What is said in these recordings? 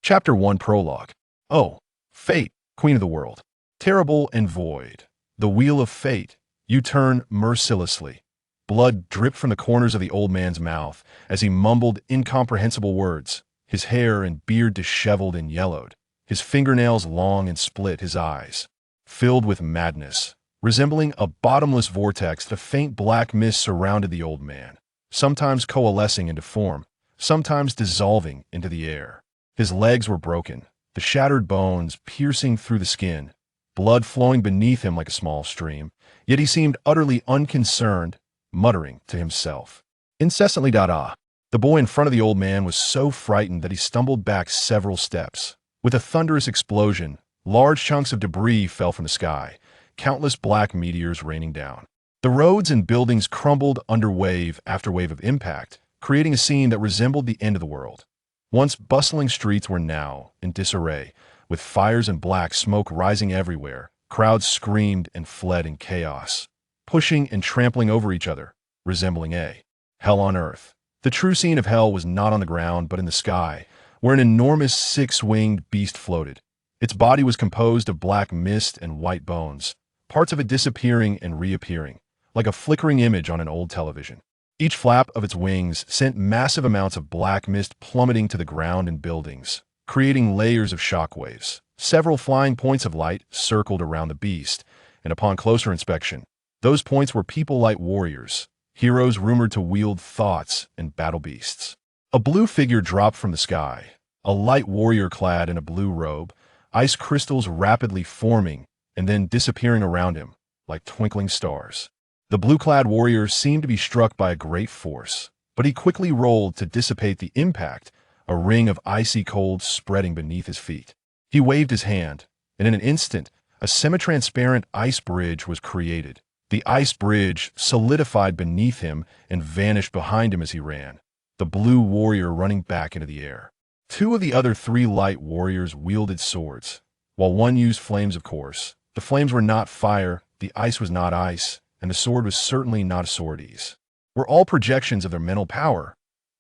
Chapter 1 Prologue. Oh, Fate, Queen of the World. Terrible and void. The wheel of fate. You turn mercilessly. Blood dripped from the corners of the old man's mouth as he mumbled incomprehensible words, his hair and beard disheveled and yellowed, his fingernails long and split, his eyes filled with madness. Resembling a bottomless vortex, the faint black mist surrounded the old man, sometimes coalescing into form, sometimes dissolving into the air. His legs were broken, the shattered bones piercing through the skin, blood flowing beneath him like a small stream, yet he seemed utterly unconcerned, muttering to himself incessantly. The boy in front of the old man was so frightened that he stumbled back several steps. With a thunderous explosion, large chunks of debris fell from the sky, countless black meteors raining down. The roads and buildings crumbled under wave after wave of impact, creating a scene that resembled the end of the world. Once bustling streets were now in disarray, with fires and black smoke rising everywhere. Crowds screamed and fled in chaos, pushing and trampling over each other, resembling a hell on earth. The true scene of hell was not on the ground but in the sky, where an enormous six-winged beast floated. Its body was composed of black mist and white bones, parts of it disappearing and reappearing, like a flickering image on an old television. Each flap of its wings sent massive amounts of black mist plummeting to the ground and buildings, creating layers of shockwaves. Several flying points of light circled around the beast, and upon closer inspection, those points were people-like warriors, heroes rumored to wield thoughts and battle beasts. A blue figure dropped from the sky, a light warrior clad in a blue robe, ice crystals rapidly forming and then disappearing around him like twinkling stars. The blue-clad warrior seemed to be struck by a great force, but he quickly rolled to dissipate the impact, a ring of icy cold spreading beneath his feet. He waved his hand, and in an instant, a semi-transparent ice bridge was created. The ice bridge solidified beneath him and vanished behind him as he ran, the blue warrior running back into the air. Two of the other three light warriors wielded swords, while one used flames, of course. The flames were not fire, the ice was not ice, and the sword was certainly not a swordese. Were all projections of their mental power.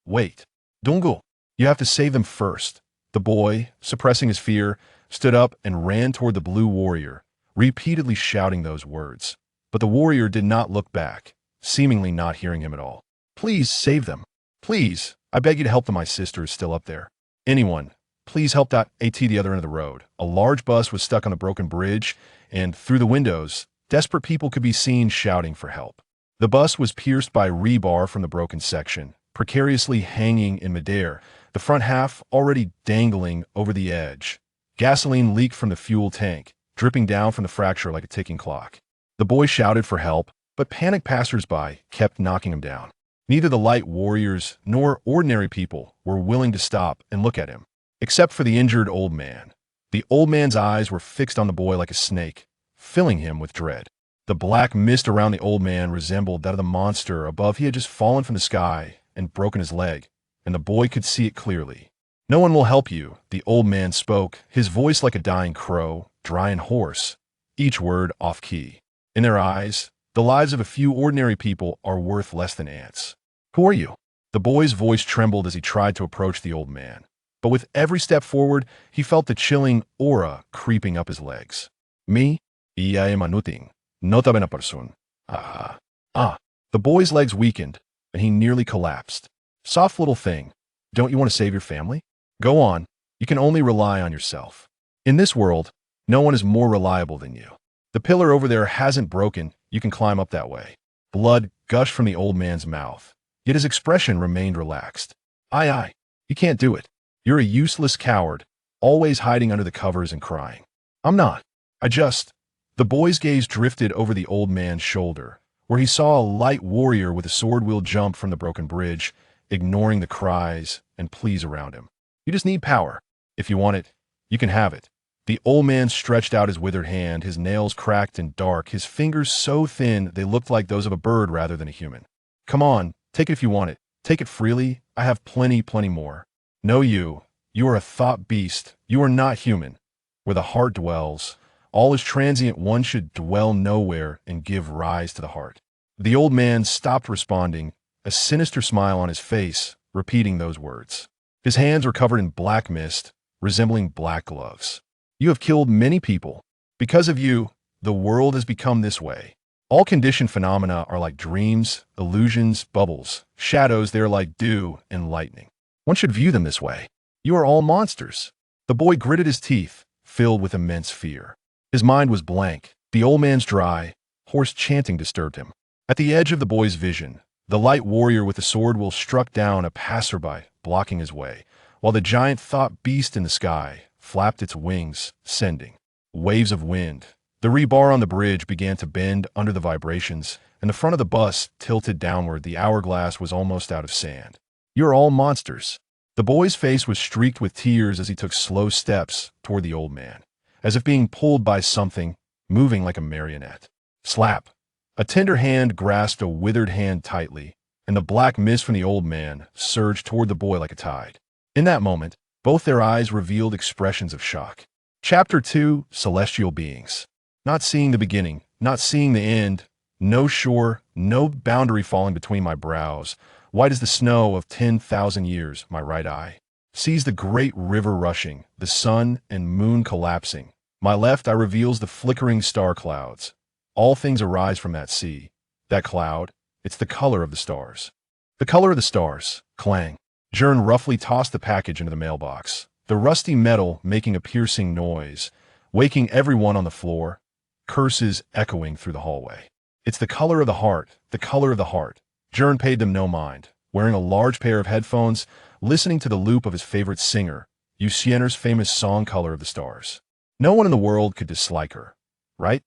Wait. Dungu, you have to save them first. The boy, suppressing his fear, stood up and ran toward the blue warrior, repeatedly shouting those words. But the warrior did not look back, seemingly not hearing him at all. Please save them. Please, I beg you to help them. My sister is still up there. Anyone, please help. At the other end of the road, a large bus was stuck on a broken bridge, and through the windows, desperate people could be seen shouting for help. The bus was pierced by rebar from the broken section, precariously hanging in midair, the front half already dangling over the edge. Gasoline leaked from the fuel tank, dripping down from the fracture like a ticking clock. The boy shouted for help, but panicked passers-by kept knocking him down. Neither the light warriors nor ordinary people were willing to stop and look at him, except for the injured old man. The old man's eyes were fixed on the boy like a snake, filling him with dread. The black mist around the old man resembled that of the monster above. He had just fallen from the sky and broken his leg, and the boy could see it clearly. No one will help you, the old man spoke, his voice like a dying crow, dry and hoarse, each word off-key. In their eyes, the lives of a few ordinary people are worth less than ants. Who are you? The boy's voice trembled as he tried to approach the old man, but with every step forward, he felt the chilling aura creeping up his legs. Me? Iya emanuting. Notabene person. The boy's legs weakened, and he nearly collapsed. Soft little thing. Don't you want to save your family? Go on. You can only rely on yourself. In this world, no one is more reliable than you. The pillar over there hasn't broken. You can climb up that way. Blood gushed from the old man's mouth, yet his expression remained relaxed. Aye. You can't do it. You're a useless coward, always hiding under the covers and crying. I'm not. The boy's gaze drifted over the old man's shoulder, where he saw a light warrior with a sword wheel jump from the broken bridge, ignoring the cries and pleas around him. You just need power. If you want it, you can have it. The old man stretched out his withered hand, his nails cracked and dark, his fingers so thin they looked like those of a bird rather than a human. Come on, take it if you want it. Take it freely. I have plenty more. No, you are a thought beast. You are not human. Where the heart dwells, all is transient. One should dwell nowhere and give rise to the heart. The old man stopped responding, a sinister smile on his face, repeating those words. His hands were covered in black mist, resembling black gloves. You have killed many people. Because of you, the world has become this way. All conditioned phenomena are like dreams, illusions, bubbles, shadows. They are like dew and lightning. One should view them this way. You are all monsters. The boy gritted his teeth, filled with immense fear. His mind was blank. The old man's dry, hoarse chanting disturbed him. At the edge of the boy's vision, the light warrior with the sword will struck down a passerby, blocking his way, while the giant thought beast in the sky flapped its wings, sending waves of wind. The rebar on the bridge began to bend under the vibrations, and the front of the bus tilted downward. The hourglass was almost out of sand. You're all monsters. The boy's face was streaked with tears as he took slow steps toward the old man, as if being pulled by something, moving like a marionette. Slap! A tender hand grasped a withered hand tightly, and the black mist from the old man surged toward the boy like a tide. In that moment, both their eyes revealed expressions of shock. Chapter 2: Celestial Beings. Not seeing the beginning, not seeing the end, no shore, no boundary falling between my brows, white as the snow of 10,000 years, my right eye sees the great river rushing, the sun and moon collapsing. My left eye reveals the flickering star clouds. All things arise from that sea, that cloud. It's the color of the stars. The color of the stars. Clang. Gern roughly tossed the package into the mailbox, the rusty metal making a piercing noise, waking everyone on the floor, curses echoing through the hallway. It's the color of the heart, the color of the heart. Gern paid them no mind, wearing a large pair of headphones, listening to the loop of his favorite singer, Usienner's famous song Color of the Stars. No one in the world could dislike her, right?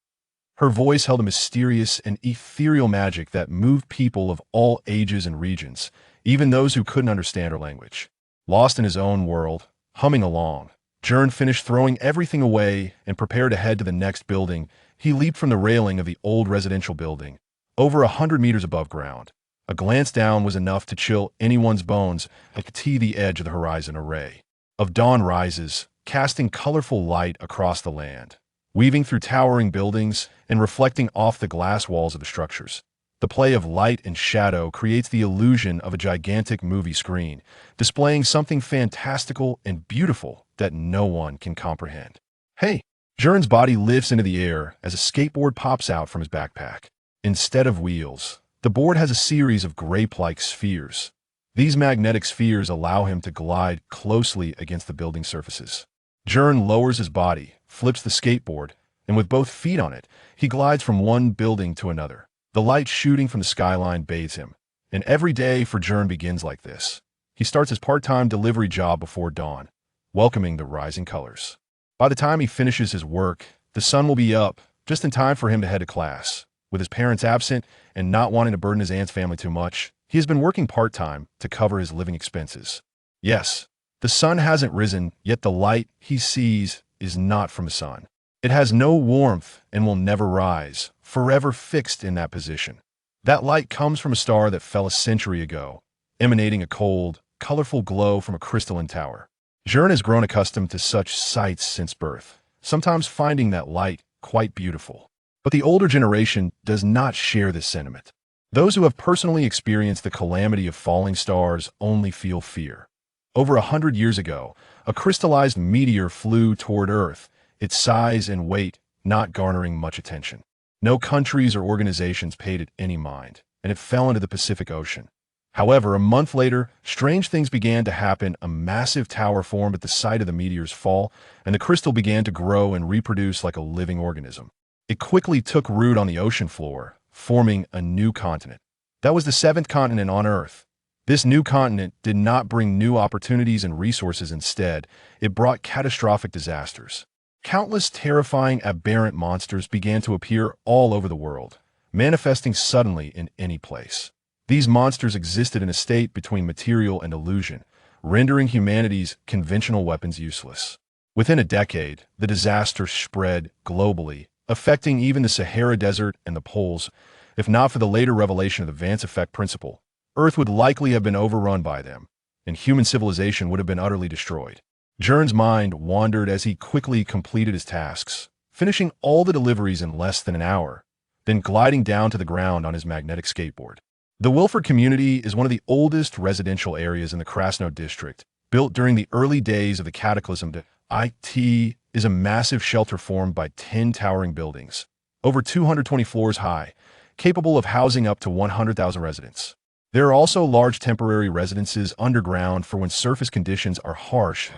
Her voice held a mysterious and ethereal magic that moved people of all ages and regions, even those who couldn't understand her language. Lost in his own world, humming along, Gern finished throwing everything away and prepared to head to the next building. He leaped from the railing of the old residential building, over 100 meters above ground. A glance down was enough to chill anyone's bones. I could see the edge of the horizon. A ray of dawn rises, casting colorful light across the land, weaving through towering buildings and reflecting off the glass walls of the structures. The play of light and shadow creates the illusion of a gigantic movie screen, displaying something fantastical and beautiful that no one can comprehend. Hey! Gern's body lifts into the air as a skateboard pops out from his backpack. Instead of wheels, the board has a series of grape-like spheres. These magnetic spheres allow him to glide closely against the building surfaces. Gern lowers his body, flips the skateboard, and with both feet on it, he glides from one building to another. The light shooting from the skyline bathes him, and every day for Gern begins like this. He starts his part-time delivery job before dawn, welcoming the rising colors. By the time he finishes his work, the sun will be up, just in time for him to head to class. With his parents absent and not wanting to burden his aunt's family too much, he has been working part-time to cover his living expenses. Yes, the sun hasn't risen, yet the light he sees is not from the sun. It has no warmth and will never rise, forever fixed in that position. That light comes from a star that fell a century ago, emanating a cold, colorful glow from a crystalline tower. Gern has grown accustomed to such sights since birth, sometimes finding that light quite beautiful. But the older generation does not share this sentiment. Those who have personally experienced the calamity of falling stars only feel fear. Over 100 years ago, a crystallized meteor flew toward Earth, its size and weight not garnering much attention. No countries or organizations paid it any mind, and it fell into the Pacific Ocean. However, a month later, strange things began to happen. A massive tower formed at the site of the meteor's fall, and the crystal began to grow and reproduce like a living organism. It quickly took root on the ocean floor, forming a new continent. That was the seventh continent on Earth. This new continent did not bring new opportunities and resources. Instead, it brought catastrophic disasters. Countless terrifying, aberrant monsters began to appear all over the world, manifesting suddenly in any place. These monsters existed in a state between material and illusion, rendering humanity's conventional weapons useless. Within a decade, the disaster spread globally, affecting even the Sahara Desert and the poles. If not for the later revelation of the Vance effect principle, Earth would likely have been overrun by them, and human civilization would have been utterly destroyed. Gern's mind wandered as he quickly completed his tasks, finishing all the deliveries in less than an hour, then gliding down to the ground on his magnetic skateboard. The Wilford community is one of the oldest residential areas in the Krasno district, built during the early days of the cataclysm. It is a massive shelter formed by 10 towering buildings, over 220 floors high, capable of housing up to 100,000 residents. There are also large temporary residences underground for when surface conditions are harsh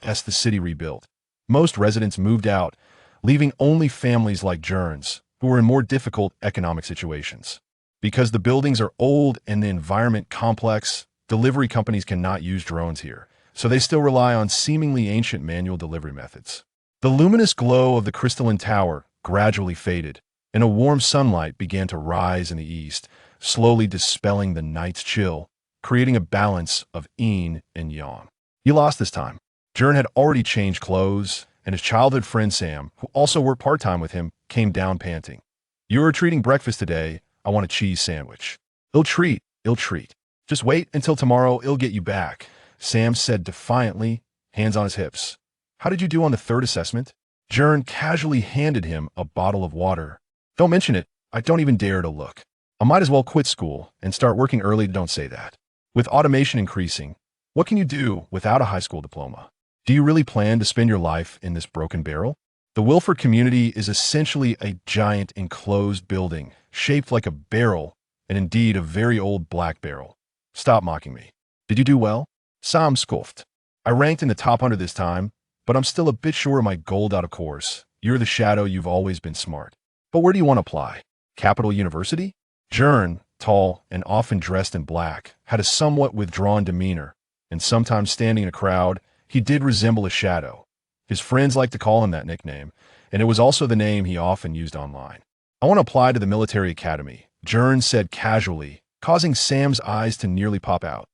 as the city rebuilt. Most residents moved out, leaving only families like Gern's, who were in more difficult economic situations. Because the buildings are old and the environment complex, delivery companies cannot use drones here, so they still rely on seemingly ancient manual delivery methods. The luminous glow of the crystalline tower gradually faded, and a warm sunlight began to rise in the east, slowly dispelling the night's chill, creating a balance of yin and yang. He lost this time. Gern had already changed clothes, and his childhood friend Sam, who also worked part-time with him, came down panting. "You are treating breakfast today. I want a cheese sandwich." "Ill treat, ill treat. Just wait until tomorrow, it'll get you back," Sam said defiantly, hands on his hips. "How did you do on the third assessment?" Gern casually handed him a bottle of water. "Don't mention it. I don't even dare to look. I might as well quit school and start working early." "Don't say that. With automation increasing, what can you do without a high school diploma? Do you really plan to spend your life in this broken barrel?" The Wilford community is essentially a giant enclosed building, shaped like a barrel, and indeed a very old black barrel. "Stop mocking me. Did you do well?" Sam scoffed. "I ranked in the top 100 this time, but I'm still a bit short of my gold out of course. You're the shadow, you've always been smart. But where do you want to apply? Capital University?" Gern, tall and often dressed in black, had a somewhat withdrawn demeanor, and sometimes standing in a crowd, he did resemble a shadow. His friends liked to call him that nickname, and it was also the name he often used online. "I want to apply to the military academy," Gern said casually, causing Sam's eyes to nearly pop out.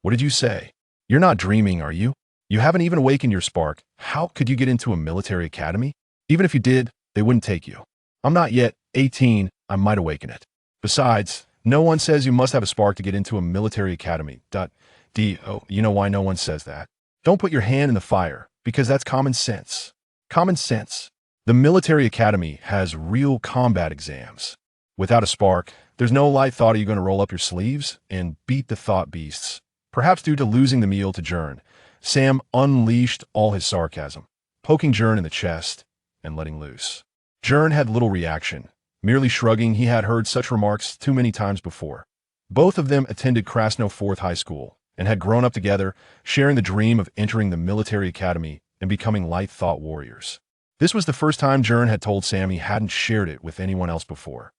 "What did you say? You're not dreaming, are you? You haven't even awakened your spark. How could you get into a military academy? Even if you did, they wouldn't take you." "I'm not yet 18, I might awaken it. Besides, no one says you must have a spark to get into a military academy. You know why no one says that? Don't put your hand in the fire, because that's common sense. Common sense. The military academy has real combat exams. Without a spark, there's no light thought are you going to roll up your sleeves and beat the thought beasts." Perhaps due to losing the meal to Gern, Sam unleashed all his sarcasm, poking Gern in the chest and letting loose. Gern had little reaction, merely shrugging. He had heard such remarks too many times before. Both of them attended Krasno Fourth High School and had grown up together, sharing the dream of entering the military academy and becoming light thought warriors. This was the first time Gern had told Sam he hadn't shared it with anyone else before.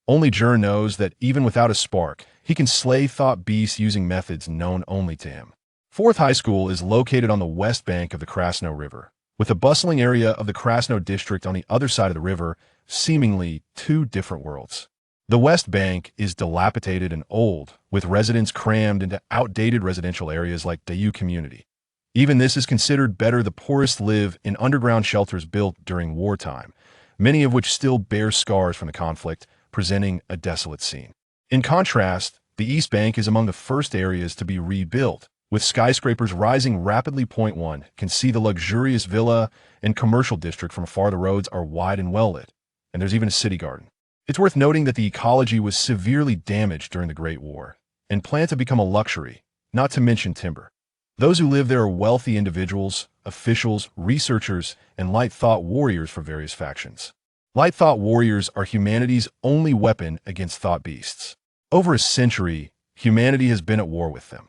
Only Gern knows that even without a spark, he can slay thought beasts using methods known only to him. Fourth High School is located on the west bank of the Krasno River, with the bustling area of the Krasno district on the other side of the river, seemingly two different worlds. The west bank is dilapidated and old, with residents crammed into outdated residential areas like globe.Humanity. Even this is considered better. The poorest live in underground shelters built during wartime, many of which still bear scars from the conflict, presenting a desolate scene. In contrast, the East Bank is among the first areas to be rebuilt, with skyscrapers rising rapidly. Point 1 can see the luxurious villa and commercial district from afar. The roads are wide and well-lit, and there's even a city garden. It's worth noting that the ecology was severely damaged during the Great War, and plants have become a luxury, not to mention timber. Those who live there are wealthy individuals, officials, researchers, and light thought warriors for various factions. Light thought warriors are humanity's only weapon against thought beasts. Over a century, humanity has been at war with them.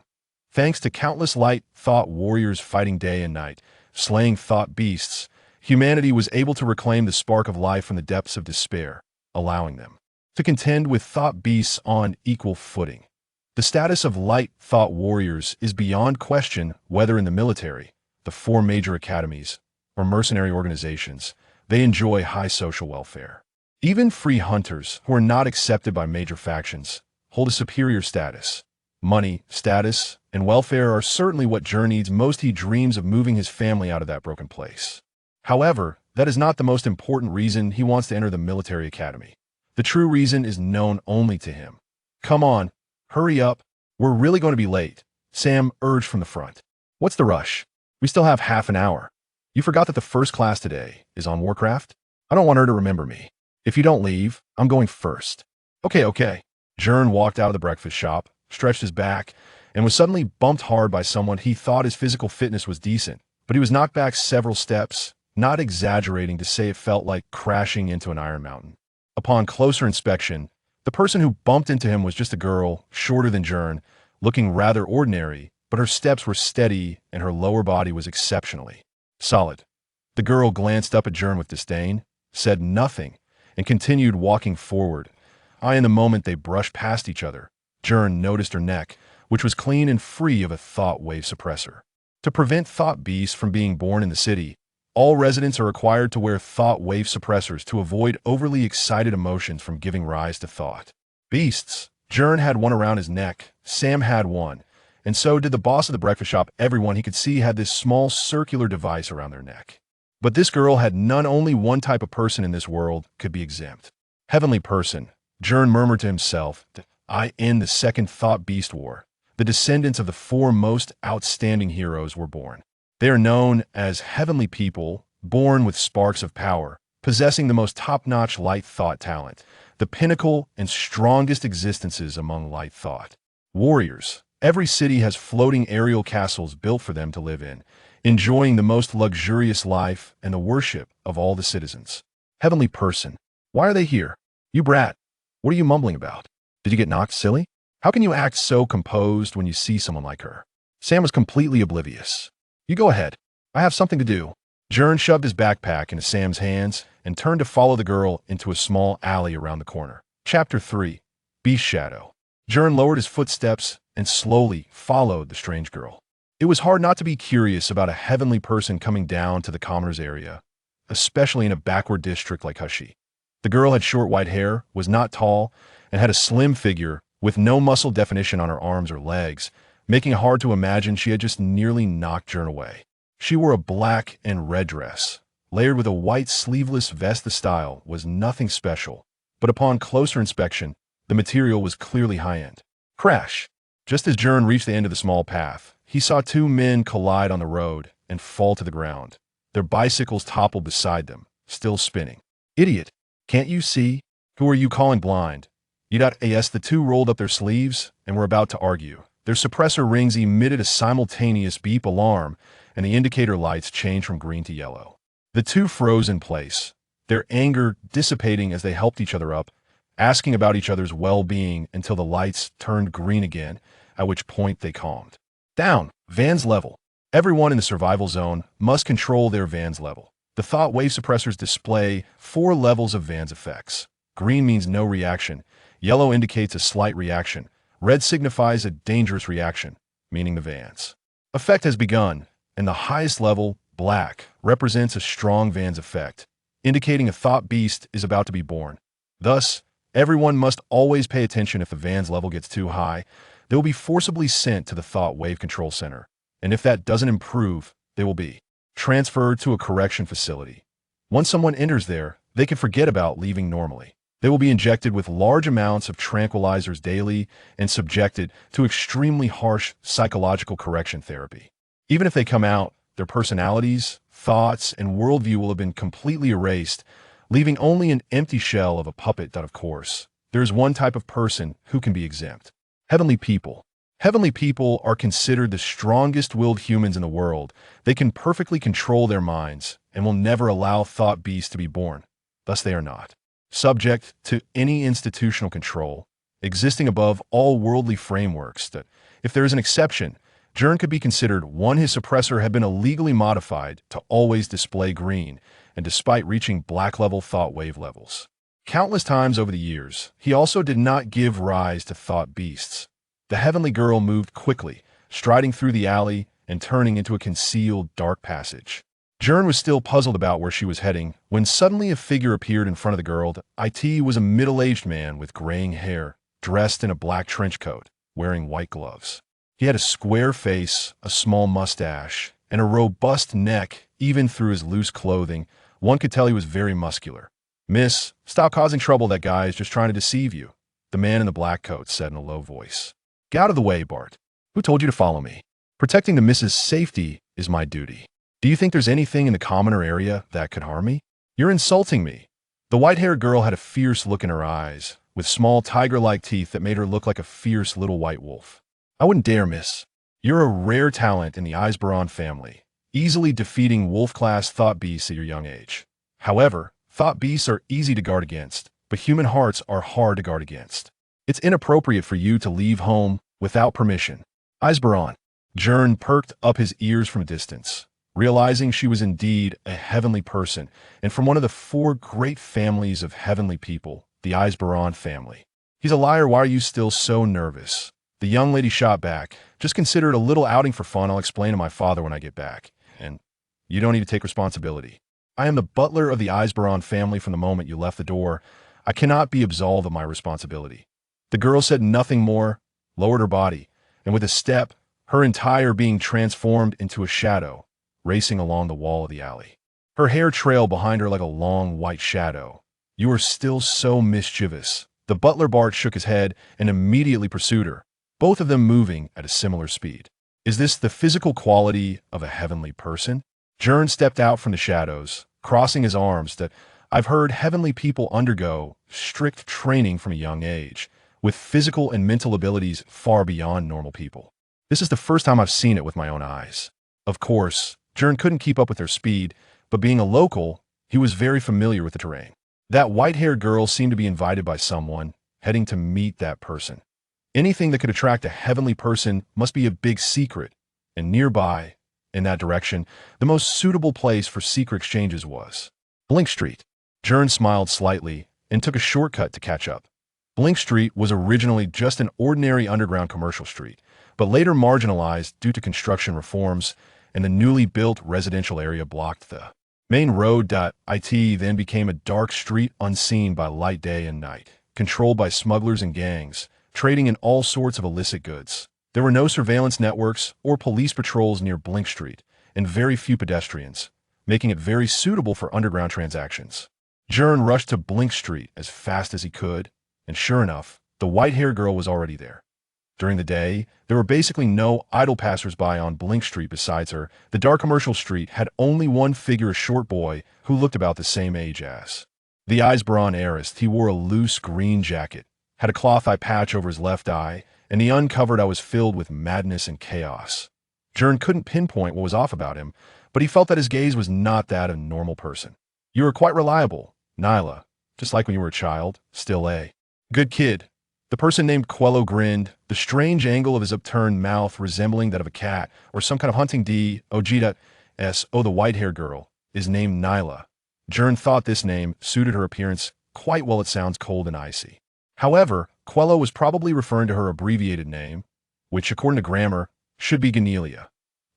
Thanks to countless light thought warriors fighting day and night, slaying thought beasts, humanity was able to reclaim the spark of life from the depths of despair, allowing them to contend with thought beasts on equal footing. The status of light thought warriors is beyond question, whether in the military, the 4 major academies, or mercenary organizations. They enjoy high social welfare. Even free hunters, who are not accepted by major factions, hold a superior status. Money, status, and welfare are certainly what Gern needs most. He dreams of moving his family out of that broken place. However, that is not the most important reason he wants to enter the military academy. The true reason is known only to him. "Come on, hurry up. We're really going to be late," Sam urged from the front. "What's the rush? We still have half an hour. You forgot that the first class today is on Warcraft? I don't want her to remember me. If you don't leave, I'm going first." Okay. Gern walked out of the breakfast shop, stretched his back, and was suddenly bumped hard by someone he thought his physical fitness was decent, but he was knocked back several steps, not exaggerating to say it felt like crashing into an iron mountain. Upon closer inspection, the person who bumped into him was just a girl, shorter than Gern, looking rather ordinary, but her steps were steady and her lower body was exceptionally solid. The girl glanced up at Gern with disdain, said nothing, and continued walking forward. In the moment they brushed past each other, Gern noticed her neck, which was clean and free of a thought wave suppressor. To prevent thought beasts from being born in the city, all residents are required to wear thought wave suppressors to avoid overly excited emotions from giving rise to thought beasts. Gern had one around his neck, Sam had one, and so did the boss of the breakfast shop. Everyone he could see had this small circular device around their neck. But this girl had none. Only one type of person in this world could be exempt. Heavenly person, Gern murmured to himself. I end the second thought beast war. The descendants of the four most outstanding heroes were born. They are known as heavenly people, born with sparks of power, possessing the most top-notch light thought talent, the pinnacle and strongest existences among light thought. Warriors. Every city has floating aerial castles built for them to live in, enjoying the most luxurious life and the worship of all the citizens. Heavenly person. Why are they here? You brat. What are you mumbling about? Did you get knocked silly? How can you act so composed when you see someone like her? Sam was completely oblivious. You go ahead. I have something to do. Gern shoved his backpack into Sam's hands and turned to follow the girl into a small alley around the corner. Chapter 3. Beast Shadow. Gern lowered his footsteps and slowly followed the strange girl. It was hard not to be curious about a heavenly person coming down to the commoners area, especially in a backward district like Hushi. The girl had short white hair, was not tall, and had a slim figure with no muscle definition on her arms or legs, making it hard to imagine she had just nearly knocked Gern away. She wore a black and red dress, layered with a white sleeveless vest. The style was nothing special, but upon closer inspection, the material was clearly high-end. Crash! Just as Gern reached the end of the small path, he saw two men collide on the road and fall to the ground. Their bicycles toppled beside them, still spinning. Idiot! Can't you see? Who are you calling blind? Yes, the two rolled up their sleeves and were about to argue. Their suppressor rings emitted a simultaneous beep alarm, and the indicator lights changed from green to yellow. The two froze in place, their anger dissipating as they helped each other up, asking about each other's well-being until the lights turned green again, at which point they calmed. Down, van's level. Everyone in the survival zone must control their van's level. The thought wave suppressors display 4 levels of van's effects. Green means no reaction, yellow indicates a slight reaction, red signifies a dangerous reaction, meaning the van's effect has begun, and the highest level, black, represents a strong van's effect, indicating a thought beast is about to be born. Thus, everyone must always pay attention. If the van's level gets too high, they will be forcibly sent to the thought wave control center, and if that doesn't improve, they will be transferred to a correction facility. Once someone enters there, they can forget about leaving normally. They will be injected with large amounts of tranquilizers daily and subjected to extremely harsh psychological correction therapy. Even if they come out, their personalities, thoughts, and worldview will have been completely erased, leaving only an empty shell of a puppet. Of course, there is one type of person who can be exempt. Heavenly people. Heavenly people are considered the strongest-willed humans in the world. They can perfectly control their minds and will never allow thought beasts to be born. Thus, they are not subject to any institutional control, existing above all worldly frameworks. That, if there is an exception, Gern could be considered one. His suppressor had been illegally modified to always display green, and despite reaching black-level thought wave levels countless times over the years, he also did not give rise to thought beasts. The heavenly girl moved quickly, striding through the alley and turning into a concealed, dark passage. Gern was still puzzled about where she was heading when suddenly a figure appeared in front of the girl. It was a middle-aged man with graying hair, dressed in a black trench coat, wearing white gloves. He had a square face, a small mustache, and a robust neck. Even through his loose clothing, one could tell he was very muscular. Miss, stop causing trouble. That guy is just trying to deceive you, the man in the black coat said in a low voice. Get out of the way, Bart. Who told you to follow me? Protecting the miss's safety is my duty. Do you think there's anything in the commoner area that could harm me? You're insulting me. The white-haired girl had a fierce look in her eyes, with small tiger-like teeth that made her look like a fierce little white wolf. I wouldn't dare, miss. You're a rare talent in the Eisberon family, easily defeating wolf-class thought beasts at your young age. However, thought beasts are easy to guard against, but human hearts are hard to guard against. It's inappropriate for you to leave home without permission. Eisberon. Gern perked up his ears from a distance, realizing she was indeed a heavenly person, and from one of the four great families of heavenly people, the Eisberon family. He's a liar. Why are you still so nervous? The young lady shot back. Just consider it a little outing for fun. I'll explain to my father when I get back. And you don't need to take responsibility. I am the butler of the Eisberon family from the moment you left the door. I cannot be absolved of my responsibility. The girl said nothing more, lowered her body, and with a step, her entire being transformed into a shadow, racing along the wall of the alley. Her hair trailed behind her like a long white shadow. You are still so mischievous. The butler Bart shook his head and immediately pursued her, both of them moving at a similar speed. Is this the physical quality of a heavenly person? Gern stepped out from the shadows, crossing his arms. That I've heard heavenly people undergo strict training from a young age, with physical and mental abilities far beyond normal people. This is the first time I've seen it with my own eyes. Of course, Gern couldn't keep up with their speed, but being a local, he was very familiar with the terrain. That white-haired girl seemed to be invited by someone, heading to meet that person. Anything that could attract a heavenly person must be a big secret, and nearby, in that direction, the most suitable place for secret exchanges was Blink Street. Gern smiled slightly and took a shortcut to catch up. Blink Street was originally just an ordinary underground commercial street, but later marginalized due to construction reforms, and the newly built residential area blocked the main road.It then became a dark street unseen by light day and night, controlled by smugglers and gangs, trading in all sorts of illicit goods. There were no surveillance networks or police patrols near Blink Street, and very few pedestrians, making it very suitable for underground transactions. Gern rushed to Blink Street as fast as he could, and sure enough, the white-haired girl was already there. During the day, there were basically no idle passers-by on Blink Street besides her. The dark commercial street had only one figure, a short boy who looked about the same age as the Eisberon heiress. He wore a loose green jacket, had a cloth eye patch over his left eye, and the uncovered eye was filled with madness and chaos. Gern couldn't pinpoint what was off about him, but he felt that his gaze was not that of a normal person. You were quite reliable, Nyla, just like when you were a child, still a good kid. The person named Quello grinned, the strange angle of his upturned mouth resembling that of a cat or some kind of hunting dog. The white-haired girl is named Nyla. Gern thought this name suited her appearance quite well. It sounds cold and icy. However, Quello was probably referring to her abbreviated name, which, according to grammar, should be Ganelia.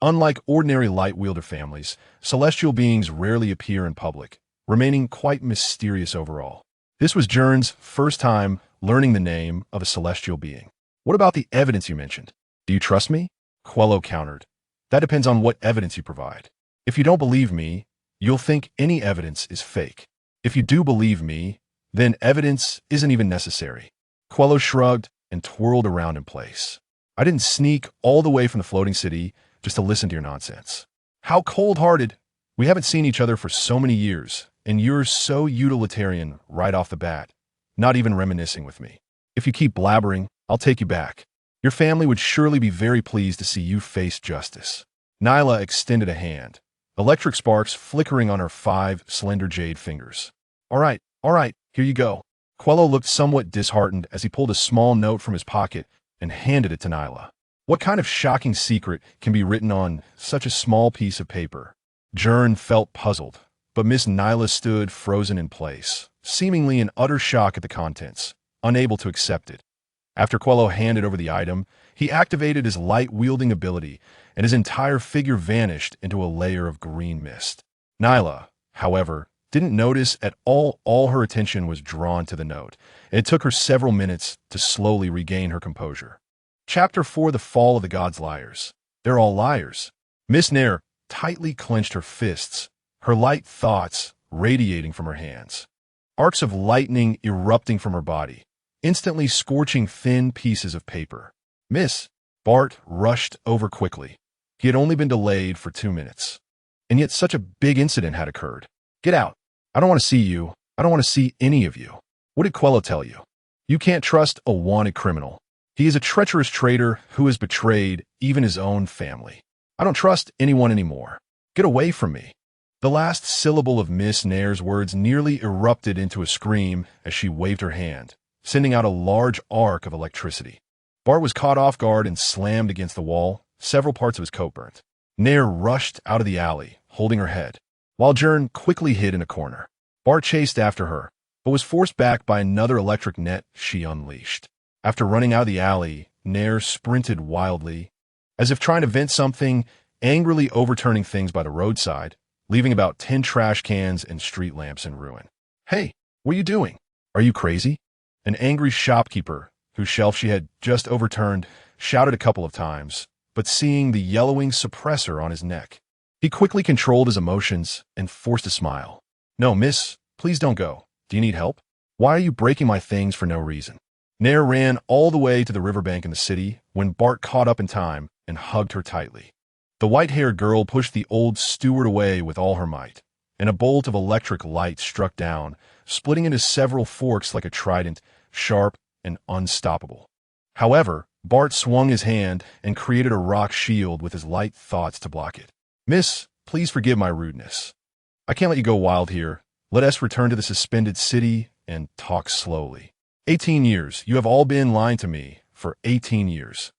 Unlike ordinary light-wielder families, celestial beings rarely appear in public, remaining quite mysterious overall. This was Gern's first time learning the name of a celestial being. What about the evidence you mentioned? Do you trust me? Quello countered. That depends on what evidence you provide. If you don't believe me, you'll think any evidence is fake. If you do believe me, then evidence isn't even necessary. Quello shrugged and twirled around in place. I didn't sneak all the way from the floating city just to listen to your nonsense. How cold-hearted. We haven't seen each other for so many years, and you're so utilitarian right off the bat, not even reminiscing with me. If you keep blabbering, I'll take you back. Your family would surely be very pleased to see you face justice. Nyla extended a hand, electric sparks flickering on her 5 slender jade fingers. All right, here you go. Quello looked somewhat disheartened as he pulled a small note from his pocket and handed it to Nyla. What kind of shocking secret can be written on such a small piece of paper? Gern felt puzzled, but Miss Nyla stood frozen in place, seemingly in utter shock at the contents, unable to accept it. After Quello handed over the item, he activated his light-wielding ability, and his entire figure vanished into a layer of green mist. Nyla, however, didn't notice at all. All her attention was drawn to the note, and it took her several minutes to slowly regain her composure. Chapter 4: The Fall of the Gods' Liars. They're all liars. Miss Nair tightly clenched her fists, her light thoughts radiating from her hands. Arcs of lightning erupting from her body, instantly scorching thin pieces of paper. Miss, Bart rushed over quickly. He had only been delayed for 2 minutes. And yet such a big incident had occurred. Get out. I don't want to see you. I don't want to see any of you. What did Quello tell you? You can't trust a wanted criminal. He is a treacherous traitor who has betrayed even his own family. I don't trust anyone anymore. Get away from me. The last syllable of Miss Nair's words nearly erupted into a scream as she waved her hand, sending out a large arc of electricity. Bart was caught off guard and slammed against the wall, several parts of his coat burnt. Nair rushed out of the alley, holding her head, while Gern quickly hid in a corner. Bart chased after her, but was forced back by another electric net she unleashed. After running out of the alley, Nair sprinted wildly, as if trying to vent something, angrily overturning things by the roadside, leaving about 10 trash cans and street lamps in ruin. Hey, what are you doing? Are you crazy? An angry shopkeeper, whose shelf she had just overturned, shouted a couple of times, but seeing the yellowing suppressor on his neck, he quickly controlled his emotions and forced a smile. No, miss, please don't go. Do you need help? Why are you breaking my things for no reason? Nair ran all the way to the riverbank in the city when Bart caught up in time and hugged her tightly. The white-haired girl pushed the old steward away with all her might, and a bolt of electric light struck down, splitting into several forks like a trident, sharp and unstoppable. However, Bart swung his hand and created a rock shield with his light thoughts to block it. Miss, please forgive my rudeness. I can't let you go wild here. Let us return to the suspended city and talk slowly. 18 years. You have all been lying to me for 18 years.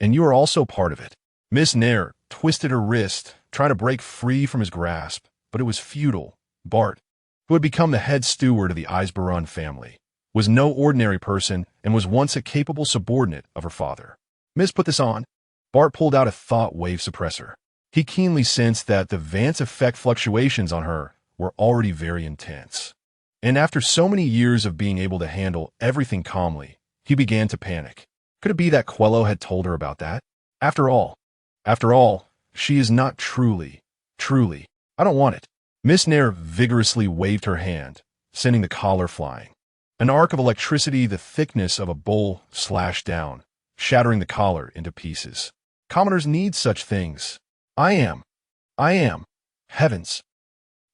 And you are also part of it. Miss Nair twisted her wrist, trying to break free from his grasp, but it was futile. Bart, who had become the head steward of the Eisberon family, was no ordinary person and was once a capable subordinate of her father. Miss, put this on. Bart pulled out a thought wave suppressor. He keenly sensed that the Vance effect fluctuations on her were already very intense. And after so many years of being able to handle everything calmly, he began to panic. Could it be that Quello had told her about that? After all, she is not truly. I don't want it. Miss Nair vigorously waved her hand, sending the collar flying. An arc of electricity the thickness of a bowl slashed down, shattering the collar into pieces. Commoners need such things. I am. Heavens.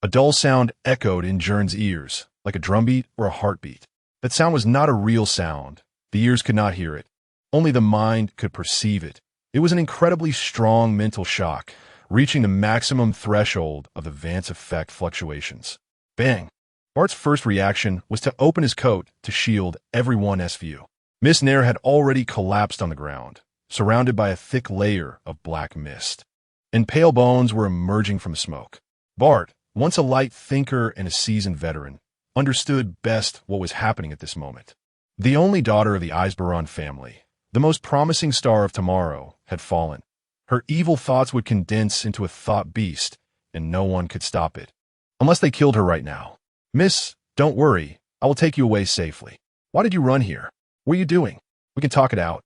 A dull sound echoed in Gern's ears, like a drumbeat or a heartbeat. That sound was not a real sound. The ears could not hear it. Only the mind could perceive it. It was an incredibly strong mental shock, reaching the maximum threshold of the Vance effect fluctuations. Bang! Bart's first reaction was to open his coat to shield everyone's view. Miss Nair had already collapsed on the ground, surrounded by a thick layer of black mist, and pale bones were emerging from smoke. Bart, once a light thinker and a seasoned veteran, understood best what was happening at this moment. The only daughter of the Eisberon family, the most promising star of tomorrow, had fallen. Her evil thoughts would condense into a thought beast, and no one could stop it. Unless they killed her right now. Miss, don't worry. I will take you away safely. Why did you run here? What are you doing? We can talk it out.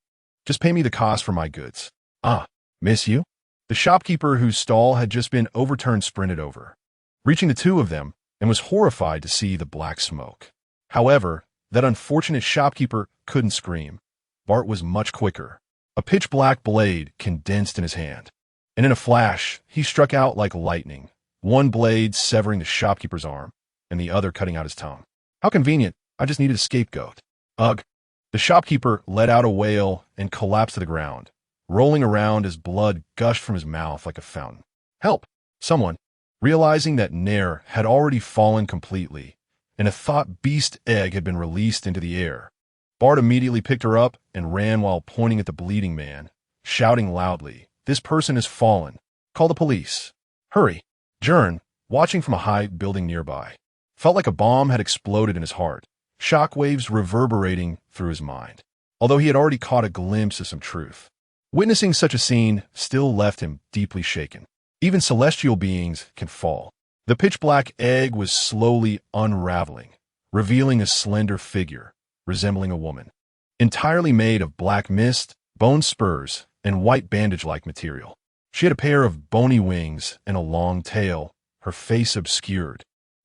Just pay me the cost for my goods. Ah, miss you? The shopkeeper whose stall had just been overturned sprinted over, reaching the two of them, and was horrified to see the black smoke. However, that unfortunate shopkeeper couldn't scream. Bart was much quicker. A pitch-black blade condensed in his hand, and in a flash, he struck out like lightning, one blade severing the shopkeeper's arm, and the other cutting out his tongue. How convenient. I just needed a scapegoat. Ugh. The shopkeeper let out a wail and collapsed to the ground, rolling around as blood gushed from his mouth like a fountain. Help! Someone. Realizing that Nair had already fallen completely, and a thought beast egg had been released into the air, Bart immediately picked her up and ran while pointing at the bleeding man, shouting loudly, "This person has fallen. Call the police. Hurry." Gern, watching from a high building nearby, felt like a bomb had exploded in his heart, shockwaves reverberating through his mind, although he had already caught a glimpse of some truth. Witnessing such a scene still left him deeply shaken. Even celestial beings can fall. The pitch-black egg was slowly unraveling, revealing a slender figure, resembling a woman, entirely made of black mist, bone spurs, and white bandage-like material. She had a pair of bony wings and a long tail, her face obscured.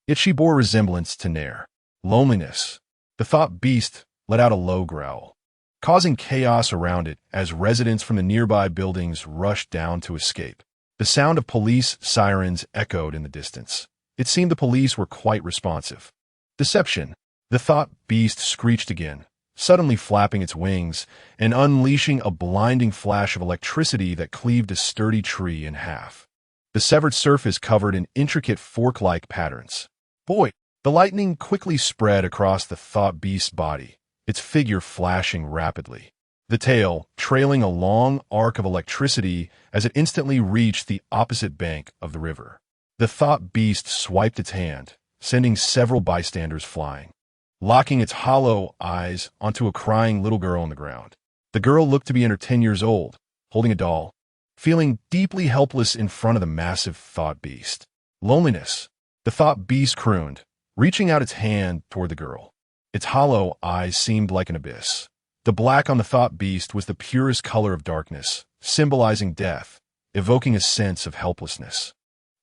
Yet she bore resemblance to Nair. Loneliness. The thought beast let out a low growl, causing chaos around it as residents from the nearby buildings rushed down to escape. The sound of police sirens echoed in the distance. It seemed the police were quite responsive. Deception. The thought beast screeched again, suddenly flapping its wings and unleashing a blinding flash of electricity that cleaved a sturdy tree in half. The severed surface covered in intricate fork-like patterns. Boy! The lightning quickly spread across the thought beast's body, its figure flashing rapidly. The tail, trailing a long arc of electricity as it instantly reached the opposite bank of the river. The thought beast swiped its hand, sending several bystanders flying, locking its hollow eyes onto a crying little girl on the ground. The girl looked to be under 10 years old, holding a doll, feeling deeply helpless in front of the massive thought beast. Loneliness. The thought beast crooned, reaching out its hand toward the girl. Its hollow eyes seemed like an abyss. The black on the thought beast was the purest color of darkness, symbolizing death, evoking a sense of helplessness.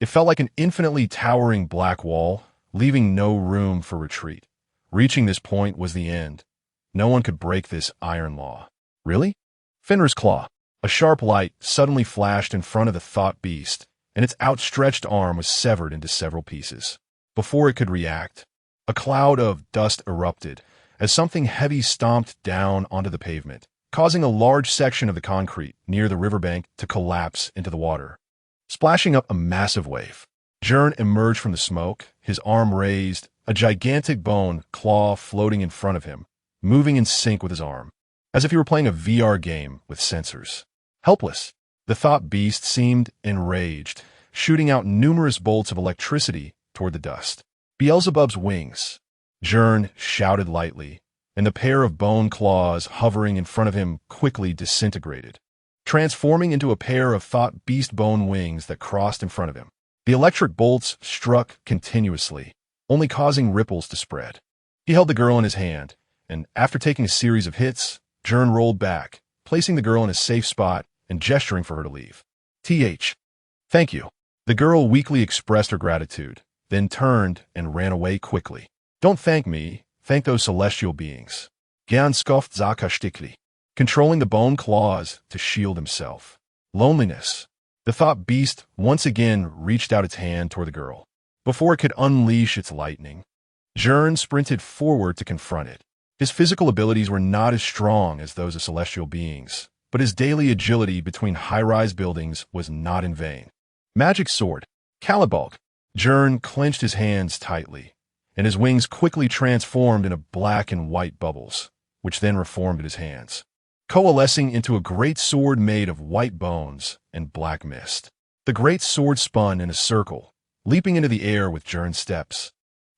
It felt like an infinitely towering black wall, leaving no room for retreat. Reaching this point was the end. No one could break this iron law. Really? Fenrir's claw. A sharp light suddenly flashed in front of the thought beast, and its outstretched arm was severed into several pieces. Before it could react, a cloud of dust erupted as something heavy stomped down onto the pavement, causing a large section of the concrete near the riverbank to collapse into the water, splashing up a massive wave. Gern emerged from the smoke, his arm raised, a gigantic bone claw floating in front of him, moving in sync with his arm, as if he were playing a VR game with sensors. Helpless, the thought beast seemed enraged, shooting out numerous bolts of electricity toward the dust. Beelzebub's wings. Gern shouted lightly, and the pair of bone claws hovering in front of him quickly disintegrated, transforming into a pair of thought beast bone wings that crossed in front of him. The electric bolts struck continuously, only causing ripples to spread. He held the girl in his hand, and after taking a series of hits, Gern rolled back, placing the girl in a safe spot and gesturing for her to leave. Thank you. The girl weakly expressed her gratitude, then turned and ran away quickly. Don't thank me, thank those celestial beings. Ganskoft Zakashtikli. Controlling the bone claws to shield himself. Loneliness. The thought beast once again reached out its hand toward the girl. Before it could unleash its lightning, Gern sprinted forward to confront it. His physical abilities were not as strong as those of celestial beings, but his daily agility between high-rise buildings was not in vain. Magic sword. Calibalk. Gern clenched his hands tightly, and his wings quickly transformed into black and white bubbles, which then reformed in his hands, coalescing into a great sword made of white bones and black mist. The great sword spun in a circle, leaping into the air with Gern's steps,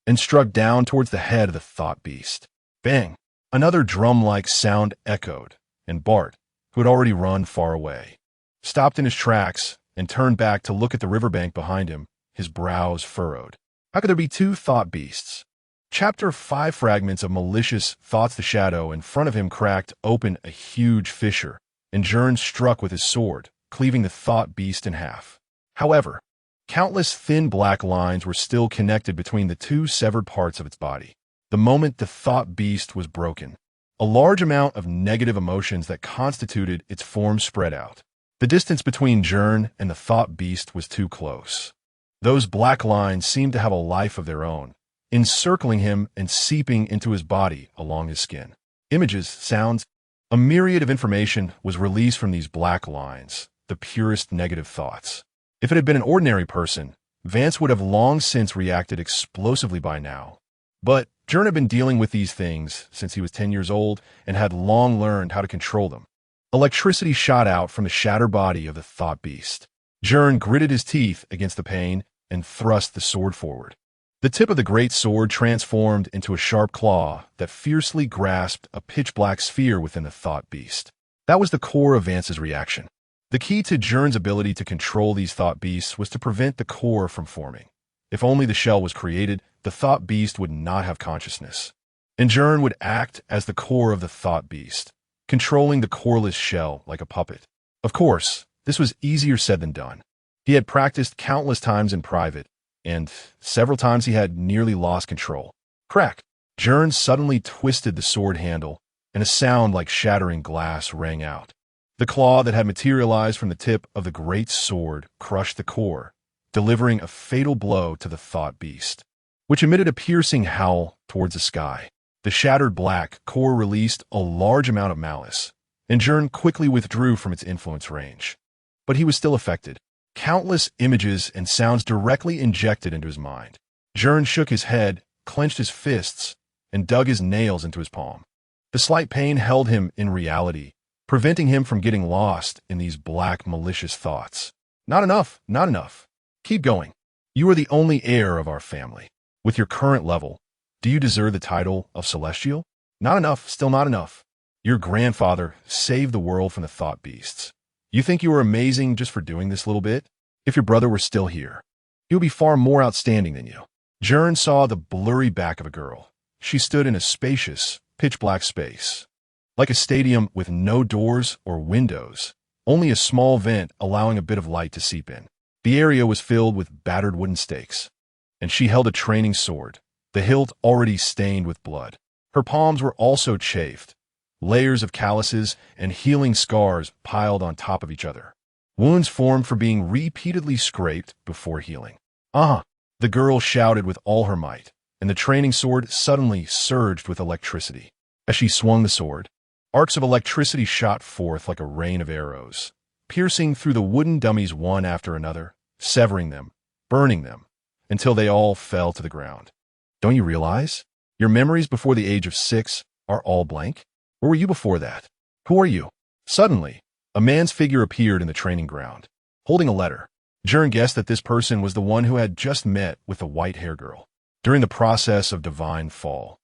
and struck down towards the head of the thought beast. Bang! Another drum-like sound echoed, and Bart, who had already run far away, stopped in his tracks and turned back to look at the riverbank behind him, his brows furrowed. How could there be two thought beasts? Chapter 5 fragments of malicious thoughts. The shadow in front of him cracked open a huge fissure, and Gern struck with his sword, cleaving the thought beast in half. However, countless thin black lines were still connected between the two severed parts of its body. The moment the thought beast was broken, a large amount of negative emotions that constituted its form spread out. The distance between Gern and the thought beast was too close. Those black lines seemed to have a life of their own, encircling him and seeping into his body along his skin. Images, sounds, a myriad of information was released from these black lines, the purest negative thoughts. If it had been an ordinary person, Vance would have long since reacted explosively by now. But Gern had been dealing with these things since he was 10 years old and had long learned how to control them. Electricity shot out from the shattered body of the thought beast. Gern gritted his teeth against the pain and thrust the sword forward. The tip of the great sword transformed into a sharp claw that fiercely grasped a pitch-black sphere within the thought beast. That was the core of Vance's reaction. The key to Gern's ability to control these thought beasts was to prevent the core from forming. If only the shell was created, the thought beast would not have consciousness, and Gern would act as the core of the thought beast, controlling the coreless shell like a puppet. Of course, this was easier said than done. He had practiced countless times in private, and several times he had nearly lost control. Crack! Gern suddenly twisted the sword handle, and a sound like shattering glass rang out. The claw that had materialized from the tip of the great sword crushed the core, delivering a fatal blow to the thought beast, which emitted a piercing howl towards the sky. The shattered black core released a large amount of malice, and Gern quickly withdrew from its influence range. But he was still affected. Countless images and sounds directly injected into his mind. Gern shook his head, clenched his fists, and dug his nails into his palm. The slight pain held him in reality, preventing him from getting lost in these black, malicious thoughts. Not enough, not enough. Keep going. You are the only heir of our family. With your current level, do you deserve the title of Celestial? Not enough, still not enough. Your grandfather saved the world from the thought beasts. You think you are amazing just for doing this little bit? If your brother were still here, he would be far more outstanding than you. Gern saw the blurry back of a girl. She stood in a spacious, pitch-black space. Like a stadium with no doors or windows, only a small vent allowing a bit of light to seep in. The area was filled with battered wooden stakes, and she held a training sword, the hilt already stained with blood. Her palms were also chafed, layers of calluses and healing scars piled on top of each other. Wounds formed for being repeatedly scraped before healing. The girl shouted with all her might, and the training sword suddenly surged with electricity. As she swung the sword, arcs of electricity shot forth like a rain of arrows, piercing through the wooden dummies one after another, severing them, burning them, until they all fell to the ground. Don't you realize? Your memories before the age of 6 are all blank? Where were you before that? Who are you? Suddenly, a man's figure appeared in the training ground, holding a letter. Gern guessed that this person was the one who had just met with the white-hair girl. During the process of divine fall,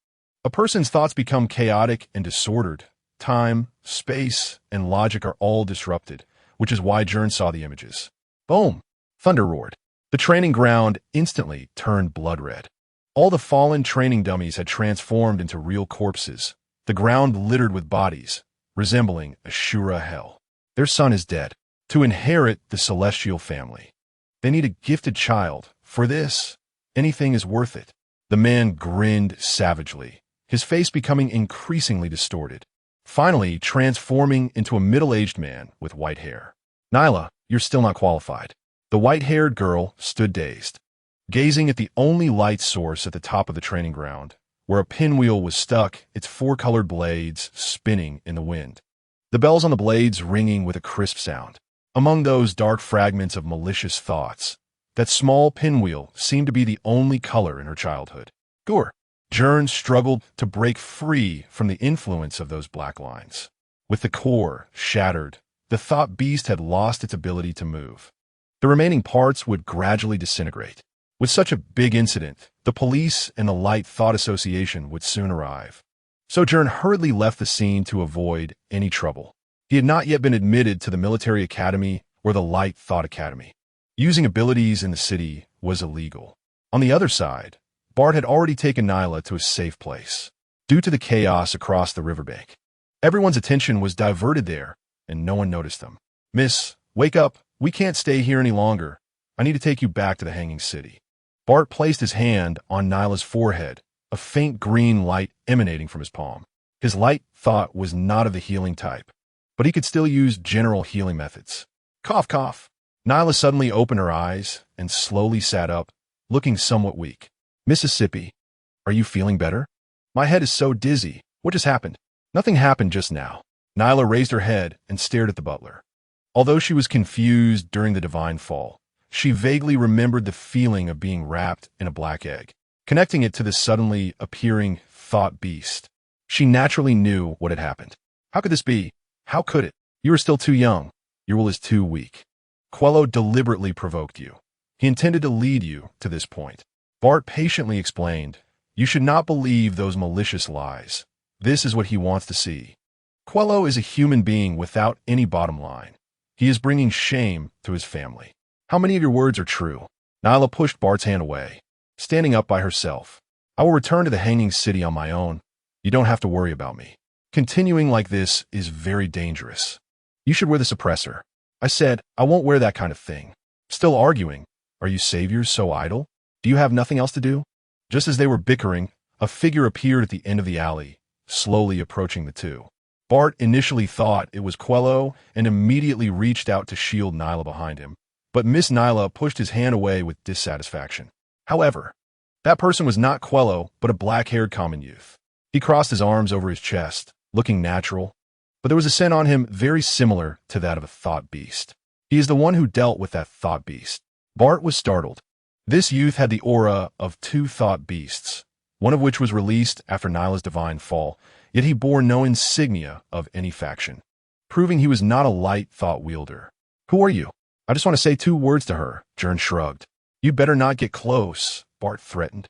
a person's thoughts become chaotic and disordered. Time, space, and logic are all disrupted, which is why Gern saw the images. Boom! Thunder roared. The training ground instantly turned blood red. All the fallen training dummies had transformed into real corpses, the ground littered with bodies, resembling a Shura hell. Their son is dead. To inherit the celestial family, they need a gifted child. For this, anything is worth it. The man grinned savagely, his face becoming increasingly distorted, finally transforming into a middle-aged man with white hair. Nyla, you're still not qualified. The white-haired girl stood dazed, gazing at the only light source at the top of the training ground, where a pinwheel was stuck, its 4-colored blades spinning in the wind. The bells on the blades ringing with a crisp sound. Among those dark fragments of malicious thoughts, that small pinwheel seemed to be the only color in her childhood. Gern struggled to break free from the influence of those black lines. With the core shattered, the thought beast had lost its ability to move. The remaining parts would gradually disintegrate. With such a big incident, the police and the Light Thought Association would soon arrive. So Gern hurriedly left the scene to avoid any trouble. He had not yet been admitted to the military academy or the Light Thought Academy. Using abilities in the city was illegal. On the other side, Bart had already taken Nyla to a safe place. Due to the chaos across the riverbank, everyone's attention was diverted there, and no one noticed them. Miss, wake up. We can't stay here any longer. I need to take you back to the Hanging City. Bart placed his hand on Nyla's forehead, a faint green light emanating from his palm. His light thought was not of the healing type, but he could still use general healing methods. Cough, cough. Nyla suddenly opened her eyes and slowly sat up, looking somewhat weak. Mississippi, are you feeling better? My head is so dizzy. What just happened? Nothing happened just now. Nyla raised her head and stared at the butler. Although she was confused during the divine fall, she vaguely remembered the feeling of being wrapped in a black egg, connecting it to the suddenly appearing thought beast. She naturally knew what had happened. How could this be? How could it? You are still too young. Your will is too weak. Quello deliberately provoked you. He intended to lead you to this point. Bart patiently explained, you should not believe those malicious lies. This is what he wants to see. Quello is a human being without any bottom line. He is bringing shame to his family. How many of your words are true? Nyla pushed Bart's hand away, standing up by herself. I will return to the Hanging City on my own. You don't have to worry about me. Continuing like this is very dangerous. You should wear the suppressor. I said, I won't wear that kind of thing. Still arguing. Are you saviors so idle? Do you have nothing else to do? Just as they were bickering, a figure appeared at the end of the alley, slowly approaching the two. Bart initially thought it was Quello and immediately reached out to shield Nyla behind him, but Miss Nyla pushed his hand away with dissatisfaction. However, that person was not Quello, but a black-haired common youth. He crossed his arms over his chest, looking natural, but there was a scent on him very similar to that of a thought beast. He is the one who dealt with that thought beast. Bart was startled. This youth had the aura of two thought beasts, one of which was released after Nyla's divine fall, yet he bore no insignia of any faction, proving he was not a light thought wielder. Who are you? I just want to say 2 words to her, Gern shrugged. You better not get close, Bart threatened.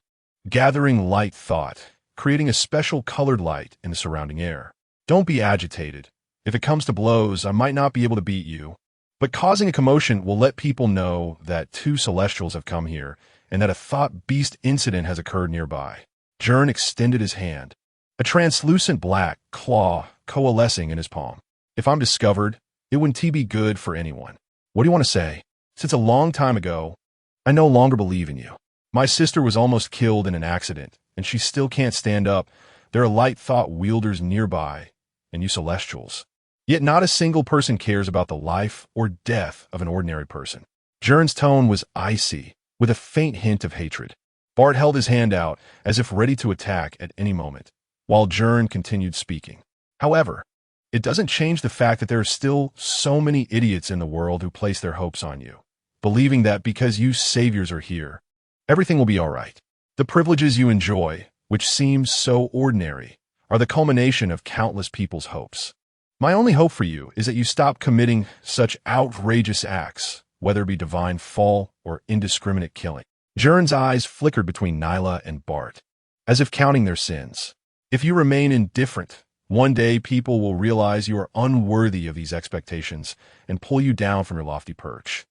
Gathering light thought, creating a special colored light in the surrounding air. Don't be agitated. If it comes to blows, I might not be able to beat you. But causing a commotion will let people know that 2 celestials have come here and that a thought beast incident has occurred nearby. Gern extended his hand, a translucent black claw coalescing in his palm. If I'm discovered, it wouldn't be good for anyone. What do you want to say? Since a long time ago, I no longer believe in you. My sister was almost killed in an accident, and she still can't stand up. There are light thought wielders nearby, and you celestials. Yet not a single person cares about the life or death of an ordinary person. Gern's tone was icy, with a faint hint of hatred. Bart held his hand out, as if ready to attack at any moment, while Gern continued speaking. However, it doesn't change the fact that there are still so many idiots in the world who place their hopes on you, believing that because you saviors are here, everything will be all right. The privileges you enjoy, which seem so ordinary, are the culmination of countless people's hopes. My only hope for you is that you stop committing such outrageous acts, whether it be divine fall or indiscriminate killing. Gern's eyes flickered between Nyla and Bart, as if counting their sins. If you remain indifferent, one day people will realize you are unworthy of these expectations and pull you down from your lofty perch.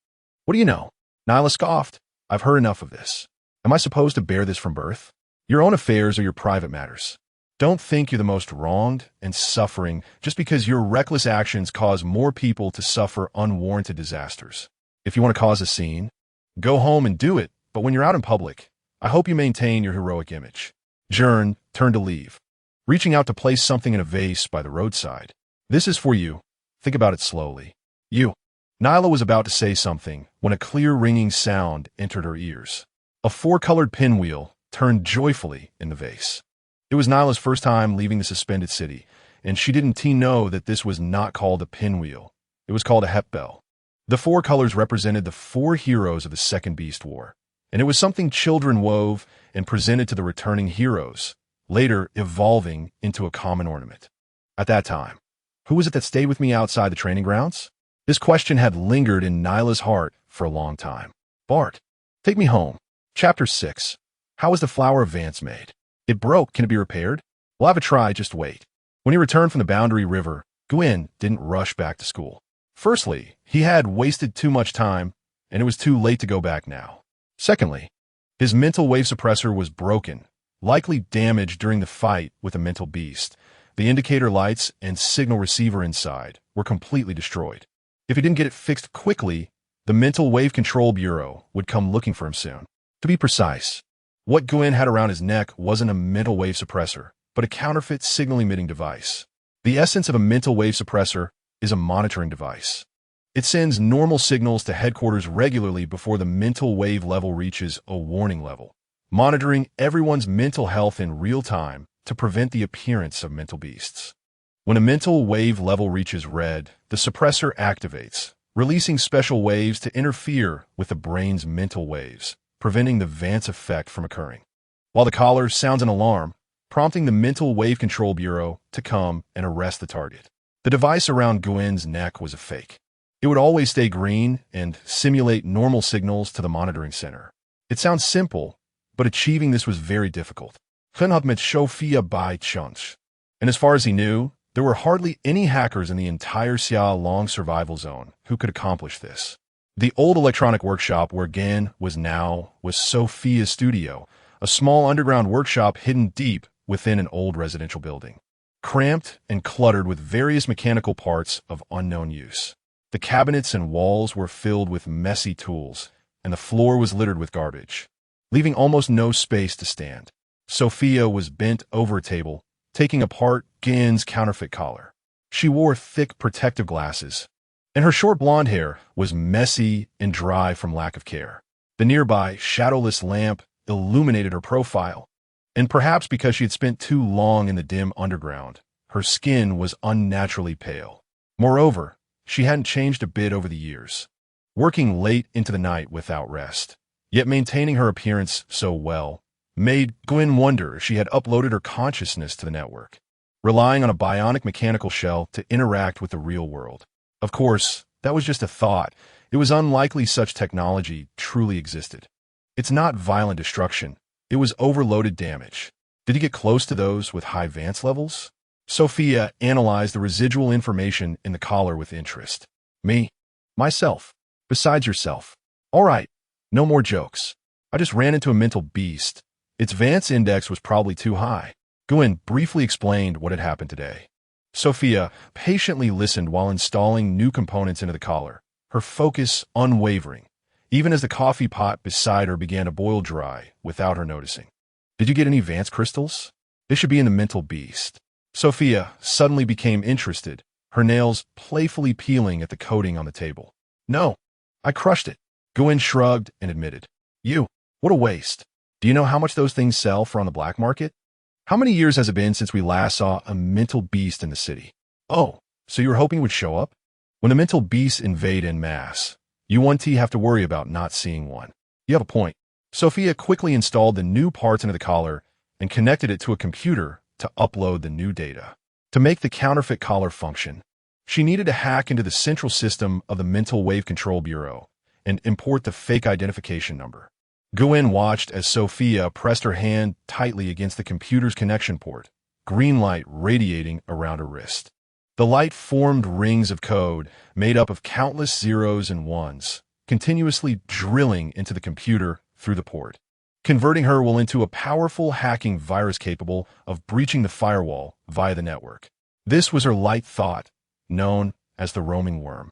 What do you know? Nyla scoffed. I've heard enough of this. Am I supposed to bear this from birth? Your own affairs are your private matters. Don't think you're the most wronged and suffering just because your reckless actions cause more people to suffer unwarranted disasters. If you want to cause a scene, go home and do it, but when you're out in public, I hope you maintain your heroic image. Gern turned to leave, reaching out to place something in a vase by the roadside. This is for you. Think about it slowly. You. Nyla was about to say something when a clear ringing sound entered her ears. A 4-colored pinwheel turned joyfully in the vase. It was Nyla's first time leaving the suspended city, and she didn't know that this was not called a pinwheel. It was called a hep bell. The 4 colors represented the 4 heroes of the Second Beast War, and it was something children wove and presented to the returning heroes, later evolving into a common ornament. At that time, who was it that stayed with me outside the training grounds? This question had lingered in Nyla's heart for a long time. Bart, take me home. Chapter 6. How is the Flower of Vance made? It broke. Can it be repaired? We'll have a try. Just wait. When he returned from the Boundary River, Gwen didn't rush back to school. Firstly, he had wasted too much time, and it was too late to go back now. Secondly, his mental wave suppressor was broken, likely damaged during the fight with a mental beast. The indicator lights and signal receiver inside were completely destroyed. If he didn't get it fixed quickly, the Mental Wave Control Bureau would come looking for him soon. To be precise, what Gwen had around his neck wasn't a mental wave suppressor, but a counterfeit signal-emitting device. The essence of a mental wave suppressor is a monitoring device. It sends normal signals to headquarters regularly before the mental wave level reaches a warning level, monitoring everyone's mental health in real time to prevent the appearance of mental beasts. When a mental wave level reaches red, the suppressor activates, releasing special waves to interfere with the brain's mental waves, preventing the Vance effect from occurring. While the caller sounds an alarm, prompting the Mental Wave Control Bureau to come and arrest the target. The device around Gwen's neck was a fake. It would always stay green and simulate normal signals to the monitoring center. It sounds simple, but achieving this was very difficult. Gern had met Sophia by chance. And as far as he knew, there were hardly any hackers in the entire Xia Long survival zone who could accomplish this. The old electronic workshop where Gern was now was Sophia's studio, a small underground workshop hidden deep within an old residential building, cramped and cluttered with various mechanical parts of unknown use. The cabinets and walls were filled with messy tools, and the floor was littered with garbage, leaving almost no space to stand. Sophia was bent over a table, taking apart Gern's counterfeit collar. She wore thick protective glasses, and her short blonde hair was messy and dry from lack of care. The nearby shadowless lamp illuminated her profile, And perhaps because she had spent too long in the dim underground, her skin was unnaturally pale. Moreover, she hadn't changed a bit over the years, working late into the night without rest, yet maintaining her appearance so well, made Gwen wonder if she had uploaded her consciousness to the network, relying on a bionic mechanical shell to interact with the real world. Of course, that was just a thought. It was unlikely such technology truly existed. It's not violent destruction. It was overloaded damage. Did he get close to those with high Vance levels? Sophia analyzed the residual information in the collar with interest. Me? Myself. Besides yourself. All right. No more jokes. I just ran into a mental beast. Its Vance index was probably too high. Gwen briefly explained what had happened today. Sophia patiently listened while installing new components into the collar, her focus unwavering, even as the coffee pot beside her began to boil dry without her noticing. Did you get any Vance crystals? They should be in the mental beast. Sophia suddenly became interested, her nails playfully peeling at the coating on the table. No, I crushed it. Gwen shrugged and admitted. What a waste. Do you know how much those things sell for on the black market? How many years has it been since we last saw a mental beast in the city? Oh, so you were hoping it would show up? When the mental beasts invade en masse, you 1T have to worry about not seeing one. You have a point. Sophia quickly installed the new parts into the collar and connected it to a computer to upload the new data. To make the counterfeit collar function, she needed to hack into the central system of the Mental Wave Control Bureau and import the fake identification number. Gwen watched as Sophia pressed her hand tightly against the computer's connection port, green light radiating around her wrist. The light formed rings of code made up of countless zeros and ones, continuously drilling into the computer through the port, converting her will into a powerful hacking virus capable of breaching the firewall via the network. This was her light thought, known as the roaming worm.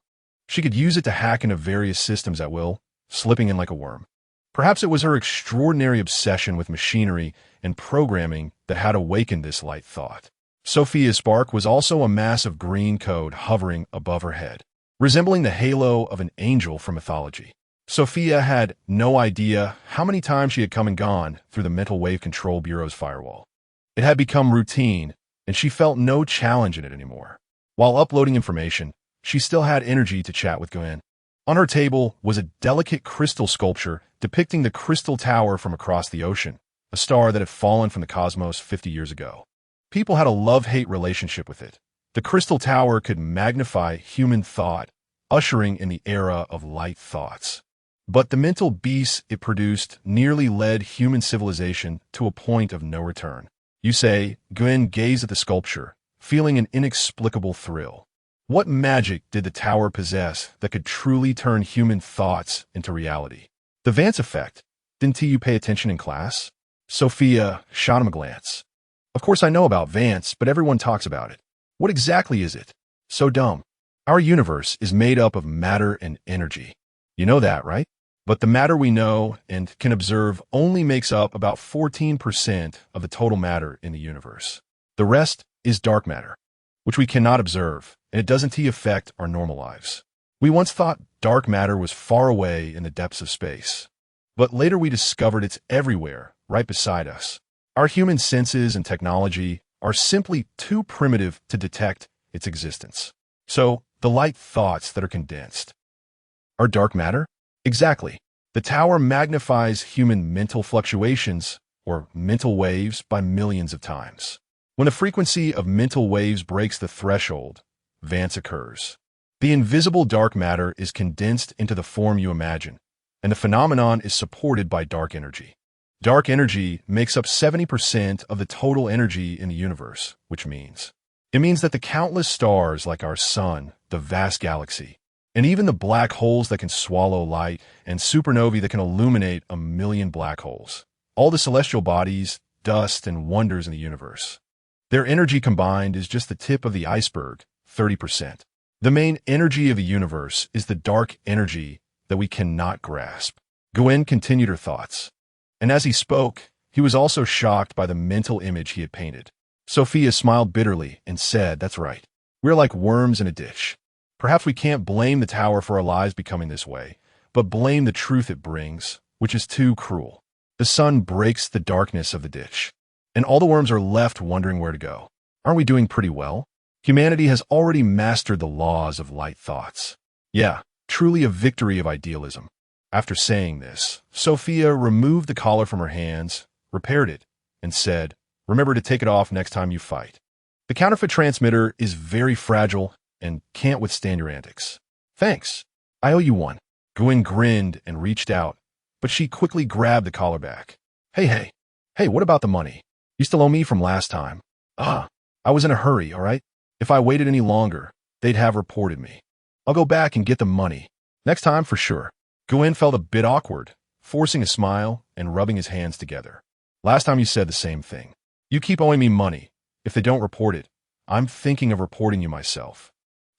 She could use it to hack into various systems at will, slipping in like a worm. Perhaps it was her extraordinary obsession with machinery and programming that had awakened this light thought. Sophia's spark was also a mass of green code hovering above her head, resembling the halo of an angel from mythology. Sophia had no idea how many times she had come and gone through the Mental Wave Control Bureau's firewall. It had become routine, and she felt no challenge in it anymore. While uploading information, she still had energy to chat with Gwen. On her table was a delicate crystal sculpture depicting the Crystal Tower from across the ocean, a star that had fallen from the cosmos 50 years ago. People had a love-hate relationship with it. The Crystal Tower could magnify human thought, ushering in the era of light thoughts. But the mental beasts it produced nearly led human civilization to a point of no return. You say, Gwen gazed at the sculpture, feeling an inexplicable thrill. What magic did the tower possess that could truly turn human thoughts into reality? The Vance effect. Didn't you pay attention in class? Sophia shot him a glance. Of course I know about Vance, but everyone talks about it. What exactly is it? So dumb. Our universe is made up of matter and energy. You know that, right? But the matter we know and can observe only makes up about 14% of the total matter in the universe. The rest is dark matter, which we cannot observe, and it doesn't affect our normal lives. We once thought dark matter was far away in the depths of space, but later we discovered it's everywhere, right beside us. Our human senses and technology are simply too primitive to detect its existence. So, the light thoughts that are condensed are dark matter? Exactly. The tower magnifies human mental fluctuations, or mental waves, by millions of times. When the frequency of mental waves breaks the threshold, Vance occurs. The invisible dark matter is condensed into the form you imagine, and the phenomenon is supported by dark energy. Dark energy makes up 70% of the total energy in the universe, which means that the countless stars like our sun, the vast galaxy, and even the black holes that can swallow light and supernovae that can illuminate a million black holes, all the celestial bodies, dust, and wonders in the universe. Their energy combined is just the tip of the iceberg, 30%. The main energy of the universe is the dark energy that we cannot grasp. Gwen continued her thoughts. And as he spoke, he was also shocked by the mental image he had painted. Sophia smiled bitterly and said, "That's right. We're like worms in a ditch. Perhaps we can't blame the tower for our lives becoming this way, but blame the truth it brings, which is too cruel. The sun breaks the darkness of the ditch. and all the worms are left wondering where to go. Aren't we doing pretty well? Humanity has already mastered the laws of light thoughts. Yeah, truly a victory of idealism. After saying this, Sophia removed the collar from her hands, repaired it, and said, "Remember to take it off next time you fight. The counterfeit transmitter is very fragile and can't withstand your antics." "Thanks. I owe you one." Gwen grinned and reached out, but she quickly grabbed the collar back. Hey, what about the money? You still owe me from last time." I was in a hurry, all right? If I waited any longer, they'd have reported me. I'll go back and get the money. Next time for sure." Gwen felt a bit awkward, forcing a smile and rubbing his hands together. "Last time you said the same thing. You keep owing me money. If they don't report it, I'm thinking of reporting you myself."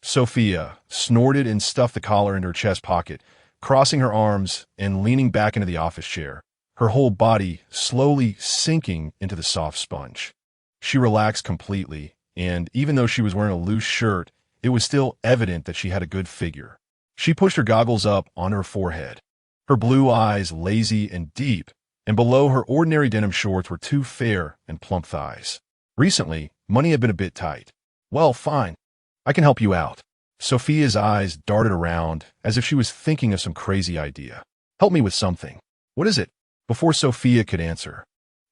Sophia snorted and stuffed the collar into her chest pocket, crossing her arms and leaning back into the office chair, her whole body slowly sinking into the soft sponge. She relaxed completely, and even though she was wearing a loose shirt, it was still evident that she had a good figure. She pushed her goggles up on her forehead, her blue eyes lazy and deep, and below her ordinary denim shorts were two fair and plump thighs. Recently, money had been a bit tight. "Well, fine. I can help you out." Sophia's eyes darted around as if she was thinking of some crazy idea. "Help me with something." "What is it?" Before Sophia could answer,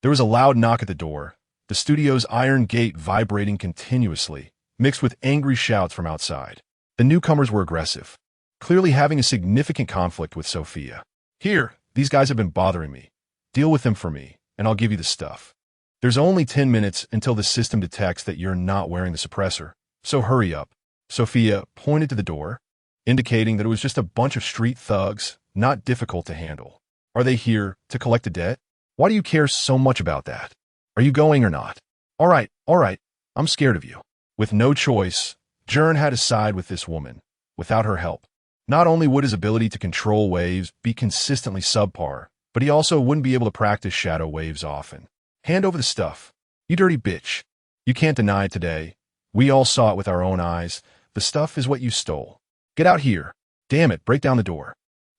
there was a loud knock at the door, the studio's iron gate vibrating continuously, mixed with angry shouts from outside. The newcomers were aggressive, clearly having a significant conflict with Sophia. "Here, these guys have been bothering me. Deal with them for me, and I'll give you the stuff. There's only 10 minutes until the system detects that you're not wearing the suppressor, so hurry up." Sophia pointed to the door, indicating that it was just a bunch of street thugs, not difficult to handle. "Are they here to collect a debt? Why do you care so much about that? Are you going or not?" All right, I'm scared of you." With no choice, Gern had to side with this woman. Without her help, not only would his ability to control waves be consistently subpar, but he also wouldn't be able to practice shadow waves often. "Hand over the stuff. You dirty bitch. You can't deny it today. We all saw it with our own eyes. The stuff is what you stole. Get out here. Damn it, break down the door."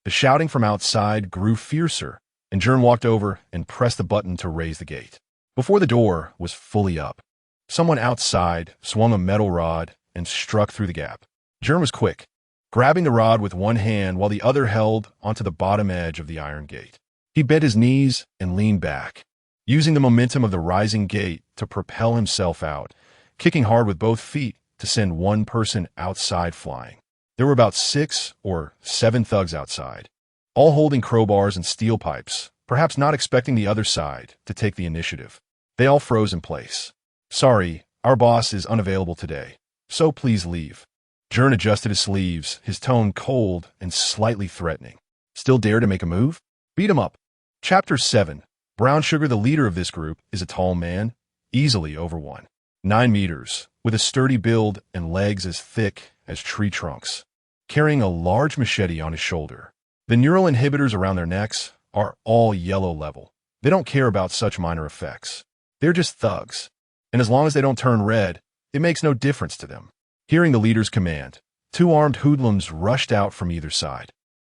The shouting from outside grew fiercer, and Gern walked over and pressed the button to raise the gate. Before the door was fully up, someone outside swung a metal rod and struck through the gap. Gern was quick, grabbing the rod with one hand while the other held onto the bottom edge of the iron gate. He bent his knees and leaned back, using the momentum of the rising gate to propel himself out, kicking hard with both feet to send one person outside flying. There were about 6 or 7 thugs outside, all holding crowbars and steel pipes, perhaps not expecting the other side to take the initiative. They all froze in place. "Sorry, our boss is unavailable today, so please leave." Gern adjusted his sleeves, his tone cold and slightly threatening. "Still dare to make a move? Beat him up." Chapter 7. Brown Sugar, the leader of this group, is a tall man, easily over 1.9 meters, with a sturdy build and legs as thick as tree trunks, carrying a large machete on his shoulder. The neural inhibitors around their necks are all yellow level. They don't care about such minor effects. They're just thugs, and as long as they don't turn red, it makes no difference to them. Hearing the leader's command, 2 armed hoodlums rushed out from either side,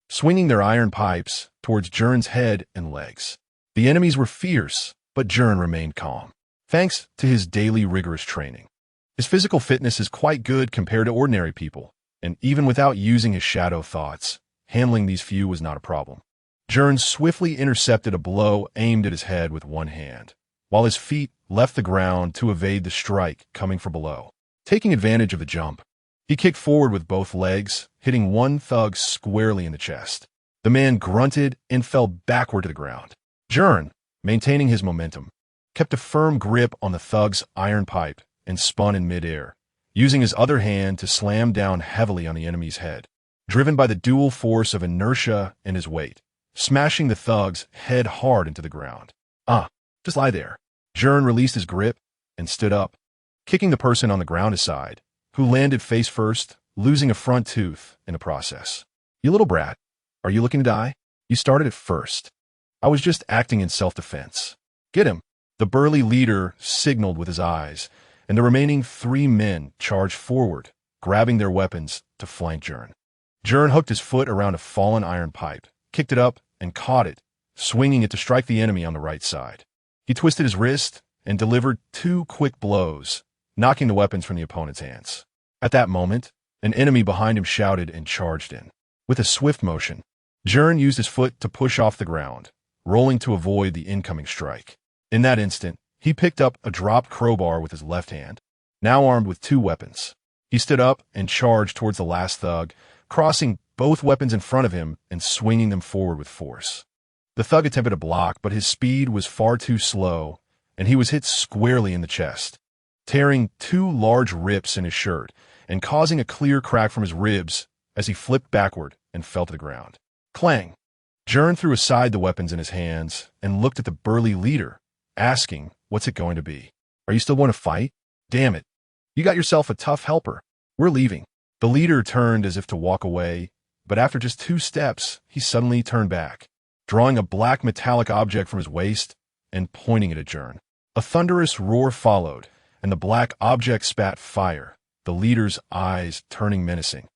swinging their iron pipes towards Gern's head and legs. The enemies were fierce, but Gern remained calm, thanks to his daily rigorous training. His physical fitness is quite good compared to ordinary people, and even without using his shadow thoughts, handling these few was not a problem. Gern swiftly intercepted a blow aimed at his head with one hand, while his feet left the ground to evade the strike coming from below. Taking advantage of the jump, he kicked forward with both legs, hitting one thug squarely in the chest. The man grunted and fell backward to the ground. Gern, maintaining his momentum, kept a firm grip on the thug's iron pipe and spun in midair, using his other hand to slam down heavily on the enemy's head, driven by the dual force of inertia and his weight, smashing the thug's head hard into the ground. Just lie there." Gern released his grip and stood up, kicking the person on the ground aside, who landed face first, losing a front tooth in the process. "You little brat, are you looking to die? You started it first. I was just acting in self-defense. Get him." The burly leader signaled with his eyes, and the remaining 3 men charged forward, grabbing their weapons to flank Gern. Gern hooked his foot around a fallen iron pipe, kicked it up, and caught it, swinging it to strike the enemy on the right side. He twisted his wrist and delivered 2 quick blows, knocking the weapons from the opponent's hands. At that moment, an enemy behind him shouted and charged in. With a swift motion, Gern used his foot to push off the ground, rolling to avoid the incoming strike. In that instant, he picked up a dropped crowbar with his left hand, now armed with 2 weapons. He stood up and charged towards the last thug, crossing both weapons in front of him and swinging them forward with force. The thug attempted to block, but his speed was far too slow, and he was hit squarely in the chest, tearing 2 large rips in his shirt and causing a clear crack from his ribs as he flipped backward and fell to the ground. Clang! Gern threw aside the weapons in his hands and looked at the burly leader, asking, "What's it going to be? Are you still going to fight? Damn it. You got yourself a tough helper. We're leaving." The leader turned as if to walk away, but after just 2 steps, he suddenly turned back, drawing a black metallic object from his waist and pointing it at Gern. A thunderous roar followed, and the black object spat fire, the leader's eyes turning menacing.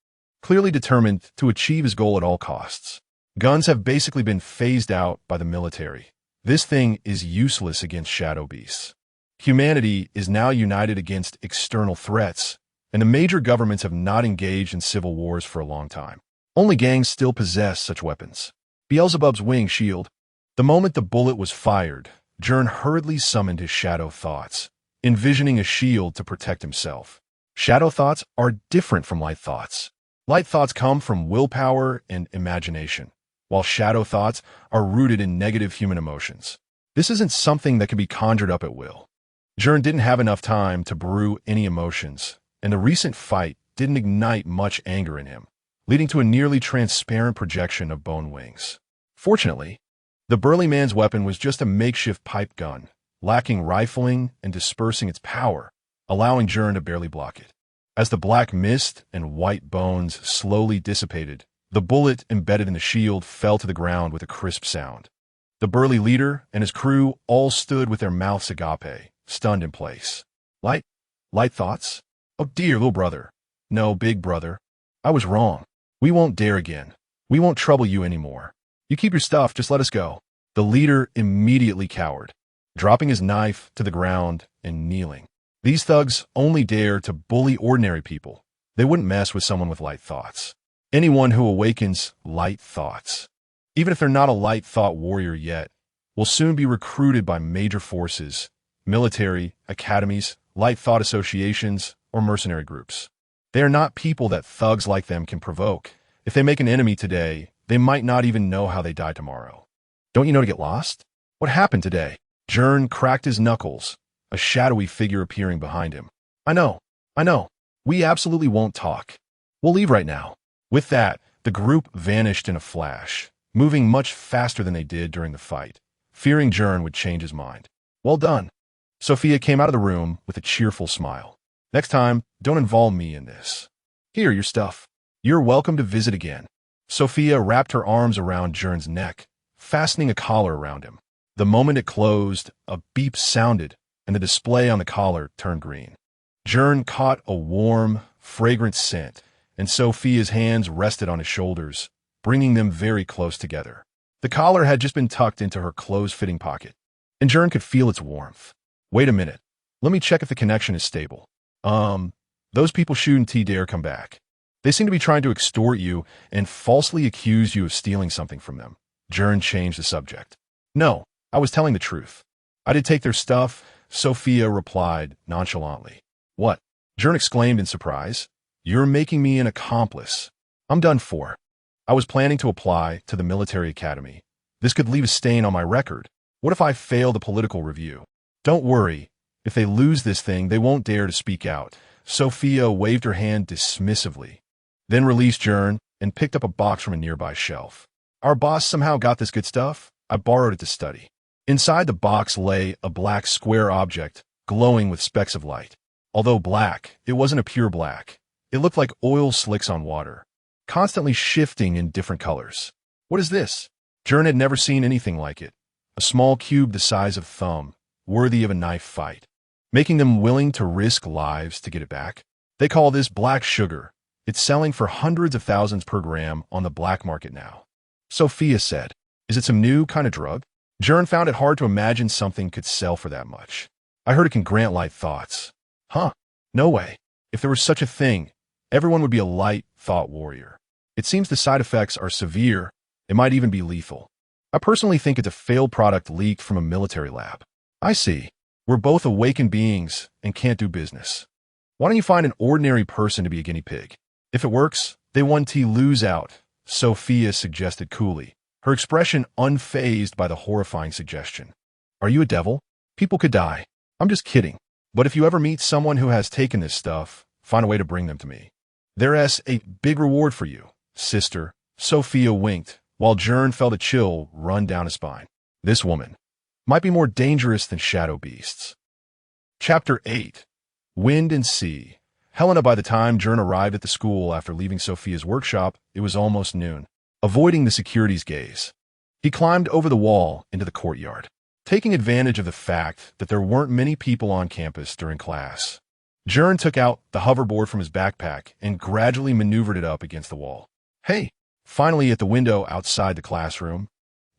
Clearly determined to achieve his goal at all costs. Guns have basically been phased out by the military. This thing is useless against shadow beasts. Humanity is now united against external threats, and the major governments have not engaged in civil wars for a long time. Only gangs still possess such weapons. Beelzebub's wing shield. The moment the bullet was fired, Gern hurriedly summoned his shadow thoughts, envisioning a shield to protect himself. Shadow thoughts are different from light thoughts. Light thoughts come from willpower and imagination, while shadow thoughts are rooted in negative human emotions. This isn't something that can be conjured up at will. Gern didn't have enough time to brew any emotions, and the recent fight didn't ignite much anger in him, leading to a nearly transparent projection of bone wings. Fortunately, the burly man's weapon was just a makeshift pipe gun, lacking rifling and dispersing its power, allowing Gern to barely block it. As the black mist and white bones slowly dissipated, the bullet embedded in the shield fell to the ground with a crisp sound. The burly leader and his crew all stood with their mouths agape, stunned in place. Light thoughts? Oh dear, little brother. No, big brother. I was wrong. We won't dare again. We won't trouble you anymore. You keep your stuff, just let us go. The leader immediately cowered, dropping his knife to the ground and kneeling. These thugs only dare to bully ordinary people. They wouldn't mess with someone with light thoughts. Anyone who awakens light thoughts, even if they're not a light thought warrior yet, will soon be recruited by major forces, military, academies, light thought associations, or mercenary groups. They are not people that thugs like them can provoke. If they make an enemy today, they might not even know how they die tomorrow. Don't you know to get lost? What happened today? Gern cracked his knuckles, a shadowy figure appearing behind him. I know. We absolutely won't talk. We'll leave right now. With that, the group vanished in a flash, moving much faster than they did during the fight, fearing Gern would change his mind. Well done. Sophia came out of the room with a cheerful smile. Next time, don't involve me in this. Here, your stuff. You're welcome to visit again. Sophia wrapped her arms around Gern's neck, fastening a collar around him. The moment it closed, a beep sounded, and the display on the collar turned green. Gern caught a warm, fragrant scent, and Sophia's hands rested on his shoulders, bringing them very close together. The collar had just been tucked into her close-fitting pocket, and Gern could feel its warmth. Wait a minute. Let me check if the connection is stable. Those people shouldn't dare come back. They seem to be trying to extort you and falsely accuse you of stealing something from them. Gern changed the subject. No, I was telling the truth. I did take their stuff, Sophia replied nonchalantly. What? Gern exclaimed in surprise. You're making me an accomplice. I'm done for. I was planning to apply to the military academy. This could leave a stain on my record. What if I fail the political review? Don't worry. If they lose this thing, they won't dare to speak out. Sophia waved her hand dismissively, then released Gern and picked up a box from a nearby shelf. Our boss somehow got this good stuff. I borrowed it to study. Inside the box lay a black square object, glowing with specks of light. Although black, it wasn't a pure black. It looked like oil slicks on water, constantly shifting in different colors. What is this? Gern had never seen anything like it. A small cube the size of a thumb, worthy of a knife fight, making them willing to risk lives to get it back. They call this black sugar. It's selling for hundreds of thousands per gram on the black market now. Sophia said, is it some new kind of drug? Gern found it hard to imagine something could sell for that much. I heard it can grant light thoughts. Huh? No way. If there was such a thing, everyone would be a light thought warrior. It seems the side effects are severe. It might even be lethal. I personally think it's a failed product leaked from a military lab. I see. We're both awakened beings and can't do business. Why don't you find an ordinary person to be a guinea pig? If it works, they 1T lose out, Sophia suggested coolly, her expression unfazed by the horrifying suggestion. Are you a devil? People could die. I'm just kidding. But if you ever meet someone who has taken this stuff, find a way to bring them to me. There's a big reward for you, sister. Sophia winked, while Gern felt a chill run down his spine. This woman might be more dangerous than shadow beasts. Chapter 8. Wind and Sea. Helena, by the time Gern arrived at the school after leaving Sophia's workshop, it was almost noon. Avoiding the security's gaze, he climbed over the wall into the courtyard, taking advantage of the fact that there weren't many people on campus during class. Gern took out the hoverboard from his backpack and gradually maneuvered it up against the wall. Hey! Finally at the window outside the classroom,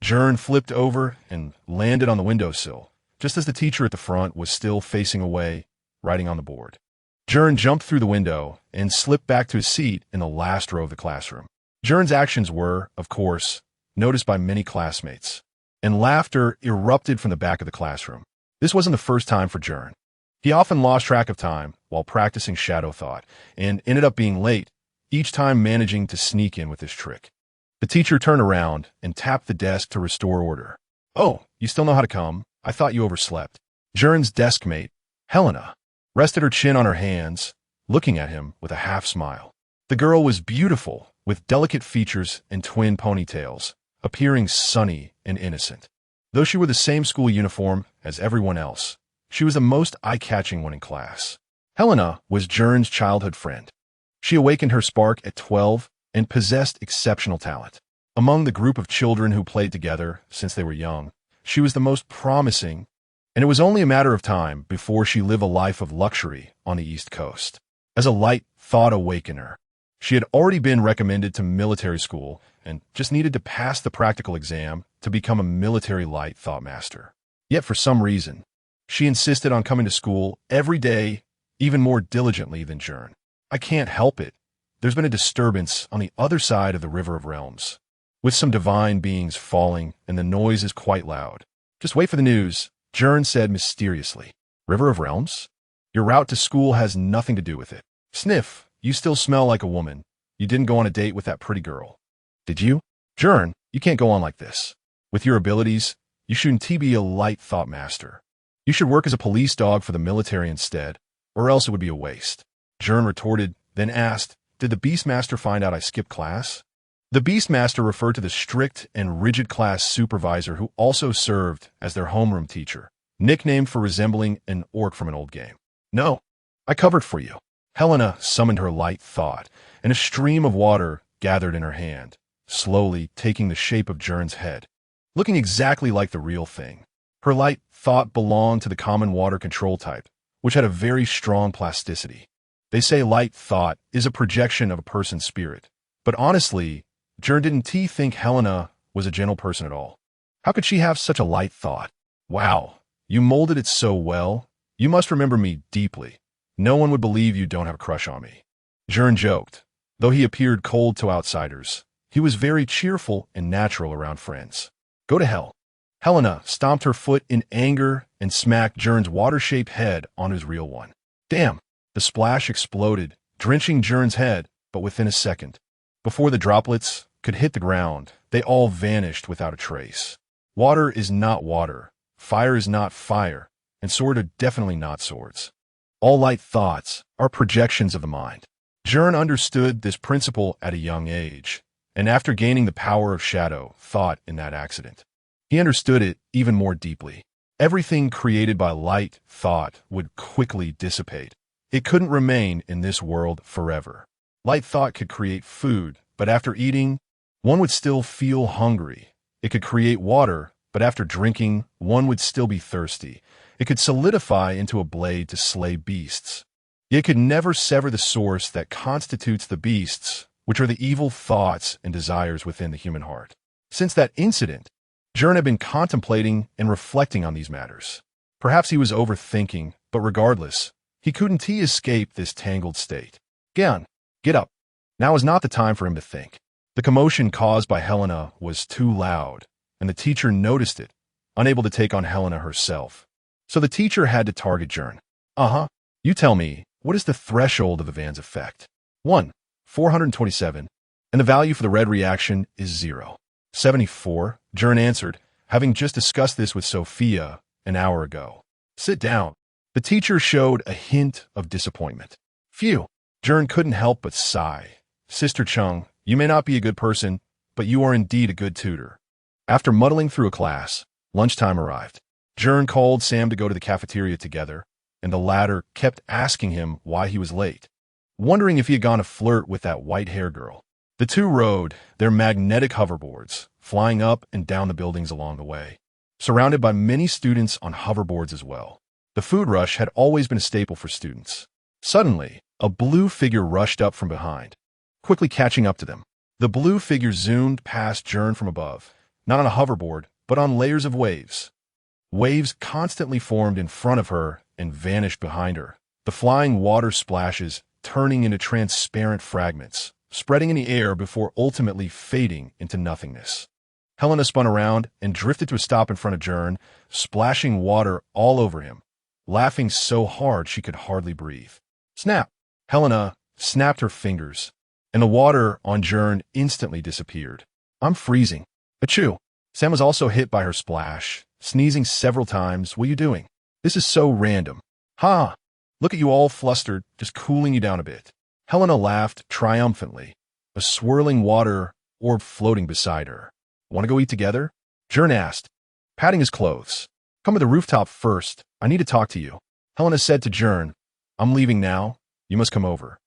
Gern flipped over and landed on the windowsill, just as the teacher at the front was still facing away, writing on the board. Gern jumped through the window and slipped back to his seat in the last row of the classroom. Gern's actions were, of course, noticed by many classmates, and laughter erupted from the back of the classroom. This wasn't the first time for Gern. He often lost track of time while practicing shadow thought and ended up being late, each time managing to sneak in with this trick. The teacher turned around and tapped the desk to restore order. Oh, you still know how to come? I thought you overslept. Gern's desk mate, Helena, rested her chin on her hands, looking at him with a half smile. The girl was beautiful, with delicate features and twin ponytails, appearing sunny and innocent. Though she wore the same school uniform as everyone else, she was the most eye-catching one in class. Helena was Gern's childhood friend. She awakened her spark at 12 and possessed exceptional talent. Among the group of children who played together since they were young, she was the most promising, and it was only a matter of time before she lived a life of luxury on the East Coast. As a light thought awakener, she had already been recommended to military school and just needed to pass the practical exam to become a military light thought master. Yet for some reason, she insisted on coming to school every day, even more diligently than Gern. I can't help it. There's been a disturbance on the other side of the River of Realms, with some divine beings falling, and the noise is quite loud. Just wait for the news, Gern said mysteriously. River of Realms? Your route to school has nothing to do with it. Sniff, you still smell like a woman. You didn't go on a date with that pretty girl. Did you? Gern, you can't go on like this. With your abilities, you shouldn't be a light thought master. You should work as a police dog for the military instead, or else it would be a waste. Gern retorted, then asked, did the Beastmaster find out I skipped class? The Beastmaster referred to the strict and rigid class supervisor who also served as their homeroom teacher, nicknamed for resembling an orc from an old game. No, I covered for you. Helena summoned her light thought, and a stream of water gathered in her hand, slowly taking the shape of Gern's head, looking exactly like the real thing. Her light thought belonged to the common water control type, which had a very strong plasticity. They say light thought is a projection of a person's spirit, but honestly, Gern didn't think Helena was a gentle person at all. How could she have such a light thought? Wow, you molded it so well. You must remember me deeply. No one would believe you don't have a crush on me. Gern joked. Though he appeared cold to outsiders, he was very cheerful and natural around friends. Go to hell. Helena stomped her foot in anger and smacked Gern's water-shaped head on his real one. Damn! The splash exploded, drenching Gern's head, but within a second. Before the droplets could hit the ground, they all vanished without a trace. Water is not water, fire is not fire, and swords are definitely not swords. All light thoughts are projections of the mind. Gern understood this principle at a young age, and after gaining the power of shadow thought in that accident, he understood it even more deeply. Everything created by light thought would quickly dissipate. It couldn't remain in this world forever. Light thought could create food, but after eating, one would still feel hungry. It could create water, but after drinking, one would still be thirsty. It could solidify into a blade to slay beasts. It could never sever the source that constitutes the beasts, which are the evil thoughts and desires within the human heart. Since that incident, Gern had been contemplating and reflecting on these matters. Perhaps he was overthinking, but regardless, he couldn't escape this tangled state. Gern, get up. Now is not the time for him to think. The commotion caused by Helena was too loud, and the teacher noticed it, unable to take on Helena herself. So the teacher had to target Gern. You tell me, what is the threshold of the Van's effect? 1. 427, and the value for the red reaction is 0. 74, Gern answered, having just discussed this with Sophia an hour ago. Sit down. The teacher showed a hint of disappointment. Phew. Gern couldn't help but sigh. Sister Chung, you may not be a good person, but you are indeed a good tutor. After muddling through a class, lunchtime arrived. Gern called Sam to go to the cafeteria together, and the latter kept asking him why he was late, wondering if he had gone to flirt with that white-haired girl. The two rode their magnetic hoverboards, flying up and down the buildings along the way, surrounded by many students on hoverboards as well. The food rush had always been a staple for students. Suddenly, a blue figure rushed up from behind, quickly catching up to them. The blue figure zoomed past Gern from above, not on a hoverboard, but on layers of waves. Waves constantly formed in front of her and vanished behind her, the flying water splashes turning into transparent fragments, spreading in the air before ultimately fading into nothingness. Helena spun around and drifted to a stop in front of Gern, splashing water all over him, laughing so hard she could hardly breathe. Snap! Helena snapped her fingers, and the water on Gern instantly disappeared. I'm freezing. Achoo! Sam was also hit by her splash, sneezing several times. What are you doing? This is so random. Ha! Look at you all flustered, just cooling you down a bit. Helena laughed triumphantly, a swirling water orb floating beside her. Want to go eat together? Gern asked, patting his clothes. Come to the rooftop first. I need to talk to you. Helena said to Gern, I'm leaving now. You must come over.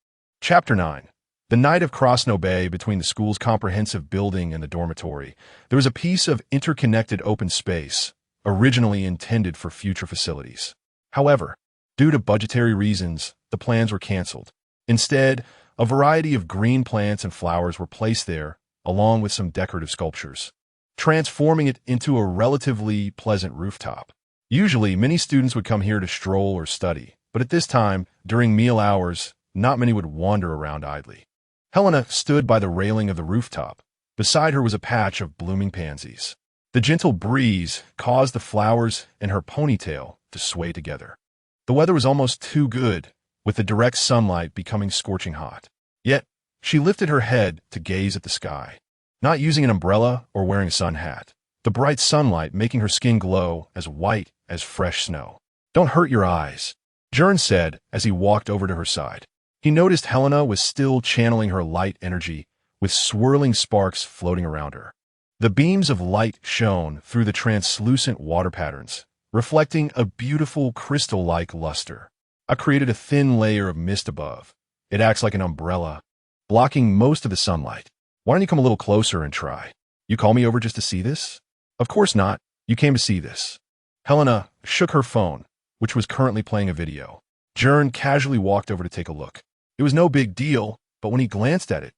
Chapter 9. The night of Krasno Bay, between the school's comprehensive building and the dormitory, there was a piece of interconnected open space, originally intended for future facilities. However, due to budgetary reasons, the plans were canceled. Instead, a variety of green plants and flowers were placed there, along with some decorative sculptures, transforming it into a relatively pleasant rooftop. Usually, many students would come here to stroll or study, but at this time, during meal hours, not many would wander around idly. Helena stood by the railing of the rooftop. Beside her was a patch of blooming pansies. The gentle breeze caused the flowers in her ponytail to sway together. The weather was almost too good, with the direct sunlight becoming scorching hot. Yet, she lifted her head to gaze at the sky, not using an umbrella or wearing a sun hat, the bright sunlight making her skin glow as white as fresh snow. Don't hurt your eyes, Gern said as he walked over to her side. He noticed Helena was still channeling her light energy, with swirling sparks floating around her. The beams of light shone through the translucent water patterns, reflecting a beautiful crystal-like luster. I created a thin layer of mist above. It acts like an umbrella, blocking most of the sunlight. Why don't you come a little closer and try? You call me over just to see this? Of course not. You came to see this. Helena shook her phone, which was currently playing a video. Gern casually walked over to take a look. It was no big deal, but when he glanced at it,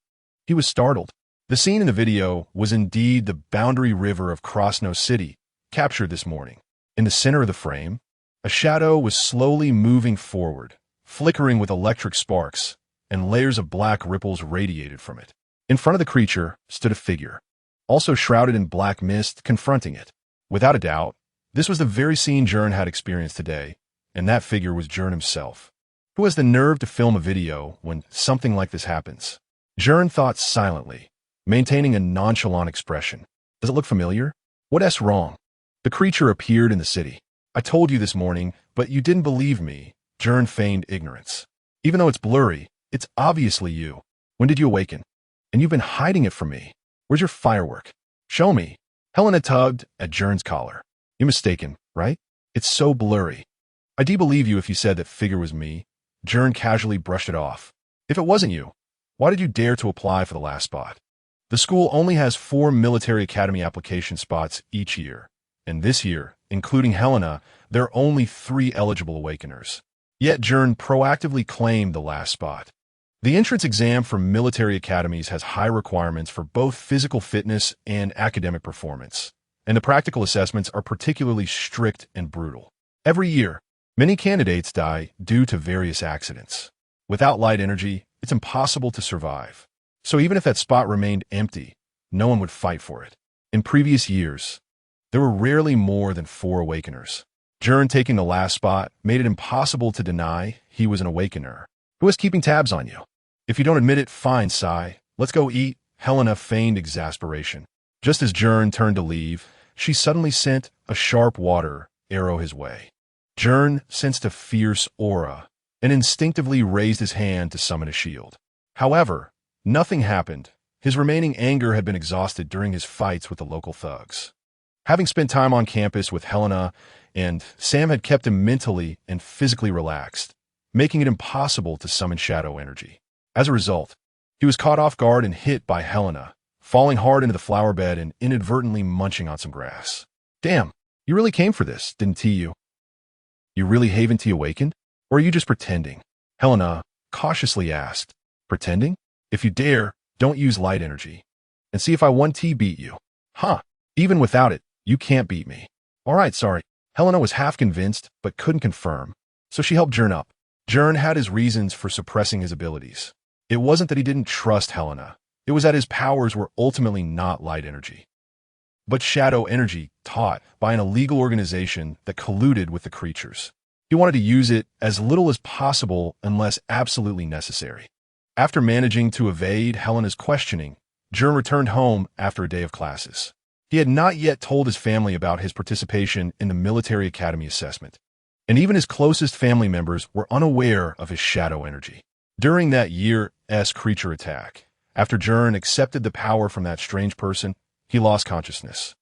he was startled. The scene in the video was indeed the boundary river of Krasno City, captured this morning. In the center of the frame, a shadow was slowly moving forward, flickering with electric sparks, and layers of black ripples radiated from it. In front of the creature stood a figure, also shrouded in black mist, confronting it. Without a doubt, this was the very scene Gern had experienced today, and that figure was Gern himself. Who has the nerve to film a video when something like this happens? Gern thought silently, maintaining a nonchalant expression. Does it look familiar? What's wrong? The creature appeared in the city. I told you this morning, but you didn't believe me. Gern feigned ignorance. Even though it's blurry, it's obviously you. When did you awaken? And you've been hiding it from me. Where's your firework? Show me. Helena tugged at Gern's collar. You're mistaken, right? It's so blurry. I do believe you if you said that figure was me. Gern casually brushed it off. If it wasn't you, why did you dare to apply for the last spot? The school only has 4 military academy application spots each year, and this year, including Helena, there are only 3 eligible awakeners. Yet Gern proactively claimed the last spot. The entrance exam for military academies has high requirements for both physical fitness and academic performance, and the practical assessments are particularly strict and brutal. Every year, many candidates die due to various accidents. Without light energy, it's impossible to survive. So even if that spot remained empty, no one would fight for it. In previous years, there were rarely more than 4 awakeners. Gern taking the last spot made it impossible to deny he was an awakener. Who was keeping tabs on you? If you don't admit it, fine, sigh. Let's go eat. Helena feigned exasperation. Just as Gern turned to leave, she suddenly sent a sharp water arrow his way. Gern sensed a fierce aura and instinctively raised his hand to summon a shield. However, nothing happened. His remaining anger had been exhausted during his fights with the local thugs. Having spent time on campus with Helena, and Sam had kept him mentally and physically relaxed, making it impossible to summon shadow energy. As a result, he was caught off guard and hit by Helena, falling hard into the flower bed and inadvertently munching on some grass. Damn, you really came for this, didn't you? You really haven't awakened? Or are you just pretending? Helena cautiously asked. Pretending? If you dare, don't use light energy. And see if I 1T beat you. Huh, even without it, you can't beat me. All right, sorry. Helena was half convinced, but couldn't confirm, so she helped Gern up. Gern had his reasons for suppressing his abilities. It wasn't that he didn't trust Helena. It was that his powers were ultimately not light energy, but shadow energy taught by an illegal organization that colluded with the creatures. He wanted to use it as little as possible unless absolutely necessary. After managing to evade Helena's questioning, Gern returned home after a day of classes. He had not yet told his family about his participation in the military academy assessment, and even his closest family members were unaware of his shadow energy. During that year's creature attack, after Gern accepted the power from that strange person, he lost consciousness.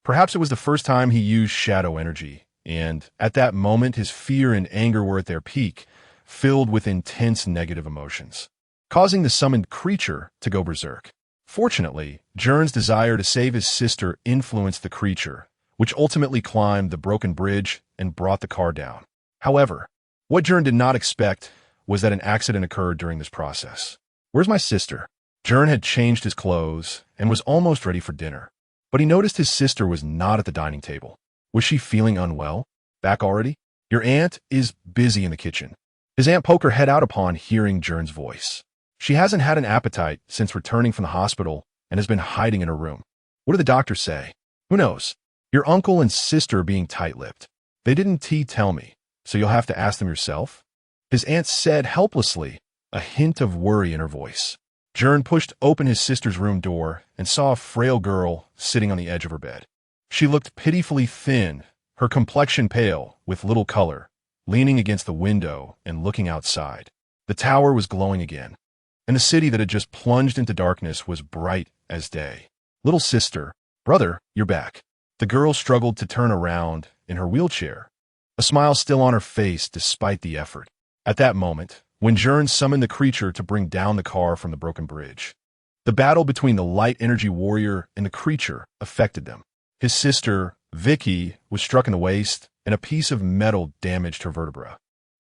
Perhaps it was the first time he used shadow energy, and at that moment his fear and anger were at their peak, filled with intense negative emotions, causing the summoned creature to go berserk. Fortunately, Gern's desire to save his sister influenced the creature, which ultimately climbed the broken bridge and brought the car down. However, what Gern did not expect was that an accident occurred during this process. Where's my sister? Gern had changed his clothes and was almost ready for dinner, but he noticed his sister was not at the dining table. Was she feeling unwell? Back already? Your aunt is busy in the kitchen. His aunt poked her head out upon hearing Gern's voice. She hasn't had an appetite since returning from the hospital and has been hiding in her room. What did the doctor say? Who knows? Your uncle and sister are being tight-lipped. They didn't tell me, so you'll have to ask them yourself? His aunt said helplessly, a hint of worry in her voice. Gern pushed open his sister's room door and saw a frail girl sitting on the edge of her bed. She looked pitifully thin, her complexion pale, with little color, leaning against the window and looking outside. The tower was glowing again, and the city that had just plunged into darkness was bright as day. Little sister, brother, you're back. The girl struggled to turn around in her wheelchair, a smile still on her face despite the effort. At that moment, when Gern summoned the creature to bring down the car from the broken bridge, the battle between the light energy warrior and the creature affected them. His sister, Vicky, was struck in the waist, and a piece of metal damaged her vertebra.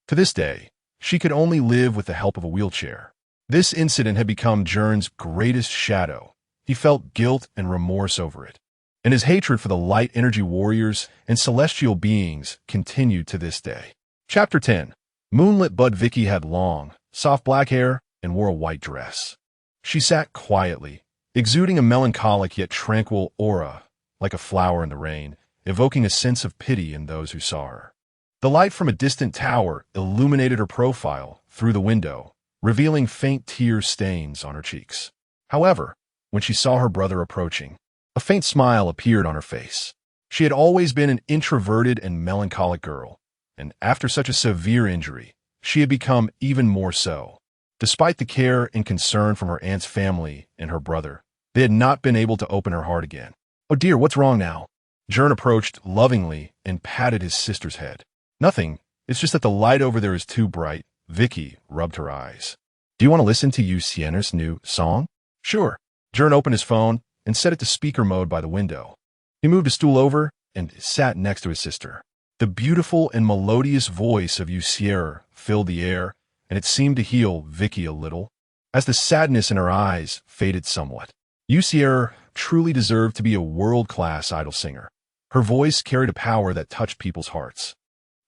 To this day, she could only live with the help of a wheelchair. This incident had become Gern's greatest shadow. He felt guilt and remorse over it, and his hatred for the light energy warriors and celestial beings continued to this day. Chapter 10. Moonlit Bud. Vicky had long, soft black hair and wore a white dress. She sat quietly, exuding a melancholic yet tranquil aura, like a flower in the rain, evoking a sense of pity in those who saw her. The light from a distant tower illuminated her profile through the window, revealing faint tear stains on her cheeks. However, when she saw her brother approaching, a faint smile appeared on her face. She had always been an introverted and melancholic girl, and after such a severe injury, she had become even more so. Despite the care and concern from her aunt's family and her brother, they had not been able to open her heart again. Oh dear, what's wrong now? Gern approached lovingly and patted his sister's head. Nothing, it's just that the light over there is too bright. Vicky rubbed her eyes. Do you want to listen to Sienna's new song? Sure. Gern opened his phone and set it to speaker mode by the window. He moved a stool over and sat next to his sister. The beautiful and melodious voice of Sierra filled the air, and it seemed to heal Vicky a little, as the sadness in her eyes faded somewhat. Sierra truly deserved to be a world-class idol singer. Her voice carried a power that touched people's hearts.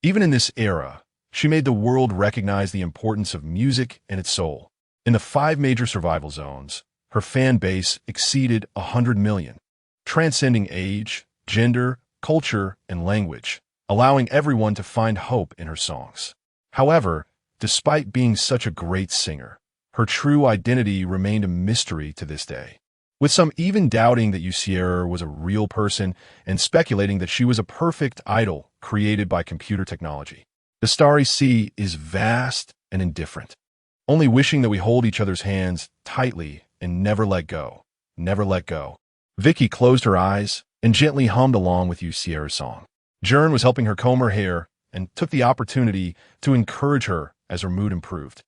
Even in this era, she made the world recognize the importance of music and its soul. In the 5 major survival zones, her fan base exceeded 100 million, transcending age, gender, culture, and language, allowing everyone to find hope in her songs. However, despite being such a great singer, her true identity remained a mystery to this day, with some even doubting that Usiera was a real person and speculating that she was a perfect idol created by computer technology. The starry sea is vast and indifferent, only wishing that we hold each other's hands tightly and never let go. Never let go. Vicky closed her eyes and gently hummed along with Usiera's song. Gern was helping her comb her hair and took the opportunity to encourage her as her mood improved.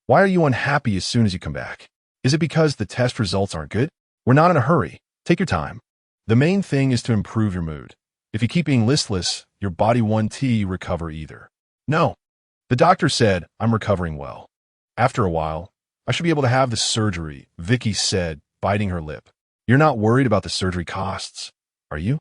Why are you unhappy as soon as you come back? Is it because the test results aren't good? We're not in a hurry. Take your time. The main thing is to improve your mood. If you keep being listless, your body won't recover either. No. The doctor said, I'm recovering well. After a while, I should be able to have the surgery, Vicky said, biting her lip. You're not worried about the surgery costs, are you?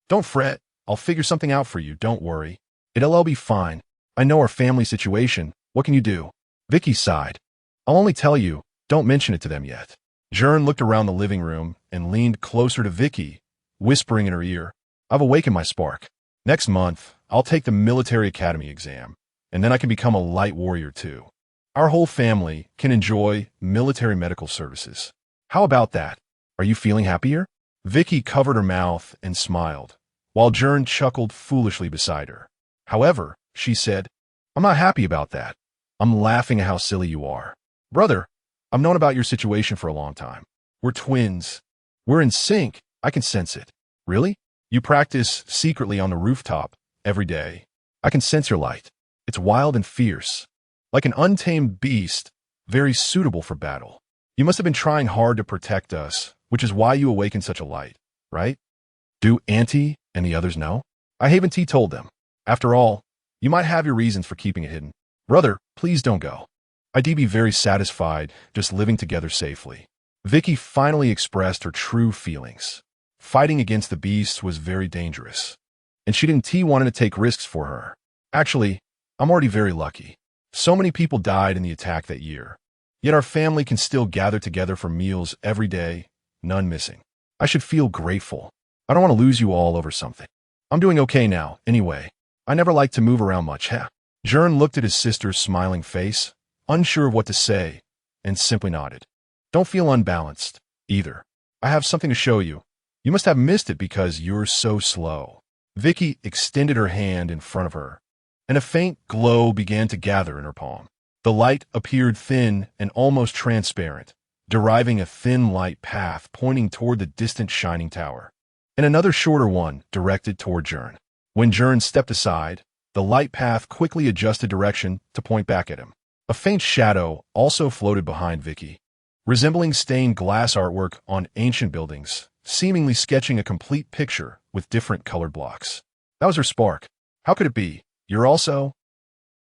Don't fret. I'll figure something out for you. Don't worry. It'll all be fine. I know our family situation. What can you do? Vicky sighed. I'll only tell you. Don't mention it to them yet. Gern looked around the living room and leaned closer to Vicky, whispering in her ear, I've awakened my spark. Next month, I'll take the military academy exam, and then I can become a light warrior too. Our whole family can enjoy military medical services. How about that? Are you feeling happier? Vicky covered her mouth and smiled, while Gern chuckled foolishly beside her. However, she said, I'm not happy about that. I'm laughing at how silly you are. Brother, I've known about your situation for a long time. We're twins. We're in sync. I can sense it. Really? You practice secretly on the rooftop every day. I can sense your light. It's wild and fierce, like an untamed beast, very suitable for battle. You must have been trying hard to protect us, which is why you awakened such a light, right? Do Auntie and the others know? I haven't told them. After all, you might have your reasons for keeping it hidden. Brother, please don't go. I'd be very satisfied just living together safely. Vicky finally expressed her true feelings. Fighting against the beast was very dangerous, and she didn't want to take risks for her. Actually, I'm already very lucky. So many people died in the attack that year, yet our family can still gather together for meals every day, none missing. I should feel grateful. I don't want to lose you all over something. I'm doing okay now, anyway. I never like to move around much, huh? Gern looked at his sister's smiling face, unsure of what to say, and simply nodded. Don't feel unbalanced, either. I have something to show you. You must have missed it because you're so slow. Vicky extended her hand in front of her, and a faint glow began to gather in her palm. The light appeared thin and almost transparent, deriving a thin light path pointing toward the distant shining tower, and another shorter one directed toward Gern. When Gern stepped aside, the light path quickly adjusted direction to point back at him. A faint shadow also floated behind Vicky, resembling stained glass artwork on ancient buildings, seemingly sketching a complete picture with different colored blocks. That was her spark. How could it be? You're also?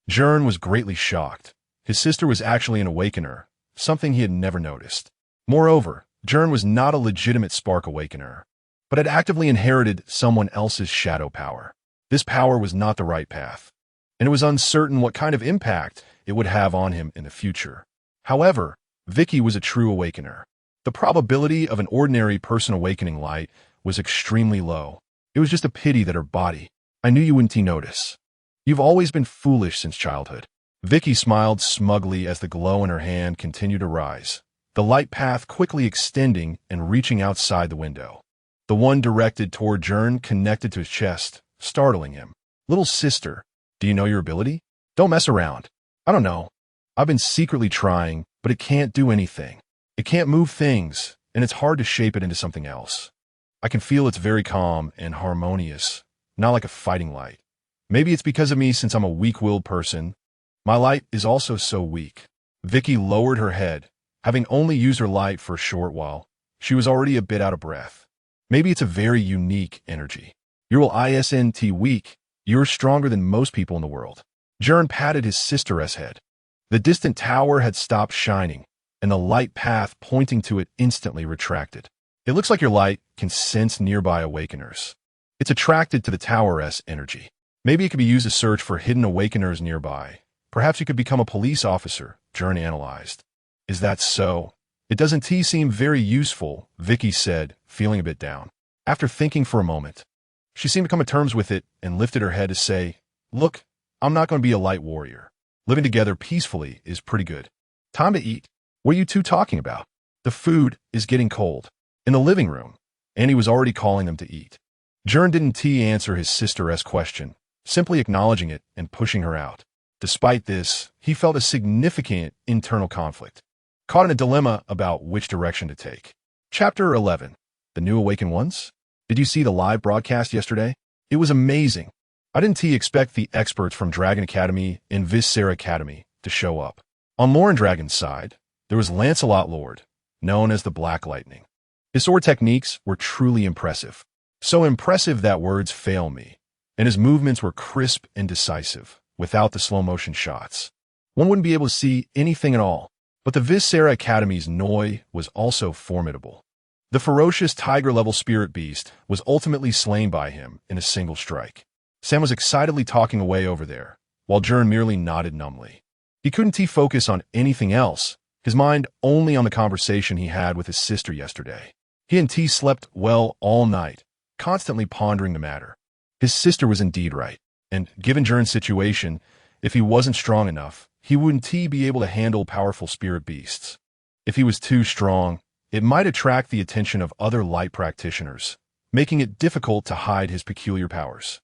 Gern was greatly shocked. His sister was actually an awakener, something he had never noticed. Moreover, Gern was not a legitimate spark awakener, but had actively inherited someone else's shadow power. This power was not the right path, and it was uncertain what kind of impact it would have on him in the future. However, Vicky was a true awakener. The probability of an ordinary person awakening light was extremely low. It was just a pity that her body. I knew you wouldn't notice. You've always been foolish since childhood. Vicky smiled smugly as the glow in her hand continued to rise, the light path quickly extending and reaching outside the window. The one directed toward Gern connected to his chest, startling him. Little sister, do you know your ability? Don't mess around. I don't know. I've been secretly trying, but it can't do anything. It can't move things, and it's hard to shape it into something else. I can feel it's very calm and harmonious, not like a fighting light. Maybe it's because of me since I'm a weak-willed person. My light is also so weak. Vicky lowered her head. Having only used her light for a short while, she was already a bit out of breath. Maybe it's a very unique energy. You're isn't weak. You're stronger than most people in the world. Gern patted his sister's head. The distant tower had stopped shining, and the light path pointing to it instantly retracted. It looks like your light can sense nearby awakeners. It's attracted to the tower's energy. Maybe it could be used to search for hidden awakeners nearby. Perhaps you could become a police officer, Gern analyzed. Is that so? It doesn't seem very useful, Vicky said, feeling a bit down. After thinking for a moment, she seemed to come to terms with it and lifted her head to say, "Look, I'm not going to be a light warrior. Living together peacefully is pretty good. Time to eat. What are you two talking about? The food is getting cold." In the living room, Annie was already calling them to eat. Gern didn't answer his sister's question, simply acknowledging it and pushing her out. Despite this, he felt a significant internal conflict, caught in a dilemma about which direction to take. Chapter 11. The New Awakened Ones? Did you see the live broadcast yesterday? It was amazing. I didn't expect the experts from Dragon Academy and Viscera Academy to show up. On Lauren Dragon's side, there was Lancelot Lord, known as the Black Lightning. His sword techniques were truly impressive. So impressive that words fail me, and his movements were crisp and decisive, without the slow-motion shots. One wouldn't be able to see anything at all. But the Viscera Academy's Noi was also formidable. The ferocious tiger-level spirit beast was ultimately slain by him in a single strike. Sam was excitedly talking away over there, while Gern merely nodded numbly. He couldn't focus on anything else, his mind only on the conversation he had with his sister yesterday. He and slept well all night, constantly pondering the matter. His sister was indeed right, and given Gern's situation, if he wasn't strong enough, he wouldn't be able to handle powerful spirit beasts. If he was too strong, it might attract the attention of other light practitioners, making it difficult to hide his peculiar powers.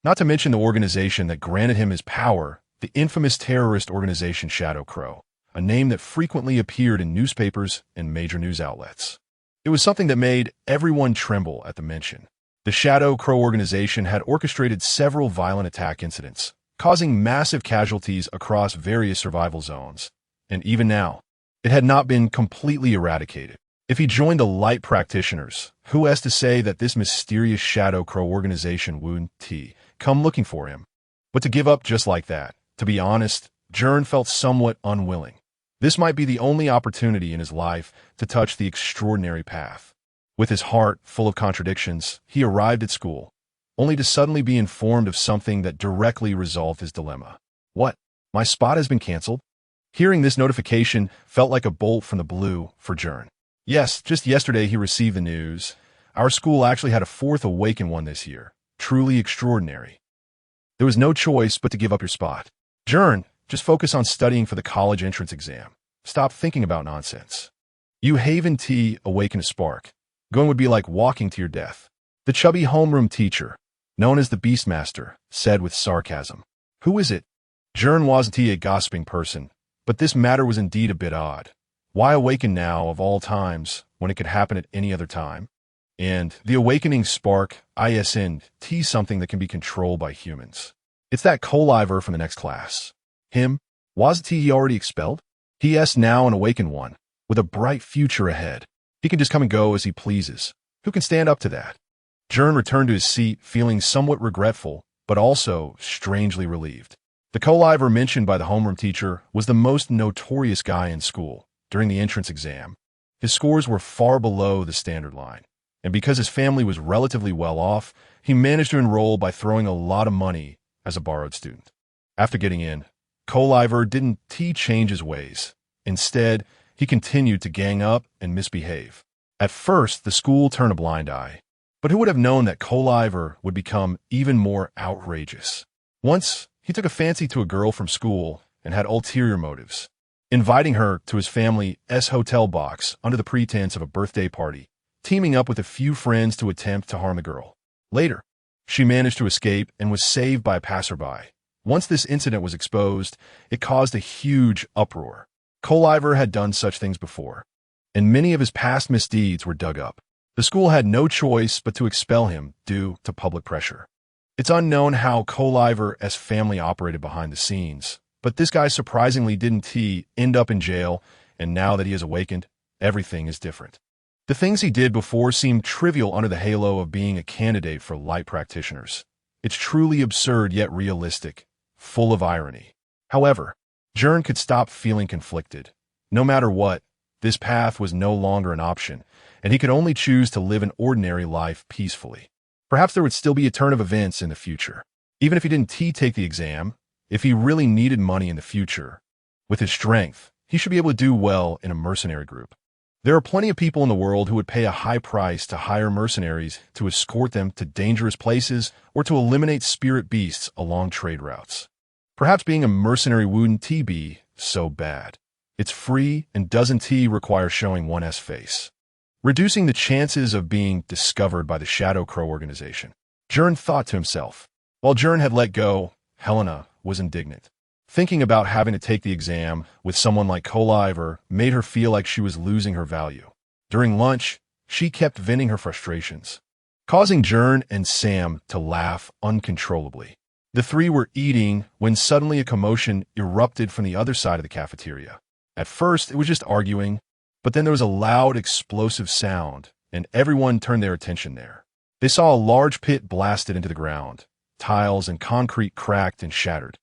Not to mention the organization that granted him his power, the infamous terrorist organization Shadow Crow, a name that frequently appeared in newspapers and major news outlets. It was something that made everyone tremble at the mention. The Shadow Crow organization had orchestrated several violent attack incidents, causing massive casualties across various survival zones. And even now, it had not been completely eradicated. If he joined the light practitioners, who has to say that this mysterious Shadow Crow organization wouldn't come looking for him? But to give up just like that, to be honest, Gern felt somewhat unwilling. This might be the only opportunity in his life to touch the extraordinary path. With his heart full of contradictions, he arrived at school, only to suddenly be informed of something that directly resolved his dilemma. What? My spot has been canceled? Hearing this notification felt like a bolt from the blue for Gern. Yes, just yesterday he received the news. Our school actually had a fourth awakened one this year. Truly extraordinary. There was no choice but to give up your spot. Gern, just focus on studying for the college entrance exam. Stop thinking about nonsense. You haven't awakened a spark. Going would be like walking to your death. The chubby homeroom teacher, known as the Beastmaster, said with sarcasm. Who is it? Gern wasn't a gossiping person, but this matter was indeed a bit odd. Why awaken now of all times when it could happen at any other time? And the awakening spark isn't something that can be controlled by humans. It's that Colliver from the next class. Him? Wasn't he already expelled? He now an awakened one, with a bright future ahead. He can just come and go as he pleases. Who can stand up to that? Gern returned to his seat, feeling somewhat regretful, but also strangely relieved. The Colliver mentioned by the homeroom teacher was the most notorious guy in school during the entrance exam. His scores were far below the standard line, and because his family was relatively well off, he managed to enroll by throwing a lot of money as a borrowed student. After getting in, Colliver didn't change his ways. Instead, he continued to gang up and misbehave. At first, the school turned a blind eye, but who would have known that Colliver would become even more outrageous? Once, he took a fancy to a girl from school and had ulterior motives, inviting her to his family's hotel box under the pretense of a birthday party, teaming up with a few friends to attempt to harm the girl. Later, she managed to escape and was saved by a passerby. Once this incident was exposed, it caused a huge uproar. Colliver had done such things before, and many of his past misdeeds were dug up. The school had no choice but to expel him due to public pressure. It's unknown how Colliver's family operated behind the scenes, but this guy surprisingly didn't end up in jail, and now that he has awakened, everything is different. The things he did before seemed trivial under the halo of being a candidate for light practitioners. It's truly absurd yet realistic, full of irony. However, Gern could stop feeling conflicted. No matter what, this path was no longer an option, and he could only choose to live an ordinary life peacefully. Perhaps there would still be a turn of events in the future. Even if he didn't take the exam, if he really needed money in the future, with his strength, he should be able to do well in a mercenary group. There are plenty of people in the world who would pay a high price to hire mercenaries to escort them to dangerous places or to eliminate spirit beasts along trade routes. Perhaps being a mercenary wouldn't be so bad. It's free and doesn't require showing one's face, reducing the chances of being discovered by the Shadow Crow organization. Gern thought to himself. While Gern had let go, Helena was indignant. Thinking about having to take the exam with someone like Coliver made her feel like she was losing her value. During lunch, she kept venting her frustrations, causing Gern and Sam to laugh uncontrollably. The three were eating when suddenly a commotion erupted from the other side of the cafeteria. At first, it was just arguing, but then there was a loud, explosive sound, and everyone turned their attention there. They saw a large pit blasted into the ground. Tiles and concrete cracked and shattered,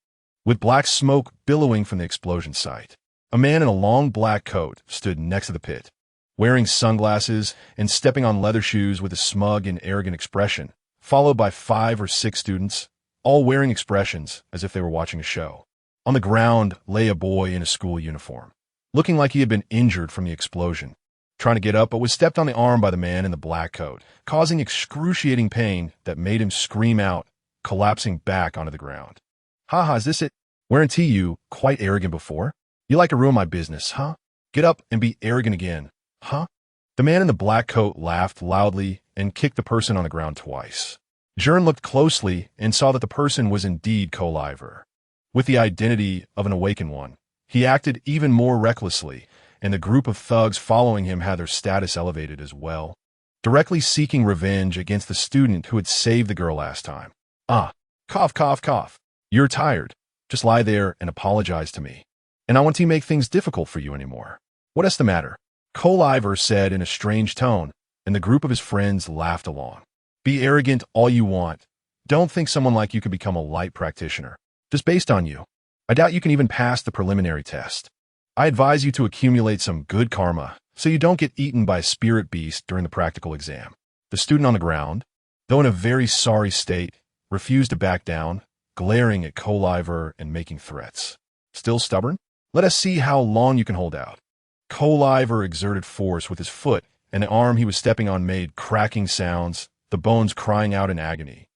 with black smoke billowing from the explosion site. A man in a long black coat stood next to the pit, wearing sunglasses and stepping on leather shoes with a smug and arrogant expression, followed by 5 or 6 students, all wearing expressions as if they were watching a show. On the ground lay a boy in a school uniform, looking like he had been injured from the explosion, trying to get up but was stepped on the arm by the man in the black coat, causing excruciating pain that made him scream out, collapsing back onto the ground. Haha, is this it? Weren't you quite arrogant before? You like to ruin my business, huh? Get up and be arrogant again, huh? The man in the black coat laughed loudly and kicked the person on the ground twice. Gern looked closely and saw that the person was indeed Coliver. With the identity of an awakened one, he acted even more recklessly, and the group of thugs following him had their status elevated as well, directly seeking revenge against the student who had saved the girl last time. Cough, cough, cough. You're tired. Just lie there and apologize to me. And I won't make things difficult for you anymore. What is the matter? Coliver said in a strange tone, and the group of his friends laughed along. Be arrogant all you want. Don't think someone like you could become a light practitioner, just based on you. I doubt you can even pass the preliminary test. I advise you to accumulate some good karma so you don't get eaten by a spirit beast during the practical exam. The student on the ground, though in a very sorry state, refused to back down, glaring at Coliver and making threats. Still stubborn? Let us see how long you can hold out. Coliver exerted force with his foot, and the arm he was stepping on made cracking sounds, the bones crying out in agony.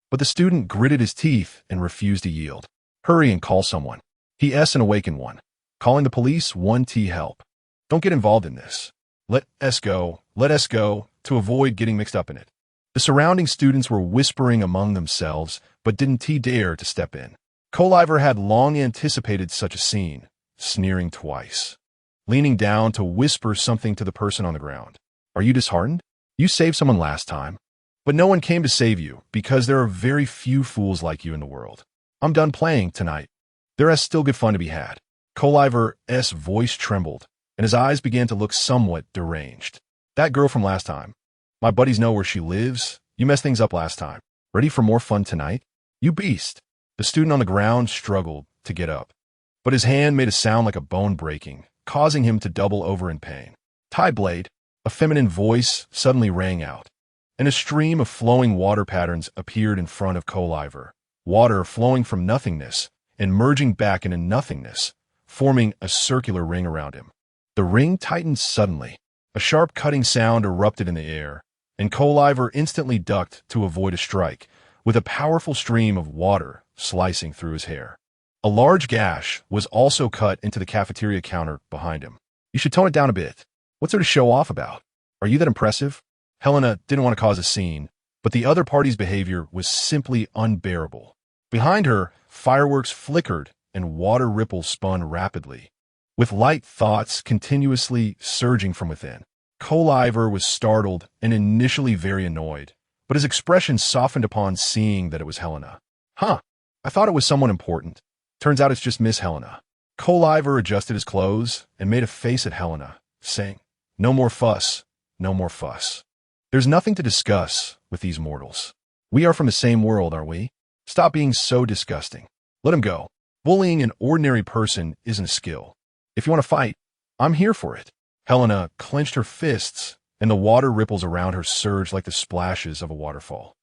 But the student gritted his teeth and refused to yield. Hurry and call someone. He an awakened one. Calling the police, 1T help. Don't get involved in this. Let us go, to avoid getting mixed up in it. The surrounding students were whispering among themselves, but didn't dare to step in. Coliver had long anticipated such a scene, sneering twice, leaning down to whisper something to the person on the ground. Are you disheartened? You saved someone last time, but no one came to save you because there are very few fools like you in the world. I'm done playing tonight. There is still good fun to be had. Coliver's voice trembled, and his eyes began to look somewhat deranged. That girl from last time. My buddies know where she lives. You messed things up last time. Ready for more fun tonight? You beast. The student on the ground struggled to get up, but his hand made a sound like a bone breaking, causing him to double over in pain. Tie blade, a feminine voice suddenly rang out, and a stream of flowing water patterns appeared in front of Coliver. Water flowing from nothingness and merging back into nothingness, forming a circular ring around him. The ring tightened suddenly. A sharp cutting sound erupted in the air, and Coliver instantly ducked to avoid a strike, with a powerful stream of water slicing through his hair. A large gash was also cut into the cafeteria counter behind him. You should tone it down a bit. What's there to show off about? Are you that impressive? Helena didn't want to cause a scene, but the other party's behavior was simply unbearable. Behind her, fireworks flickered and water ripples spun rapidly, with light thoughts continuously surging from within. Coliver was startled and initially very annoyed, but his expression softened upon seeing that it was Helena. I thought it was someone important. Turns out it's just Miss Helena. Coliver adjusted his clothes and made a face at Helena, saying, No more fuss, no more fuss. There's nothing to discuss with these mortals. We are from the same world, aren't we? Stop being so disgusting. Let him go. Bullying an ordinary person isn't a skill. If you want to fight, I'm here for it. Helena clenched her fists, and the water ripples around her surged like the splashes of a waterfall.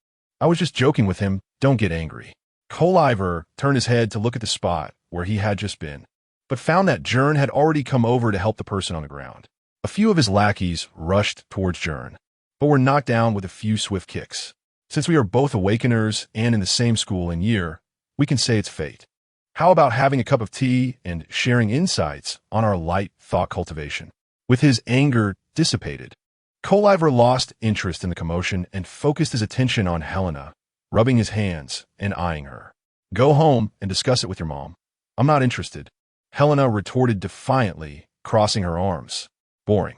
I was just joking with him. Don't get angry. Colliver turned his head to look at the spot where he had just been, but found that Gern had already come over to help the person on the ground. A few of his lackeys rushed towards Gern, but were knocked down with a few swift kicks. Since we are both awakeners and in the same school and year, we can say it's fate. How about having a cup of tea and sharing insights on our light thought cultivation? With his anger dissipated, Colliver lost interest in the commotion and focused his attention on Helena, rubbing his hands and eyeing her. Go home and discuss it with your mom. I'm not interested. Helena retorted defiantly, crossing her arms. Boring.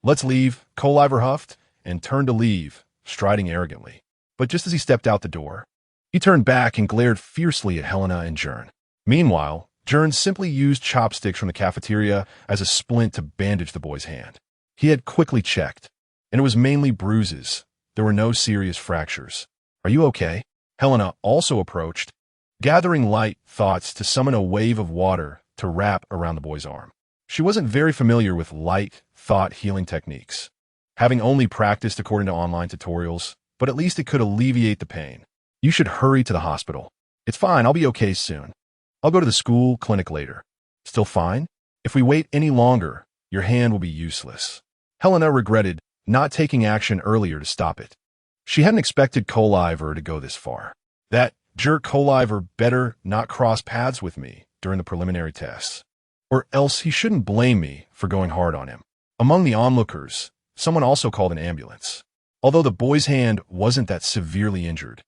Let's leave, Colliver huffed and turned to leave, striding arrogantly. But just as he stepped out the door, he turned back and glared fiercely at Helena and Gern. Meanwhile, Gern simply used chopsticks from the cafeteria as a splint to bandage the boy's hand. He had quickly checked, and it was mainly bruises. There were no serious fractures. Are you okay? Helena also approached, gathering light thoughts to summon a wave of water to wrap around the boy's arm. She wasn't very familiar with light thought healing techniques, having only practiced according to online tutorials, but at least it could alleviate the pain. You should hurry to the hospital. It's fine, I'll be okay soon. I'll go to the school clinic later. Still fine? If we wait any longer, your hand will be useless. Helena regretted not taking action earlier to stop it. She hadn't expected Colliver to go this far. That jerk Colliver better not cross paths with me during the preliminary tests, or else he shouldn't blame me for going hard on him. Among the onlookers, someone also called an ambulance. Although the boy's hand wasn't that severely injured,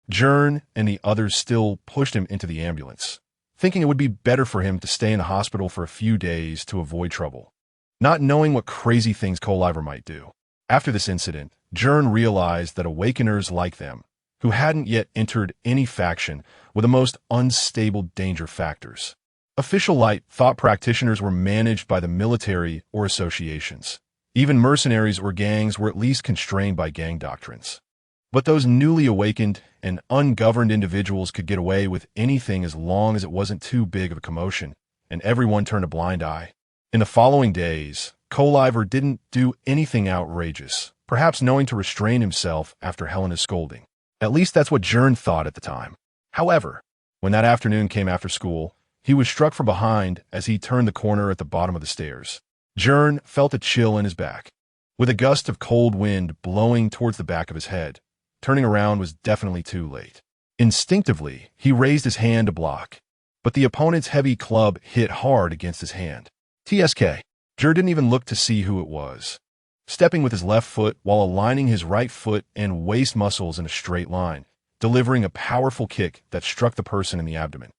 Gern and the others still pushed him into the ambulance, thinking it would be better for him to stay in the hospital for a few days to avoid trouble, not knowing what crazy things Colliver might do. After this incident, Gern realized that awakeners like them, who hadn't yet entered any faction, were the most unstable danger factors. Official light thought practitioners were managed by the military or associations. Even mercenaries or gangs were at least constrained by gang doctrines. But those newly awakened and ungoverned individuals could get away with anything as long as it wasn't too big of a commotion, and everyone turned a blind eye. In the following days, Colliver didn't do anything outrageous, perhaps knowing to restrain himself after Helena's scolding. At least that's what Gern thought at the time. However, when that afternoon came after school, he was struck from behind as he turned the corner at the bottom of the stairs. Gern felt a chill in his back. With a gust of cold wind blowing towards the back of his head, turning around was definitely too late. Instinctively, he raised his hand to block, but the opponent's heavy club hit hard against his hand. TSK. Gern didn't even look to see who it was, stepping with his left foot while aligning his right foot and waist muscles in a straight line, delivering a powerful kick that struck the person in the abdomen.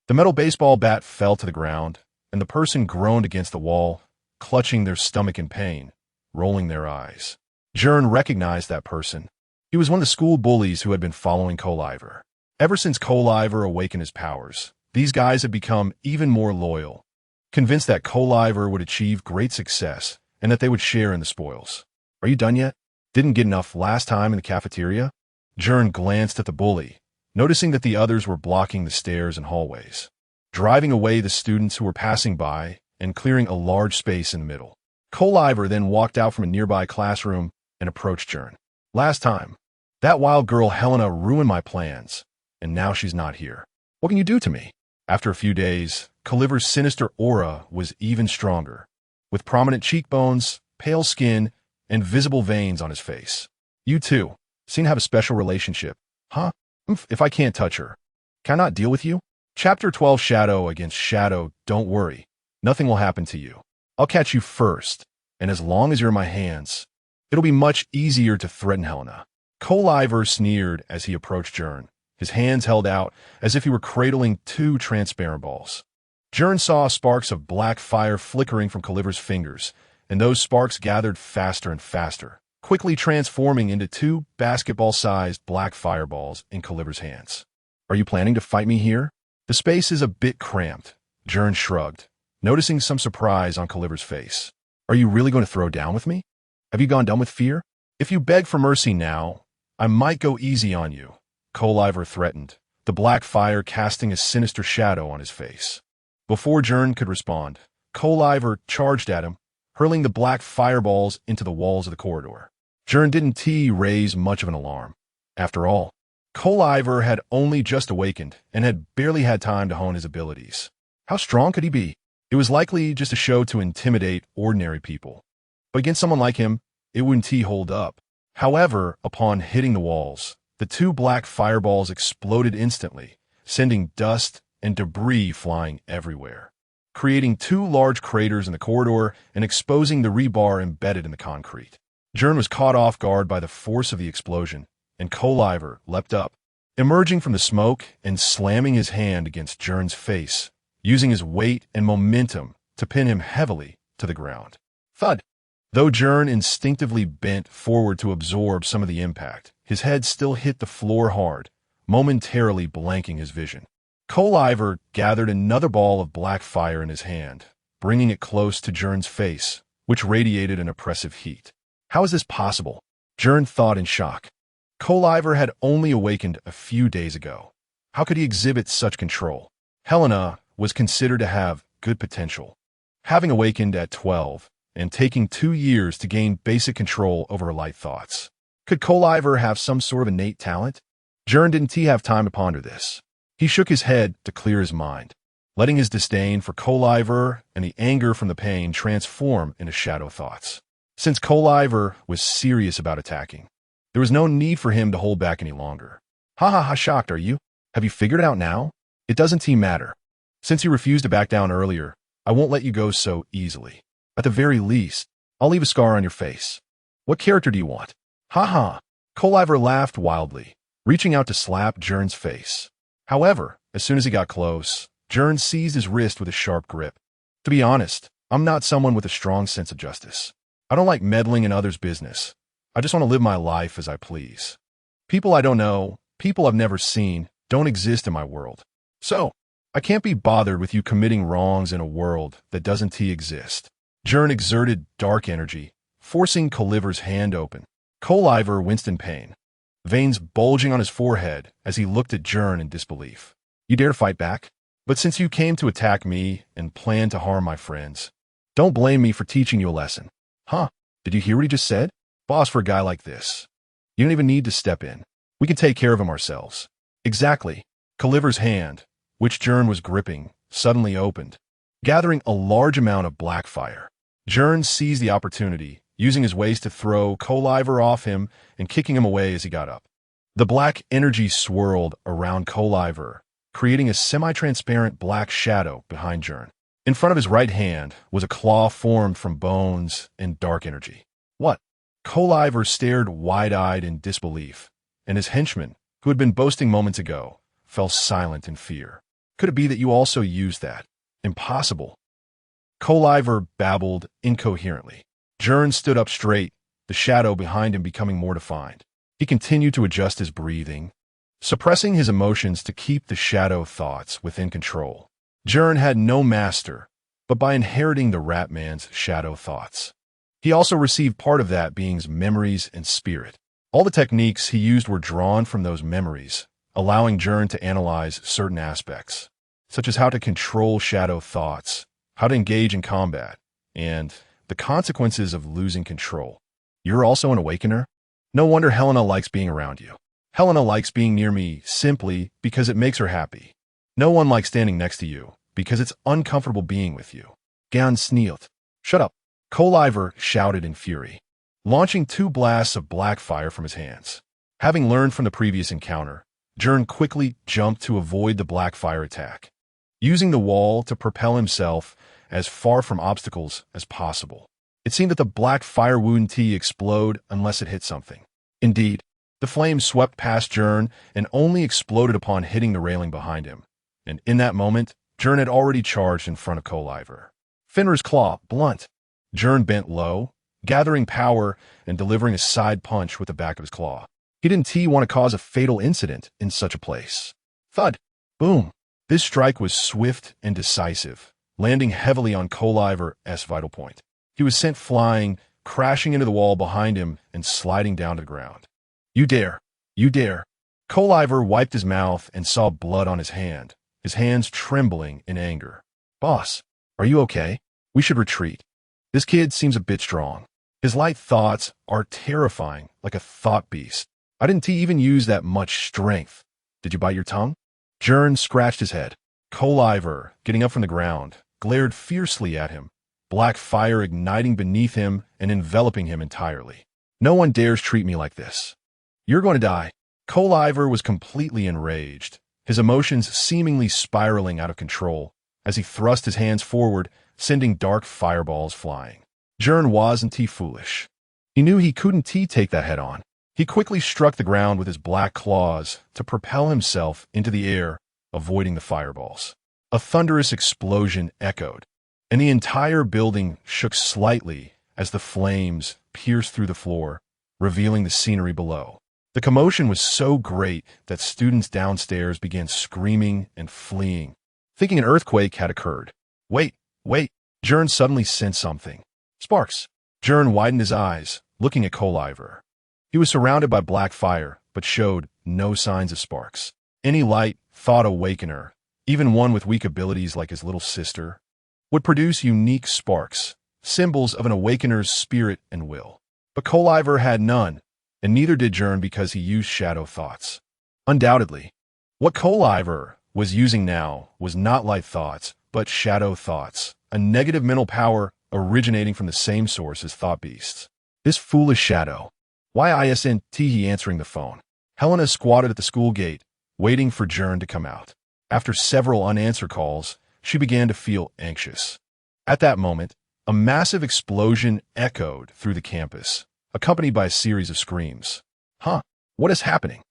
The metal baseball bat fell to the ground, and the person groaned against the wall, clutching their stomach in pain, rolling their eyes. Gern recognized that person. He was one of the school bullies who had been following Colliver. Ever since Colliver awakened his powers, these guys had become even more loyal, convinced that Colliver would achieve great success and that they would share in the spoils. Are you done yet? Didn't get enough last time in the cafeteria? Gern glanced at the bully, noticing that the others were blocking the stairs and hallways, driving away the students who were passing by and clearing a large space in the middle. Colliver then walked out from a nearby classroom and approached Gern. Last time, that wild girl Helena ruined my plans, and now she's not here. What can you do to me? After a few days, Colliver's sinister aura was even stronger, with prominent cheekbones, pale skin, and visible veins on his face. You two seem to have a special relationship. Huh? If I can't touch her, can I not deal with you? Chapter 12 Shadow against Shadow. Don't worry. Nothing will happen to you. I'll catch you first, and as long as you're in my hands, it'll be much easier to threaten Helena. Colliver sneered as he approached Gern, his hands held out as if he were cradling two transparent balls. Gern saw sparks of black fire flickering from Colliver's fingers, and those sparks gathered faster and faster, quickly transforming into two basketball-sized black fireballs in Colliver's hands. Are you planning to fight me here? The space is a bit cramped. Gern shrugged, noticing some surprise on Colliver's face. Are you really going to throw down with me? Have you gone done with fear? If you beg for mercy now, I might go easy on you, Colliver threatened, the black fire casting a sinister shadow on his face. Before Gern could respond, Colliver charged at him, hurling the black fireballs into the walls of the corridor. Gern didn't raise much of an alarm. After all, Iver had only just awakened and had barely had time to hone his abilities. How strong could he be? It was likely just a show to intimidate ordinary people. But against someone like him, it wouldn't hold up. However, upon hitting the walls, the two black fireballs exploded instantly, sending dust and debris flying everywhere, creating two large craters in the corridor and exposing the rebar embedded in the concrete. Gern was caught off guard by the force of the explosion, and Iver leapt up, emerging from the smoke and slamming his hand against Gern's face, using his weight and momentum to pin him heavily to the ground. Thud! Though Gern instinctively bent forward to absorb some of the impact, his head still hit the floor hard, momentarily blanking his vision. Iver gathered another ball of black fire in his hand, bringing it close to Gern's face, which radiated an oppressive heat. How is this possible? Gern thought in shock. Iver had only awakened a few days ago. How could he exhibit such control? Helena was considered to have good potential. Having awakened at 12 and taking 2 years to gain basic control over her light thoughts. Could Iver have some sort of innate talent? Gern didn't have time to ponder this. He shook his head to clear his mind, letting his disdain for Iver and the anger from the pain transform into shadow thoughts. Since Iver was serious about attacking, there was no need for him to hold back any longer. Ha, shocked are you? Have you figured it out now? It doesn't matter. Since you refused to back down earlier, I won't let you go so easily. At the very least, I'll leave a scar on your face. What character do you want? Ha. Iver laughed wildly, reaching out to slap Gern's face. However, as soon as he got close, Gern seized his wrist with a sharp grip. To be honest, I'm not someone with a strong sense of justice. I don't like meddling in others' business. I just want to live my life as I please. People I don't know, people I've never seen, don't exist in my world. So, I can't be bothered with you committing wrongs in a world that doesn't exist. Gern exerted dark energy, forcing Iver's hand open. Iver winced in pain, veins bulging on his forehead as he looked at Gern in disbelief. You dare to fight back? But since you came to attack me and plan to harm my friends, don't blame me for teaching you a lesson. Huh? Did you hear what he just said? Boss for a guy like this. You don't even need to step in. We can take care of him ourselves. Exactly. Iver's hand, which Gern was gripping, suddenly opened, gathering a large amount of black fire. Gern seized the opportunity, using his waist to throw Iver off him and kicking him away as he got up. The black energy swirled around Iver, creating a semi-transparent black shadow behind Gern. In front of his right hand was a claw formed from bones and dark energy. What? Iver stared wide-eyed in disbelief, and his henchman, who had been boasting moments ago, fell silent in fear. Could it be that you also used that? Impossible. Iver babbled incoherently. Gern stood up straight, the shadow behind him becoming more defined. He continued to adjust his breathing, suppressing his emotions to keep the shadow thoughts within control. Gern had no master, but by inheriting the rat man's shadow thoughts, he also received part of that being's memories and spirit. All the techniques he used were drawn from those memories, allowing Gern to analyze certain aspects, such as how to control shadow thoughts, how to engage in combat, and the consequences of losing control. You're also an awakener? No wonder Helena likes being around you. Helena likes being near me simply because it makes her happy. No one likes standing next to you because it's uncomfortable being with you. Gern sneeled. Shut up. Iver shouted in fury, launching 2 blasts of black fire from his hands. Having learned from the previous encounter, Gern quickly jumped to avoid the black fire attack, using the wall to propel himself as far from obstacles as possible. It seemed that the black fire wouldn't explode unless it hit something. Indeed, the flame swept past Gern and only exploded upon hitting the railing behind him. And in that moment, Gern had already charged in front of Iver. Fenrir's claw, blunt. Gern bent low, gathering power and delivering a side punch with the back of his claw. He didn't want to cause a fatal incident in such a place. Thud. Boom. This strike was swift and decisive, landing heavily on Iver's vital point. He was sent flying, crashing into the wall behind him and sliding down to the ground. You dare. You dare. Iver wiped his mouth and saw blood on his hand, his hands trembling in anger. Boss, are you okay? We should retreat. This kid seems a bit strong. His light thoughts are terrifying, like a thought beast. I didn't even use that much strength. Did you bite your tongue? Gern scratched his head. Coliver, getting up from the ground, glared fiercely at him, black fire igniting beneath him and enveloping him entirely. No one dares treat me like this. You're going to die. Coliver was completely enraged, his emotions seemingly spiraling out of control as he thrust his hands forward, sending dark fireballs flying. Gern wasn't foolish. He knew he couldn't take that head on. He quickly struck the ground with his black claws to propel himself into the air, avoiding the fireballs. A thunderous explosion echoed, and the entire building shook slightly as the flames pierced through the floor, revealing the scenery below. The commotion was so great that students downstairs began screaming and fleeing, thinking an earthquake had occurred. Wait! Gern suddenly sensed something. Sparks! Gern widened his eyes, looking at Coliver. He was surrounded by black fire, but showed no signs of sparks. Any light, thought awakener, even one with weak abilities like his little sister, would produce unique sparks, symbols of an awakener's spirit and will. But Coliver had none, and neither did Gern because he used shadow thoughts. Undoubtedly, what Coliver was using now was not light thoughts, but shadow thoughts, a negative mental power originating from the same source as thought beasts. This foolish shadow. Why isn't he answering the phone? Helena squatted at the school gate, waiting for Gern to come out. After several unanswered calls, she began to feel anxious. At that moment, a massive explosion echoed through the campus, accompanied by a series of screams. What is happening?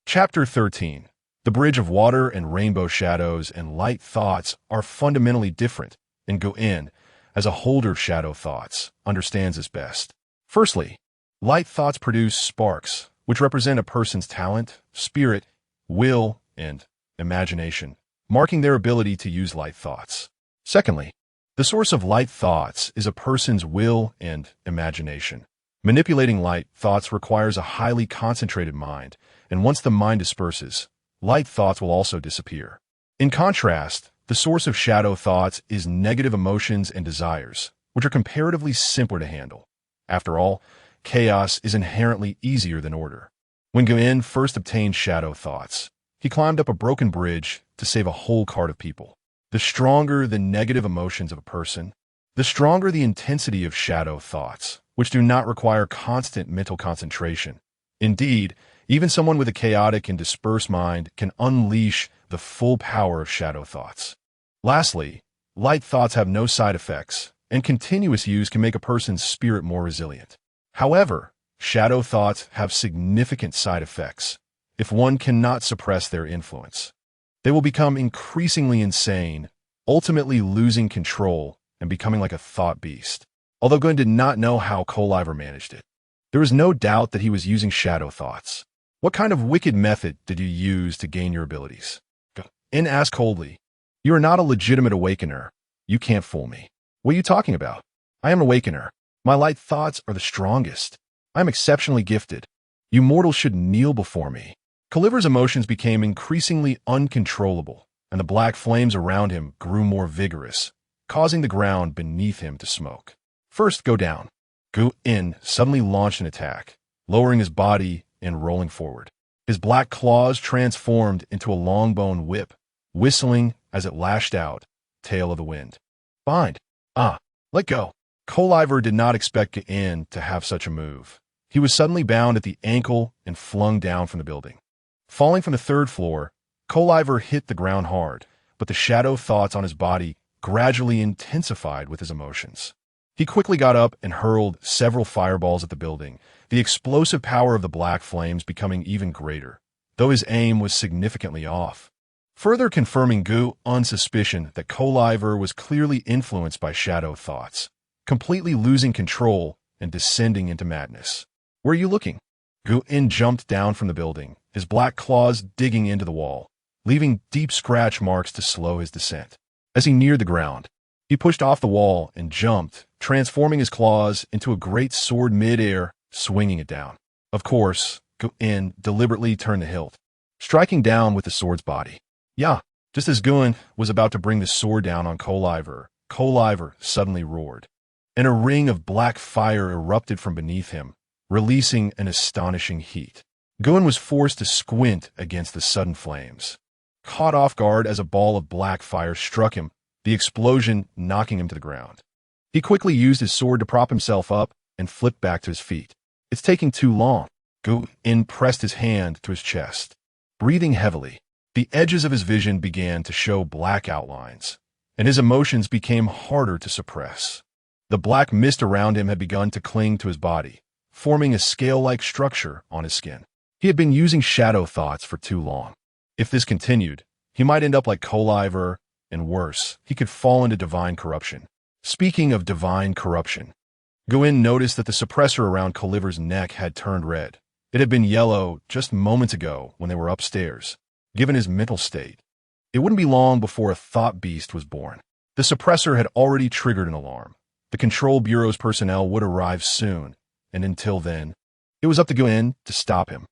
Chapter 13. The bridge of water and rainbow shadows and light thoughts are fundamentally different, and Gern, as a holder of shadow thoughts, understands this best. Firstly, light thoughts produce sparks, which represent a person's talent, spirit, will, and imagination, marking their ability to use light thoughts. Secondly, the source of light thoughts is a person's will and imagination. Manipulating light thoughts requires a highly concentrated mind, and once the mind disperses, light thoughts will also disappear. In contrast, the source of shadow thoughts is negative emotions and desires, which are comparatively simpler to handle. After all, chaos is inherently easier than order. When Gern first obtained shadow thoughts, he climbed up a broken bridge to save a whole cart of people. The stronger the negative emotions of a person, the stronger the intensity of shadow thoughts, which do not require constant mental concentration. Indeed, even someone with a chaotic and dispersed mind can unleash the full power of shadow thoughts. Lastly, light thoughts have no side effects, and continuous use can make a person's spirit more resilient. However, shadow thoughts have significant side effects if one cannot suppress their influence. They will become increasingly insane, ultimately losing control and becoming like a thought beast. Although Gern did not know how Coliver managed it, there was no doubt that he was using shadow thoughts. What kind of wicked method did you use to gain your abilities? Gern asked coldly. You are not a legitimate awakener. You can't fool me. What are you talking about? I am an awakener. My light thoughts are the strongest. I am exceptionally gifted. You mortals should kneel before me. Coliver's emotions became increasingly uncontrollable, and the black flames around him grew more vigorous, causing the ground beneath him to smoke. First, go down. Gern suddenly launched an attack, lowering his body and rolling forward. His black claws transformed into a long-bone whip, whistling as it lashed out, tail of the wind. Bind. Let go. Coliver did not expect Gern to have such a move. He was suddenly bound at the ankle and flung down from the building. Falling from the third floor, Coliver hit the ground hard, but the shadow thoughts on his body gradually intensified with his emotions. He quickly got up and hurled several fireballs at the building, the explosive power of the black flames becoming even greater, though his aim was significantly off. Further confirming Gern's suspicion that Coliver was clearly influenced by shadow thoughts, completely losing control and descending into madness. Where are you looking? Gern jumped down from the building, his black claws digging into the wall, leaving deep scratch marks to slow his descent. As he neared the ground, he pushed off the wall and jumped, transforming his claws into a great sword mid-air, swinging it down. Of course, Gern deliberately turned the hilt, striking down with the sword's body. Just as Gern was about to bring the sword down on Coliver, Coliver suddenly roared, and a ring of black fire erupted from beneath him, releasing an astonishing heat. Gern was forced to squint against the sudden flames. Caught off guard as a ball of black fire struck him, the explosion knocking him to the ground. He quickly used his sword to prop himself up and flipped back to his feet. It's taking too long. Gern pressed his hand to his chest. Breathing heavily, the edges of his vision began to show black outlines, and his emotions became harder to suppress. The black mist around him had begun to cling to his body, forming a scale-like structure on his skin. He had been using shadow thoughts for too long. If this continued, he might end up like Coliver, and worse, he could fall into divine corruption. Speaking of divine corruption, Gern noticed that the suppressor around Coliver's neck had turned red. It had been yellow just moments ago when they were upstairs. Given his mental state, it wouldn't be long before a thought beast was born. The suppressor had already triggered an alarm. The Control Bureau's personnel would arrive soon, and until then, it was up to Gern to stop him.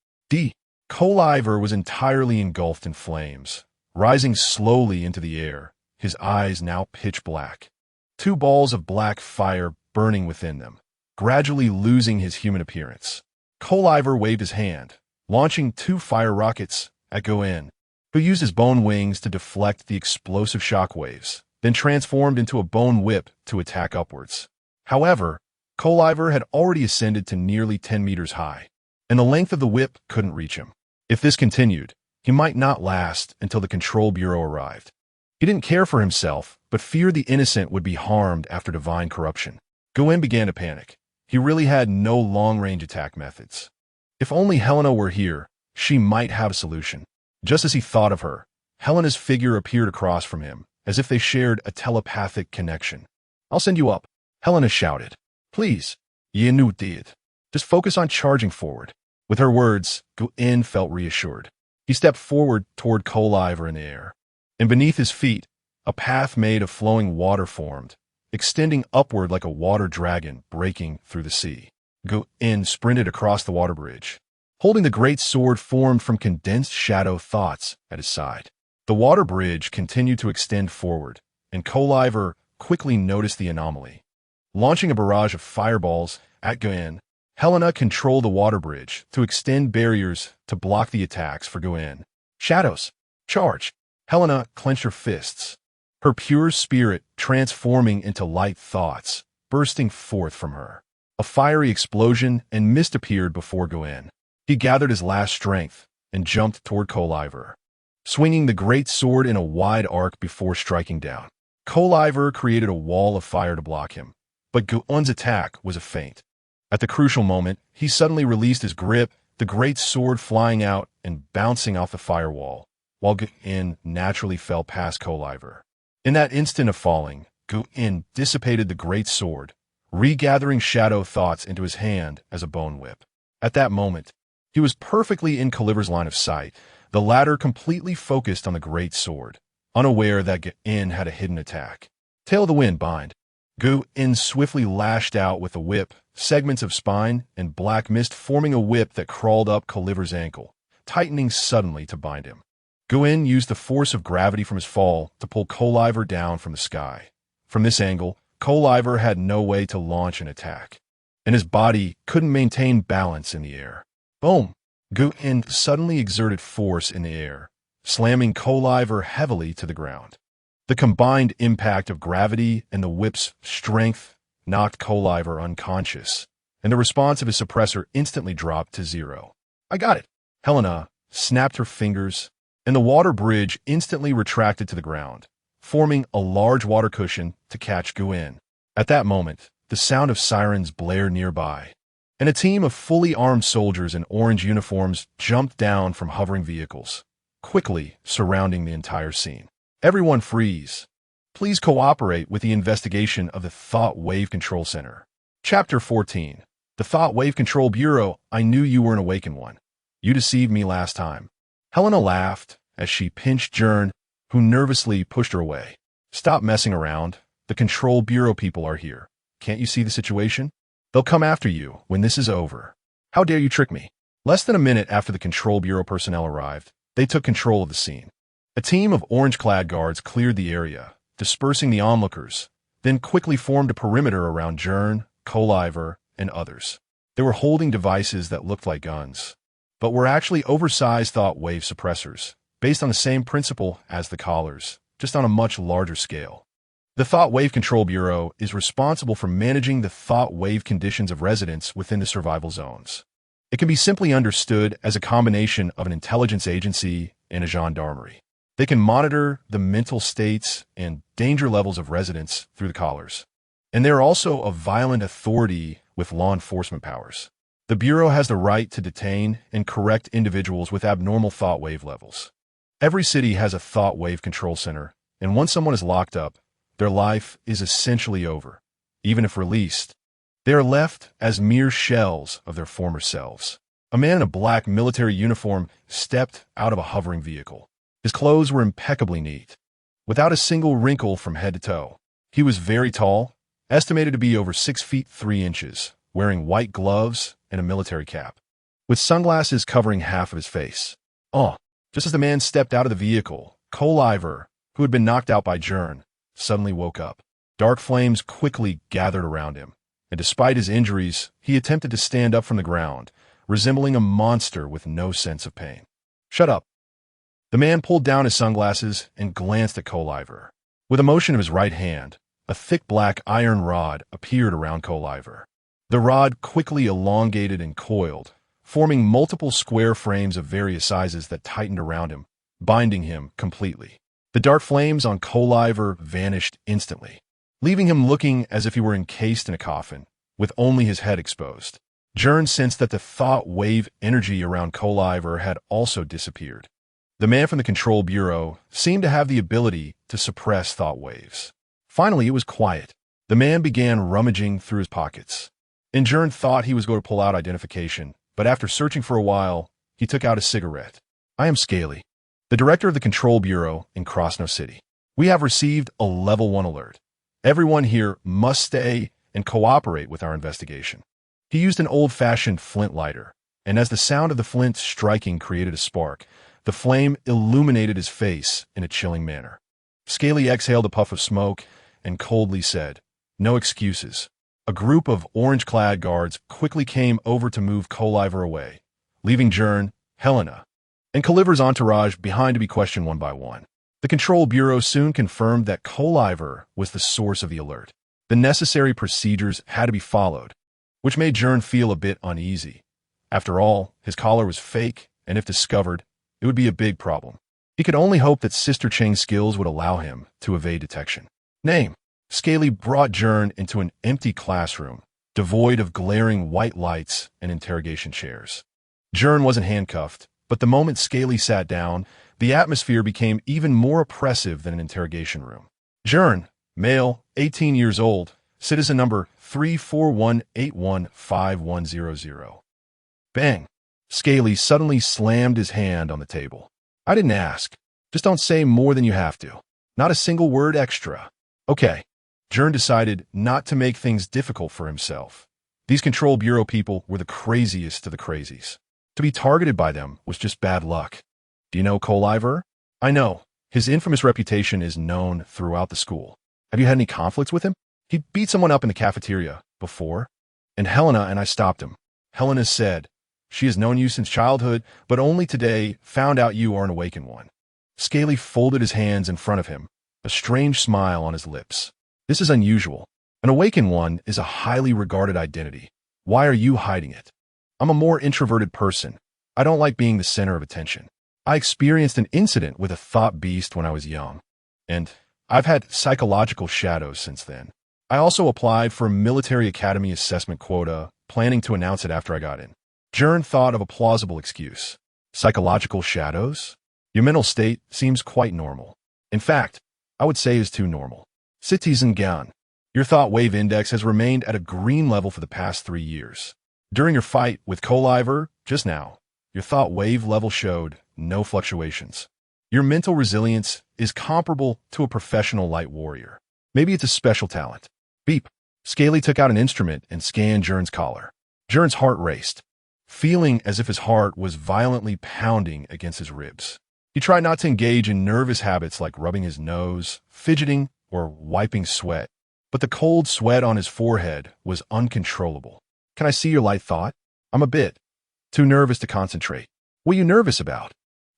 Coliver was entirely engulfed in flames, rising slowly into the air, his eyes now pitch black. Two balls of black fire burning within them, gradually losing his human appearance. Coliver waved his hand, launching two fire rockets at Gern, who used his bone wings to deflect the explosive shockwaves, then transformed into a bone whip to attack upwards. However, Coliver had already ascended to nearly 10 meters high, and the length of the whip couldn't reach him. If this continued, he might not last until the Control Bureau arrived. He didn't care for himself, but feared the innocent would be harmed after divine corruption. Gern began to panic. He really had no long-range attack methods. If only Helena were here, she might have a solution. Just as he thought of her, Helena's figure appeared across from him, as if they shared a telepathic connection. "I'll send you up," Helena shouted. "Please." Yinu did. "Just focus on charging forward." With her words, Gern felt reassured. He stepped forward toward Coliver in the air, and beneath his feet, a path made of flowing water formed, extending upward like a water dragon breaking through the sea. Gern sprinted across the water bridge, holding the great sword formed from condensed shadow thoughts at his side. The water bridge continued to extend forward, and Coliver quickly noticed the anomaly. Launching a barrage of fireballs at Gern, Helena controlled the water bridge to extend barriers to block the attacks for Gern. "Shadows! Charge!" Helena clenched her fists, her pure spirit transforming into light thoughts, bursting forth from her. A fiery explosion and mist appeared before Gern. He gathered his last strength and jumped toward Coliver, swinging the great sword in a wide arc before striking down. Coliver created a wall of fire to block him, but Gern's attack was a feint. At the crucial moment, he suddenly released his grip, the great sword flying out and bouncing off the firewall, while Gern naturally fell past Coliver. In that instant of falling, Gern dissipated the great sword, regathering shadow thoughts into his hand as a bone whip. At that moment, he was perfectly in Coliver's line of sight, the latter completely focused on the great sword, unaware that Gern had a hidden attack. Tail of the wind bind. Gern swiftly lashed out with a whip, segments of spine and black mist forming a whip that crawled up Coliver's ankle, tightening suddenly to bind him. Gern used the force of gravity from his fall to pull Coliver down from the sky. From this angle, Coliver had no way to launch an attack, and his body couldn't maintain balance in the air. Boom! Gern suddenly exerted force in the air, slamming Coliver heavily to the ground. The combined impact of gravity and the whip's strength knocked Coliver unconscious, and the response of his suppressor instantly dropped to 0. "I got it!" Helena snapped her fingers, and the water bridge instantly retracted to the ground, forming a large water cushion to catch Gern. At that moment, the sound of sirens blared nearby, and a team of fully armed soldiers in orange uniforms jumped down from hovering vehicles, quickly surrounding the entire scene. "Everyone freeze. Please cooperate with the investigation of the Thought Wave Control Center." Chapter 14. The Thought Wave Control Bureau. "I knew you were an awakened one. You deceived me last time." Helena laughed as she pinched Gern, who nervously pushed her away. "Stop messing around. The Control Bureau people are here. Can't you see the situation? They'll come after you when this is over. How dare you trick me?" Less than a minute after the Control Bureau personnel arrived, they took control of the scene. A team of orange-clad guards cleared the area, dispersing the onlookers, then quickly formed a perimeter around Gern, Coliver, and others. They were holding devices that looked like guns. but were actually oversized thought wave suppressors, based on the same principle as the collars, just on a much larger scale. The Thought Wave Control Bureau is responsible for managing the thought wave conditions of residents within the survival zones. It can be simply understood as a combination of an intelligence agency and a gendarmerie. They can monitor the mental states and danger levels of residents through the collars. And they are also a violent authority with law enforcement powers. The Bureau has the right to detain and correct individuals with abnormal thought wave levels. Every city has a thought wave control center, and once someone is locked up, their life is essentially over. Even if released, they are left as mere shells of their former selves. A man in a black military uniform stepped out of a hovering vehicle. His clothes were impeccably neat, without a single wrinkle from head to toe. He was very tall, estimated to be over 6 feet 3 inches, wearing white gloves and a military cap, with sunglasses covering half of his face. Just as the man stepped out of the vehicle, Cole, who had been knocked out by Gern, suddenly woke up. Dark flames quickly gathered around him, and despite his injuries, he attempted to stand up from the ground, resembling a monster with no sense of pain. "Shut up." The man pulled down his sunglasses and glanced at Cole. With a motion of his right hand, a thick black iron rod appeared around Cole. The rod quickly elongated and coiled, forming multiple square frames of various sizes that tightened around him, binding him completely. The dark flames on Cole vanished instantly, leaving him looking as if he were encased in a coffin, with only his head exposed. Gern sensed that the thought wave energy around Cole had also disappeared. The man from the Control Bureau seemed to have the ability to suppress thought waves. Finally, it was quiet. The man began rummaging through his pockets. And Gern thought he was going to pull out identification, but after searching for a while, he took out a cigarette. "I am Scaly, the director of the Control Bureau in Krasno City. We have received a Level 1 alert. Everyone here must stay and cooperate with our investigation." He used an old-fashioned flint lighter, and as the sound of the flint striking created a spark, the flame illuminated his face in a chilling manner. Scaly exhaled a puff of smoke and coldly said, "No excuses." A group of orange-clad guards quickly came over to move Cole away, leaving Gern, Helena, and Coliver's entourage behind to be questioned one by one. The Control Bureau soon confirmed that Cole was the source of the alert. The necessary procedures had to be followed, which made Gern feel a bit uneasy. After all, his collar was fake, and if discovered, it would be a big problem. He could only hope that Sister Chang's skills would allow him to evade detection. Name. Scaly brought Gern into an empty classroom, devoid of glaring white lights and interrogation chairs. Gern wasn't handcuffed, but the moment Scaly sat down, the atmosphere became even more oppressive than an interrogation room. Gern, male, 18 years old, citizen number 341815100. Bang! Scaly suddenly slammed his hand on the table. "I didn't ask. Just don't say more than you have to. Not a single word extra." "Okay." Gern decided not to make things difficult for himself. These Control Bureau people were the craziest of the crazies. To be targeted by them was just bad luck. "Do you know Cole?" "I know. His infamous reputation is known throughout the school." "Have you had any conflicts with him?" "He beat someone up in the cafeteria before, and Helena and I stopped him." Helena said, "She has known you since childhood, but only today found out you are an awakened one." Scaly folded his hands in front of him, a strange smile on his lips. "This is unusual. An awakened one is a highly regarded identity. Why are you hiding it?" "I'm a more introverted person. I don't like being the center of attention. I experienced an incident with a thought beast when I was young, and I've had psychological shadows since then. I also applied for a military academy assessment quota, planning to announce it after I got in." Gern thought of a plausible excuse. "Psychological shadows? Your mental state seems quite normal. In fact, I would say is too normal. Citizen Gern, your thought wave index has remained at a green level for the past 3 years. During your fight with Cole just now, your thought wave level showed no fluctuations. Your mental resilience is comparable to a professional light warrior. Maybe it's a special talent." Beep. Scaly took out an instrument and scanned Gern's collar. Gern's heart raced, feeling as if his heart was violently pounding against his ribs. He tried not to engage in nervous habits like rubbing his nose, fidgeting, or wiping sweat, but the cold sweat on his forehead was uncontrollable. "Can I see your light thought?" "I'm a bit." Too nervous to concentrate. What are you nervous about?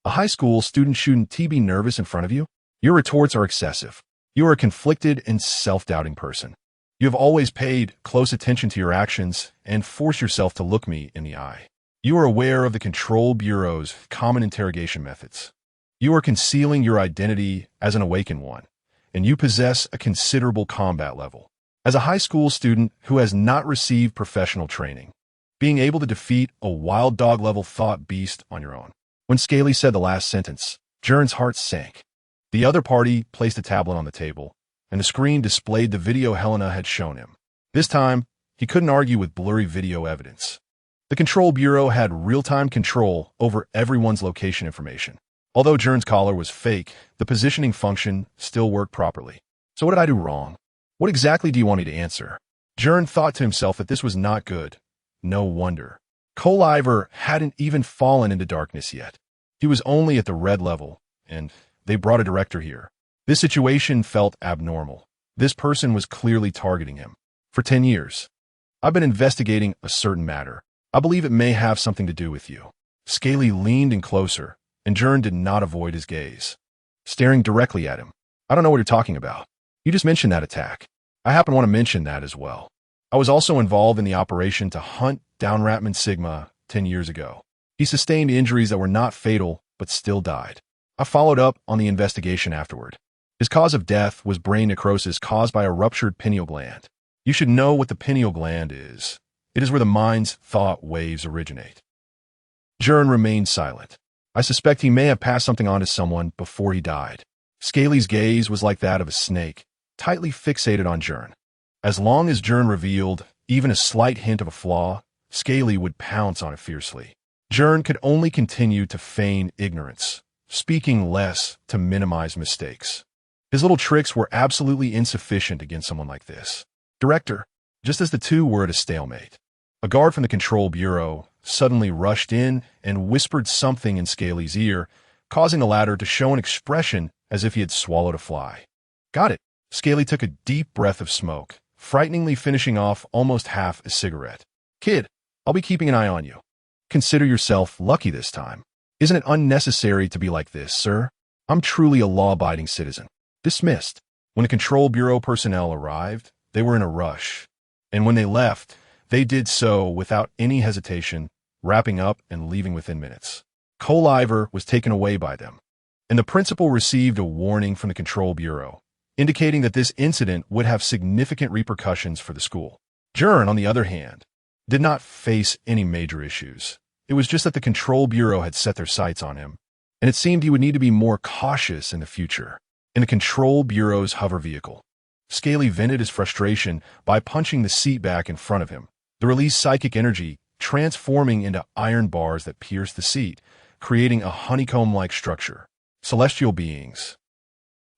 A high school student shouldn't be nervous in front of you? Your retorts are excessive. You are a conflicted and self-doubting person. You have always paid close attention to your actions and force yourself to look me in the eye. You are aware of the Control Bureau's common interrogation methods. You are concealing your identity as an awakened one, and you possess a considerable combat level. As a high school student who has not received professional training, being able to defeat a wild dog-level thought beast on your own. When Scaly said the last sentence, Gern's heart sank. The other party placed a tablet on the table, and the screen displayed the video Helena had shown him. This time, he couldn't argue with blurry video evidence. The Control Bureau had real-time control over everyone's location information. Although Gern's collar was fake, the positioning function still worked properly. So what did I do wrong? What exactly do you want me to answer? Gern thought to himself that this was not good. No wonder. Coliver hadn't even fallen into darkness yet. He was only at the red level, and they brought a director here. This situation felt abnormal. This person was clearly targeting him. For 10 years, I've been investigating a certain matter. I believe it may have something to do with you. Scaly leaned in closer, and Gern did not avoid his gaze, staring directly at him. I don't know what you're talking about. You just mentioned that attack. I happen to want to mention that as well. I was also involved in the operation to hunt down Ratman Sigma 10 years ago. He sustained injuries that were not fatal, but still died. I followed up on the investigation afterward. His cause of death was brain necrosis caused by a ruptured pineal gland. You should know what the pineal gland is. It is where the mind's thought waves originate. Gern remained silent. I suspect he may have passed something on to someone before he died. Scaly's gaze was like that of a snake, tightly fixated on Gern. As long as Gern revealed even a slight hint of a flaw, Scaly would pounce on it fiercely. Gern could only continue to feign ignorance, speaking less to minimize mistakes. His little tricks were absolutely insufficient against someone like this. Director, just as the two were at a stalemate, a guard from the Control Bureau suddenly rushed in and whispered something in Scaly's ear, causing the latter to show an expression as if he had swallowed a fly. Got it. Scaly took a deep breath of smoke, frighteningly finishing off almost half a cigarette. Kid, I'll be keeping an eye on you. Consider yourself lucky this time. Isn't it unnecessary to be like this, sir? I'm truly a law-abiding citizen. Dismissed. When the Control Bureau personnel arrived, they were in a rush. And when they left, they did so without any hesitation, wrapping up and leaving within minutes. Coliver was taken away by them, and the principal received a warning from the Control Bureau, indicating that this incident would have significant repercussions for the school. Gern, on the other hand, did not face any major issues. It was just that the Control Bureau had set their sights on him, and it seemed he would need to be more cautious in the future. In the Control Bureau's hover vehicle, Scaly vented his frustration by punching the seat back in front of him. The released psychic energy transforming into iron bars that pierced the seat, creating a honeycomb-like structure. Celestial beings.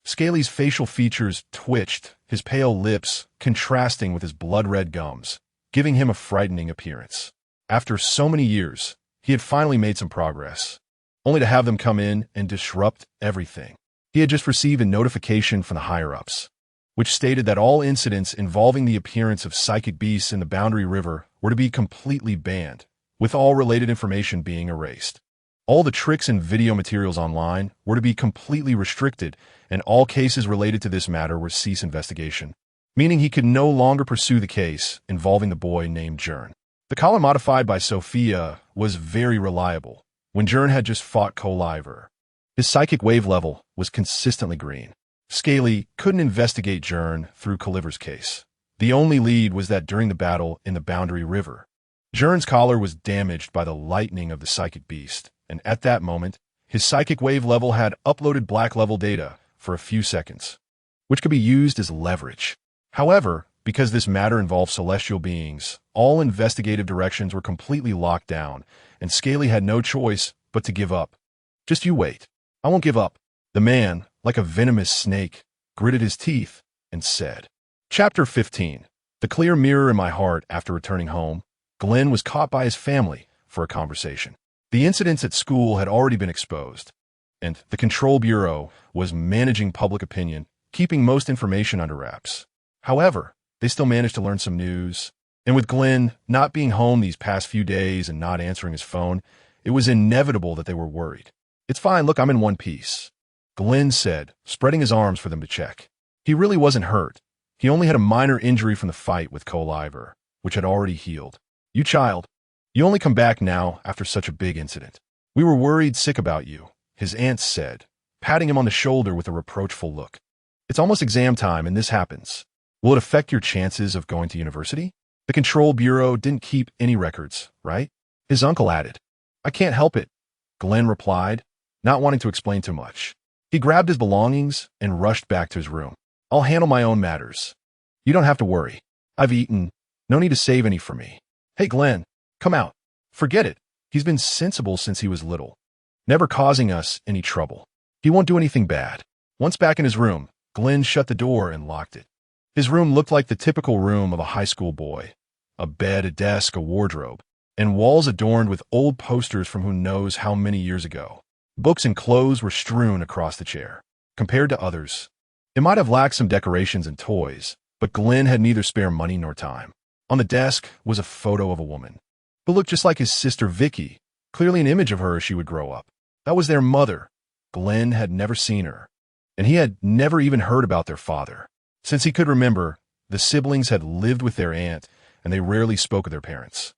Scaly's facial features twitched, his pale lips contrasting with his blood-red gums, giving him a frightening appearance. After so many years, he had finally made some progress, only to have them come in and disrupt everything. He had just received a notification from the higher-ups, which stated that all incidents involving the appearance of psychic beasts in the Boundary River were to be completely banned, with all related information being erased. All the tricks and video materials online were to be completely restricted, and all cases related to this matter were cease investigation, meaning he could no longer pursue the case involving the boy named Gern. The collar modified by Sophia was very reliable. When Gern had just fought Coliver, his psychic wave level was consistently green. Scaly couldn't investigate Gern through Coliver's case. The only lead was that during the battle in the Boundary River, Gern's collar was damaged by the lightning of the psychic beast, and at that moment, his psychic wave level had uploaded black level data for a few seconds, which could be used as leverage. However, because this matter involved celestial beings, all investigative directions were completely locked down, and Scaly had no choice but to give up. Just you wait. I won't give up. The man, like a venomous snake, gritted his teeth and said. Chapter 15. The clear mirror in my heart. After returning home, Glenn was caught by his family for a conversation. The incidents at school had already been exposed, and the Control Bureau was managing public opinion, keeping most information under wraps. However, they still managed to learn some news. And with Glenn not being home these past few days and not answering his phone, it was inevitable that they were worried. "It's fine, look, I'm in one piece," Glenn said, spreading his arms for them to check. He really wasn't hurt. He only had a minor injury from the fight with Coliver, which had already healed. "You child, you only come back now after such a big incident. We were worried sick about you," his aunt said, patting him on the shoulder with a reproachful look. "It's almost exam time and this happens. Will it affect your chances of going to university? The Control Bureau didn't keep any records, right?" his uncle added. "I can't help it," Glenn replied, not wanting to explain too much. He grabbed his belongings and rushed back to his room. "I'll handle my own matters. You don't have to worry. I've eaten. No need to save any for me." "Hey, Glenn, come out." "Forget it. He's been sensible since he was little, never causing us any trouble. He won't do anything bad." Once back in his room, Glenn shut the door and locked it. His room looked like the typical room of a high school boy. A bed, a desk, a wardrobe, and walls adorned with old posters from who knows how many years ago. Books and clothes were strewn across the chair. Compared to others, it might have lacked some decorations and toys, but Glenn had neither spare money nor time. On the desk was a photo of a woman who looked just like his sister Vicky, clearly an image of her as she would grow up. That was their mother. Glenn had never seen her, and he had never even heard about their father. Since he could remember, the siblings had lived with their aunt, and they rarely spoke of their parents.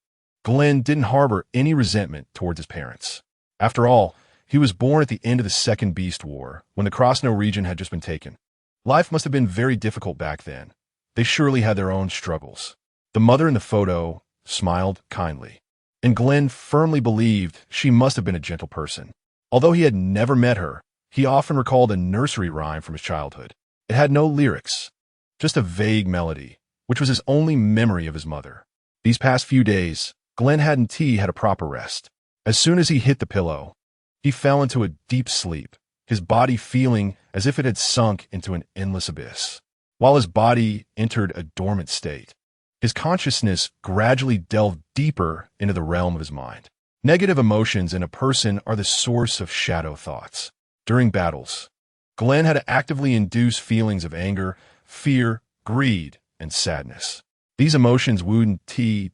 Glenn didn't harbor any resentment towards his parents. After all, he was born at the end of the Second Beast War, when the Krasno region had just been taken. Life must have been very difficult back then. They surely had their own struggles. The mother in the photo smiled kindly, and Glenn firmly believed she must have been a gentle person. Although he had never met her, he often recalled a nursery rhyme from his childhood. It had no lyrics, just a vague melody, which was his only memory of his mother. These past few days, Glenn hadn't had a proper rest. As soon as he hit the pillow, he fell into a deep sleep, his body feeling as if it had sunk into an endless abyss. While his body entered a dormant state, his consciousness gradually delved deeper into the realm of his mind. Negative emotions in a person are the source of shadow thoughts. During battles, Glenn had to actively induce feelings of anger, fear, greed, and sadness. These emotions wouldn't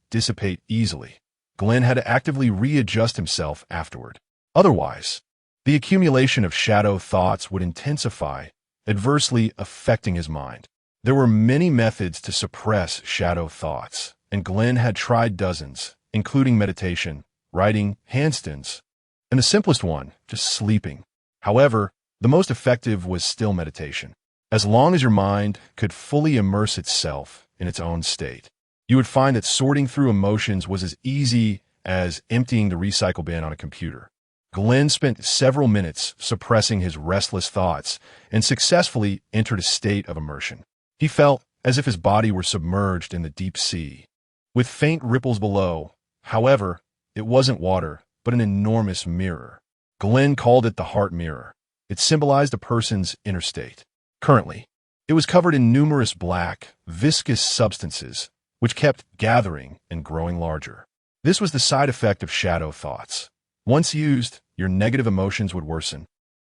dissipate easily. Glenn had to actively readjust himself afterward. Otherwise, the accumulation of shadow thoughts would intensify, adversely affecting his mind. There were many methods to suppress shadow thoughts, and Glenn had tried dozens, including meditation, writing, handstands, and the simplest one, just sleeping. However, the most effective was still meditation. As long as your mind could fully immerse itself in its own state, you would find that sorting through emotions was as easy as emptying the recycle bin on a computer. Glenn spent several minutes suppressing his restless thoughts and successfully entered a state of immersion. He felt as if his body were submerged in the deep sea, with faint ripples below. However, it wasn't water, but an enormous mirror. Glenn called it the heart mirror. It symbolized a person's inner state. Currently, it was covered in numerous black, viscous substances, which kept gathering and growing larger. This was the side effect of shadow thoughts. Once used, your negative emotions would worsen,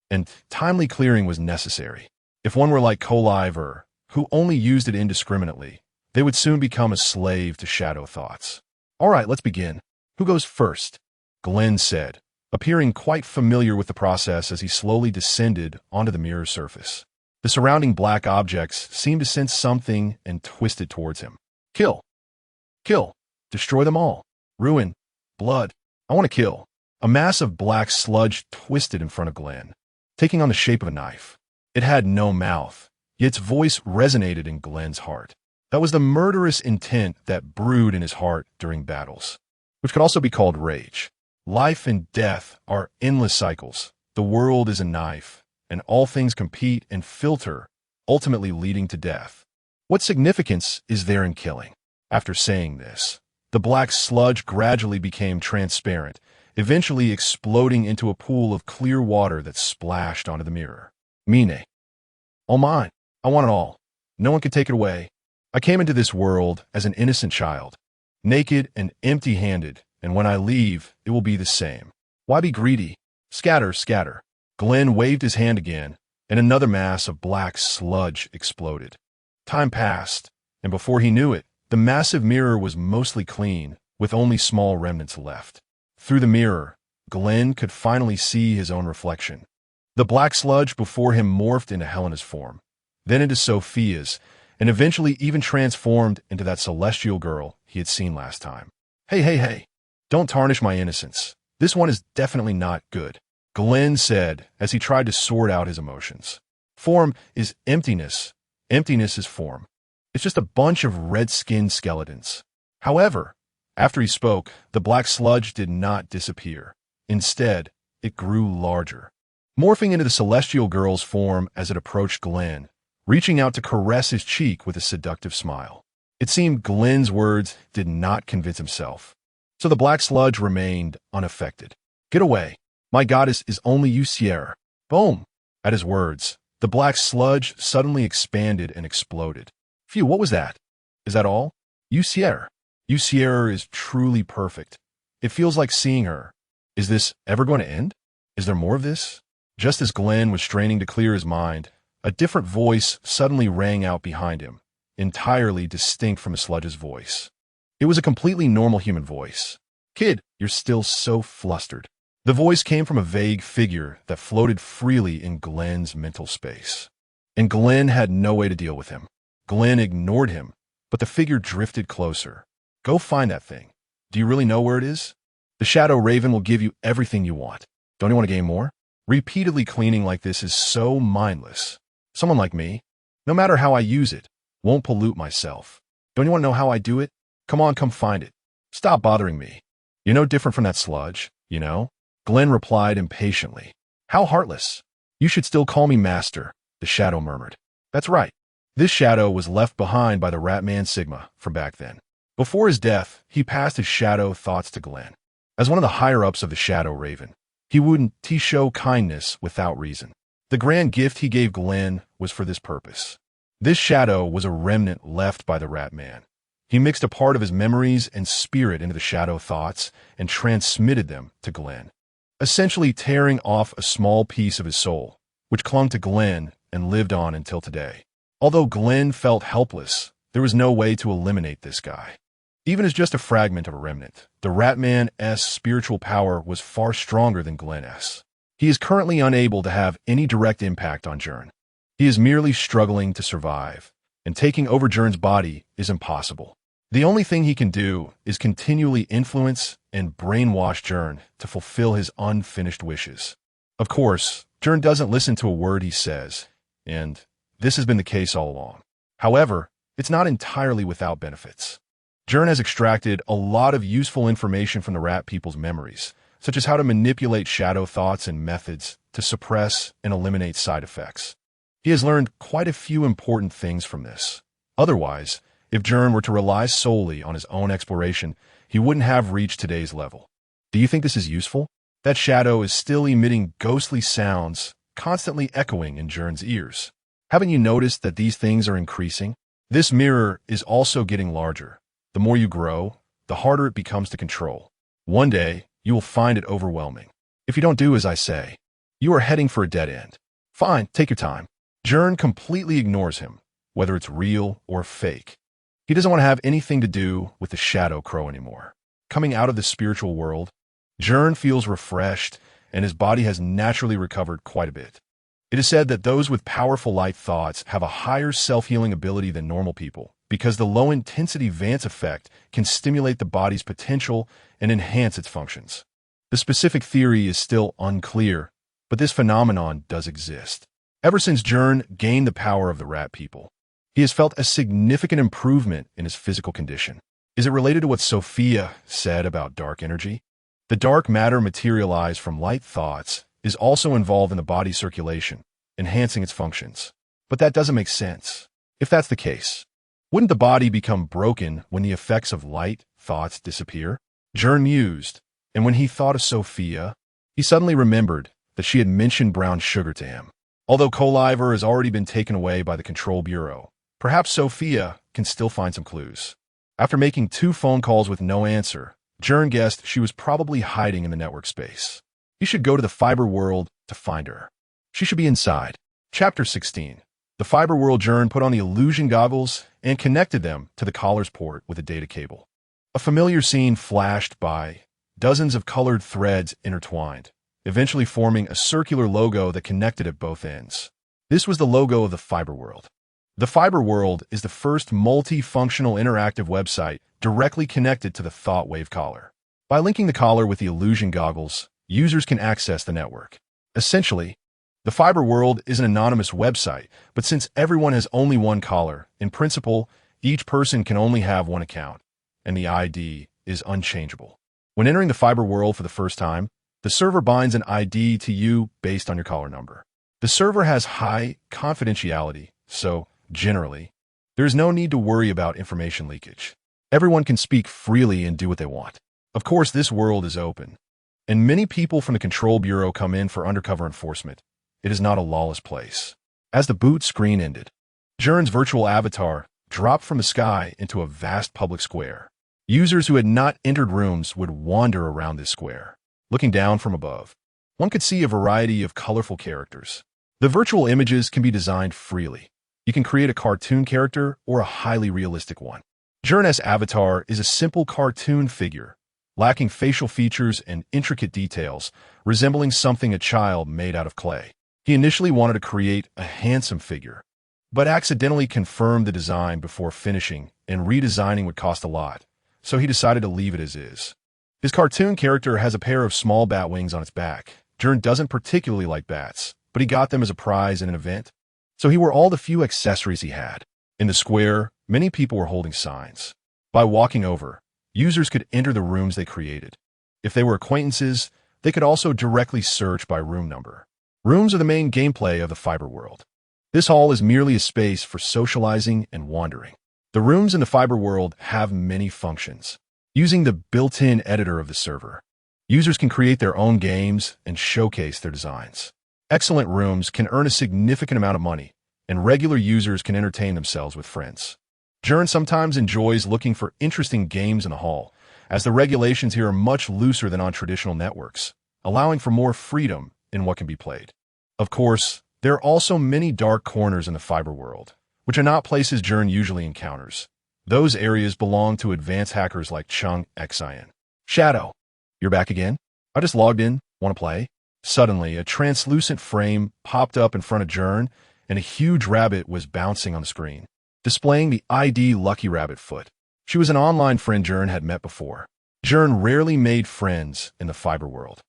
and timely clearing was necessary. If one were like Coliver, who only used it indiscriminately, they would soon become a slave to shadow thoughts. "All right, let's begin. Who goes first?" Glenn said, appearing quite familiar with the process as he slowly descended onto the mirror surface. The surrounding black objects seemed to sense something and twisted towards him. "Kill. Kill. Destroy them all. Ruin. Blood. I want to kill." A mass of black sludge twisted in front of Glenn, taking on the shape of a knife. It had no mouth, yet its voice resonated in Glenn's heart. That was the murderous intent that brewed in his heart during battles, which could also be called rage. Life and death are endless cycles. The world is a knife, and all things compete and filter, ultimately leading to death. What significance is there in killing? After saying this, the black sludge gradually became transparent, eventually exploding into a pool of clear water that splashed onto the mirror. "Mine. All mine. I want it all. No one can take it away. I came into this world as an innocent child, naked and empty-handed, and when I leave, it will be the same. Why be greedy? Scatter, scatter." Glenn waved his hand again, and another mass of black sludge exploded. Time passed, and before he knew it, the The massive mirror was mostly clean, with only small remnants left. Through the mirror, Glenn could finally see his own reflection. The black sludge before him morphed into Helena's form, then into Sophia's, and eventually even transformed into that celestial girl he had seen last time. Hey. Don't tarnish my innocence. This one is definitely not good, Glenn said as he tried to sort out his emotions. Form is emptiness. Emptiness is form. It's just a bunch of red-skinned skeletons. However, after he spoke, the black sludge did not disappear. Instead, it grew larger, morphing into the celestial girl's form as it approached Glenn, reaching out to caress his cheek with a seductive smile. It seemed Glenn's words did not convince himself, so the black sludge remained unaffected. Get away. My goddess is only you, Sierra. Boom. At his words, the black sludge suddenly expanded and exploded. Phew, what was that? Is that all? You, Sierra. You, Sierra is truly perfect. It feels like seeing her. Is this ever going to end? Is there more of this? Just as Glenn was straining to clear his mind, a different voice suddenly rang out behind him, entirely distinct from the sludge's voice. It was a completely normal human voice. Kid, you're still so flustered. The voice came from a vague figure that floated freely in Glenn's mental space. And Glenn had no way to deal with him. Glenn ignored him, but the figure drifted closer. Go find that thing. Do you really know where it is? The Shadow Raven will give you everything you want. Don't you want to gain more? Repeatedly cleaning like this is so mindless. Someone like me, no matter how I use it, won't pollute myself. Don't you want to know how I do it? Come on, come find it. Stop bothering me. You're no different from that sludge, you know? Glenn replied impatiently. How heartless. You should still call me Master, the Shadow murmured. That's right. This shadow was left behind by the Ratman Sigma from back then. Before his death, he passed his shadow thoughts to Glenn. As one of the higher-ups of the Shadow Raven, he wouldn't show kindness without reason. The grand gift he gave Glenn was for this purpose. This shadow was a remnant left by the Ratman. He mixed a part of his memories and spirit into the shadow thoughts and transmitted them to Glenn, essentially tearing off a small piece of his soul, which clung to Glenn and lived on until today. Although Glenn felt helpless, there was no way to eliminate this guy. Even as just a fragment of a remnant, the Ratman's spiritual power was far stronger than Glenn's. He is currently unable to have any direct impact on Gern. He is merely struggling to survive, and taking over Gern's body is impossible. The only thing he can do is continually influence and brainwash Gern to fulfill his unfinished wishes. Of course, Gern doesn't listen to a word he says, and this has been the case all along. However, it's not entirely without benefits. Gern has extracted a lot of useful information from the rat people's memories, such as how to manipulate shadow thoughts and methods to suppress and eliminate side effects. He has learned quite a few important things from this. Otherwise, if Gern were to rely solely on his own exploration, he wouldn't have reached today's level. Do you think this is useful? That shadow is still emitting ghostly sounds, constantly echoing in Gern's ears. Haven't you noticed that these things are increasing? This mirror is also getting larger. The more you grow, the harder it becomes to control. One day, you will find it overwhelming. If you don't do as I say, you are heading for a dead end. Fine, take your time. Gern completely ignores him, whether it's real or fake. He doesn't want to have anything to do with the Shadow Crow anymore. Coming out of the spiritual world, Gern feels refreshed, and his body has naturally recovered quite a bit. It is said that those with powerful light thoughts have a higher self-healing ability than normal people, because the low-intensity Vance effect can stimulate the body's potential and enhance its functions. The specific theory is still unclear, but this phenomenon does exist. Ever since Gern gained the power of the rat people, he has felt a significant improvement in his physical condition. Is it related to what Sophia said about dark energy? The dark matter materialized from light thoughts is also involved in the body's circulation, enhancing its functions. But that doesn't make sense. If that's the case, wouldn't the body become broken when the effects of light thoughts disappear? Gern mused, and when he thought of Sophia, he suddenly remembered that she had mentioned brown sugar to him. Although Coliver has already been taken away by the Control Bureau, perhaps Sophia can still find some clues. After making 2 phone calls with no answer, Gern guessed she was probably hiding in the network space. He should go to the fiber world to find her. She should be inside. Chapter 16. The fiber world Gern put on the illusion goggles and connected them to the collar's port with a data cable. A familiar scene flashed by, dozens of colored threads intertwined, eventually forming a circular logo that connected at both ends. This was the logo of the fiber world. The fiber world is the first multi-functional interactive website directly connected to the Thought Wave collar. By linking the collar with the illusion goggles, users can access the network. Essentially, the fiber world is an anonymous website, but since everyone has only one collar, in principle, each person can only have one account, and the ID is unchangeable. When entering the fiber world for the first time, the server binds an ID to you based on your collar number. The server has high confidentiality, so, generally, there is no need to worry about information leakage. Everyone can speak freely and do what they want. Of course, this world is open, and many people from the Control Bureau come in for undercover enforcement. It is not a lawless place. As the boot screen ended, Gern's virtual avatar dropped from the sky into a vast public square. Users who had not entered rooms would wander around this square. Looking down from above, one could see a variety of colorful characters. The virtual images can be designed freely. You can create a cartoon character or a highly realistic one. Gern's avatar is a simple cartoon figure, lacking facial features and intricate details, resembling something a child made out of clay. He initially wanted to create a handsome figure, but accidentally confirmed the design before finishing, and redesigning would cost a lot, so he decided to leave it as is. His cartoon character has a pair of small bat wings on its back. Gern doesn't particularly like bats, but he got them as a prize in an event, so he wore all the few accessories he had. In the square, many people were holding signs. By walking over, users could enter the rooms they created. If they were acquaintances, they could also directly search by room number. Rooms are the main gameplay of the fiber world. This hall is merely a space for socializing and wandering. The rooms in the fiber world have many functions. Using the built-in editor of the server, users can create their own games and showcase their designs. Excellent rooms can earn a significant amount of money, and regular users can entertain themselves with friends. Gern sometimes enjoys looking for interesting games in the hall, as the regulations here are much looser than on traditional networks, allowing for more freedom in what can be played. Of course, there are also many dark corners in the fiber world, which are not places Gern usually encounters. Those areas belong to advanced hackers like Chung Xin. Shadow, you're back again? I just logged in. Want to play? Suddenly, a translucent frame popped up in front of Gern, and a huge rabbit was bouncing on the screen, displaying the ID Lucky Rabbit Foot. She was an online friend Gern had met before. Gern rarely made friends in the fiber world.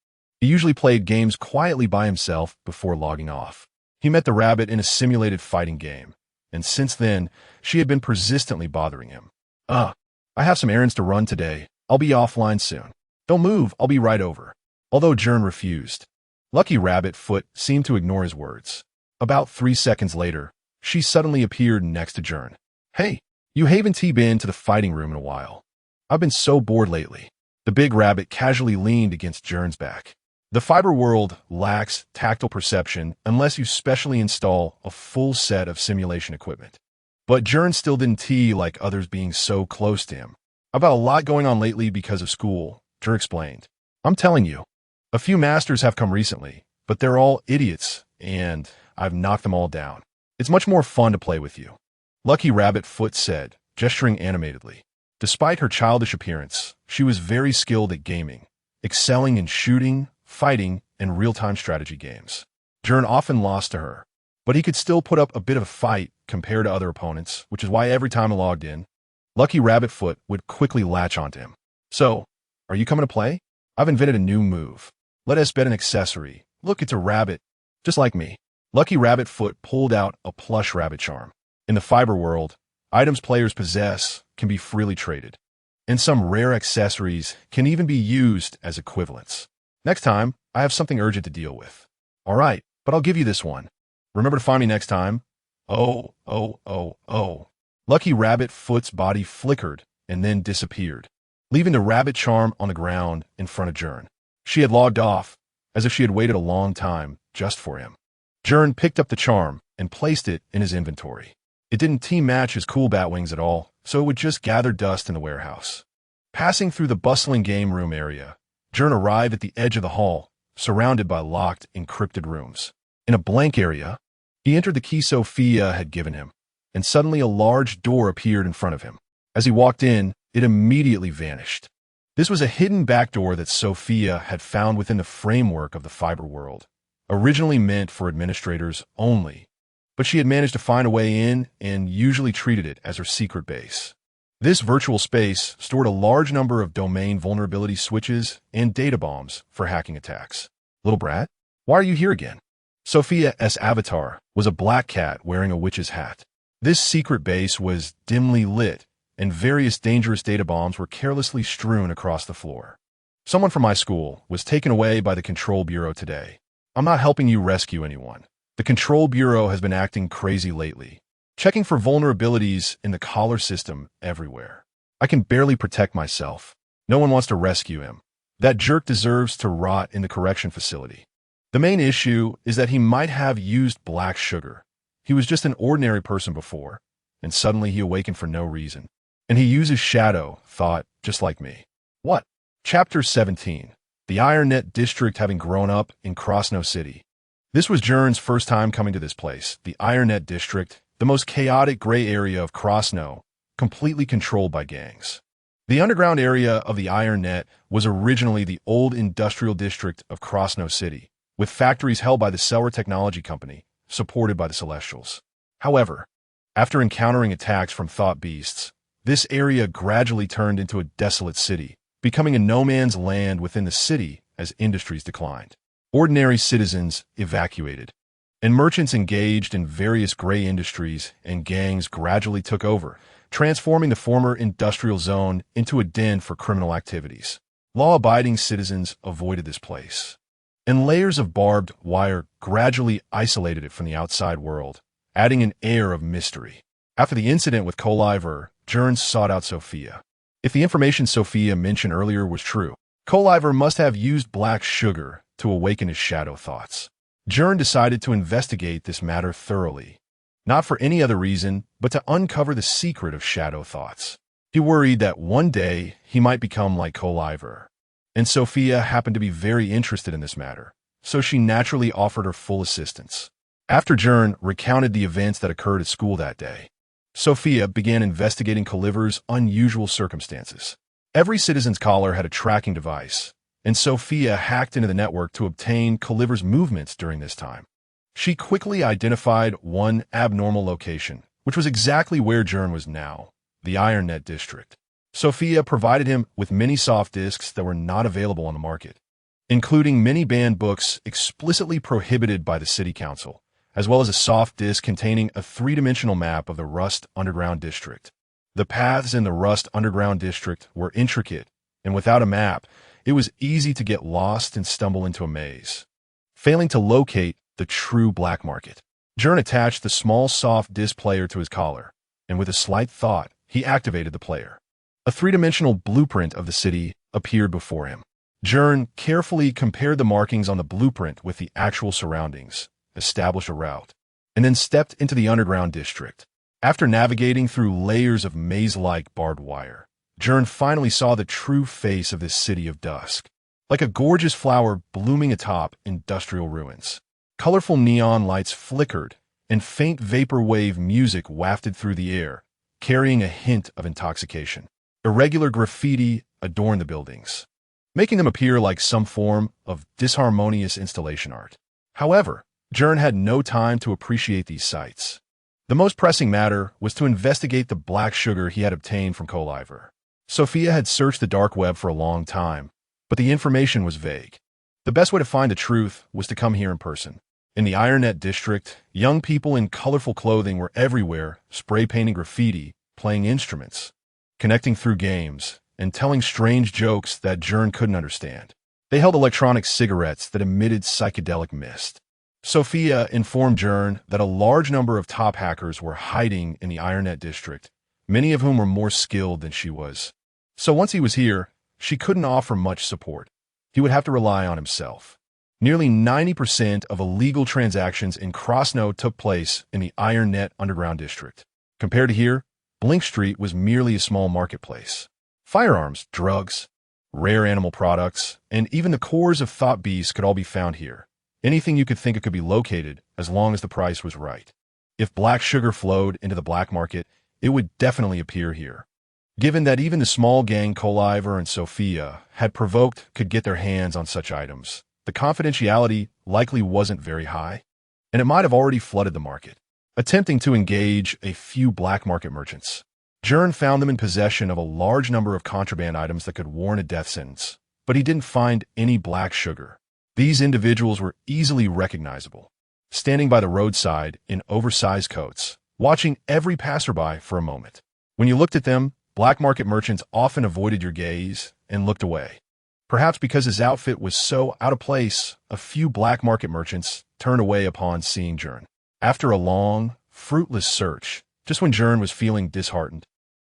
He usually played games quietly by himself before logging off. He met the rabbit in a simulated fighting game, and since then, she had been persistently bothering him. I have some errands to run today. I'll be offline soon. Don't move, I'll be right over. Although Gern refused, Lucky Rabbit Foot seemed to ignore his words. About 3 seconds later, she suddenly appeared next to Gern. Hey, you haven't been to the fighting room in a while. I've been so bored lately. The big rabbit casually leaned against Gern's back. The fiber world lacks tactile perception unless you specially install a full set of simulation equipment. But Gern still didn't like others being so close to him. I've got a lot going on lately because of school, Gern explained. I'm telling you, a few masters have come recently, but they're all idiots, and I've knocked them all down. It's much more fun to play with you. Lucky Rabbit Foot said, gesturing animatedly. Despite her childish appearance, she was very skilled at gaming, excelling in shooting, fighting, and real-time strategy games. Gern often lost to her, but he could still put up a bit of a fight compared to other opponents, which is why every time I logged in, Lucky Rabbit Foot would quickly latch onto him. So, are you coming to play? I've invented a new move. Let us bet an accessory. Look, it's a rabbit, just like me. Lucky Rabbit Foot pulled out a plush rabbit charm. In the fiber world, items players possess can be freely traded, and some rare accessories can even be used as equivalents. Next time, I have something urgent to deal with. All right, but I'll give you this one. Remember to find me next time. Oh. Lucky Rabbit Foot's body flickered and then disappeared, leaving the rabbit charm on the ground in front of Gern. She had logged off, as if she had waited a long time just for him. Gern picked up the charm and placed it in his inventory. It didn't match his cool bat wings at all, so it would just gather dust in the warehouse. Passing through the bustling game room area, Gern arrived at the edge of the hall, surrounded by locked, encrypted rooms. In a blank area, He entered the key Sophia had given him, and suddenly a large door appeared in front of him. As he walked in, it immediately vanished. This was a hidden back door that Sophia had found within the framework of the fiber world, originally meant for administrators only, but she had managed to find a way in and usually treated it as her secret base. This virtual space stored a large number of domain vulnerability switches and data bombs for hacking attacks. Little brat, why are you here again? Sophia's avatar was a black cat wearing a witch's hat. This secret base was dimly lit, and various dangerous data bombs were carelessly strewn across the floor. Someone from my school was taken away by the Control Bureau today. I'm not helping you rescue anyone. The Control Bureau has been acting crazy lately, checking for vulnerabilities in the collar system everywhere. I can barely protect myself. No one wants to rescue him. That jerk deserves to rot in the correction facility. The main issue is that he might have used black sugar. He was just an ordinary person before, and suddenly he awakened for no reason. And he uses shadow thought just like me. What? Chapter 17. The IronNet District having grown up in Krasno City. This was Gern's first time coming to this place, the IronNet District, the most chaotic gray area of Krasno, completely controlled by gangs. The underground area of the IronNet was originally the old industrial district of Krasno City, with factories held by the Selwer Technology Company, supported by the Celestials. However, after encountering attacks from thought beasts, this area gradually turned into a desolate city, becoming a no-man's land within the city as industries declined. Ordinary citizens evacuated, and merchants engaged in various gray industries and gangs gradually took over, transforming the former industrial zone into a den for criminal activities. Law-abiding citizens avoided this place, and layers of barbed wire gradually isolated it from the outside world, adding an air of mystery. After the incident with Coliver, Gern sought out Sophia. If the information Sophia mentioned earlier was true, Coliver must have used black sugar to awaken his shadow thoughts. Gern decided to investigate this matter thoroughly, not for any other reason, but to uncover the secret of shadow thoughts. He worried that one day he might become like Coliver, and Sophia happened to be very interested in this matter, so she naturally offered her full assistance. After Gern recounted the events that occurred at school that day, Sophia began investigating Coliver's unusual circumstances. Every citizen's collar had a tracking device, and Sophia hacked into the network to obtain Coliver's movements during this time. She quickly identified one abnormal location, which was exactly where Gern was now, the IronNet District. Sophia provided him with many soft disks that were not available on the market, including many banned books explicitly prohibited by the City Council, as well as a soft disk containing a three-dimensional map of the Rust Underground District. The paths in the Rust Underground District were intricate, and without a map, it was easy to get lost and stumble into a maze, failing to locate the true black market. Gern attached the small soft disk player to his collar, and with a slight thought, he activated the player. A three-dimensional blueprint of the city appeared before him. Gern carefully compared the markings on the blueprint with the actual surroundings, established a route, and then stepped into the underground district. After navigating through layers of maze-like barbed wire, Gern finally saw the true face of this city of dusk, like a gorgeous flower blooming atop industrial ruins. Colorful neon lights flickered, and faint vaporwave music wafted through the air, carrying a hint of intoxication. Irregular graffiti adorned the buildings, making them appear like some form of disharmonious installation art. However, Gern had no time to appreciate these sights. The most pressing matter was to investigate the black sugar he had obtained from Coliver. Sophia had searched the dark web for a long time, but the information was vague. The best way to find the truth was to come here in person. In the IronNet District, young people in colorful clothing were everywhere, spray-painting graffiti, playing instruments, connecting through games, and telling strange jokes that Gern couldn't understand. They held electronic cigarettes that emitted psychedelic mist. Sophia informed Gern that a large number of top hackers were hiding in the IronNet District, many of whom were more skilled than she was. So once he was here, she couldn't offer much support. He would have to rely on himself. Nearly 90% of illegal transactions in Krasno took place in the IronNet Underground District. Compared to here, Blink Street was merely a small marketplace. Firearms, drugs, rare animal products, and even the cores of thought beasts could all be found here. Anything you could think it could be located as long as the price was right. If black sugar flowed into the black market, it would definitely appear here. Given that even the small gang Coliver and Sophia had provoked could get their hands on such items, the confidentiality likely wasn't very high, and it might have already flooded the market. Attempting to engage a few black market merchants, Gern found them in possession of a large number of contraband items that could warrant a death sentence, but he didn't find any black sugar. These individuals were easily recognizable, standing by the roadside in oversized coats, watching every passerby for a moment. When you looked at them, black market merchants often avoided your gaze and looked away. Perhaps because his outfit was so out of place, a few black market merchants turned away upon seeing Gern. After a long, fruitless search, just when Gern was feeling disheartened,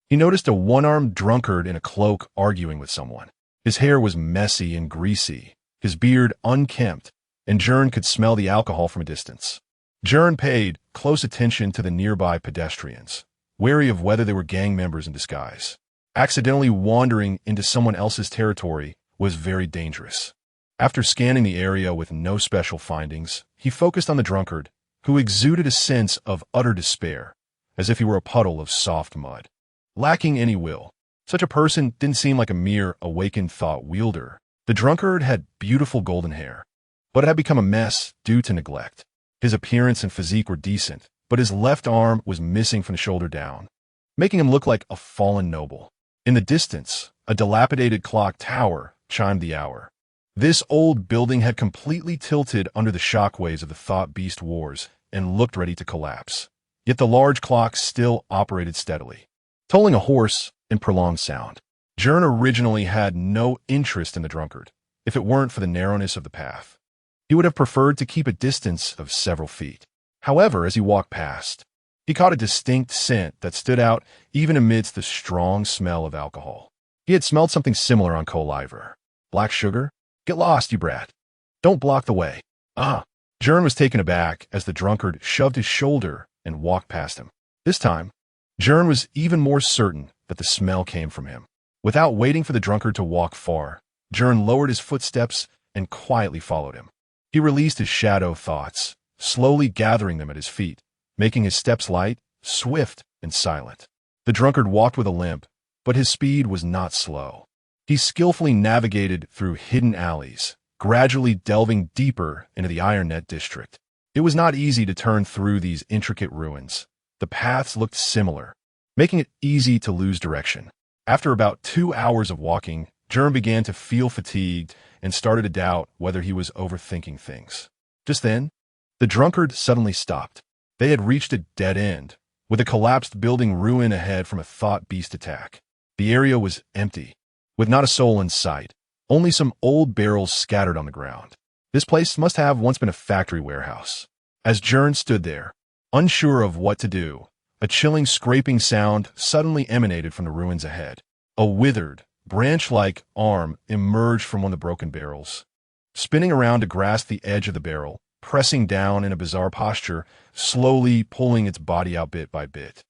he noticed a one-armed drunkard in a cloak arguing with someone. His hair was messy and greasy, his beard unkempt, and Gern could smell the alcohol from a distance. Gern paid close attention to the nearby pedestrians, wary of whether they were gang members in disguise. Accidentally wandering into someone else's territory was very dangerous. After scanning the area with no special findings, he focused on the drunkard, who exuded a sense of utter despair, as if he were a puddle of soft mud. Lacking any will, such a person didn't seem like a mere awakened thought wielder. The drunkard had beautiful golden hair, but it had become a mess due to neglect. His appearance and physique were decent, but his left arm was missing from the shoulder down, making him look like a fallen noble. In the distance, a dilapidated clock tower chimed the hour. This old building had completely tilted under the shockwaves of the Thought Beast Wars and looked ready to collapse. Yet the large clock still operated steadily, tolling a hoarse and prolonged sound. Gern originally had no interest in the drunkard, if it weren't for the narrowness of the path. He would have preferred to keep a distance of several feet. However, as he walked past, he caught a distinct scent that stood out even amidst the strong smell of alcohol. He had smelled something similar on Coliver. Black sugar? Get lost, you brat. Don't block the way. Gern was taken aback as the drunkard shoved his shoulder and walked past him. This time, Gern was even more certain that the smell came from him. Without waiting for the drunkard to walk far, Gern lowered his footsteps and quietly followed him. He released his shadow thoughts, slowly gathering them at his feet, making his steps light, swift, and silent. The drunkard walked with a limp, but his speed was not slow. He skillfully navigated through hidden alleys, gradually delving deeper into the Ironnet district. It was not easy to turn through these intricate ruins. The paths looked similar, making it easy to lose direction. After about 2 hours of walking, Gern began to feel fatigued and started to doubt whether he was overthinking things. Just then, the drunkard suddenly stopped. They had reached a dead end, with a collapsed building ruin ahead from a Thought Beast attack. The area was empty, with not a soul in sight, only some old barrels scattered on the ground. This place must have once been a factory warehouse. As Gern stood there, unsure of what to do, a chilling scraping sound suddenly emanated from the ruins ahead. A withered, branch-like arm emerged from one of the broken barrels, spinning around to grasp the edge of the barrel, pressing down in a bizarre posture, slowly pulling its body out bit by bit.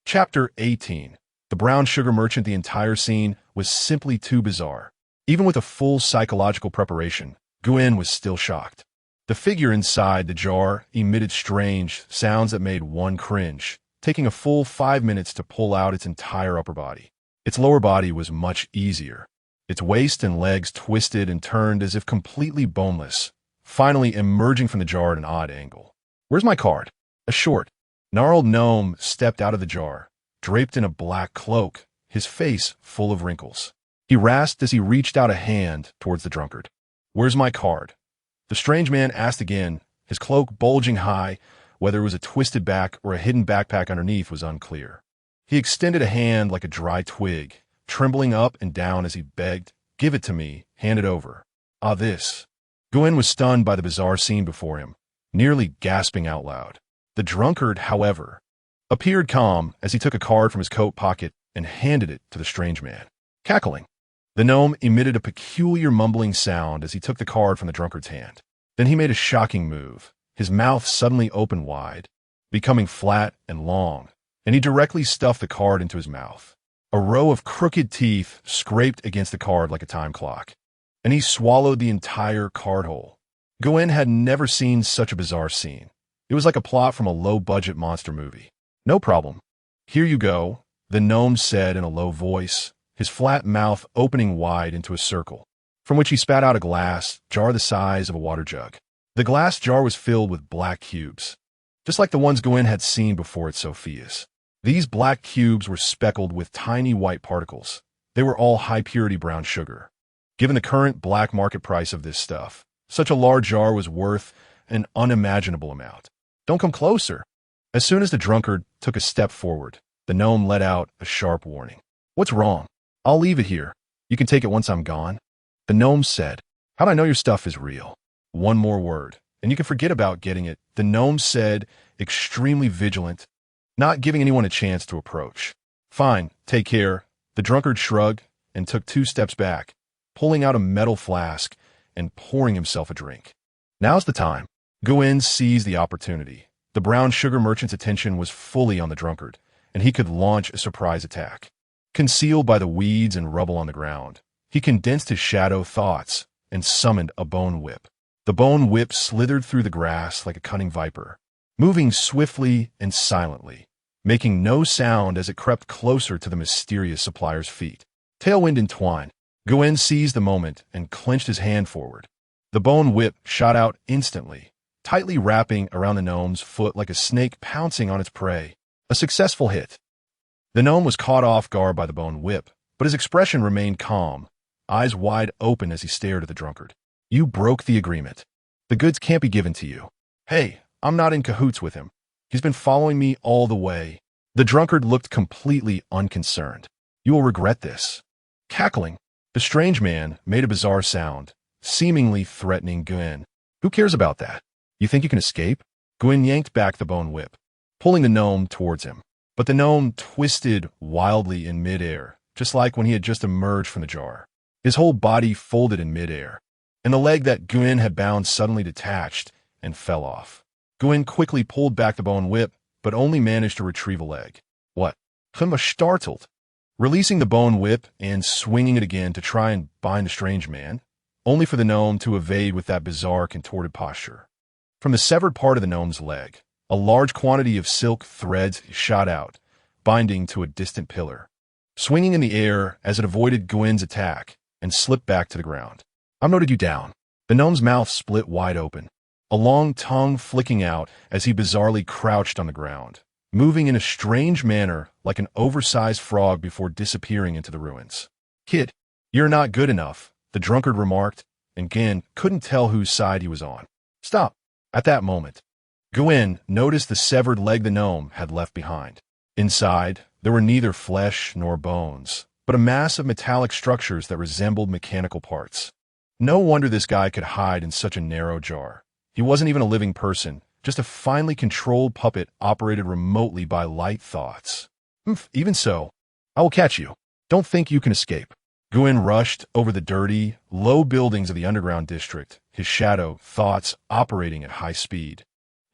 Chapter 18. The brown sugar merchant. The entire scene was simply too bizarre. Even with a full psychological preparation, Gwen was still shocked. The figure inside the jar emitted strange sounds that made one cringe, taking a full 5 minutes to pull out its entire upper body. Its lower body was much easier. Its waist and legs twisted and turned as if completely boneless, finally emerging from the jar at an odd angle. "Where's my card?" A short, gnarled gnome stepped out of the jar, draped in a black cloak, his face full of wrinkles. He rasped as he reached out a hand towards the drunkard. "Where's my card?" The strange man asked again, his cloak bulging high. Whether it was a twisted back or a hidden backpack underneath was unclear. He extended a hand like a dry twig, trembling up and down as he begged, "Give it to me, hand it over." This. Gwen was stunned by the bizarre scene before him, nearly gasping out loud. The drunkard, however, appeared calm as he took a card from his coat pocket and handed it to the strange man. Cackling, the gnome emitted a peculiar mumbling sound as he took the card from the drunkard's hand. Then he made a shocking move. His mouth suddenly opened wide, becoming flat and long, and he directly stuffed the card into his mouth. A row of crooked teeth scraped against the card like a time clock, and he swallowed the entire card whole. Gwen had never seen such a bizarre scene. It was like a plot from a low-budget monster movie. No problem. Here you go, the gnome said in a low voice, his flat mouth opening wide into a circle, from which he spat out a glass jar the size of a water jug. The glass jar was filled with black cubes, just like the ones Gwen had seen before at Sophia's. These black cubes were speckled with tiny white particles. They were all high-purity brown sugar. Given the current black market price of this stuff, such a large jar was worth an unimaginable amount. Don't come closer. As soon as the drunkard took a step forward, the gnome let out a sharp warning. What's wrong? I'll leave it here. You can take it once I'm gone. The gnome said, how'd I know your stuff is real? One more word, and you can forget about getting it, the gnome said, extremely vigilant, not giving anyone a chance to approach. Fine, take care. The drunkard shrugged and took 2 steps back, pulling out a metal flask and pouring himself a drink. Now's the time. Gwen seized the opportunity. The brown sugar merchant's attention was fully on the drunkard, and he could launch a surprise attack. Concealed by the weeds and rubble on the ground, he condensed his shadow thoughts and summoned a bone whip. The bone whip slithered through the grass like a cunning viper, moving swiftly and silently, making no sound as it crept closer to the mysterious supplier's feet. Tailwind and twine. Gwen seized the moment and clenched his hand forward. The bone whip shot out instantly, tightly wrapping around the gnome's foot like a snake pouncing on its prey. A successful hit. The gnome was caught off guard by the bone whip, but his expression remained calm, eyes wide open as he stared at the drunkard. You broke the agreement. The goods can't be given to you. Hey, I'm not in cahoots with him. He's been following me all the way. The drunkard looked completely unconcerned. You will regret this. Cackling, the strange man made a bizarre sound, seemingly threatening Gwen. Who cares about that? You think you can escape? Gwen yanked back the bone whip, pulling the gnome towards him. But the gnome twisted wildly in midair, just like when he had just emerged from the jar. His whole body folded in midair, and the leg that Gwen had bound suddenly detached and fell off. Gwen quickly pulled back the bone whip, but only managed to retrieve a leg. What? Gwen was startled. Releasing the bone whip and swinging it again to try and bind the strange man, only for the gnome to evade with that bizarre contorted posture. From the severed part of the gnome's leg, a large quantity of silk threads shot out, binding to a distant pillar, swinging in the air as it avoided Gwen's attack and slipped back to the ground. I noted you down. The gnome's mouth split wide open, a long tongue flicking out as he bizarrely crouched on the ground, moving in a strange manner like an oversized frog before disappearing into the ruins. Kid, you're not good enough, the drunkard remarked, and Gwen couldn't tell whose side he was on. Stop. At that moment, Gwen noticed the severed leg the gnome had left behind. Inside, there were neither flesh nor bones, but a mass of metallic structures that resembled mechanical parts. No wonder this guy could hide in such a narrow jar. He wasn't even a living person, just a finely controlled puppet operated remotely by light thoughts. Even so, I will catch you. Don't think you can escape. Gwen rushed over the dirty, low buildings of the underground district, his shadow thoughts operating at high speed,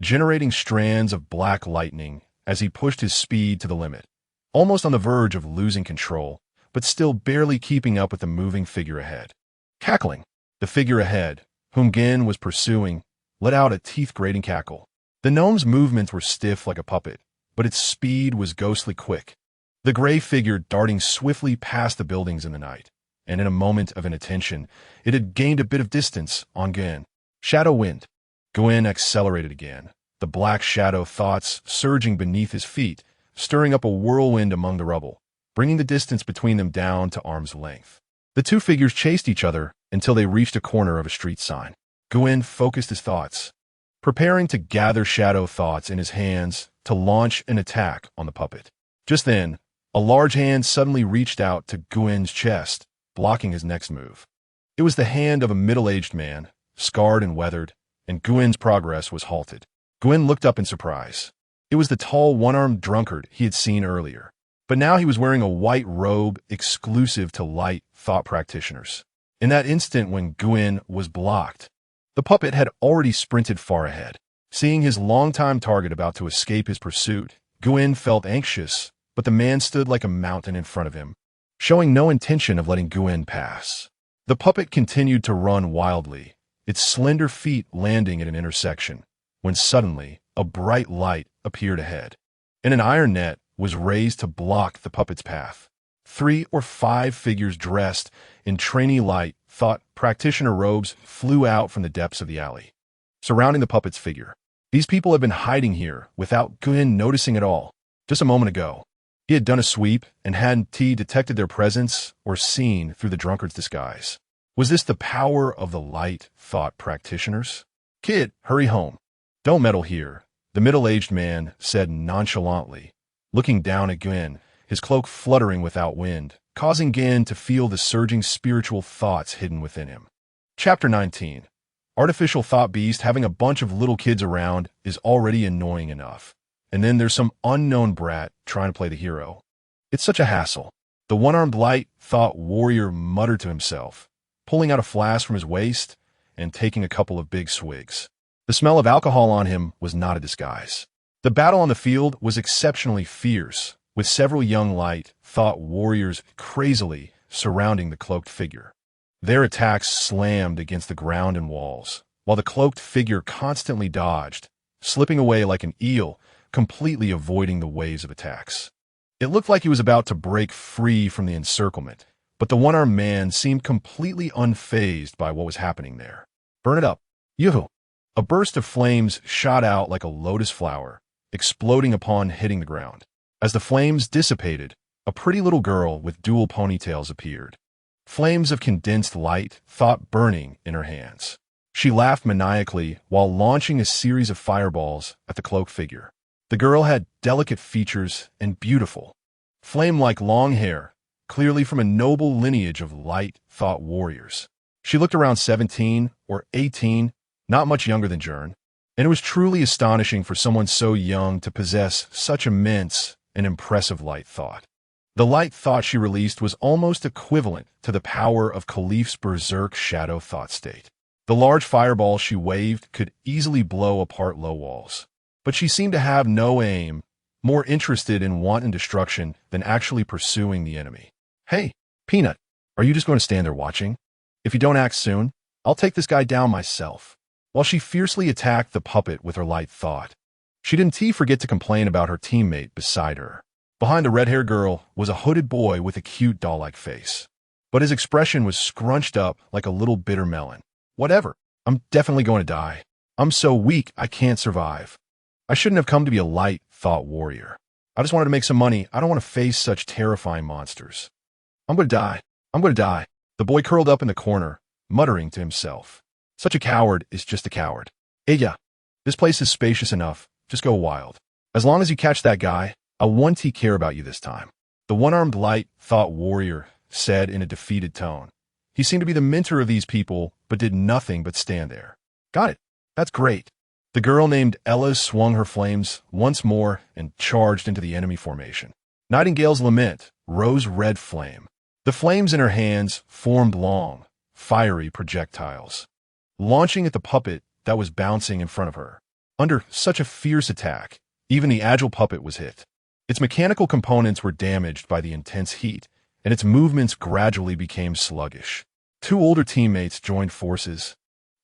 generating strands of black lightning as he pushed his speed to the limit, almost on the verge of losing control, but still barely keeping up with the moving figure ahead. Cackling, the figure ahead, whom Gwen was pursuing, let out a teeth-grating cackle. The gnome's movements were stiff like a puppet, but its speed was ghostly quick. The gray figure darting swiftly past the buildings in the night, and in a moment of inattention, it had gained a bit of distance on Gwen. Shadow wind. Gwen accelerated again, the black shadow thoughts surging beneath his feet, stirring up a whirlwind among the rubble, bringing the distance between them down to arm's length. The two figures chased each other until they reached a corner of a street sign. Gwen focused his thoughts, preparing to gather shadow thoughts in his hands to launch an attack on the puppet. Just then, a large hand suddenly reached out to Gwen's chest, blocking his next move. It was the hand of a middle-aged man, scarred and weathered, and Gwen's progress was halted. Gwen looked up in surprise. It was the tall, one-armed drunkard he had seen earlier, but now he was wearing a white robe exclusive to light thought practitioners. In that instant when Gwen was blocked, the puppet had already sprinted far ahead. Seeing his longtime target about to escape his pursuit, Gwen felt anxious, but the man stood like a mountain in front of him, showing no intention of letting Gwen pass. The puppet continued to run wildly, its slender feet landing at an intersection, when suddenly a bright light appeared ahead, and an iron net was raised to block the puppet's path. 3 or 5 figures dressed in trainee light thought practitioner robes flew out from the depths of the alley, surrounding the puppet's figure. These people had been hiding here without Gern noticing at all. Just a moment ago, he had done a sweep and hadn't detected their presence or seen through the drunkard's disguise. Was this the power of the light thought practitioners? "Kid, hurry home. Don't meddle here," the middle-aged man said nonchalantly, looking down at Gern, his cloak fluttering without wind, causing Gern to feel the surging spiritual thoughts hidden within him. Chapter 19. Artificial thought beast having a bunch of little kids around is already annoying enough. And then there's some unknown brat trying to play the hero. It's such a hassle. The one-armed light thought warrior muttered to himself, pulling out a flask from his waist and taking a couple of big swigs. The smell of alcohol on him was not a disguise. The battle on the field was exceptionally fierce, with several young light thought warriors crazily surrounding the cloaked figure. Their attacks slammed against the ground and walls, while the cloaked figure constantly dodged, slipping away like an eel, completely avoiding the waves of attacks. It looked like he was about to break free from the encirclement, but the one-armed man seemed completely unfazed by what was happening there. "Burn it up. Yoo-hoo!" A burst of flames shot out like a lotus flower, exploding upon hitting the ground. As the flames dissipated, a pretty little girl with dual ponytails appeared. Flames of condensed light thought burning in her hands. She laughed maniacally while launching a series of fireballs at the cloaked figure. The girl had delicate features and beautiful, flame-like long hair, clearly from a noble lineage of light thought warriors. She looked around 17 or 18, not much younger than Gern, and it was truly astonishing for someone so young to possess such immense and impressive light thought. The light thought she released was almost equivalent to the power of Khalif's berserk shadow thought state. The large fireball she waved could easily blow apart low walls. But she seemed to have no aim, more interested in wanton destruction than actually pursuing the enemy. "Hey, Peanut, are you just going to stand there watching? If you don't act soon, I'll take this guy down myself." While she fiercely attacked the puppet with her light thought, she didn't forget to complain about her teammate beside her. Behind the red-haired girl was a hooded boy with a cute doll-like face, but his expression was scrunched up like a little bitter melon. "Whatever, I'm definitely going to die. I'm so weak I can't survive. I shouldn't have come to be a light thought warrior. I just wanted to make some money. I don't want to face such terrifying monsters. I'm going to die. I'm going to die." The boy curled up in the corner, muttering to himself. "Such a coward is just a coward. Hey, yeah, this place is spacious enough. Just go wild. As long as you catch that guy, I won't care about you this time." The one-armed light thought warrior said in a defeated tone. He seemed to be the mentor of these people, but did nothing but stand there. "Got it. That's great." The girl named Ella swung her flames once more and charged into the enemy formation. Nightingale's lament, rose-red flame. The flames in her hands formed long, fiery projectiles, launching at the puppet that was bouncing in front of her. Under such a fierce attack, even the agile puppet was hit. Its mechanical components were damaged by the intense heat, and its movements gradually became sluggish. 2 older teammates joined forces,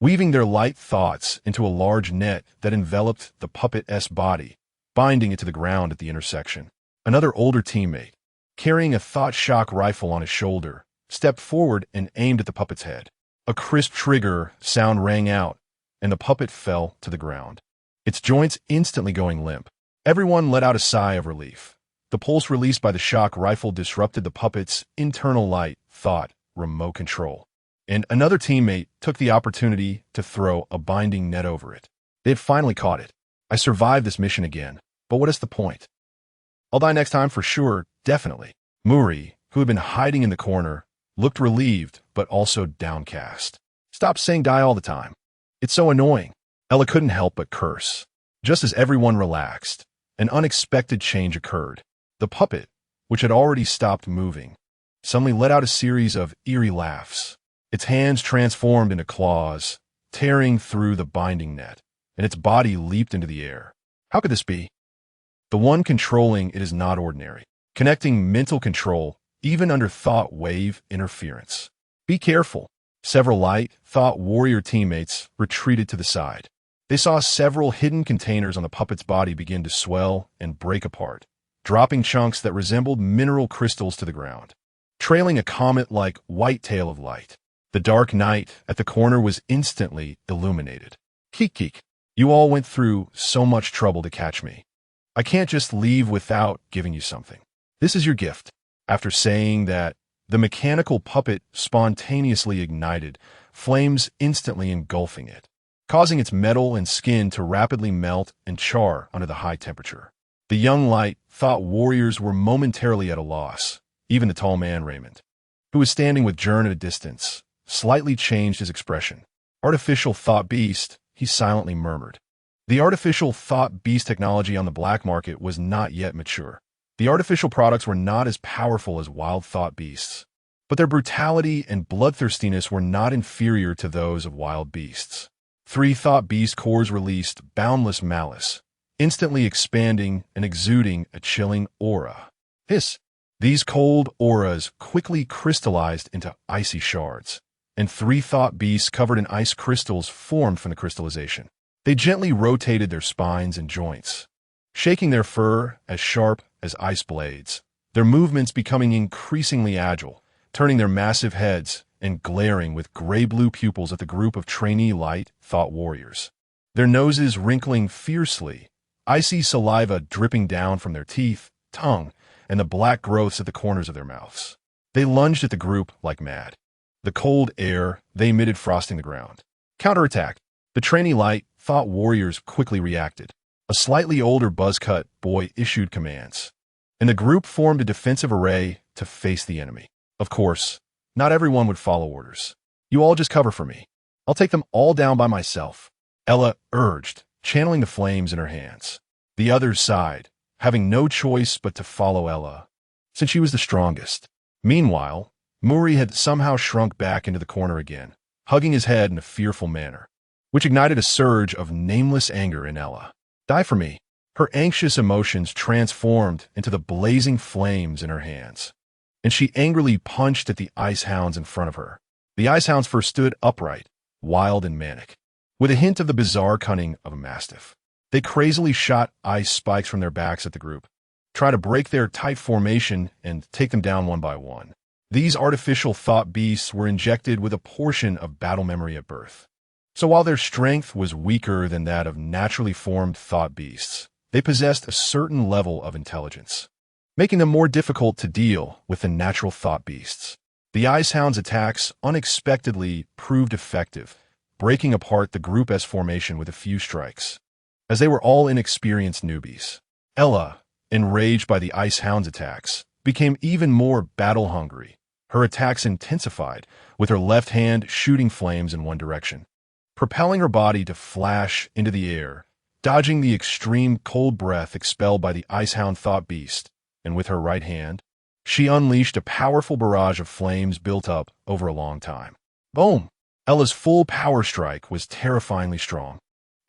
weaving their light thoughts into a large net that enveloped the puppet's body, binding it to the ground at the intersection. Another older teammate, carrying a thought shock rifle on his shoulder, stepped forward and aimed at the puppet's head. A crisp trigger sound rang out, and the puppet fell to the ground, its joints instantly going limp. Everyone let out a sigh of relief. The pulse released by the shock rifle disrupted the puppet's internal light thought remote control, and another teammate took the opportunity to throw a binding net over it. They had finally caught it. "I survived this mission again, but what is the point? I'll die next time for sure, definitely." Muri, who had been hiding in the corner, looked relieved but also downcast. "Stop saying die all the time. It's so annoying." Ella couldn't help but curse. Just as everyone relaxed, an unexpected change occurred. The puppet, which had already stopped moving, suddenly let out a series of eerie laughs. Its hands transformed into claws, tearing through the binding net, and its body leaped into the air. How could this be? The one controlling it is not ordinary, connecting mental control even under thought wave interference. "Be careful." Several light thought warrior teammates retreated to the side. They saw several hidden containers on the puppet's body begin to swell and break apart, dropping chunks that resembled mineral crystals to the ground, trailing a comet-like white tail of light. The dark night at the corner was instantly illuminated. Keek. You all went through so much trouble to catch me. I can't just leave without giving you something. This is your gift. After saying that, the mechanical puppet spontaneously ignited, flames instantly engulfing it, causing its metal and skin to rapidly melt and char under the high temperature. The young light thought warriors were momentarily at a loss. Even the tall man, Raymond, who was standing with Gern at a distance, slightly changed his expression. Artificial thought beast, he silently murmured. The artificial thought beast technology on the black market was not yet mature. The artificial products were not as powerful as wild thought beasts, but their brutality and bloodthirstiness were not inferior to those of wild beasts. 3 thought beast cores released boundless malice, instantly expanding and exuding a chilling aura. Hiss! These cold auras quickly crystallized into icy shards, and 3 thought beasts covered in ice crystals formed from the crystallization. They gently rotated their spines and joints, shaking their fur as sharp as ice blades, their movements becoming increasingly agile, turning their massive heads and glaring with gray-blue pupils at the group of trainee light thought warriors. Their noses wrinkling fiercely, icy saliva dripping down from their teeth, tongue, and the black growths at the corners of their mouths. They lunged at the group like mad. The cold air they emitted frosting the ground. Counterattack. The trainee light thought warriors quickly reacted. A slightly older buzz-cut boy issued commands, and the group formed a defensive array to face the enemy. Of course, not everyone would follow orders. You all just cover for me. I'll take them all down by myself, Ella urged, channeling the flames in her hands. The others sighed, having no choice but to follow Ella, since she was the strongest. Meanwhile, Muri had somehow shrunk back into the corner again, hugging his head in a fearful manner, which ignited a surge of nameless anger in Ella. Die for me. Her anxious emotions transformed into the blazing flames in her hands, and she angrily punched at the ice hounds in front of her. The ice hounds first stood upright, wild and manic, with a hint of the bizarre cunning of a mastiff. They crazily shot ice spikes from their backs at the group, trying to break their tight formation and take them down one by one. These artificial thought beasts were injected with a portion of battle memory at birth. So while their strength was weaker than that of naturally formed thought beasts, they possessed a certain level of intelligence, making them more difficult to deal with than natural thought beasts. The Ice Hound's attacks unexpectedly proved effective, breaking apart the Group S formation with a few strikes, as they were all inexperienced newbies. Ella, enraged by the Ice Hound's attacks, became even more battle-hungry. Her attacks intensified, with her left hand shooting flames in one direction, propelling her body to flash into the air, dodging the extreme cold breath expelled by the Icehound Thought Beast, and with her right hand, she unleashed a powerful barrage of flames built up over a long time. Boom! Ella's full power strike was terrifyingly strong,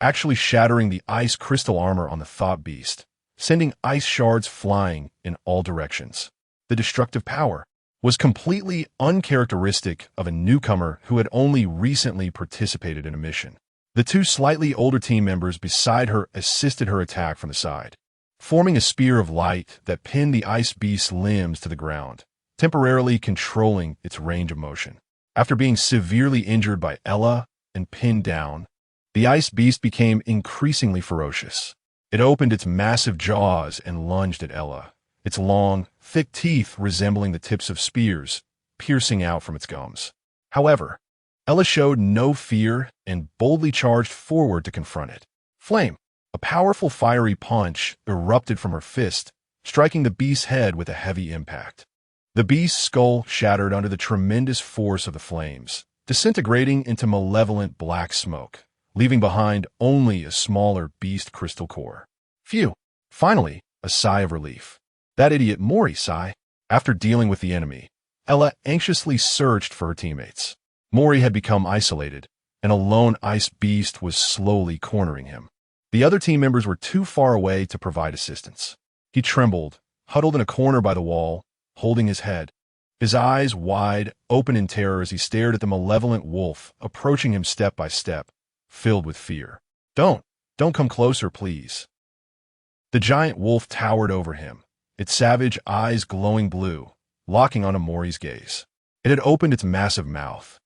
actually shattering the ice crystal armor on the Thought Beast, sending ice shards flying in all directions. The destructive power was completely uncharacteristic of a newcomer who had only recently participated in a mission. The two slightly older team members beside her assisted her attack from the side, forming a spear of light that pinned the ice beast's limbs to the ground, temporarily controlling its range of motion. After being severely injured by Ella and pinned down, the ice beast became increasingly ferocious. It opened its massive jaws and lunged at Ella, its long, thick teeth resembling the tips of spears, piercing out from its gums. However, Ella showed no fear and boldly charged forward to confront it. Flame! A powerful fiery punch erupted from her fist, striking the beast's head with a heavy impact. The beast's skull shattered under the tremendous force of the flames, disintegrating into malevolent black smoke, leaving behind only a smaller beast crystal core. Phew! Finally, a sigh of relief. That idiot Mori sigh. After dealing with the enemy, Ella anxiously searched for her teammates. Mori had become isolated, and a lone ice beast was slowly cornering him. The other team members were too far away to provide assistance. He trembled, huddled in a corner by the wall, holding his head, his eyes wide open in terror as he stared at the malevolent wolf approaching him step by step, filled with fear. Don't. Don't come closer, please. The giant wolf towered over him, its savage eyes glowing blue, locking onto Mori's gaze. It had opened its massive mouth,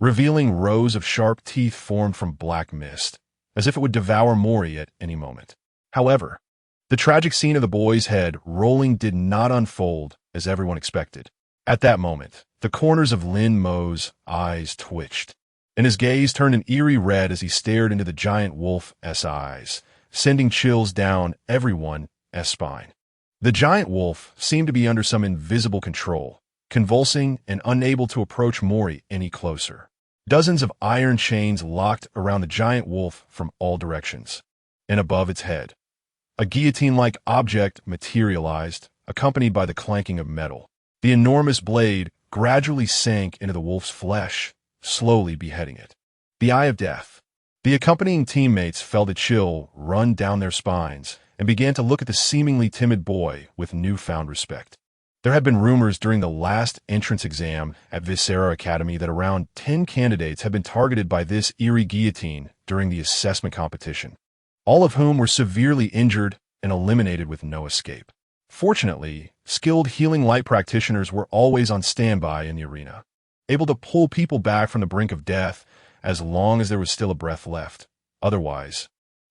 revealing rows of sharp teeth formed from black mist, as if it would devour Mori at any moment. However, the tragic scene of the boy's head rolling did not unfold as everyone expected. At that moment, the corners of Lin Mo's eyes twitched, and his gaze turned an eerie red as he stared into the giant wolf's eyes, sending chills down everyone's spine. The giant wolf seemed to be under some invisible control, convulsing and unable to approach Mori any closer. Dozens of iron chains locked around the giant wolf from all directions, and above its head, a guillotine-like object materialized, accompanied by the clanking of metal. The enormous blade gradually sank into the wolf's flesh, slowly beheading it. The eye of death. The accompanying teammates felt a chill run down their spines and began to look at the seemingly timid boy with newfound respect. There had been rumors during the last entrance exam at Viscera Academy that around 10 candidates had been targeted by this eerie guillotine during the assessment competition, all of whom were severely injured and eliminated with no escape. Fortunately, skilled healing light practitioners were always on standby in the arena, able to pull people back from the brink of death as long as there was still a breath left. Otherwise,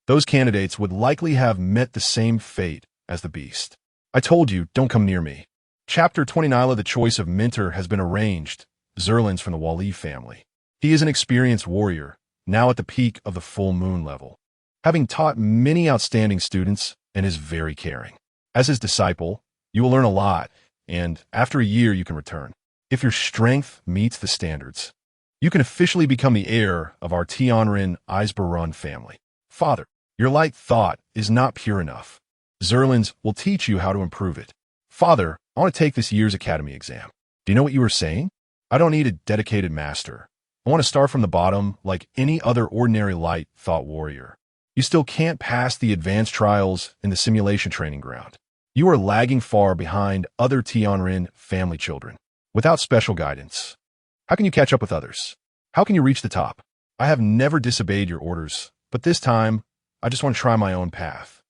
those candidates would likely have met the same fate as the beast. I told you, don't come near me. Chapter 29. The choice of mentor has been arranged. Zerlin's from the Wali family. He is an experienced warrior, now at the peak of the full moon level, having taught many outstanding students, and is very caring. As his disciple, you will learn a lot, and after a year you can return. If your strength meets the standards, you can officially become the heir of our Tianrin Eisbaron family. Father, your light thought is not pure enough. Zerlin's will teach you how to improve it. Father, I want to take this year's academy exam. Do you know what you were saying? I don't need a dedicated master. I want to start from the bottom like any other ordinary light thought warrior. You still can't pass the advanced trials in the simulation training ground. You are lagging far behind other Tianrin family children. Without special guidance, how can you catch up with others? How can you reach the top? I have never disobeyed your orders, but this time, I just want to try my own path.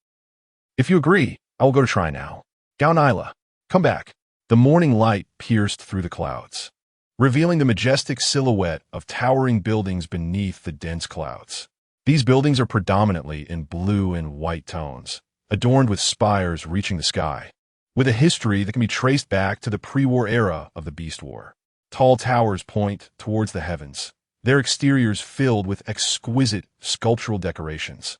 If you agree, I will go to try now. Gao Nyla, come back. The morning light pierced through the clouds, revealing the majestic silhouette of towering buildings beneath the dense clouds. These buildings are predominantly in blue and white tones, adorned with spires reaching the sky, with a history that can be traced back to the pre-war era of the Beast War. Tall towers point towards the heavens, their exteriors filled with exquisite sculptural decorations.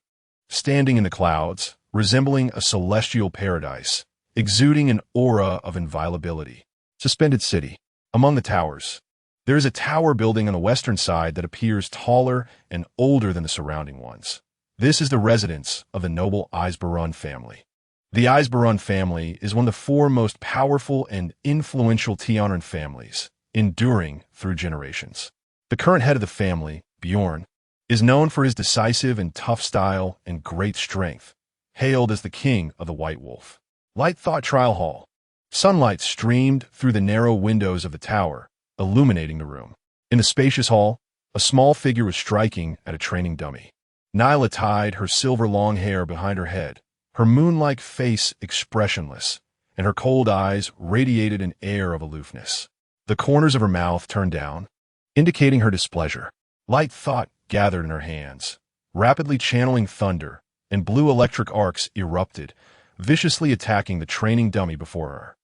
Standing in the clouds, resembling a celestial paradise, exuding an aura of inviolability. Suspended city. Among the towers, there is a tower building on the western side that appears taller and older than the surrounding ones. This is the residence of the noble Eisbaron family. The Eisbaron family is one of the four most powerful and influential Tianrin families, enduring through generations. The current head of the family, Bjorn, is known for his decisive and tough style and great strength, hailed as the king of the White Wolf. Light Thought Trial Hall. Sunlight streamed through the narrow windows of the tower, illuminating the room. In the spacious hall, a small figure was striking at a training dummy. Nyla tied her silver long hair behind her head, her moon-like face expressionless, and her cold eyes radiated an air of aloofness. The corners of her mouth turned down, indicating her displeasure. Light thought gathered in her hands, rapidly channeling thunder, and blue electric arcs erupted, viciously attacking the training dummy before her.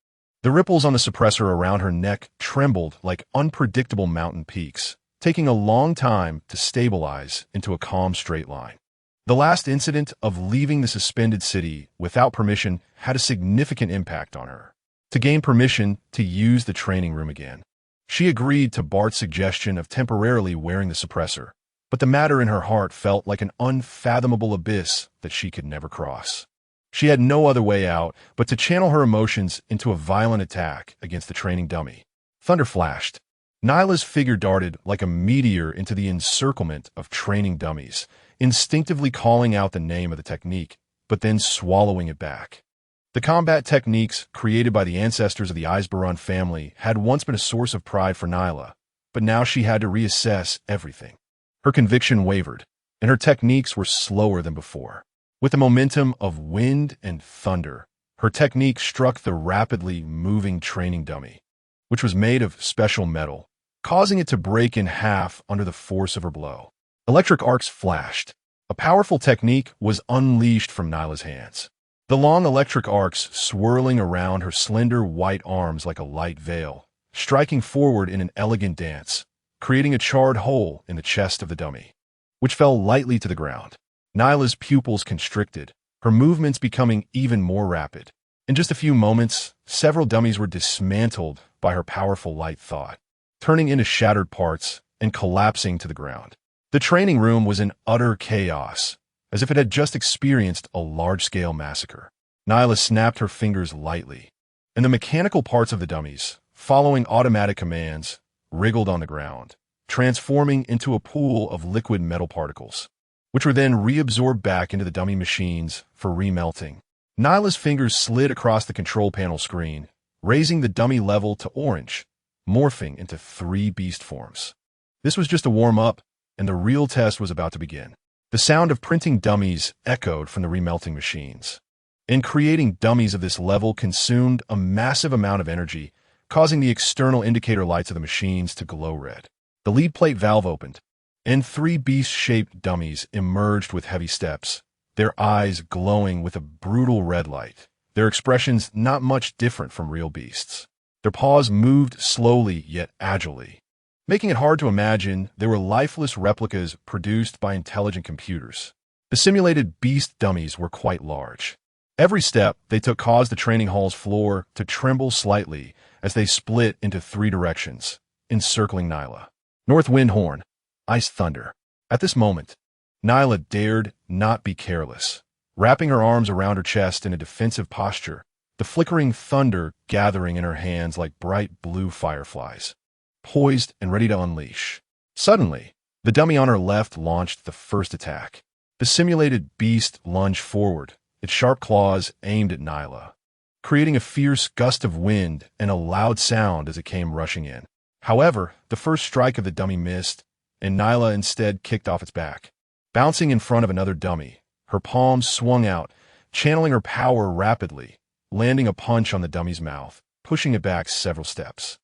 The ripples on the suppressor around her neck trembled like unpredictable mountain peaks, taking a long time to stabilize into a calm straight line. The last incident of leaving the suspended city without permission had a significant impact on her. To gain permission to use the training room again, she agreed to Bart's suggestion of temporarily wearing the suppressor, but the matter in her heart felt like an unfathomable abyss that she could never cross. She had no other way out but to channel her emotions into a violent attack against the training dummy. Thunder flashed. Nyla's figure darted like a meteor into the encirclement of training dummies, instinctively calling out the name of the technique, but then swallowing it back. The combat techniques created by the ancestors of the Eisbaron family had once been a source of pride for Nyla, but now she had to reassess everything. Her conviction wavered. and her techniques were slower than before. With the momentum of wind and thunder, her technique struck the rapidly moving training dummy, which was made of special metal, causing it to break in half under the force of her blow. Electric arcs flashed. A powerful technique was unleashed from Nyla's hands. The long electric arcs swirling around her slender white arms like a light veil, striking forward in an elegant dance, creating a charred hole in the chest of the dummy, which fell lightly to the ground. Nyla's pupils constricted, her movements becoming even more rapid. In just a few moments, several dummies were dismantled by her powerful light thought, turning into shattered parts and collapsing to the ground. The training room was in utter chaos, as if it had just experienced a large-scale massacre. Nyla snapped her fingers lightly, and the mechanical parts of the dummies, following automatic commands, wriggled on the ground, transforming into a pool of liquid metal particles, which were then reabsorbed back into the dummy machines for remelting. Nyla's fingers slid across the control panel screen, raising the dummy level to orange, morphing into 3 beast forms. This was just a warm-up, and the real test was about to begin. The sound of printing dummies echoed from the remelting machines. And creating dummies of this level consumed a massive amount of energy, causing the external indicator lights of the machines to glow red. The lead plate valve opened, and 3 beast-shaped dummies emerged with heavy steps, their eyes glowing with a brutal red light, their expressions not much different from real beasts. Their paws moved slowly yet agilely, making it hard to imagine they were lifeless replicas produced by intelligent computers. The simulated beast dummies were quite large. Every step they took caused the training hall's floor to tremble slightly as they split into 3 directions, encircling Nyla. North wind horn, ice thunder. At this moment, Nyla dared not be careless. Wrapping her arms around her chest in a defensive posture, the flickering thunder gathering in her hands like bright blue fireflies, poised and ready to unleash. Suddenly, the dummy on her left launched the first attack. The simulated beast lunged forward, its sharp claws aimed at Nyla, creating a fierce gust of wind and a loud sound as it came rushing in. However, the first strike of the dummy missed, and Nyla instead kicked off its back. Bouncing in front of another dummy, her palms swung out, channeling her power rapidly, landing a punch on the dummy's mouth, pushing it back several steps.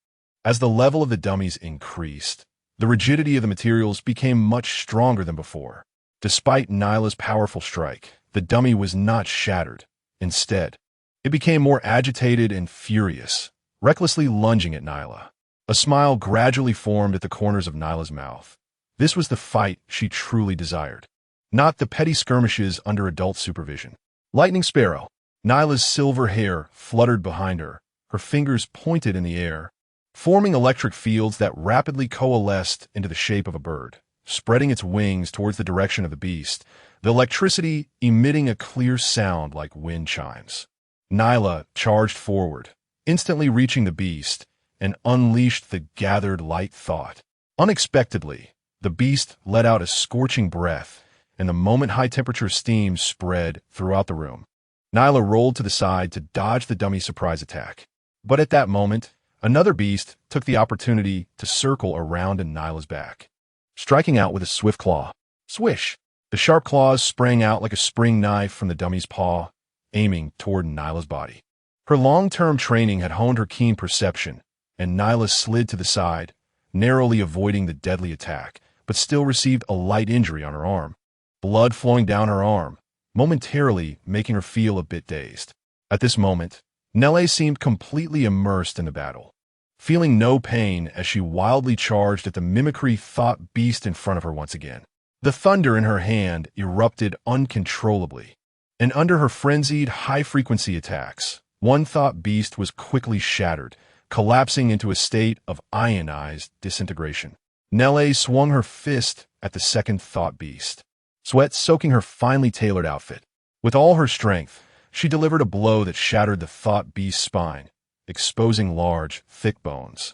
As the level of the dummies increased, the rigidity of the materials became much stronger than before. Despite Nyla's powerful strike, the dummy was not shattered. Instead, it became more agitated and furious, recklessly lunging at Nyla. A smile gradually formed at the corners of Nyla's mouth. This was the fight she truly desired, not the petty skirmishes under adult supervision. Lightning Sparrow. Nyla's silver hair fluttered behind her, her fingers pointed in the air, forming electric fields that rapidly coalesced into the shape of a bird, spreading its wings towards the direction of the beast, the electricity emitting a clear sound like wind chimes. Nyla charged forward, instantly reaching the beast, and unleashed the gathered light thought. Unexpectedly, the beast let out a scorching breath, and the moment high-temperature steam spread throughout the room. Nyla rolled to the side to dodge the dummy's surprise attack. But at that moment, another beast took the opportunity to circle around in Nyla's back, striking out with a swift claw. Swish! The sharp claws sprang out like a spring knife from the dummy's paw, aiming toward Nyla's body. Her long-term training had honed her keen perception, and Nyla slid to the side, narrowly avoiding the deadly attack, but still received a light injury on her arm, blood flowing down her arm, momentarily making her feel a bit dazed. At this moment, Nelle seemed completely immersed in the battle, feeling no pain as she wildly charged at the mimicry thought beast in front of her once again. The thunder in her hand erupted uncontrollably, and under her frenzied high-frequency attacks, one thought beast was quickly shattered, collapsing into a state of ionized disintegration. Nelle swung her fist at the second thought beast, sweat soaking her finely tailored outfit. With all her strength, she delivered a blow that shattered the thought beast's spine, exposing large, thick bones.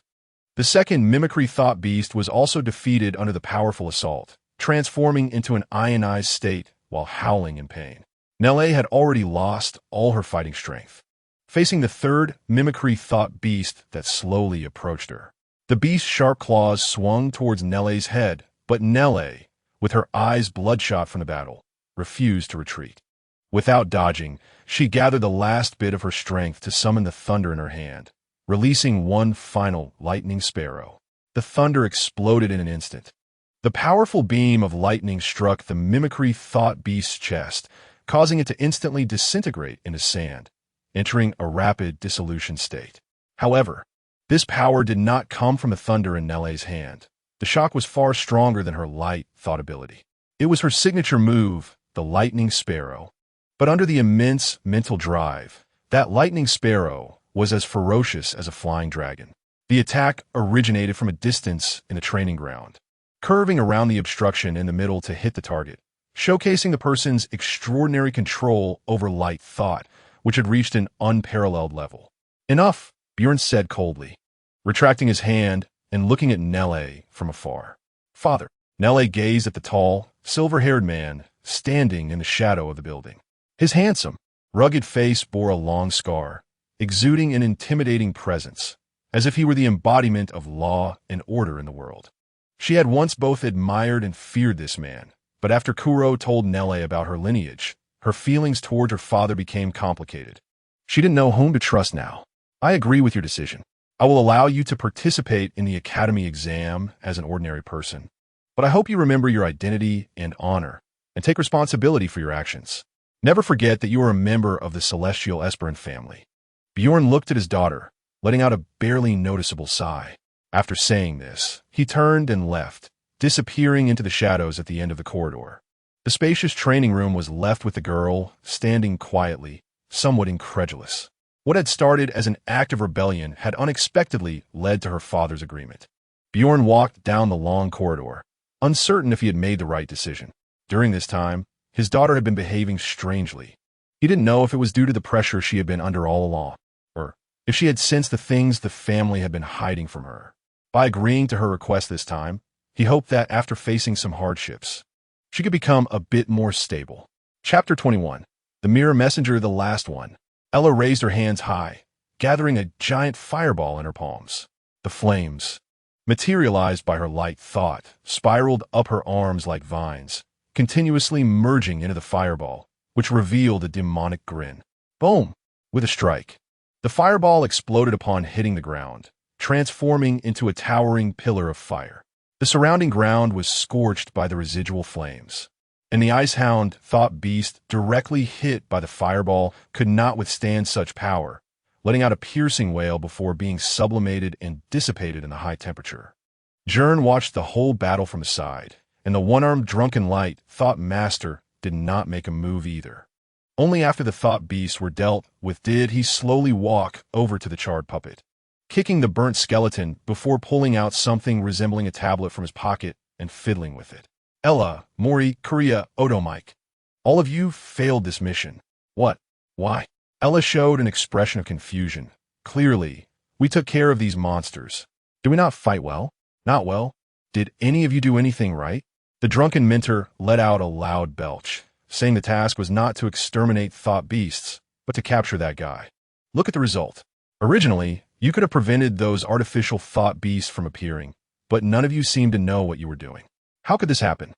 The second mimicry thought beast was also defeated under the powerful assault, transforming into an ionized state while howling in pain. Nelle had already lost all her fighting strength, facing the third mimicry thought beast that slowly approached her. The beast's sharp claws swung towards Nelle's head, but Nelle, with her eyes bloodshot from the battle, refused to retreat. Without dodging, she gathered the last bit of her strength to summon the thunder in her hand, releasing one final lightning sparrow. The thunder exploded in an instant. The powerful beam of lightning struck the mimicry thought beast's chest, causing it to instantly disintegrate into sand, entering a rapid dissolution state. However, this power did not come from the thunder in Nelle's hand. The shock was far stronger than her light thought ability. It was her signature move, the lightning sparrow. But under the immense mental drive, that lightning sparrow was as ferocious as a flying dragon. The attack originated from a distance in the training ground, curving around the obstruction in the middle to hit the target, showcasing the person's extraordinary control over light thought, which had reached an unparalleled level. Enough, Bjorn said coldly, retracting his hand and looking at Nelle from afar. Father. Nelle gazed at the tall, silver-haired man standing in the shadow of the building. His handsome, rugged face bore a long scar, exuding an intimidating presence, as if he were the embodiment of law and order in the world. She had once both admired and feared this man, but after Kuro told Nelle about her lineage, her feelings toward her father became complicated. She didn't know whom to trust now. I agree with your decision. I will allow you to participate in the academy exam as an ordinary person, but I hope you remember your identity and honor, and take responsibility for your actions. Never forget that you are a member of the celestial Esperan family. Bjorn looked at his daughter, letting out a barely noticeable sigh. After saying this, he turned and left, disappearing into the shadows at the end of the corridor. The spacious training room was left with the girl, standing quietly, somewhat incredulous. What had started as an act of rebellion had unexpectedly led to her father's agreement. Bjorn walked down the long corridor, uncertain if he had made the right decision. During this time, his daughter had been behaving strangely. He didn't know if it was due to the pressure she had been under all along, or if she had sensed the things the family had been hiding from her. By agreeing to her request this time, he hoped that after facing some hardships, she could become a bit more stable. Chapter 21. The Mirror Messenger, the last one. Ella raised her hands high, gathering a giant fireball in her palms. The flames, materialized by her light thought, spiraled up her arms like vines, continuously merging into the fireball, which revealed a demonic grin. Boom! With a strike, the fireball exploded upon hitting the ground, transforming into a towering pillar of fire. The surrounding ground was scorched by the residual flames, and the icehound thought beast directly hit by the fireball could not withstand such power, letting out a piercing wail before being sublimated and dissipated in the high temperature. Gern watched the whole battle from the side, and the one-armed drunken light thought master did not make a move either. Only after the thought beasts were dealt with did he slowly walk over to the charred puppet, kicking the burnt skeleton before pulling out something resembling a tablet from his pocket and fiddling with it. Ella, Mori, Korea, Odomike. All of you failed this mission. What? Why? Ella showed an expression of confusion. Clearly, we took care of these monsters. Did we not fight well? Not well. Did any of you do anything right? The drunken mentor let out a loud belch, saying the task was not to exterminate thought beasts, but to capture that guy. Look at the result. Originally, you could have prevented those artificial thought beasts from appearing, but none of you seemed to know what you were doing. How could this happen?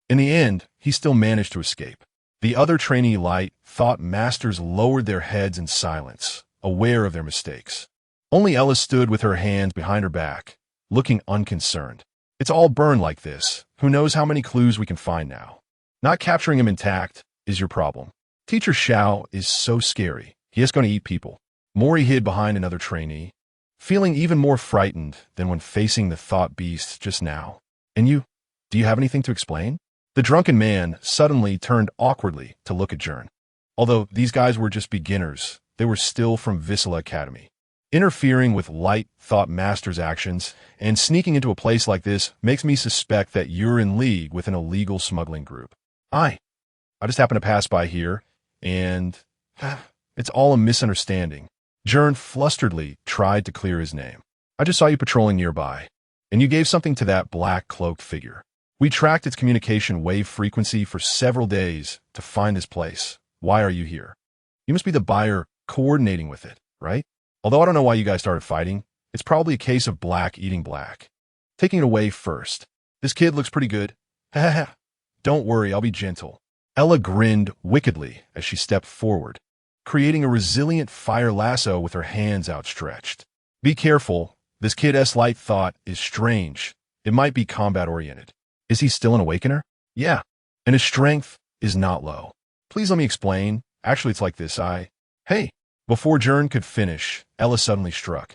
In the end, he still managed to escape. The other trainee light thought masters lowered their heads in silence, aware of their mistakes. Only Ella stood with her hands behind her back, looking unconcerned. It's all burned like this. Who knows how many clues we can find now? Not capturing him intact is your problem. Teacher Xiao is so scary. He is going to eat people. Mori hid behind another trainee, feeling even more frightened than when facing the thought beast just now. And you? Do you have anything to explain? The drunken man suddenly turned awkwardly to look at Gern. Although these guys were just beginners, they were still from Vissela Academy. Interfering with light thought master's actions and sneaking into a place like this makes me suspect that you're in league with an illegal smuggling group. I just happened to pass by here, and it's all a misunderstanding. Gern flusteredly tried to clear his name. I just saw you patrolling nearby, and you gave something to that black cloaked figure. We tracked its communication wave frequency for several days to find this place. Why are you here? You must be the buyer coordinating with it, right? Although I don't know why you guys started fighting, it's probably a case of black eating black. Taking it away first. This kid looks pretty good. Ha ha. Don't worry, I'll be gentle. Ella grinned wickedly as she stepped forward, creating a resilient fire lasso with her hands outstretched. Be careful, this kid's light thought is strange. It might be combat-oriented. Is he still an awakener? Yeah, and his strength is not low. Please let me explain. Actually, it's like this, Hey! Before Gern could finish, Ella suddenly struck,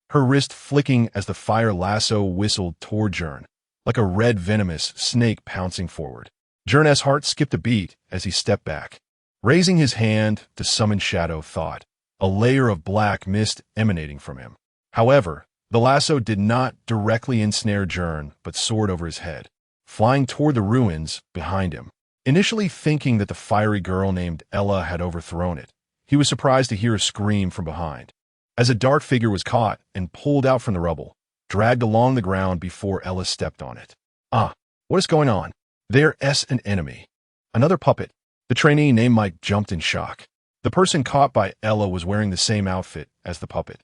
her wrist flicking as the fire lasso whistled toward Gern, like a red venomous snake pouncing forward. Gern's heart skipped a beat as he stepped back, raising his hand to summon shadow thought, a layer of black mist emanating from him. However, the lasso did not directly ensnare Gern, but soared over his head, flying toward the ruins behind him. Initially thinking that the fiery girl named Ella had overthrown it, he was surprised to hear a scream from behind, as a dark figure was caught and pulled out from the rubble, dragged along the ground before Ella stepped on it. What is going on? There's an enemy. Another puppet. The trainee named Mike jumped in shock. The person caught by Ella was wearing the same outfit as the puppet,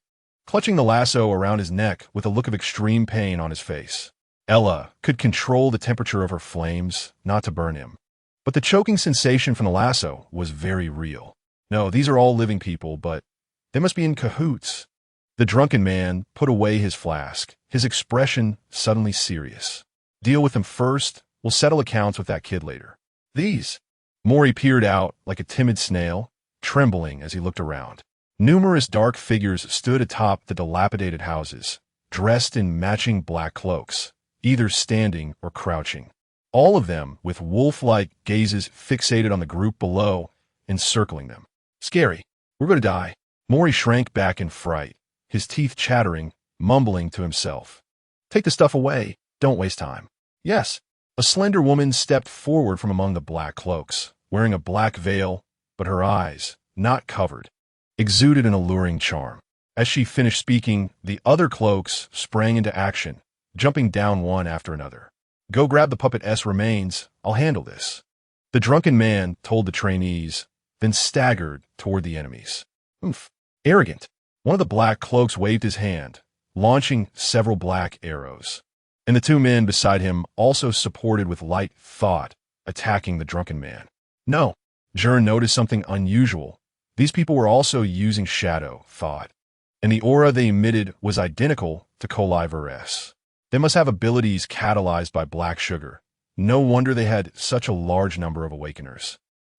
clutching the lasso around his neck with a look of extreme pain on his face. Ella could control the temperature of her flames not to burn him, but the choking sensation from the lasso was very real. No, these are all living people, but they must be in cahoots. The drunken man put away his flask, his expression suddenly serious. Deal with them first, we'll settle accounts with that kid later. These. Maury peered out like a timid snail, trembling as he looked around. Numerous dark figures stood atop the dilapidated houses, dressed in matching black cloaks, either standing or crouching. All of them with wolf-like gazes fixated on the group below, encircling them. Scary. We're going to die. Maury shrank back in fright, his teeth chattering, mumbling to himself. Take the stuff away. Don't waste time. Yes. A slender woman stepped forward from among the black cloaks, wearing a black veil, but her eyes, not covered, exuded an alluring charm. As she finished speaking, the other cloaks sprang into action, jumping down one after another. Go grab the puppet's remains. I'll handle this. The drunken man told the trainees, then staggered toward the enemies. Oomph. Arrogant. One of the black cloaks waved his hand, launching several black arrows. And the two men beside him also supported with light thought, attacking the drunken man. No. Gern noticed something unusual. These people were also using shadow thought, and the aura they emitted was identical to Coliver's. They must have abilities catalyzed by black sugar. No wonder they had such a large number of awakeners.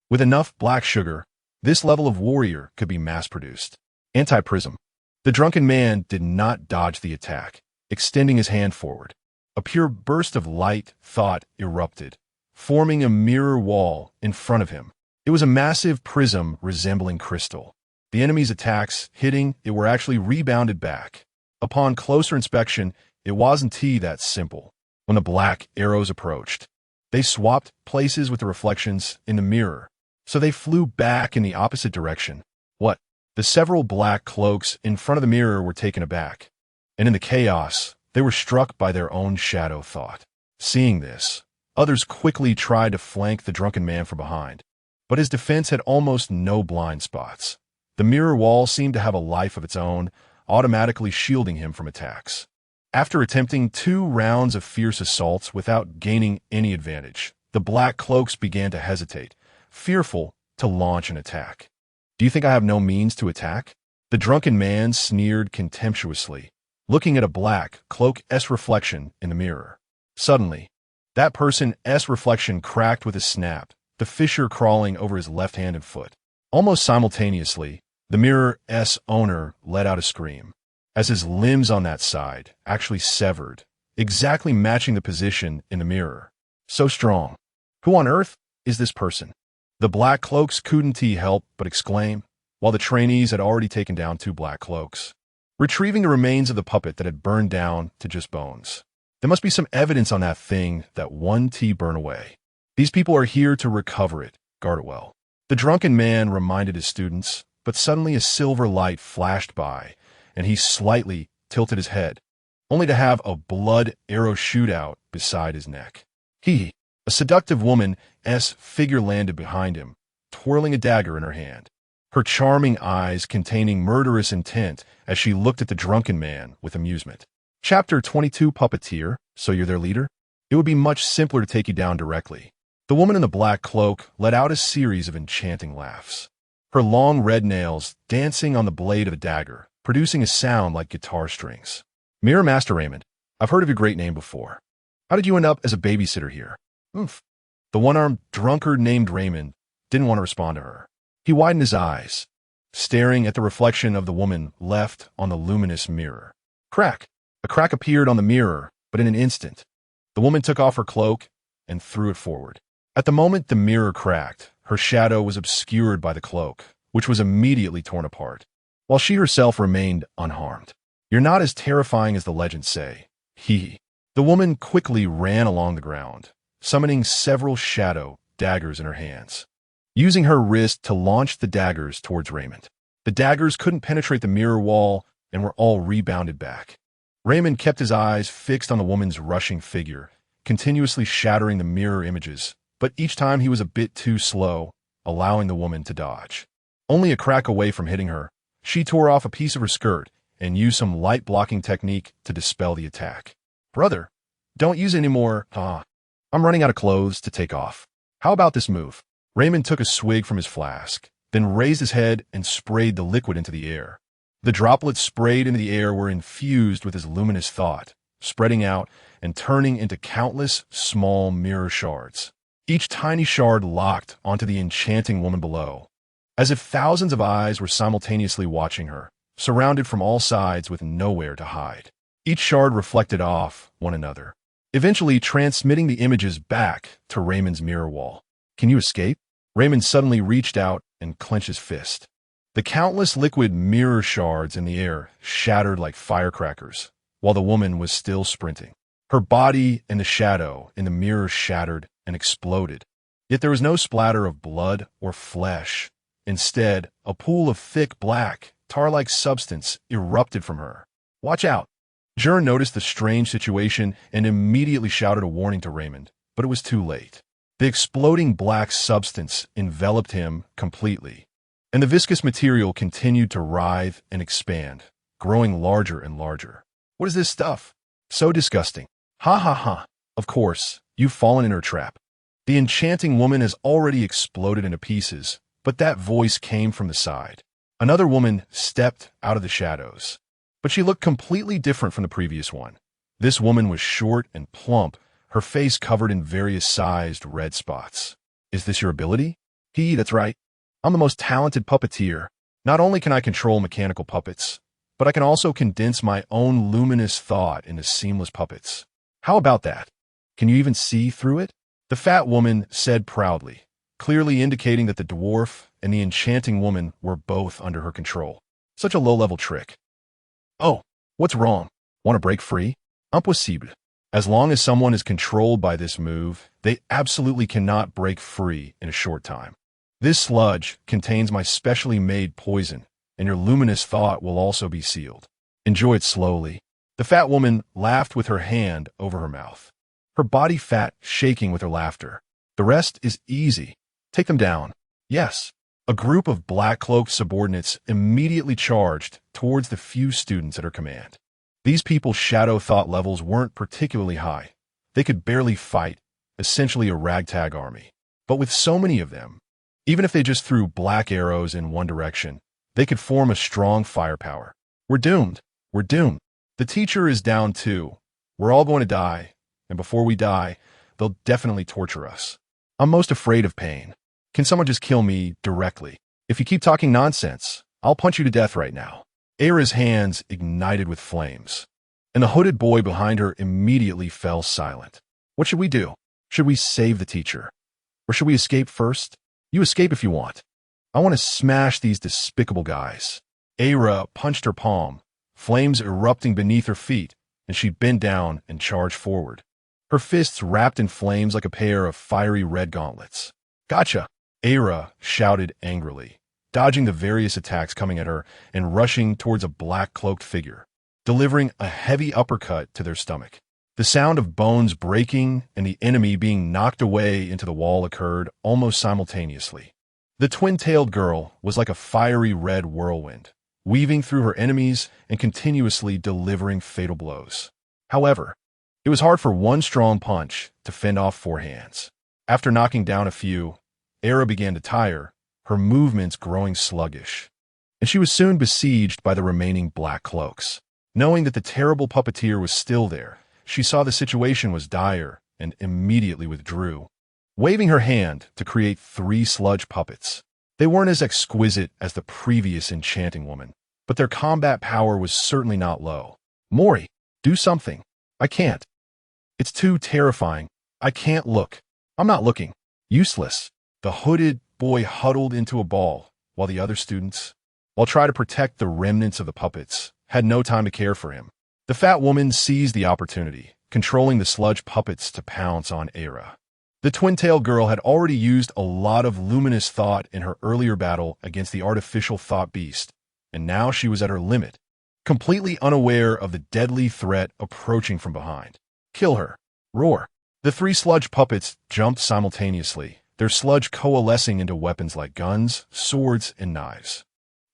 With enough black sugar, this level of warrior could be mass-produced. Anti-prism. The drunken man did not dodge the attack, extending his hand forward. A pure burst of light thought erupted, forming a mirror wall in front of him. It was a massive prism resembling crystal. The enemy's attacks, hitting it, were actually rebounded back. Upon closer inspection, it wasn't that simple. When the black arrows approached, they swapped places with the reflections in the mirror, so they flew back in the opposite direction. What? The several black cloaks in front of the mirror were taken aback, and in the chaos, they were struck by their own shadow thought. Seeing this, others quickly tried to flank the drunken man from behind, but his defense had almost no blind spots. The mirror wall seemed to have a life of its own, automatically shielding him from attacks. After attempting 2 rounds of fierce assaults without gaining any advantage, the black cloaks began to hesitate, fearful to launch an attack. Do you think I have no means to attack? The drunken man sneered contemptuously, looking at a black cloak's reflection in the mirror. Suddenly, that person's reflection cracked with a snap, the fissure crawling over his left hand and foot. Almost simultaneously, the mirror's owner let out a scream, as his limbs on that side actually severed, exactly matching the position in the mirror. So strong. Who on earth is this person? The black cloaks couldn't help but exclaim, while the trainees had already taken down 2 black cloaks, retrieving the remains of the puppet that had burned down to just bones. There must be some evidence on that thing that 1T burned away. These people are here to recover it. Guard it well. The drunken man reminded his students, but suddenly a silver light flashed by, and he slightly tilted his head, only to have a blood arrow shoot out beside his neck. A seductive woman's figure landed behind him, twirling a dagger in her hand, her charming eyes containing murderous intent as she looked at the drunken man with amusement. Chapter 22. Puppeteer, so you're their leader? it would be much simpler to take you down directly. The woman in the black cloak let out a series of enchanting laughs. Her long red nails dancing on the blade of the dagger, producing a sound like guitar strings. Mirror Master Raymond, I've heard of your great name before. How did you end up as a babysitter here? Oof. The one-armed drunkard named Raymond didn't want to respond to her. He widened his eyes, staring at the reflection of the woman left on the luminous mirror. Crack! A crack appeared on the mirror, but in an instant. The woman took off her cloak and threw it forward. At the moment the mirror cracked, her shadow was obscured by the cloak, which was immediately torn apart, while she herself remained unharmed. You're not as terrifying as the legends say. Hee. The woman quickly ran along the ground, summoning several shadow daggers in her hands, using her wrist to launch the daggers towards Raymond. The daggers couldn't penetrate the mirror wall and were all rebounded back. Raymond kept his eyes fixed on the woman's rushing figure, continuously shattering the mirror images, but each time he was a bit too slow, allowing the woman to dodge. Only a crack away from hitting her, she tore off a piece of her skirt and used some light-blocking technique to dispel the attack. Brother, don't use it anymore. I'm running out of clothes to take off. How about this move? Raymond took a swig from his flask, then raised his head and sprayed the liquid into the air. The droplets sprayed into the air were infused with his luminous thought, spreading out and turning into countless small mirror shards. Each tiny shard locked onto the enchanting woman below, as if thousands of eyes were simultaneously watching her, surrounded from all sides with nowhere to hide. Each shard reflected off one another, eventually transmitting the images back to Raymond's mirror wall. Can you escape? Raymond suddenly reached out and clenched his fist. The countless liquid mirror shards in the air shattered like firecrackers, while the woman was still sprinting. Her body and the shadow in the mirror shattered and exploded. Yet there was no splatter of blood or flesh. Instead, a pool of thick, black, tar-like substance erupted from her. Watch out! Gern noticed the strange situation and immediately shouted a warning to Raymond, but it was too late. The exploding black substance enveloped him completely, and the viscous material continued to writhe and expand, growing larger and larger. What is this stuff? So disgusting. Ha ha ha. Of course, you've fallen in her trap. The enchanting woman has already exploded into pieces, but that voice came from the side. Another woman stepped out of the shadows, but she looked completely different from the previous one. This woman was short and plump, her face covered in various sized red spots. Is this your ability? That's right. I'm the most talented puppeteer. Not only can I control mechanical puppets, but I can also condense my own luminous thought into seamless puppets. How about that? Can you even see through it? The fat woman said proudly, clearly indicating that the dwarf and the enchanting woman were both under her control. Such a low-level trick. Oh, what's wrong? Want to break free? Impossible. As long as someone is controlled by this move, they absolutely cannot break free in a short time. This sludge contains my specially made poison, and your luminous thought will also be sealed. Enjoy it slowly. The fat woman laughed with her hand over her mouth, her body fat shaking with her laughter. The rest is easy. Take them down. Yes. A group of black-cloaked subordinates immediately charged towards the few students at her command. These people's shadow thought levels weren't particularly high. They could barely fight, essentially a ragtag army. But with so many of them, even if they just threw black arrows in one direction, they could form a strong firepower. We're doomed. We're doomed. The teacher is down too. We're all going to die, and before we die, they'll definitely torture us. I'm most afraid of pain. Can someone just kill me directly? If you keep talking nonsense, I'll punch you to death right now. Era's hands ignited with flames, and the hooded boy behind her immediately fell silent. What should we do? Should we save the teacher? Or should we escape first? You escape if you want. I want to smash these despicable guys. Era punched her palm, flames erupting beneath her feet, and she bent down and charged forward, her fists wrapped in flames like a pair of fiery red gauntlets. Gotcha! Era shouted angrily, dodging the various attacks coming at her and rushing towards a black-cloaked figure, delivering a heavy uppercut to their stomach. The sound of bones breaking and the enemy being knocked away into the wall occurred almost simultaneously. The twin-tailed girl was like a fiery red whirlwind, weaving through her enemies and continuously delivering fatal blows. However, It was hard for one strong punch to fend off four hands. After knocking down a few, Era began to tire, her movements growing sluggish, and she was soon besieged by the remaining black cloaks. Knowing that the terrible puppeteer was still there, she saw the situation was dire and immediately withdrew, waving her hand to create 3 sludge puppets. They weren't as exquisite as the previous enchanting woman, but their combat power was certainly not low. Mori, do something. I can't. It's too terrifying. I can't look. I'm not looking. Useless. The hooded boy huddled into a ball, while the other students, while trying to protect the remnants of the puppets, had no time to care for him. The fat woman seized the opportunity, controlling the sludge puppets to pounce on Era. The twin-tailed girl had already used a lot of luminous thought in her earlier battle against the artificial thought beast, and now she was at her limit, completely unaware of the deadly threat approaching from behind. Kill her. Roar. The 3 sludge puppets jumped simultaneously, their sludge coalescing into weapons like guns, swords, and knives.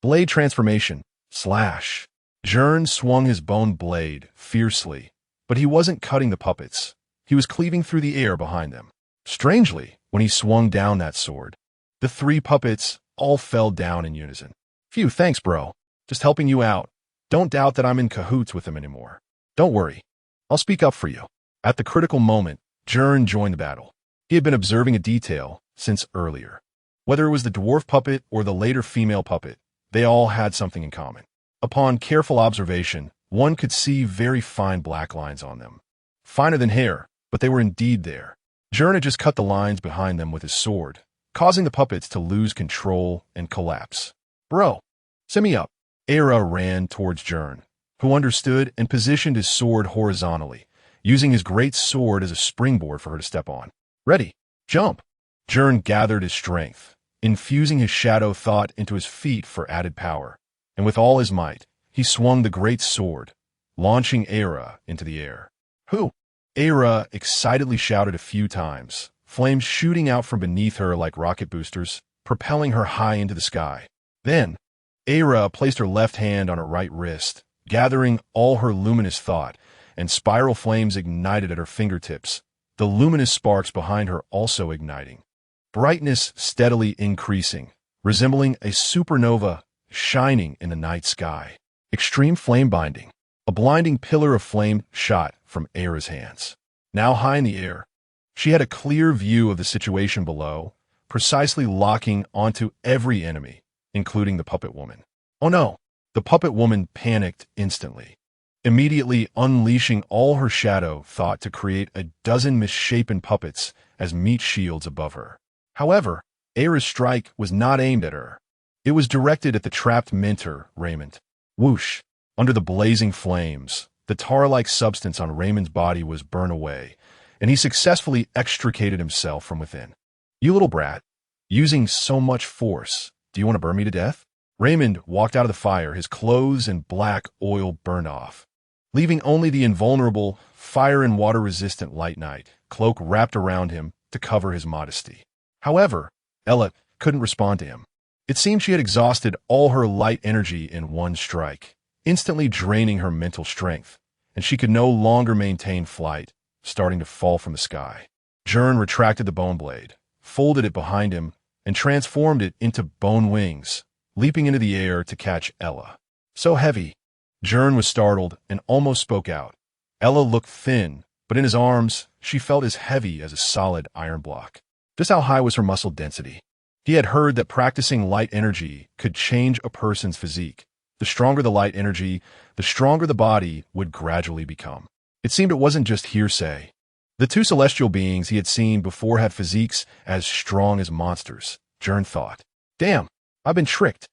Blade transformation. Slash. Gern swung his bone blade fiercely, but he wasn't cutting the puppets. He was cleaving through the air behind them. Strangely, when he swung down that sword, the 3 puppets all fell down in unison. Phew, thanks, bro. Just helping you out. Don't doubt that I'm in cahoots with him anymore. Don't worry. I'll speak up for you. At the critical moment, Gern joined the battle. He had been observing a detail since earlier. Whether it was the dwarf puppet or the later female puppet, they all had something in common. Upon careful observation, one could see very fine black lines on them. Finer than hair, but they were indeed there. Gern had just cut the lines behind them with his sword, causing the puppets to lose control and collapse. Bro, send me up. Era ran towards Gern, who understood and positioned his sword horizontally, using his great sword as a springboard for her to step on. Ready, jump. Gern gathered his strength, infusing his shadow thought into his feet for added power, and with all his might, he swung the great sword, launching Era into the air. Who? Era excitedly shouted a few times, flames shooting out from beneath her like rocket boosters, propelling her high into the sky. Then, Era placed her left hand on her right wrist, gathering all her luminous thought, and spiral flames ignited at her fingertips, the luminous sparks behind her also igniting. Brightness steadily increasing, resembling a supernova shining in the night sky. Extreme flame binding. A blinding pillar of flame shot from Era's hands. Now high in the air, she had a clear view of the situation below, precisely locking onto every enemy, including the puppet woman. Oh no! The puppet woman panicked instantly, immediately unleashing all her shadow thought to create a dozen misshapen puppets as meat shields above her. However, Era's strike was not aimed at her. It was directed at the trapped mentor, Raymond. Whoosh! Under the blazing flames, the tar-like substance on Raymond's body was burned away, and he successfully extricated himself from within. You little brat, using so much force, do you want to burn me to death? Raymond walked out of the fire, his clothes and black oil burned off, leaving only the invulnerable, fire and water-resistant light night cloak wrapped around him to cover his modesty. However, Ella couldn't respond to him. It seemed she had exhausted all her light energy in one strike, instantly draining her mental strength, and she could no longer maintain flight, starting to fall from the sky. Gern retracted the bone blade, folded it behind him, and transformed it into bone wings, leaping into the air to catch Ella. So heavy. Gern was startled and almost spoke out. Ella looked thin, but in his arms, she felt as heavy as a solid iron block. Just how high was her muscle density? He had heard that practicing light energy could change a person's physique. The stronger the light energy, the stronger the body would gradually become. It seemed it wasn't just hearsay. The 2 celestial beings he had seen before had physiques as strong as monsters, Gern thought. Damn, I've been tricked.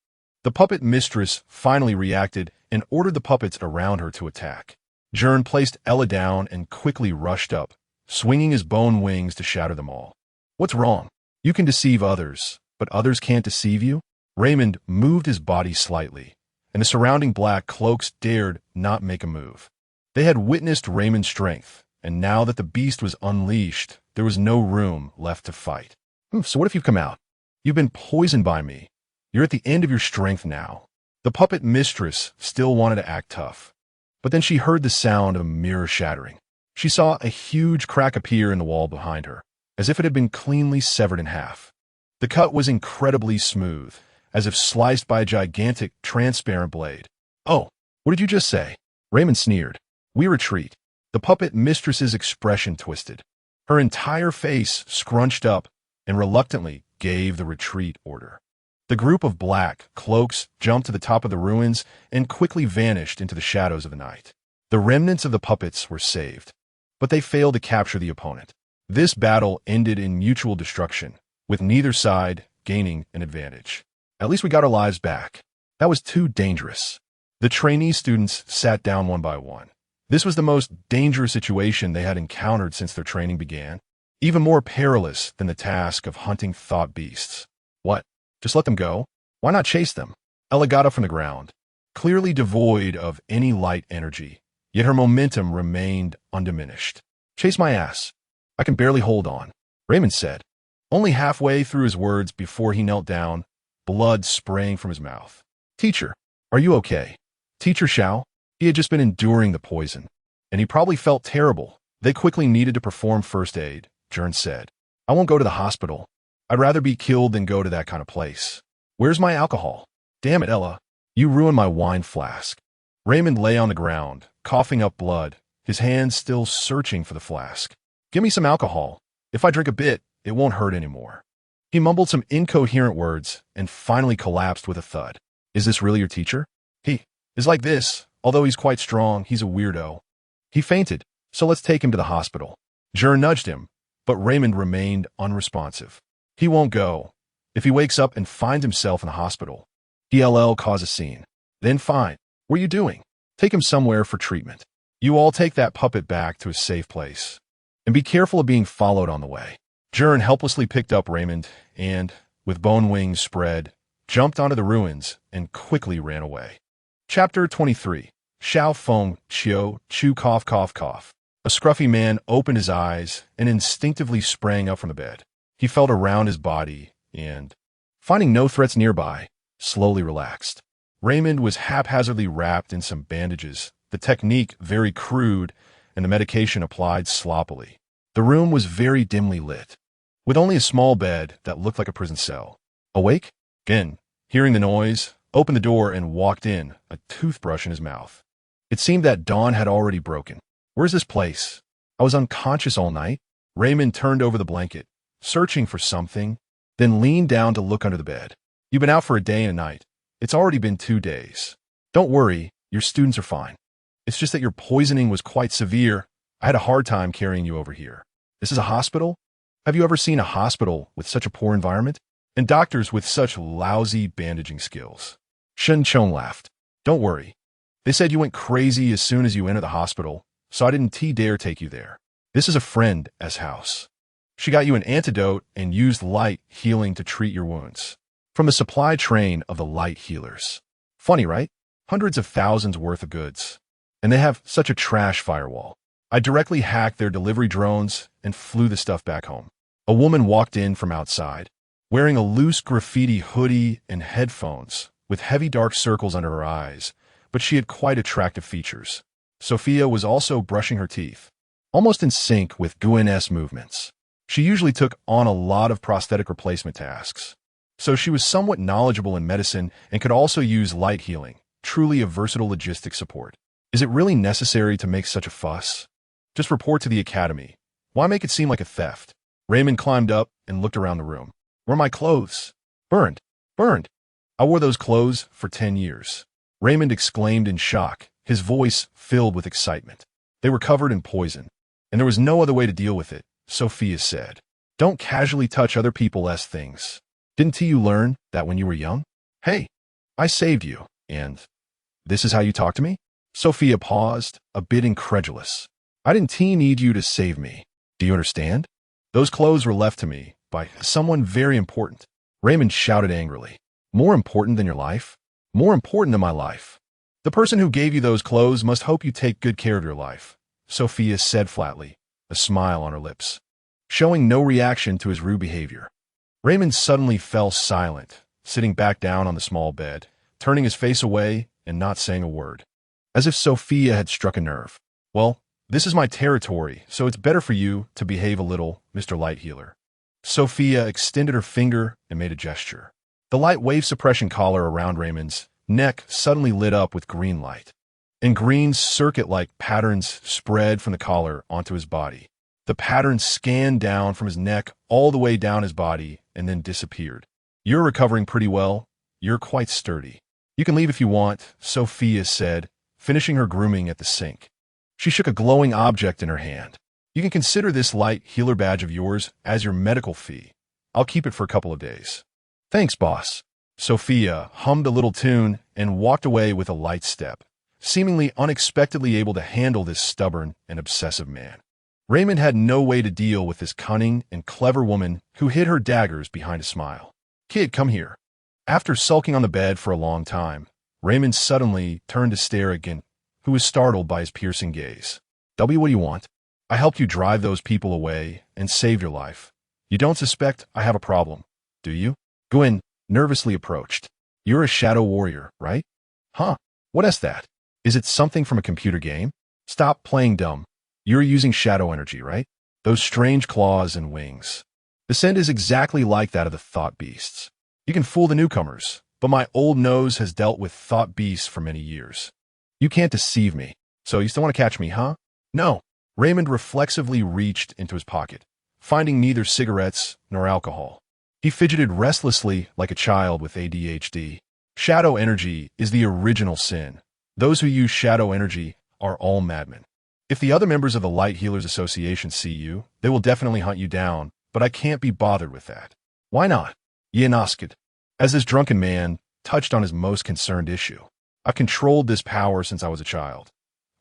The puppet mistress finally reacted and ordered the puppets around her to attack. Gern placed Ella down and quickly rushed up, swinging his bone wings to shatter them all. What's wrong? You can deceive others, but others can't deceive you? Raymond moved his body slightly, and the surrounding black cloaks dared not make a move. They had witnessed Raymond's strength, and now that the beast was unleashed, there was no room left to fight. So what if you've come out? You've been poisoned by me. You're at the end of your strength now. The puppet mistress still wanted to act tough, but then she heard the sound of a mirror shattering. She saw a huge crack appear in the wall behind her, as if it had been cleanly severed in half. The cut was incredibly smooth, as if sliced by a gigantic, transparent blade. "Oh, what did you just say?" Raymond sneered. "We retreat." The puppet mistress's expression twisted. Her entire face scrunched up and reluctantly gave the retreat order. The group of black cloaks jumped to the top of the ruins and quickly vanished into the shadows of the night. The remnants of the puppets were saved, but they failed to capture the opponent. This battle ended in mutual destruction, with neither side gaining an advantage. "At least we got our lives back. That was too dangerous." The trainee students sat down one by one. This was the most dangerous situation they had encountered since their training began, even more perilous than the task of hunting thought beasts. "What? Just let them go? Why not chase them?" Ella got up from the ground, clearly devoid of any light energy, yet her momentum remained undiminished. "Chase my ass. I can barely hold on," Raymond said, only halfway through his words before he knelt down, blood spraying from his mouth. "Teacher, are you okay?" Teacher Xiao? He had just been enduring the poison, and he probably felt terrible. They quickly needed to perform first aid, Gern said. "I won't go to the hospital. I'd rather be killed than go to that kind of place. Where's my alcohol?" "Damn it, Ella. You ruined my wine flask." Raymond lay on the ground, coughing up blood, his hands still searching for the flask. "Give me some alcohol. If I drink a bit, it won't hurt anymore." He mumbled some incoherent words and finally collapsed with a thud. "Is this really your teacher?" "He is like this. Although he's quite strong, he's a weirdo. He fainted, so let's take him to the hospital." Gern nudged him, but Raymond remained unresponsive. "He won't go. If he wakes up and finds himself in the hospital, he'll cause a scene. Then fine. What are you doing? Take him somewhere for treatment. You all take that puppet back to a safe place. And be careful of being followed on the way." Gern helplessly picked up Raymond and, with bone wings spread, jumped onto the ruins and quickly ran away. Chapter 23. Xiao Feng Qiu Chu Cough Cough Cough. A scruffy man opened his eyes and instinctively sprang up from the bed. He felt around his body and, finding no threats nearby, slowly relaxed. Raymond was haphazardly wrapped in some bandages, the technique very crude and the medication applied sloppily. The room was very dimly lit, with only a small bed that looked like a prison cell. "Awake?" Gern, hearing the noise, opened the door and walked in, a toothbrush in his mouth. It seemed that dawn had already broken. "Where's this place? I was unconscious all night." Raymond turned over the blanket, searching for something, then leaned down to look under the bed. "You've been out for a day and a night. It's already been 2 days. Don't worry, your students are fine. It's just that your poisoning was quite severe. I had a hard time carrying you over here. This is a hospital? Have you ever seen a hospital with such a poor environment? And doctors with such lousy bandaging skills?" Shen Chong laughed. "Don't worry. They said you went crazy as soon as you entered the hospital, so I didn't dare take you there. This is a friend's house. She got you an antidote and used light healing to treat your wounds. From the supply train of the light healers. Funny, right? Hundreds of thousands worth of goods. And they have such a trash firewall. I directly hacked their delivery drones and flew the stuff back home." A woman walked in from outside, wearing a loose graffiti hoodie and headphones, with heavy dark circles under her eyes, but she had quite attractive features. Sophia was also brushing her teeth, almost in sync with Guin's movements. She usually took on a lot of prosthetic replacement tasks, so she was somewhat knowledgeable in medicine and could also use light healing, truly a versatile logistic support. "Is it really necessary to make such a fuss? Just report to the academy. Why make it seem like a theft?" Raymond climbed up and looked around the room. "Where are my clothes?" Burned. I wore those clothes for 10 years. Raymond exclaimed in shock, his voice filled with excitement. "They were covered in poison, and there was no other way to deal with it," Sophia said. "Don't casually touch other people's things. Didn't you learn that when you were young? Hey, I saved you, and this is how you talk to me?" Sophia paused, a bit incredulous. "I didn't need you to save me. Do you understand? Those clothes were left to me by someone very important." Raymond shouted angrily. "More important than your life? More important than my life. The person who gave you those clothes must hope you take good care of your life," Sophia said flatly, a smile on her lips, showing no reaction to his rude behavior. Raymond suddenly fell silent, sitting back down on the small bed, turning his face away and not saying a word, as if Sophia had struck a nerve. "Well, This is my territory, so it's better for you to behave a little, Mr. Light Healer. Sophia extended her finger and made a gesture. The light wave suppression collar around Raymond's neck suddenly lit up with green light, and green circuit-like patterns spread from the collar onto his body. The pattern scanned down from his neck all the way down his body and then disappeared. You're recovering pretty well. You're quite sturdy. You can leave if you want, Sophia said, finishing her grooming at the sink. She shook a glowing object in her hand. You can consider this light healer badge of yours as your medical fee. I'll keep it for a couple of days. Thanks, boss. Sophia hummed a little tune and walked away with a light step, seemingly unexpectedly able to handle this stubborn and obsessive man. Raymond had no way to deal with this cunning and clever woman who hid her daggers behind a smile. Kid, come here. After sulking on the bed for a long time, Raymond suddenly turned to stare at Gern, who was startled by his piercing gaze. W, what do you want? I helped you drive those people away and saved your life. You don't suspect I have a problem, do you? Gwen nervously approached. You're a shadow warrior, right? Huh? What is that? Is it something from a computer game? Stop playing dumb. You're using shadow energy, right? Those strange claws and wings. The scent is exactly like that of the thought beasts. You can fool the newcomers, but my old nose has dealt with thought beasts for many years. You can't deceive me. So you still want to catch me, huh? No. Raymond reflexively reached into his pocket, finding neither cigarettes nor alcohol. He fidgeted restlessly like a child with ADHD. Shadow energy is the original sin. Those who use shadow energy are all madmen. If the other members of the Light Healers Association see you, they will definitely hunt you down, but I can't be bothered with that. Why not? Yanaskid. As this drunken man touched on his most concerned issue. I've controlled this power since I was a child.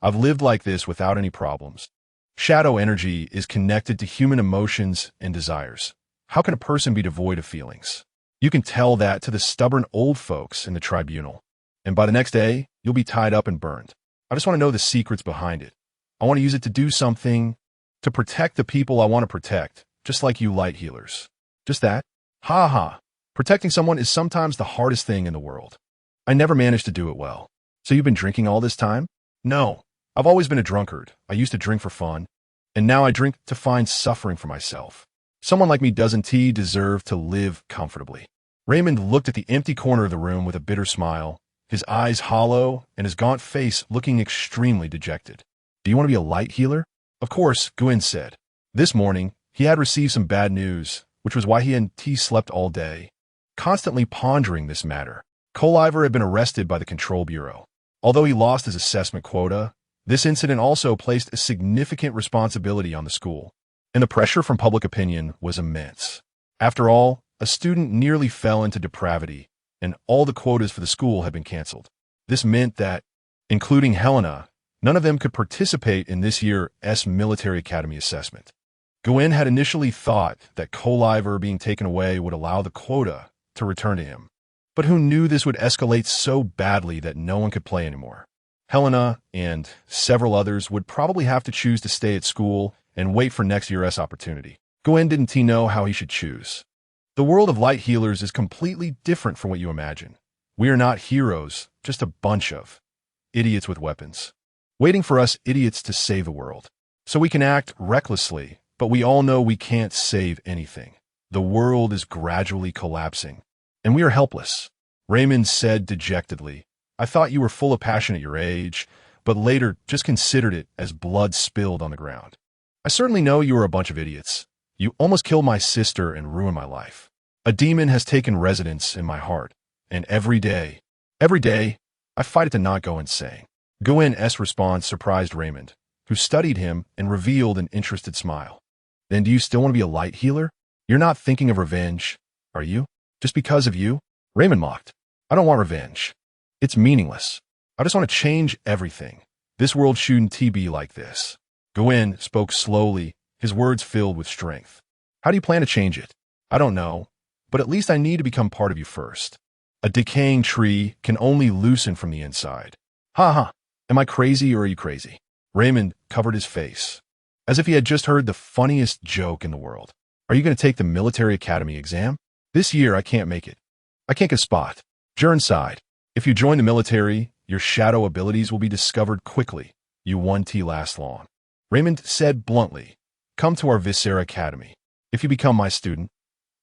I've lived like this without any problems. Shadow energy is connected to human emotions and desires. How can a person be devoid of feelings? You can tell that to the stubborn old folks in the tribunal. And by the next day, you'll be tied up and burned. I just want to know the secrets behind it. I want to use it to do something, to protect the people I want to protect, just like you light healers. Just that? Ha ha. Protecting someone is sometimes the hardest thing in the world. I never managed to do it well. So you've been drinking all this time? No. I've always been a drunkard. I used to drink for fun, and now I drink to find suffering for myself. Someone like me doesn't deserve to live comfortably. Raymond looked at the empty corner of the room with a bitter smile, his eyes hollow and his gaunt face looking extremely dejected. Do you want to be a light healer? Of course, Gwen said. This morning, he had received some bad news, which was why he and T slept all day, constantly pondering this matter. Coliver had been arrested by the Control Bureau. Although he lost his assessment quota, this incident also placed a significant responsibility on the school, and the pressure from public opinion was immense. After all, a student nearly fell into depravity, and all the quotas for the school had been canceled. This meant that, including Helena, none of them could participate in this year's Military Academy assessment. Gwen had initially thought that Coliver being taken away would allow the quota to return to him. But who knew this would escalate so badly that no one could play anymore? Helena and several others would probably have to choose to stay at school and wait for next year's opportunity. Gwen didn't know how he should choose. The world of light healers is completely different from what you imagine. We are not heroes, just a bunch of idiots with weapons, waiting for us idiots to save the world. So we can act recklessly, but we all know we can't save anything. The world is gradually collapsing, and we are helpless. Raymond said dejectedly, I thought you were full of passion at your age, but later just considered it as blood spilled on the ground. I certainly know you are a bunch of idiots. You almost killed my sister and ruined my life. A demon has taken residence in my heart, and every day, I fight it to not go insane. Gwen's response surprised Raymond, who studied him and revealed an interested smile. Then do you still want to be a light healer? You're not thinking of revenge, are you? Just because of you? Raymond mocked. I don't want revenge. It's meaningless. I just want to change everything. This world shouldn't be like this. Gwen spoke slowly, his words filled with strength. How do you plan to change it? I don't know, but at least I need to become part of you first. A decaying tree can only loosen from the inside. Ha ha. Am I crazy or are you crazy? Raymond covered his face, as if he had just heard the funniest joke in the world. Are you going to take the Military Academy exam? This year I can't make it. I can't get a spot. Gern sighed. If you join the military, your shadow abilities will be discovered quickly. You won't last long. Raymond said bluntly, "Come to our Viscera Academy. If you become my student,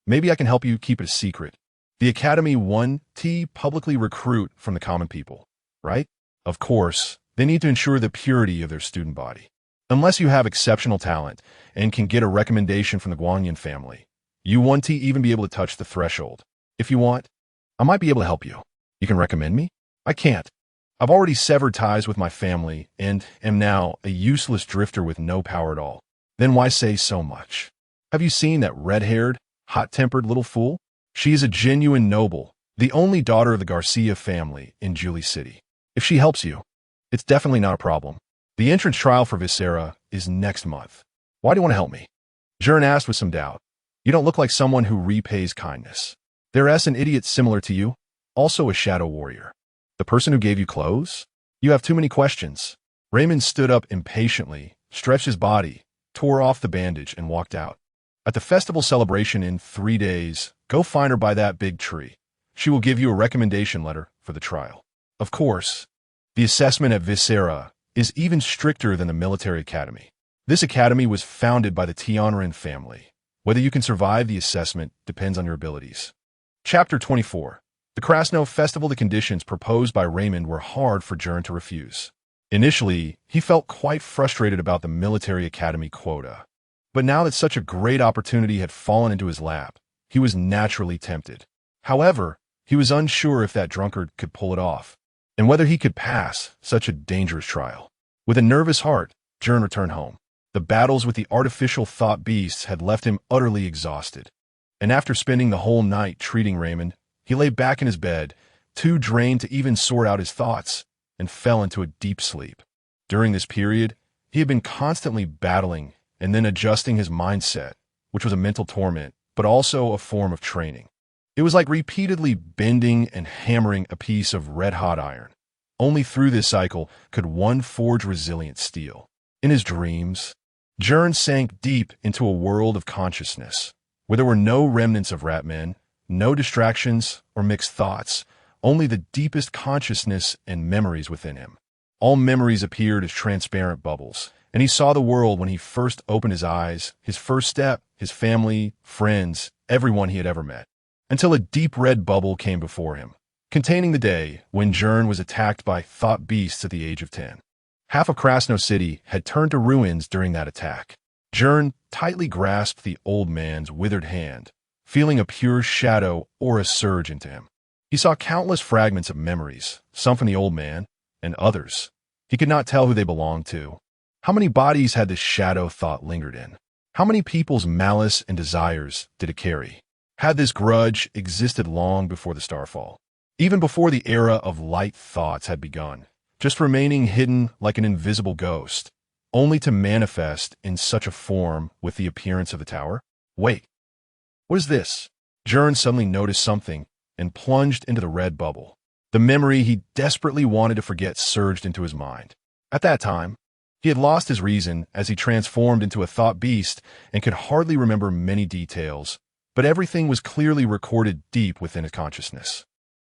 maybe I can help you keep it a secret. The Academy 1T publicly recruit from the common people, right? Of course, they need to ensure the purity of their student body. Unless you have exceptional talent and can get a recommendation from the Guanyin family, you 1T even be able to touch the threshold. If you want, I might be able to help you. You can recommend me? I can't. I've already severed ties with my family and am now a useless drifter with no power at all. Then why say so much? Have you seen that red-haired, hot-tempered little fool? She is a genuine noble, the only daughter of the Garcia family in Julie City. If she helps you, it's definitely not a problem. The entrance trial for Viscera is next month. Why do you want to help me?" Gern asked with some doubt. "You don't look like someone who repays kindness. There's an idiot similar to you, also a shadow warrior. The person who gave you clothes? You have too many questions." Raymond stood up impatiently, stretched his body, tore off the bandage, and walked out. "At the festival celebration in 3 days, go find her by that big tree. She will give you a recommendation letter for the trial. Of course, the assessment at Viscera is even stricter than the military academy. This academy was founded by the Tianrin family. Whether you can survive the assessment depends on your abilities." Chapter 24. The Krasno Festival. The conditions proposed by Raymond were hard for Gern to refuse. Initially, he felt quite frustrated about the military academy quota. But now that such a great opportunity had fallen into his lap, he was naturally tempted. However, he was unsure if that drunkard could pull it off, and whether he could pass such a dangerous trial. With a nervous heart, Gern returned home. The battles with the artificial thought beasts had left him utterly exhausted, and after spending the whole night treating Raymond, he lay back in his bed, too drained to even sort out his thoughts, and fell into a deep sleep. During this period, he had been constantly battling and then adjusting his mindset, which was a mental torment, but also a form of training. It was like repeatedly bending and hammering a piece of red-hot iron. Only through this cycle could one forge resilient steel. In his dreams, Gern sank deep into a world of consciousness, where there were no remnants of Ratmen, no distractions or mixed thoughts, only the deepest consciousness and memories within him. All memories appeared as transparent bubbles, and he saw the world when he first opened his eyes, his first step, his family, friends, everyone he had ever met, until a deep red bubble came before him, containing the day when Gern was attacked by thought beasts at the age of 10. Half of Krasno City had turned to ruins during that attack. Gern tightly grasped the old man's withered hand, feeling a pure shadow aura surge into him. He saw countless fragments of memories, some from the old man, and others. He could not tell who they belonged to. How many bodies had this shadow thought lingered in? How many people's malice and desires did it carry? Had this grudge existed long before the starfall? Even before the era of light thoughts had begun, just remaining hidden like an invisible ghost, only to manifest in such a form with the appearance of the tower? Wait. What is this? Gern suddenly noticed something and plunged into the red bubble. The memory he desperately wanted to forget surged into his mind. At that time, he had lost his reason as he transformed into a thought beast and could hardly remember many details, but everything was clearly recorded deep within his consciousness.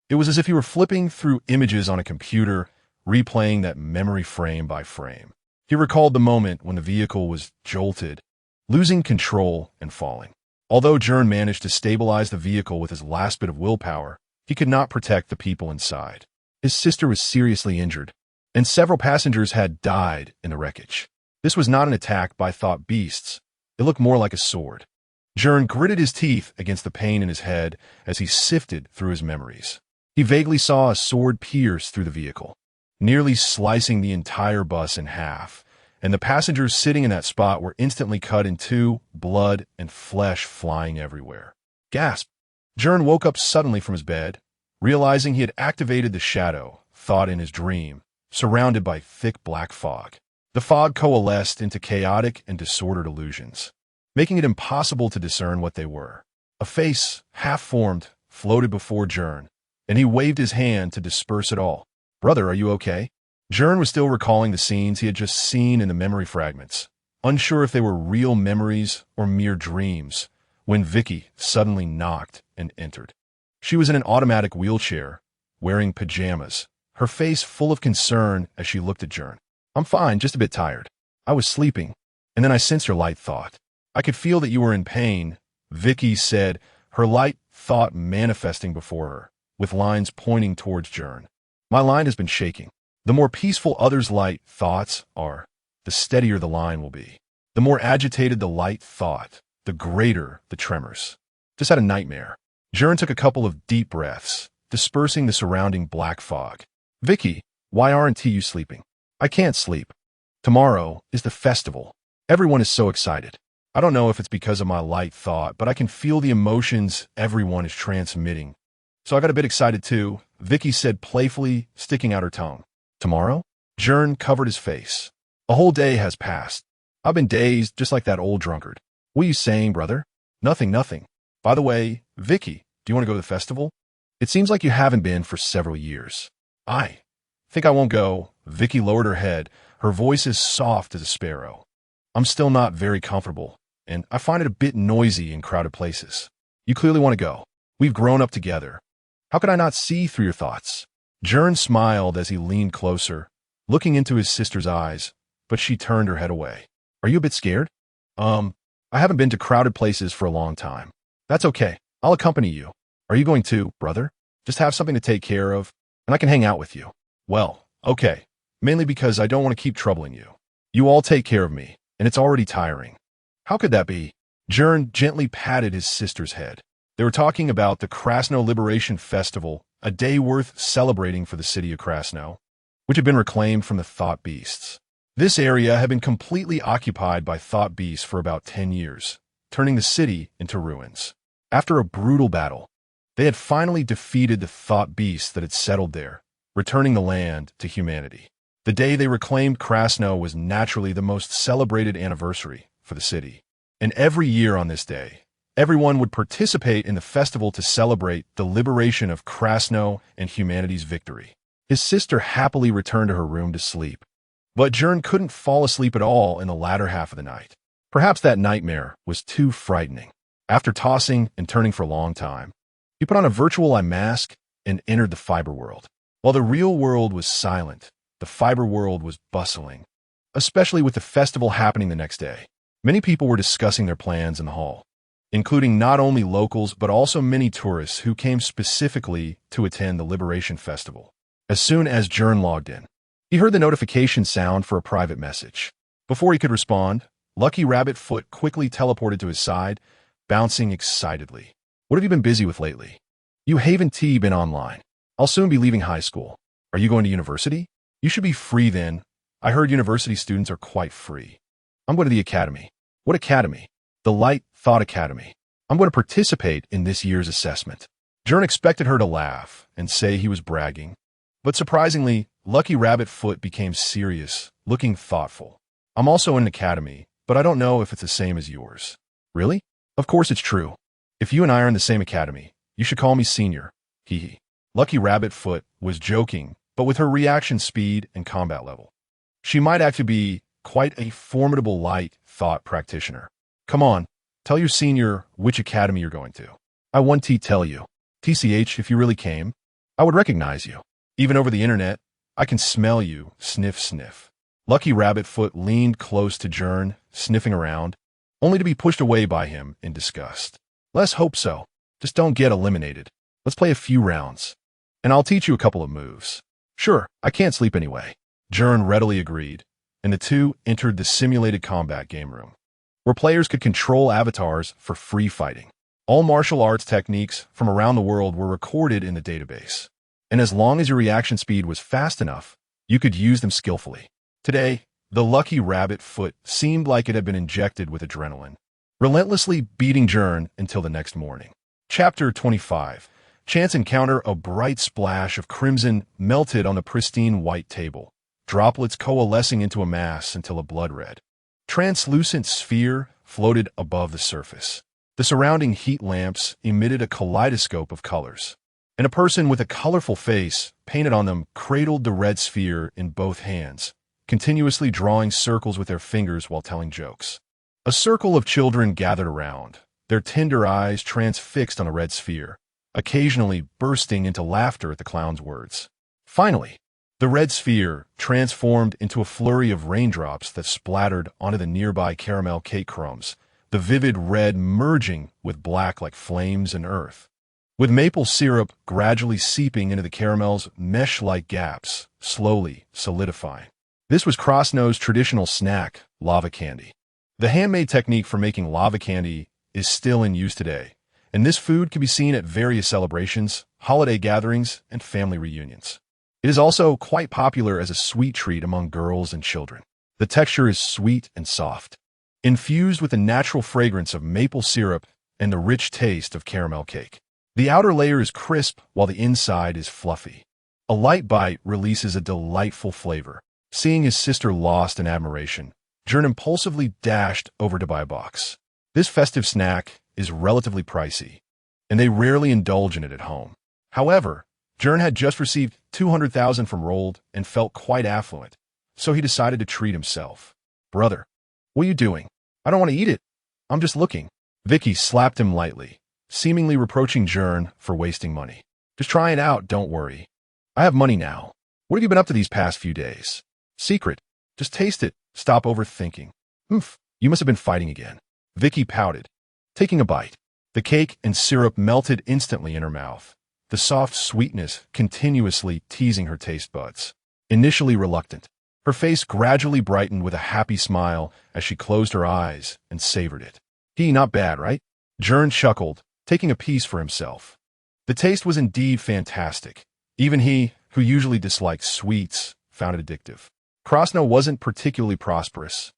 It was as if he were flipping through images on a computer, replaying that memory frame by frame. He recalled the moment when the vehicle was jolted, losing control and falling. Although Gern managed to stabilize the vehicle with his last bit of willpower, he could not protect the people inside. His sister was seriously injured, and several passengers had died in the wreckage. This was not an attack by thought beasts. It looked more like a sword. Gern gritted his teeth against the pain in his head as he sifted through his memories. He vaguely saw a sword pierce through the vehicle, nearly slicing the entire bus in half, and the passengers sitting in that spot were instantly cut in two, blood and flesh flying everywhere. Gasp! Gern woke up suddenly from his bed, realizing he had activated the shadow thought in his dream, surrounded by thick black fog. The fog coalesced into chaotic and disordered illusions, making it impossible to discern what they were. A face, half-formed, floated before Gern, and he waved his hand to disperse it all. "Brother, are you okay?" Gern was still recalling the scenes he had just seen in the memory fragments, unsure if they were real memories or mere dreams, when Vicky suddenly knocked and entered. She was in an automatic wheelchair, wearing pajamas, her face full of concern as she looked at Gern. "I'm fine, just a bit tired. I was sleeping, and then I sensed your light thought. I could feel that you were in pain, Vicky said, her light thought manifesting before her, with lines pointing towards Gern. My line has been shaking. The more peaceful others' light thoughts are, the steadier the line will be. The more agitated the light thought, the greater the tremors. Just had a nightmare. Gern took a couple of deep breaths, dispersing the surrounding black fog. Vicky, why aren't you sleeping? I can't sleep. Tomorrow is the festival. Everyone is so excited. I don't know if it's because of my light thought, but I can feel the emotions everyone is transmitting. So I got a bit excited too, Vicky said playfully, sticking out her tongue. Tomorrow? Gern covered his face. A whole day has passed. I've been dazed just like that old drunkard. What are you saying, brother? Nothing, nothing. By the way, Vicky, do you want to go to the festival? It seems like you haven't been for several years. I think I won't go. Vicky lowered her head, her voice as soft as a sparrow. I'm still not very comfortable, and I find it a bit noisy in crowded places. You clearly want to go. We've grown up together. How could I not see through your thoughts? Gern smiled as he leaned closer, looking into his sister's eyes, but she turned her head away. Are you a bit scared? I haven't been to crowded places for a long time. That's okay. I'll accompany you. Are you going too, brother? Just have something to take care of, and I can hang out with you. Well, okay. Mainly because I don't want to keep troubling you. You all take care of me, and it's already tiring. How could that be? Gern gently patted his sister's head. They were talking about the Krasno Liberation Festival, a day worth celebrating for the city of Krasno, which had been reclaimed from the thought beasts. This area had been completely occupied by thought beasts for about 10 years, turning the city into ruins. After a brutal battle, they had finally defeated the thought beasts that had settled there, returning the land to humanity. The day they reclaimed Krasno was naturally the most celebrated anniversary for the city. And every year on this day, everyone would participate in the festival to celebrate the liberation of Krasno and humanity's victory. His sister happily returned to her room to sleep, but Gern couldn't fall asleep at all in the latter half of the night. Perhaps that nightmare was too frightening. After tossing and turning for a long time, he put on a virtual eye mask and entered the fiber world. While the real world was silent, the fiber world was bustling, especially with the festival happening the next day. Many people were discussing their plans in the hall, including not only locals but also many tourists who came specifically to attend the Liberation Festival. As soon as Gern logged in, he heard the notification sound for a private message. Before he could respond, Lucky Rabbit Foot quickly teleported to his side, bouncing excitedly. What have you been busy with lately? You haven't been online. I'll soon be leaving high school. Are you going to university? You should be free then. I heard university students are quite free. I'm going to the academy. What academy? The Light Thought Academy. I'm going to participate in this year's assessment. Gern expected her to laugh and say he was bragging, but surprisingly, Lucky Rabbit Foot became serious, looking thoughtful. I'm also in an academy, but I don't know if it's the same as yours. Really? Of course it's true. If you and I are in the same academy, you should call me senior. Hee hee. Lucky Rabbit Foot was joking, but with her reaction speed and combat level, she might actually be quite a formidable light thought practitioner. Come on, tell your senior which academy you're going to. I want to tell you. TCH, if you really came, I would recognize you. Even over the internet, I can smell you, sniff, sniff. Lucky Rabbit Foot leaned close to Gern, sniffing around, only to be pushed away by him in disgust. Let's hope so. Just don't get eliminated. Let's play a few rounds, and I'll teach you a couple of moves. Sure, I can't sleep anyway. Gern readily agreed, and the two entered the simulated combat game room, where players could control avatars for free fighting. All martial arts techniques from around the world were recorded in the database, and as long as your reaction speed was fast enough, you could use them skillfully. Today, the Lucky Rabbit Foot seemed like it had been injected with adrenaline, relentlessly beating Gern until the next morning. Chapter 25. Chance encounter. A bright splash of crimson melted on the pristine white table, droplets coalescing into a mass until a blood-red, translucent sphere floated above the surface. The surrounding heat lamps emitted a kaleidoscope of colors, and a person with a colorful face painted on them cradled the red sphere in both hands, continuously drawing circles with their fingers while telling jokes. A circle of children gathered around, their tender eyes transfixed on the red sphere, occasionally bursting into laughter at the clown's words. Finally, The red sphere transformed into a flurry of raindrops that splattered onto the nearby caramel cake crumbs, the vivid red merging with black like flames and earth. With maple syrup gradually seeping into the caramel's mesh-like gaps, slowly solidifying. This was Krasno's traditional snack, lava candy. The handmade technique for making lava candy is still in use today, and this food can be seen at various celebrations, holiday gatherings, and family reunions. It is also quite popular as a sweet treat among girls and children. The texture is sweet and soft, infused with the natural fragrance of maple syrup and the rich taste of caramel cake. The outer layer is crisp while the inside is fluffy. A light bite releases a delightful flavor. Seeing his sister lost in admiration, Gern impulsively dashed over to buy a box. This festive snack is relatively pricey, and they rarely indulge in it at home. However, Gern had just received 200,000 from Rold and felt quite affluent, so he decided to treat himself. "Brother, what are you doing? I don't want to eat it. I'm just looking." Vicky slapped him lightly, seemingly reproaching Gern for wasting money. "Just try it out, don't worry. I have money now. What have you been up to these past few days?" "Secret. Just taste it. Stop overthinking." "Oof, you must have been fighting again." Vicky pouted, taking a bite. The cake and syrup melted instantly in her mouth, the soft sweetness continuously teasing her taste buds. Initially reluctant, her face gradually brightened with a happy smile as she closed her eyes and savored it. Not bad, right?" Gern chuckled, taking a piece for himself. The taste was indeed fantastic. Even he, who usually disliked sweets, found it addictive. Krasno wasn't particularly prosperous,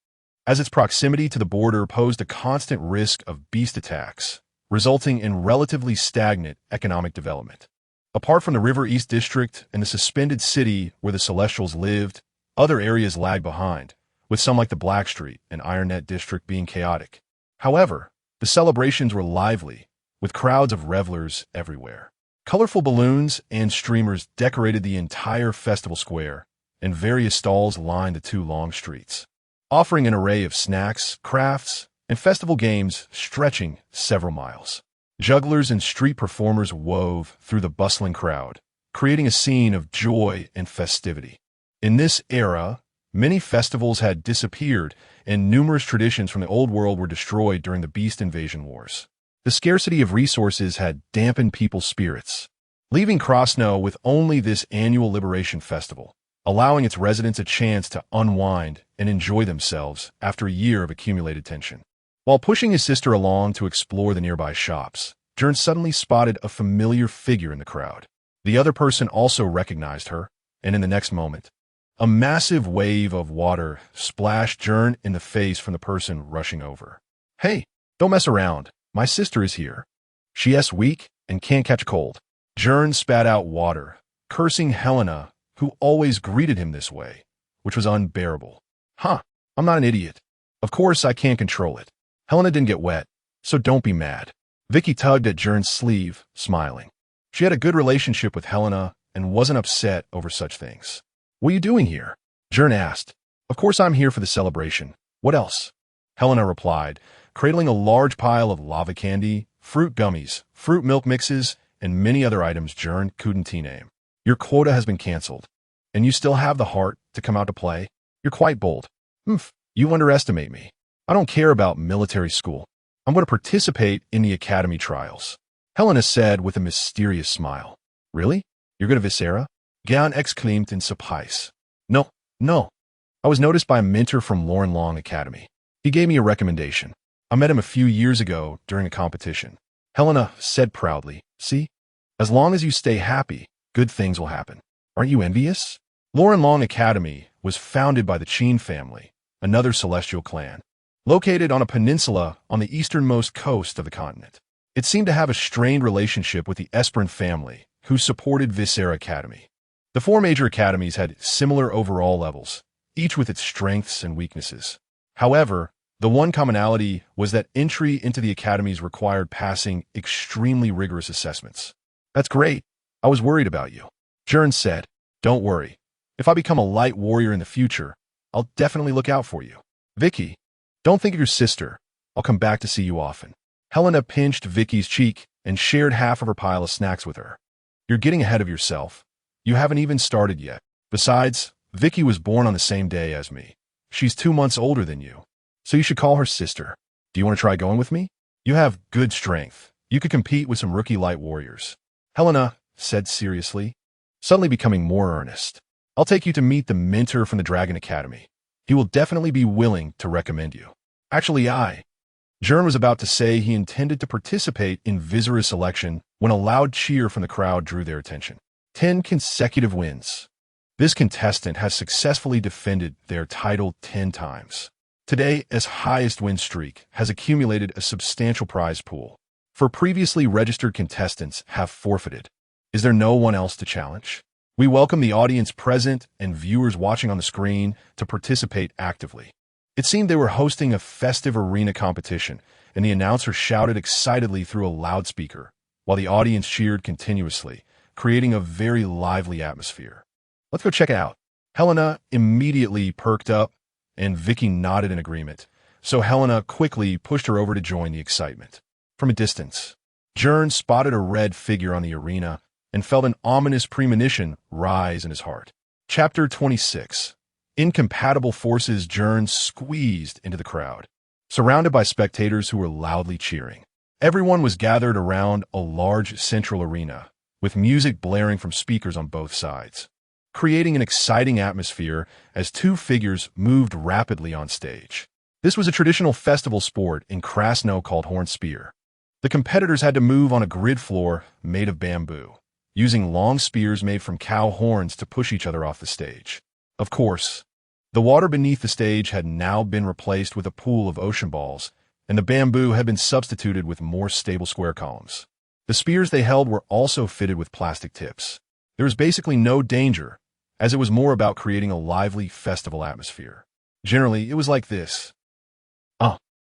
as its proximity to the border posed a constant risk of beast attacks, resulting in relatively stagnant economic development. Apart from the River East District and the suspended city where the Celestials lived, other areas lagged behind, with some like the Blackstreet and Ironnet District being chaotic. However, the celebrations were lively, with crowds of revelers everywhere. Colorful balloons and streamers decorated the entire festival square, and various stalls lined the two long streets, offering an array of snacks, crafts, and festival games stretching several miles. Jugglers and street performers wove through the bustling crowd, creating a scene of joy and festivity. In this era, many festivals had disappeared, and numerous traditions from the old world were destroyed during the Beast Invasion Wars. The scarcity of resources had dampened people's spirits, leaving Krasno with only this annual Liberation Festival, allowing its residents a chance to unwind and enjoy themselves after a year of accumulated tension. While pushing his sister along to explore the nearby shops, Gern suddenly spotted a familiar figure in the crowd. The other person also recognized her, and in the next moment, a massive wave of water splashed Gern in the face from the person rushing over. "Hey, don't mess around. My sister is here. She's weak and can't catch a cold." Gern spat out water, cursing Helena, who always greeted him this way, which was unbearable. "Huh, I'm not an idiot. Of course I can't control it. Helena didn't get wet, so don't be mad." Vicky tugged at Gern's sleeve, smiling. She had a good relationship with Helena and wasn't upset over such things. "What are you doing here?" Gern asked. "Of course I'm here for the celebration. What else?" Helena replied, cradling a large pile of lava candy, fruit gummies, fruit milk mixes, and many other items Gern couldn't name. "Your quota has been canceled, and you still have the heart to come out to play? You're quite bold." You underestimate me. I don't care about military school. I'm going to participate in the academy trials," Helena said with a mysterious smile. "Really? You're going to Viscera?" Gern exclaimed in surprise. No. I was noticed by a mentor from Lauren Long Academy. He gave me a recommendation. I met him a few years ago during a competition," Helena said proudly. "See? As long as you stay happy, good things will happen. Aren't you envious?" Lauren Long Academy was founded by the Qin family, another celestial clan, located on a peninsula on the easternmost coast of the continent. It seemed to have a strained relationship with the Esperin family, who supported Viscera Academy. The four major academies had similar overall levels, each with its strengths and weaknesses. However, the one commonality was that entry into the academies required passing extremely rigorous assessments. "That's great. I was worried about you," Gern said. "Don't worry. If I become a light warrior in the future, I'll definitely look out for you." "Vicky, don't think of your sister. I'll come back to see you often." Helena pinched Vicky's cheek and shared half of her pile of snacks with her. "You're getting ahead of yourself. You haven't even started yet." Besides, Vicky was born on the same day as me. She's 2 months older than you, so you should call her sister. Do you want to try going with me? You have good strength. You could compete with some rookie light warriors. Helena said seriously, suddenly becoming more earnest. I'll take you to meet the mentor from the Dragon Academy. He will definitely be willing to recommend you. Actually, Gern was about to say he intended to participate in Vizira's selection when a loud cheer from the crowd drew their attention. 10 consecutive wins. This contestant has successfully defended their title 10 times. Today's highest win streak has accumulated a substantial prize pool. For previously registered contestants have forfeited. Is there no one else to challenge? We welcome the audience present and viewers watching on the screen to participate actively. It seemed they were hosting a festive arena competition, and the announcer shouted excitedly through a loudspeaker, while the audience cheered continuously, creating a very lively atmosphere. Let's go check it out. Helena immediately perked up, and Vicky nodded in agreement, so Helena quickly pushed her over to join the excitement. From a distance, Gern spotted a red figure on the arena and felt an ominous premonition rise in his heart. Chapter 26. Incompatible forces. Gern squeezed into the crowd, surrounded by spectators who were loudly cheering. Everyone was gathered around a large central arena, with music blaring from speakers on both sides, creating an exciting atmosphere as two figures moved rapidly on stage. This was a traditional festival sport in Krasno called horn spear. The competitors had to move on a grid floor made of bamboo, using long spears made from cow horns to push each other off the stage. Of course, the water beneath the stage had now been replaced with a pool of ocean balls, and the bamboo had been substituted with more stable square columns. The spears they held were also fitted with plastic tips. There was basically no danger, as it was more about creating a lively festival atmosphere. Generally, it was like this.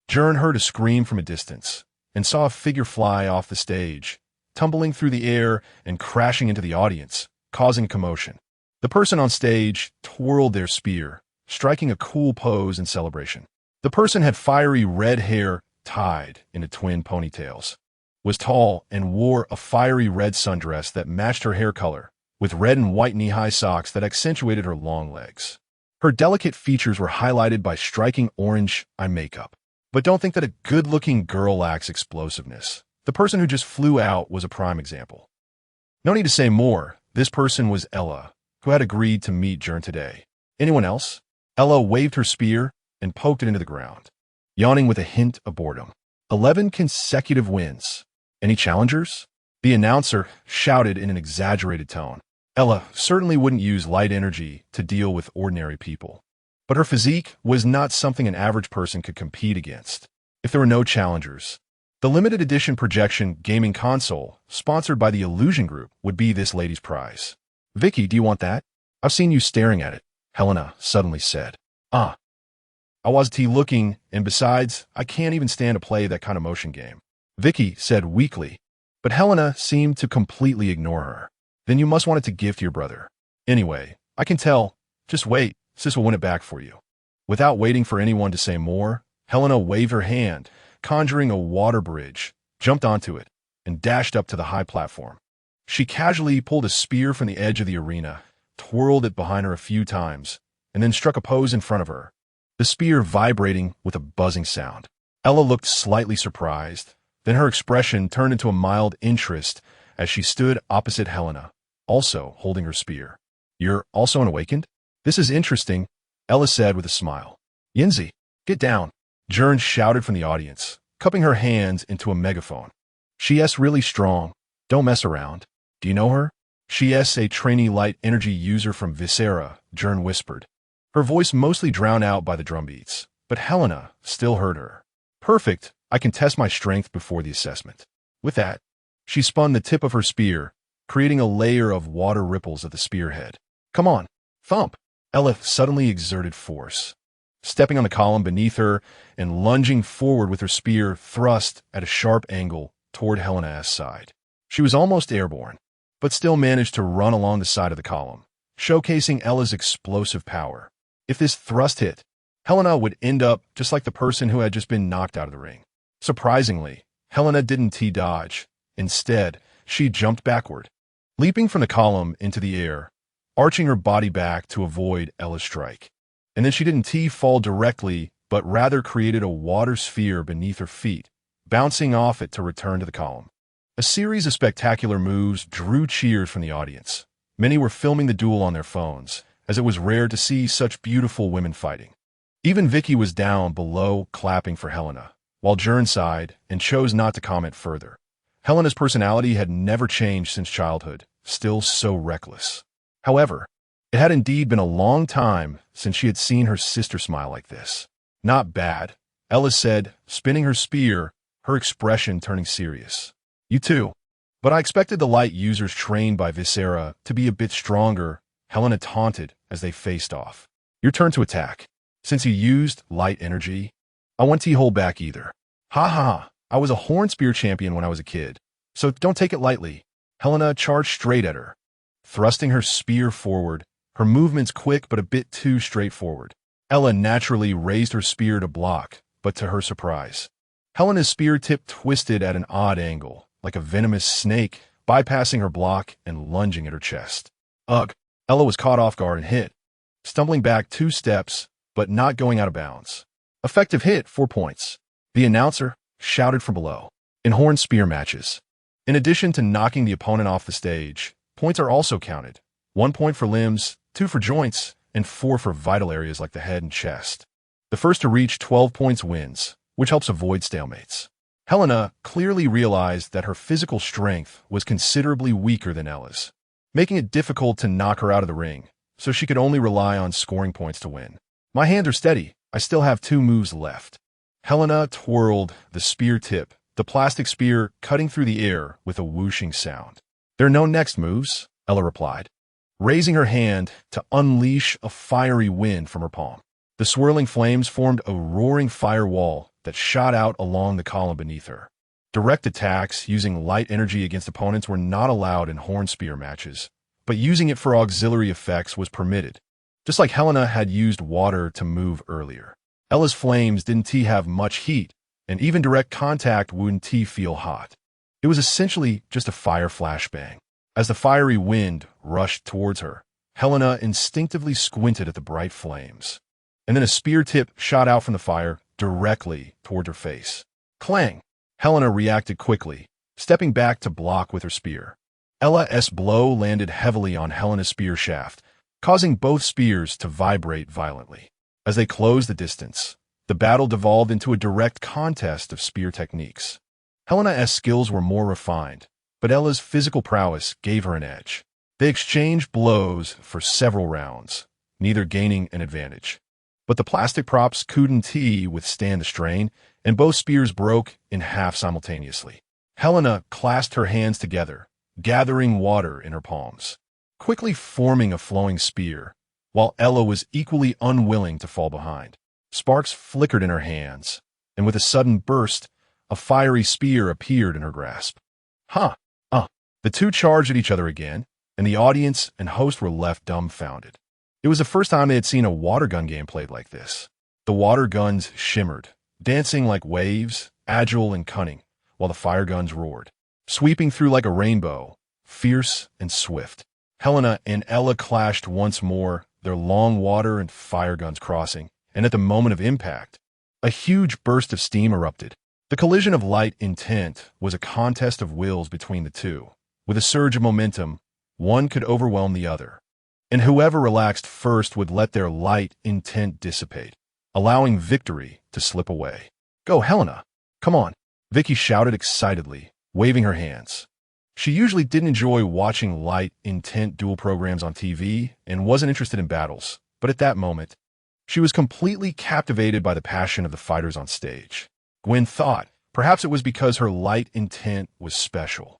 Gern heard a scream from a distance, and saw a figure fly off the stage, tumbling through the air and crashing into the audience, causing a commotion. The person on stage twirled their spear, striking a cool pose in celebration. The person had fiery red hair tied into twin ponytails, was tall, and wore a fiery red sundress that matched her hair color, with red and white knee-high socks that accentuated her long legs. Her delicate features were highlighted by striking orange eye makeup. But don't think that a good-looking girl lacks explosiveness. The person who just flew out was a prime example. No need to say more. This person was Ella, who had agreed to meet Gern today. Anyone else? Ella waved her spear and poked it into the ground, yawning with a hint of boredom. 11 consecutive wins. Any challengers? The announcer shouted in an exaggerated tone. Ella certainly wouldn't use light energy to deal with ordinary people. But her physique was not something an average person could compete against. If there were no challengers, the limited edition projection gaming console, sponsored by the Illusion Group, would be this lady's prize. Vicky, do you want that? I've seen you staring at it, Helena suddenly said. I wasn't looking, and besides, I can't even stand to play that kind of motion game, Vicky said weakly, but Helena seemed to completely ignore her. Then you must want it to give to your brother. Anyway, I can tell. Just wait. Sis will win it back for you. Without waiting for anyone to say more, Helena waved her hand, conjuring a water bridge, jumped onto it, and dashed up to the high platform. She casually pulled a spear from the edge of the arena, twirled it behind her a few times, and then struck a pose in front of her, the spear vibrating with a buzzing sound. Ella looked slightly surprised, then her expression turned into a mild interest as she stood opposite Helena, also holding her spear. You're also unawakened? This is interesting, Ella said with a smile. Yinzi, get down, Gern shouted from the audience, cupping her hands into a megaphone. She's really strong. Don't mess around. Do you know her? She's a trainee light energy user from Visera, Gern whispered, her voice mostly drowned out by the drum beats, but Helena still heard her. Perfect, I can test my strength before the assessment. With that, she spun the tip of her spear, creating a layer of water ripples at the spearhead. Come on, thump. Ella suddenly exerted force, stepping on the column beneath her and lunging forward with her spear thrust at a sharp angle toward Helena's side. She was almost airborne, but still managed to run along the side of the column, showcasing Ella's explosive power. If this thrust hit, Helena would end up just like the person who had just been knocked out of the ring. Surprisingly, Helena didn't T-dodge. Instead, she jumped backward, leaping from the column into the air, arching her body back to avoid Ella's strike. And then she didn't fall directly, but rather created a water sphere beneath her feet, bouncing off it to return to the column. A series of spectacular moves drew cheers from the audience. Many were filming the duel on their phones, as it was rare to see such beautiful women fighting. Even Vicky was down below clapping for Helena, while Gern sighed and chose not to comment further. Helena's personality had never changed since childhood, still so reckless. However, it had indeed been a long time since she had seen her sister smile like this. Not bad, Ella said, spinning her spear, her expression turning serious. You too. But I expected the light users trained by Viscera to be a bit stronger, Helena taunted as they faced off. Your turn to attack. Since you used light energy, I won't hold back either. Ha ha, I was a horn spear champion when I was a kid, so don't take it lightly. Helena charged straight at her, thrusting her spear forward, her movements quick but a bit too straightforward. Ella naturally raised her spear to block, but to her surprise, Helena's spear tip twisted at an odd angle, like a venomous snake, bypassing her block and lunging at her chest. Ugh! Ella was caught off guard and hit, stumbling back 2 steps, but not going out of bounds. Effective hit, 4 points. The announcer shouted from below. In horn spear matches, in addition to knocking the opponent off the stage, points are also counted. 1 point for limbs, 2 for joints, and 4 for vital areas like the head and chest. The first to reach 12 points wins, which helps avoid stalemates. Helena clearly realized that her physical strength was considerably weaker than Ella's, making it difficult to knock her out of the ring, so she could only rely on scoring points to win. My hands are steady. I still have 2 moves left. Helena twirled the spear tip, the plastic spear cutting through the air with a whooshing sound. There are no next moves, Ella replied, raising her hand to unleash a fiery wind from her palm. The swirling flames formed a roaring firewall that shot out along the column beneath her. Direct attacks using light energy against opponents were not allowed in horn spear matches, but using it for auxiliary effects was permitted, just like Helena had used water to move earlier. Ella's flames didn't have much heat, and even direct contact wouldn't feel hot. It was essentially just a fire flashbang. As the fiery wind rushed towards her, Helena instinctively squinted at the bright flames. And then a spear tip shot out from the fire directly toward her face. Clang! Helena reacted quickly, stepping back to block with her spear. Ella's blow landed heavily on Helena's spear shaft, causing both spears to vibrate violently. As they closed the distance, the battle devolved into a direct contest of spear techniques. Helena's skills were more refined, but Ella's physical prowess gave her an edge. They exchanged blows for several rounds, neither gaining an advantage. But the plastic props couldn't withstand the strain, and both spears broke in half simultaneously. Helena clasped her hands together, gathering water in her palms, quickly forming a flowing spear, while Ella was equally unwilling to fall behind. Sparks flickered in her hands, and with a sudden burst, a fiery spear appeared in her grasp. The two charged at each other again, and the audience and host were left dumbfounded. It was the first time they had seen a water gun game played like this. The water guns shimmered, dancing like waves, agile and cunning, while the fire guns roared, sweeping through like a rainbow, fierce and swift. Helena and Ella clashed once more, their long water and fire guns crossing, and at the moment of impact, a huge burst of steam erupted. The collision of light intent was a contest of wills between the two. With a surge of momentum, one could overwhelm the other, and whoever relaxed first would let their light intent dissipate, allowing victory to slip away. Go, Helena! Come on! Vicky shouted excitedly, waving her hands. She usually didn't enjoy watching light intent duel programs on TV and wasn't interested in battles, but at that moment, she was completely captivated by the passion of the fighters on stage. Gwen thought perhaps it was because her light intent was special.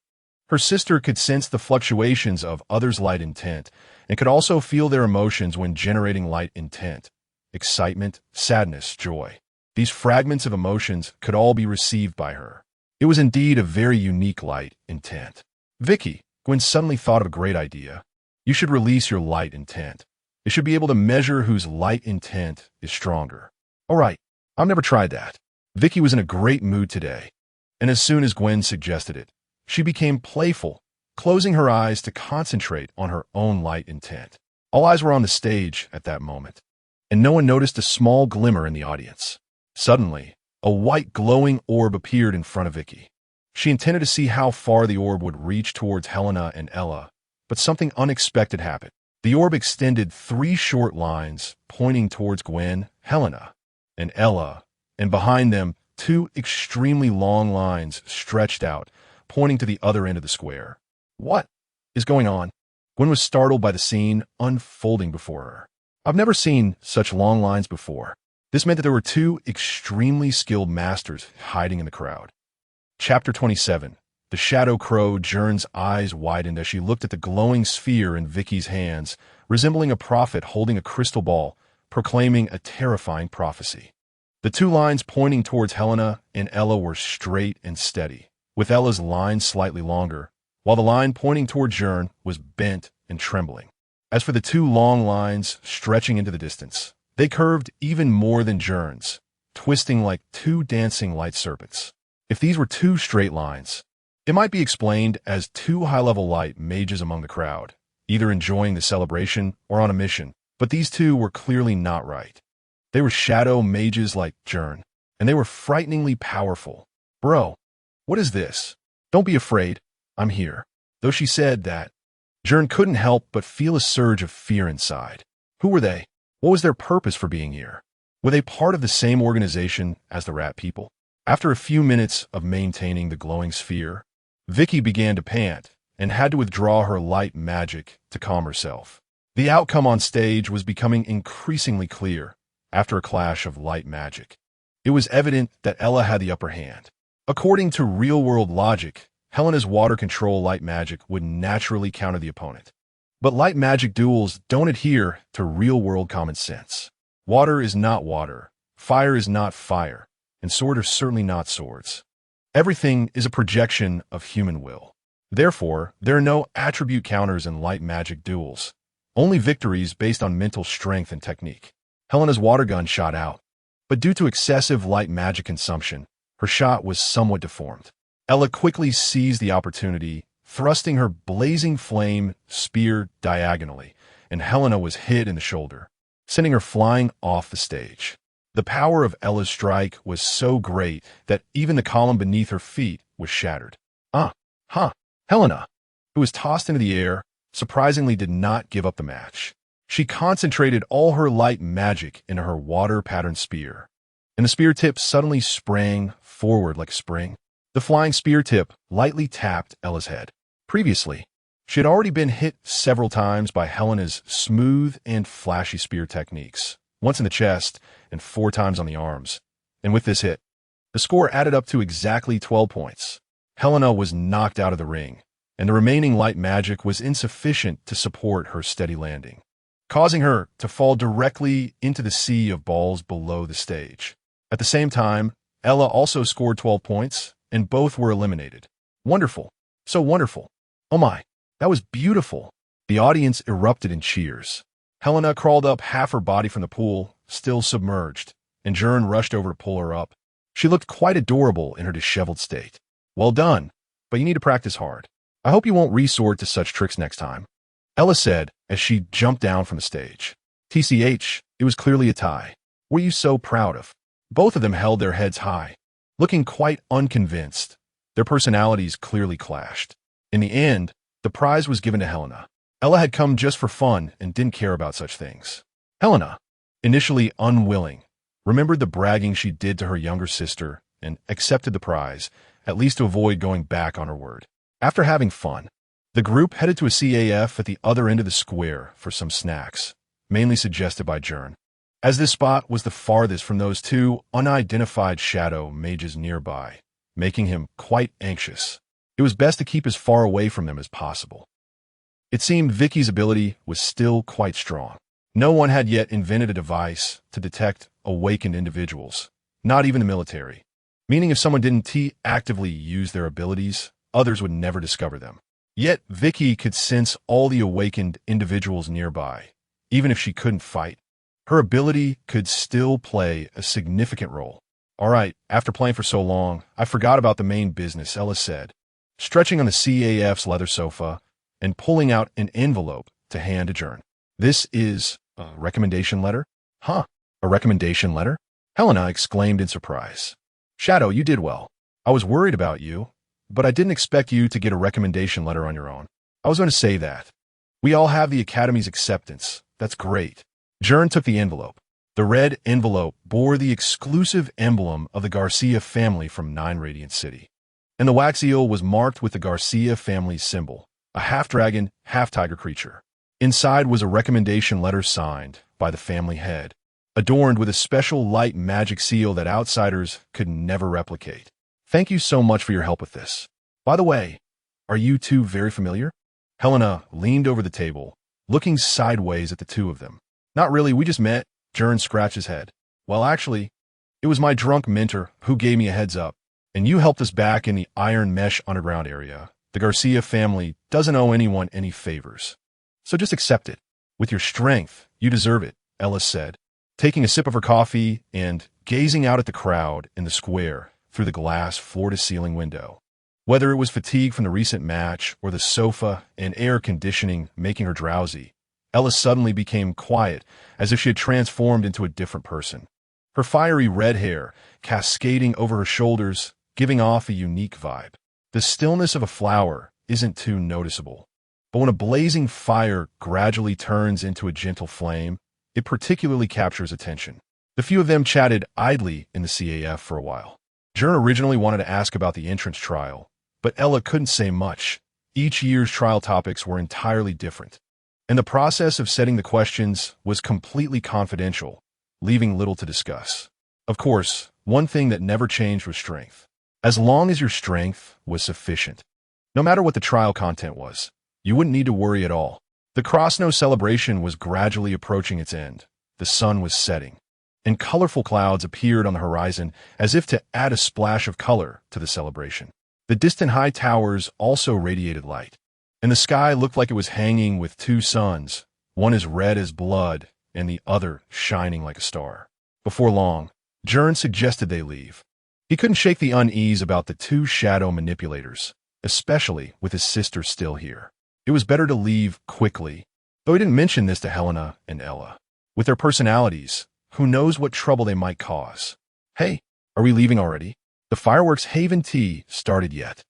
Her sister could sense the fluctuations of others' light intent and could also feel their emotions when generating light intent. Excitement, sadness, joy. These fragments of emotions could all be received by her. It was indeed a very unique light intent. Vicky, Gwen suddenly thought of a great idea. You should release your light intent. It should be able to measure whose light intent is stronger. All right, I've never tried that. Vicky was in a great mood today, and as soon as Gwen suggested it, she became playful, closing her eyes to concentrate on her own light intent. All eyes were on the stage at that moment, and no one noticed a small glimmer in the audience. Suddenly, a white glowing orb appeared in front of Vicky. She intended to see how far the orb would reach towards Helena and Ella, but something unexpected happened. The orb extended 3 short lines pointing towards Gwen, Helena, and Ella, and behind them 2 extremely long lines stretched out, pointing to the other end of the square. What is going on? Gwen was startled by the scene unfolding before her. I've never seen such long lines before. This meant that there were 2 extremely skilled masters hiding in the crowd. Chapter 27. The Shadow Crow. Gern's eyes widened as she looked at the glowing sphere in Vicky's hands, resembling a prophet holding a crystal ball, proclaiming a terrifying prophecy. The 2 lines pointing towards Helena and Ella were straight and steady, with Ella's line slightly longer, while the line pointing toward Gern was bent and trembling. As for the 2 long lines stretching into the distance, they curved even more than Gern's, twisting like 2 dancing light serpents. If these were 2 straight lines, it might be explained as 2 high-level light mages among the crowd, either enjoying the celebration or on a mission, but these 2 were clearly not right. They were shadow mages like Gern, and they were frighteningly powerful. Bro, what is this? Don't be afraid. I'm here. Though she said that, Gern couldn't help but feel a surge of fear inside. Who were they? What was their purpose for being here? Were they part of the same organization as the rat people? After a few minutes of maintaining the glowing sphere, Vicky began to pant and had to withdraw her light magic to calm herself. The outcome on stage was becoming increasingly clear after a clash of light magic. It was evident that Ella had the upper hand. According to real-world logic, Helena's water control light magic would naturally counter the opponent. But light magic duels don't adhere to real-world common sense. Water is not water, fire is not fire, and swords are certainly not swords. Everything is a projection of human will. Therefore, there are no attribute counters in light magic duels, only victories based on mental strength and technique. Helena's water gun shot out, but due to excessive light magic consumption, her shot was somewhat deformed. Ella quickly seized the opportunity, thrusting her blazing flame spear diagonally, and Helena was hit in the shoulder, sending her flying off the stage. The power of Ella's strike was so great that even the column beneath her feet was shattered. Helena, who was tossed into the air, surprisingly did not give up the match. She concentrated all her light magic into her water-patterned spear, and the spear tip suddenly sprang forward like a spring. The flying spear tip lightly tapped Ella's head. Previously, she had already been hit several times by Helena's smooth and flashy spear techniques, once in the chest and 4 times on the arms. And with this hit, the score added up to exactly 12 points. Helena was knocked out of the ring, and the remaining light magic was insufficient to support her steady landing, causing her to fall directly into the sea of balls below the stage. At the same time, Ella also scored 12 points, and both were eliminated. Wonderful. So wonderful. Oh my, that was beautiful. The audience erupted in cheers. Helena crawled up half her body from the pool, still submerged, and Gern rushed over to pull her up. She looked quite adorable in her disheveled state. Well done, but you need to practice hard. I hope you won't resort to such tricks next time, Ella said as she jumped down from the stage. TCH, it was clearly a tie. What are you so proud of? Both of them held their heads high, looking quite unconvinced. Their personalities clearly clashed. In the end, the prize was given to Helena. Ella had come just for fun and didn't care about such things. Helena, initially unwilling, remembered the bragging she did to her younger sister and accepted the prize, at least to avoid going back on her word. After having fun, the group headed to a CAF at the other end of the square for some snacks, mainly suggested by Gern, as this spot was the farthest from those 2 unidentified shadow mages nearby, making him quite anxious. It was best to keep as far away from them as possible. It seemed Vicky's ability was still quite strong. No one had yet invented a device to detect awakened individuals, not even the military, meaning if someone didn't actively use their abilities, others would never discover them. Yet Vicky could sense all the awakened individuals nearby, even if she couldn't fight. Her ability could still play a significant role. All right, after playing for so long, I forgot about the main business, Ella said, stretching on the CAF's leather sofa and pulling out an envelope to hand to Gern. This is a recommendation letter? Huh, a recommendation letter? Helena exclaimed in surprise. Shadow, you did well. I was worried about you, but I didn't expect you to get a recommendation letter on your own. I was going to say that. We all have the Academy's acceptance. That's great. Gern took the envelope. The red envelope bore the exclusive emblem of the Garcia family from 9 Radiant City. And the wax eel was marked with the Garcia family's symbol, a half-dragon, half-tiger creature. Inside was a recommendation letter signed by the family head, adorned with a special light magic seal that outsiders could never replicate. Thank you so much for your help with this. By the way, are you two very familiar? Helena leaned over the table, looking sideways at the two of them. Not really, we just met. Gern scratched his head. Well, actually, it was my drunk mentor who gave me a heads up, and you helped us back in the Iron Mesh underground area. The Garcia family doesn't owe anyone any favors. So just accept it. With your strength, you deserve it, Ella said, taking a sip of her coffee and gazing out at the crowd in the square through the glass floor-to-ceiling window. Whether it was fatigue from the recent match or the sofa and air conditioning making her drowsy, Ella suddenly became quiet, as if she had transformed into a different person. Her fiery red hair cascading over her shoulders, giving off a unique vibe. The stillness of a flower isn't too noticeable, but when a blazing fire gradually turns into a gentle flame, it particularly captures attention. The few of them chatted idly in the CAF for a while. Gern originally wanted to ask about the entrance trial, but Ella couldn't say much. Each year's trial topics were entirely different, and the process of setting the questions was completely confidential, leaving little to discuss. Of course, one thing that never changed was strength. As long as your strength was sufficient, no matter what the trial content was, you wouldn't need to worry at all. The Crossnow celebration was gradually approaching its end. The sun was setting, and colorful clouds appeared on the horizon as if to add a splash of color to the celebration. The distant high towers also radiated light, and the sky looked like it was hanging with 2 suns, one as red as blood and the other shining like a star. Before long, Gern suggested they leave. He couldn't shake the unease about the 2 shadow manipulators, especially with his sister still here. It was better to leave quickly, though he didn't mention this to Helena and Ella. With their personalities, who knows what trouble they might cause. Hey, are we leaving already? The fireworks Haven tea started yet.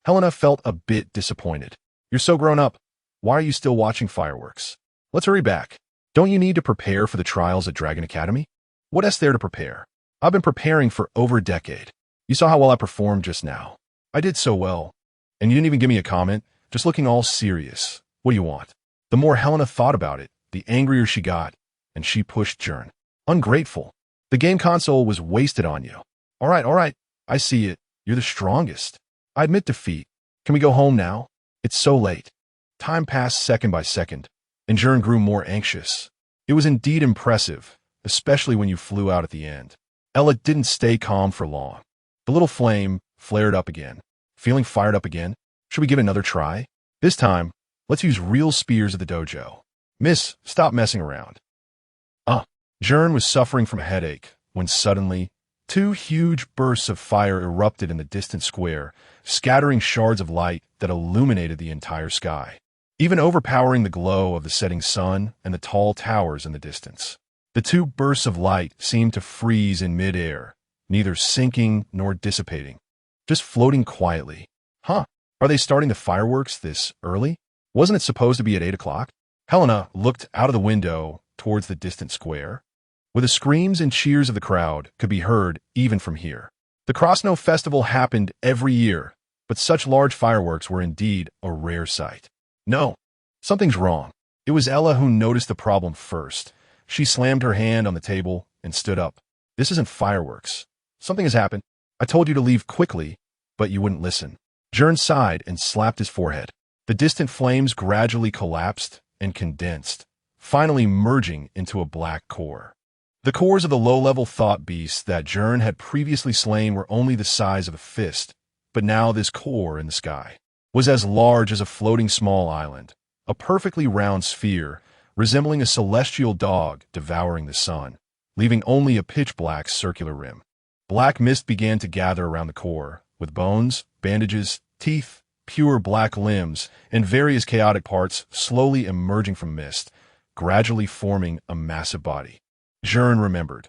Helena felt a bit disappointed. You're so grown up. Why are you still watching fireworks? Let's hurry back. Don't you need to prepare for the trials at Dragon Academy? What is there to prepare? I've been preparing for over a decade. You saw how well I performed just now. I did so well. And you didn't even give me a comment, just looking all serious. What do you want? The more Helena thought about it, the angrier she got, and she pushed Gern. Ungrateful. The game console was wasted on you. All right. I see it. You're the strongest. I admit defeat. Can we go home now? It's so late. Time passed second by second, and Gern grew more anxious. It was indeed impressive, especially when you flew out at the end. Ella didn't stay calm for long. The little flame flared up again. Feeling fired up again? Should we give it another try? This time, let's use real spears at the dojo. Miss, stop messing around. Gern was suffering from a headache when suddenly 2 huge bursts of fire erupted in the distant square, scattering shards of light that illuminated the entire sky, even overpowering the glow of the setting sun and the tall towers in the distance. The 2 bursts of light seemed to freeze in midair, neither sinking nor dissipating, just floating quietly. Are they starting the fireworks this early? Wasn't it supposed to be at 8 o'clock? Helena looked out of the window towards the distant square, where the screams and cheers of the crowd could be heard even from here. The Crossnow Festival happened every year, but such large fireworks were indeed a rare sight. No, something's wrong. It was Ella who noticed the problem first. She slammed her hand on the table and stood up. This isn't fireworks. Something has happened. I told you to leave quickly, but you wouldn't listen. Gern sighed and slapped his forehead. The distant flames gradually collapsed and condensed, finally merging into a black core. The cores of the low-level thought beasts that Gern had previously slain were only the size of a fist, but now this core in the sky was as large as a floating small island, a perfectly round sphere, resembling a celestial dog devouring the sun, leaving only a pitch-black circular rim. Black mist began to gather around the core, with bones, bandages, teeth, pure black limbs, and various chaotic parts slowly emerging from mist, gradually forming a massive body. Gern remembered.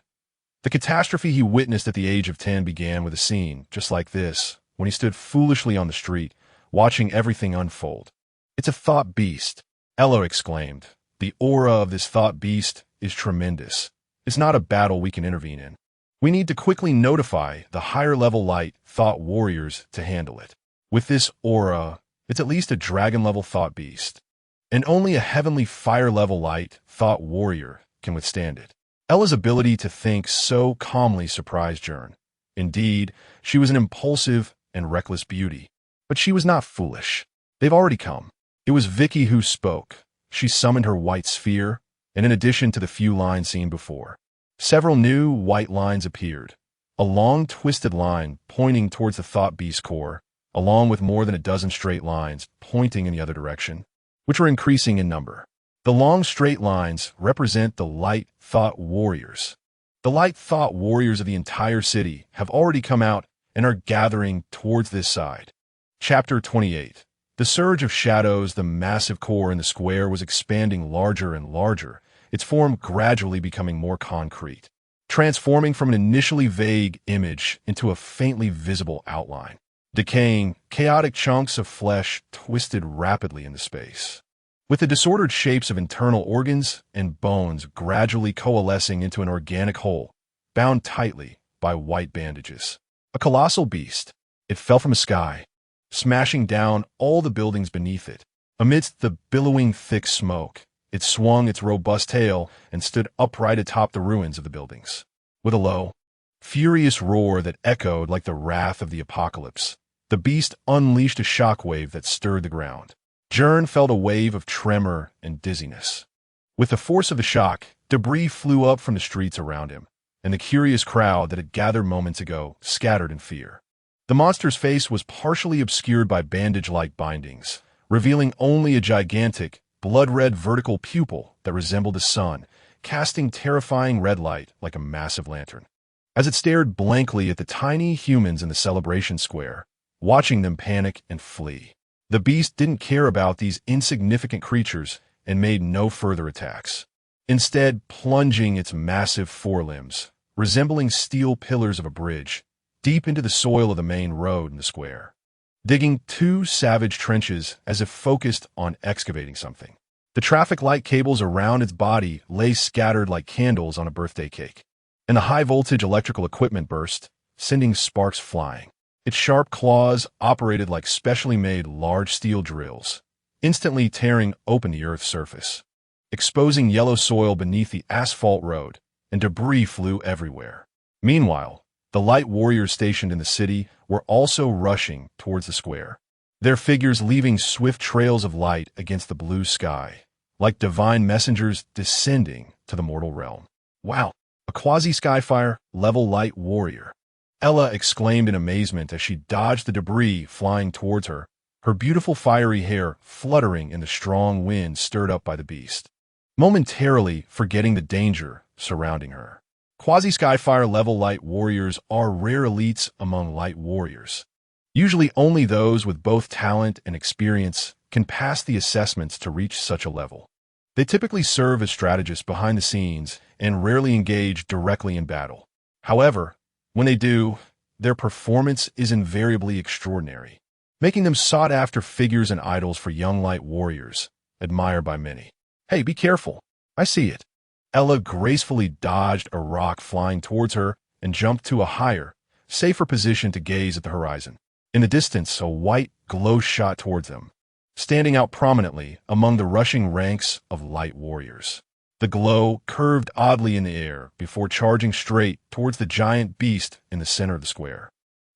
The catastrophe he witnessed at the age of 10 began with a scene just like this, when he stood foolishly on the street, watching everything unfold. "It's a thought beast," Ella exclaimed. "The aura of this thought beast is tremendous. It's not a battle we can intervene in. We need to quickly notify the higher-level light thought warriors to handle it. With this aura, it's at least a dragon-level thought beast, and only a heavenly fire-level light thought warrior can withstand it." Ella's ability to think so calmly surprised Gern. Indeed, she was an impulsive and reckless beauty, but she was not foolish. They've already come. It was Vicky who spoke. She summoned her white sphere, and in addition to the few lines seen before, several new white lines appeared. A long twisted line pointing towards the thought beast core, along with more than a dozen straight lines pointing in the other direction, which were increasing in number. The long straight lines represent the light thought warriors. The light thought warriors of the entire city have already come out and are gathering towards this side. Chapter 28. The surge of shadows, the massive core in the square was expanding larger and larger, its form gradually becoming more concrete, transforming from an initially vague image into a faintly visible outline. Decaying, chaotic chunks of flesh twisted rapidly into space, with the disordered shapes of internal organs and bones gradually coalescing into an organic whole, bound tightly by white bandages. A colossal beast, it fell from the sky, smashing down all the buildings beneath it. Amidst the billowing thick smoke, it swung its robust tail and stood upright atop the ruins of the buildings. With a low, furious roar that echoed like the wrath of the apocalypse, the beast unleashed a shockwave that stirred the ground. Gern felt a wave of tremor and dizziness. With the force of the shock, debris flew up from the streets around him, and the curious crowd that had gathered moments ago scattered in fear. The monster's face was partially obscured by bandage-like bindings, revealing only a gigantic, blood-red vertical pupil that resembled the sun, casting terrifying red light like a massive lantern. As it stared blankly at the tiny humans in the celebration square, watching them panic and flee, the beast didn't care about these insignificant creatures and made no further attacks. Instead, plunging its massive forelimbs, resembling steel pillars of a bridge, deep into the soil of the main road in the square, digging two savage trenches as if focused on excavating something. The traffic light cables around its body lay scattered like candles on a birthday cake, and the high-voltage electrical equipment burst, sending sparks flying. Its sharp claws operated like specially made large steel drills, instantly tearing open the Earth's surface, exposing yellow soil beneath the asphalt road, and debris flew everywhere. Meanwhile, the light warriors stationed in the city were also rushing towards the square, their figures leaving swift trails of light against the blue sky, like divine messengers descending to the mortal realm. "Wow, a quasi-skyfire level light warrior," Ella exclaimed in amazement as she dodged the debris flying towards her, her beautiful fiery hair fluttering in the strong wind stirred up by the beast, momentarily forgetting the danger surrounding her. Quasi-skyfire level light warriors are rare elites among light warriors. Usually only those with both talent and experience can pass the assessments to reach such a level. They typically serve as strategists behind the scenes and rarely engage directly in battle. However, when they do, their performance is invariably extraordinary, making them sought-after figures and idols for young light warriors, admired by many. "Hey, be careful. I see it." Ella gracefully dodged a rock flying towards her and jumped to a higher, safer position to gaze at the horizon. In the distance, a white glow shot towards them, standing out prominently among the rushing ranks of light warriors. The glow curved oddly in the air before charging straight towards the giant beast in the center of the square,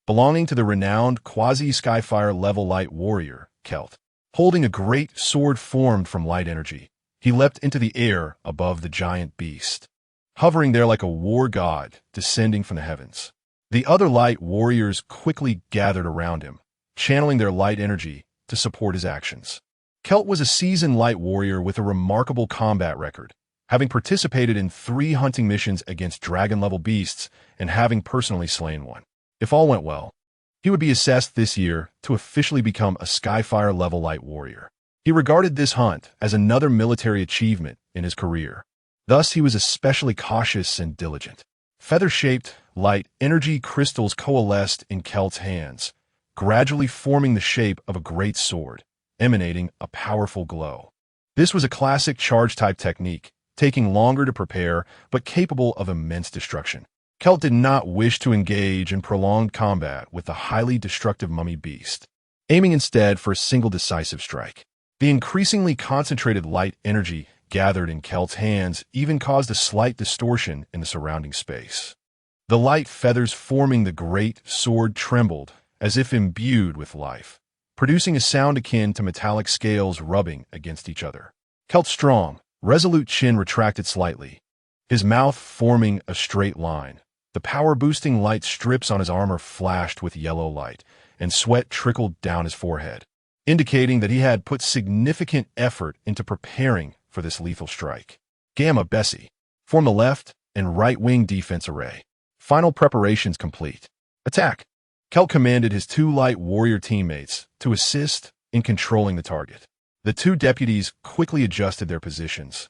belonging to the renowned quasi-skyfire level light warrior, Kelt. Holding a great sword formed from light energy, he leapt into the air above the giant beast, hovering there like a war god descending from the heavens. The other light warriors quickly gathered around him, channeling their light energy to support his actions. Kelt was a seasoned light warrior with a remarkable combat record, having participated in 3 hunting missions against dragon-level beasts and having personally slain one. If all went well, he would be assessed this year to officially become a Skyfire level light warrior. He regarded this hunt as another military achievement in his career. Thus, he was especially cautious and diligent. Feather-shaped, light energy crystals coalesced in Kelt's hands, gradually forming the shape of a great sword, emanating a powerful glow. This was a classic charge-type technique, taking longer to prepare but capable of immense destruction. Kelt did not wish to engage in prolonged combat with the highly destructive mummy beast, aiming instead for a single decisive strike. The increasingly concentrated light energy gathered in Kelt's hands even caused a slight distortion in the surrounding space. The light feathers forming the great sword trembled as if imbued with life, producing a sound akin to metallic scales rubbing against each other. Kelt's strong, resolute chin retracted slightly, his mouth forming a straight line. The power-boosting light strips on his armor flashed with yellow light, and sweat trickled down his forehead, indicating that he had put significant effort into preparing for this lethal strike. Gamma Bessie. Form the left and right wing defense array. Final preparations complete. Attack. Kelt commanded his two light warrior teammates to assist in controlling the target. The two deputies quickly adjusted their positions,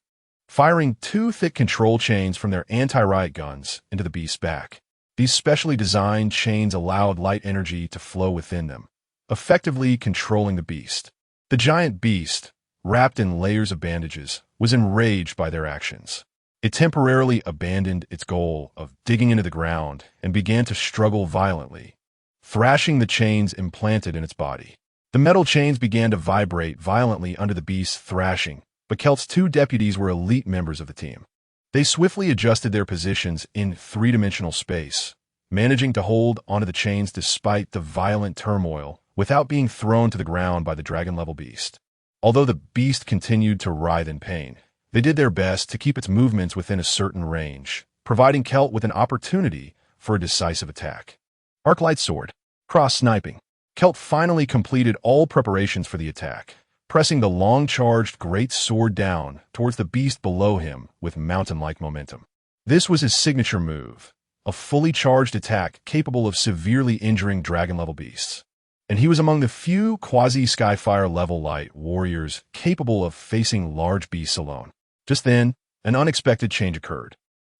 firing two thick control chains from their anti-riot guns into the beast's back. These specially designed chains allowed light energy to flow within them, effectively controlling the beast. The giant beast, wrapped in layers of bandages, was enraged by their actions. It temporarily abandoned its goal of digging into the ground and began to struggle violently, thrashing the chains implanted in its body. The metal chains began to vibrate violently under the beast's thrashing, but Kelt's two deputies were elite members of the team. They swiftly adjusted their positions in three-dimensional space, managing to hold onto the chains despite the violent turmoil without being thrown to the ground by the dragon-level beast. Although the beast continued to writhe in pain, they did their best to keep its movements within a certain range, providing Kelt with an opportunity for a decisive attack. Arc-light sword. Cross-sniping. Kelt finally completed all preparations for the attack, pressing the long-charged great sword down towards the beast below him with mountain-like momentum. This was his signature move, a fully charged attack capable of severely injuring dragon-level beasts. And he was among the few quasi-Skyfire-level light warriors capable of facing large beasts alone. Just then, an unexpected change occurred.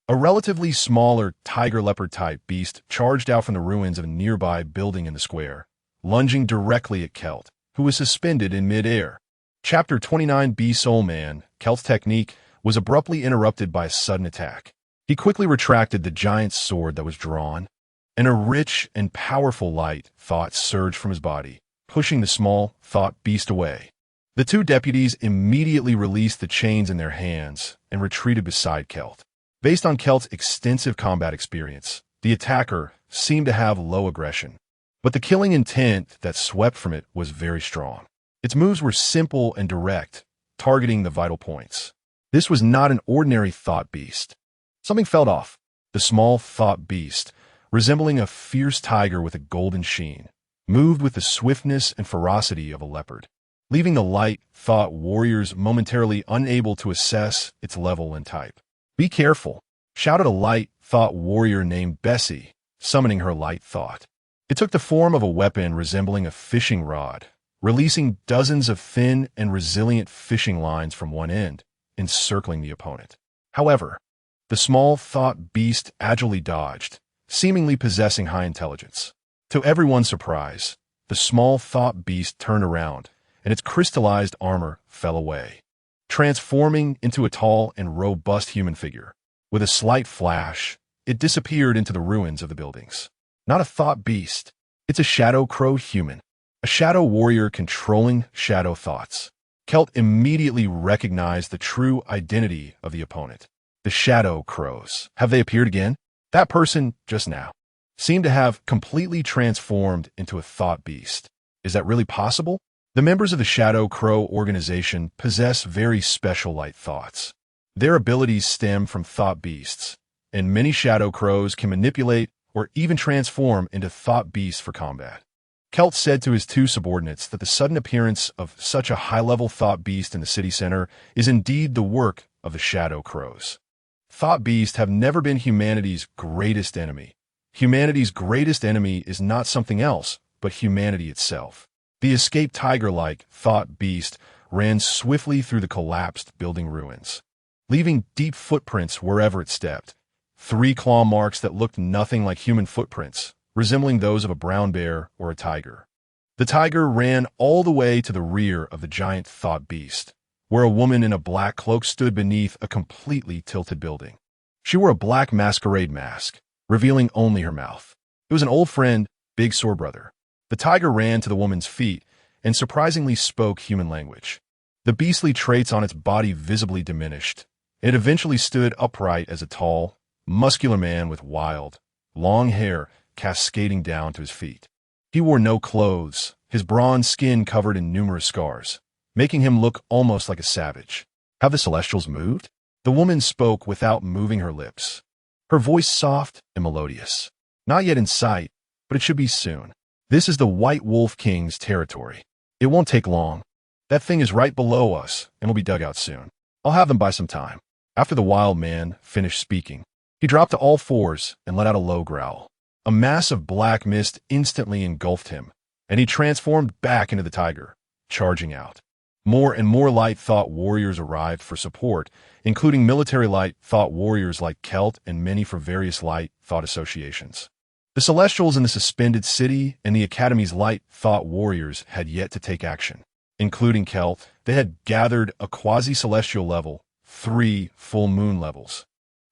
A relatively smaller tiger-leopard-type beast charged out from the ruins of a nearby building in the square, lunging directly at Kelt, who was suspended in mid-air. Chapter 29 Soul Man, Kelt's technique, was abruptly interrupted by a sudden attack. He quickly retracted the giant sword that was drawn, and a rich and powerful light thought surged from his body, pushing the small thought beast away. The two deputies immediately released the chains in their hands and retreated beside Kelt. Based on Kelt's extensive combat experience, the attacker seemed to have low aggression, but the killing intent that swept from it was very strong. Its moves were simple and direct, targeting the vital points. This was not an ordinary thought beast. Something felt off. The small thought beast, resembling a fierce tiger with a golden sheen, moved with the swiftness and ferocity of a leopard, leaving the light thought warriors momentarily unable to assess its level and type. "Be careful," shouted a light thought warrior named Bessie, summoning her light thought. It took the form of a weapon resembling a fishing rod, releasing dozens of thin and resilient fishing lines from one end, encircling the opponent. However, the small thought beast agilely dodged, seemingly possessing high intelligence. To everyone's surprise, the small thought beast turned around, and its crystallized armor fell away, transforming into a tall and robust human figure. With a slight flash, it disappeared into the ruins of the buildings. Not a thought beast. It's a shadow crow human, a shadow warrior controlling shadow thoughts. Kelt immediately recognized the true identity of the opponent. The shadow crows. Have they appeared again? That person, just now, seemed to have completely transformed into a thought beast. Is that really possible? The members of the Shadow Crow organization possess very special light thoughts. Their abilities stem from thought beasts, and many Shadow Crows can manipulate or even transform into thought beasts for combat. Kelt said to his two subordinates that the sudden appearance of such a high-level thought beast in the city center is indeed the work of the Shadow Crows. Thought beasts have never been humanity's greatest enemy. Humanity's greatest enemy is not something else, but humanity itself. The escaped tiger-like thought beast ran swiftly through the collapsed building ruins. leaving deep footprints wherever it stepped. 3 claw marks that looked nothing like human footprints, resembling those of a brown bear or a tiger. The tiger ran all the way to the rear of the giant thought beast, where a woman in a black cloak stood beneath a completely tilted building. She wore a black masquerade mask, revealing only her mouth. It was an old friend, Big Sore Brother. The tiger ran to the woman's feet and surprisingly spoke human language. The beastly traits on its body visibly diminished. It eventually stood upright as a tall, muscular man with wild, long hair cascading down to his feet. He wore no clothes, his bronze skin covered in numerous scars, making him look almost like a savage. Have the Celestials moved? The woman spoke without moving her lips. Her voice soft and melodious. Not yet in sight, but it should be soon. This is the White Wolf King's territory. It won't take long. That thing is right below us and will be dug out soon. I'll have them by some time. After the wild man finished speaking, he dropped to all fours and let out a low growl. A mass of black mist instantly engulfed him, and he transformed back into the tiger, charging out. More and more light thought warriors arrived for support, including military light thought warriors like Celt and many from various light thought associations. The Celestials in the suspended city and the Academy's light thought warriors had yet to take action. Including Celt, they had gathered a quasi-celestial level, 3 full moon levels,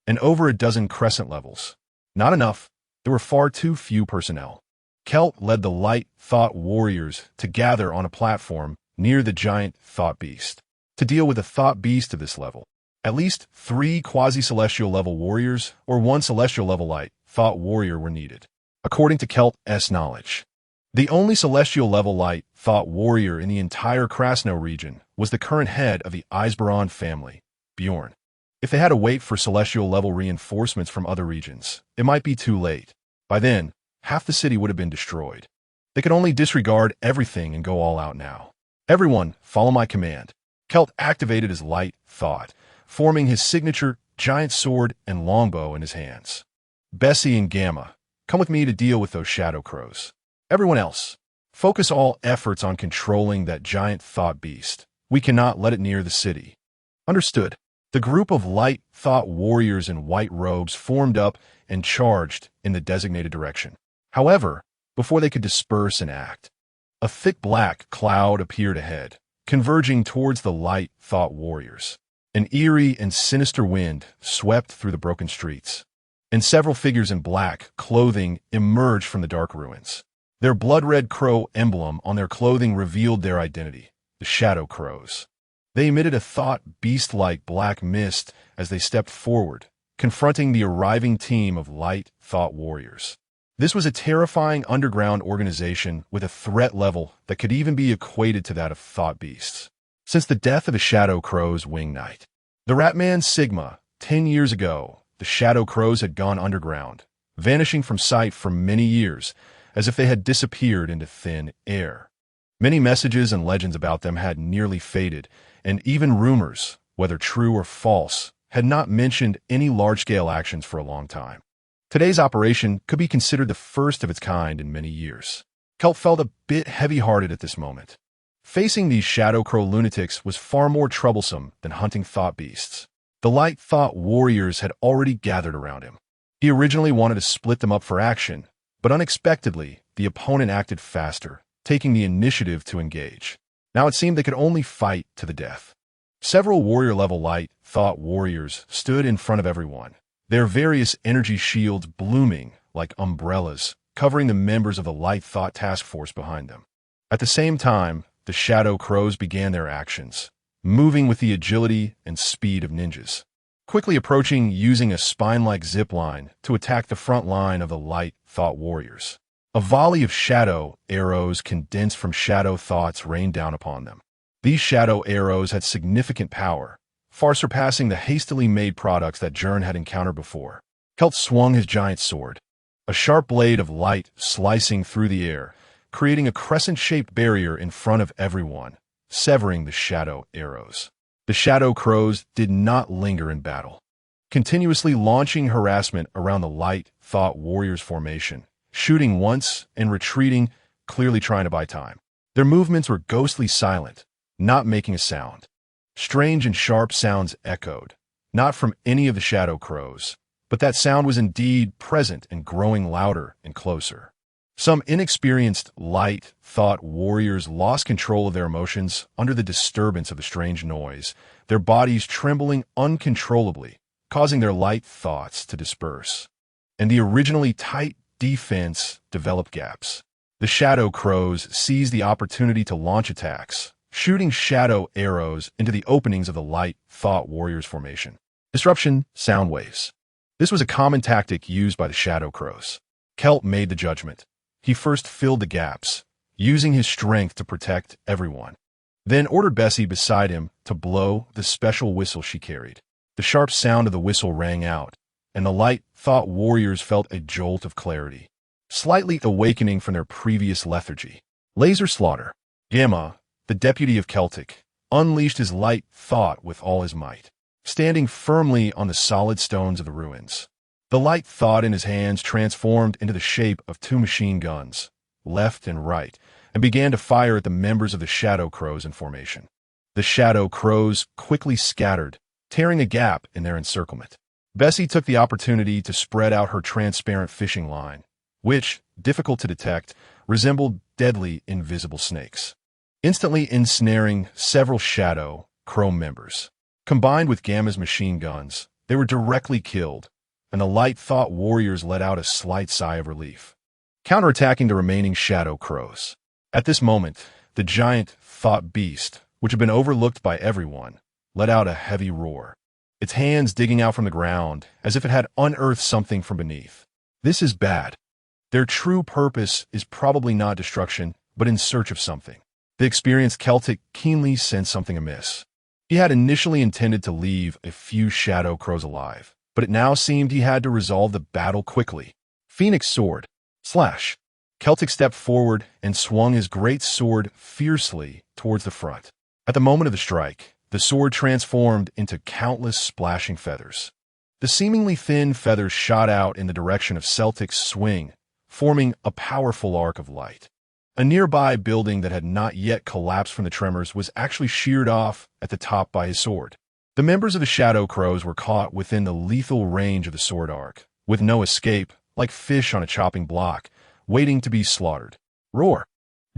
and over a dozen crescent levels. Not enough. There were far too few personnel. Celt led the light thought warriors to gather on a platform near the giant thought beast. To deal with a thought beast of this level, at least 3 quasi-celestial level warriors or 1 celestial level light thought warrior were needed. According to Kelt's knowledge, the only celestial level light thought warrior in the entire Krasno region was the current head of the Eisberon family, Bjorn. If they had to wait for celestial level reinforcements from other regions, it might be too late. By then, half the city would have been destroyed. They could only disregard everything and go all out now. Everyone, follow my command. Celt activated his light thought, forming his signature giant sword and longbow in his hands. Bessie and Gamma, come with me to deal with those shadow crows. Everyone else, focus all efforts on controlling that giant thought beast. We cannot let it near the city. Understood. The group of light thought warriors in white robes formed up and charged in the designated direction. However, before they could disperse and act, a thick black cloud appeared ahead, converging towards the light thought warriors. An eerie and sinister wind swept through the broken streets, and several figures in black clothing emerged from the dark ruins. Their blood-red crow emblem on their clothing revealed their identity, the Shadow Crows. They emitted a thought beast-like black mist as they stepped forward, confronting the arriving team of light thought warriors. This was a terrifying underground organization with a threat level that could even be equated to that of thought beasts. Since the death of the Shadow Crow's wing knight, the Ratman Sigma, 10 years ago, the Shadow Crows had gone underground, vanishing from sight for many years, as if they had disappeared into thin air. Many messages and legends about them had nearly faded, and even rumors, whether true or false, had not mentioned any large-scale actions for a long time. Today's operation could be considered the first of its kind in many years. Celt felt a bit heavy-hearted at this moment. Facing these Shadow Crow lunatics was far more troublesome than hunting thought beasts. The light thought warriors had already gathered around him. He originally wanted to split them up for action, but unexpectedly, the opponent acted faster, taking the initiative to engage. Now it seemed they could only fight to the death. Several warrior-level light thought warriors stood in front of everyone, their various energy shields blooming like umbrellas, covering the members of the light thought task force behind them. At the same time, the Shadow Crows began their actions, moving with the agility and speed of ninjas, quickly approaching using a spine-like zipline to attack the front line of the light thought warriors. A volley of shadow arrows condensed from shadow thoughts rained down upon them. These shadow arrows had significant power, far surpassing the hastily made products that Gern had encountered before. Celt swung his giant sword, a sharp blade of light slicing through the air, creating a crescent-shaped barrier in front of everyone, severing the shadow arrows. The Shadow Crows did not linger in battle, continuously launching harassment around the light thought warriors' formation, shooting once and retreating, clearly trying to buy time. Their movements were ghostly silent, not making a sound. Strange and sharp sounds echoed, not from any of the shadow crows, but that sound was indeed present and growing louder and closer. Some inexperienced, light, thought warriors lost control of their emotions under the disturbance of the strange noise, their bodies trembling uncontrollably, causing their light thoughts to disperse. And the originally tight defense developed gaps. The shadow crows seized the opportunity to launch attacks, shooting shadow arrows into the openings of the light thought warriors' formation. Disruption sound waves. This was a common tactic used by the shadow crows. Kelt made the judgment. He first filled the gaps, using his strength to protect everyone. Then ordered Bessie beside him to blow the special whistle she carried. The sharp sound of the whistle rang out, and the light thought warriors felt a jolt of clarity, slightly awakening from their previous lethargy. Laser slaughter. Gamma, the deputy of Celtic, unleashed his light thought with all his might, standing firmly on the solid stones of the ruins. The light thought in his hands transformed into the shape of two machine guns, left and right, and began to fire at the members of the shadow crows in formation. The shadow crows quickly scattered, tearing a gap in their encirclement. Bessie took the opportunity to spread out her transparent fishing line, which, difficult to detect, resembled deadly invisible snakes, instantly ensnaring several shadow crow members. Combined with Gamma's machine guns, they were directly killed, and the light thought warriors let out a slight sigh of relief, counterattacking the remaining shadow crows. At this moment, the giant thought beast, which had been overlooked by everyone, let out a heavy roar, its hands digging out from the ground as if it had unearthed something from beneath. This is bad. Their true purpose is probably not destruction, but in search of something. The experienced Celtic keenly sensed something amiss. He had initially intended to leave a few shadow crows alive, but it now seemed he had to resolve the battle quickly. Phoenix sword. Slash. Celtic stepped forward and swung his great sword fiercely towards the front. At the moment of the strike, the sword transformed into countless splashing feathers. The seemingly thin feathers shot out in the direction of Celtic's swing, forming a powerful arc of light. A nearby building that had not yet collapsed from the tremors was actually sheared off at the top by his sword. The members of the Shadow Crows were caught within the lethal range of the sword arc, with no escape, like fish on a chopping block, waiting to be slaughtered. Roar!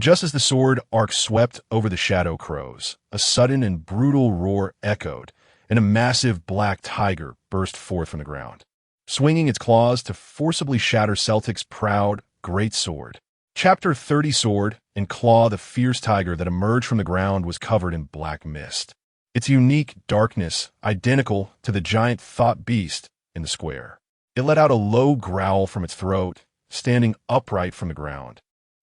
Just as the sword arc swept over the Shadow Crows, a sudden and brutal roar echoed, and a massive black tiger burst forth from the ground, swinging its claws to forcibly shatter Celtic's proud, great sword. Chapter 30 Sword and Claw. The fierce tiger that emerged from the ground was covered in black mist, its unique darkness identical to the giant thought beast in the square. It let out a low growl from its throat, standing upright from the ground,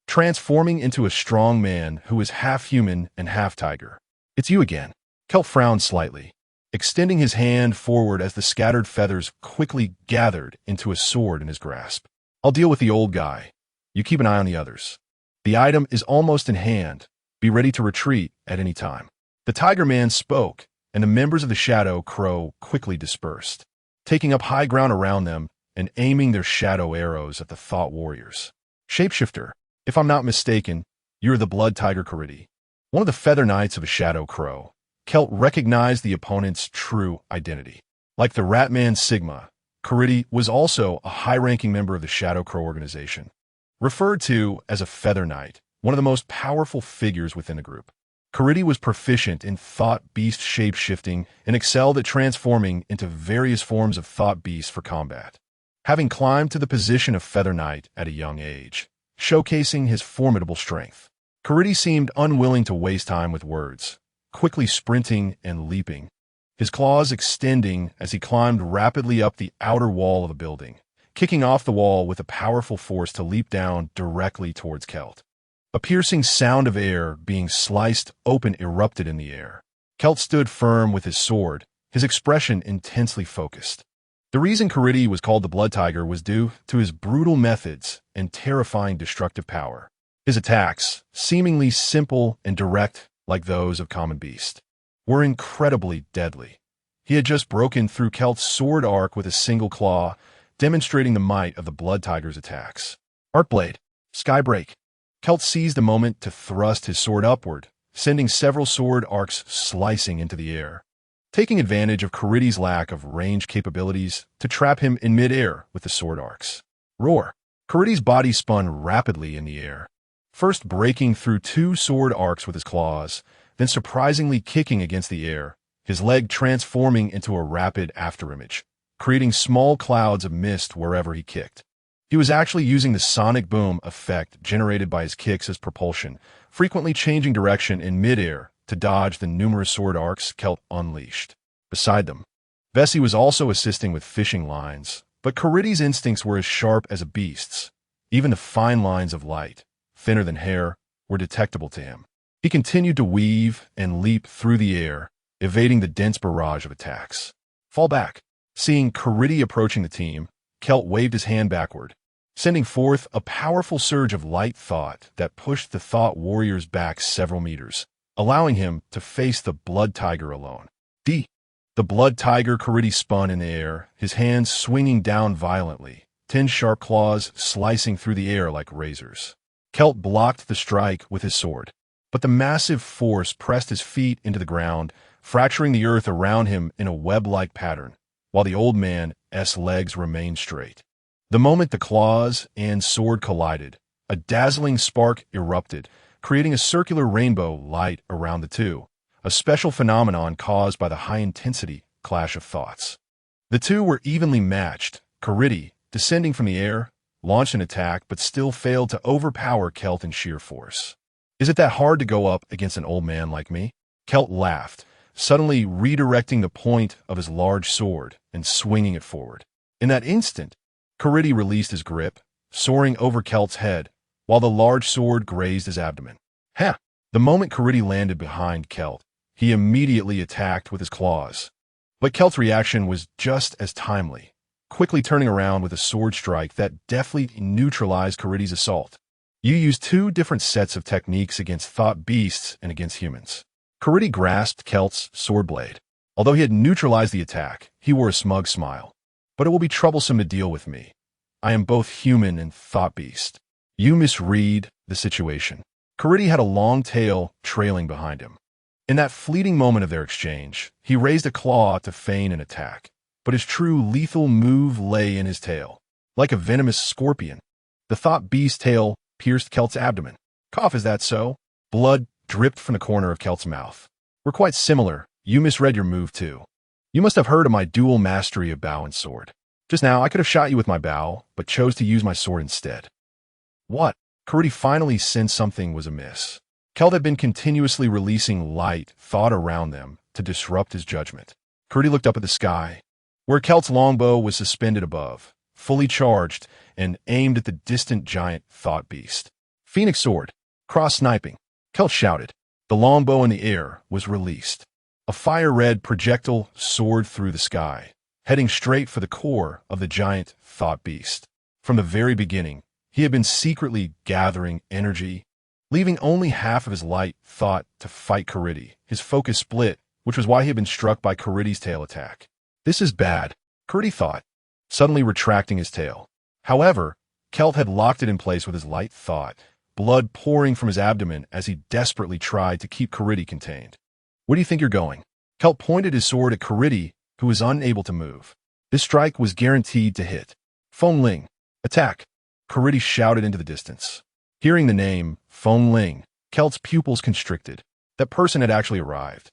transforming into a strong man who was half human and half tiger. "It's you again." Kelt frowned slightly, extending his hand forward as the scattered feathers quickly gathered into a sword in his grasp. "I'll deal with the old guy. You keep an eye on the others. The item is almost in hand. Be ready to retreat at any time." The Tiger Man spoke, and the members of the Shadow Crow quickly dispersed, taking up high ground around them and aiming their shadow arrows at the Thought Warriors. "Shapeshifter, if I'm not mistaken, you're the Blood Tiger Karidi, one of the Feather Knights of a Shadow Crow." Kelt recognized the opponent's true identity. Like the Ratman Sigma, Karidi was also a high-ranking member of the Shadow Crow organization, referred to as a Feather Knight, one of the most powerful figures within the group. Karidi was proficient in Thought Beast shape-shifting and excelled at transforming into various forms of Thought Beasts for combat, having climbed to the position of Feather Knight at a young age, showcasing his formidable strength. Karidi seemed unwilling to waste time with words, quickly sprinting and leaping, his claws extending as he climbed rapidly up the outer wall of the building, kicking off the wall with a powerful force to leap down directly towards Kelt. A piercing sound of air being sliced open erupted in the air. Kelt stood firm with his sword, his expression intensely focused. The reason Karidi was called the Blood Tiger was due to his brutal methods and terrifying destructive power. His attacks, seemingly simple and direct like those of common beast, were incredibly deadly. He had just broken through Kelt's sword arc with a single claw, demonstrating the might of the Blood Tiger's attacks. Arcblade. Skybreak. Kelt seized the moment to thrust his sword upward, sending several sword arcs slicing into the air. taking advantage of Caridy's lack of range capabilities to trap him in midair with the sword arcs. Roar! Caridy's body spun rapidly in the air, first breaking through two sword arcs with his claws, then surprisingly kicking against the air, his leg transforming into a rapid afterimage, creating small clouds of mist wherever he kicked. He was actually using the sonic boom effect generated by his kicks as propulsion, frequently changing direction in midair to dodge the numerous sword arcs Kelt unleashed. Beside them, Bessie was also assisting with fishing lines, but Caridy's instincts were as sharp as a beast's. Even the fine lines of light, thinner than hair, were detectable to him. He continued to weave and leap through the air, evading the dense barrage of attacks. Fall back. Seeing Caridy approaching the team, Kelt waved his hand backward, sending forth a powerful surge of light thought that pushed the thought warriors back several meters, allowing him to face the blood tiger alone. The blood tiger Caridy spun in the air, his hands swinging down violently, 10 sharp claws slicing through the air like razors. Kelt blocked the strike with his sword, but the massive force pressed his feet into the ground, fracturing the earth around him in a web-like pattern, while the old man's legs remained straight. The moment the claws and sword collided, a dazzling spark erupted, creating a circular rainbow light around the two, a special phenomenon caused by the high-intensity clash of thoughts. The two were evenly matched. Caridy, descending from the air, launched an attack but still failed to overpower Kelt in sheer force. Is it that hard to go up against an old man like me? Kelt laughed, suddenly redirecting the point of his large sword and swinging it forward. In that instant, Caridy released his grip, soaring over Kelt's head, while the large sword grazed his abdomen. Ha! The moment Caridy landed behind Kelt, he immediately attacked with his claws. But Kelt's reaction was just as timely, quickly turning around with a sword strike that deftly neutralized Caridy's assault. You used two different sets of techniques against thought beasts and against humans. Caridy grasped Kelt's sword blade. Although he had neutralized the attack, he wore a smug smile. But it will be troublesome to deal with me. I am both human and thought beast. You misread the situation. Caridy had a long tail trailing behind him. In that fleeting moment of their exchange, he raised a claw to feign an attack, but his true lethal move lay in his tail. Like a venomous scorpion, the thought beast's tail pierced Kelt's abdomen. Cough, is that so? Blood dripped from the corner of Kelt's mouth. We're quite similar. You misread your move too. You must have heard of my dual mastery of bow and sword. Just now, I could have shot you with my bow, but chose to use my sword instead. What? Caridy finally sensed something was amiss. Kelt had been continuously releasing light thought around them to disrupt his judgment. Caridy looked up at the sky, where Kelt's longbow was suspended above, fully charged and aimed at the distant giant thought beast. Phoenix sword, cross-sniping. Kelt shouted. The longbow in the air was released. A fire-red projectile soared through the sky, heading straight for the core of the giant thought beast. From the very beginning, he had been secretly gathering energy, leaving only half of his light thought to fight Caridy. His focus split, which was why he had been struck by Caridy's tail attack. This is bad, Caridy thought, suddenly retracting his tail. However, Kelt had locked it in place with his light thought, blood pouring from his abdomen as he desperately tried to keep Caridy contained. Where do you think you're going? Kelt pointed his sword at Caridy, who was unable to move. This strike was guaranteed to hit. Feng Ling, attack! Caridy shouted into the distance. Hearing the name, Feng Ling, Kelt's pupils constricted. That person had actually arrived.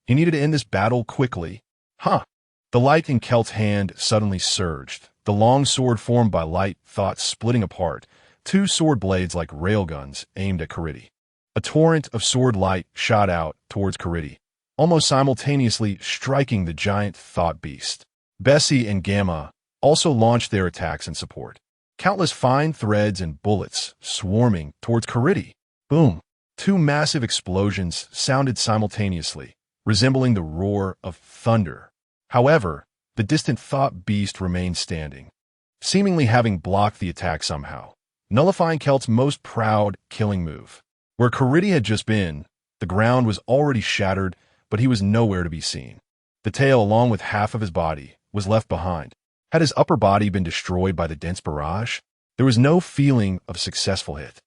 He needed to end this battle quickly. Huh! The light in Kelt's hand suddenly surged, the long sword formed by light thought splitting apart, two sword blades like railguns aimed at Caridy. A torrent of sword light shot out towards Caridy, almost simultaneously striking the giant thought beast. Bessie and Gamma also launched their attacks in support. Countless fine threads and bullets swarming towards Caridy. Boom! Two massive explosions sounded simultaneously, resembling the roar of thunder. However, the distant thought beast remained standing, seemingly having blocked the attack somehow, nullifying Kelt's most proud killing move. Where Caridy had just been, the ground was already shattered, but he was nowhere to be seen. The tail, along with half of his body, was left behind. Had his upper body been destroyed by the dense barrage? There was no feeling of a successful hit.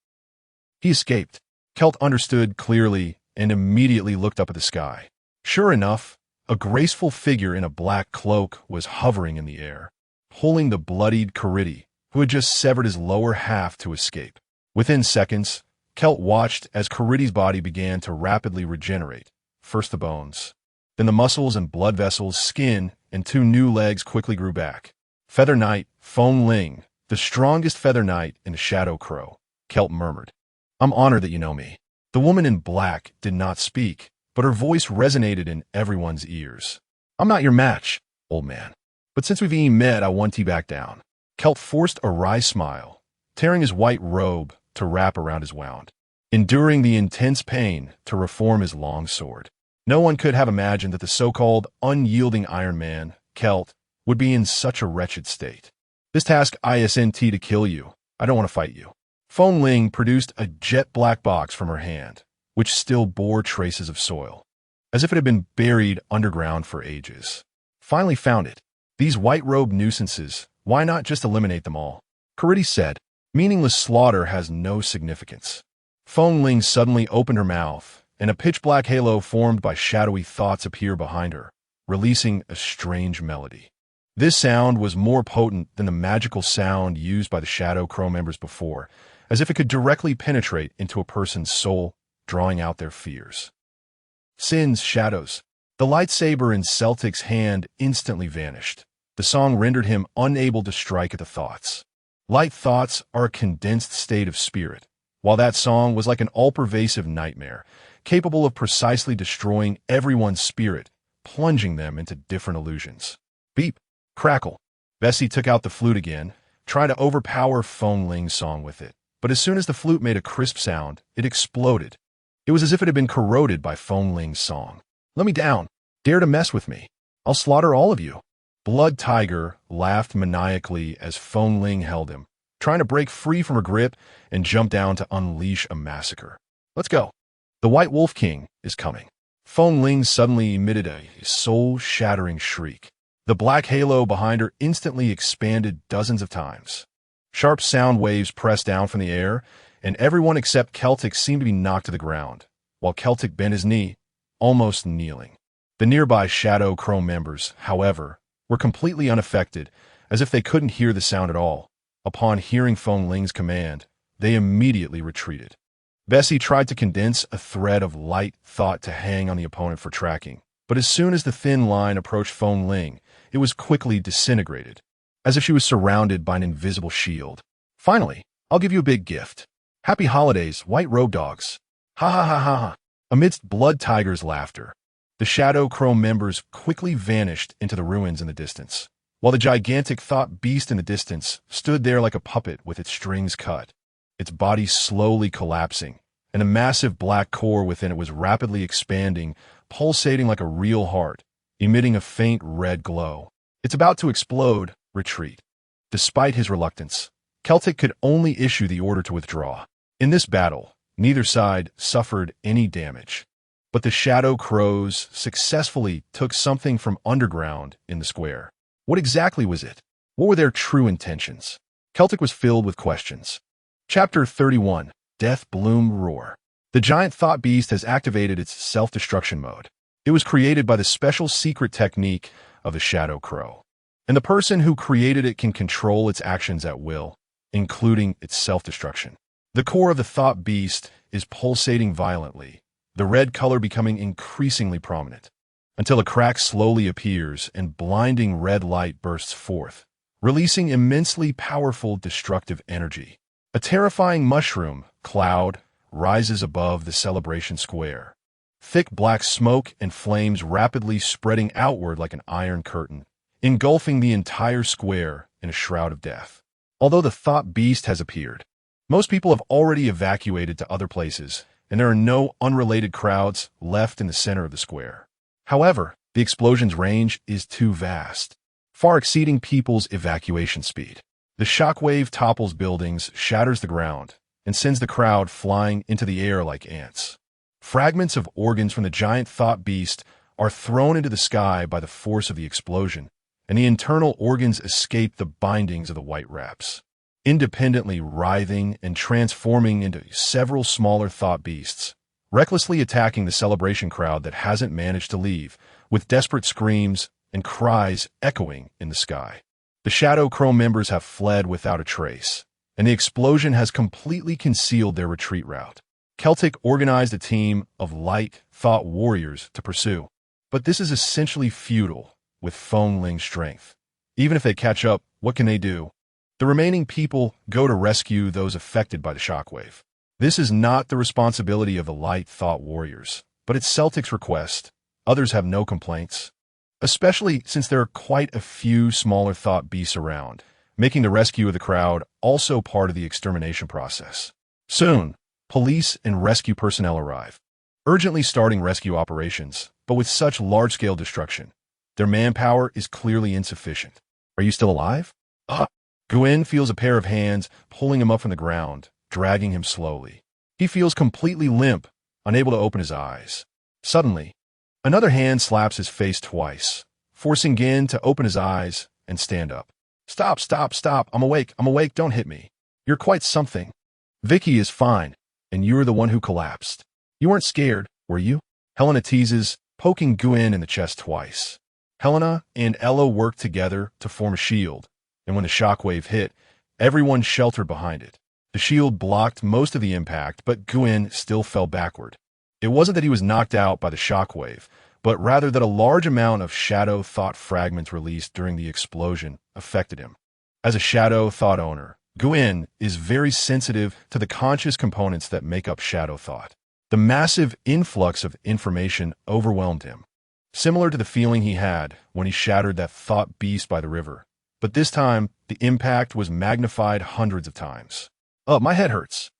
He escaped. Kelt understood clearly and immediately looked up at the sky. Sure enough, A graceful figure in a black cloak was hovering in the air, pulling the bloodied Caridi, who had just severed his lower half to escape. Within seconds, Kelt watched as Caridi's body began to rapidly regenerate, first the bones, then the muscles and blood vessels, skin, and 2 new legs quickly grew back. Feather Knight, Feng Ling, the strongest Feather Knight in the Shadow Crow, Kelt murmured. I'm honored that you know me. The woman in black did not speak, but her voice resonated in everyone's ears. I'm not your match, old man. But since we've even met, I want you back down. Kelt forced a wry smile, tearing his white robe to wrap around his wound, enduring the intense pain to reform his long sword. No one could have imagined that the so-called unyielding Iron Man, Kelt, would be in such a wretched state. This task isn't to kill you. I don't want to fight you. Feng Ling produced a jet-black box from her hand, which still bore traces of soil, as if it had been buried underground for ages. Finally found it. These white-robed nuisances, why not just eliminate them all? Caridi said, meaningless slaughter has no significance. Feng Ling suddenly opened her mouth, and a pitch-black halo formed by shadowy thoughts appeared behind her, releasing a strange melody. This sound was more potent than the magical sound used by the Shadow Crow members before, as if it could directly penetrate into a person's soul, drawing out their fears. Sins, shadows. The lightsaber in Celtic's hand instantly vanished. The song rendered him unable to strike at the thoughts. Light thoughts are a condensed state of spirit, while that song was like an all-pervasive nightmare, capable of precisely destroying everyone's spirit, plunging them into different illusions. Beep, crackle. Bessie took out the flute again, trying to overpower Feng Ling's song with it. But as soon as the flute made a crisp sound, it exploded. It was as if it had been corroded by Feng Ling's song. Let me down. Dare to mess with me. I'll slaughter all of you. Blood Tiger laughed maniacally as Feng Ling held him, trying to break free from her grip and jump down to unleash a massacre. Let's go. The White Wolf King is coming. Feng Ling suddenly emitted a soul-shattering shriek. The black halo behind her instantly expanded dozens of times. Sharp sound waves pressed down from the air, and everyone except Celtic seemed to be knocked to the ground, while Celtic bent his knee, almost kneeling. The nearby Shadow Crow members, however, were completely unaffected, as if they couldn't hear the sound at all. Upon hearing Feng Ling's command, they immediately retreated. Bessie tried to condense a thread of light thought to hang on the opponent for tracking, but as soon as the thin line approached Feng Ling, it was quickly disintegrated, as if she was surrounded by an invisible shield. Finally, I'll give you a big gift. Happy holidays, white robe dogs. Ha ha ha ha ha. Amidst Blood Tiger's laughter, the Shadow Crow members quickly vanished into the ruins in the distance, while the gigantic thought beast in the distance stood there like a puppet with its strings cut, its body slowly collapsing, and a massive black core within it was rapidly expanding, pulsating like a real heart, emitting a faint red glow. It's about to explode. Retreat. Despite his reluctance, Celtic could only issue the order to withdraw. In this battle, neither side suffered any damage, but the Shadow Crows successfully took something from underground in the square. What exactly was it? What were their true intentions? Celtic was filled with questions. Chapter 31, Death Bloom Roar. The giant thought beast has activated its self-destruction mode. It was created by the special secret technique of the Shadow Crow, and the person who created it can control its actions at will, including its self-destruction. The core of the thought beast is pulsating violently, the red color becoming increasingly prominent, until a crack slowly appears and blinding red light bursts forth, releasing immensely powerful destructive energy. A terrifying mushroom cloud rises above the celebration square, thick black smoke and flames rapidly spreading outward like an iron curtain, engulfing the entire square in a shroud of death. Although the thought beast has appeared, most people have already evacuated to other places, and there are no unrelated crowds left in the center of the square. However, the explosion's range is too vast, far exceeding people's evacuation speed. The shockwave topples buildings, shatters the ground, and sends the crowd flying into the air like ants. Fragments of organs from the giant thought beast are thrown into the sky by the force of the explosion, and the internal organs escape the bindings of the white wraps, independently writhing and transforming into several smaller thought beasts, recklessly attacking the celebration crowd that hasn't managed to leave, with desperate screams and cries echoing in the sky. The Shadow Crow members have fled without a trace, and the explosion has completely concealed their retreat route. Celtic organized a team of light thought warriors to pursue, but this is essentially futile with foamling strength. Even if they catch up, what can they do? The remaining people go to rescue those affected by the shockwave. This is not the responsibility of the light thought warriors, but it's Celtic's request. Others have no complaints, especially since there are quite a few smaller thought beasts around, making the rescue of the crowd also part of the extermination process. Soon, police and rescue personnel arrive, urgently starting rescue operations, but with such large-scale destruction, their manpower is clearly insufficient. Are you still alive? Gwen feels a pair of hands pulling him up from the ground, dragging him slowly. He feels completely limp, unable to open his eyes. Suddenly, another hand slaps his face twice, forcing Gyn to open his eyes and stand up. Stop, stop, stop. I'm awake, don't hit me. You're quite something. Vicky is fine, and you're the one who collapsed. You weren't scared, were you? Helena teases, poking Gwen in the chest twice. Helena and Ella worked together to form a shield, and when the shockwave hit, everyone sheltered behind it. The shield blocked most of the impact, but Gwen still fell backward. It wasn't that he was knocked out by the shockwave, but rather that a large amount of shadow thought fragments released during the explosion affected him. As a shadow thought owner, Gwen is very sensitive to the conscious components that make up shadow thought. The massive influx of information overwhelmed him, similar to the feeling he had when he shattered that thought beast by the river. But this time, the impact was magnified hundreds of times. My head hurts.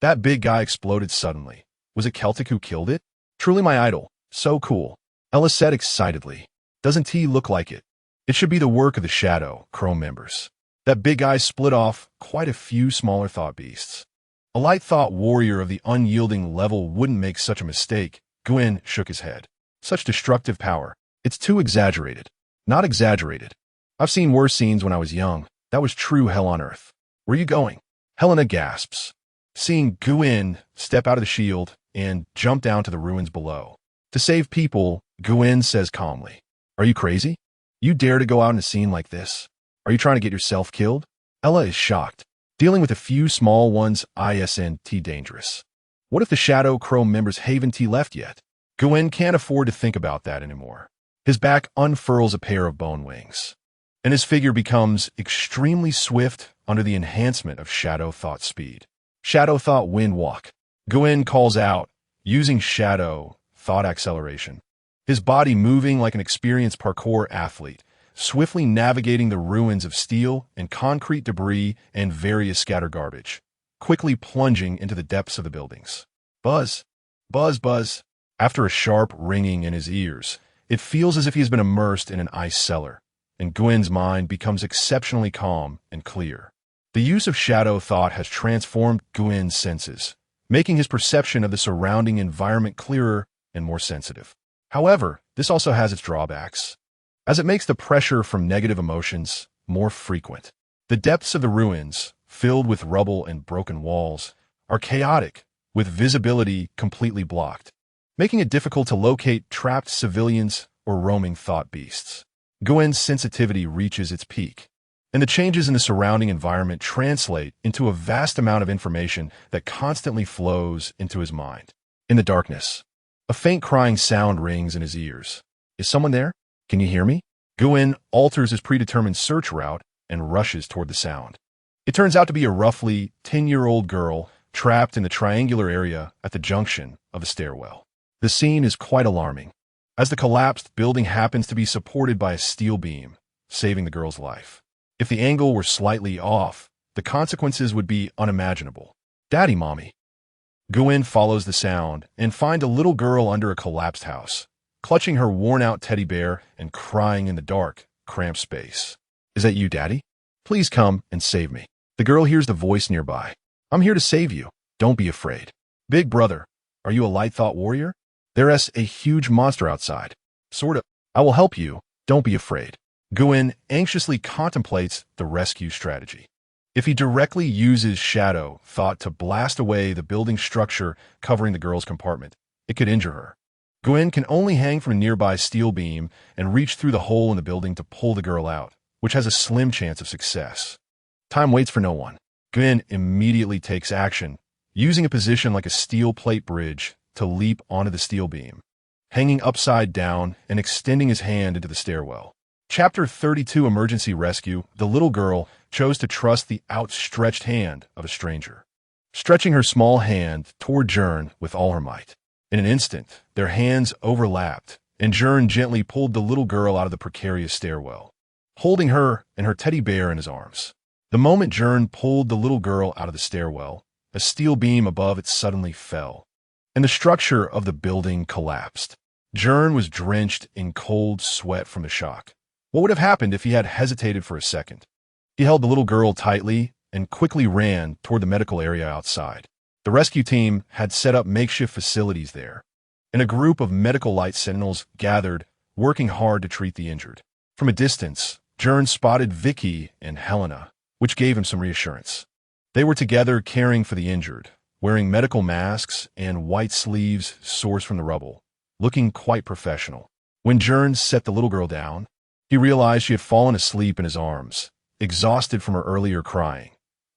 That big guy exploded suddenly. Was it Celtic who killed it? Truly my idol. So cool. Ella said excitedly. Doesn't he look like it? It should be the work of the Shadow Crow members. That big guy split off quite a few smaller thought beasts. A light thought warrior of the unyielding level wouldn't make such a mistake. Gwen shook his head. Such destructive power. It's too exaggerated. Not exaggerated. I've seen worse scenes when I was young. That was true hell on earth. Where are you going? Helena gasps, seeing Gwen step out of the shield and jump down to the ruins below. To save people, Gwen says calmly, "Are you crazy? You dare to go out in a scene like this? Are you trying to get yourself killed?" Ella is shocked. Dealing with a few small ones isn't dangerous. What if the Shadow Crow members haven't left yet? Gwen can't afford to think about that anymore. His back unfurls a pair of bone wings, and his figure becomes extremely swift under the enhancement of Shadow Thought speed. Shadow Thought Wind Walk. Gwen calls out, using Shadow Thought acceleration. His body moving like an experienced parkour athlete, swiftly navigating the ruins of steel and concrete debris and various scattered garbage, quickly plunging into the depths of the buildings. Buzz, buzz, buzz. After a sharp ringing in his ears, it feels as if he has been immersed in an ice cellar, and Gwen's mind becomes exceptionally calm and clear. The use of Shadow Thought has transformed Gwen's senses, making his perception of the surrounding environment clearer and more sensitive. However, this also has its drawbacks, as it makes the pressure from negative emotions more frequent. The depths of the ruins, filled with rubble and broken walls, are chaotic, with visibility completely blocked, making it difficult to locate trapped civilians or roaming thought beasts. Gwen's sensitivity reaches its peak, and the changes in the surrounding environment translate into a vast amount of information that constantly flows into his mind. In the darkness, a faint crying sound rings in his ears. Is someone there? Can you hear me? Gwen alters his predetermined search route and rushes toward the sound. It turns out to be a roughly 10-year-old girl trapped in the triangular area at the junction of a stairwell. The scene is quite alarming, as the collapsed building happens to be supported by a steel beam, saving the girl's life. If the angle were slightly off, the consequences would be unimaginable. Daddy, Mommy. Gwen follows the sound and finds a little girl under a collapsed house, clutching her worn-out teddy bear and crying in the dark, cramped space. Is that you, Daddy? Please come and save me. The girl hears the voice nearby. I'm here to save you. Don't be afraid. Big brother, are you a light thought warrior? There's a huge monster outside. Sort of. I will help you. Don't be afraid. Gwen anxiously contemplates the rescue strategy. If he directly uses Shadow Thought to blast away the building structure covering the girl's compartment, it could injure her. Gwen can only hang from a nearby steel beam and reach through the hole in the building to pull the girl out, which has a slim chance of success. Time waits for no one. Gwen immediately takes action, using a position like a steel plate bridge to leap onto the steel beam, hanging upside down and extending his hand into the stairwell. Chapter 32, Emergency Rescue. The little girl chose to trust the outstretched hand of a stranger, stretching her small hand toward Gern with all her might. In an instant, their hands overlapped, and Gern gently pulled the little girl out of the precarious stairwell, holding her and her teddy bear in his arms. The moment Gern pulled the little girl out of the stairwell, a steel beam above it suddenly fell, and the structure of the building collapsed. Gern was drenched in cold sweat from the shock. What would have happened if he had hesitated for a second? He held the little girl tightly and quickly ran toward the medical area outside. The rescue team had set up makeshift facilities there, and a group of medical light sentinels gathered, working hard to treat the injured. From a distance, Gern spotted Vicky and Helena, which gave him some reassurance. They were together caring for the injured, wearing medical masks and white sleeves sourced from the rubble, looking quite professional. When Gern set the little girl down, he realized she had fallen asleep in his arms, exhausted from her earlier crying.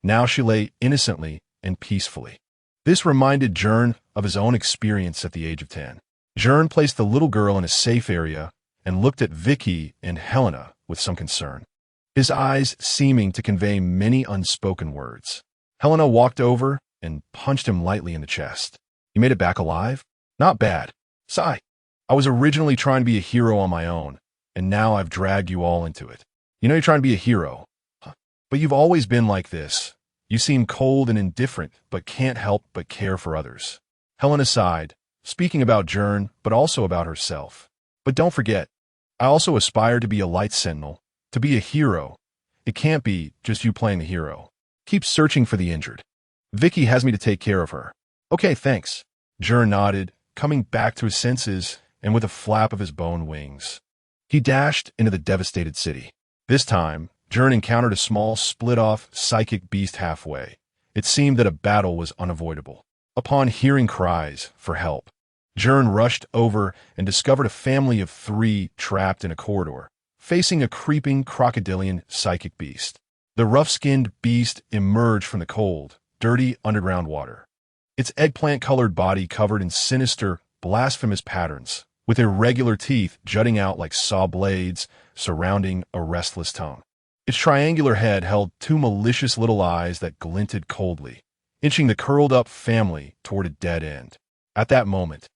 Now she lay innocently and peacefully. This reminded Gern of his own experience at the age of 10. Gern placed the little girl in a safe area and looked at Vicky and Helena with some concern, his eyes seeming to convey many unspoken words. Helena walked over and punched him lightly in the chest. "You made it back alive? Not bad. Sigh. I was originally trying to be a hero on my own, and now I've dragged you all into it. You know you're trying to be a hero, but you've always been like this. You seem cold and indifferent, but can't help but care for others." Helena sighed, speaking about Gern, but also about herself. "But don't forget, I also aspire to be a light sentinel, to be a hero. It can't be just you playing the hero. Keep searching for the injured. Vicky has me to take care of her." "Okay, thanks." Gern nodded, coming back to his senses, and with a flap of his bone wings, he dashed into the devastated city. This time, Gern encountered a small, split-off psychic beast halfway. It seemed that a battle was unavoidable. Upon hearing cries for help, Gern rushed over and discovered a family of 3 trapped in a corridor, facing a creeping crocodilian psychic beast. The rough-skinned beast emerged from the cold, dirty underground water, its eggplant-colored body covered in sinister, blasphemous patterns, with irregular teeth jutting out like saw blades surrounding a restless tongue. Its triangular head held 2 malicious little eyes that glinted coldly, inching the curled-up family toward a dead end. At that moment,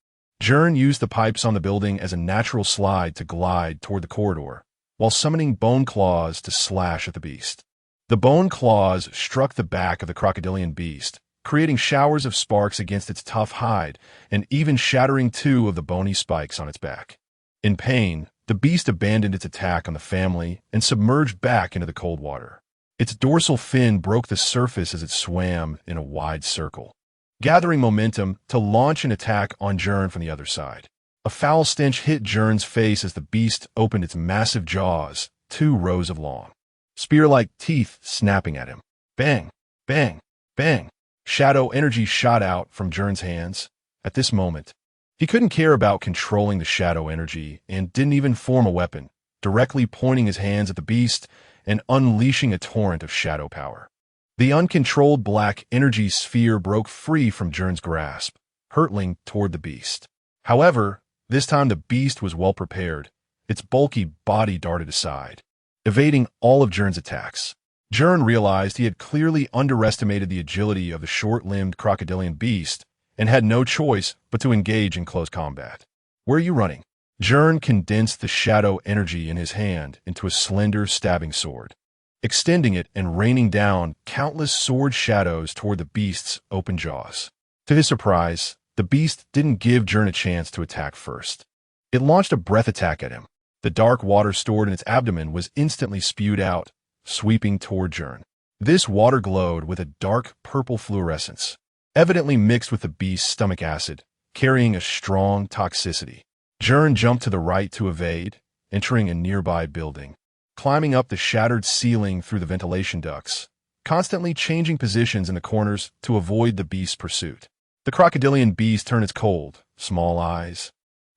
Gern used the pipes on the building as a natural slide to glide toward the corridor, while summoning bone claws to slash at the beast. The bone claws struck the back of the crocodilian beast, creating showers of sparks against its tough hide and even shattering 2 of the bony spikes on its back. In pain, the beast abandoned its attack on the family and submerged back into the cold water. Its dorsal fin broke the surface as it swam in a wide circle, gathering momentum to launch an attack on Gern from the other side. A foul stench hit Gern's face as the beast opened its massive jaws, 2 rows of long, spear-like teeth snapping at him. Bang! Bang! Bang! Shadow energy shot out from Gern's hands. At this moment, he couldn't care about controlling the shadow energy and didn't even form a weapon, directly pointing his hands at the beast and unleashing a torrent of shadow power. The uncontrolled black energy sphere broke free from Gern's grasp, hurtling toward the beast. However, this time the beast was well prepared. Its bulky body darted aside, evading all of Gern's attacks. Gern realized he had clearly underestimated the agility of the short-limbed crocodilian beast and had no choice but to engage in close combat. "Where are you running?" Gern condensed the shadow energy in his hand into a slender stabbing sword, extending it and raining down countless sword shadows toward the beast's open jaws. To his surprise, the beast didn't give Gern a chance to attack first. It launched a breath attack at him. The dark water stored in its abdomen was instantly spewed out, sweeping toward Gern. This water glowed with a dark purple fluorescence, evidently mixed with the beast's stomach acid, carrying a strong toxicity. Gern jumped to the right to evade, entering a nearby building, climbing up the shattered ceiling through the ventilation ducts, constantly changing positions in the corners to avoid the beast's pursuit. The crocodilian beast turned its cold, small eyes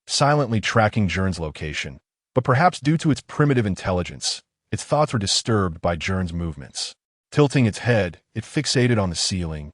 silently tracking Gern's location. But perhaps due to its primitive intelligence, its thoughts were disturbed by Gern's movements. Tilting its head, it fixated on the ceiling,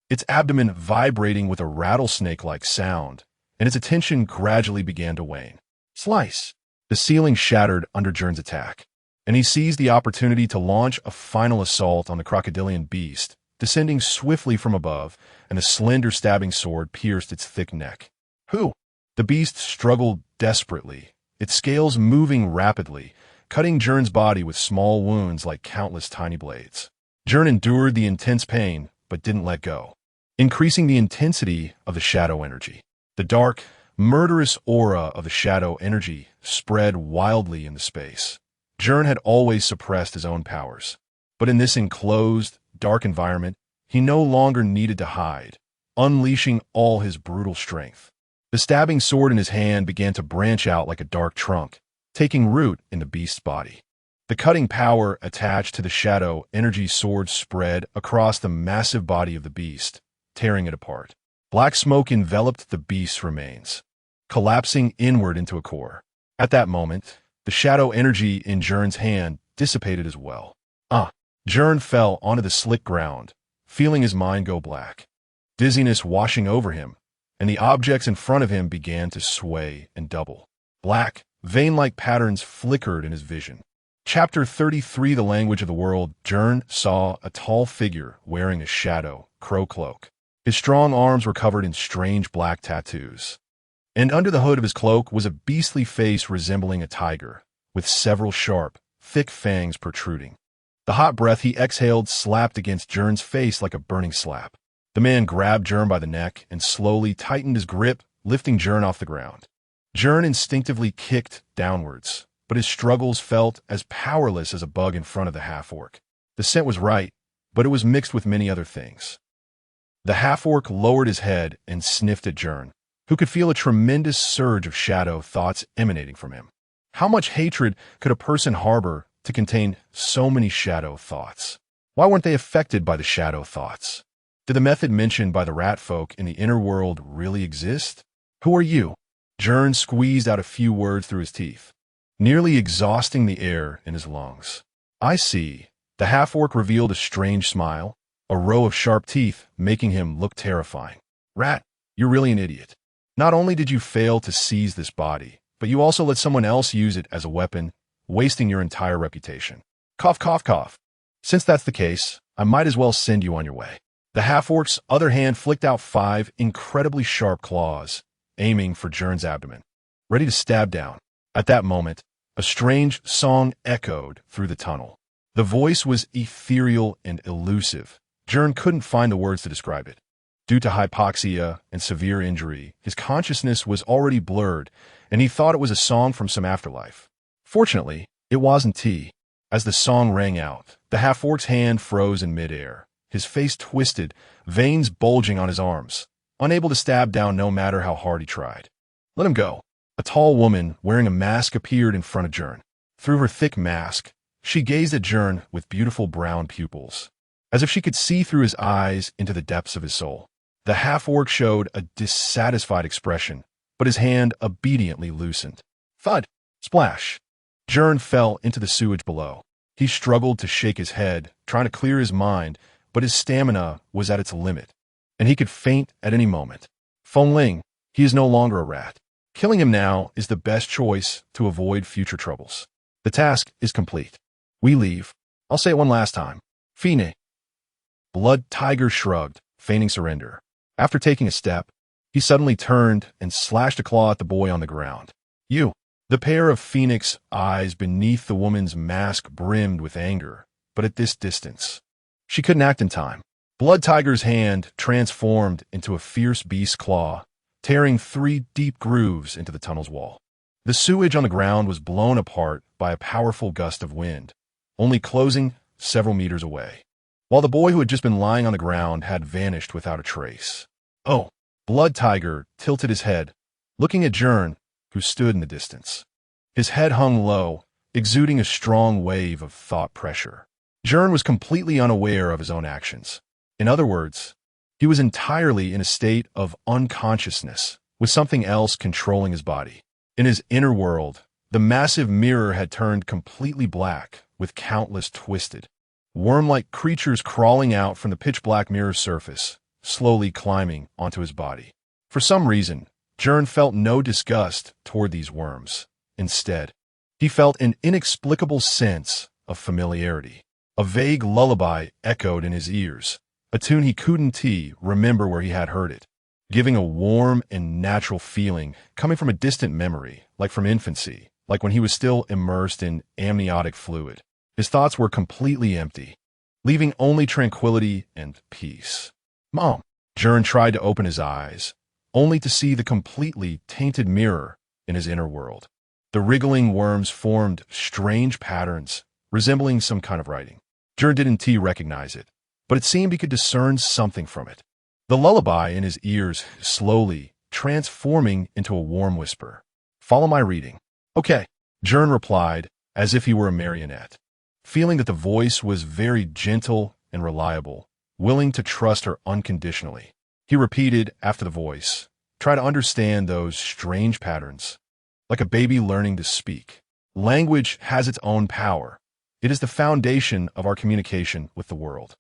its abdomen vibrating with a rattlesnake-like sound, and its attention gradually began to wane. Slice! The ceiling shattered under Gern's attack, and he seized the opportunity to launch a final assault on the crocodilian beast, descending swiftly from above, and a slender stabbing sword pierced its thick neck. Who? The beast struggled desperately, its scales moving rapidly, cutting Gern's body with small wounds like countless tiny blades. Gern endured the intense pain, but didn't let go, increasing the intensity of the shadow energy. The dark, murderous aura of the shadow energy spread wildly into space. Gern had always suppressed his own powers, but in this enclosed, dark environment, he no longer needed to hide, unleashing all his brutal strength. The stabbing sword in his hand began to branch out like a dark trunk, taking root in the beast's body. The cutting power attached to the shadow energy sword spread across the massive body of the beast, tearing it apart. Black smoke enveloped the beast's remains, collapsing inward into a core. At that moment, the shadow energy in Gern's hand dissipated as well. Gern fell onto the slick ground, feeling his mind go black. Dizziness washing over him, and the objects in front of him began to sway and double. Black, vein-like patterns flickered in his vision. Chapter 33, The Language of the World. Gern saw a tall figure wearing a shadow crow cloak. His strong arms were covered in strange black tattoos, and under the hood of his cloak was a beastly face resembling a tiger, with several sharp, thick fangs protruding. The hot breath he exhaled slapped against Gern's face like a burning slap. The man grabbed Gern by the neck and slowly tightened his grip, lifting Gern off the ground. Gern instinctively kicked downwards, but his struggles felt as powerless as a bug in front of the half-orc. The scent was right, but it was mixed with many other things. The half-orc lowered his head and sniffed at Gern, who could feel a tremendous surge of shadow thoughts emanating from him. How much hatred could a person harbor to contain so many shadow thoughts? Why weren't they affected by the shadow thoughts? Did the method mentioned by the rat folk in the inner world really exist? Who are you? Gern squeezed out a few words through his teeth, nearly exhausting the air in his lungs. I see. The half-orc revealed a strange smile, a row of sharp teeth making him look terrifying. Rat, you're really an idiot. Not only did you fail to seize this body, but you also let someone else use it as a weapon, wasting your entire reputation. Cough, cough, cough. Since that's the case, I might as well send you on your way. The half-orc's other hand flicked out 5 incredibly sharp claws, aiming for Gern's abdomen, ready to stab down. At that moment, a strange song echoed through the tunnel. The voice was ethereal and elusive. Gern couldn't find the words to describe it. Due to hypoxia and severe injury, his consciousness was already blurred, and he thought it was a song from some afterlife. Fortunately, it wasn't. As the song rang out, the half-orc's hand froze in midair, his face twisted, veins bulging on his arms, unable to stab down no matter how hard he tried. Let him go. A tall woman wearing a mask appeared in front of Gern. Through her thick mask, she gazed at Gern with beautiful brown pupils, as if she could see through his eyes into the depths of his soul. The half-orc showed a dissatisfied expression, but his hand obediently loosened. Thud! Splash! Gern fell into the sewage below. He struggled to shake his head, trying to clear his mind, but his stamina was at its limit, and he could faint at any moment. Fengling, he is no longer a rat. Killing him now is the best choice to avoid future troubles. The task is complete. We leave. I'll say it one last time. Fine. Blood Tiger shrugged, feigning surrender. After taking a step, he suddenly turned and slashed a claw at the boy on the ground. You! The pair of phoenix eyes beneath the woman's mask brimmed with anger, but at this distance, she couldn't act in time. Blood Tiger's hand transformed into a fierce beast's claw, tearing 3 deep grooves into the tunnel's wall. The sewage on the ground was blown apart by a powerful gust of wind, only closing several meters away, while the boy who had just been lying on the ground had vanished without a trace. Oh! Blood Tiger tilted his head, looking at Gern, who stood in the distance. His head hung low, exuding a strong wave of thought pressure. Gern was completely unaware of his own actions. In other words, he was entirely in a state of unconsciousness, with something else controlling his body. In his inner world, the massive mirror had turned completely black, with countless twisted, worm-like creatures crawling out from the pitch-black mirror's surface, slowly climbing onto his body. For some reason, Gern felt no disgust toward these worms. Instead, he felt an inexplicable sense of familiarity. A vague lullaby echoed in his ears, a tune he couldn't remember where he had heard it, giving a warm and natural feeling coming from a distant memory, like from infancy, like when he was still immersed in amniotic fluid. His thoughts were completely empty, leaving only tranquility and peace. Mom! Gern tried to open his eyes, only to see the completely tainted mirror in his inner world. The wriggling worms formed strange patterns, resembling some kind of writing. Gern didn't recognize it, but it seemed he could discern something from it. The lullaby in his ears slowly transforming into a warm whisper. Follow my reading. Okay, Gern replied, as if he were a marionette, feeling that the voice was very gentle and reliable, willing to trust her unconditionally. He repeated after the voice, try to understand those strange patterns, like a baby learning to speak. Language has its own power. It is the foundation of our communication with the world.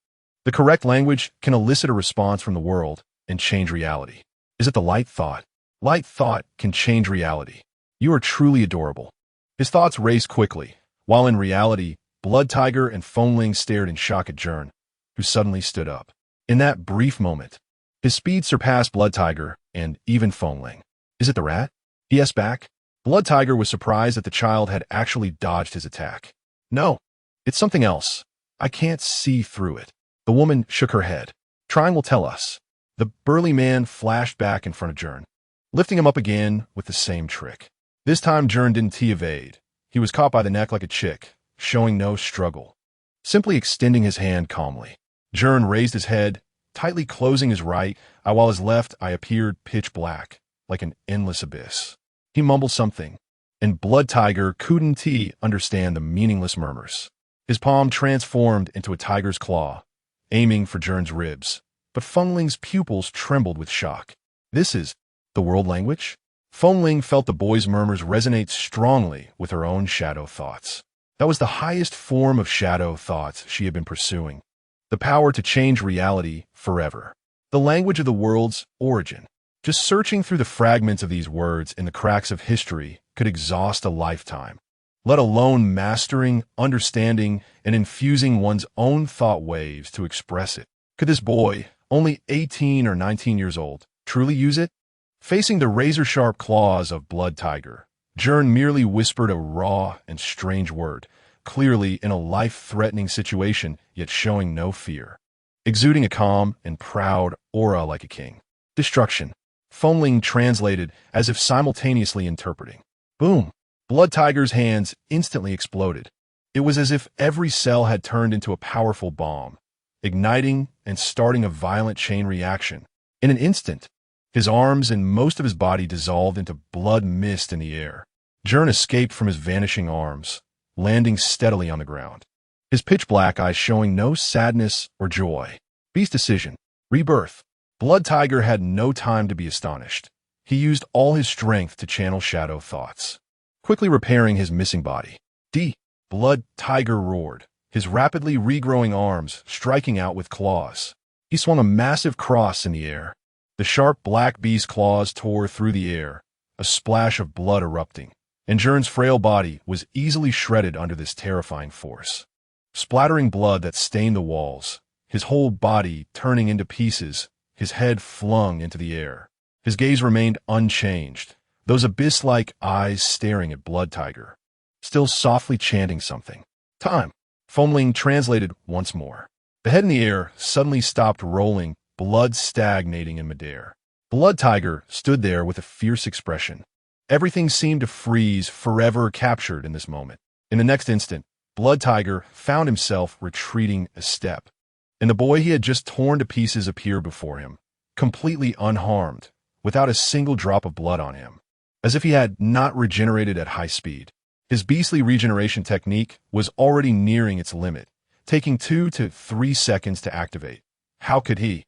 The correct language can elicit a response from the world and change reality. Is it the light thought? Light thought can change reality. You are truly adorable. His thoughts raced quickly, while in reality, Blood Tiger and Foamling stared in shock at Gern, who suddenly stood up. In that brief moment, his speed surpassed Blood Tiger and even Foamling. Is it the rat? He asked back. Blood Tiger was surprised that the child had actually dodged his attack. No, it's something else. I can't see through it. The woman shook her head. Trying will tell us. The burly man flashed back in front of Gern, lifting him up again with the same trick. This time Gern didn't evade. He was caught by the neck like a chick, showing no struggle, simply extending his hand calmly. Gern raised his head, tightly closing his right eye while his left eye appeared pitch black, like an endless abyss. He mumbled something, and Blood Tiger couldn't understand the meaningless murmurs. His palm transformed into a tiger's claw, aiming for Gern's ribs, but Foamling's pupils trembled with shock. This is the world language? Foamling felt the boy's murmurs resonate strongly with her own shadow thoughts. That was the highest form of shadow thoughts she had been pursuing, the power to change reality forever. The language of the world's origin. Just searching through the fragments of these words in the cracks of history could exhaust a lifetime, let alone mastering, understanding, and infusing one's own thought waves to express it. Could this boy, only 18 or 19 years old, truly use it? Facing the razor-sharp claws of Blood Tiger, Gern merely whispered a raw and strange word, clearly in a life-threatening situation, yet showing no fear, exuding a calm and proud aura like a king. Destruction. Foamling translated as if simultaneously interpreting. Boom! Blood Tiger's hands instantly exploded. It was as if every cell had turned into a powerful bomb, igniting and starting a violent chain reaction. In an instant, his arms and most of his body dissolved into blood mist in the air. Gern escaped from his vanishing arms, landing steadily on the ground, his pitch-black eyes showing no sadness or joy. Beast decision. Rebirth. Blood Tiger had no time to be astonished. He used all his strength to channel shadow thoughts, quickly repairing his missing body. Blood Tiger roared, his rapidly regrowing arms striking out with claws. He swung a massive cross in the air. The sharp black beast's claws tore through the air, a splash of blood erupting, and Gern's frail body was easily shredded under this terrifying force. Splattering blood that stained the walls, his whole body turning into pieces, his head flung into the air. His gaze remained unchanged, those abyss-like eyes staring at Blood Tiger, still softly chanting something. Time. Foamling translated once more. The head in the air suddenly stopped rolling, blood stagnating in midair. Blood Tiger stood there with a fierce expression. Everything seemed to freeze, forever captured in this moment. In the next instant, Blood Tiger found himself retreating a step, and the boy he had just torn to pieces appeared before him, completely unharmed, without a single drop of blood on him, as if he had not regenerated at high speed. His beastly regeneration technique was already nearing its limit, taking 2 to 3 seconds to activate. How could he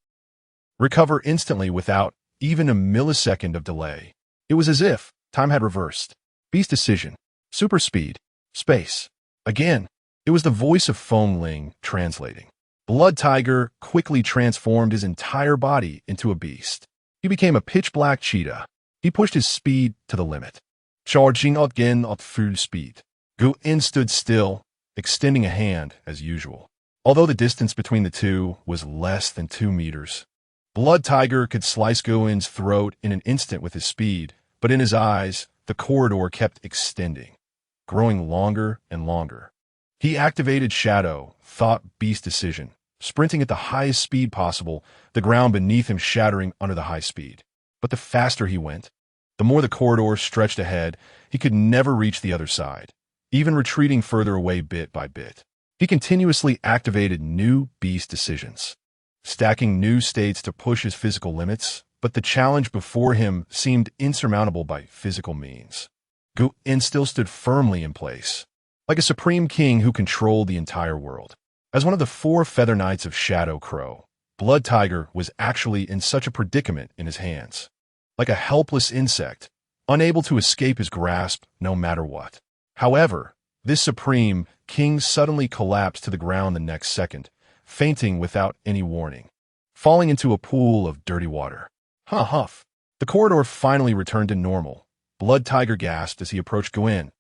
recover instantly without even a millisecond of delay? It was as if Time had reversed. Beast decision. Super speed. Space. Again, it was the voice of Feng Ling translating. Blood Tiger quickly transformed his entire body into a beast. He became a pitch-black cheetah. He pushed his speed to the limit. Charging again at full speed. Gern stood still, extending a hand as usual. Although the distance between the two was less than 2 meters. Blood Tiger could slice Gern's throat in an instant with his speed, but in his eyes, the corridor kept extending, growing longer and longer. He activated Shadow, Thought Beast Decision, sprinting at the highest speed possible, the ground beneath him shattering under the high speed. But the faster he went, the more the corridor stretched ahead, he could never reach the other side, even retreating further away bit by bit. He continuously activated new beast decisions, stacking new states to push his physical limits, but the challenge before him seemed insurmountable by physical means. Gern still stood firmly in place, like a supreme king who controlled the entire world. As one of the 4 feather knights of Shadow Crow, Blood Tiger was actually in such a predicament in his hands, like a helpless insect, unable to escape his grasp no matter what. However, this supreme king suddenly collapsed to the ground the next second, fainting without any warning, falling into a pool of dirty water. Huff. The corridor finally returned to normal. Blood Tiger gasped as he approached Gern.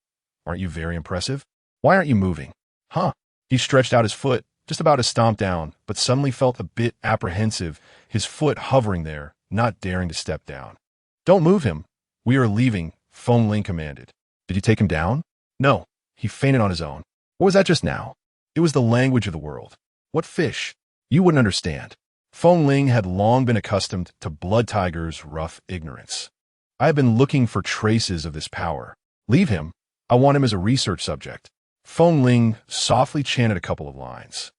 Aren't you very impressive? Why aren't you moving? He stretched out his foot, just about to stomp down, but suddenly felt a bit apprehensive, his foot hovering there, not daring to step down. Don't move him. We are leaving, Feng Ling commanded. Did you take him down? No. He fainted on his own. What was that just now? It was the language of the world. What fish? You wouldn't understand. Feng Ling had long been accustomed to Blood Tiger's rough ignorance. I have been looking for traces of this power. Leave him. I want him as a research subject. Feng Ling softly chanted a couple of lines.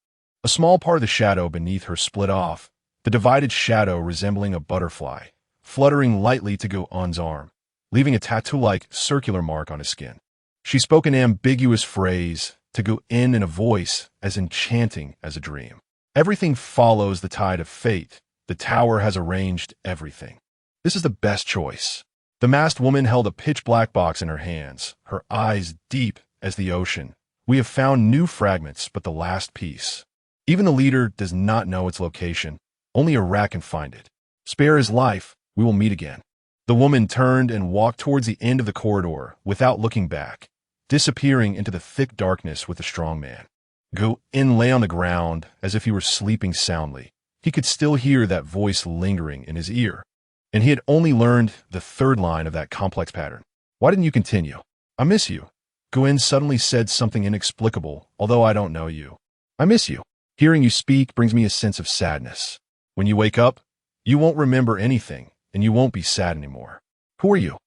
A small part of the shadow beneath her split off, the divided shadow resembling a butterfly, fluttering lightly to Gern's arm, leaving a tattoo-like circular mark on his skin. She spoke an ambiguous phrase to Gern in a voice as enchanting as a dream. Everything follows the tide of fate. The tower has arranged everything. This is the best choice. The masked woman held a pitch-black box in her hands, her eyes deep as the ocean. We have found new fragments, but the last piece. Even the leader does not know its location. Only a rat can find it. Spare his life. We will meet again. The woman turned and walked towards the end of the corridor without looking back, disappearing into the thick darkness with the strong man. Gern lay on the ground as if he were sleeping soundly. He could still hear that voice lingering in his ear, and he had only learned the 3rd line of that complex pattern. Why didn't you continue? I miss you. Gern suddenly said something inexplicable, although I don't know you. I miss you. Hearing you speak brings me a sense of sadness. When you wake up, you won't remember anything, and you won't be sad anymore. Who are you?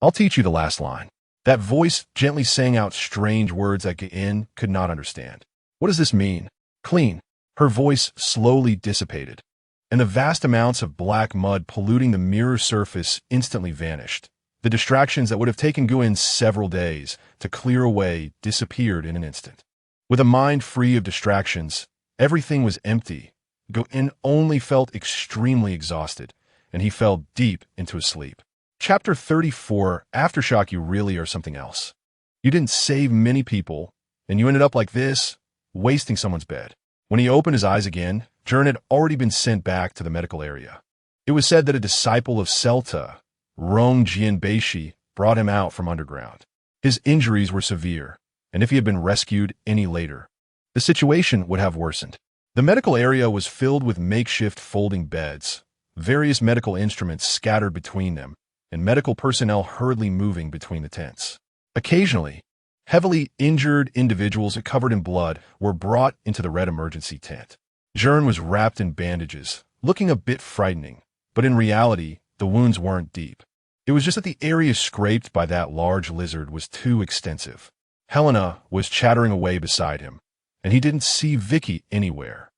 I'll teach you the last line. That voice gently sang out strange words that Gern could not understand. What does this mean? Clean. Her voice slowly dissipated, and the vast amounts of black mud polluting the mirror surface instantly vanished. The distractions that would have taken Gern several days to clear away disappeared in an instant. With a mind free of distractions, everything was empty. Gern only felt extremely exhausted, and he fell deep into a sleep. Chapter 34, Aftershock. You really are something else. You didn't save many people, and you ended up like this, wasting someone's bed. When he opened his eyes again, Gern had already been sent back to the medical area. It was said that a disciple of Celta, Rong Jianbeishi, brought him out from underground. His injuries were severe, and if he had been rescued any later, the situation would have worsened. The medical area was filled with makeshift folding beds, various medical instruments scattered between them, and medical personnel hurriedly moving between the tents. Occasionally, heavily injured individuals covered in blood were brought into the red emergency tent. Gern was wrapped in bandages, looking a bit frightening, but in reality, the wounds weren't deep. It was just that the area scraped by that large lizard was too extensive. Helena was chattering away beside him, and he didn't see Vicky anywhere.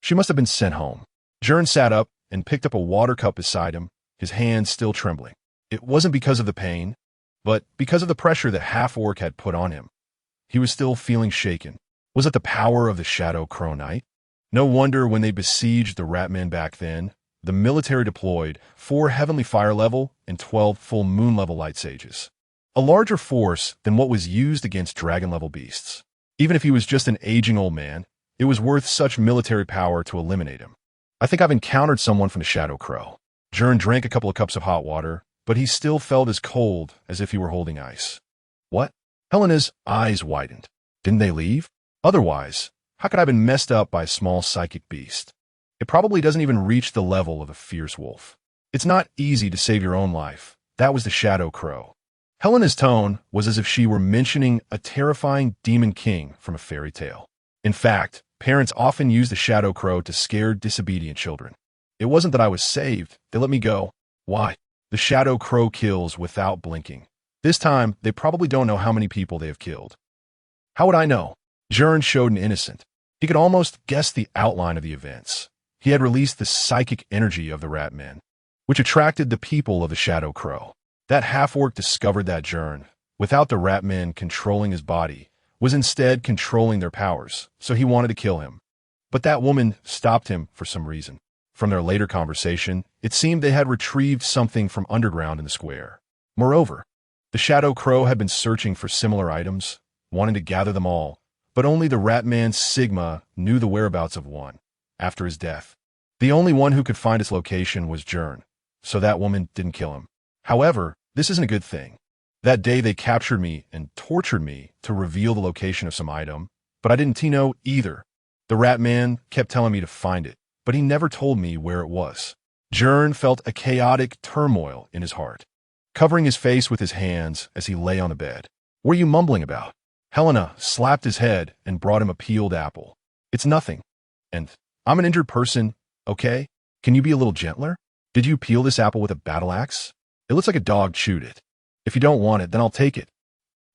She must have been sent home. Gern sat up and picked up a water cup beside him, his hands still trembling. It wasn't because of the pain, but because of the pressure that Half-Orc had put on him. He was still feeling shaken. Was it the power of the Shadow Crow Knight? No wonder when they besieged the Ratmen back then, the military deployed 4 Heavenly Fire level and 12 full Moon level Light Sages. a larger force than what was used against dragon-level beasts. Even if he was just an aging old man, it was worth such military power to eliminate him. I think I've encountered someone from the Shadow Crow. Gern drank a couple of cups of hot water, but he still felt as cold as if he were holding ice. What? Helena's eyes widened. Didn't they leave? Otherwise, how could I have been messed up by a small psychic beast? It probably doesn't even reach the level of a fierce wolf. It's not easy to save your own life. That was the Shadow Crow. Helena's tone was as if she were mentioning a terrifying demon king from a fairy tale. In fact, parents often use the Shadow Crow to scare disobedient children. It wasn't that I was saved. They let me go. Why? The Shadow Crow kills without blinking. This time, they probably don't know how many people they have killed. How would I know? Gern showed an innocent. He could almost guess the outline of the events. He had released the psychic energy of the rat men, which attracted the people of the Shadow Crow. That half-orc discovered that Gern, without the rat men controlling his body, was instead controlling their powers, so he wanted to kill him. But that woman stopped him for some reason. From their later conversation, it seemed they had retrieved something from underground in the square. Moreover, the Shadow Crow had been searching for similar items, wanting to gather them all, but only the rat man Sigma knew the whereabouts of one. After his death, the only one who could find its location was Gern, so that woman didn't kill him. However, this isn't a good thing. That day they captured me and tortured me to reveal the location of some item, but I didn't know either. The rat man kept telling me to find it, but he never told me where it was. Gern felt a chaotic turmoil in his heart, covering his face with his hands as he lay on the bed. What are you mumbling about? Helena slapped his head and brought him a peeled apple. It's nothing. And I'm an injured person, okay? Can you be a little gentler? Did you peel this apple with a battle axe? It looks like a dog chewed it. If you don't want it, then I'll take it.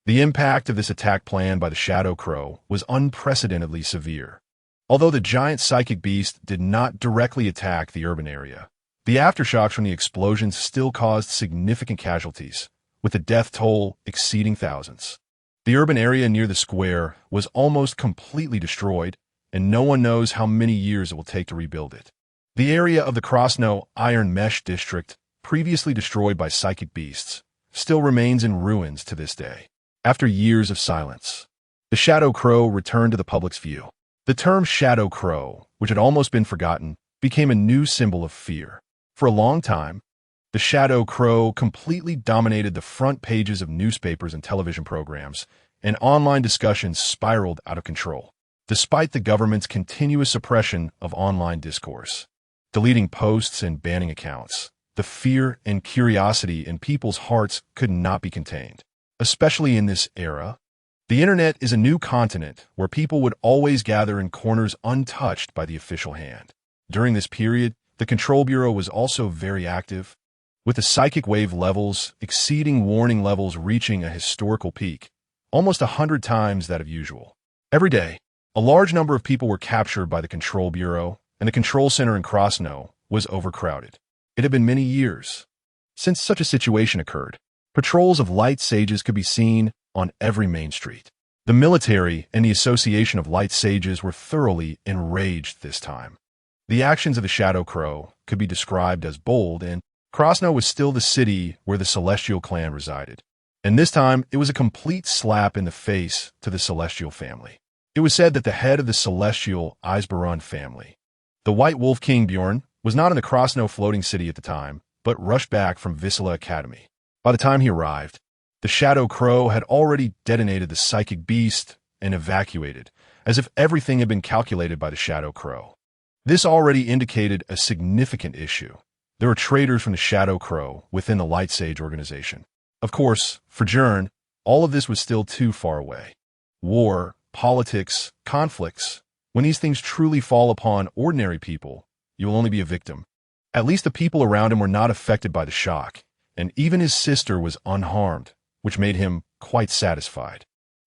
The impact of this attack plan by the Shadow Crow was unprecedentedly severe. Although the giant psychic beast did not directly attack the urban area, the aftershocks from the explosions still caused significant casualties, with the death toll exceeding thousands. The urban area near the square was almost completely destroyed, and no one knows how many years it will take to rebuild it. The area of the Krasno Iron Mesh District, previously destroyed by psychic beasts, still remains in ruins to this day. After years of silence, the Shadow Crow returned to the public's view. The term Shadow Crow, which had almost been forgotten, became a new symbol of fear. For a long time, the Shadow Crow completely dominated the front pages of newspapers and television programs, and online discussions spiraled out of control, despite the government's continuous suppression of online discourse, deleting posts and banning accounts. The fear and curiosity in people's hearts could not be contained. Especially in this era, the internet is a new continent where people would always gather in corners untouched by the official hand. During this period, the Control Bureau was also very active, with the psychic wave levels exceeding warning levels reaching a historical peak, almost 100 times that of usual. Every day, a large number of people were captured by the Control Bureau, and the control center in Krasno was overcrowded. It had been many years since such a situation occurred. Patrols of light sages could be seen on every main street. The military and the Association of Light Sages were thoroughly enraged this time. The actions of the Shadow Crow could be described as bold, and Krasno was still the city where the Celestial clan resided. And this time, it was a complete slap in the face to the Celestial family. It was said that the head of the Celestial Eisbaron family, the White Wolf King Bjorn, was not in the Krasno floating city at the time, but rushed back from Vissela Academy. By the time he arrived, the Shadow Crow had already detonated the psychic beast and evacuated, as if everything had been calculated by the Shadow Crow. This already indicated a significant issue. There were traitors from the Shadow Crow within the Light Sage organization. Of course, for Gern, all of this was still too far away. War, politics, conflicts, when these things truly fall upon ordinary people, you will only be a victim. At least the people around him were not affected by the shock, and even his sister was unharmed, which made him quite satisfied.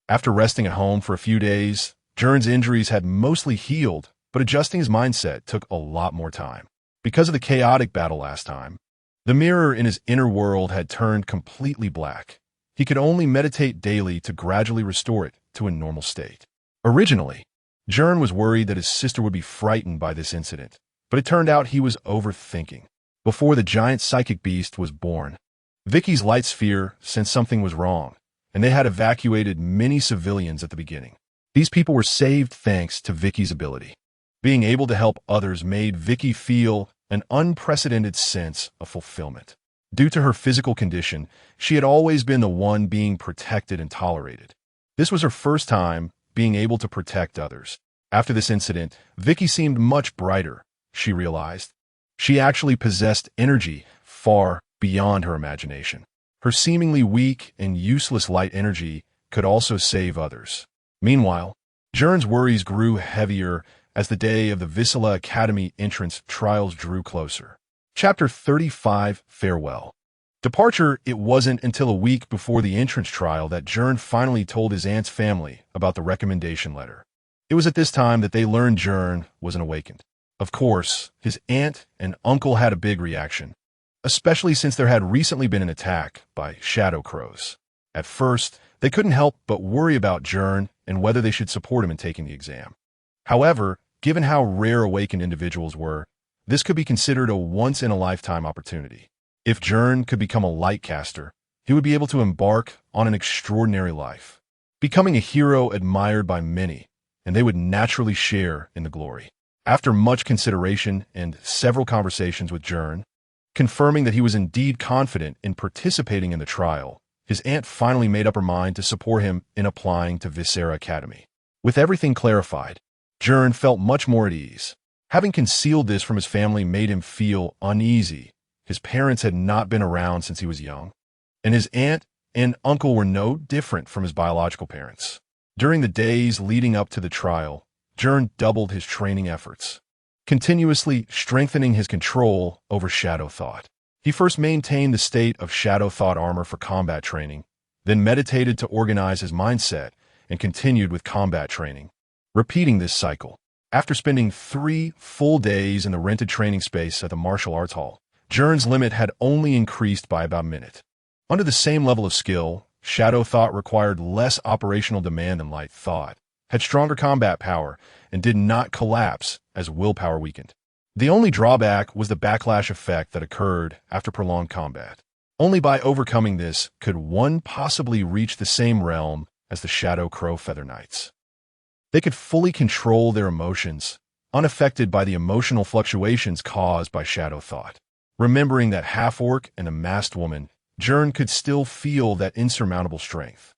After resting at home for a few days, Gern's injuries had mostly healed, but adjusting his mindset took a lot more time. Because of the chaotic battle last time, the mirror in his inner world had turned completely black. He could only meditate daily to gradually restore it to a normal state. Originally, Gern was worried that his sister would be frightened by this incident, but it turned out he was overthinking. Before the giant psychic beast was born, Vicky's light sphere sensed something was wrong, and they had evacuated many civilians at the beginning. These people were saved thanks to Vicky's ability. Being able to help others made Vicky feel an unprecedented sense of fulfillment. Due to her physical condition, she had always been the one being protected and tolerated. This was her first time being able to protect others. After this incident, Vicky seemed much brighter, she realized. She actually possessed energy far beyond her imagination. Her seemingly weak and useless light energy could also save others. Meanwhile, Gern's worries grew heavier as the day of the Visela Academy entrance trials drew closer. Chapter 35, Farewell. Departure. It wasn't until a week before the entrance trial that Gern finally told his aunt's family about the recommendation letter. It was at this time that they learned Gern was an awakened. Of course, his aunt and uncle had a big reaction, especially since there had recently been an attack by shadow crows. At first, they couldn't help but worry about Gern and whether they should support him in taking the exam. However, given how rare awakened individuals were, this could be considered a once-in-a-lifetime opportunity. If Gern could become a light caster, he would be able to embark on an extraordinary life, becoming a hero admired by many, and they would naturally share in the glory. After much consideration and several conversations with Gern, confirming that he was indeed confident in participating in the trial, his aunt finally made up her mind to support him in applying to Visera Academy. With everything clarified, Gern felt much more at ease. Having concealed this from his family made him feel uneasy. His parents had not been around since he was young, and his aunt and uncle were no different from his biological parents. During the days leading up to the trial, Gern doubled his training efforts, continuously strengthening his control over shadow thought. He first maintained the state of shadow thought armor for combat training, then meditated to organize his mindset, and continued with combat training, repeating this cycle. After spending 3 full days in the rented training space at the martial arts hall, Gern's limit had only increased by about a minute. Under the same level of skill, shadow thought required less operational demand than light thought, had stronger combat power, and did not collapse as willpower weakened. The only drawback was the backlash effect that occurred after prolonged combat. Only by overcoming this could one possibly reach the same realm as the Shadow Crow Feather Knights. They could fully control their emotions, unaffected by the emotional fluctuations caused by shadow thought. Remembering that half-orc and a masked woman, Gern could still feel that insurmountable strength.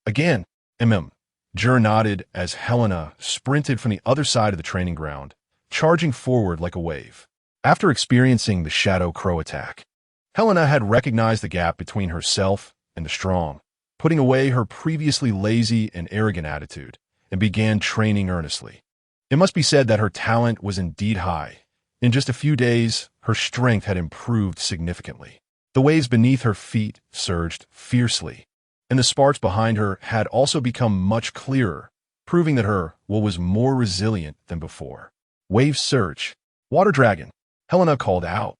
Again, Gern nodded as Helena sprinted from the other side of the training ground, charging forward like a wave. After experiencing the Shadow Crow attack, Helena had recognized the gap between herself and the strong, putting away her previously lazy and arrogant attitude, and began training earnestly. It must be said that her talent was indeed high. In just a few days, her strength had improved significantly. The waves beneath her feet surged fiercely, and the sparks behind her had also become much clearer, proving that her will was more resilient than before. Wave surge. Water dragon, Helena called out,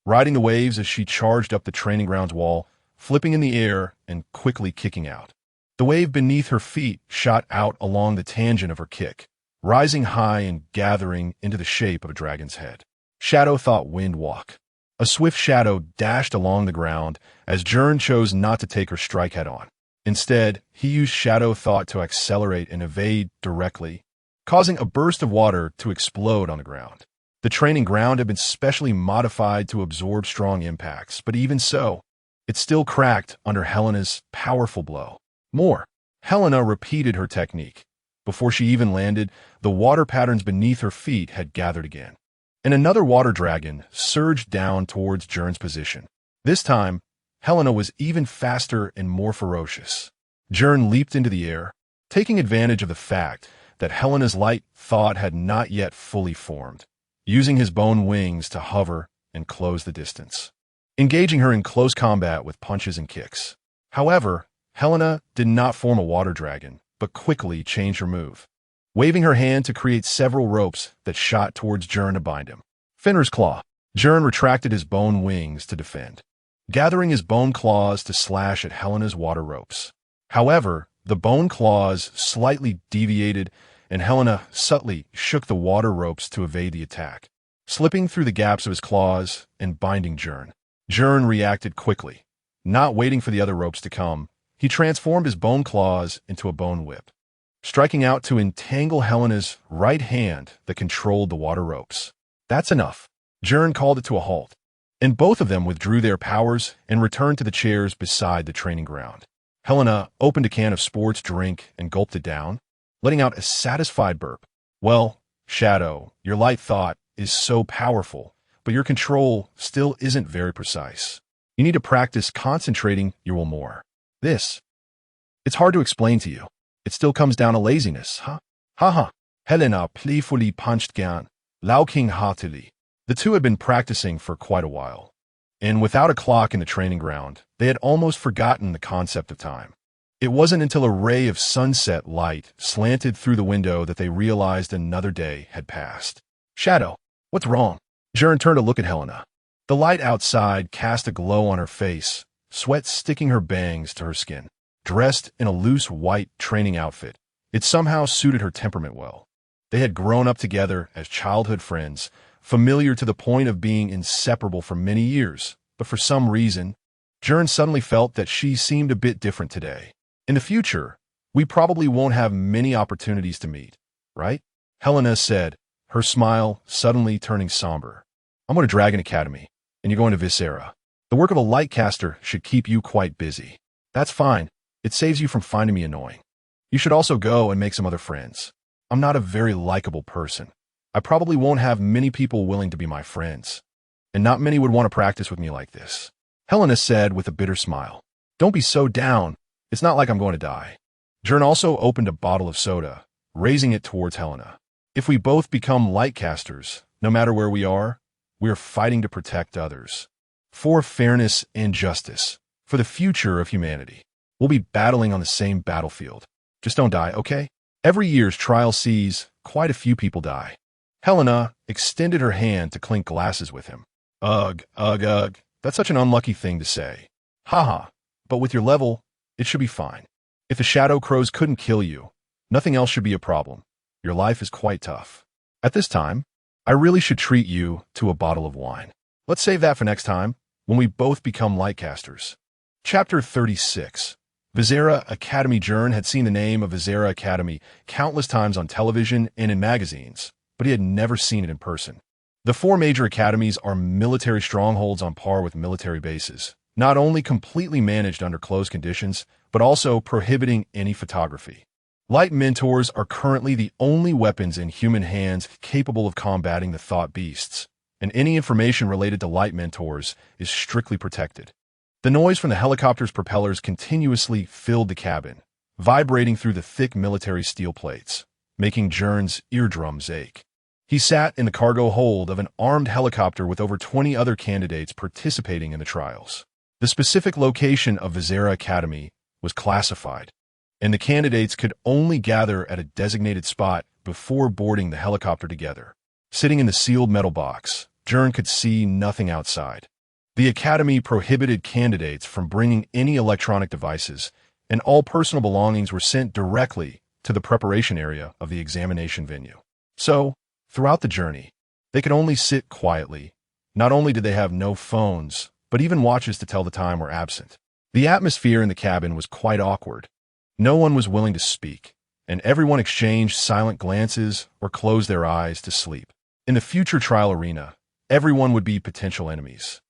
riding the waves as she charged up the training ground's wall, flipping in the air and quickly kicking out. The wave beneath her feet shot out along the tangent of her kick, rising high and gathering into the shape of a dragon's head. Shadow thought wind walk. A swift shadow dashed along the ground as Gern chose not to take her strike head-on. Instead, he used shadow thought to accelerate and evade directly, causing a burst of water to explode on the ground. The training ground had been specially modified to absorb strong impacts, but even so, it still cracked under Helena's powerful blow. Helena repeated her technique. Before she even landed, the water patterns beneath her feet had gathered again, and another water dragon surged down towards Gern's position. This time, Helena was even faster and more ferocious. Gern leaped into the air, taking advantage of the fact that Helena's light thought had not yet fully formed, using his bone wings to hover and close the distance, engaging her in close combat with punches and kicks. However, Helena did not form a water dragon, but quickly changed her move, waving her hand to create several ropes that shot towards Gern to bind him. Fenrir's Claw. Gern retracted his bone wings to defend, gathering his bone claws to slash at Helena's water ropes. However, the bone claws slightly deviated, and Helena subtly shook the water ropes to evade the attack, slipping through the gaps of his claws and binding Gern. Gern reacted quickly, Not waiting for the other ropes to come, he transformed his bone claws into a bone whip, striking out to entangle Helena's right hand that controlled the water ropes. That's enough. Gern called it to a halt, and both of them withdrew their powers and returned to the chairs beside the training ground. Helena opened a can of sports drink and gulped it down, letting out a satisfied burp. Well, Shadow, your light thought is so powerful, but your control still isn't very precise. You need to practice concentrating your will more. It's hard to explain to you. It still comes down to laziness, huh? Ha. Helena playfully punched Gern, laughing heartily. The two had been practicing for quite a while, and without a clock in the training ground, they had almost forgotten the concept of time. It wasn't until a ray of sunset light slanted through the window that they realized another day had passed. Shadow, what's wrong? Gern turned to look at Helena. The light outside cast a glow on her face, sweat sticking her bangs to her skin. Dressed in a loose white training outfit, it somehow suited her temperament well. They had grown up together as childhood friends, familiar to the point of being inseparable for many years, but for some reason, Gern suddenly felt that she seemed a bit different today. In the future, we probably won't have many opportunities to meet, right? Helena said, her smile suddenly turning somber. I'm going to Dragon Academy, and you're going to Viscera. The work of a lightcaster should keep you quite busy. That's fine. It saves you from finding me annoying. You should also go and make some other friends. I'm not a very likable person. I probably won't have many people willing to be my friends, and not many would want to practice with me like this. Helena said with a bitter smile. Don't be so down. It's not like I'm going to die. Gern also opened a bottle of soda, raising it towards Helena. If we both become lightcasters, no matter where we are fighting to protect others. For fairness and justice. For the future of humanity. We'll be battling on the same battlefield. Just don't die, okay? Every year's trial sees quite a few people die. Helena extended her hand to clink glasses with him. Ugh. That's such an unlucky thing to say. Haha. But with your level, it should be fine. If the Shadow Crows couldn't kill you, nothing else should be a problem. Your life is quite tough. At this time, I really should treat you to a bottle of wine. Let's save that for next time, when we both become lightcasters. Chapter 36. Viscera Academy. Gern had seen the name of Viscera Academy countless times on television and in magazines, but he had never seen it in person. The four major academies are military strongholds on par with military bases, not only completely managed under closed conditions, but also prohibiting any photography. Light mentors are currently the only weapons in human hands capable of combating the thought beasts, and any information related to light mentors is strictly protected. The noise from the helicopter's propellers continuously filled the cabin, vibrating through the thick military steel plates, making Gern's eardrums ache. He sat in the cargo hold of an armed helicopter with over 20 other candidates participating in the trials. The specific location of Viscera Academy was classified, and the candidates could only gather at a designated spot before boarding the helicopter together. Sitting in the sealed metal box, Gern could see nothing outside. The Academy prohibited candidates from bringing any electronic devices, and all personal belongings were sent directly to the preparation area of the examination venue. So, throughout the journey, they could only sit quietly. Not only did they have no phones, but even watches to tell the time were absent. The atmosphere in the cabin was quite awkward. No one was willing to speak, and everyone exchanged silent glances or closed their eyes to sleep. In the future trial arena, everyone would be potential enemies,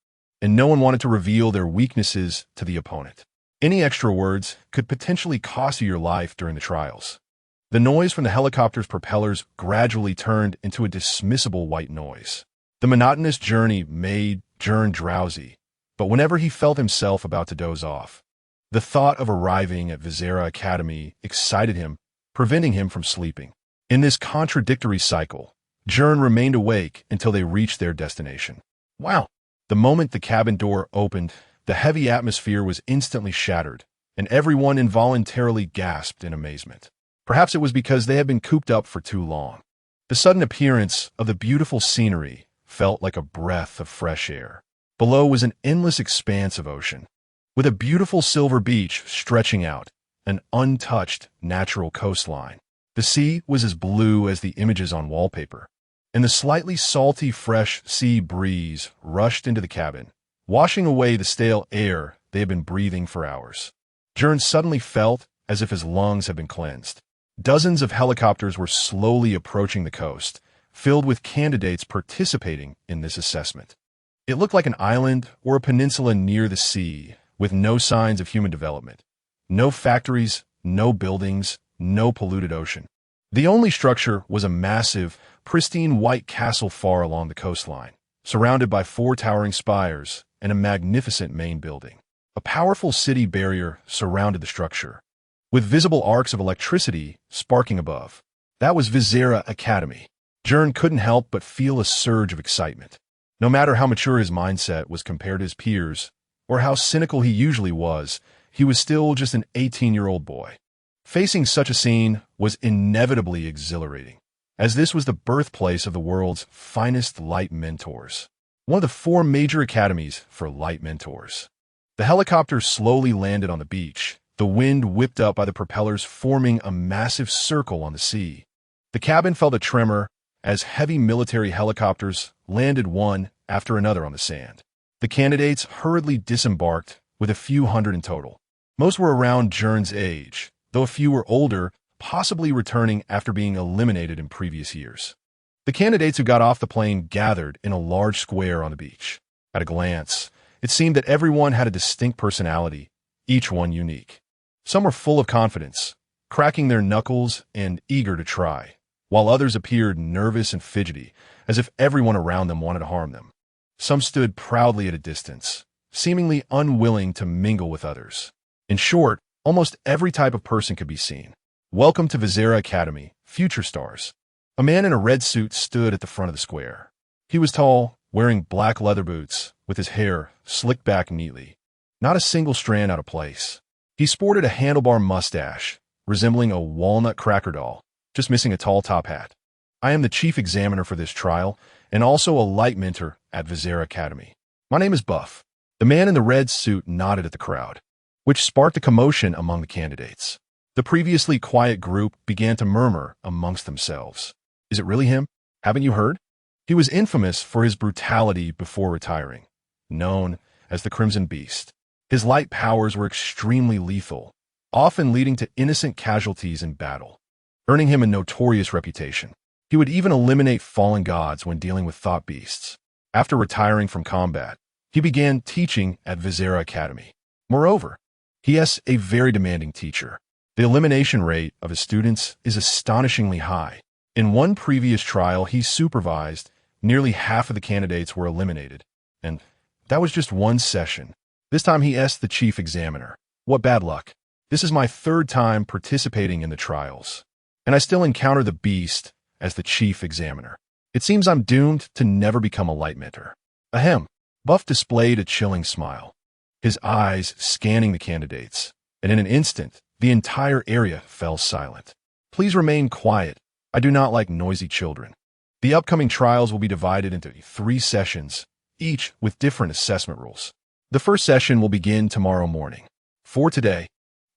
and no one wanted to reveal their weaknesses to the opponent. Any extra words could potentially cost you your life during the trials. The noise from the helicopter's propellers gradually turned into a dismissible white noise. The monotonous journey made Gern drowsy, but whenever he felt himself about to doze off, the thought of arriving at Viscera Academy excited him, preventing him from sleeping. In this contradictory cycle, Gern remained awake until they reached their destination. Wow! The moment the cabin door opened, the heavy atmosphere was instantly shattered, and everyone involuntarily gasped in amazement. Perhaps it was because they had been cooped up for too long. The sudden appearance of the beautiful scenery felt like a breath of fresh air. Below was an endless expanse of ocean, with a beautiful silver beach stretching out, an untouched natural coastline. The sea was as blue as the images on wallpaper, and the slightly salty, fresh sea breeze rushed into the cabin, washing away the stale air they had been breathing for hours. Gern suddenly felt as if his lungs had been cleansed. Dozens of helicopters were slowly approaching the coast, filled with candidates participating in this assessment. It looked like an island or a peninsula near the sea, with no signs of human development. No factories, no buildings, no polluted ocean. The only structure was a massive, pristine white castle far along the coastline, surrounded by 4 towering spires and a magnificent main building. A powerful city barrier surrounded the structure, with visible arcs of electricity sparking above. That was Visera Academy. Gern couldn't help but feel a surge of excitement. No matter how mature his mindset was compared to his peers, or how cynical he usually was, he was still just an 18-year-old boy. Facing such a scene was inevitably exhilarating, as this was the birthplace of the world's finest light mentors. One of the 4 major academies for light mentors. The helicopter slowly landed on the beach, the wind whipped up by the propellers forming a massive circle on the sea. The cabin felt a tremor as heavy military helicopters landed one after another on the sand. The candidates hurriedly disembarked, with a few hundred in total. Most were around Gern's age, though a few were older, possibly returning after being eliminated in previous years. The candidates who got off the plane gathered in a large square on the beach. At a glance, it seemed that everyone had a distinct personality, each one unique. Some were full of confidence, cracking their knuckles and eager to try, while others appeared nervous and fidgety, as if everyone around them wanted to harm them. Some stood proudly at a distance, seemingly unwilling to mingle with others. In short, almost every type of person could be seen. Welcome to Visera Academy, future stars. A man in a red suit stood at the front of the square. He was tall, wearing black leather boots, with his hair slicked back neatly, not a single strand out of place. He sported a handlebar mustache, resembling a walnut cracker doll, just missing a tall top hat. I am the chief examiner for this trial, and also a light mentor at Visera Academy. My name is Buff. The man in the red suit nodded at the crowd, which sparked a commotion among the candidates. The previously quiet group began to murmur amongst themselves. Is it really him? Haven't you heard? He was infamous for his brutality before retiring, known as the Crimson Beast. His light powers were extremely lethal, often leading to innocent casualties in battle, earning him a notorious reputation. He would even eliminate fallen gods when dealing with thought beasts. After retiring from combat, he began teaching at Visera Academy. Moreover, he is a very demanding teacher. The elimination rate of his students is astonishingly high. In one previous trial he supervised, nearly half of the candidates were eliminated, and that was just one session. This time he asked the chief examiner, "What bad luck. This is my 3rd time participating in the trials, and I still encounter the beast as the chief examiner. It seems I'm doomed to never become a light mentor." Ahem. Buff displayed a chilling smile, his eyes scanning the candidates, and in an instant, the entire area fell silent. Please remain quiet. I do not like noisy children. The upcoming trials will be divided into 3 sessions, each with different assessment rules. The first session will begin tomorrow morning. For today,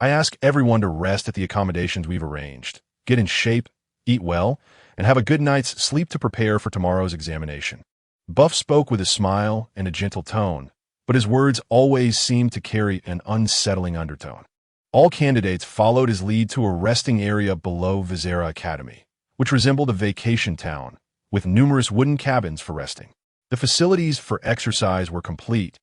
I ask everyone to rest at the accommodations we've arranged, get in shape, eat well, and have a good night's sleep to prepare for tomorrow's examination. Buff spoke with a smile and a gentle tone, but his words always seemed to carry an unsettling undertone. All candidates followed his lead to a resting area below Visera Academy, which resembled a vacation town, with numerous wooden cabins for resting. The facilities for exercise were complete,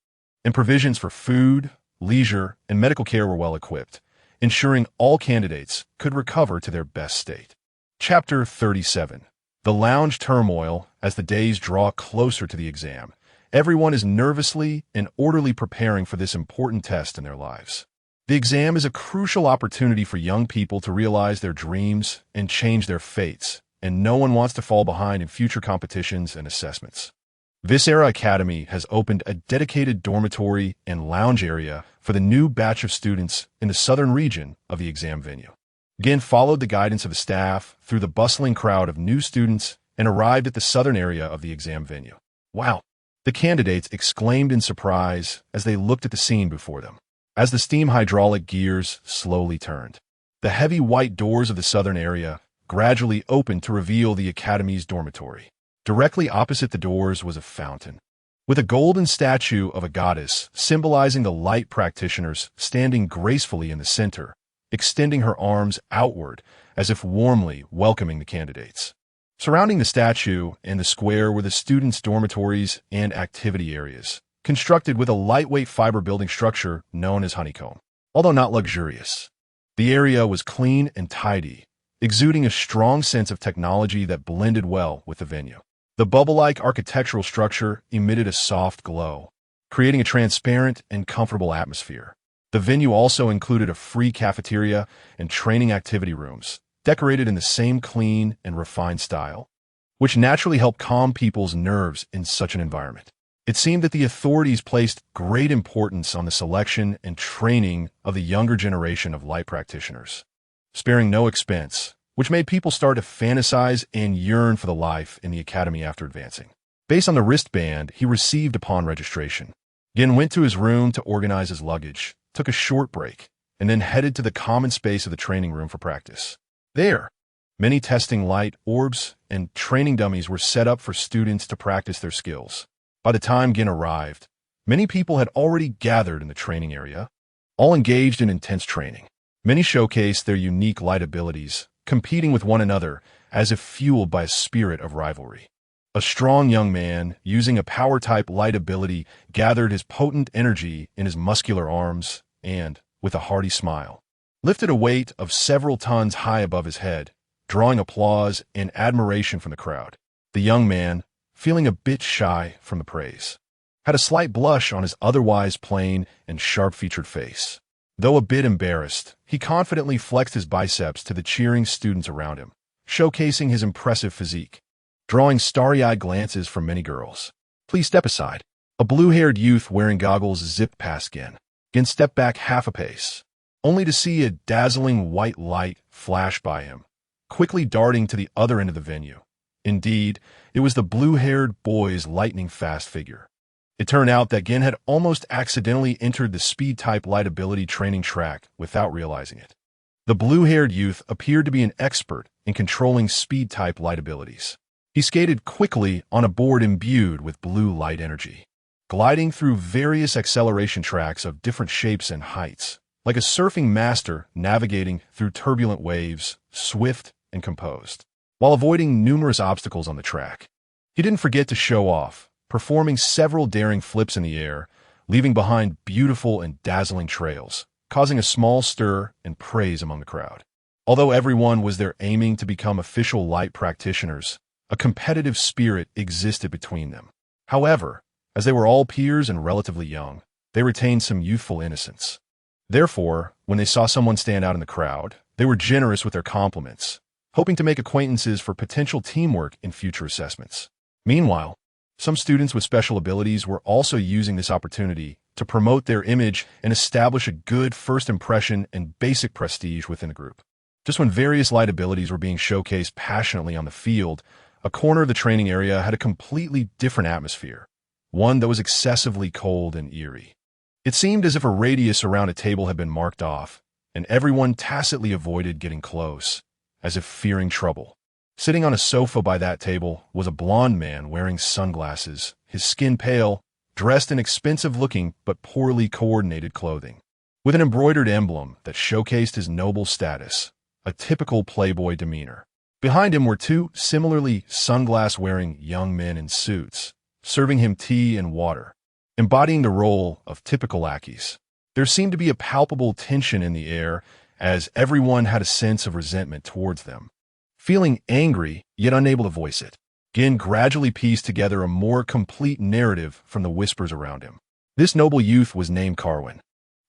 and provisions for food, leisure, and medical care were well equipped, ensuring all candidates could recover to their best state. Chapter 37. The lounge turmoil as the days draw closer to the exam. Everyone is nervously and orderly preparing for this important test in their lives. The exam is a crucial opportunity for young people to realize their dreams and change their fates, and no one wants to fall behind in future competitions and assessments. Visera Academy has opened a dedicated dormitory and lounge area for the new batch of students in the southern region of the exam venue. Gern followed the guidance of the staff through the bustling crowd of new students and arrived at the southern area of the exam venue. Wow! The candidates exclaimed in surprise as they looked at the scene before them, as the steam hydraulic gears slowly turned. The heavy white doors of the southern area gradually opened to reveal the academy's dormitory. Directly opposite the doors was a fountain, with a golden statue of a goddess symbolizing the light practitioners standing gracefully in the center, extending her arms outward as if warmly welcoming the candidates. Surrounding the statue in the square were the students' dormitories and activity areas, constructed with a lightweight fiber building structure known as honeycomb. Although not luxurious, the area was clean and tidy, exuding a strong sense of technology that blended well with the venue. The bubble-like architectural structure emitted a soft glow, creating a transparent and comfortable atmosphere. The venue also included a free cafeteria and training activity rooms, decorated in the same clean and refined style, which naturally helped calm people's nerves in such an environment. It seemed that the authorities placed great importance on the selection and training of the younger generation of light practitioners, sparing no expense, which made people start to fantasize and yearn for the life in the academy after advancing. Based on the wristband he received upon registration, Gern went to his room to organize his luggage, took a short break, and then headed to the common space of the training room for practice. There, many testing light orbs and training dummies were set up for students to practice their skills. By the time Gern arrived, many people had already gathered in the training area, all engaged in intense training. Many showcased their unique light abilities, competing with one another as if fueled by a spirit of rivalry. A strong young man, using a power-type light ability, gathered his potent energy in his muscular arms and, with a hearty smile, lifted a weight of several tons high above his head, drawing applause and admiration from the crowd. The young man, feeling a bit shy from the praise, had a slight blush on his otherwise plain and sharp-featured face. Though a bit embarrassed, he confidently flexed his biceps to the cheering students around him, showcasing his impressive physique, drawing starry-eyed glances from many girls. "Please step aside." A blue-haired youth wearing goggles zipped past Gern. Gern stepped back half a pace, only to see a dazzling white light flash by him, quickly darting to the other end of the venue. Indeed, it was the blue-haired boy's lightning-fast figure. It turned out that Gern had almost accidentally entered the speed-type light ability training track without realizing it. The blue-haired youth appeared to be an expert in controlling speed-type light abilities. He skated quickly on a board imbued with blue light energy, gliding through various acceleration tracks of different shapes and heights, like a surfing master navigating through turbulent waves, swift and composed, while avoiding numerous obstacles on the track. He didn't forget to show off, performing several daring flips in the air, leaving behind beautiful and dazzling trails, causing a small stir and praise among the crowd. Although everyone was there aiming to become official light practitioners, a competitive spirit existed between them. However, as they were all peers and relatively young, they retained some youthful innocence. Therefore, when they saw someone stand out in the crowd, they were generous with their compliments, hoping to make acquaintances for potential teamwork in future assessments. Meanwhile, some students with special abilities were also using this opportunity to promote their image and establish a good first impression and basic prestige within the group. Just when various light abilities were being showcased passionately on the field, a corner of the training area had a completely different atmosphere, one that was excessively cold and eerie. It seemed as if a radius around a table had been marked off, and everyone tacitly avoided getting close, as if fearing trouble. Sitting on a sofa by that table was a blond man wearing sunglasses, his skin pale, dressed in expensive-looking but poorly coordinated clothing, with an embroidered emblem that showcased his noble status, a typical playboy demeanor. Behind him were two similarly sunglass-wearing young men in suits, serving him tea and water, embodying the role of typical lackeys. There seemed to be a palpable tension in the air, as everyone had a sense of resentment towards them. Feeling angry, yet unable to voice it, Gern gradually pieced together a more complete narrative from the whispers around him. This noble youth was named Carwin,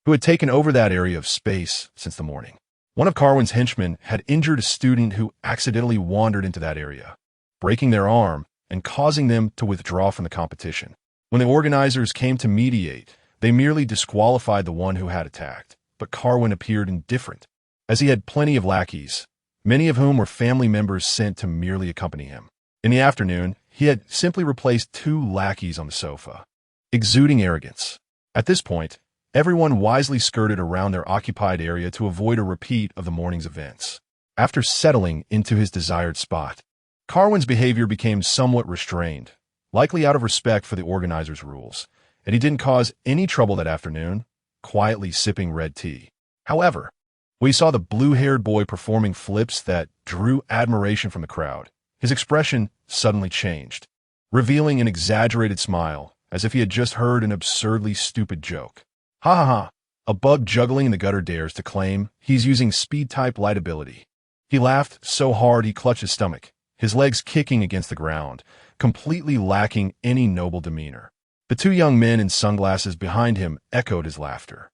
who had taken over that area of space since the morning. One of Carwin's henchmen had injured a student who accidentally wandered into that area, breaking their arm and causing them to withdraw from the competition. When the organizers came to mediate, they merely disqualified the one who had attacked, but Carwin appeared indifferent, as he had plenty of lackeys, many of whom were family members sent to merely accompany him. In the afternoon, he had simply replaced 2 lackeys on the sofa, exuding arrogance. At this point, everyone wisely skirted around their occupied area to avoid a repeat of the morning's events. After settling into his desired spot, Carwin's behavior became somewhat restrained, likely out of respect for the organizer's rules, and he didn't cause any trouble that afternoon, quietly sipping red tea. However, we saw the blue-haired boy performing flips that drew admiration from the crowd. His expression suddenly changed, revealing an exaggerated smile, as if he had just heard an absurdly stupid joke. Ha ha ha! A bug juggling in the gutter dares to claim he's using speed-type light ability. He laughed so hard he clutched his stomach, his legs kicking against the ground, completely lacking any noble demeanor. The two young men in sunglasses behind him echoed his laughter.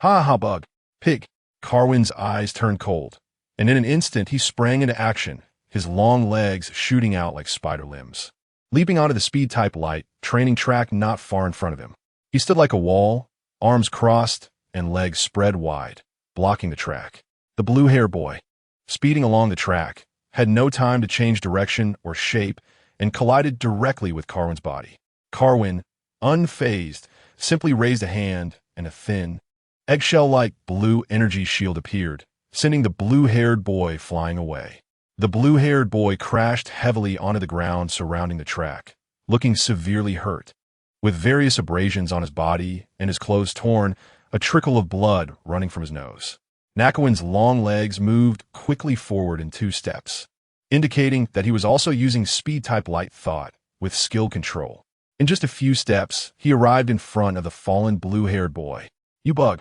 Ha ha, bug! Pig! Carwin's eyes turned cold, and in an instant he sprang into action, his long legs shooting out like spider limbs. Leaping onto the speed-type light, training track not far in front of him. He stood like a wall, arms crossed and legs spread wide, blocking the track. The blue-haired boy, speeding along the track, had no time to change direction or shape and collided directly with Carwin's body. Carwin, unfazed, simply raised a hand and a thin, eggshell-like blue energy shield appeared, sending the blue-haired boy flying away. The blue-haired boy crashed heavily onto the ground surrounding the track, looking severely hurt. With various abrasions on his body and his clothes torn, a trickle of blood running from his nose. Nakawin's long legs moved quickly forward in 2 steps, indicating that he was also using speed-type light thought with skill control. In just a few steps, he arrived in front of the fallen blue-haired boy. "You bug,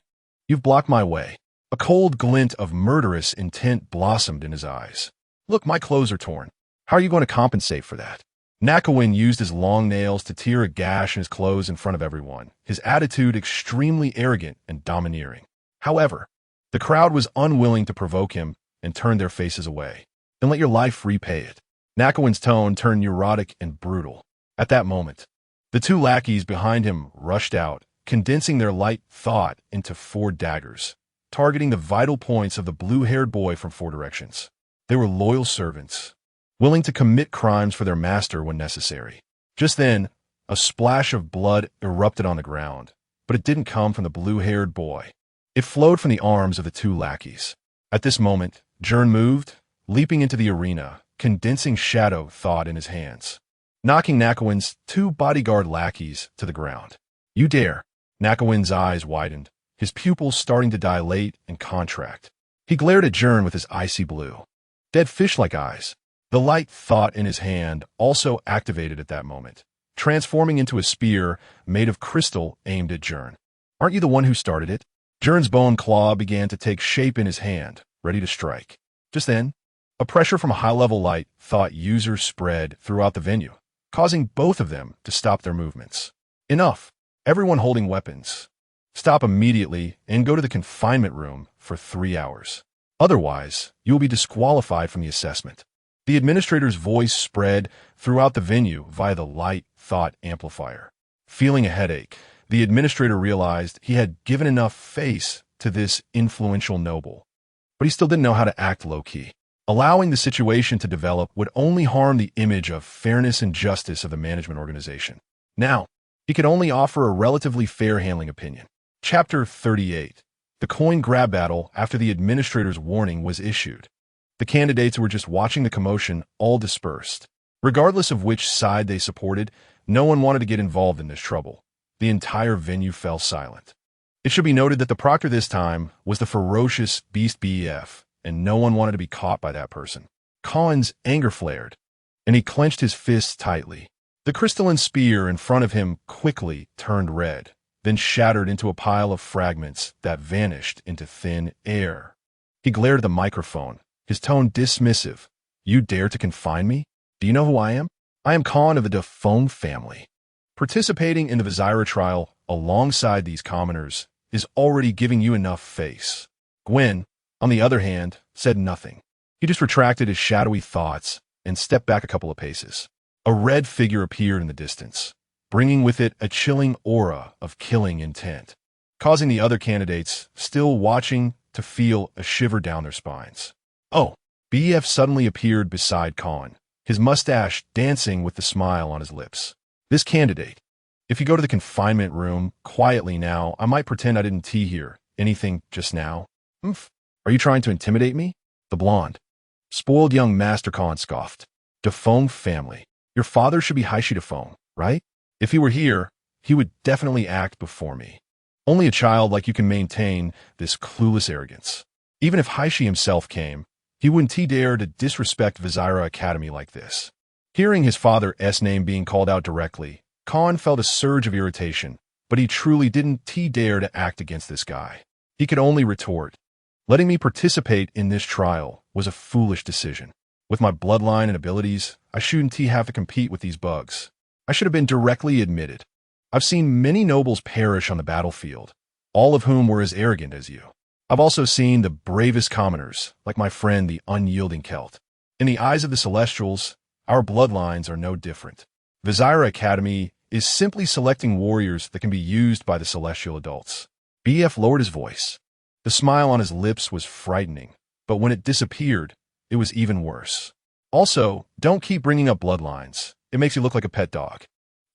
you've blocked my way." A cold glint of murderous intent blossomed in his eyes. "Look, my clothes are torn. How are you going to compensate for that?" Nakawin used his long nails to tear a gash in his clothes in front of everyone, his attitude extremely arrogant and domineering. However, the crowd was unwilling to provoke him and turned their faces away. "Then let your life repay it." Nakawin's tone turned neurotic and brutal. At that moment, the 2 lackeys behind him rushed out, condensing their light thought into 4 daggers, targeting the vital points of the blue-haired boy from 4 directions. They were loyal servants, willing to commit crimes for their master when necessary. Just then, a splash of blood erupted on the ground, but it didn't come from the blue-haired boy. It flowed from the arms of the 2 lackeys. At this moment, Gern moved, leaping into the arena, condensing shadow thought in his hands, knocking Nakawin's 2 bodyguard lackeys to the ground. "You dare!" Nakawin's eyes widened, his pupils starting to dilate and contract. He glared at Gern with his icy blue, dead fish-like eyes. The light thought in his hand also activated at that moment, transforming into a spear made of crystal aimed at Gern. "Aren't you the one who started it?" Gern's bone claw began to take shape in his hand, ready to strike. Just then, a pressure from a high-level light thought user spread throughout the venue, causing both of them to stop their movements. "Enough! Everyone holding weapons. Stop immediately and go to the confinement room for 3 hours. Otherwise, you will be disqualified from the assessment." The administrator's voice spread throughout the venue via the light thought amplifier. Feeling a headache, the administrator realized he had given enough face to this influential noble, but he still didn't know how to act low-key. Allowing the situation to develop would only harm the image of fairness and justice of the management organization. Now, he could only offer a relatively fair handling opinion. Chapter 38. The coin grab battle after the administrator's warning was issued. The candidates who were just watching the commotion all dispersed. Regardless of which side they supported, no one wanted to get involved in this trouble. The entire venue fell silent. It should be noted that the proctor this time was the ferocious Beast BEF, and no one wanted to be caught by that person. Colin's anger flared, and he clenched his fists tightly. The crystalline spear in front of him quickly turned red, then shattered into a pile of fragments that vanished into thin air. He glared at the microphone, his tone dismissive. "You dare to confine me? Do you know who I am? I am Khan of the Defoe family." Participating in the Vizira trial alongside these commoners is already giving you enough face. Gwen, on the other hand, said nothing. He just retracted his shadowy thoughts and stepped back a couple of paces. A red figure appeared in the distance, bringing with it a chilling aura of killing intent, causing the other candidates, still watching, to feel a shiver down their spines. Oh, BF suddenly appeared beside Khan, his mustache dancing with the smile on his lips. "This candidate, if you go to the confinement room quietly now, I might pretend I didn't tea here. Anything just now? Oomph. Are you trying to intimidate me?" The blonde, spoiled young Master Khan scoffed. "Defoe family. Your father should be Haishi Defoe. right? If he were here, he would definitely act before me. Only a child like you can maintain this clueless arrogance. Even if Haishi himself came, he wouldn't dare to disrespect Vizira Academy like this. Hearing his father's name being called out directly, Khan felt a surge of irritation, but he truly didn't dare to act against this guy. He could only retort, "Letting me participate in this trial was a foolish decision. With my bloodline and abilities, I shouldn't have to compete with these bugs. I should have been directly admitted. I've seen many nobles perish on the battlefield, all of whom were as arrogant as you. I've also seen the bravest commoners, like my friend the unyielding Celt. In the eyes of the Celestials, our bloodlines are no different. Vizira Academy is simply selecting warriors that can be used by the Celestial adults." BF lowered his voice. The smile on his lips was frightening, but when it disappeared, it was even worse. "Also, don't keep bringing up bloodlines. It makes you look like a pet dog."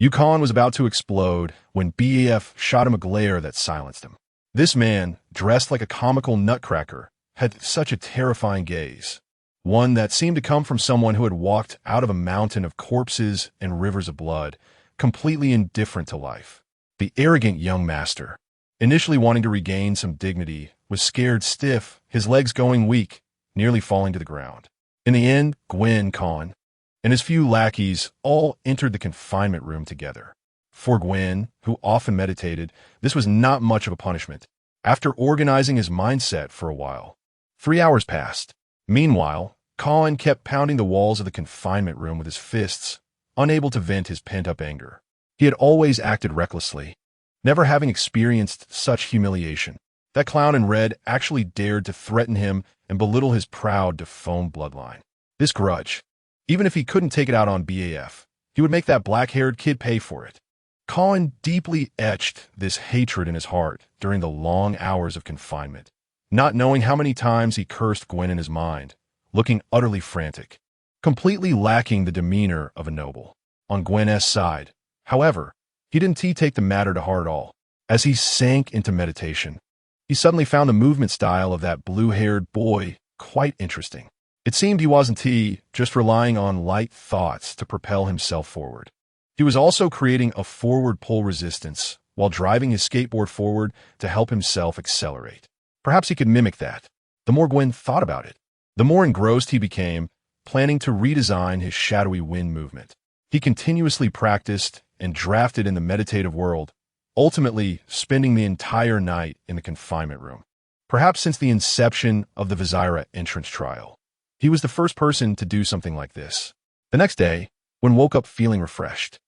Yukon was about to explode when BF shot him a glare that silenced him. This man, dressed like a comical nutcracker, had such a terrifying gaze, one that seemed to come from someone who had walked out of a mountain of corpses and rivers of blood, completely indifferent to life. The arrogant young master, initially wanting to regain some dignity, was scared stiff, his legs going weak, nearly falling to the ground. In the end, Gwen Khan and his few lackeys all entered the confinement room together. For Gwen, who often meditated, this was not much of a punishment. After organizing his mindset for a while, 3 hours passed. Meanwhile, Colin kept pounding the walls of the confinement room with his fists, unable to vent his pent-up anger. He had always acted recklessly, never having experienced such humiliation. That clown in red actually dared to threaten him and belittle his proud, deformed bloodline. This grudge, even if he couldn't take it out on BAF, he would make that black-haired kid pay for it. Colin deeply etched this hatred in his heart during the long hours of confinement, not knowing how many times he cursed Gwen in his mind, looking utterly frantic, completely lacking the demeanor of a noble. On Gwen's side, however, he didn't take the matter to heart at all. As he sank into meditation, he suddenly found the movement style of that blue-haired boy quite interesting. It seemed he wasn't just relying on light thoughts to propel himself forward. He was also creating a forward pull resistance while driving his skateboard forward to help himself accelerate. Perhaps he could mimic that. The more Gwen thought about it, the more engrossed he became, planning to redesign his shadowy wind movement. He continuously practiced and drafted in the meditative world, ultimately spending the entire night in the confinement room. Perhaps since the inception of the Vizira entrance trial, he was the first person to do something like this. The next day, Gwen woke up feeling refreshed.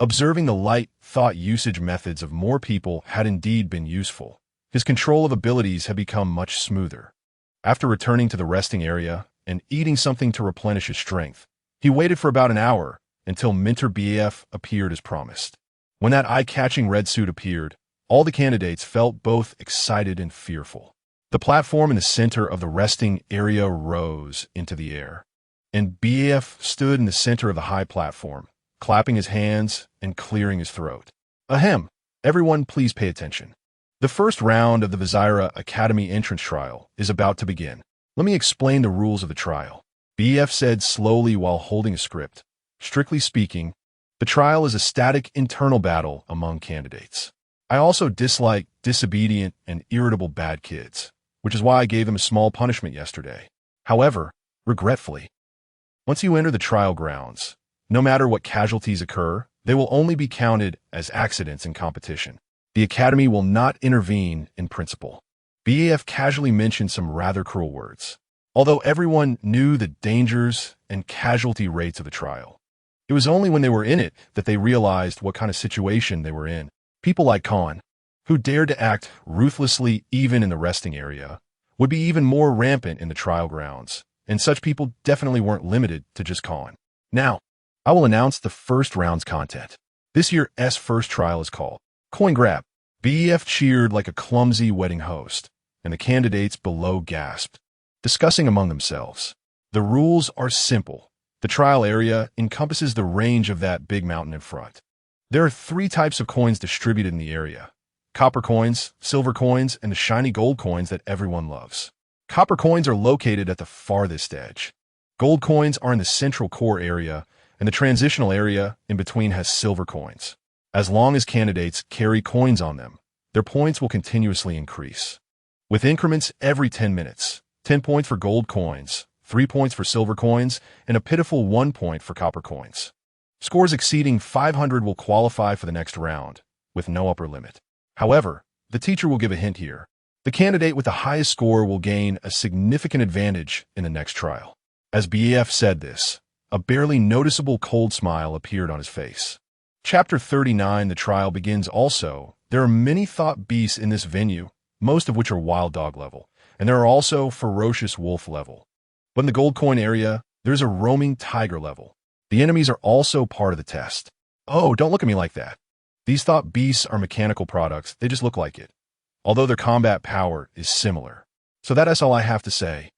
Observing the light thought usage methods of more people had indeed been useful. His control of abilities had become much smoother. After returning to the resting area and eating something to replenish his strength, he waited for about an hour until Minter BF appeared as promised. When that eye-catching red suit appeared, all the candidates felt both excited and fearful. The platform in the center of the resting area rose into the air, and BF stood in the center of the high platform, clapping his hands and clearing his throat. Ahem, everyone please pay attention. The first round of the Vizira Academy entrance trial is about to begin. Let me explain the rules of the trial. BF said slowly while holding a script. Strictly speaking, the trial is a static internal battle among candidates. I also dislike disobedient and irritable bad kids, which is why I gave them a small punishment yesterday. However, regretfully, once you enter the trial grounds, no matter what casualties occur, they will only be counted as accidents in competition. The Academy will not intervene in principle. BAF casually mentioned some rather cruel words. Although everyone knew the dangers and casualty rates of the trial, it was only when they were in it that they realized what kind of situation they were in. People like Khan, who dared to act ruthlessly even in the resting area, would be even more rampant in the trial grounds, and such people definitely weren't limited to just Khan. Now, I will announce the first round's content. This year's first trial is called Coin Grab. BF cheered like a clumsy wedding host, and the candidates below gasped, discussing among themselves. The rules are simple. The trial area encompasses the range of that big mountain in front. There are 3 types of coins distributed in the area: copper coins, silver coins, and the shiny gold coins that everyone loves. Copper coins are located at the farthest edge. Gold coins are in the central core area, and the transitional area in between has silver coins. As long as candidates carry coins on them, their points will continuously increase, with increments every 10 minutes. 10 points for gold coins, 3 points for silver coins, and a pitiful 1 point for copper coins. Scores exceeding 500 will qualify for the next round, with no upper limit. However, the teacher will give a hint here. The candidate with the highest score will gain a significant advantage in the next trial. As BF said this, a barely noticeable cold smile appeared on his face. Chapter 39, the trial begins also. There are many thought beasts in this venue, most of which are wild dog level, and there are also ferocious wolf level. But in the gold coin area, there's a roaming tiger level. The enemies are also part of the test. Oh, don't look at me like that. These thought beasts are mechanical products, they just look like it, although their combat power is similar. So that's all I have to say.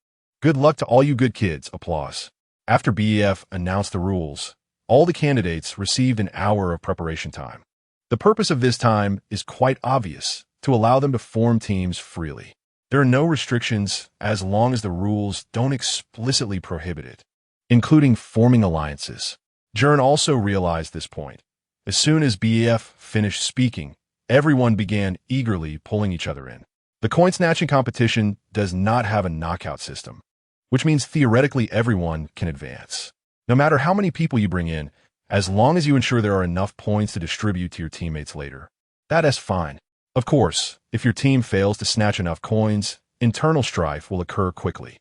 Good luck to all you good kids, applause. After BEF announced the rules, all the candidates received an hour of preparation time. The purpose of this time is quite obvious, to allow them to form teams freely. There are no restrictions as long as the rules don't explicitly prohibit it, including forming alliances. Gern also realized this point. As soon as BEF finished speaking, everyone began eagerly pulling each other in. The coin snatching competition does not have a knockout system, which means theoretically everyone can advance. No matter how many people you bring in, as long as you ensure there are enough points to distribute to your teammates later, that's fine. Of course, if your team fails to snatch enough coins, internal strife will occur quickly.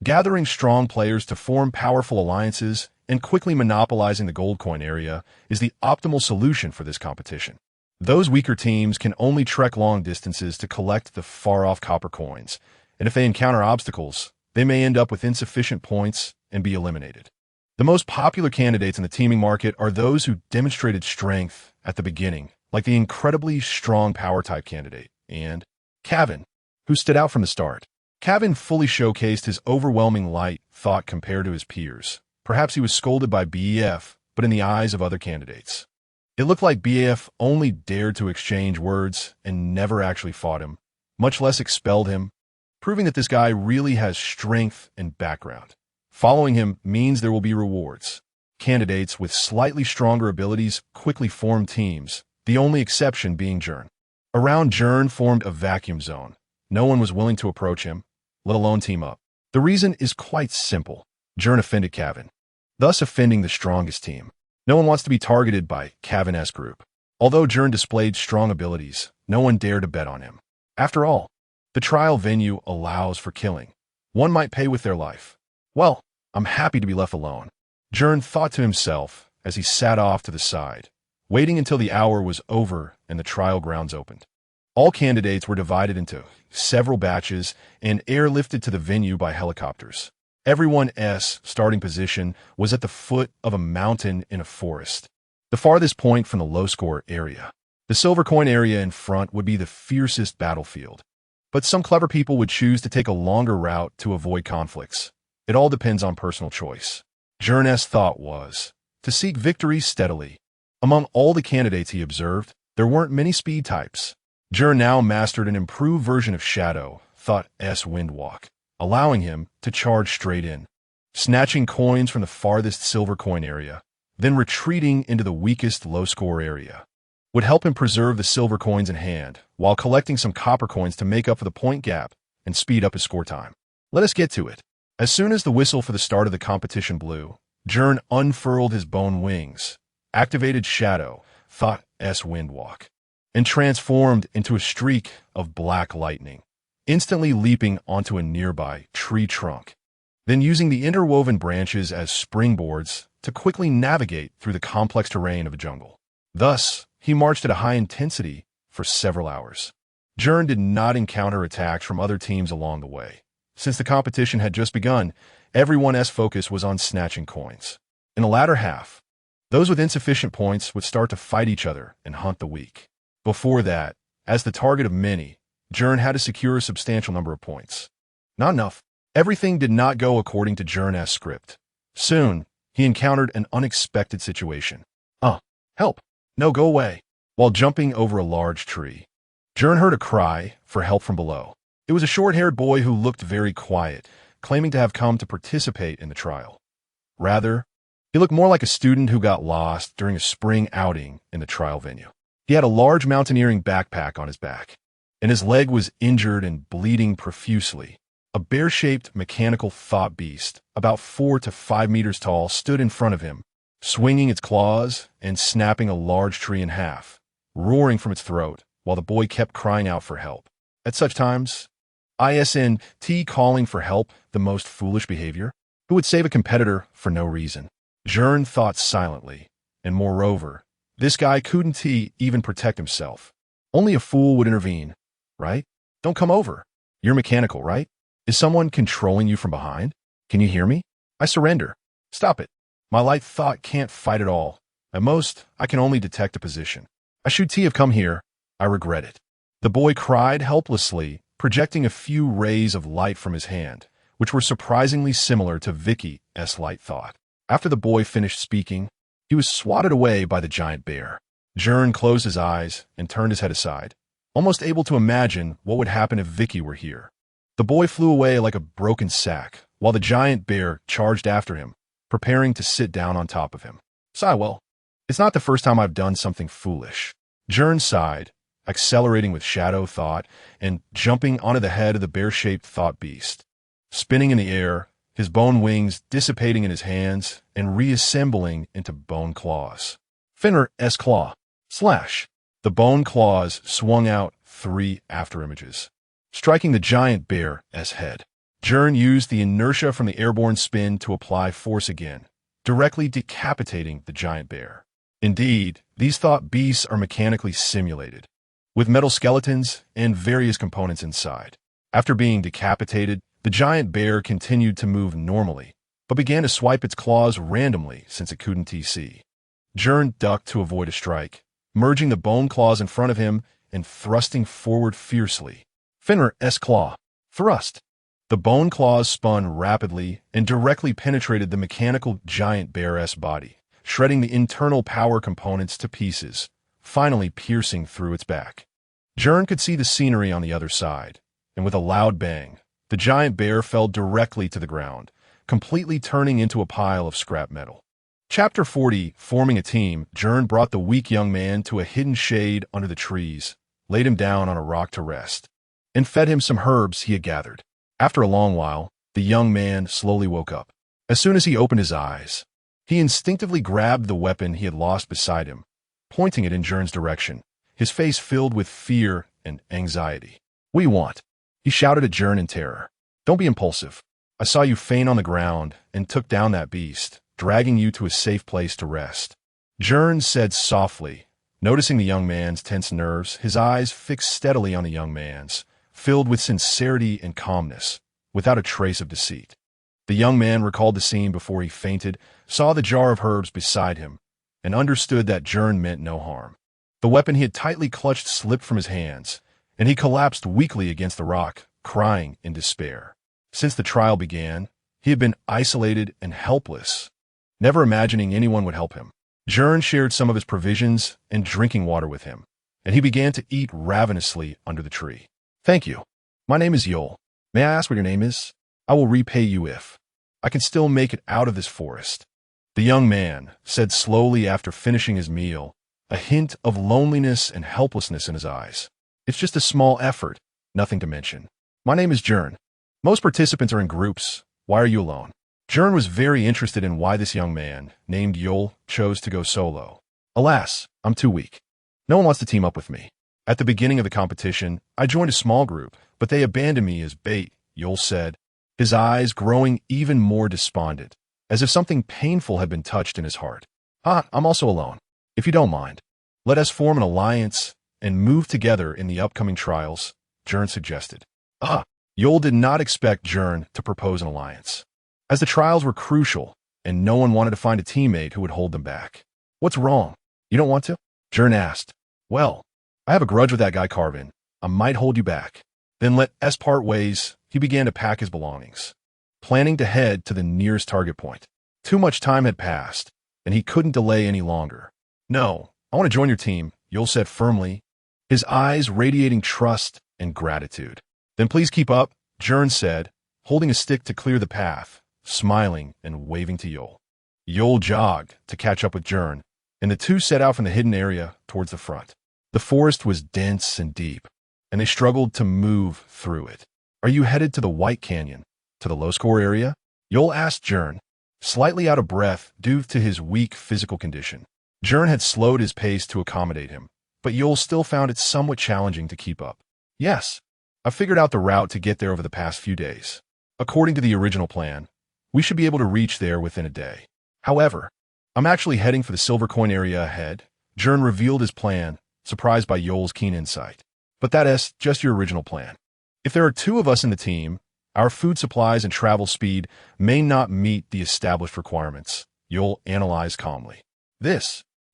Gathering strong players to form powerful alliances and quickly monopolizing the gold coin area is the optimal solution for this competition. Those weaker teams can only trek long distances to collect the far-off copper coins, and if they encounter obstacles, they may end up with insufficient points and be eliminated. The most popular candidates in the teaming market are those who demonstrated strength at the beginning, like the incredibly strong power-type candidate, and Kevin, who stood out from the start. Kevin fully showcased his overwhelming light thought compared to his peers. Perhaps he was scolded by BEF, but in the eyes of other candidates, it looked like BEF only dared to exchange words and never actually fought him, much less expelled him, proving that this guy really has strength and background. Following him means there will be rewards. Candidates with slightly stronger abilities quickly form teams, the only exception being Gern. Around Gern formed a vacuum zone. No one was willing to approach him, let alone team up. The reason is quite simple. Gern offended Kevin, thus offending the strongest team. No one wants to be targeted by Kevin's group. Although Gern displayed strong abilities, no one dared to bet on him. After all, the trial venue allows for killing. One might pay with their life. Well, I'm happy to be left alone, Gern thought to himself as he sat off to the side, waiting until the hour was over and the trial grounds opened. All candidates were divided into several batches and airlifted to the venue by helicopters. Everyone's starting position was at the foot of a mountain in a forest, the farthest point from the low-score area. The silver coin area in front would be the fiercest battlefield, but some clever people would choose to take a longer route to avoid conflicts. It all depends on personal choice. Gern's thought was to seek victory steadily. Among all the candidates he observed, there weren't many speed types. Gern now mastered an improved version of Shadow, thought's Windwalk, allowing him to charge straight in, snatching coins from the farthest silver coin area, then retreating into the weakest low-score area. Would help him preserve the silver coins in hand, while collecting some copper coins to make up for the point gap and speed up his score time. Let us get to it. As soon as the whistle for the start of the competition blew, Gern unfurled his bone wings, activated Shadow, thought's Windwalk, and transformed into a streak of black lightning, instantly leaping onto a nearby tree trunk, then using the interwoven branches as springboards to quickly navigate through the complex terrain of a jungle. Thus, he marched at a high intensity for several hours. Gern did not encounter attacks from other teams along the way. Since the competition had just begun, everyone's focus was on snatching coins. In the latter half, those with insufficient points would start to fight each other and hunt the weak. Before that, as the target of many, Gern had to secure a substantial number of points. Not enough. Everything did not go according to Gern's script. Soon, he encountered an unexpected situation. Help! No, go away! While jumping over a large tree, Gern heard a cry for help from below. It was a short-haired boy who looked very quiet, claiming to have come to participate in the trial. Rather, He looked more like a student who got lost during a spring outing in the trial venue. He had a large mountaineering backpack on his back, and his leg was injured and bleeding profusely. A bear-shaped mechanical thought beast, about 4 to 5 meters tall, stood in front of him, swinging its claws and snapping a large tree in half, roaring from its throat, while the boy kept crying out for help. At such times, ISNT calling for help the most foolish behavior? Who would save a competitor for no reason? Gern thought silently, and moreover, this guy couldn't even protect himself. Only a fool would intervene, right? Don't come over. You're mechanical, right? Is someone controlling you from behind? Can you hear me? I surrender. Stop it. My light thought can't fight at all. At most, I can only detect a position. I should have come here. I regret it. The boy cried helplessly, projecting a few rays of light from his hand, which were surprisingly similar to Vicky's light thought. After the boy finished speaking, he was swatted away by the giant bear. Gern closed his eyes and turned his head aside, almost able to imagine what would happen if Vicky were here. The boy flew away like a broken sack, while the giant bear charged after him, preparing to sit down on top of him. Well, it's not the first time I've done something foolish. Gern sighed, accelerating with shadow thought and jumping onto the head of the bear-shaped thought beast. Spinning in the air, his bone wings dissipating in his hands and reassembling into bone claws. Finner's claw. Slash. The bone claws swung out 3 afterimages, striking the giant bear's head. Gern used the inertia from the airborne spin to apply force again, directly decapitating the giant bear. Indeed, these thought beasts are mechanically simulated, with metal skeletons and various components inside. After being decapitated, the giant bear continued to move normally, but began to swipe its claws randomly since it couldn't see. Gern ducked to avoid a strike, merging the bone claws in front of him and thrusting forward fiercely. Finner's claw. Thrust. The bone claws spun rapidly and directly penetrated the mechanical giant bear's body, shredding the internal power components to pieces, finally piercing through its back. Gern could see the scenery on the other side, and with a loud bang, the giant bear fell directly to the ground, completely turning into a pile of scrap metal. Chapter 40, Forming a Team. Gern brought the weak young man to a hidden shade under the trees, laid him down on a rock to rest, and fed him some herbs he had gathered. After a long while, the young man slowly woke up. As soon as he opened his eyes, he instinctively grabbed the weapon he had lost beside him, pointing it in Gern's direction, his face filled with fear and anxiety. What do you want? He shouted at Gern in terror. Don't be impulsive. I saw you faint on the ground and took down that beast, dragging you to a safe place to rest. Gern said softly, noticing the young man's tense nerves, his eyes fixed steadily on the young man's, filled with sincerity and calmness, without a trace of deceit. The young man recalled the scene before he fainted, saw the jar of herbs beside him, and understood that Gern meant no harm. The weapon he had tightly clutched slipped from his hands, and he collapsed weakly against the rock, crying in despair. Since the trial began, he had been isolated and helpless, never imagining anyone would help him. Gern shared some of his provisions and drinking water with him, and he began to eat ravenously under the tree. Thank you. My name is Yol. May I ask what your name is? I will repay you if I can still make it out of this forest. The young man said slowly after finishing his meal, a hint of loneliness and helplessness in his eyes. It's just a small effort, nothing to mention. My name is Gern. Most participants are in groups. Why are you alone? Gern was very interested in why this young man, named Yol, chose to go solo. Alas, I'm too weak. No one wants to team up with me. At the beginning of the competition, I joined a small group, but they abandoned me as bait, Yol said, his eyes growing even more despondent, as if something painful had been touched in his heart. I'm also alone. If you don't mind, let us form an alliance and move together in the upcoming trials, Gern suggested. Yol did not expect Gern to propose an alliance, as the trials were crucial and no one wanted to find a teammate who would hold them back. What's wrong? You don't want to? Gern asked. Well, I have a grudge with that guy Carvin. I might hold you back. Then let us part ways. He began to pack his belongings, planning to head to the nearest target point. Too much time had passed, and he couldn't delay any longer. No, I want to join your team, Yol said firmly, his eyes radiating trust and gratitude. Then please keep up, Gern said, holding a stick to clear the path, smiling and waving to Yol. Yol jogged to catch up with Gern, and the two set out from the hidden area towards the front. The forest was dense and deep, and they struggled to move through it. "Are you headed to the White Canyon, to the low-score area?" Yol asked Gern, slightly out of breath due to his weak physical condition. Gern had slowed his pace to accommodate him, but Yol still found it somewhat challenging to keep up. "Yes, I figured out the route to get there over the past few days. According to the original plan, we should be able to reach there within a day. However, I'm actually heading for the silver coin area ahead." Gern revealed his plan, surprised by Yol's keen insight. "But that is just your original plan. If there are two of us in the team, our food supplies and travel speed may not meet the established requirements," Yol analyzed calmly.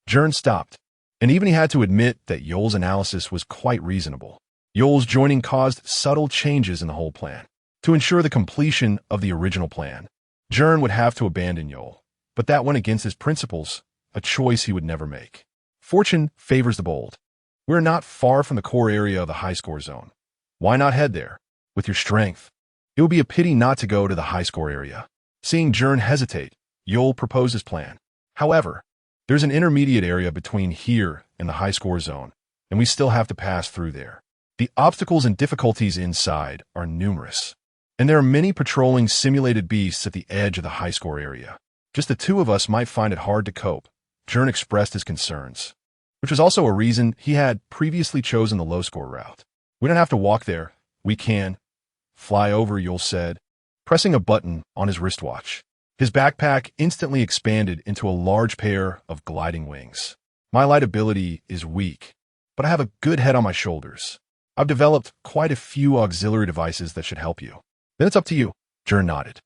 Gern stopped, and even he had to admit that Yol's analysis was quite reasonable. Yol's joining caused subtle changes in the whole plan. To ensure the completion of the original plan, Gern would have to abandon Yol, but that went against his principles, a choice he would never make. Fortune favors the bold. We're not far from the core area of the high-score zone. Why not head there? With your strength, it would be a pity not to go to the high-score area. Seeing Gern hesitate, Yol proposed his plan. "However, there's an intermediate area between here and the high-score zone, and we still have to pass through there. The obstacles and difficulties inside are numerous, and there are many patrolling simulated beasts at the edge of the high-score area. Just the two of us might find it hard to cope." Gern expressed his concerns, which was also a reason he had previously chosen the low-score route. "We don't have to walk there. We can fly over," Yol said, pressing a button on his wristwatch. His backpack instantly expanded into a large pair of gliding wings. "My light ability is weak, but I have a good head on my shoulders. I've developed quite a few auxiliary devices that should help you." "Then it's up to you," Gern nodded.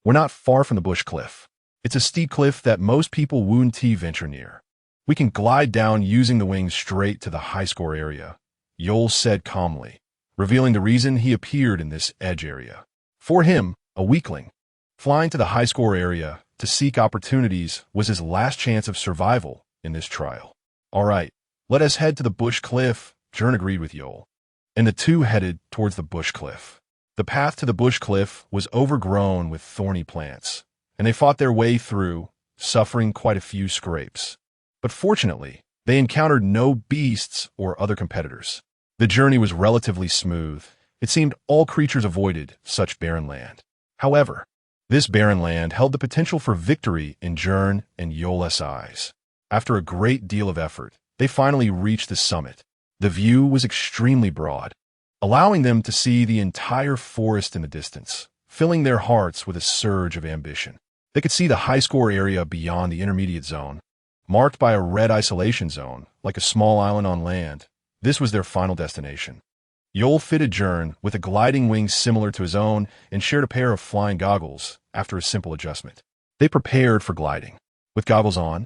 "We're not far from the bush cliff. It's a steep cliff that most people wouldn't venture near. We can glide down using the wings straight to the high-score area," Yol said calmly, revealing the reason he appeared in this edge area. For him, a weakling, flying to the high-score area to seek opportunities was his last chance of survival in this trial. "All right, let us head to the bush cliff," Gern agreed with Yol, and the two headed towards the bush cliff. The path to the bush cliff was overgrown with thorny plants, and they fought their way through, suffering quite a few scrapes. But fortunately, they encountered no beasts or other competitors. The journey was relatively smooth. It seemed all creatures avoided such barren land. However, this barren land held the potential for victory in Gern and Yol's eyes. After a great deal of effort, they finally reached the summit. The view was extremely broad, allowing them to see the entire forest in the distance, filling their hearts with a surge of ambition. They could see the high-score area beyond the intermediate zone, marked by a red isolation zone, like a small island on land. This was their final destination. Yol fitted Gern with a gliding wing similar to his own and shared a pair of flying goggles after a simple adjustment. They prepared for gliding. With goggles on,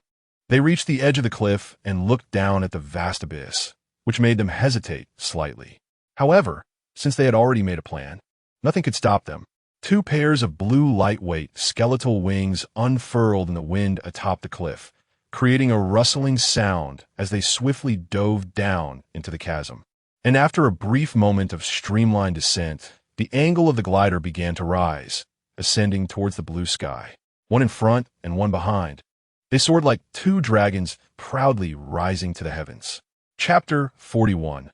they reached the edge of the cliff and looked down at the vast abyss, which made them hesitate slightly. However, since they had already made a plan, nothing could stop them. Two pairs of blue lightweight skeletal wings unfurled in the wind atop the cliff, creating a rustling sound as they swiftly dove down into the chasm. And after a brief moment of streamlined descent, the angle of the glider began to rise, ascending towards the blue sky, one in front and one behind. They soared like two dragons, proudly rising to the heavens. Chapter 41.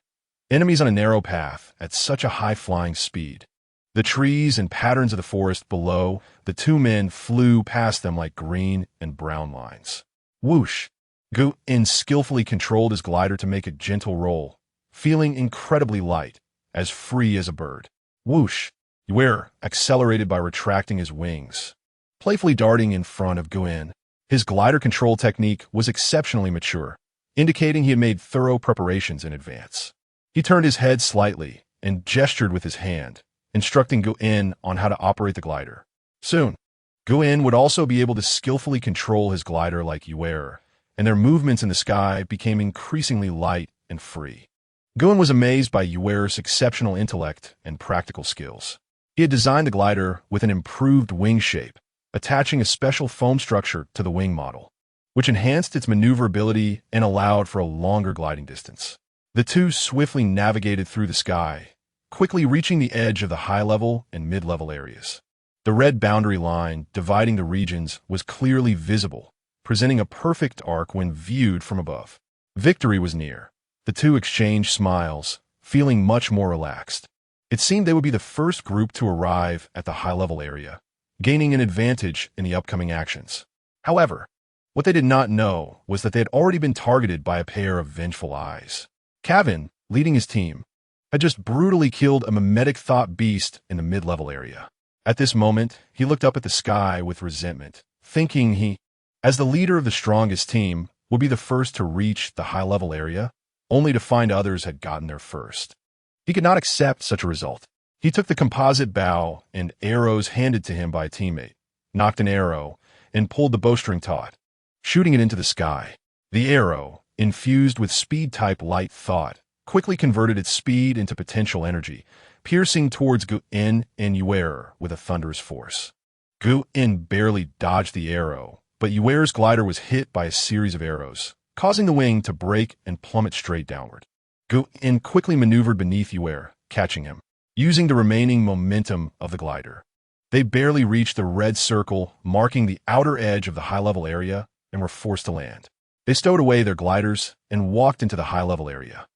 Enemies on a narrow path at such a high-flying speed. The trees and patterns of the forest below, the two men flew past them like green and brown lines. Whoosh! Gern skillfully controlled his glider to make a gentle roll, feeling incredibly light, as free as a bird. Whoosh! Ywer accelerated by retracting his wings, playfully darting in front of Gern. His glider control technique was exceptionally mature, indicating he had made thorough preparations in advance. He turned his head slightly and gestured with his hand, instructing Gern on how to operate the glider. Soon, Gern would also be able to skillfully control his glider like Ywer, and their movements in the sky became increasingly light and free. Gern was amazed by Ywer's exceptional intellect and practical skills. He had designed the glider with an improved wing shape, attaching a special foam structure to the wing model, which enhanced its maneuverability and allowed for a longer gliding distance. The two swiftly navigated through the sky, quickly reaching the edge of the high-level and mid-level areas. The red boundary line dividing the regions was clearly visible, presenting a perfect arc when viewed from above. Victory was near. The two exchanged smiles, feeling much more relaxed. It seemed they would be the first group to arrive at the high-level area, gaining an advantage in the upcoming actions. However, what they did not know was that they had already been targeted by a pair of vengeful eyes. Kevin, leading his team, had just brutally killed a mimetic thought beast in the mid-level area. At this moment, he looked up at the sky with resentment, thinking he, as the leader of the strongest team, would be the first to reach the high-level area, only to find others had gotten there first. He could not accept such a result. He took the composite bow and arrows handed to him by a teammate, knocked an arrow, and pulled the bowstring taut, shooting it into the sky. The arrow, infused with speed-type light thought, quickly converted its speed into potential energy, piercing towards Gern and Yuer with a thunderous force. Gern barely dodged the arrow, but Yuer's glider was hit by a series of arrows, causing the wing to break and plummet straight downward. Gern quickly maneuvered beneath Yuer, catching him, using the remaining momentum of the glider. They barely reached the red circle marking the outer edge of the high-level area and were forced to land. They stowed away their gliders and walked into the high-level area.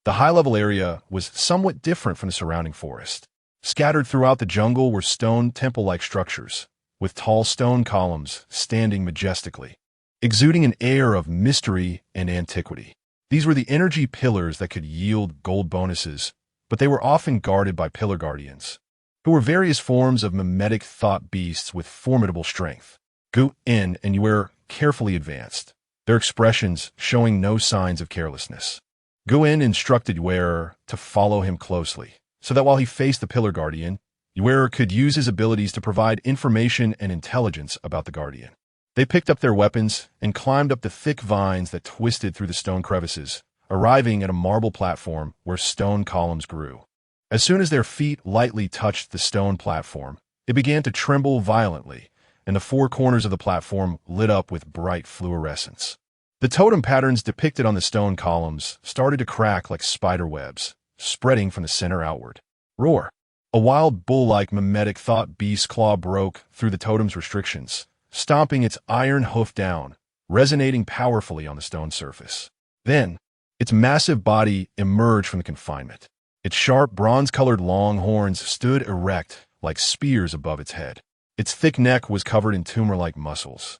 The high-level area was somewhat different from the surrounding forest. Scattered throughout the jungle were stone temple-like structures, with tall stone columns standing majestically, exuding an air of mystery and antiquity. These were the energy pillars that could yield gold bonuses, but they were often guarded by pillar guardians, who were various forms of mimetic thought beasts with formidable strength. Gern and Yuer carefully advanced, their expressions showing no signs of carelessness. Gern instructed Yuer to follow him closely, so that while he faced the pillar guardian, Yuer could use his abilities to provide information and intelligence about the guardian. They picked up their weapons and climbed up the thick vines that twisted through the stone crevices, arriving at a marble platform where stone columns grew. As soon as their feet lightly touched the stone platform, it began to tremble violently, and the four corners of the platform lit up with bright fluorescence. The totem patterns depicted on the stone columns started to crack like spider webs, spreading from the center outward. Roar! A wild bull-like mimetic thought beast's claw broke through the totem's restrictions, stomping its iron hoof down, resonating powerfully on the stone surface. Then, its massive body emerged from the confinement. Its sharp, bronze-colored long horns stood erect like spears above its head. Its thick neck was covered in tumor-like muscles,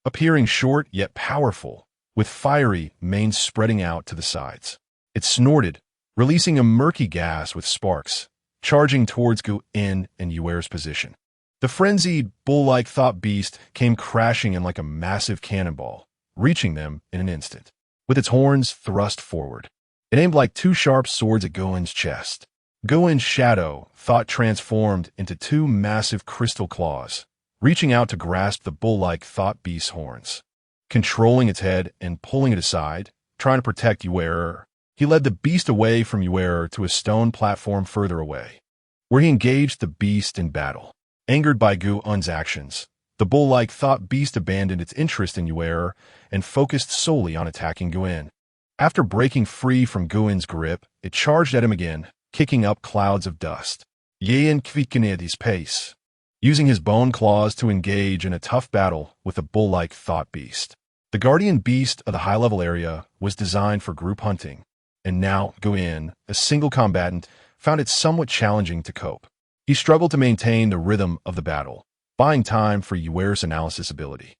appearing short yet powerful, with fiery manes spreading out to the sides. It snorted, releasing a murky gas with sparks, charging towards Gern and Yuer's position. The frenzied, bull-like thought beast came crashing in like a massive cannonball, reaching them in an instant. With its horns thrust forward, it aimed like two sharp swords at Gern's chest. Gern's shadow thought transformed into two massive crystal claws, reaching out to grasp the bull-like thought beast's horns. Controlling its head and pulling it aside, trying to protect Yuer, he led the beast away from Yuer to a stone platform further away, where he engaged the beast in battle. Angered by Gern's actions, the bull-like thought beast abandoned its interest in Yuer and focused solely on attacking Gern. After breaking free from Gern's grip, it charged at him again, kicking up clouds of dust. Yen kvitkened his pace, using his bone claws to engage in a tough battle with the bull-like thought beast. The guardian beast of the high-level area was designed for group hunting, and now Gern, a single combatant, found it somewhat challenging to cope. He struggled to maintain the rhythm of the battle, buying time for Yuer's analysis ability.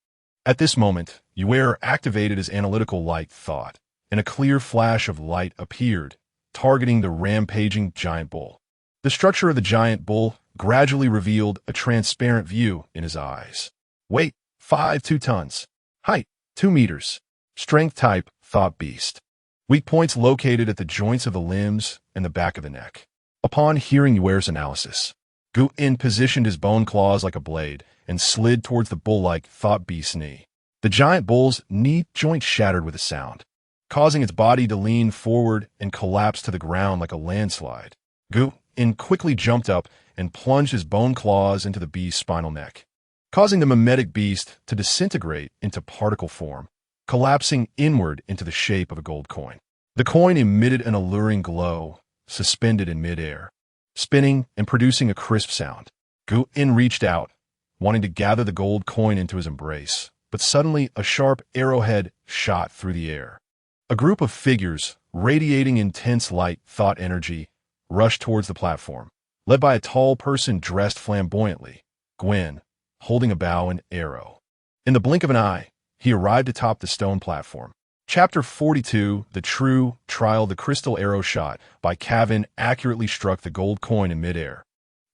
At this moment, Yuer activated his analytical light thought, and a clear flash of light appeared, targeting the rampaging giant bull. The structure of the giant bull gradually revealed a transparent view in his eyes. Weight, 5.2 tons. Height, 2 meters. Strength type, thought beast. Weak points located at the joints of the limbs and the back of the neck. Upon hearing Yuer's analysis, Gern positioned his bone claws like a blade and slid towards the bull-like thought beast's knee. The giant bull's knee joint shattered with a sound, causing its body to lean forward and collapse to the ground like a landslide. Gern quickly jumped up and plunged his bone claws into the beast's spinal neck, causing the mimetic beast to disintegrate into particle form, collapsing inward into the shape of a gold coin. The coin emitted an alluring glow, suspended in midair, spinning and producing a crisp sound. Gern reached out wanting to gather the gold coin into his embrace, but suddenly a sharp arrowhead shot through the air. A group of figures, radiating intense light thought energy, rushed towards the platform, led by a tall person dressed flamboyantly, Gwen, holding a bow and arrow. In the blink of an eye, he arrived atop the stone platform. Chapter 42, The True Trial. The crystal arrow shot by Kevin accurately struck the gold coin in midair.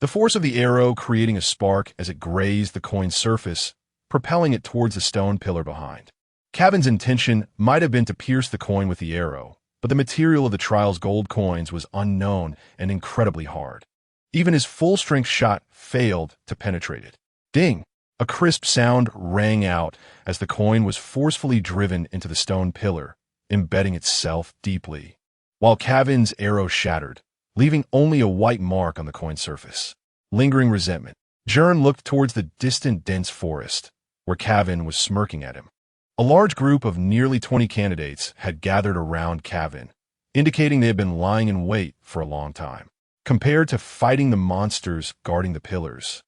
The force of the arrow creating a spark as it grazed the coin's surface, propelling it towards the stone pillar behind. Kevin's intention might have been to pierce the coin with the arrow, but the material of the trial's gold coins was unknown and incredibly hard. Even his full-strength shot failed to penetrate it. Ding! A crisp sound rang out as the coin was forcefully driven into the stone pillar, embedding itself deeply, while Kevin's arrow shattered, leaving only a white mark on the coin's surface. Lingering resentment, Gern looked towards the distant dense forest, where Kevin was smirking at him. A large group of nearly 20 candidates had gathered around Kevin, indicating they had been lying in wait for a long time. Compared to fighting the monsters guarding the pillars,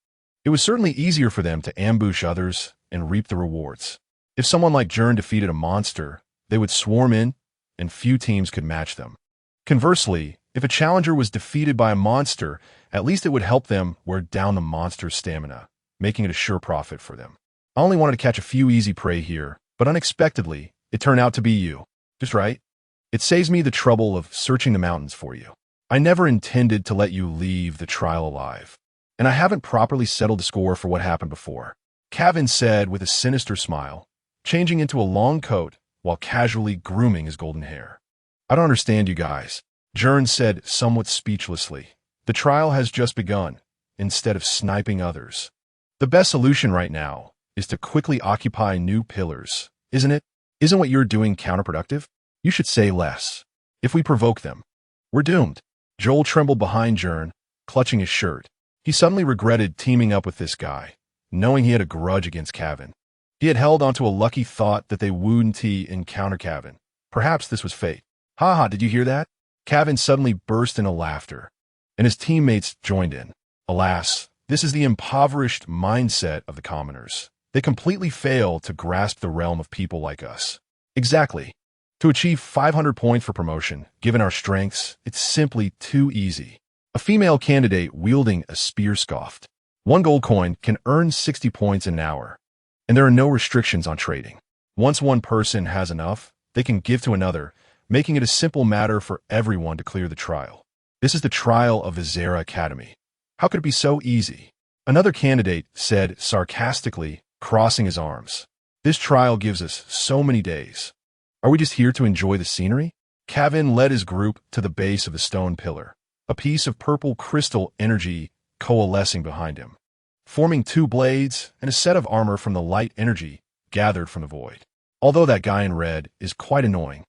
it was certainly easier for them to ambush others and reap the rewards. If someone like Gern defeated a monster, they would swarm in, and few teams could match them. Conversely, if a challenger was defeated by a monster, at least it would help them wear down the monster's stamina, making it a sure profit for them. I only wanted to catch a few easy prey here, but unexpectedly, it turned out to be you. Just right. It saves me the trouble of searching the mountains for you. I never intended to let you leave the trial alive, and I haven't properly settled the score for what happened before, Kevin said with a sinister smile, changing into a long coat while casually grooming his golden hair. I don't understand you guys, Gern said somewhat speechlessly. The trial has just begun, instead of sniping others. The best solution right now is to quickly occupy new pillars, isn't it? Isn't what you're doing counterproductive? You should say less. If we provoke them, we're doomed. Joel trembled behind Gern, clutching his shirt. He suddenly regretted teaming up with this guy, knowing he had a grudge against Kevin. He had held onto a lucky thought that they wouldn't encounter Kevin. Perhaps this was fate. Ha ha, did you hear that? Kevin suddenly burst into laughter, and his teammates joined in. Alas, this is the impoverished mindset of the commoners. They completely fail to grasp the realm of people like us. Exactly. To achieve 500 points for promotion, given our strengths, it's simply too easy. A female candidate wielding a spear scoffed. One gold coin can earn 60 points an hour, and there are no restrictions on trading. Once one person has enough, they can give to another, making it a simple matter for everyone to clear the trial. This is the trial of Vizera Academy. How could it be so easy? Another candidate said sarcastically, crossing his arms. This trial gives us so many days. Are we just here to enjoy the scenery? Kevin led his group to the base of the stone pillar, a piece of purple crystal energy coalescing behind him, forming two blades and a set of armor from the light energy gathered from the void. Although that guy in red is quite annoying,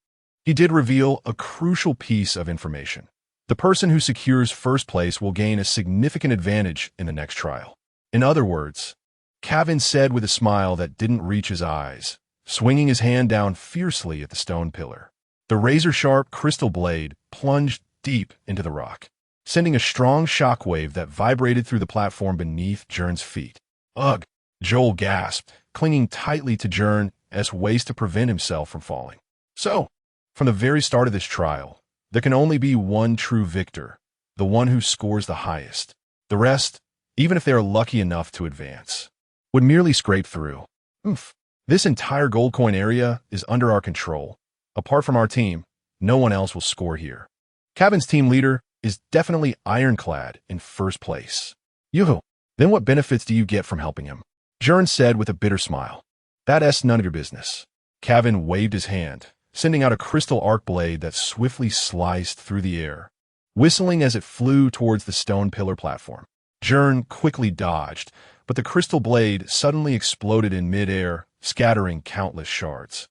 he did reveal a crucial piece of information. The person who secures first place will gain a significant advantage in the next trial. In other words, Kevin said with a smile that didn't reach his eyes, swinging his hand down fiercely at the stone pillar. The razor-sharp crystal blade plunged deep into the rock, sending a strong shockwave that vibrated through the platform beneath Gern's feet. Ugh! Joel gasped, clinging tightly to Gern's waist to prevent himself from falling. So, from the very start of this trial, there can only be one true victor, the one who scores the highest. The rest, even if they are lucky enough to advance, would merely scrape through. Oof. This entire gold coin area is under our control. Apart from our team, no one else will score here. Kevin's team leader is definitely ironclad in first place. Yoo-hoo. Then what benefits do you get from helping him? Gern said with a bitter smile. That's none of your business. Kevin waved his hand, sending out a crystal arc blade that swiftly sliced through the air, whistling as it flew towards the stone pillar platform. Gern quickly dodged, but the crystal blade suddenly exploded in midair, scattering countless shards.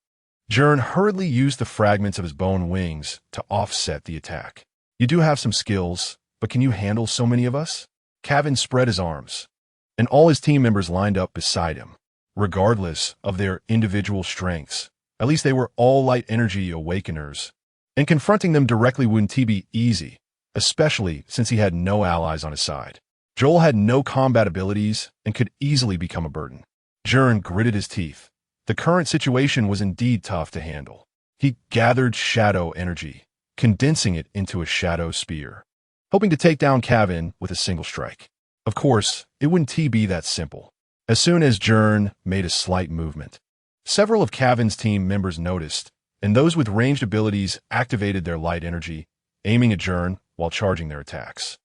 Gern hurriedly used the fragments of his bone wings to offset the attack. You do have some skills, but can you handle so many of us? Kevin spread his arms, and all his team members lined up beside him. Regardless of their individual strengths, at least they were all light energy awakeners, and confronting them directly wouldn't be easy, especially since he had no allies on his side. Joel had no combat abilities and could easily become a burden. Gern gritted his teeth. The current situation was indeed tough to handle. He gathered shadow energy, condensing it into a shadow spear, hoping to take down Kevin with a single strike. Of course, it wouldn't be that simple. As soon as Gern made a slight movement, several of Kevin's team members noticed, and those with ranged abilities activated their light energy, aiming at Gern while charging their attacks.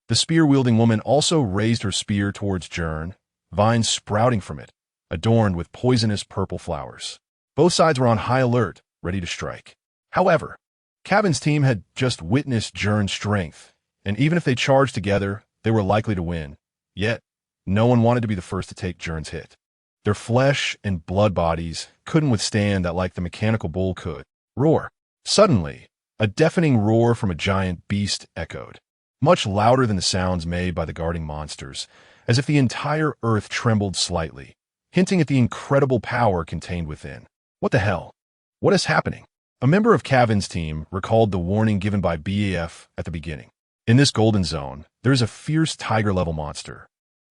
The spear-wielding woman also raised her spear towards Gern, vines sprouting from it, adorned with poisonous purple flowers. Both sides were on high alert, ready to strike. However, Kevin's team had just witnessed Gern's strength, and even if they charged together, they were likely to win. Yet, no one wanted to be the first to take Gern's hit. Their flesh and blood bodies couldn't withstand that like the mechanical bull could. Roar. Suddenly, a deafening roar from a giant beast echoed, much louder than the sounds made by the guarding monsters, as if the entire earth trembled slightly, hinting at the incredible power contained within. What the hell? What is happening? A member of Kevin's team recalled the warning given by BAF at the beginning. In this golden zone, there is a fierce tiger-level monster,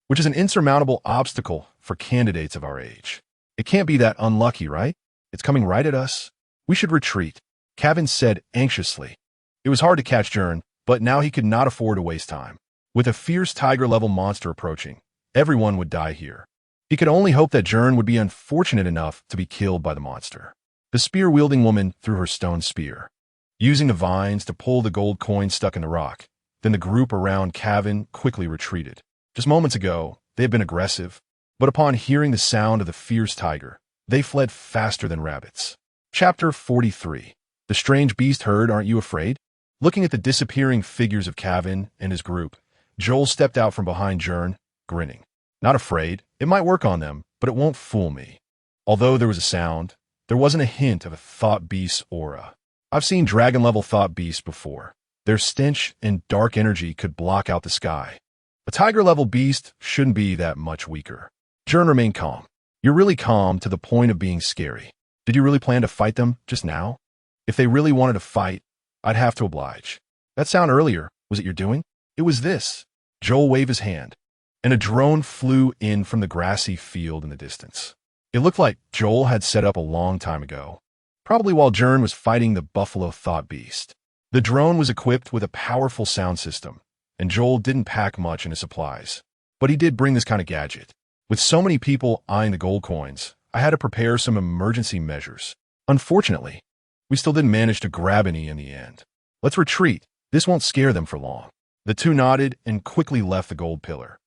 which is an insurmountable obstacle for candidates of our age. It can't be that unlucky, right? It's coming right at us. We should retreat, Kevin said anxiously. It was hard to catch Gern, but now he could not afford to waste time. With a fierce tiger-level monster approaching, everyone would die here. He could only hope that Gern would be unfortunate enough to be killed by the monster. The spear-wielding woman threw her stone spear, using the vines to pull the gold coin stuck in the rock. Then the group around Kevin quickly retreated. Just moments ago, they had been aggressive, but upon hearing the sound of the fierce tiger, they fled faster than rabbits. Chapter 43. The strange beast herd, aren't you afraid? Looking at the disappearing figures of Kevin and his group, Joel stepped out from behind Gern, grinning. Not afraid. It might work on them, but it won't fool me. Although there was a sound, there wasn't a hint of a thought beast's aura. I've seen dragon-level thought beasts before. Their stench and dark energy could block out the sky. A tiger-level beast shouldn't be that much weaker. Gern remained calm. You're really calm to the point of being scary. Did you really plan to fight them just now? If they really wanted to fight, I'd have to oblige. That sound earlier, was it your doing? It was this. Joel waved his hand, and a drone flew in from the grassy field in the distance. It looked like Joel had set up a long time ago, probably while Gern was fighting the buffalo thought beast. The drone was equipped with a powerful sound system, and Joel didn't pack much in his supplies. But he did bring this kind of gadget. With so many people eyeing the gold coins, I had to prepare some emergency measures. Unfortunately, we still didn't manage to grab any in the end. Let's retreat. This won't scare them for long. The two nodded and quickly left the gold pillar,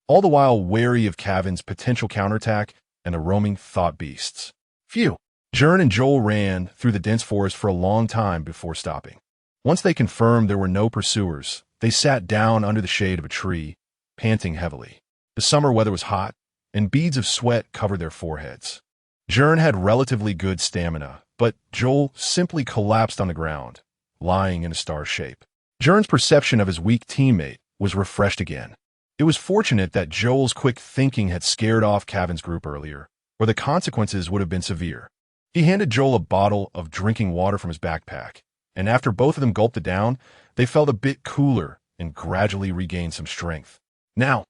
all the while wary of Kevin's potential counterattack and the roaming thought beasts. Phew! Gern and Joel ran through the dense forest for a long time before stopping. Once they confirmed there were no pursuers, they sat down under the shade of a tree, panting heavily. The summer weather was hot, and beads of sweat covered their foreheads. Gern had relatively good stamina, but Joel simply collapsed on the ground, lying in a star shape. Gern's perception of his weak teammate was refreshed again. It was fortunate that Joel's quick thinking had scared off Kevin's group earlier, or the consequences would have been severe. He handed Joel a bottle of drinking water from his backpack, and after both of them gulped it down, they felt a bit cooler and gradually regained some strength. Now,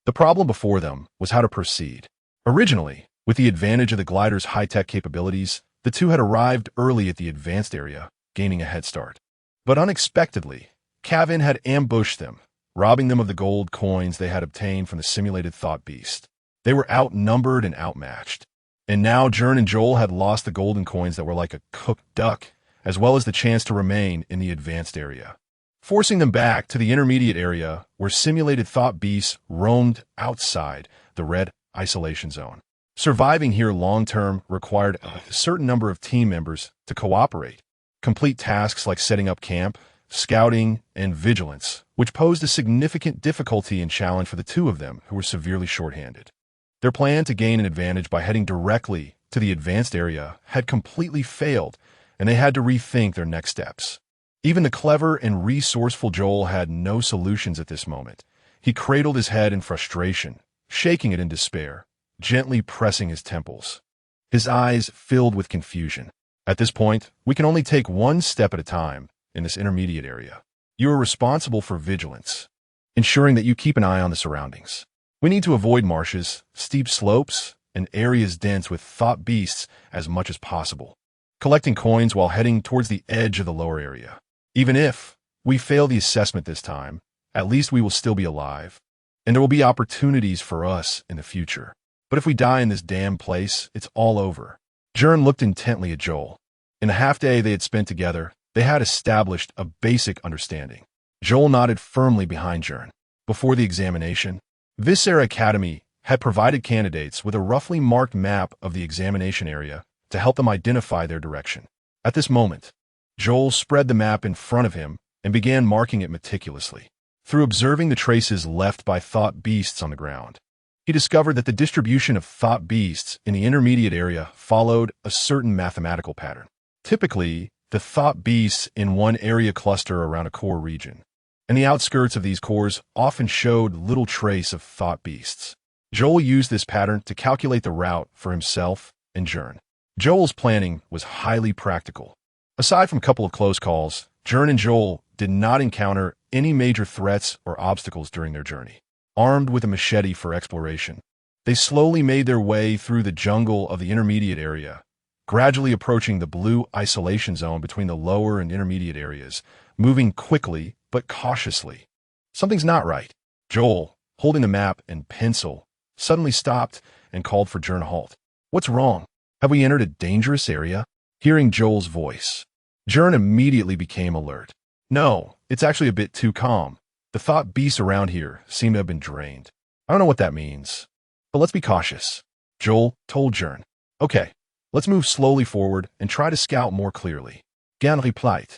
the problem before them was how to proceed. Originally, with the advantage of the glider's high-tech capabilities, the two had arrived early at the advanced area, gaining a head start. But unexpectedly, Kevin had ambushed them, robbing them of the gold coins they had obtained from the simulated thought beast. They were outnumbered and outmatched. And now Gern and Joel had lost the golden coins that were like a cooked duck, as well as the chance to remain in the advanced area, forcing them back to the intermediate area where simulated thought beasts roamed outside the red isolation zone. Surviving here long-term required a certain number of team members to cooperate, complete tasks like setting up camp, scouting, and vigilance, which posed a significant difficulty and challenge for the two of them who were severely shorthanded. Their plan to gain an advantage by heading directly to the advanced area had completely failed, and they had to rethink their next steps. Even the clever and resourceful Joel had no solutions at this moment. He cradled his head in frustration, shaking it in despair, gently pressing his temples. His eyes filled with confusion. At this point, we can only take one step at a time in this intermediate area. You are responsible for vigilance. ensuring that you keep an eye on the surroundings. We need to avoid marshes, steep slopes, and areas dense with thought beasts as much as possible, collecting coins while heading towards the edge of the lower area. Even if we fail the assessment this time, at least we will still be alive, and there will be opportunities for us in the future. But if we die in this damn place, it's all over. Gern looked intently at Joel. In the half-day they had spent together, they had established a basic understanding. Joel nodded firmly behind Gern. Before the examination, Viscera Academy had provided candidates with a roughly marked map of the examination area to help them identify their direction. At this moment, Joel spread the map in front of him and began marking it meticulously. Through observing the traces left by thought beasts on the ground, he discovered that the distribution of thought beasts in the intermediate area followed a certain mathematical pattern. Typically, the thought beasts in one area cluster around a core region, and the outskirts of these cores often showed little trace of thought beasts. Joel used this pattern to calculate the route for himself and Gern. Joel's planning was highly practical. Aside from a couple of close calls, Gern and Joel did not encounter any major threats or obstacles during their journey. Armed with a machete for exploration, they slowly made their way through the jungle of the intermediate area, gradually approaching the blue isolation zone between the lower and intermediate areas, moving quickly but cautiously. Something's not right. Joel, holding the map and pencil, suddenly stopped and called for Gern to halt. What's wrong? Have we entered a dangerous area? Hearing Joel's voice, Gern immediately became alert. No, it's actually a bit too calm. The thought beasts around here seem to have been drained. I don't know what that means, but let's be cautious. Joel told Gern. Okay, let's move slowly forward and try to scout more clearly. Gern replied,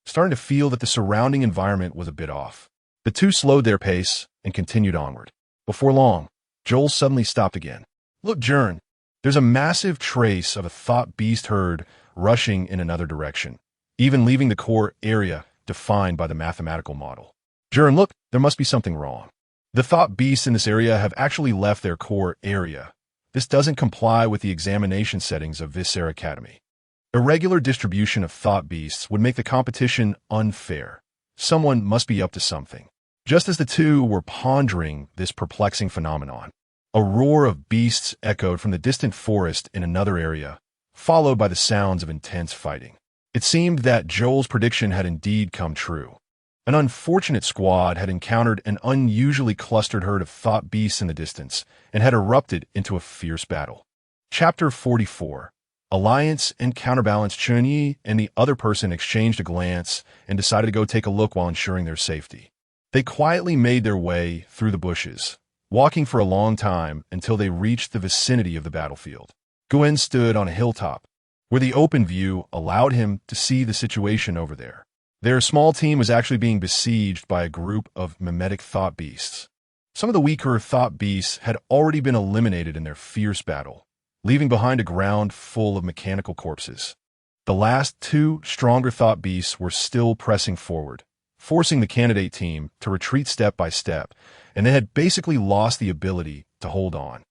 starting to feel that the surrounding environment was a bit off. The two slowed their pace and continued onward. Before long, Joel suddenly stopped again. Look, Gern, there's a massive trace of a thought beast herd rushing in another direction, even leaving the core area defined by the mathematical model. Gern, look, there must be something wrong. The thought beasts in this area have actually left their core area. This doesn't comply with the examination settings of Viscera Academy. Irregular distribution of thought beasts would make the competition unfair. Someone must be up to something. Just as the two were pondering this perplexing phenomenon, a roar of beasts echoed from the distant forest in another area, followed by the sounds of intense fighting. It seemed that Joel's prediction had indeed come true. An unfortunate squad had encountered an unusually clustered herd of thought beasts in the distance and had erupted into a fierce battle. Chapter 44. Alliance and Counterbalance. Chun-Yi and the other person exchanged a glance and decided to go take a look while ensuring their safety. They quietly made their way through the bushes, walking for a long time until they reached the vicinity of the battlefield. Gwen stood on a hilltop, where the open view allowed him to see the situation over there. Their small team was actually being besieged by a group of mimetic thought beasts. Some of the weaker thought beasts had already been eliminated in their fierce battle, leaving behind a ground full of mechanical corpses. The last two stronger thought beasts were still pressing forward, forcing the candidate team to retreat step by step, and they had basically lost the ability to hold on.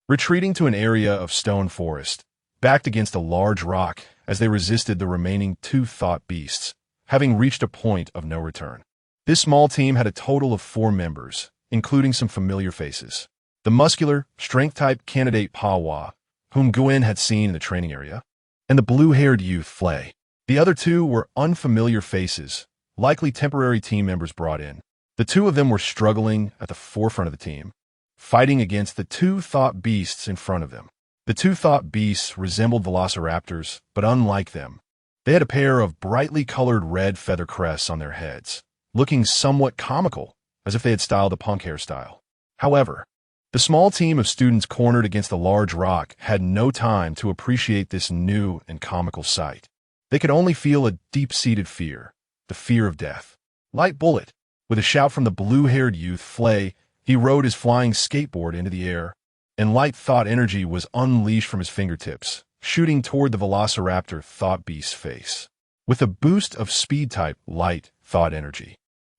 Retreating to an area of stone forest, backed against a large rock as they resisted the remaining two thought beasts, having reached a point of no return. This small team had a total of 4 members, including some familiar faces. The muscular, strength-type candidate Pawa, whom Gwen had seen in the training area, and the blue-haired youth Flay. The other 2 were unfamiliar faces, likely temporary team members brought in. The 2 of them were struggling at the forefront of the team, fighting against the 2 thought beasts in front of them. The 2 thought beasts resembled velociraptors, but unlike them, they had a pair of brightly colored red feather crests on their heads, looking somewhat comical, as if they had styled a punk hairstyle. However, the small team of students cornered against the large rock had no time to appreciate this new and comical sight. They could only feel a deep-seated fear, the fear of death. Light Bullet, with a shout from the blue-haired youth Flay, he rode his flying skateboard into the air, and light thought energy was unleashed from his fingertips, shooting toward the velociraptor thought beast's face. With a boost of speed-type light thought energy,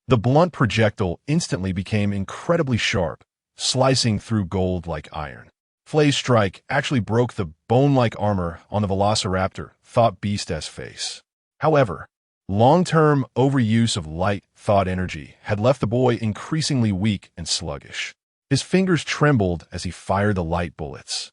the blunt projectile instantly became incredibly sharp, slicing through gold like iron. Flay's strike actually broke the bone-like armor on the velociraptor thought beast's face. However, Long-term overuse of light thought energy had left the boy increasingly weak and sluggish. His fingers trembled as he fired the light bullets.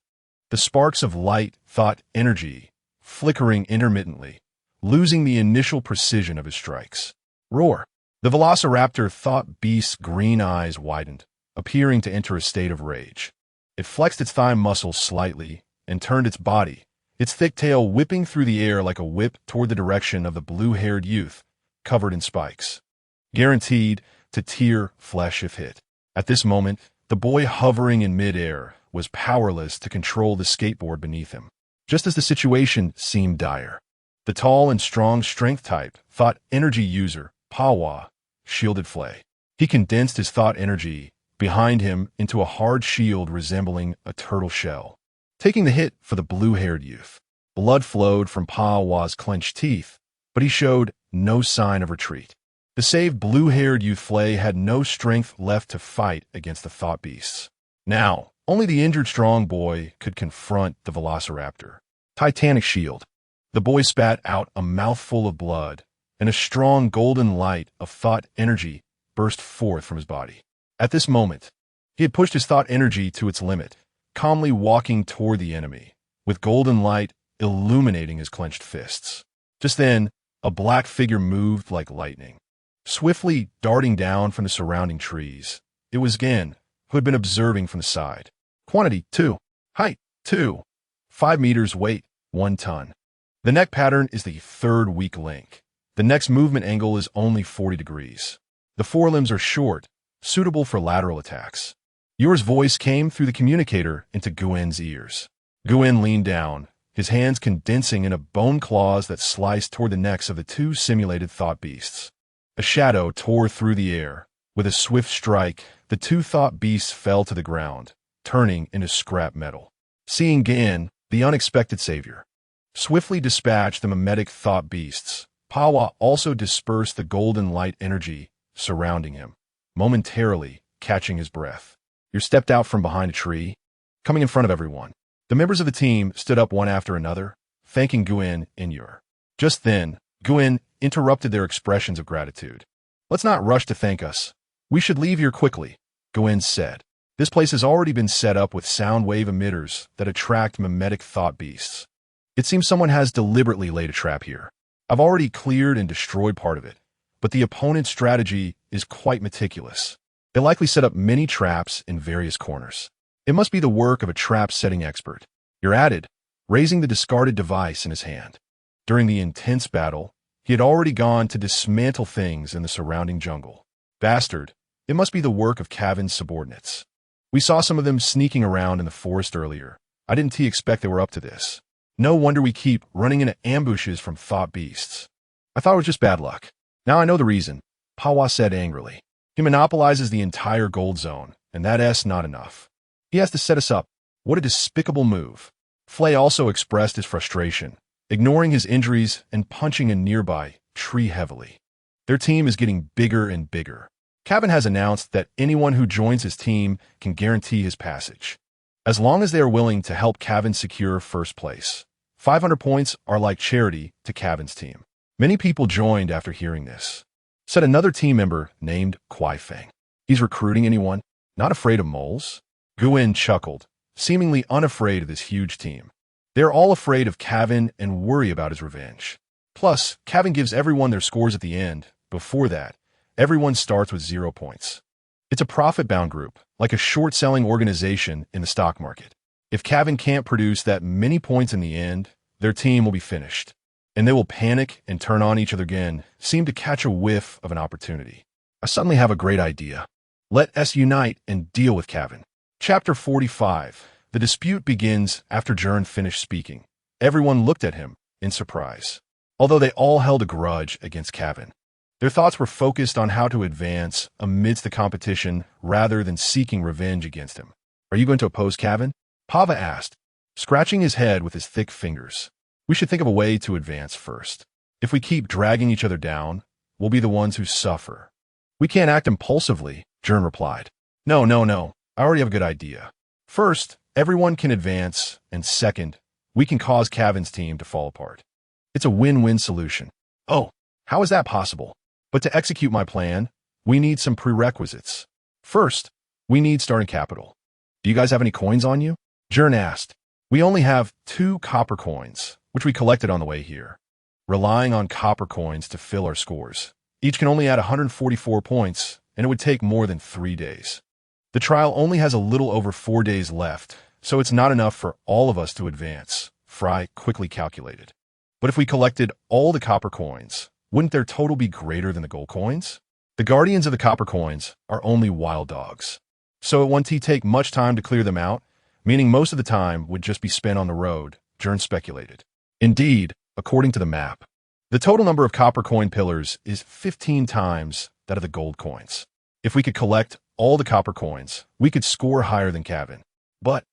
The sparks of light thought energy flickering intermittently, losing the initial precision of his strikes. Roar! The velociraptor thought beast's green eyes widened, appearing to enter a state of rage. It flexed its thigh muscles slightly and turned its body, its thick tail whipping through the air like a whip toward the direction of the blue-haired youth, covered in spikes. Guaranteed to tear flesh if hit. At this moment, the boy hovering in midair was powerless to control the skateboard beneath him. Just as the situation seemed dire, the tall and strong strength type thought energy user, Pawa, shielded Flay. He condensed his thought energy behind him into a hard shield resembling a turtle shell. Taking the hit for the blue-haired youth, blood flowed from Pawa's clenched teeth, but he showed no sign of retreat. The saved blue-haired youth Flay had no strength left to fight against the thought beasts. Now, only the injured strong boy could confront the velociraptor. Titanic shield. The boy spat out a mouthful of blood, and a strong golden light of thought energy burst forth from his body. At this moment, he had pushed his thought energy to its limit, calmly walking toward the enemy, with golden light illuminating his clenched fists. Just then, a black figure moved like lightning, swiftly darting down from the surrounding trees. It was Gern, who had been observing from the side. Quantity, 2. Height, 2. 5 meters, weight, 1 ton. The neck pattern is the third weak link. The neck's movement angle is only 40 degrees. The forelimbs are short, suitable for lateral attacks. Yor's voice came through the communicator into Gwen's ears. Gwen leaned down, his hands condensing into bone claws that sliced toward the necks of the two simulated thought beasts. A shadow tore through the air. With a swift strike, the two thought beasts fell to the ground, turning into scrap metal. Seeing Gern, the unexpected savior, swiftly dispatched the mimetic thought beasts, Pawa also dispersed the golden light energy surrounding him, momentarily catching his breath. Yor stepped out from behind a tree, coming in front of everyone. The members of the team stood up one after another, thanking Gwen and Yor. Just then, Gwen interrupted their expressions of gratitude. Let's not rush to thank us. We should leave here quickly, Gwen said. This place has already been set up with sound wave emitters that attract mimetic thought beasts. It seems someone has deliberately laid a trap here. I've already cleared and destroyed part of it, but the opponent's strategy is quite meticulous. They likely set up many traps in various corners. It must be the work of a trap-setting expert. Yor added, raising the discarded device in his hand. During the intense battle, he had already gone to dismantle things in the surrounding jungle. Bastard, it must be the work of Cavan's subordinates. We saw some of them sneaking around in the forest earlier. I didn't expect they were up to this. No wonder we keep running into ambushes from thought beasts. I thought it was just bad luck. Now I know the reason, Pawa said angrily. He monopolizes the entire gold zone, and that's not enough. He has to set us up. What a despicable move. Flay also expressed his frustration, ignoring his injuries and punching a nearby tree heavily. Their team is getting bigger and bigger. Cavan has announced that anyone who joins his team can guarantee his passage, as long as they are willing to help Cavan secure first place. 500 points are like charity to Cavan's team. Many people joined after hearing this, said another team member named Kwai Feng. He's recruiting anyone? Not afraid of moles? Guen chuckled, seemingly unafraid of this huge team. They're all afraid of Cavan and worry about his revenge. Plus, Cavan gives everyone their scores at the end. Before that, everyone starts with 0 points. It's a profit-bound group, like a short-selling organization in the stock market. If Cavan can't produce that many points in the end, their team will be finished, and they will panic and turn on each other again, seem to catch a whiff of an opportunity. I suddenly have a great idea. Let us unite and deal with Cavan. Chapter 45. The dispute begins after Gern finished speaking. Everyone looked at him in surprise, although they all held a grudge against Cavan. Their thoughts were focused on how to advance amidst the competition rather than seeking revenge against him. Are you going to oppose Cavan? Pava asked, scratching his head with his thick fingers. We should think of a way to advance first. If we keep dragging each other down, we'll be the ones who suffer. We can't act impulsively, Gern replied. No. I already have a good idea. First, everyone can advance, and second, we can cause Cavan's team to fall apart. It's a win-win solution. Oh, How is that possible? But to execute my plan, we need some prerequisites. First, we need starting capital. Do you guys have any coins on you? Gern asked. We only have 2 copper coins, which we collected on the way here. Relying on copper coins to fill our scores. Each can only add 144 points, and it would take more than 3 days. The trial only has a little over 4 days left, so it's not enough for all of us to advance, Fry quickly calculated. But if we collected all the copper coins, wouldn't their total be greater than the gold coins? The guardians of the copper coins are only wild dogs. So it won't take much time to clear them out, meaning most of the time would just be spent on the road, Gern speculated. Indeed, according to the map, the total number of copper coin pillars is 15 times that of the gold coins. If we could collect all the copper coins, we could score higher than Kevin. But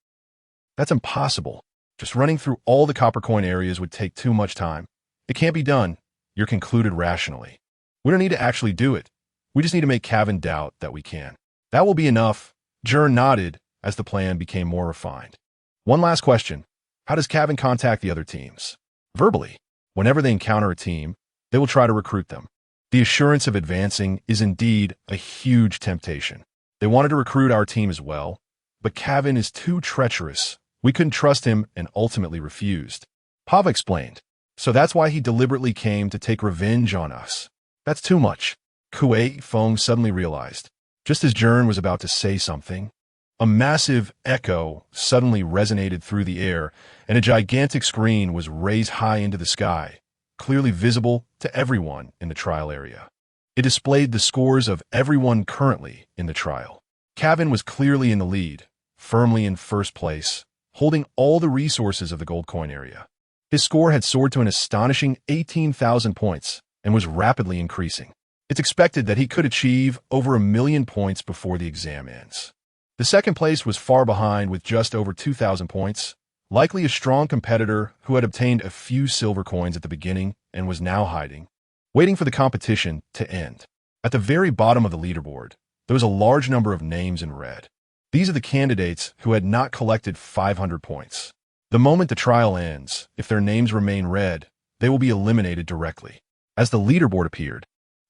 that's impossible. Just running through all the copper coin areas would take too much time. It can't be done, you're concluded rationally. We don't need to actually do it. We just need to make Kevin doubt that we can. That will be enough, Gern nodded as the plan became more refined. One last question. How does Kevin contact the other teams? Verbally. Whenever they encounter a team, they will try to recruit them. The assurance of advancing is indeed a huge temptation. They wanted to recruit our team as well, but Kevin is too treacherous. We couldn't trust him and ultimately refused. Pava explained. So that's why he deliberately came to take revenge on us. That's too much. Kuei Feng suddenly realized. Just as Gern was about to say something, a massive echo suddenly resonated through the air, and a gigantic screen was raised high into the sky, clearly visible to everyone in the trial area. It displayed the scores of everyone currently in the trial. Kevin was clearly in the lead, firmly in first place, holding all the resources of the gold coin area. His score had soared to an astonishing 18,000 points and was rapidly increasing. It's expected that he could achieve over 1 million points before the exam ends. The second place was far behind with just over 2,000 points, likely a strong competitor who had obtained a few silver coins at the beginning and was now hiding, waiting for the competition to end. At the very bottom of the leaderboard, there was a large number of names in red. These are the candidates who had not collected 500 points. The moment the trial ends, if their names remain red, they will be eliminated directly. As the leaderboard appeared,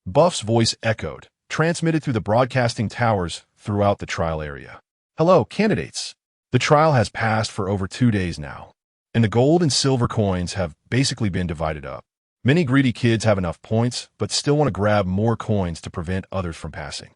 Buff's voice echoed, transmitted through the broadcasting towers throughout the trial area. Hello, candidates. The trial has passed for over 2 days now, and the gold and silver coins have basically been divided up. Many greedy kids have enough points, but still want to grab more coins to prevent others from passing.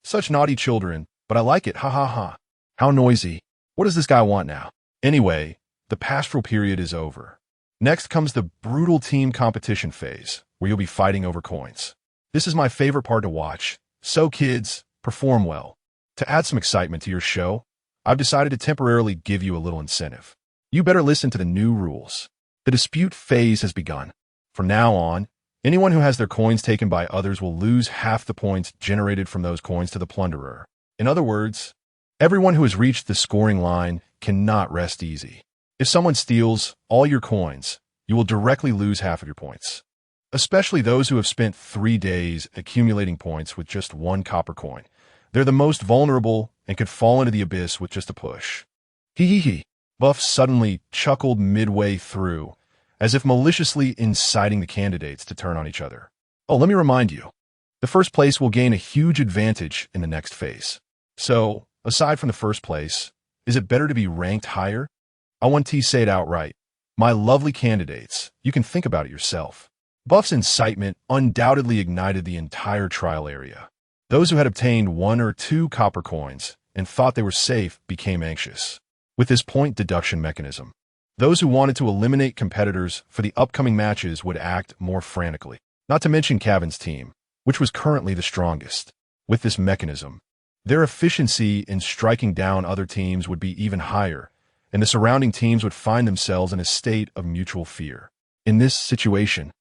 Such naughty children, but I like it, ha ha ha. How noisy. What does this guy want now? Anyway, the pastoral period is over. Next comes the brutal team competition phase, where you'll be fighting over coins. This is my favorite part to watch. So kids, perform well. To add some excitement to your show, I've decided to temporarily give you a little incentive. You better listen to the new rules. The dispute phase has begun. From now on, anyone who has their coins taken by others will lose half the points generated from those coins to the plunderer. In other words, everyone who has reached the scoring line cannot rest easy. If someone steals all your coins, you will directly lose half of your points. Especially those who have spent 3 days accumulating points with just 1 copper coin. They're the most vulnerable and could fall into the abyss with just a push. Hee hee hee. Buff suddenly chuckled midway through, as if maliciously inciting the candidates to turn on each other. Oh, let me remind you, the first place will gain a huge advantage in the next phase. So, aside from the first place, is it better to be ranked higher? I want to say it outright. My lovely candidates, you can think about it yourself. Buff's incitement undoubtedly ignited the entire trial area. Those who had obtained 1 or 2 copper coins and thought they were safe became anxious. With this point deduction mechanism, those who wanted to eliminate competitors for the upcoming matches would act more frantically. Not to mention Kevin's team, which was currently the strongest. With this mechanism, their efficiency in striking down other teams would be even higher, and the surrounding teams would find themselves in a state of mutual fear. In this situation,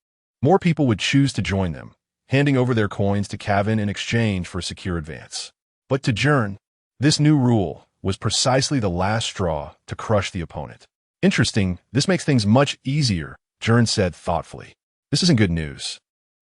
more people would choose to join them, handing over their coins to Kevin in exchange for a secure advance. But to Gern, this new rule was precisely the last straw to crush the opponent. Interesting, this makes things much easier, Gern said thoughtfully. This isn't good news.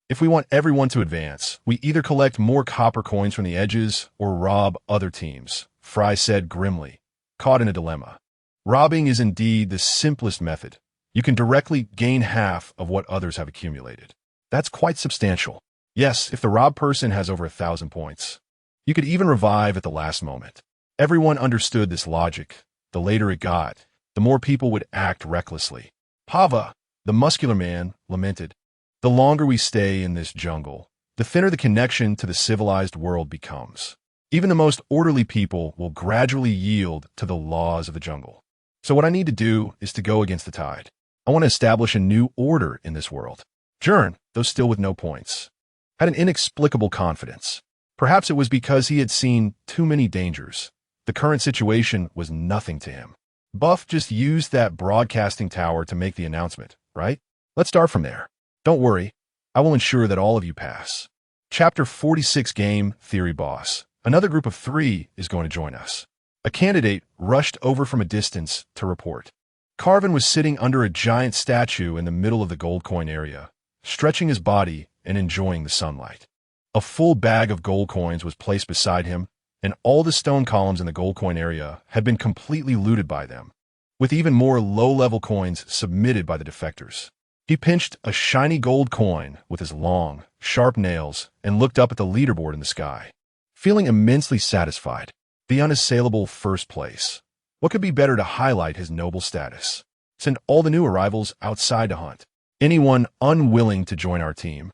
If we want everyone to advance, we either collect more copper coins from the edges or rob other teams, Fry said grimly, caught in a dilemma. Robbing is indeed the simplest method. You can directly gain half of what others have accumulated. That's quite substantial. Yes, if the robbed person has over 1,000 points. You could even revive at the last moment. Everyone understood this logic. The later it got, the more people would act recklessly. Pava, the muscular man, lamented, "The longer we stay in this jungle, the thinner the connection to the civilized world becomes. Even the most orderly people will gradually yield to the laws of the jungle. So what I need to do is to go against the tide. I want to establish a new order in this world." Gern, though still with no points, had an inexplicable confidence. Perhaps it was because he had seen too many dangers. The current situation was nothing to him. Buff just used that broadcasting tower to make the announcement, right? Let's start from there. Don't worry, I will ensure that all of you pass. Chapter 46 Game Theory Boss. Another group of 3 is going to join us. A candidate rushed over from a distance to report. Carvin was sitting under a giant statue in the middle of the gold coin area, stretching his body and enjoying the sunlight. A full bag of gold coins was placed beside him, and all the stone columns in the gold coin area had been completely looted by them, with even more low-level coins submitted by the defectors. He pinched a shiny gold coin with his long, sharp nails and looked up at the leaderboard in the sky, feeling immensely satisfied. The unassailable first place. What could be better to highlight his noble status? Send all the new arrivals outside to hunt. Anyone unwilling to join our team,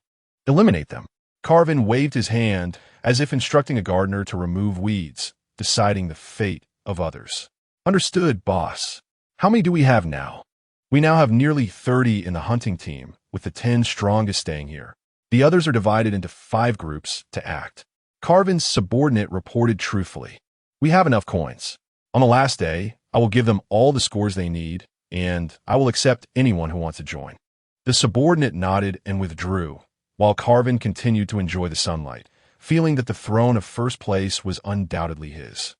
eliminate them. Carvin waved his hand as if instructing a gardener to remove weeds, deciding the fate of others. Understood, boss. How many do we have now? We now have nearly 30 in the hunting team, with the 10 strongest staying here. The others are divided into 5 groups to act. Carvin's subordinate reported truthfully. We have enough coins. On the last day, I will give them all the scores they need, and I will accept anyone who wants to join. The subordinate nodded and withdrew, while Carvin continued to enjoy the sunlight, feeling that the throne of first place was undoubtedly his.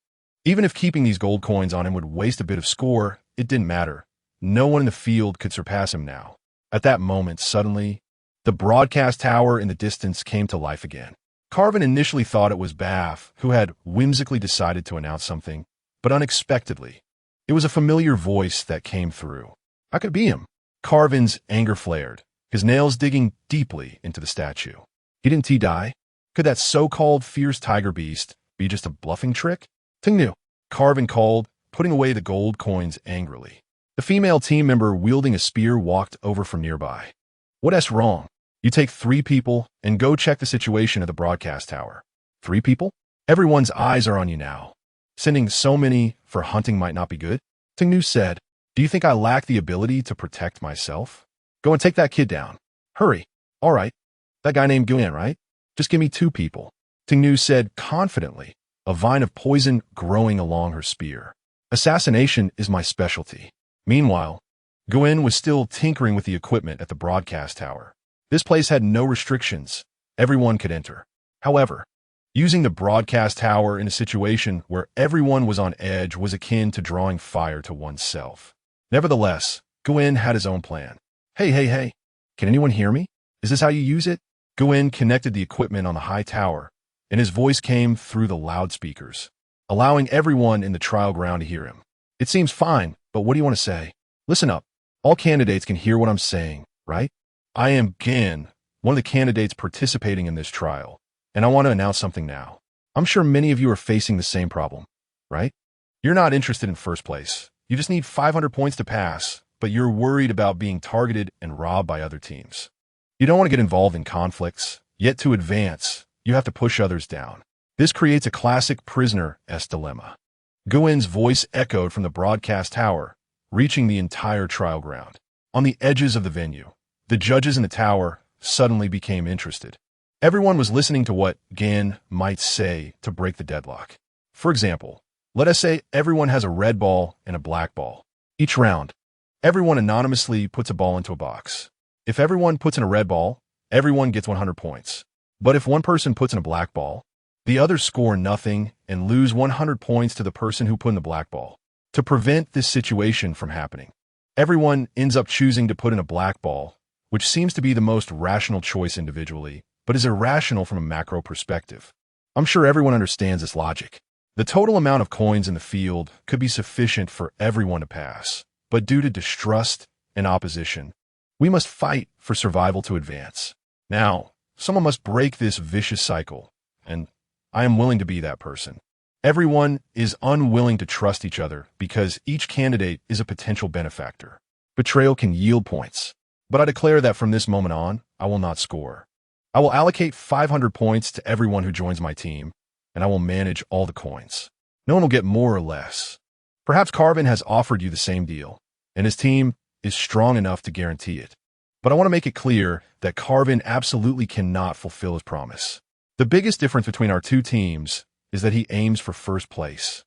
Even if keeping these gold coins on him would waste a bit of score, it didn't matter. No one in the field could surpass him now. At that moment, suddenly, the broadcast tower in the distance came to life again. Carvin initially thought it was Bath, who had whimsically decided to announce something, but unexpectedly, it was a familiar voice that came through. How could it be him? Carvin's anger flared, his nails digging deeply into the statue. Didn't he die? Could that so-called fierce tiger beast be just a bluffing trick? Ting knew. Carvin called, putting away the gold coins angrily. The female team member wielding a spear walked over from nearby. What's wrong? You take 3 people and go check the situation at the broadcast tower. 3 people? Everyone's eyes are on you now. Sending so many for hunting might not be good. Tingnu said, "Do you think I lack the ability to protect myself? Go and take that kid down. Hurry." "All right. That guy named Gern, right? Just give me 2 people." Tingnu said confidently, a vine of poison growing along her spear. "Assassination is my specialty." Meanwhile, Gwen was still tinkering with the equipment at the broadcast tower. This place had no restrictions. Everyone could enter. However, using the broadcast tower in a situation where everyone was on edge was akin to drawing fire to oneself. Nevertheless, Gwen had his own plan. Hey, can anyone hear me? Is this how you use it?" Gwen connected the equipment on the high tower, and his voice came through the loudspeakers, allowing everyone in the trial ground to hear him. "It seems fine, but what do you want to say? Listen up. All candidates can hear what I'm saying, right? I am Gern, one of the candidates participating in this trial, and I want to announce something now. I'm sure many of you are facing the same problem, right? You're not interested in first place. You just need 500 points to pass, but you're worried about being targeted and robbed by other teams. You don't want to get involved in conflicts, yet to advance, you have to push others down. This creates a classic prisoner's dilemma." Gwen's voice echoed from the broadcast tower, reaching the entire trial ground. On the edges of the venue, the judges in the tower suddenly became interested. Everyone was listening to what Gern might say to break the deadlock. For example, let us say everyone has a red ball and a black ball. Each round, everyone anonymously puts a ball into a box. If everyone puts in a red ball, everyone gets 100 points. But if one person puts in a black ball, the others score nothing and lose 100 points to the person who put in the black ball. To prevent this situation from happening, everyone ends up choosing to put in a black ball, which seems to be the most rational choice individually, but is irrational from a macro perspective. I'm sure everyone understands this logic. The total amount of coins in the field could be sufficient for everyone to pass, but due to distrust and opposition, we must fight for survival to advance. Now, someone must break this vicious cycle, and I am willing to be that person. Everyone is unwilling to trust each other because each candidate is a potential benefactor. Betrayal can yield points, but I declare that from this moment on, I will not score. I will allocate 500 points to everyone who joins my team, and I will manage all the coins. No one will get more or less. Perhaps Carvin has offered you the same deal, and his team is strong enough to guarantee it. But I want to make it clear that Carvin absolutely cannot fulfill his promise. The biggest difference between our two teams is that he aims for first place.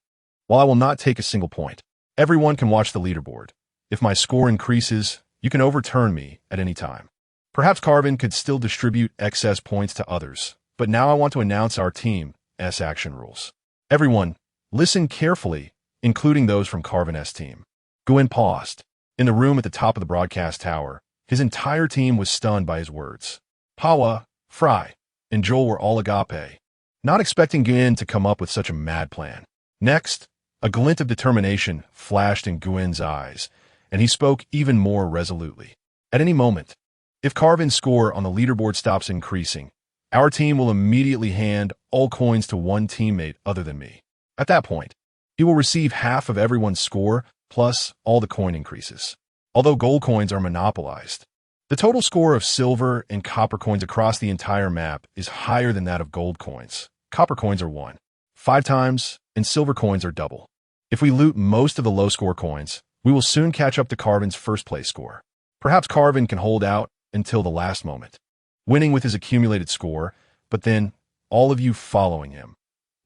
While I will not take a single point, everyone can watch the leaderboard. If my score increases, you can overturn me at any time. Perhaps Carvin could still distribute excess points to others, but now I want to announce our team's action rules. Everyone, listen carefully, including those from Carvin's team. Gwen paused. In the room at the top of the broadcast tower, his entire team was stunned by his words. Pawa, Fry, and Joel were all agape, not expecting Gwen to come up with such a mad plan. Next, a glint of determination flashed in Gwen's eyes, and he spoke even more resolutely. At any moment, if Carvin's score on the leaderboard stops increasing, our team will immediately hand all coins to one teammate other than me. At that point, he will receive half of everyone's score plus all the coin increases. Although gold coins are monopolized, the total score of silver and copper coins across the entire map is higher than that of gold coins. Copper coins are 5 times, and silver coins are double. If we loot most of the low-score coins, we will soon catch up to Carvin's first-place score. Perhaps Carvin can hold out until the last moment, winning with his accumulated score, but then, all of you following him,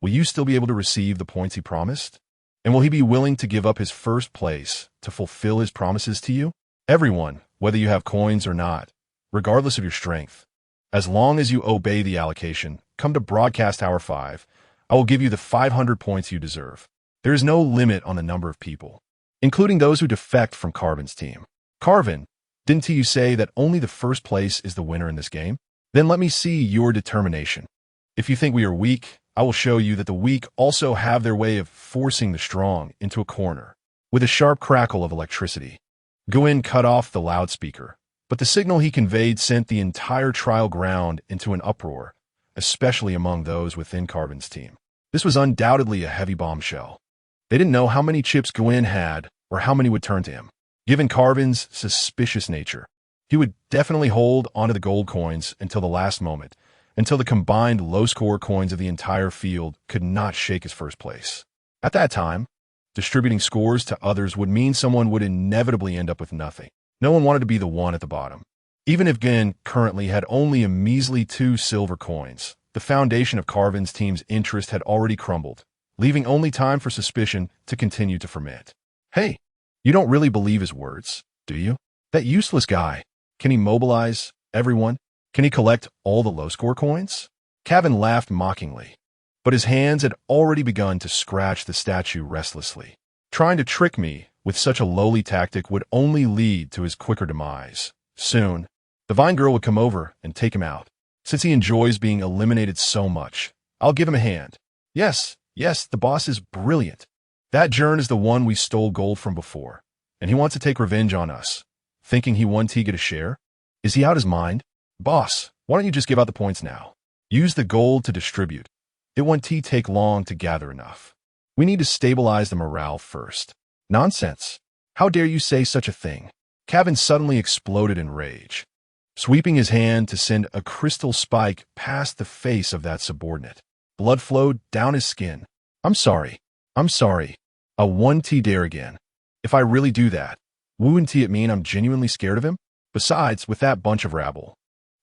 will you still be able to receive the points he promised? And will he be willing to give up his first place to fulfill his promises to you? Everyone, whether you have coins or not, regardless of your strength, as long as you obey the allocation, come to Broadcast Tower 5. I will give you the 500 points you deserve. There is no limit on the number of people, including those who defect from Carvin's team. Carvin, didn't you say that only the first place is the winner in this game? Then let me see your determination. If you think we are weak, I will show you that the weak also have their way of forcing the strong into a corner. With a sharp crackle of electricity, Gwen cut off the loudspeaker, but the signal he conveyed sent the entire trial ground into an uproar, especially among those within Carvin's team. This was undoubtedly a heavy bombshell. They didn't know how many chips Gwen had or how many would turn to him. Given Carvin's suspicious nature, he would definitely hold onto the gold coins until the last moment, until the combined low-score coins of the entire field could not shake his first place. At that time, distributing scores to others would mean someone would inevitably end up with nothing. No one wanted to be the one at the bottom. Even if Gern currently had only a measly 2 silver coins, the foundation of Carvin's team's interest had already crumbled, leaving only time for suspicion to continue to ferment. Hey, you don't really believe his words, do you? That useless guy. Can he mobilize everyone? Can he collect all the low-score coins? Kevin laughed mockingly, but his hands had already begun to scratch the statue restlessly. Trying to trick me with such a lowly tactic would only lead to his quicker demise. Soon, the Vine Girl would come over and take him out. Since he enjoys being eliminated so much, I'll give him a hand. Yes, the boss is brilliant. That Gern is the one we stole gold from before, and he wants to take revenge on us, thinking he won T get a share? Is he out his mind? Boss, why don't you just give out the points now? Use the gold to distribute. It won't take long to gather enough. We need to stabilize the morale first. Nonsense. How dare you say such a thing? Kevin suddenly exploded in rage, sweeping his hand to send a crystal spike past the face of that subordinate. Blood flowed down his skin. I'm sorry. A 1T dare again. If I really do that, wouldn't it mean I'm genuinely scared of him? Besides, with that bunch of rabble,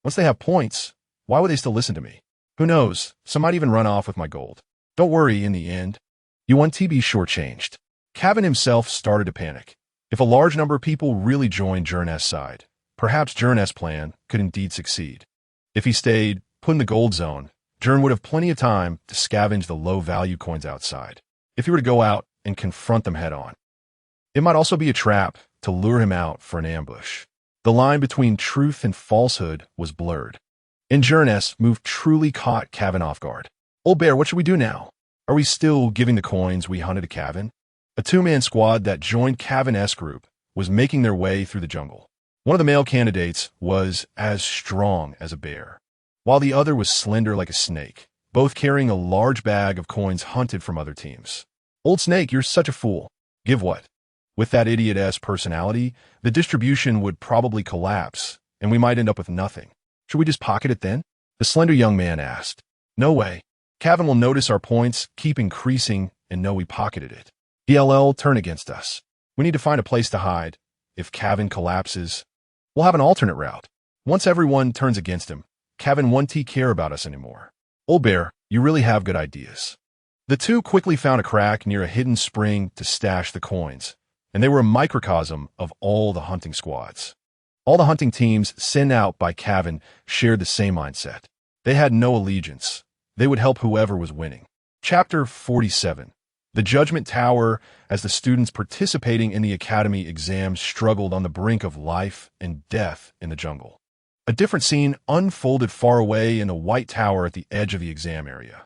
once they have points, why would they still listen to me? Who knows, some might even run off with my gold. Don't worry, in the end, you won't be shortchanged. Kevin himself started to panic. If a large number of people really joined Gern's side, perhaps Gern's plan could indeed succeed. If he stayed put in the gold zone, Gern would have plenty of time to scavenge the low-value coins outside. If he were to go out and confront them head-on, it might also be a trap to lure him out for an ambush. The line between truth and falsehood was blurred, and Gern's move truly caught Kevin off guard. Old Bear, what should we do now? Are we still giving the coins we hunted to Kevin? A 2-man squad that joined Kevin's group was making their way through the jungle. One of the male candidates was as strong as a bear, while the other was slender like a snake, both carrying a large bag of coins hunted from other teams. Old Snake, you're such a fool. Give what? With that idiot-ass personality, the distribution would probably collapse, and we might end up with nothing. Should we just pocket it then? The slender young man asked. No way. Kevin will notice our points keep increasing and know we pocketed it. DLL turn against us. We need to find a place to hide. If Kevin collapses, we'll have an alternate route. Once everyone turns against him, Kevin won't care about us anymore. Old Bear, you really have good ideas. The two quickly found a crack near a hidden spring to stash the coins, and they were a microcosm of all the hunting squads. All the hunting teams sent out by Kevin shared the same mindset. They had no allegiance. They would help whoever was winning. Chapter 47. The Judgment Tower, as the students participating in the academy exams struggled on the brink of life and death in the jungle. A different scene unfolded far away in a white tower at the edge of the exam area.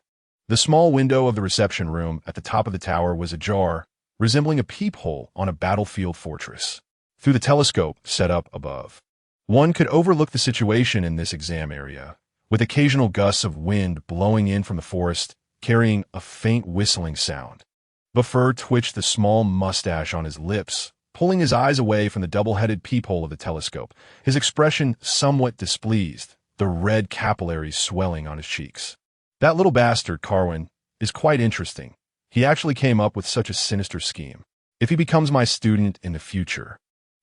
The small window of the reception room at the top of the tower was ajar, resembling a peephole on a battlefield fortress. Through the telescope set up above, one could overlook the situation in this exam area, with occasional gusts of wind blowing in from the forest, carrying a faint whistling sound. Buffer twitched the small mustache on his lips, pulling his eyes away from the double-headed peephole of the telescope, his expression somewhat displeased, the red capillaries swelling on his cheeks. That little bastard, Carwin, is quite interesting. He actually came up with such a sinister scheme. If he becomes my student in the future,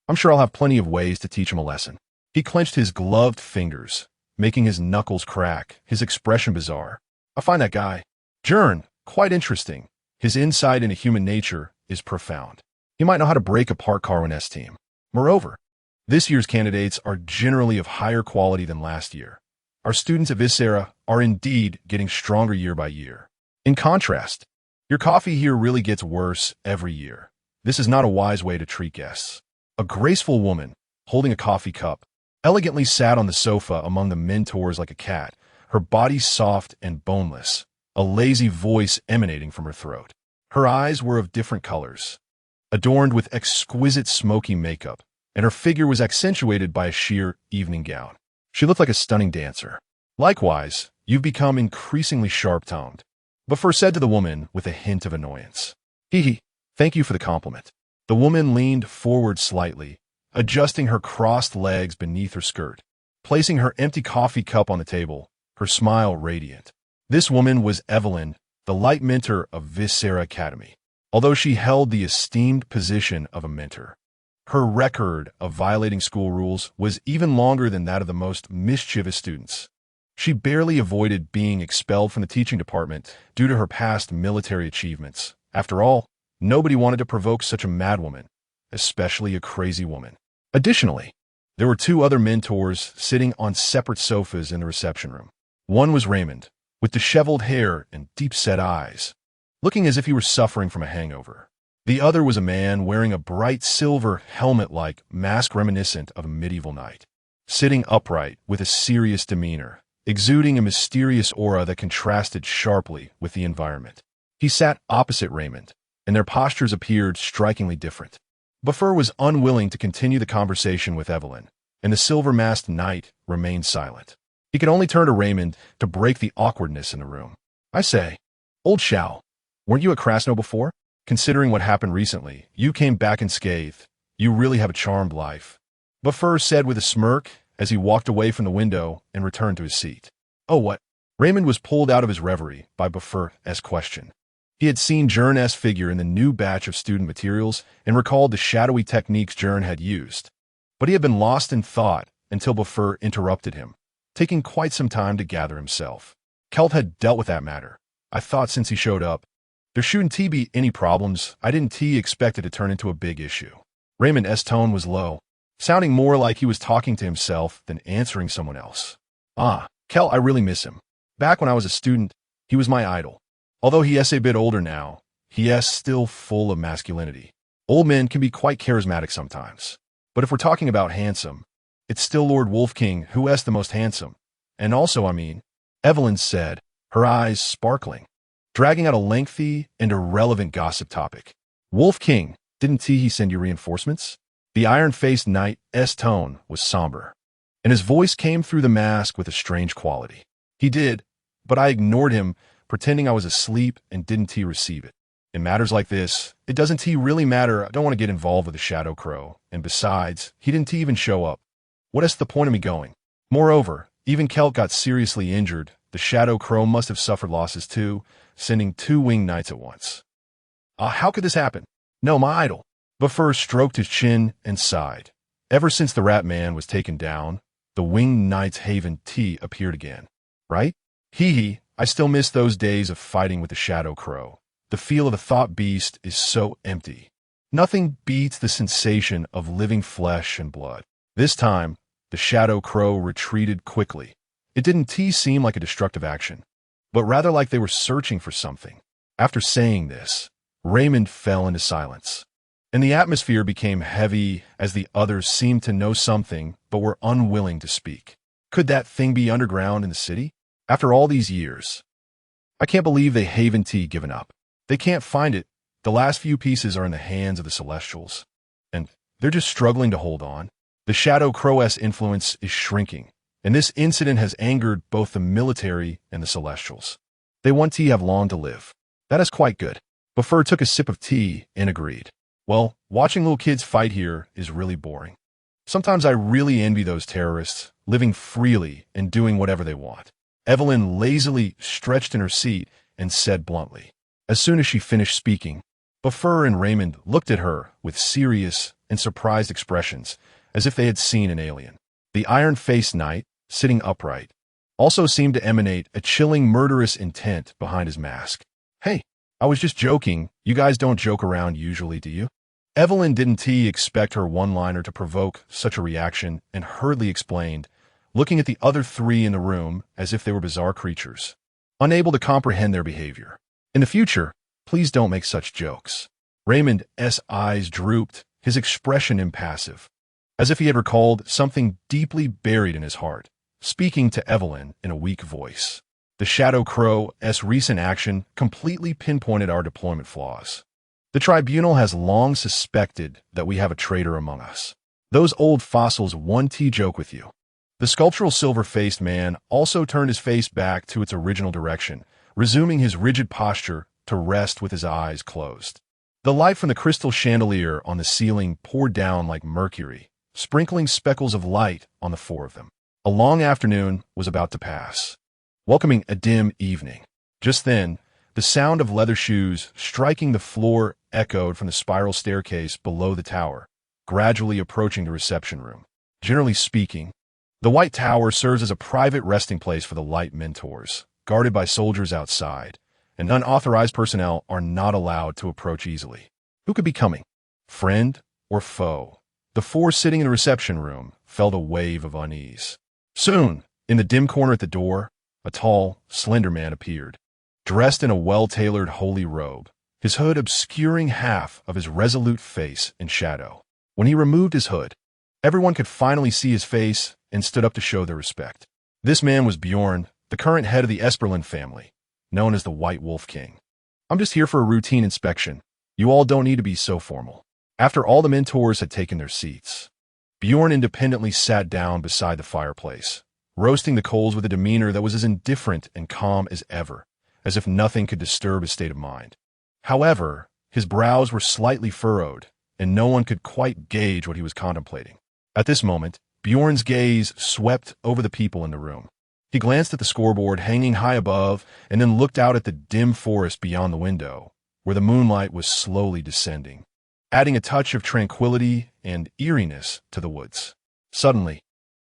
I'm sure I'll have plenty of ways to teach him a lesson. He clenched his gloved fingers, making his knuckles crack, his expression bizarre. I find that guy, Gern, quite interesting. His insight into human nature is profound. He might know how to break apart Carwin's team. Moreover, this year's candidates are generally of higher quality than last year. Our students at Viscera are indeed getting stronger year by year. In contrast, your coffee here really gets worse every year. This is not a wise way to treat guests. A graceful woman, holding a coffee cup, elegantly sat on the sofa among the mentors like a cat, her body soft and boneless, a lazy voice emanating from her throat. Her eyes were of different colors, adorned with exquisite smoky makeup, and her figure was accentuated by a sheer evening gown. She looked like a stunning dancer. Likewise, you've become increasingly sharp-tongued, Buffer said to the woman with a hint of annoyance. Hee, thank you for the compliment. The woman leaned forward slightly, adjusting her crossed legs beneath her skirt, placing her empty coffee cup on the table, her smile radiant. This woman was Evelyn, the light mentor of Viscera Academy. Although she held the esteemed position of a mentor, her record of violating school rules was even longer than that of the most mischievous students. She barely avoided being expelled from the teaching department due to her past military achievements. After all, nobody wanted to provoke such a madwoman, especially a crazy woman. Additionally, there were two other mentors sitting on separate sofas in the reception room. One was Raymond, with disheveled hair and deep-set eyes, looking as if he were suffering from a hangover. The other was a man wearing a bright silver helmet-like mask reminiscent of a medieval knight, sitting upright with a serious demeanor, exuding a mysterious aura that contrasted sharply with the environment. He sat opposite Raymond, and their postures appeared strikingly different. Buffer was unwilling to continue the conversation with Evelyn, and the silver-masked knight remained silent. He could only turn to Raymond to break the awkwardness in the room. I say, old Shao, weren't you at Krasno before? Considering what happened recently, you came back unscathed. You really have a charmed life. Buffer said with a smirk as he walked away from the window and returned to his seat. Oh, what? Raymond was pulled out of his reverie by Buffer's question. He had seen Gern's figure in the new batch of student materials and recalled the shadowy techniques Gern had used. But he had been lost in thought until Buffer interrupted him, taking quite some time to gather himself. Kelt had dealt with that matter. I thought since he showed up, there shouldn't be any problems. I didn't expect it to turn into a big issue. Raymond's tone was low, sounding more like he was talking to himself than answering someone else. Kel, I really miss him. Back when I was a student, he was my idol. Although he is a bit older now, he is still full of masculinity. Old men can be quite charismatic sometimes. But if we're talking about handsome, it's still Lord Wolfking who is the most handsome. And also, Evelyn said, her eyes sparkling, dragging out a lengthy and irrelevant gossip topic. Wolf King, didn't he send you reinforcements? The iron-faced knight's tone was somber, and his voice came through the mask with a strange quality. He did, but I ignored him, pretending I was asleep and didn't receive it. In matters like this, it doesn't really matter. I don't want to get involved with the Shadow Crow, and besides, he didn't even show up. What's the point of me going? Moreover, even Kelt got seriously injured. The Shadow Crow must have suffered losses too, sending 2 winged knights at once. How could this happen? No, my idol. Buffer stroked his chin and sighed. Ever since the Rat Man was taken down, the winged knight's haven appeared again. Right? Hee, I still miss those days of fighting with the Shadow Crow. The feel of a thought beast is so empty. Nothing beats the sensation of living flesh and blood. This time, the Shadow Crow retreated quickly. It didn't seem like a destructive action, but rather like they were searching for something. After saying this, Raymond fell into silence, and the atmosphere became heavy as the others seemed to know something but were unwilling to speak. Could that thing be underground in the city? After all these years, I can't believe they haven't given up. They can't find it. The last few pieces are in the hands of the Celestials, and they're just struggling to hold on. The Shadow Crow's influence is shrinking, and this incident has angered both the military and the Celestials. They want to have long to live. That is quite good. Buffer took a sip of tea and agreed. Well, watching little kids fight here is really boring. Sometimes I really envy those terrorists, living freely and doing whatever they want. Evelyn lazily stretched in her seat and said bluntly. As soon as she finished speaking, Buffer and Raymond looked at her with serious and surprised expressions, as if they had seen an alien. The iron-faced knight, sitting upright, also seemed to emanate a chilling, murderous intent behind his mask. Hey, I was just joking. You guys don't joke around usually, do you? Evelyn didn't expect her one-liner to provoke such a reaction and hurriedly explained, looking at the other 3 in the room as if they were bizarre creatures, unable to comprehend their behavior. In the future, please don't make such jokes. Raymond's eyes drooped, his expression impassive, as if he had recalled something deeply buried in his heart, speaking to Evelyn in a weak voice. The Shadow Crow's recent action completely pinpointed our deployment flaws. The Tribunal has long suspected that we have a traitor among us. Those old fossils want to joke with you. The sculptural silver-faced man also turned his face back to its original direction, resuming his rigid posture to rest with his eyes closed. The light from the crystal chandelier on the ceiling poured down like mercury, sprinkling speckles of light on the 4 of them. A long afternoon was about to pass, welcoming a dim evening. Just then, the sound of leather shoes striking the floor echoed from the spiral staircase below the tower, gradually approaching the reception room. Generally speaking, the White Tower serves as a private resting place for the Light Mentors, guarded by soldiers outside, and unauthorized personnel are not allowed to approach easily. Who could be coming? Friend or foe? The 4 sitting in the reception room felt a wave of unease. Soon, in the dim corner at the door, a tall, slender man appeared, dressed in a well-tailored holy robe, his hood obscuring half of his resolute face in shadow. When he removed his hood, everyone could finally see his face and stood up to show their respect. This man was Bjorn, the current head of the Esperlin family, known as the White Wolf King. I'm just here for a routine inspection. You all don't need to be so formal. After all the mentors had taken their seats, Bjorn independently sat down beside the fireplace, roasting the coals with a demeanor that was as indifferent and calm as ever, as if nothing could disturb his state of mind. However, his brows were slightly furrowed, and no one could quite gauge what he was contemplating. At this moment, Bjorn's gaze swept over the people in the room. He glanced at the scoreboard hanging high above and then looked out at the dim forest beyond the window, where the moonlight was slowly descending, adding a touch of tranquility and eeriness to the woods. Suddenly,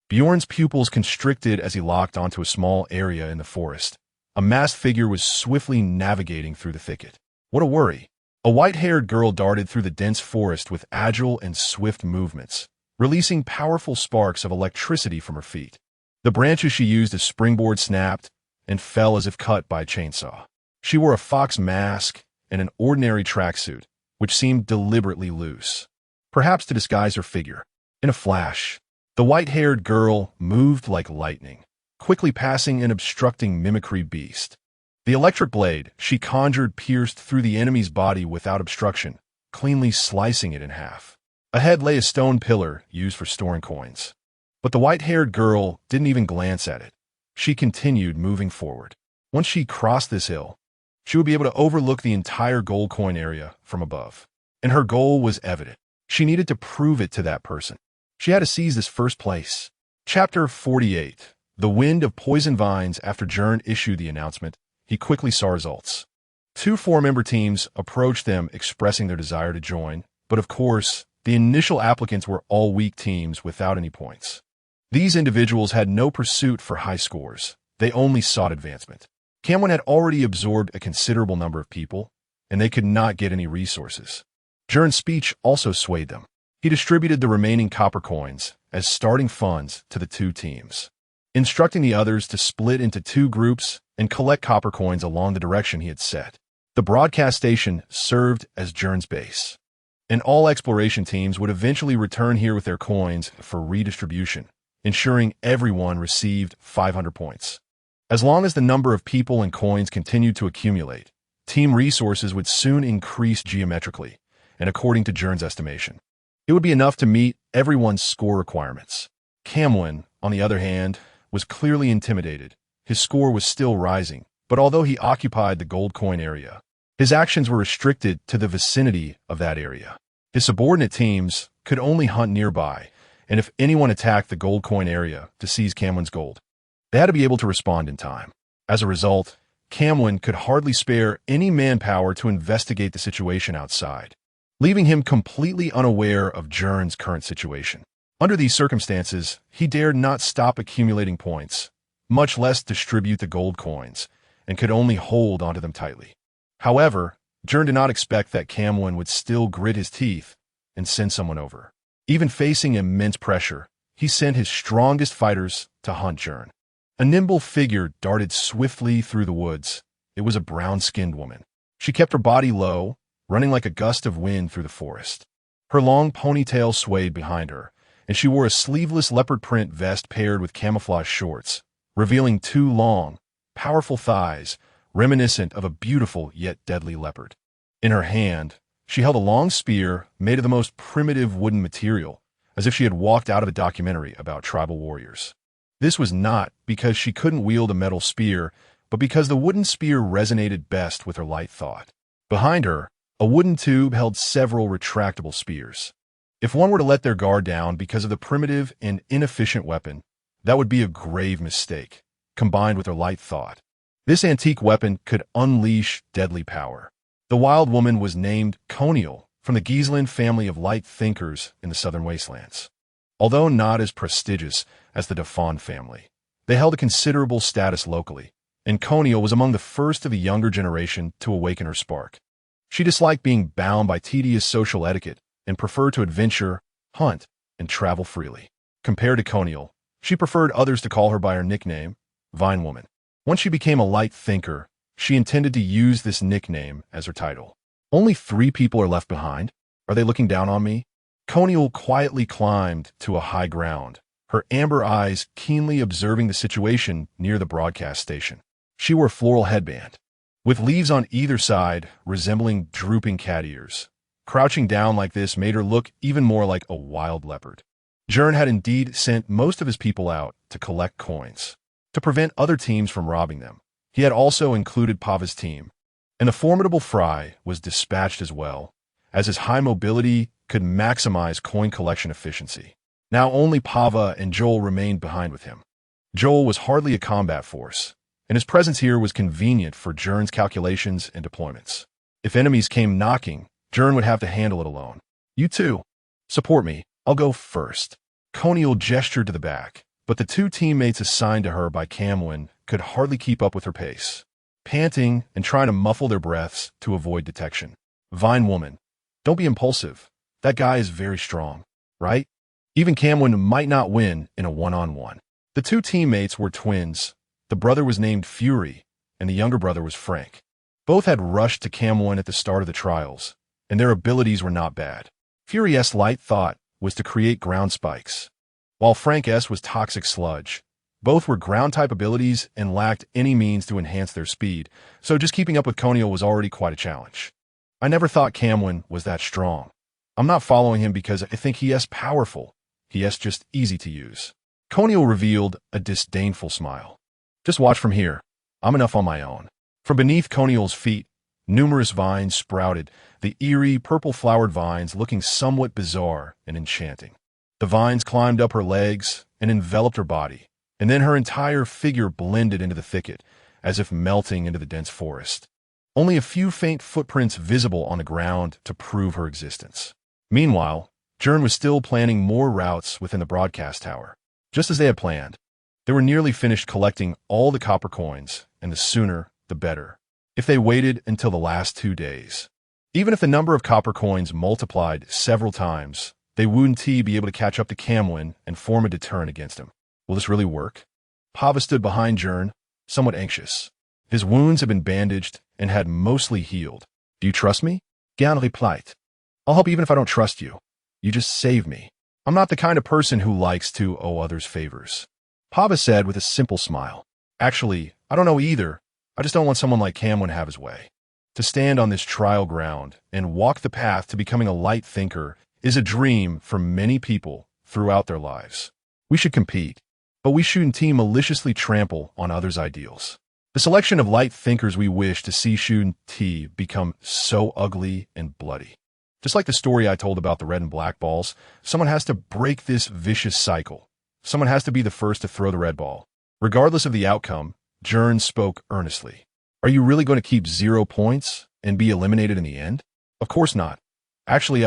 Bjorn's pupils constricted as he locked onto a small area in the forest. A masked figure was swiftly navigating through the thicket. What a worry! A white-haired girl darted through the dense forest with agile and swift movements, releasing powerful sparks of electricity from her feet. The branches she used as springboard snapped and fell as if cut by a chainsaw. She wore a fox mask and an ordinary tracksuit, which seemed deliberately loose, perhaps to disguise her figure. In a flash, the white-haired girl moved like lightning, quickly passing an obstructing mimicry beast. The electric blade she conjured pierced through the enemy's body without obstruction, cleanly slicing it in half. Ahead lay a stone pillar used for storing coins. But the white-haired girl didn't even glance at it. She continued moving forward. Once she crossed this hill, she would be able to overlook the entire gold coin area from above. And her goal was evident. She needed to prove it to that person. She had to seize this first place. Chapter 48. The Wind of Poison Vines. After Gern issued the announcement, he quickly saw results. 2 4-member teams approached them expressing their desire to join, but of course, the initial applicants were all weak teams without any points. These individuals had no pursuit for high scores. They only sought advancement. Camwin had already absorbed a considerable number of people, and they could not get any resources. Gern's speech also swayed them. He distributed the remaining copper coins as starting funds to the 2 teams, instructing the others to split into 2 groups and collect copper coins along the direction he had set. The broadcast station served as Gern's base, and all exploration teams would eventually return here with their coins for redistribution, ensuring everyone received 500 points. As long as the number of people and coins continued to accumulate, team resources would soon increase geometrically, and according to Gern's estimation, it would be enough to meet everyone's score requirements. Camwin, on the other hand, was clearly intimidated. His score was still rising, but although he occupied the gold coin area, his actions were restricted to the vicinity of that area. His subordinate teams could only hunt nearby, and if anyone attacked the gold coin area to seize Camwin's gold, they had to be able to respond in time. As a result, Camwin could hardly spare any manpower to investigate the situation outside, leaving him completely unaware of Gern's current situation. Under these circumstances, he dared not stop accumulating points, much less distribute the gold coins, and could only hold onto them tightly. However, Gern did not expect that Camwin would still grit his teeth and send someone over. Even facing immense pressure, he sent his strongest fighters to hunt Gern. A nimble figure darted swiftly through the woods. It was a brown-skinned woman. She kept her body low, running like a gust of wind through the forest. Her long ponytail swayed behind her, and she wore a sleeveless leopard print vest paired with camouflage shorts, revealing 2 long, powerful thighs, reminiscent of a beautiful yet deadly leopard. In her hand, she held a long spear made of the most primitive wooden material, as if she had walked out of a documentary about tribal warriors. This was not because she couldn't wield a metal spear, but because the wooden spear resonated best with her light thought. Behind her, a wooden tube held several retractable spears. If one were to let their guard down because of the primitive and inefficient weapon, that would be a grave mistake, combined with her light thought. This antique weapon could unleash deadly power. The wild woman was named Conial, from the Giesland family of light thinkers in the southern wastelands. Although not as prestigious as the Defon family, they held a considerable status locally, and Conial was among the first of the younger generation to awaken her spark. She disliked being bound by tedious social etiquette and preferred to adventure, hunt, and travel freely. Compared to Conial, she preferred others to call her by her nickname, Vine Woman. Once she became a light thinker, she intended to use this nickname as her title. Only 3 people are left behind. Are they looking down on me? Conial quietly climbed to a high ground, her amber eyes keenly observing the situation near the broadcast station. She wore a floral headband, with leaves on either side resembling drooping cat ears. Crouching down like this made her look even more like a wild leopard. Gern had indeed sent most of his people out to collect coins, to prevent other teams from robbing them. He had also included Pava's team, and the formidable Fry was dispatched as well, as his high mobility could maximize coin collection efficiency. Now only Pava and Joel remained behind with him. Joel was hardly a combat force, and his presence here was convenient for Gern's calculations and deployments. If enemies came knocking, Gern would have to handle it alone. You two, support me. I'll go first. Conial gestured to the back, but the 2 teammates assigned to her by Camwin could hardly keep up with her pace, panting and trying to muffle their breaths to avoid detection. Vine Woman, don't be impulsive. That guy is very strong, right? Even Camwin might not win in a one-on-one. The 2 teammates were twins. The brother was named Fury, and the younger brother was Frank. Both had rushed to Camwin at the start of the trials, and their abilities were not bad. Fury's light thought was to create ground spikes, while Frank S was toxic sludge. Both were ground-type abilities and lacked any means to enhance their speed, so just keeping up with Conial was already quite a challenge. I never thought Camwin was that strong. I'm not following him because I think he is powerful. He is just easy to use. Coniel revealed a disdainful smile. Just watch from here. I'm enough on my own. From beneath Coniel's feet, numerous vines sprouted, the eerie, purple-flowered vines looking somewhat bizarre and enchanting. The vines climbed up her legs and enveloped her body, and then her entire figure blended into the thicket, as if melting into the dense forest. Only a few faint footprints visible on the ground to prove her existence. Meanwhile, Gern was still planning more routes within the broadcast tower. Just as they had planned, they were nearly finished collecting all the copper coins, and the sooner, the better, if they waited until the last 2 days. Even if the number of copper coins multiplied several times, they wouldn't be able to catch up to Camwin and form a deterrent against him. Will this really work? Pava stood behind Gern, somewhat anxious. His wounds had been bandaged and had mostly healed. Do you trust me? Gern replied. I'll help even if I don't trust you. You just save me. I'm not the kind of person who likes to owe others favors. Pava said with a simple smile. Actually, I don't know either. I just don't want someone like Camwin to have his way. To stand on this trial ground and walk the path to becoming a light thinker is a dream for many people throughout their lives. We should compete, but we shouldn't maliciously trample on others' ideals. The selection of light thinkers we wish to see shouldn't become so ugly and bloody. Just like the story I told about the red and black balls, someone has to break this vicious cycle. Someone has to be the first to throw the red ball. Regardless of the outcome, Gern spoke earnestly. Are you really going to keep 0 points and be eliminated in the end? Of course not. Actually,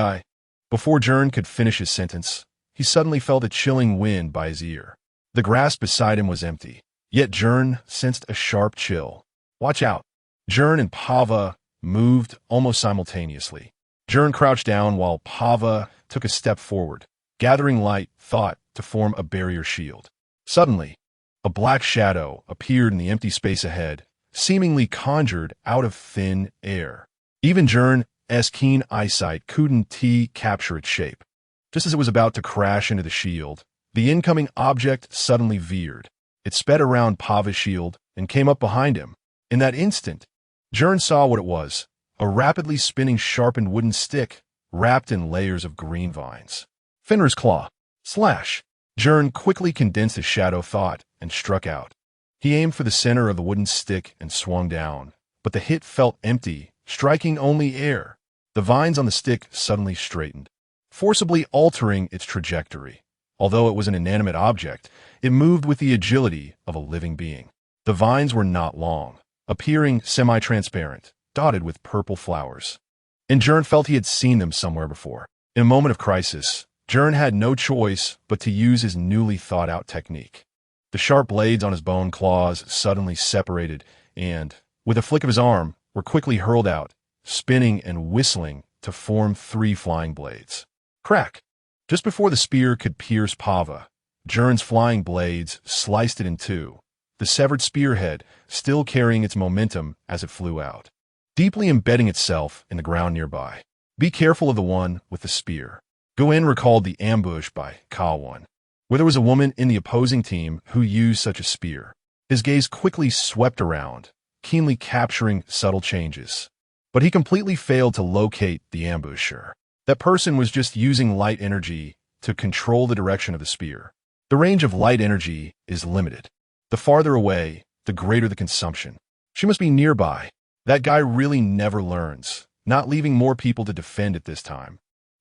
Before Gern could finish his sentence, he suddenly felt a chilling wind by his ear. The grass beside him was empty, yet Gern sensed a sharp chill. Watch out. Gern and Pava moved almost simultaneously. Gern crouched down while Pava took a step forward, gathering light thought to form a barrier shield. Suddenly, a black shadow appeared in the empty space ahead, seemingly conjured out of thin air. Even Gern's keen eyesight couldn't capture its shape. Just as it was about to crash into the shield, the incoming object suddenly veered. It sped around Pava's shield and came up behind him. In that instant, Gern saw what it was, a rapidly spinning sharpened wooden stick wrapped in layers of green vines. Fenrir's claw. Slash. Gern quickly condensed his shadow thought and struck out. He aimed for the center of the wooden stick and swung down, but the hit felt empty, striking only air. The vines on the stick suddenly straightened, forcibly altering its trajectory. Although it was an inanimate object, it moved with the agility of a living being. The vines were not long, appearing semi-transparent, dotted with purple flowers. And Gern felt he had seen them somewhere before. In a moment of crisis, Gern had no choice but to use his newly thought-out technique. The sharp blades on his bone claws suddenly separated and, with a flick of his arm, were quickly hurled out, spinning and whistling to form 3 flying blades. Crack! Just before the spear could pierce Pava, Gern's flying blades sliced it in two, the severed spearhead still carrying its momentum as it flew out, deeply embedding itself in the ground nearby. Be careful of the one with the spear. Gern recalled the ambush by Kawon, where there was a woman in the opposing team who used such a spear. His gaze quickly swept around, keenly capturing subtle changes. But he completely failed to locate the ambusher. That person was just using light energy to control the direction of the spear. The range of light energy is limited. The farther away, the greater the consumption. She must be nearby. That guy really never learns, not leaving more people to defend at this time,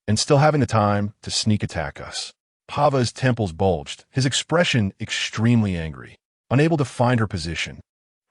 and still having the time to sneak attack us. Pava's temples bulged, his expression extremely angry, unable to find her position.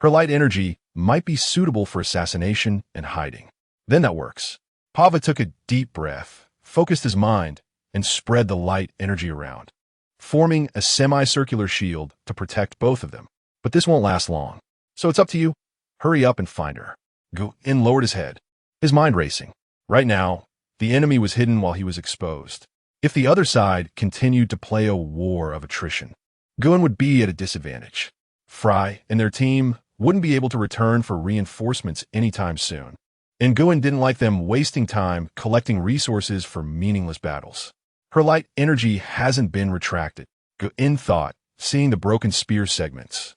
Her light energy might be suitable for assassination and hiding. Then that works. Pava took a deep breath, focused his mind, and spread the light energy around, forming a semicircular shield to protect both of them. But this won't last long. So it's up to you. Hurry up and find her. Gern lowered his head, his mind racing. Right now, the enemy was hidden while he was exposed. If the other side continued to play a war of attrition, Gern would be at a disadvantage. Fry and their team wouldn't be able to return for reinforcements anytime soon. And Gern didn't like them wasting time collecting resources for meaningless battles. Her light energy hasn't been retracted, Gern thought, seeing the broken spear segments,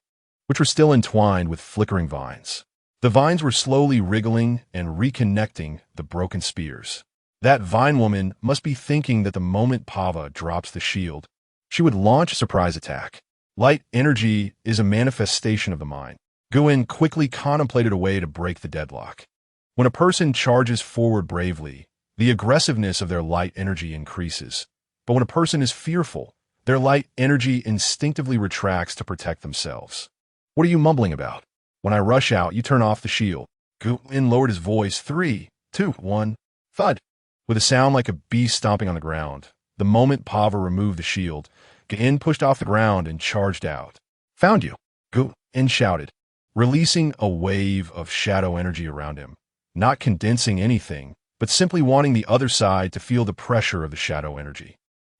which were still entwined with flickering vines. The vines were slowly wriggling and reconnecting the broken spears. That vine woman must be thinking that the moment Pava drops the shield, she would launch a surprise attack. Light energy is a manifestation of the mind. Gern quickly contemplated a way to break the deadlock. When a person charges forward bravely, the aggressiveness of their light energy increases. But when a person is fearful, their light energy instinctively retracts to protect themselves. What are you mumbling about? When I rush out, you turn off the shield. Gern lowered his voice. 3, 2, 1. Thud. With a sound like a beast stomping on the ground, the moment Pava removed the shield, Gern pushed off the ground and charged out. Found you, Gern shouted, releasing a wave of shadow energy around him, not condensing anything, but simply wanting the other side to feel the pressure of the shadow energy.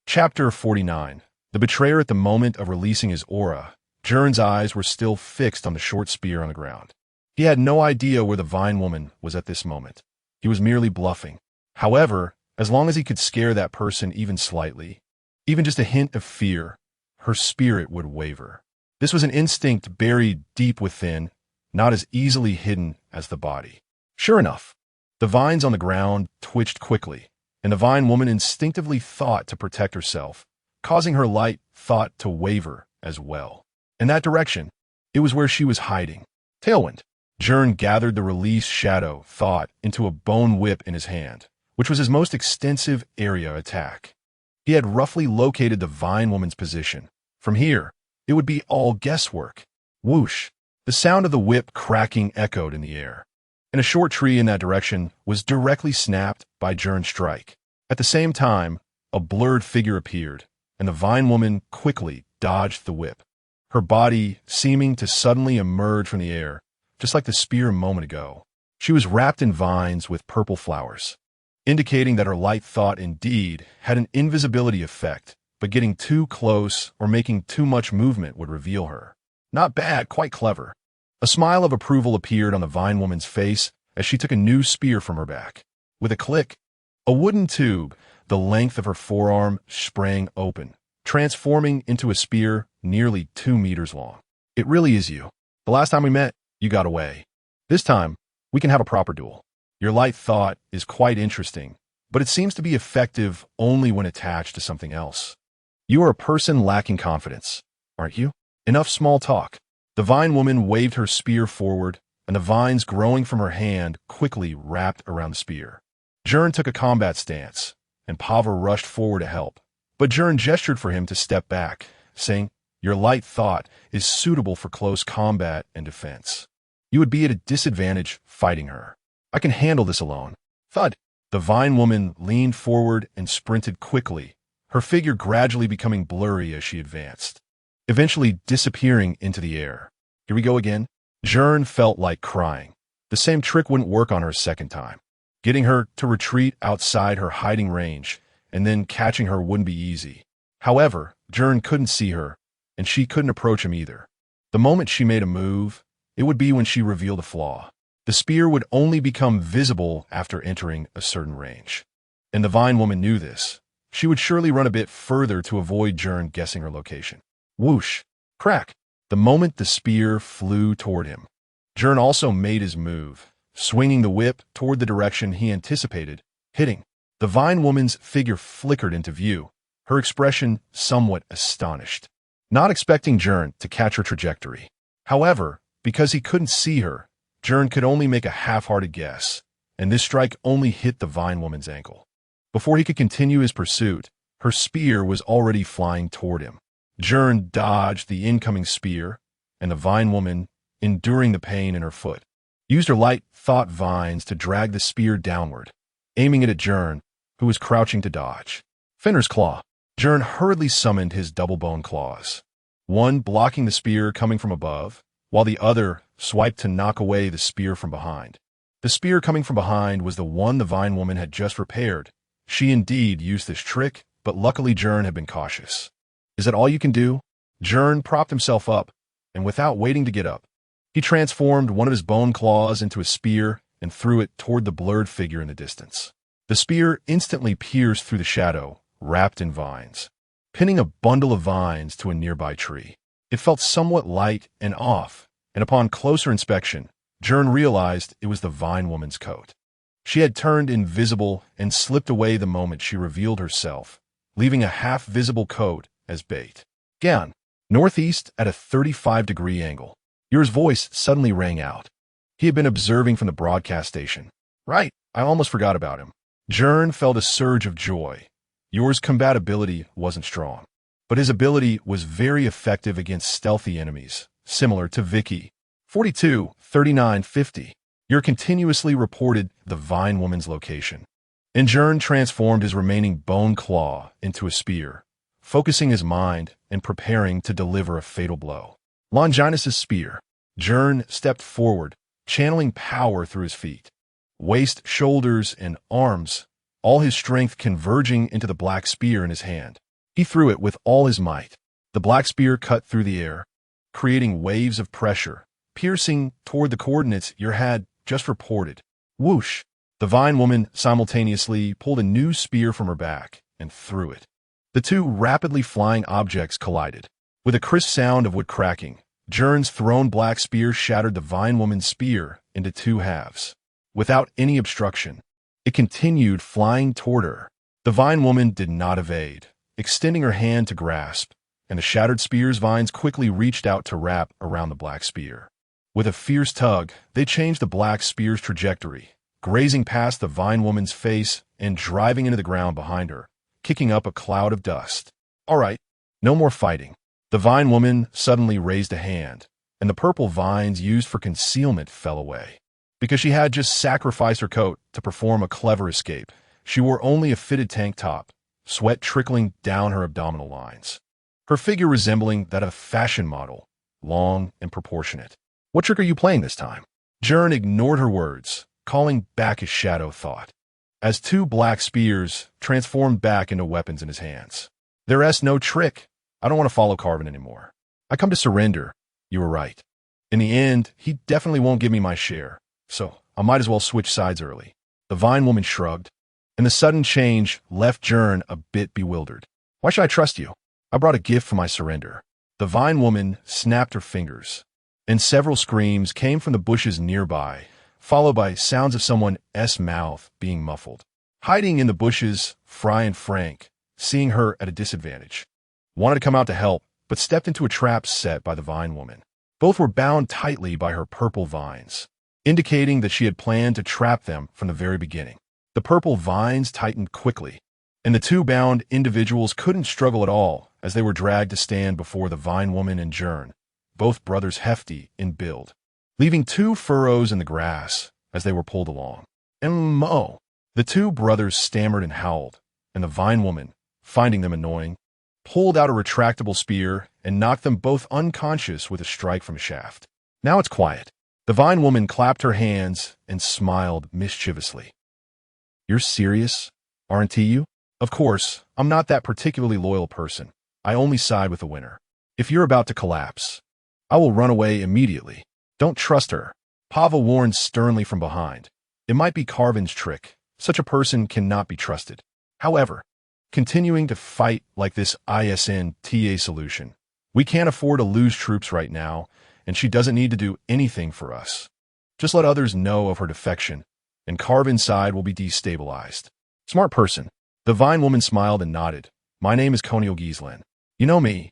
Chapter 49. The betrayer. At the moment of releasing his aura, Gern's eyes were still fixed on the short spear on the ground. He had no idea where the vine woman was at this moment. He was merely bluffing. However, as long as he could scare that person even slightly, even just a hint of fear, her spirit would waver. This was an instinct buried deep within, not as easily hidden as the body. Sure enough, the vines on the ground twitched quickly, and the vine woman instinctively thought to protect herself, causing her light thought to waver as well. In that direction, it was where she was hiding. Tailwind. Gern gathered the release shadow thought into a bone whip in his hand, which was his most extensive area attack. He had roughly located the vine woman's position. From here, it would be all guesswork. Whoosh! The sound of the whip cracking echoed in the air, and a short tree in that direction was directly snapped by Gern's strike. At the same time, a blurred figure appeared, and the vine woman quickly dodged the whip, her body seeming to suddenly emerge from the air, just like the spear a moment ago. She was wrapped in vines with purple flowers, indicating that her light thought indeed had an invisibility effect, but getting too close or making too much movement would reveal her. Not bad, quite clever. A smile of approval appeared on the vine woman's face as she took a new spear from her back. With a click, a wooden tube, the length of her forearm, sprang open, transforming into a spear nearly 2 meters long. It really is you. The last time we met, you got away. This time, we can have a proper duel. Your light thought is quite interesting, but it seems to be effective only when attached to something else. You are a person lacking confidence, aren't you? Enough small talk. The vine woman waved her spear forward, and the vines growing from her hand quickly wrapped around the spear. Gern took a combat stance, and Pava rushed forward to help. But Gern gestured for him to step back, saying, "Your light thought is suitable for close combat and defense. You would be at a disadvantage fighting her. I can handle this alone." Thud! The vine woman leaned forward and sprinted quickly, her figure gradually becoming blurry as she advanced, eventually disappearing into the air. Here we go again. Gern felt like crying. The same trick wouldn't work on her a second time. Getting her to retreat outside her hiding range and then catching her wouldn't be easy. However, Gern couldn't see her, and she couldn't approach him either. The moment she made a move, it would be when she revealed a flaw. The spear would only become visible after entering a certain range. And the vine woman knew this. She would surely run a bit further to avoid Gern guessing her location. Whoosh! Crack! The moment the spear flew toward him, Gern also made his move, swinging the whip toward the direction he anticipated, hitting. The vine woman's figure flickered into view, her expression somewhat astonished, not expecting Gern to catch her trajectory. However, because he couldn't see her, Gern could only make a half-hearted guess, and this strike only hit the vine woman's ankle. Before he could continue his pursuit, her spear was already flying toward him. Gern dodged the incoming spear, and the vine woman, enduring the pain in her foot, used her light thought vines to drag the spear downward, aiming it at Gern, who was crouching to dodge. Fenrir's Claw. Gern hurriedly summoned his double-bone claws, one blocking the spear coming from above, while the other swiped to knock away the spear from behind. The spear coming from behind was the one the vine woman had just repaired. She indeed used this trick, but luckily Gern had been cautious. Is that all you can do? Gern propped himself up, and without waiting to get up, he transformed one of his bone claws into a spear and threw it toward the blurred figure in the distance. The spear instantly pierced through the shadow, wrapped in vines, pinning a bundle of vines to a nearby tree. It felt somewhat light and off, and upon closer inspection, Gern realized it was the vine woman's coat. She had turned invisible and slipped away the moment she revealed herself, leaving a half-visible coat as bait. Gern, northeast at a 35-degree angle. Yours voice suddenly rang out. He had been observing from the broadcast station. Right, I almost forgot about him. Gern felt a surge of joy. Yours combatability wasn't strong, but his ability was very effective against stealthy enemies, similar to Vicky. 42, 39, 50. Your continuously reported the Vine Woman's location. And Gern transformed his remaining bone claw into a spear, focusing his mind and preparing to deliver a fatal blow. Longinus' spear. Gern stepped forward, channeling power through his feet. Waist, shoulders, and arms, all his strength converging into the black spear in his hand. He threw it with all his might. The black spear cut through the air, creating waves of pressure, piercing toward the coordinates your had just reported. Whoosh! The Vine Woman simultaneously pulled a new spear from her back and threw it. The two rapidly flying objects collided. With a crisp sound of wood cracking, Gern's thrown black spear shattered the Vine Woman's spear into two halves. Without any obstruction, it continued flying toward her. The Vine Woman did not evade, extending her hand to grasp, and the shattered spear's vines quickly reached out to wrap around the black spear. With a fierce tug, they changed the black spear's trajectory, grazing past the Vine Woman's face and driving into the ground behind her, kicking up a cloud of dust. All right, no more fighting. The Vine Woman suddenly raised a hand, and the purple vines used for concealment fell away. Because she had just sacrificed her coat to perform a clever escape, she wore only a fitted tank top, sweat trickling down her abdominal lines. Her figure resembling that of a fashion model, long and proportionate. What trick are you playing this time? Gern ignored her words, calling back his shadow thought, as two black spears transformed back into weapons in his hands. There's no trick. I don't want to follow Carvin anymore. I come to surrender. You were right. In the end, he definitely won't give me my share, so I might as well switch sides early. The Vine Woman shrugged, and the sudden change left Gern a bit bewildered. Why should I trust you? I brought a gift for my surrender. The Vine Woman snapped her fingers, and several screams came from the bushes nearby, followed by sounds of someone's mouth being muffled. Hiding in the bushes, Fry and Frank, seeing her at a disadvantage, wanted to come out to help, but stepped into a trap set by the Vine Woman. Both were bound tightly by her purple vines, indicating that she had planned to trap them from the very beginning. The purple vines tightened quickly, and the two bound individuals couldn't struggle at all as they were dragged to stand before the Vine Woman and Gern, both brothers hefty in build, leaving two furrows in the grass as they were pulled along. And Mo! The two brothers stammered and howled, and the Vine Woman, finding them annoying, pulled out a retractable spear and knocked them both unconscious with a strike from a shaft. Now it's quiet. The Vine Woman clapped her hands and smiled mischievously. You're serious, aren't you? Of course, I'm not that particularly loyal person. I only side with the winner. If you're about to collapse, I will run away immediately. Don't trust her. Pava warned sternly from behind. It might be Carvin's trick. Such a person cannot be trusted. However, continuing to fight like this isn't a solution. We can't afford to lose troops right now, and she doesn't need to do anything for us. Just let others know of her defection, and Carvin's side will be destabilized. Smart person. The Vine Woman smiled and nodded. My name is Conil Giesland. You know me.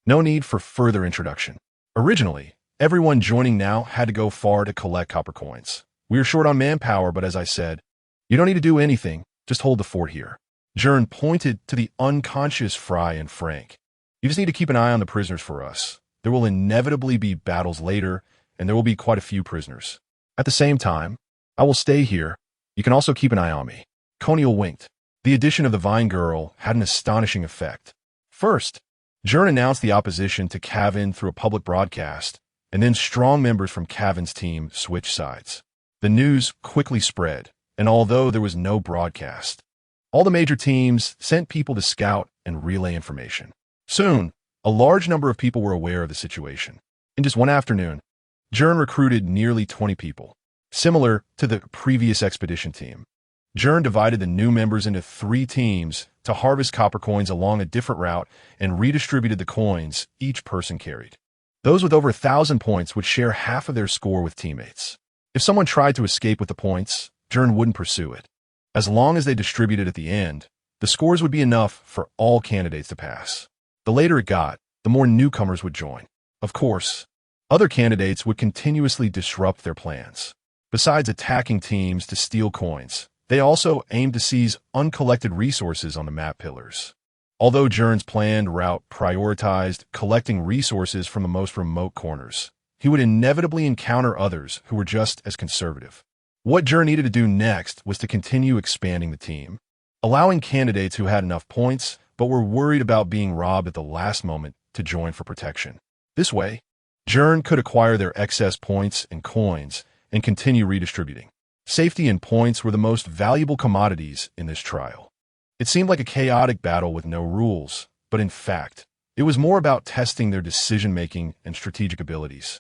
No need for further introduction. Originally, everyone joining now had to go far to collect copper coins. We are short on manpower, but as I said, you don't need to do anything, just hold the fort here. Gern pointed to the unconscious Fry and Frank. You just need to keep an eye on the prisoners for us. There will inevitably be battles later, and there will be quite a few prisoners. At the same time, I will stay here. You can also keep an eye on me. Conil winked. The addition of the Vine Girl had an astonishing effect. First, Gern announced the opposition to Cavan through a public broadcast, and then strong members from Cavan's team switched sides. The news quickly spread, and although there was no broadcast, all the major teams sent people to scout and relay information. Soon, a large number of people were aware of the situation. In just one afternoon, Gern recruited nearly 20 people. Similar to the previous expedition team, Gern divided the new members into 3 teams to harvest copper coins along a different route and redistributed the coins each person carried. Those with over 1,000 points would share half of their score with teammates. If someone tried to escape with the points, Gern wouldn't pursue it. As long as they distributed at the end, the scores would be enough for all candidates to pass. The later it got, the more newcomers would join. Of course, other candidates would continuously disrupt their plans. Besides attacking teams to steal coins, they also aimed to seize uncollected resources on the map pillars. Although Gern's planned route prioritized collecting resources from the most remote corners, he would inevitably encounter others who were just as conservative. What Gern needed to do next was to continue expanding the team, allowing candidates who had enough points but were worried about being robbed at the last moment to join for protection. This way, Gern could acquire their excess points and coins and continue redistributing. Safety and points were the most valuable commodities in this trial. It seemed like a chaotic battle with no rules, but in fact, it was more about testing their decision-making and strategic abilities.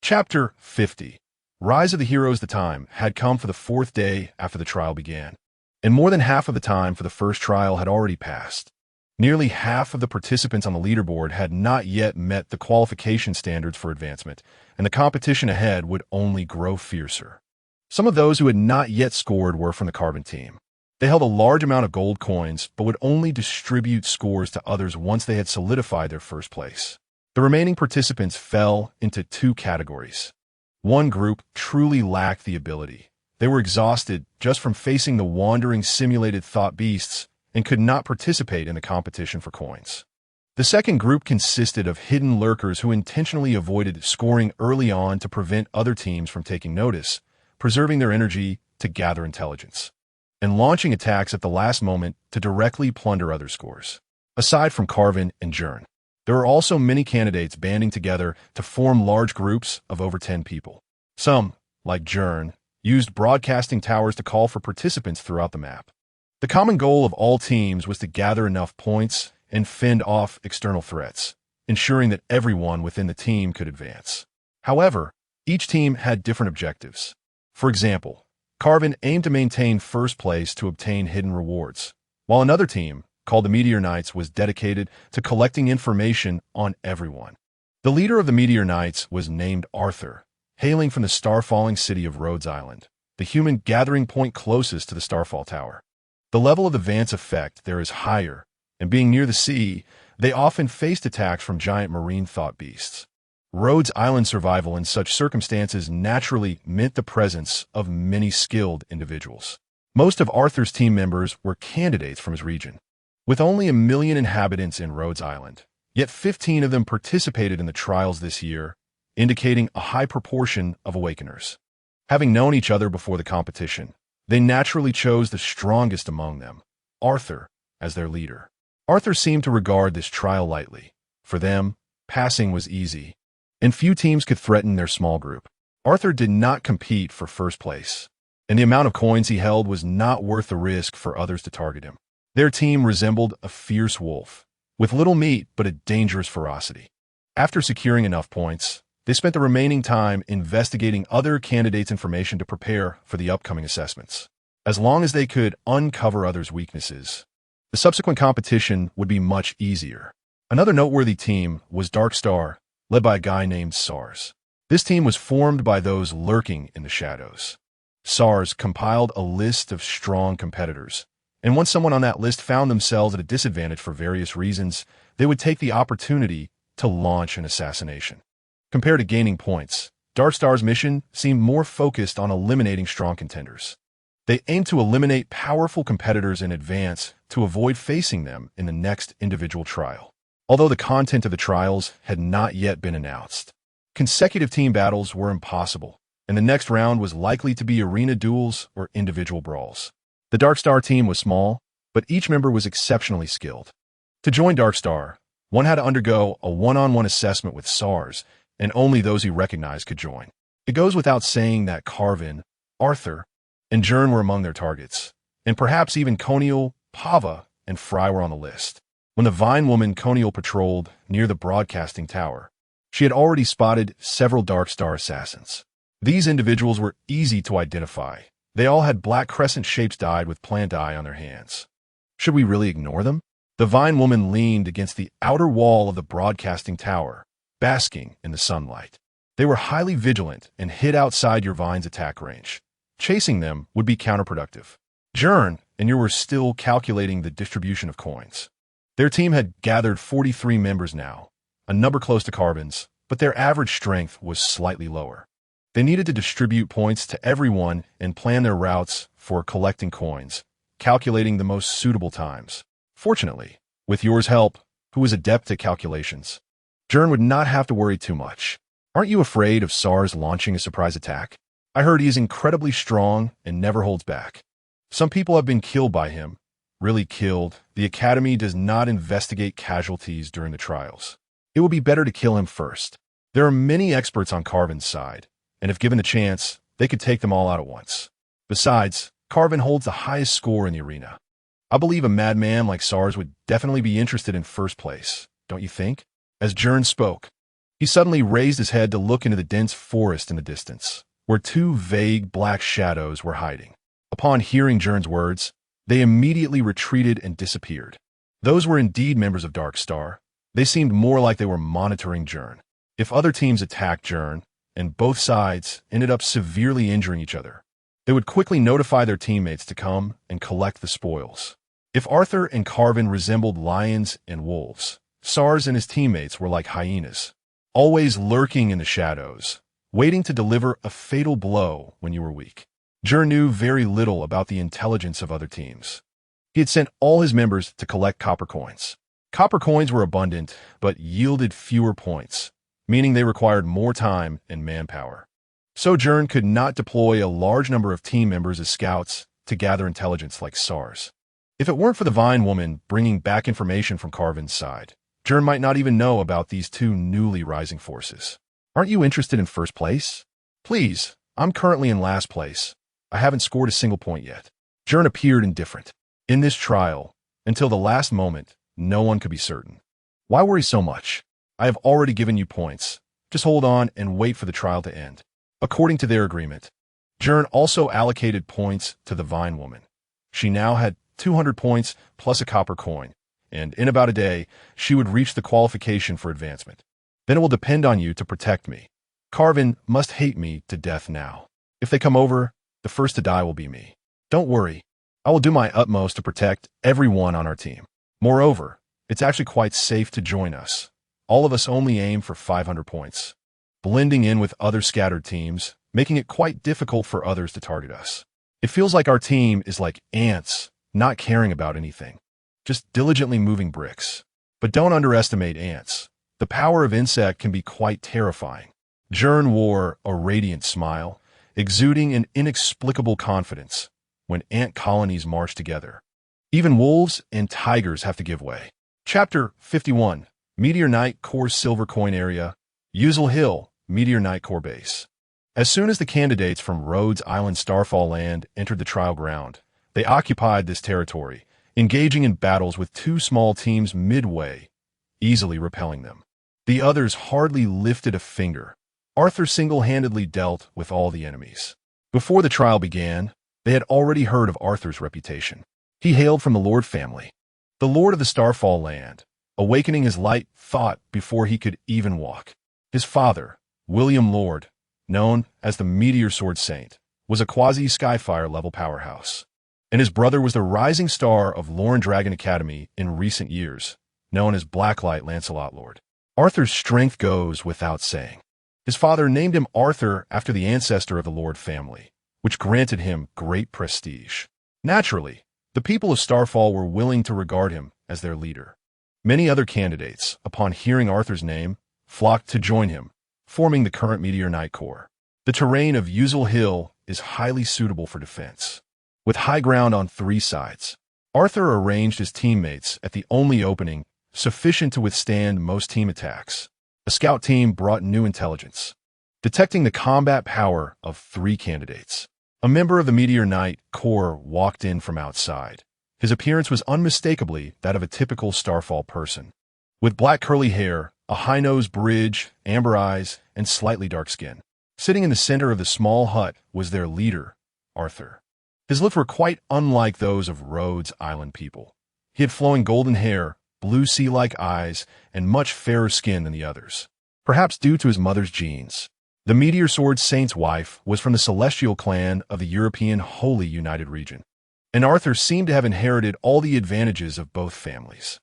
Chapter 50. Rise of the Heroes. The time had come for the fourth day after the trial began, and more than half of the time for the first trial had already passed. Nearly half of the participants on the leaderboard had not yet met the qualification standards for advancement, and the competition ahead would only grow fiercer. Some of those who had not yet scored were from the Carbon team. They held a large amount of gold coins, but would only distribute scores to others once they had solidified their first place. The remaining participants fell into two categories. One group truly lacked the ability. They were exhausted just from facing the wandering simulated thought beasts and could not participate in the competition for coins. The second group consisted of hidden lurkers who intentionally avoided scoring early on to prevent other teams from taking notice, preserving their energy to gather intelligence, and launching attacks at the last moment to directly plunder other scores. Aside from Carvin and Gern, there are also many candidates banding together to form large groups of over 10 people. Some, like Gern, used broadcasting towers to call for participants throughout the map. The common goal of all teams was to gather enough points and fend off external threats, ensuring that everyone within the team could advance. However, each team had different objectives. For example, Carvin aimed to maintain first place to obtain hidden rewards, while another team, called the Meteorites, was dedicated to collecting information on everyone. The leader of the Meteorites was named Arthur, hailing from the star-falling city of Rhodes Island, the human gathering point closest to the Starfall Tower. The level of advance effect there is higher, and being near the sea, they often faced attacks from giant marine thought beasts. Rhodes Island survival in such circumstances naturally meant the presence of many skilled individuals. Most of Arthur's team members were candidates from his region. With only 1 million inhabitants in Rhodes Island, yet 15 of them participated in the trials this year, indicating a high proportion of awakeners. Having known each other before the competition, they naturally chose the strongest among them, Arthur, as their leader. Arthur seemed to regard this trial lightly. For them, passing was easy, and few teams could threaten their small group. Arthur did not compete for first place, and the amount of coins he held was not worth the risk for others to target him. Their team resembled a fierce wolf, with little meat but a dangerous ferocity. After securing enough points, they spent the remaining time investigating other candidates' information to prepare for the upcoming assessments. As long as they could uncover others' weaknesses, the subsequent competition would be much easier. Another noteworthy team was Dark Star, led by a guy named SARS. This team was formed by those lurking in the shadows. SARS compiled a list of strong competitors, and once someone on that list found themselves at a disadvantage for various reasons, they would take the opportunity to launch an assassination. Compared to gaining points, Dark Star's mission seemed more focused on eliminating strong contenders. They aimed to eliminate powerful competitors in advance to avoid facing them in the next individual trial. Although the content of the trials had not yet been announced, consecutive team battles were impossible, and the next round was likely to be arena duels or individual brawls. The Dark Star team was small, but each member was exceptionally skilled. To join Dark Star, one had to undergo a one-on-one assessment with SARS, and only those he recognized could join. It goes without saying that Carvin, Arthur, and Gern were among their targets, and perhaps even Conial, Pava, and Fry were on the list. When the Vine Woman Conial patrolled near the broadcasting tower, she had already spotted several Dark Star assassins. These individuals were easy to identify. They all had black crescent shapes dyed with plant dye on their hands. Should we really ignore them? The Vine Woman leaned against the outer wall of the broadcasting tower, basking in the sunlight. They were highly vigilant and hid outside your Vine's attack range, Chasing them would be counterproductive. Gern and you were still calculating the distribution of coins. Their team had gathered 43 members now, a number close to Carvin's, but their average strength was slightly lower. They needed to distribute points to everyone and plan their routes for collecting coins, calculating the most suitable times. Fortunately, with yours help, who was adept at calculations, Gern would not have to worry too much. Aren't you afraid of SARS launching a surprise attack? I heard he is incredibly strong and never holds back. Some people have been killed by him. Really killed. The Academy does not investigate casualties during the trials. It will be better to kill him first. There are many experts on Carvin's side, and if given the chance, they could take them all out at once. Besides, Carvin holds the highest score in the arena. I believe a madman like SARS would definitely be interested in first place, don't you think? As Gern spoke, he suddenly raised his head to look into the dense forest in the distance, where two vague black shadows were hiding. Upon hearing Gern's words, they immediately retreated and disappeared. Those were indeed members of Dark Star. They seemed more like they were monitoring Gern. If other teams attacked Gern, and both sides ended up severely injuring each other, they would quickly notify their teammates to come and collect the spoils. If Arthur and Carvin resembled lions and wolves, SARS and his teammates were like hyenas, always lurking in the shadows, waiting to deliver a fatal blow when you were weak. Gern knew very little about the intelligence of other teams. He had sent all his members to collect copper coins. Copper coins were abundant, but yielded fewer points, meaning they required more time and manpower. So Gern could not deploy a large number of team members as scouts to gather intelligence like SARS. If it weren't for the Vine Woman bringing back information from Carvin's side, Gern might not even know about these two newly rising forces. Aren't you interested in first place? Please, I'm currently in last place. I haven't scored a single point yet. Gern appeared indifferent. In this trial, until the last moment, no one could be certain. Why worry so much? I have already given you points. Just hold on and wait for the trial to end. According to their agreement, Gern also allocated points to the Vine Woman. She now had 200 points plus a copper coin, and in about a day, she would reach the qualification for advancement. Then it will depend on you to protect me. Carvin must hate me to death now. If they come over, the first to die will be me. Don't worry. I will do my utmost to protect everyone on our team. Moreover, it's actually quite safe to join us. All of us only aim for 500 points, blending in with other scattered teams, making it quite difficult for others to target us. It feels like our team is like ants, not caring about anything, just diligently moving bricks. But don't underestimate ants. The power of insect can be quite terrifying. Gern wore a radiant smile, exuding an inexplicable confidence when ant colonies march together. Even wolves and tigers have to give way. Chapter 51, Meteorite Core Silver Coin Area, Usual Hill, Meteorite Core Base. As soon as the candidates from Rhodes Island Starfall Land entered the trial ground, they occupied this territory, engaging in battles with two small teams midway, easily repelling them. The others hardly lifted a finger. Arthur single-handedly dealt with all the enemies. Before the trial began, they had already heard of Arthur's reputation. He hailed from the Lord family, the Lord of the Starfall Land, awakening his light thought before he could even walk. His father, William Lord, known as the Meteor Sword Saint, was a quasi-Skyfire-level powerhouse. And his brother was the rising star of Lorne Dragon Academy in recent years, known as Blacklight Lancelot Lord. Arthur's strength goes without saying. His father named him Arthur after the ancestor of the Lord family, which granted him great prestige. Naturally, the people of Starfall were willing to regard him as their leader. Many other candidates, upon hearing Arthur's name, flocked to join him, forming the current Meteorite Core. The terrain of Usual Hill is highly suitable for defense. With high ground on three sides, Arthur arranged his teammates at the only opening sufficient to withstand most team attacks. A scout team brought new intelligence, detecting the combat power of three candidates. A member of the Meteorite Core walked in from outside. His appearance was unmistakably that of a typical Starfall person. With black curly hair, a high-nosed bridge, amber eyes, and slightly dark skin. Sitting in the center of the small hut was their leader, Arthur. His looks were quite unlike those of Rhodes Island people. He had flowing golden hair, blue sea-like eyes, and much fairer skin than the others. Perhaps due to his mother's genes. The meteor sword saint's wife was from the celestial clan of the European Holy United region, and Arthur seemed to have inherited all the advantages of both families.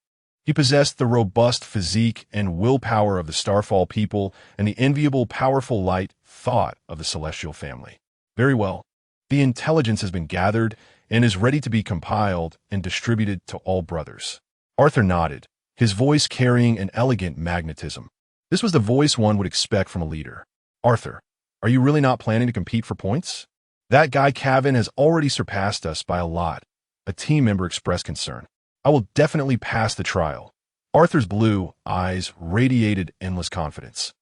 He possessed the robust physique and willpower of the Starfall people and the enviable, powerful light thought of the celestial family. Very well. The intelligence has been gathered and is ready to be compiled and distributed to all brothers. Arthur nodded, his voice carrying an elegant magnetism. This was the voice one would expect from a leader. Arthur, are you really not planning to compete for points? That guy Cavan has already surpassed us by a lot. A team member expressed concern. I will definitely pass the trial. Arthur's blue eyes radiated endless confidence.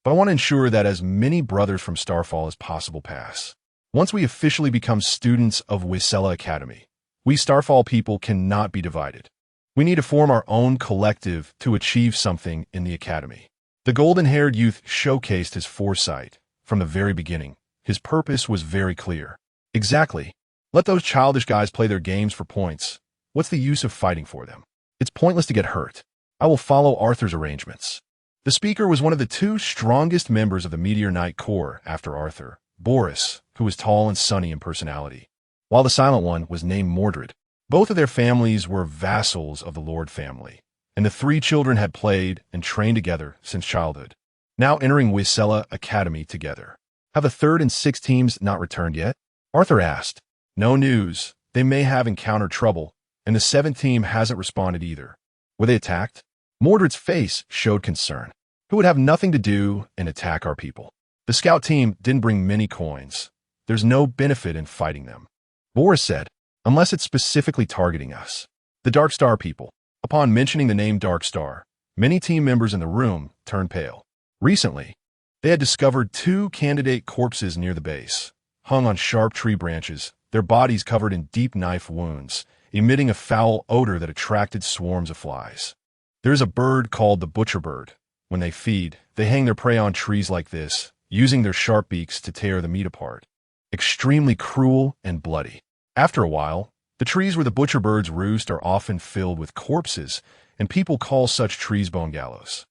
But I want to ensure that as many brothers from Starfall as possible pass. Once we officially become students of Wisela Academy, we Starfall people cannot be divided. We need to form our own collective to achieve something in the Academy. The golden-haired youth showcased his foresight. From the very beginning, his purpose was very clear. Exactly. Let those childish guys play their games for points. What's the use of fighting for them? It's pointless to get hurt. I will follow Arthur's arrangements. The speaker was one of the two strongest members of the Meteor Knight Corps after Arthur, Boris, who was tall and sunny in personality, while the silent one was named Mordred. Both of their families were vassals of the Lord family, and the three children had played and trained together since childhood, now entering Wisela Academy together. Have the third and sixth teams not returned yet? Arthur asked. No news. They may have encountered trouble, and the seventh team hasn't responded either. Were they attacked? Mordred's face showed concern. Who would have nothing to do and attack our people? The scout team didn't bring many coins. There's no benefit in fighting them. Boris said, unless it's specifically targeting us. The Dark Star people. Upon mentioning the name Dark Star, many team members in the room turned pale. Recently, they had discovered two candidate corpses near the base, hung on sharp tree branches, their bodies covered in deep knife wounds, emitting a foul odor that attracted swarms of flies. There is a bird called the butcher bird. When they feed, they hang their prey on trees like this, using their sharp beaks to tear the meat apart. Extremely cruel and bloody. After a while, the trees where the butcher birds roost are often filled with corpses, and people call such trees bone gallows.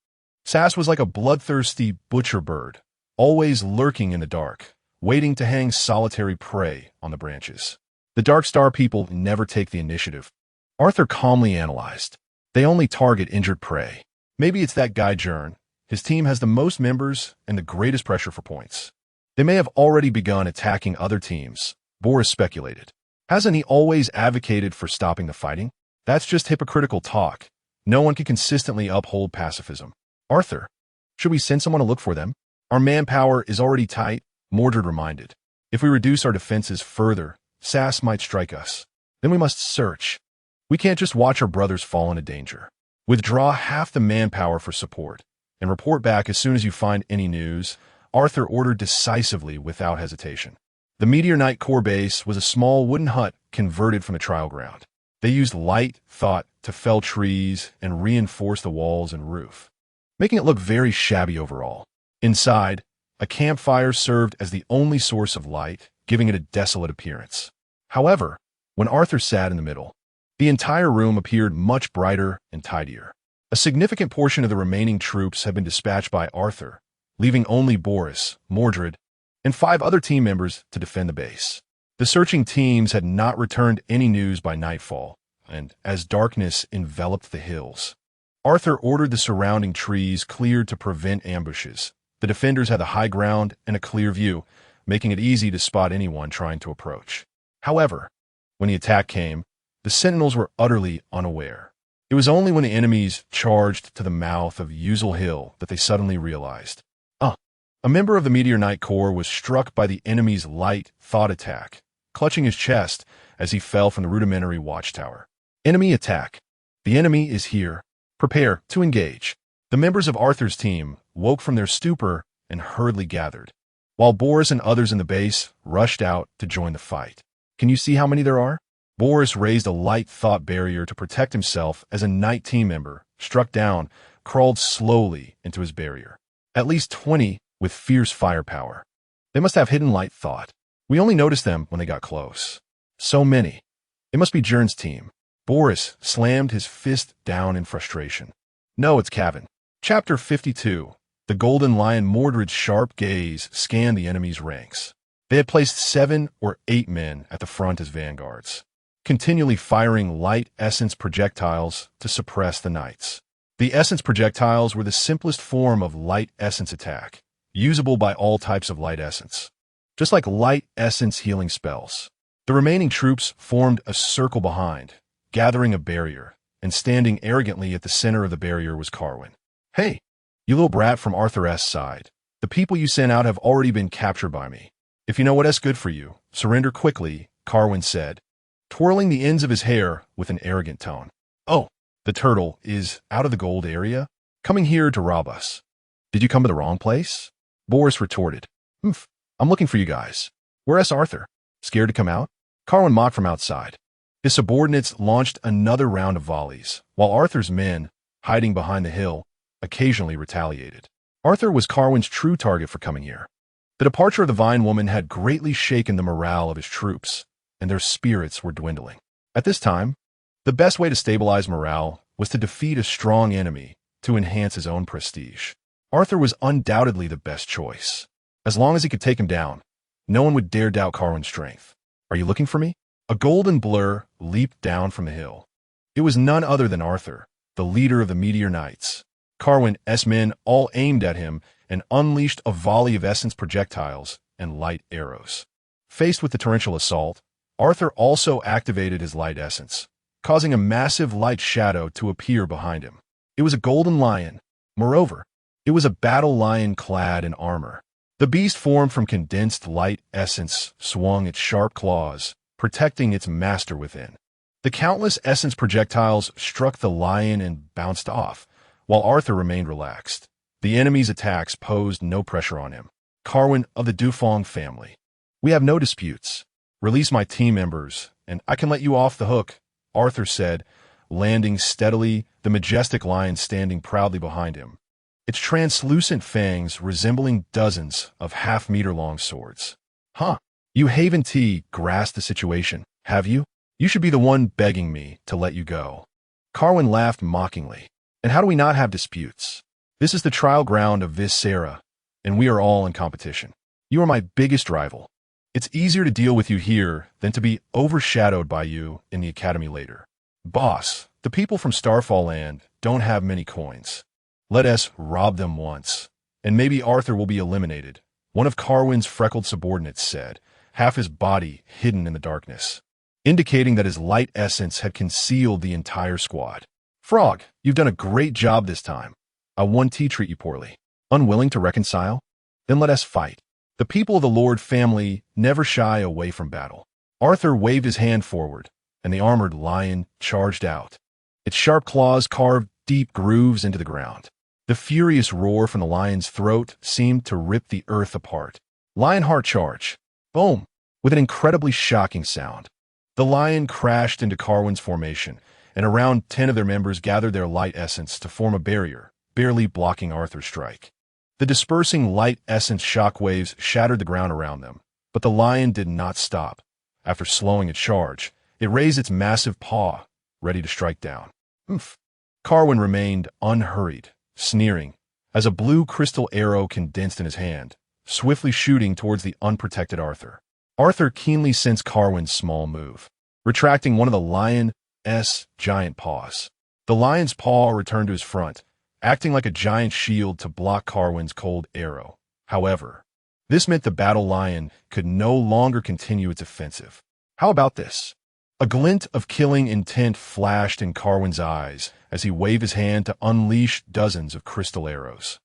Sass was like a bloodthirsty butcher bird, always lurking in the dark, waiting to hang solitary prey on the branches. The Dark Star people never take the initiative. Arthur calmly analyzed. They only target injured prey. Maybe it's that guy Gern. His team has the most members and the greatest pressure for points. They may have already begun attacking other teams, Boris speculated. Hasn't he always advocated for stopping the fighting? That's just hypocritical talk. No one can consistently uphold pacifism. Arthur, should we send someone to look for them? Our manpower is already tight, Mordred reminded. If we reduce our defenses further, Sass might strike us. Then we must search. We can't just watch our brothers fall into danger. Withdraw half the manpower for support, and report back as soon as you find any news, Arthur ordered decisively without hesitation. The Meteor Knight Corps base was a small wooden hut converted from a trial ground. They used light thought to fell trees and reinforce the walls and roof, making it look very shabby overall. Inside, a campfire served as the only source of light, giving it a desolate appearance. However, when Arthur sat in the middle, the entire room appeared much brighter and tidier. A significant portion of the remaining troops had been dispatched by Arthur, leaving only Boris, Mordred, and 5 other team members to defend the base. The searching teams had not returned any news by nightfall, and as darkness enveloped the hills, Arthur ordered the surrounding trees cleared to prevent ambushes. The defenders had the high ground and a clear view, making it easy to spot anyone trying to approach. However, when the attack came, the sentinels were utterly unaware. It was only when the enemies charged to the mouth of Uzel Hill that they suddenly realized. A member of the Meteor Knight Corps was struck by the enemy's light thought attack, clutching his chest as he fell from the rudimentary watchtower. Enemy attack. The enemy is here. Prepare to engage. The members of Arthur's team woke from their stupor and hurriedly gathered, while Boris and others in the base rushed out to join the fight. Can you see how many there are? Boris raised a light thought barrier to protect himself as a Knight team member, struck down, crawled slowly into his barrier. At least 20 with fierce firepower. They must have hidden light thought. We only noticed them when they got close. So many. It must be Gern's team. Boris slammed his fist down in frustration. No, it's Cavan. Chapter 52. The golden lion Mordred's sharp gaze scanned the enemy's ranks. They had placed 7 or 8 men at the front as vanguards, continually firing light essence projectiles to suppress the knights. The essence projectiles were the simplest form of light essence attack, usable by all types of light essence. Just like light essence healing spells, the remaining troops formed a circle behind, gathering a barrier, and standing arrogantly at the center of the barrier was Carwin. "Hey, you little brat from Arthur S. side. The people you sent out have already been captured by me. If you know what's good for you, surrender quickly," Carwin said, twirling the ends of his hair with an arrogant tone. "Oh, the turtle is out of the gold area, coming here to rob us. Did you come to the wrong place?" Boris retorted. "Humph, I'm looking for you guys. Where's Arthur? Scared to come out?" Carwin mocked from outside. His subordinates launched another round of volleys, while Arthur's men, hiding behind the hill, occasionally retaliated. Arthur was Carwin's true target for coming here. The departure of the Vine Woman had greatly shaken the morale of his troops, and their spirits were dwindling. At this time, the best way to stabilize morale was to defeat a strong enemy to enhance his own prestige. Arthur was undoubtedly the best choice. As long as he could take him down, no one would dare doubt Carwin's strength. "Are you looking for me?" A golden blur leaped down from the hill. It was none other than Arthur, the leader of the Meteor Knights. Carwin's men all aimed at him and unleashed a volley of essence projectiles and light arrows. Faced with the torrential assault, Arthur also activated his light essence, causing a massive light shadow to appear behind him. It was a golden lion. Moreover, it was a battle lion clad in armor. The beast, formed from condensed light essence, swung its sharp claws, protecting its master within. The countless essence projectiles struck the lion and bounced off, while Arthur remained relaxed. The enemy's attacks posed no pressure on him. "Carwin of the Dufong family. We have no disputes. Release my team members, and I can let you off the hook," Arthur said, landing steadily, the majestic lion standing proudly behind him, its translucent fangs resembling dozens of half-meter-long swords. "Huh, you Haven T grasped the situation, have you? You should be the one begging me to let you go." Carwin laughed mockingly. "And how do we not have disputes? This is the trial ground of Viscera, and we are all in competition. You are my biggest rival. It's easier to deal with you here than to be overshadowed by you in the academy later. Boss, the people from Starfall Land don't have many coins. Let us rob them once, and maybe Arthur will be eliminated," one of Carwin's freckled subordinates said, half his body hidden in the darkness, indicating that his light essence had concealed the entire squad. "Frog, you've done a great job this time. I won't treat you poorly. Unwilling to reconcile? Then let us fight. The people of the Lord family never shy away from battle." Arthur waved his hand forward, and the armored lion charged out. Its sharp claws carved deep grooves into the ground. The furious roar from the lion's throat seemed to rip the earth apart. Lionheart charge. Boom! With an incredibly shocking sound, the lion crashed into Carwin's formation, and around 10 of their members gathered their light essence to form a barrier, barely blocking Arthur's strike. The dispersing light essence shockwaves shattered the ground around them, but the lion did not stop. After slowing its charge, it raised its massive paw, ready to strike down. "Humph." Carwin remained unhurried, sneering, as a blue crystal arrow condensed in his hand, swiftly shooting towards the unprotected Arthur. Arthur keenly sensed Carwin's small move, retracting one of the lion's giant paws. The lion's paw returned to his front, acting like a giant shield to block Carwin's cold arrow. However, this meant the battle lion could no longer continue its offensive. "How about this?" A glint of killing intent flashed in Carwin's eyes as he waved his hand to unleash dozens of crystal arrows.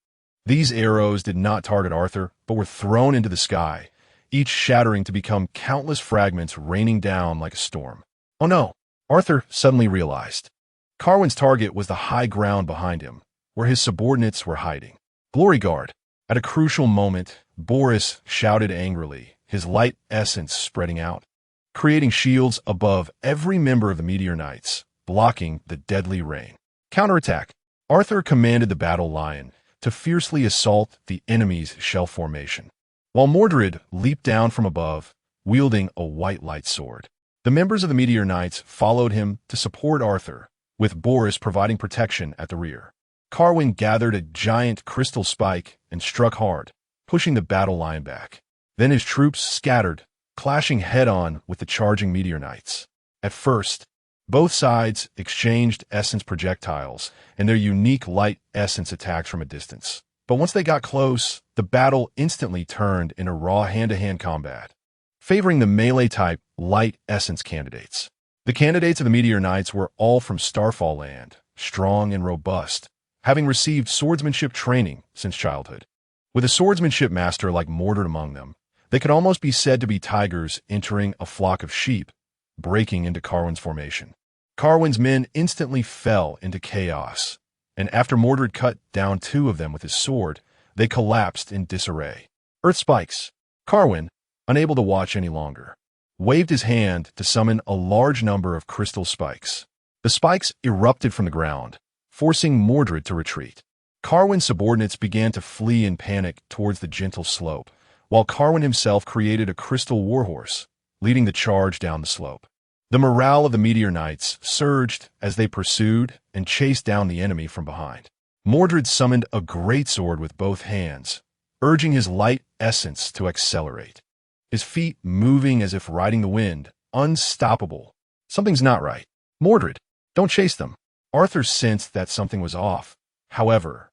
These arrows did not target Arthur, but were thrown into the sky, each shattering to become countless fragments raining down like a storm. Oh no, Arthur suddenly realized. Carwin's target was the high ground behind him, where his subordinates were hiding. "Glory Guard!" At a crucial moment, Boris shouted angrily, his light essence spreading out, creating shields above every member of the Meteor Knights, blocking the deadly rain. Counterattack! Arthur commanded the battle lion to fiercely assault the enemy's shell formation, while Mordred leaped down from above, wielding a white light sword. The members of the Meteor Knights followed him to support Arthur, with Boris providing protection at the rear. Carwin gathered a giant crystal spike and struck hard, pushing the battle line back. Then his troops scattered, clashing head-on with the charging meteor knights. At first, both sides exchanged essence projectiles and their unique light essence attacks from a distance. But once they got close, the battle instantly turned into raw hand-to-hand combat, favoring the melee-type light essence candidates. The candidates of the Meteor Knights were all from Starfall Land, strong and robust, having received swordsmanship training since childhood. With a swordsmanship master like Mordred among them, they could almost be said to be tigers entering a flock of sheep, breaking into Carwin's formation. Carwin's men instantly fell into chaos, and after Mordred cut down 2 of them with his sword, they collapsed in disarray. Earth spikes. Carwin, unable to watch any longer, waved his hand to summon a large number of crystal spikes. The spikes erupted from the ground, forcing Mordred to retreat. Carwin's subordinates began to flee in panic towards the gentle slope, while Carwin himself created a crystal warhorse, leading the charge down the slope. The morale of the Meteor Knights surged as they pursued and chased down the enemy from behind. Mordred summoned a greatsword with both hands, urging his light essence to accelerate. His feet moving as if riding the wind, unstoppable. Something's not right. Mordred, don't chase them. Arthur sensed that something was off. However,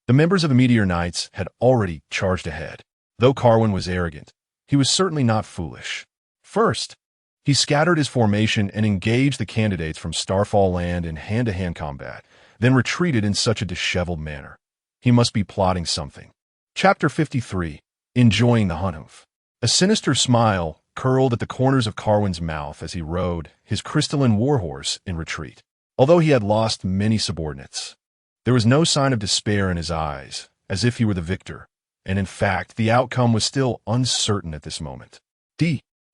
the members of the Meteor Knights had already charged ahead. Though Carwin was arrogant, he was certainly not foolish. First, he scattered his formation and engaged the candidates from Starfall Land in hand-to-hand combat, then retreated in such a disheveled manner. He must be plotting something. Chapter 53. Enjoying the hunt. A sinister smile curled at the corners of Carwin's mouth as he rode his crystalline warhorse in retreat. Although he had lost many subordinates, there was no sign of despair in his eyes, as if he were the victor, and in fact, the outcome was still uncertain at this moment.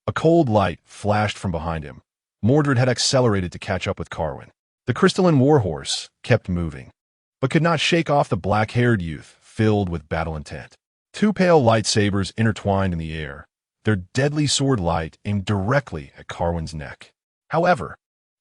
A cold light flashed from behind him. Mordred had accelerated to catch up with Carwin. The crystalline warhorse kept moving, but could not shake off the black-haired youth filled with battle intent. 2 pale lightsabers intertwined in the air, their deadly sword light aimed directly at Carwin's neck. However,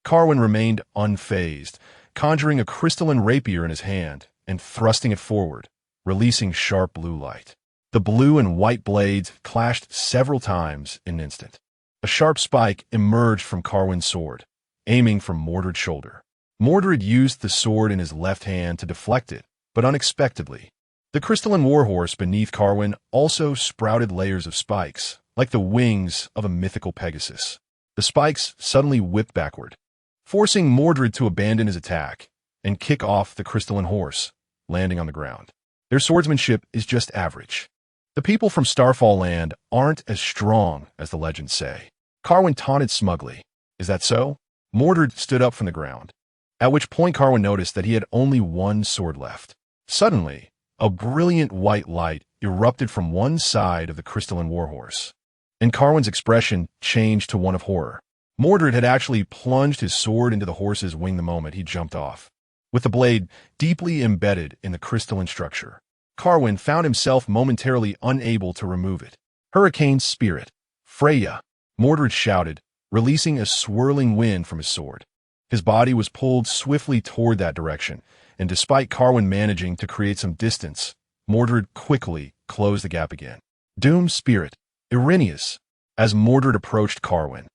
Carwin remained unfazed, conjuring a crystalline rapier in his hand and thrusting it forward, releasing sharp blue light. The blue and white blades clashed several times in an instant. A sharp spike emerged from Carwin's sword, aiming from Mordred's shoulder. Mordred used the sword in his left hand to deflect it, but unexpectedly. The crystalline warhorse beneath Carwin also sprouted layers of spikes, like the wings of a mythical Pegasus. The spikes suddenly whipped backward, forcing Mordred to abandon his attack and kick off the crystalline horse, landing on the ground. Their swordsmanship is just average. The people from Starfall Land aren't as strong as the legends say. Carwin taunted smugly. Is that so? Mordred stood up from the ground, at which point Carwin noticed that he had only 1 sword left. Suddenly, a brilliant white light erupted from one side of the crystalline warhorse, and Carwin's expression changed to one of horror. Mordred had actually plunged his sword into the horse's wing the moment he jumped off, with the blade deeply embedded in the crystalline structure. Carwin found himself momentarily unable to remove it. Hurricane Spirit. Freya, Mordred shouted, releasing a swirling wind from his sword. His body was pulled swiftly toward that direction, and despite Carwin managing to create some distance, Mordred quickly closed the gap again. Doom Spirit. Irenaeus. As Mordred approached Carwin,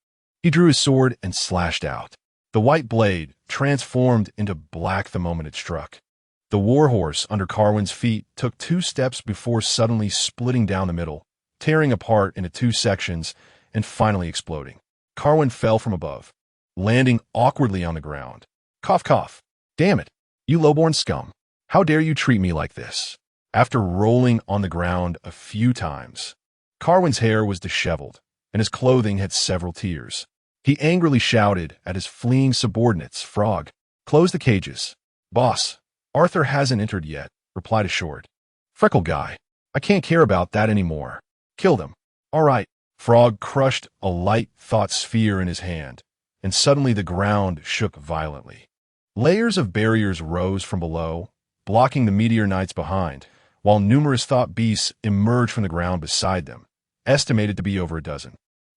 he drew his sword and slashed out. The white blade transformed into black the moment it struck. The warhorse under Carwin's feet took 2 steps before suddenly splitting down the middle, tearing apart into 2 sections, and finally exploding. Carwin fell from above, landing awkwardly on the ground. Cough, cough. Damn it, you lowborn scum. How dare you treat me like this? After rolling on the ground a few times, Carwin's hair was disheveled, and his clothing had several tears. He angrily shouted at his fleeing subordinates. Frog, close the cages. Boss, Arthur hasn't entered yet, replied a short, freckle guy. I can't care about that anymore. Kill them. All right. Frog crushed a light thought sphere in his hand, and suddenly the ground shook violently. Layers of barriers rose from below, blocking the Meteor Knights behind, while numerous thought beasts emerged from the ground beside them, estimated to be over a dozen.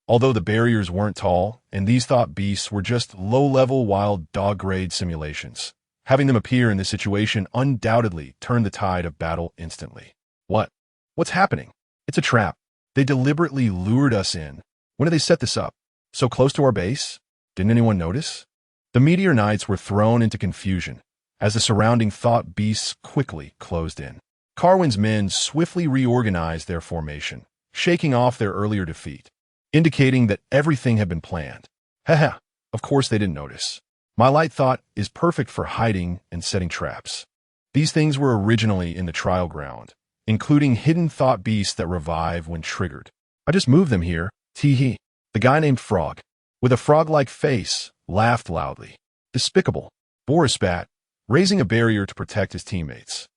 Although the barriers weren't tall, and these thought beasts were just low-level wild dog-grade simulations, Having them appear in this situation undoubtedly turned the tide of battle instantly. What? What's happening? It's a trap. They deliberately lured us in. When did they set this up? So close to our base? Didn't anyone notice? The meteor knights were thrown into confusion as the surrounding thought beasts quickly closed in. Carwin's men swiftly reorganized their formation, shaking off their earlier defeat, indicating that everything had been planned. Haha, of course they didn't notice. My light thought is perfect for hiding and setting traps. These things were originally in the trial ground, including hidden thought beasts that revive when triggered. I just moved them here, tee-hee. The guy named Frog, with a frog-like face, laughed loudly. Despicable. Boris spat, raising a barrier to protect his teammates.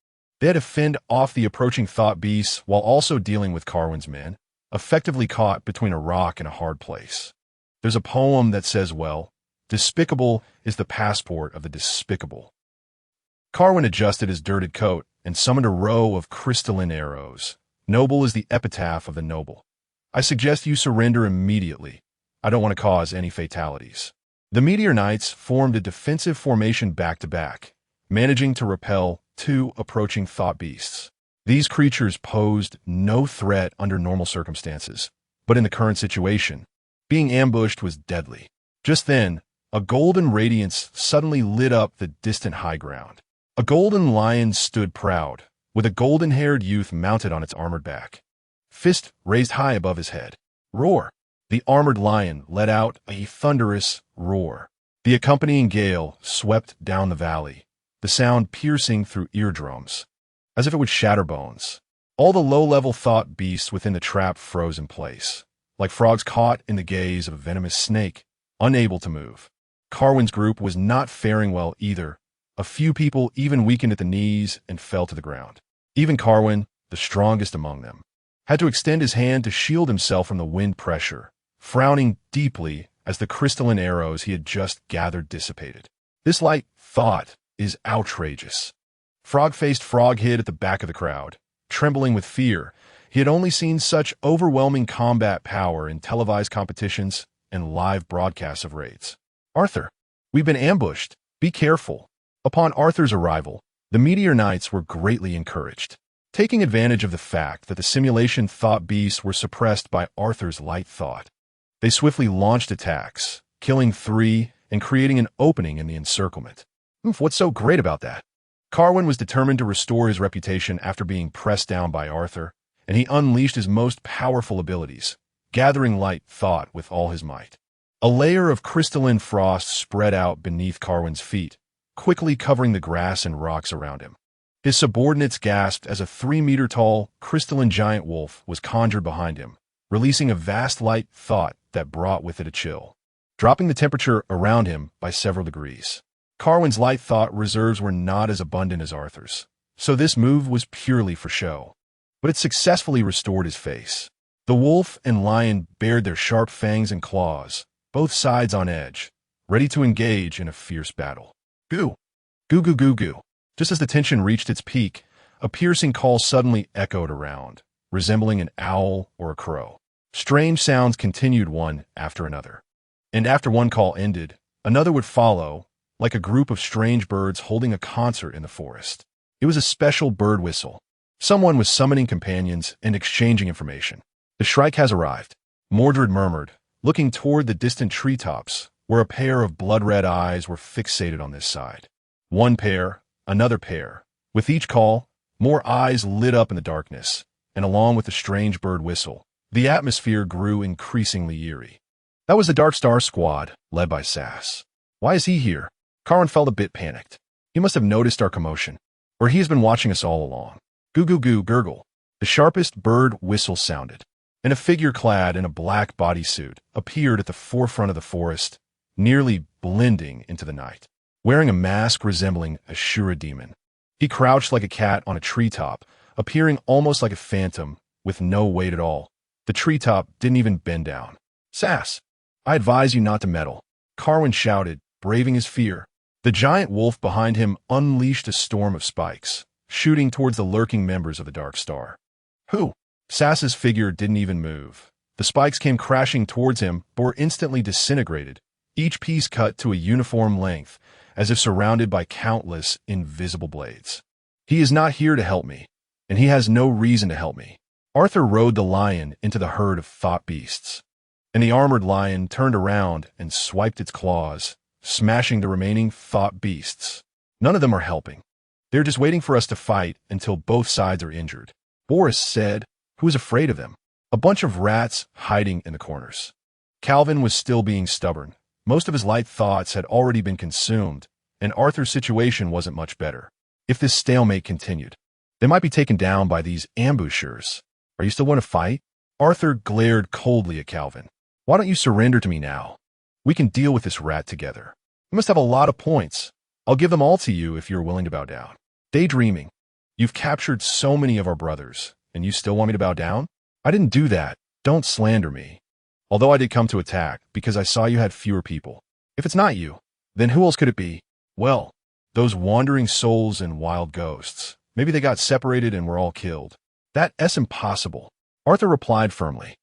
They had to fend off the approaching thought beasts while also dealing with Carwin's men, effectively caught between a rock and a hard place. There's a poem that says, well, despicable is the passport of the despicable. Carwin adjusted his dirted coat and summoned a row of crystalline arrows. Noble is the epitaph of the noble. I suggest you surrender immediately. I don't want to cause any fatalities. The Meteor Knights formed a defensive formation back-to-back, managing to repel 2 approaching thought beasts. These creatures posed no threat under normal circumstances, but in the current situation, being ambushed was deadly. Just then, a golden radiance suddenly lit up the distant high ground. A golden lion stood proud, with a golden-haired youth mounted on its armored back, fist raised high above his head. Roar! The armored lion let out a thunderous roar. The accompanying gale swept down the valley, the sound piercing through eardrums, as if it would shatter bones. All the low-level thought beasts within the trap froze in place, like frogs caught in the gaze of a venomous snake, unable to move. Carwin's group was not faring well either. A few people even weakened at the knees and fell to the ground. Even Carwin, the strongest among them, had to extend his hand to shield himself from the wind pressure, frowning deeply as the crystalline arrows he had just gathered dissipated. This light thought is outrageous. Frog-faced Frog hid at the back of the crowd, trembling with fear. He had only seen such overwhelming combat power in televised competitions and live broadcasts of raids. Arthur, we've been ambushed. Be careful. Upon Arthur's arrival, the Meteor Knights were greatly encouraged. Taking advantage of the fact that the simulation thought beasts were suppressed by Arthur's light thought, they swiftly launched attacks, killing 3 and creating an opening in the encirclement. What's so great about that? Carwin was determined to restore his reputation after being pressed down by Arthur, and he unleashed his most powerful abilities, gathering light thought with all his might. A layer of crystalline frost spread out beneath Carwin's feet, quickly covering the grass and rocks around him. His subordinates gasped as a 3-meter-tall, crystalline giant wolf was conjured behind him, releasing a vast light thought that brought with it a chill, dropping the temperature around him by several degrees. Carwin's light thought reserves were not as abundant as Arthur's, so this move was purely for show. But it successfully restored his face. The wolf and lion bared their sharp fangs and claws, both sides on edge, ready to engage in a fierce battle. Goo! Goo goo goo goo. Just as the tension reached its peak, a piercing call suddenly echoed around, resembling an owl or a crow. Strange sounds continued one after another. And after one call ended, another would follow, like a group of strange birds holding a concert in the forest. It was a special bird whistle. Someone was summoning companions and exchanging information. The Shrike has arrived, Mordred murmured, looking toward the distant treetops, where a pair of blood-red eyes were fixated on this side. One pair, another pair. With each call, more eyes lit up in the darkness, and along with the strange bird whistle, the atmosphere grew increasingly eerie. That was the Dark Star Squad, led by Sass. Why is he here? Carwin felt a bit panicked. He must have noticed our commotion, or he has been watching us all along. Goo goo goo gurgle. The sharpest bird whistle sounded, and a figure clad in a black bodysuit appeared at the forefront of the forest, nearly blending into the night. Wearing a mask resembling a Shura demon, he crouched like a cat on a treetop, appearing almost like a phantom, with no weight at all. The treetop didn't even bend down. Sass, I advise you not to meddle, Carwin shouted, braving his fear. The giant wolf behind him unleashed a storm of spikes, shooting towards the lurking members of the Dark Star. Who? Sass's figure didn't even move. The spikes came crashing towards him, but were instantly disintegrated, each piece cut to a uniform length, as if surrounded by countless invisible blades. He is not here to help me, and he has no reason to help me. Arthur rode the lion into the herd of thought beasts, and the armored lion turned around and swiped its claws, smashing the remaining thought beasts. None of them are helping. They're just waiting for us to fight until both sides are injured. Boris said, who was afraid of them? A bunch of rats hiding in the corners. Calvin was still being stubborn. Most of his light thoughts had already been consumed, and Arthur's situation wasn't much better. If this stalemate continued, they might be taken down by these ambushers. Are you still going to fight? Arthur glared coldly at Calvin. Why don't you surrender to me now? We can deal with this rat together. You must have a lot of points. I'll give them all to you if you're willing to bow down. Daydreaming. You've captured so many of our brothers, and you still want me to bow down? I didn't do that. Don't slander me. Although I did come to attack because I saw you had fewer people. If it's not you, then who else could it be? Well, those wandering souls and wild ghosts. Maybe they got separated and were all killed. That's impossible. Arthur replied firmly.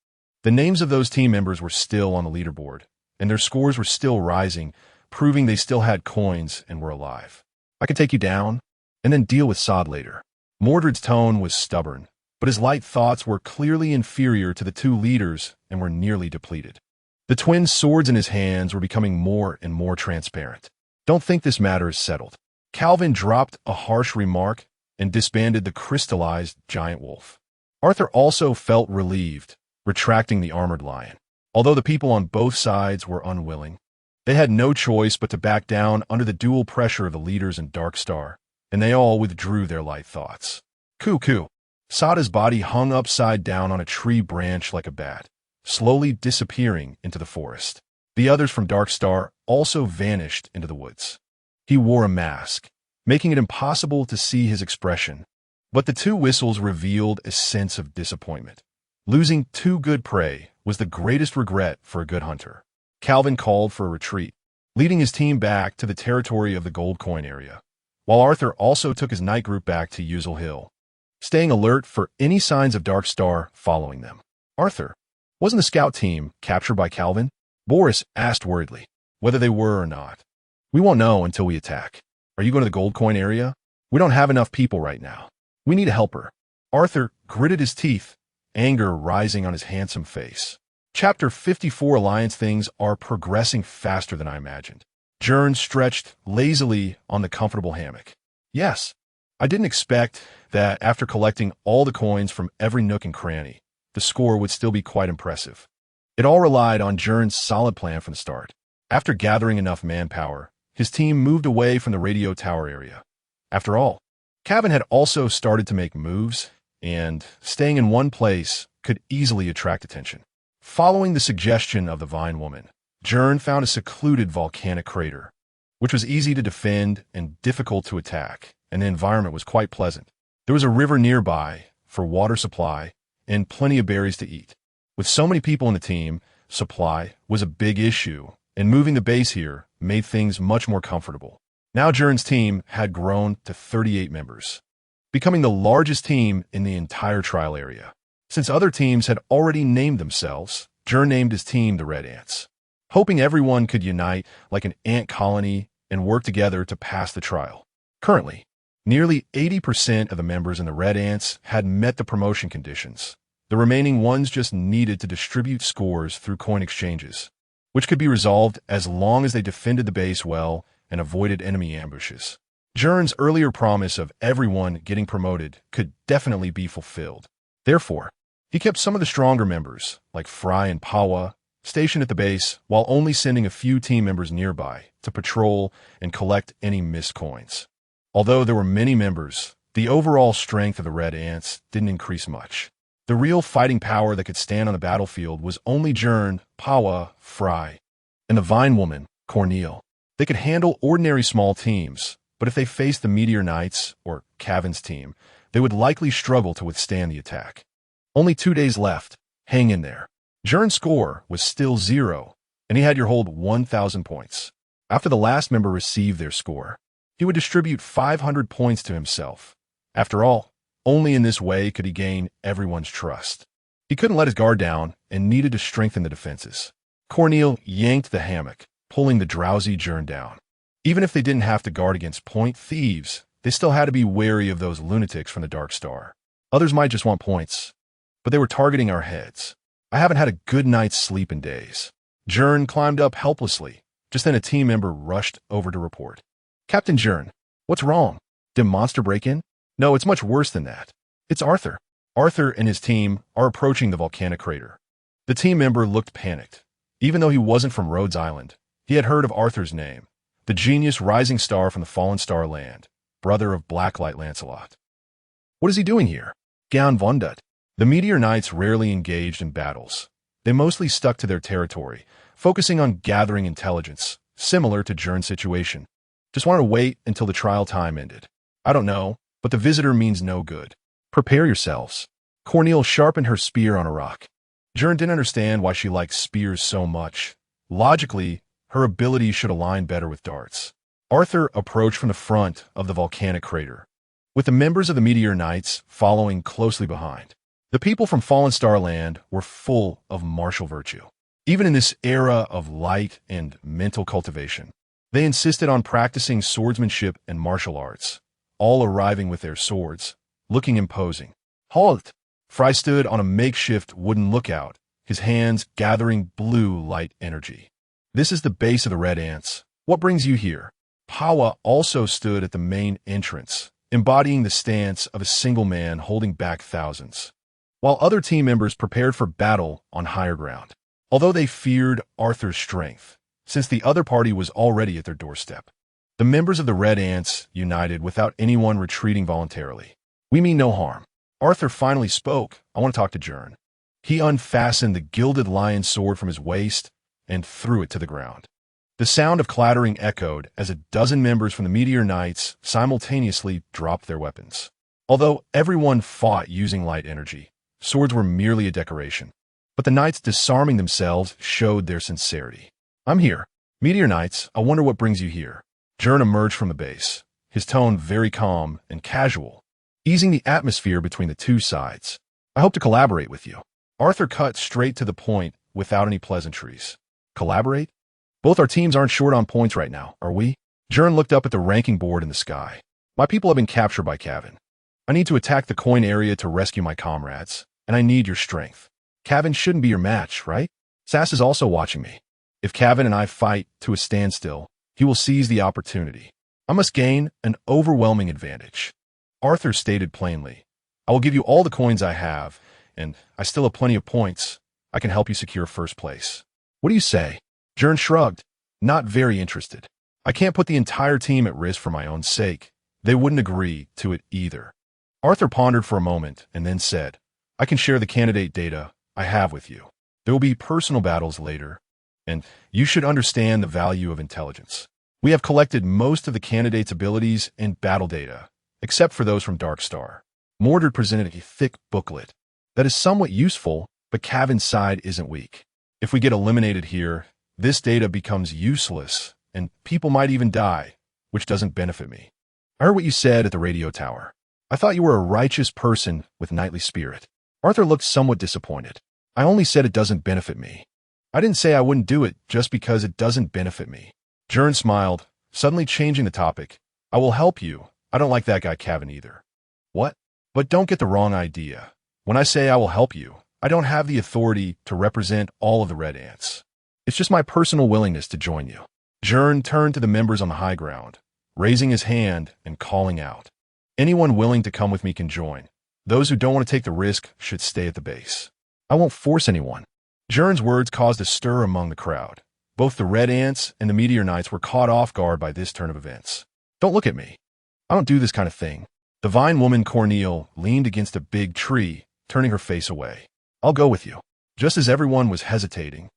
The names of those team members were still on the leaderboard, and their scores were still rising, proving they still had coins and were alive. I could take you down, and then deal with Sod later. Mordred's tone was stubborn, but his light thoughts were clearly inferior to the two leaders and were nearly depleted. The twin swords in his hands were becoming more and more transparent. Don't think this matter is settled. Calvin dropped a harsh remark and disbanded the crystallized giant wolf. Arthur also felt relieved, retracting the armored lion. Although the people on both sides were unwilling, they had no choice but to back down under the dual pressure of the leaders and Dark Star, and they all withdrew their light thoughts. Cuckoo. Sada's body hung upside down on a tree branch like a bat, slowly disappearing into the forest. The others from Dark Star also vanished into the woods. He wore a mask, making it impossible to see his expression, but the two whistles revealed a sense of disappointment. Losing two good prey was the greatest regret for a good hunter. Calvin called for a retreat, leading his team back to the territory of the gold coin area, while Arthur also took his night group back to Uzel Hill, staying alert for any signs of Dark Star following them. Arthur, wasn't the scout team captured by Calvin? Boris asked worriedly, whether they were or not. We won't know until we attack. Are you going to the gold coin area? We don't have enough people right now. We need a helper. Arthur gritted his teeth, anger rising on his handsome face. Chapter 54 Alliance. Things are progressing faster than I imagined. Gern stretched lazily on the comfortable hammock. Yes, I didn't expect that after collecting all the coins from every nook and cranny, the score would still be quite impressive. It all relied on Gern's solid plan from the start. After gathering enough manpower, his team moved away from the radio tower area. After all, Calvin had also started to make moves, and staying in one place could easily attract attention. Following the suggestion of the Vine Woman, Gern found a secluded volcanic crater, which was easy to defend and difficult to attack, and the environment was quite pleasant. There was a river nearby for water supply and plenty of berries to eat. With so many people in the team, supply was a big issue, and moving the base here made things much more comfortable. Now Gern's team had grown to 38 members, becoming the largest team in the entire trial area. Since other teams had already named themselves, Gern named his team the Red Ants, hoping everyone could unite like an ant colony and work together to pass the trial. Currently, nearly 80% of the members in the Red Ants had met the promotion conditions. The remaining ones just needed to distribute scores through coin exchanges, which could be resolved as long as they defended the base well and avoided enemy ambushes. Gern's earlier promise of everyone getting promoted could definitely be fulfilled. Therefore, he kept some of the stronger members, like Fry and Pawa, stationed at the base while only sending a few team members nearby to patrol and collect any missed coins. Although there were many members, the overall strength of the Red Ants didn't increase much. The real fighting power that could stand on the battlefield was only Gern, Pawa, Fry, and the Vine Woman, Corneille. They could handle ordinary small teams, but if they faced the Meteor Knights or Calvin's team, they would likely struggle to withstand the attack. Only 2 days left. Hang in there. Gern's score was still 0, and he had your hold 1,000 points. After the last member received their score, he would distribute 500 points to himself. After all, only in this way could he gain everyone's trust. He couldn't let his guard down and needed to strengthen the defenses. Corneille yanked the hammock, pulling the drowsy Gern down. Even if they didn't have to guard against point thieves, they still had to be wary of those lunatics from the Dark Star. Others might just want points, but they were targeting our heads. I haven't had a good night's sleep in days. Gern climbed up helplessly. Just then a team member rushed over to report. Captain Gern, what's wrong? Did a monster break in? No, it's much worse than that. It's Arthur. Arthur and his team are approaching the volcanic crater. The team member looked panicked. Even though he wasn't from Rhodes Island, he had heard of Arthur's name, the genius rising star from the fallen star land, brother of Blacklight Lancelot. What is he doing here? Gern wondered. The Meteor Knights rarely engaged in battles. They mostly stuck to their territory, focusing on gathering intelligence, similar to Gern's situation. Just wanted to wait until the trial time ended. I don't know, but the visitor means no good. Prepare yourselves. Corneille sharpened her spear on a rock. Gern didn't understand why she liked spears so much. Logically, her abilities should align better with darts. Arthur approached from the front of the volcanic crater, with the members of the Meteor Knights following closely behind. The people from Fallen Star Land were full of martial virtue. Even in this era of light and mental cultivation, they insisted on practicing swordsmanship and martial arts, all arriving with their swords, looking imposing. Halt! Fry stood on a makeshift wooden lookout, his hands gathering blue light energy. This is the base of the Red Ants. What brings you here? Pawa also stood at the main entrance, embodying the stance of a single man holding back thousands, while other team members prepared for battle on higher ground. Although they feared Arthur's strength, since the other party was already at their doorstep, the members of the Red Ants united without anyone retreating voluntarily. We mean no harm. Arthur finally spoke. I want to talk to Gern. He unfastened the gilded lion sword from his waist and threw it to the ground. The sound of clattering echoed as a dozen members from the Meteor Knights simultaneously dropped their weapons. Although everyone fought using light energy, swords were merely a decoration. But the knights disarming themselves showed their sincerity. I'm here. Meteor Knights, I wonder what brings you here. Gern emerged from the base, his tone very calm and casual, easing the atmosphere between the two sides. I hope to collaborate with you. Arthur cut straight to the point without any pleasantries. Collaborate? Both our teams aren't short on points right now, are we? Gern looked up at the ranking board in the sky. My people have been captured by Cavan. I need to attack the coin area to rescue my comrades, and I need your strength. Cavan shouldn't be your match, right? Sass is also watching me. If Cavan and I fight to a standstill, he will seize the opportunity. I must gain an overwhelming advantage. Arthur stated plainly, I will give you all the coins I have, and I still have plenty of points. I can help you secure first place. What do you say? Gern shrugged, not very interested. I can't put the entire team at risk for my own sake. They wouldn't agree to it either. Arthur pondered for a moment and then said, I can share the candidate data I have with you. There will be personal battles later, and you should understand the value of intelligence. We have collected most of the candidates' abilities and battle data, except for those from Dark Star. Mordred presented a thick booklet that is somewhat useful, but Cavan's side isn't weak. If we get eliminated here, this data becomes useless, and people might even die, which doesn't benefit me. I heard what you said at the radio tower. I thought you were a righteous person with knightly spirit. Arthur looked somewhat disappointed. I only said it doesn't benefit me. I didn't say I wouldn't do it just because it doesn't benefit me. Gern smiled, suddenly changing the topic. I will help you. I don't like that guy Cavan either. What? But don't get the wrong idea. When I say I will help you, I don't have the authority to represent all of the Red Ants. It's just my personal willingness to join you. Gern turned to the members on the high ground, raising his hand and calling out. Anyone willing to come with me can join. Those who don't want to take the risk should stay at the base. I won't force anyone. Gern's words caused a stir among the crowd. Both the Red Ants and the Meteor Knights were caught off guard by this turn of events. Don't look at me. I don't do this kind of thing. The vine woman Corneille leaned against a big tree, turning her face away. I'll go with you. Just as everyone was hesitating,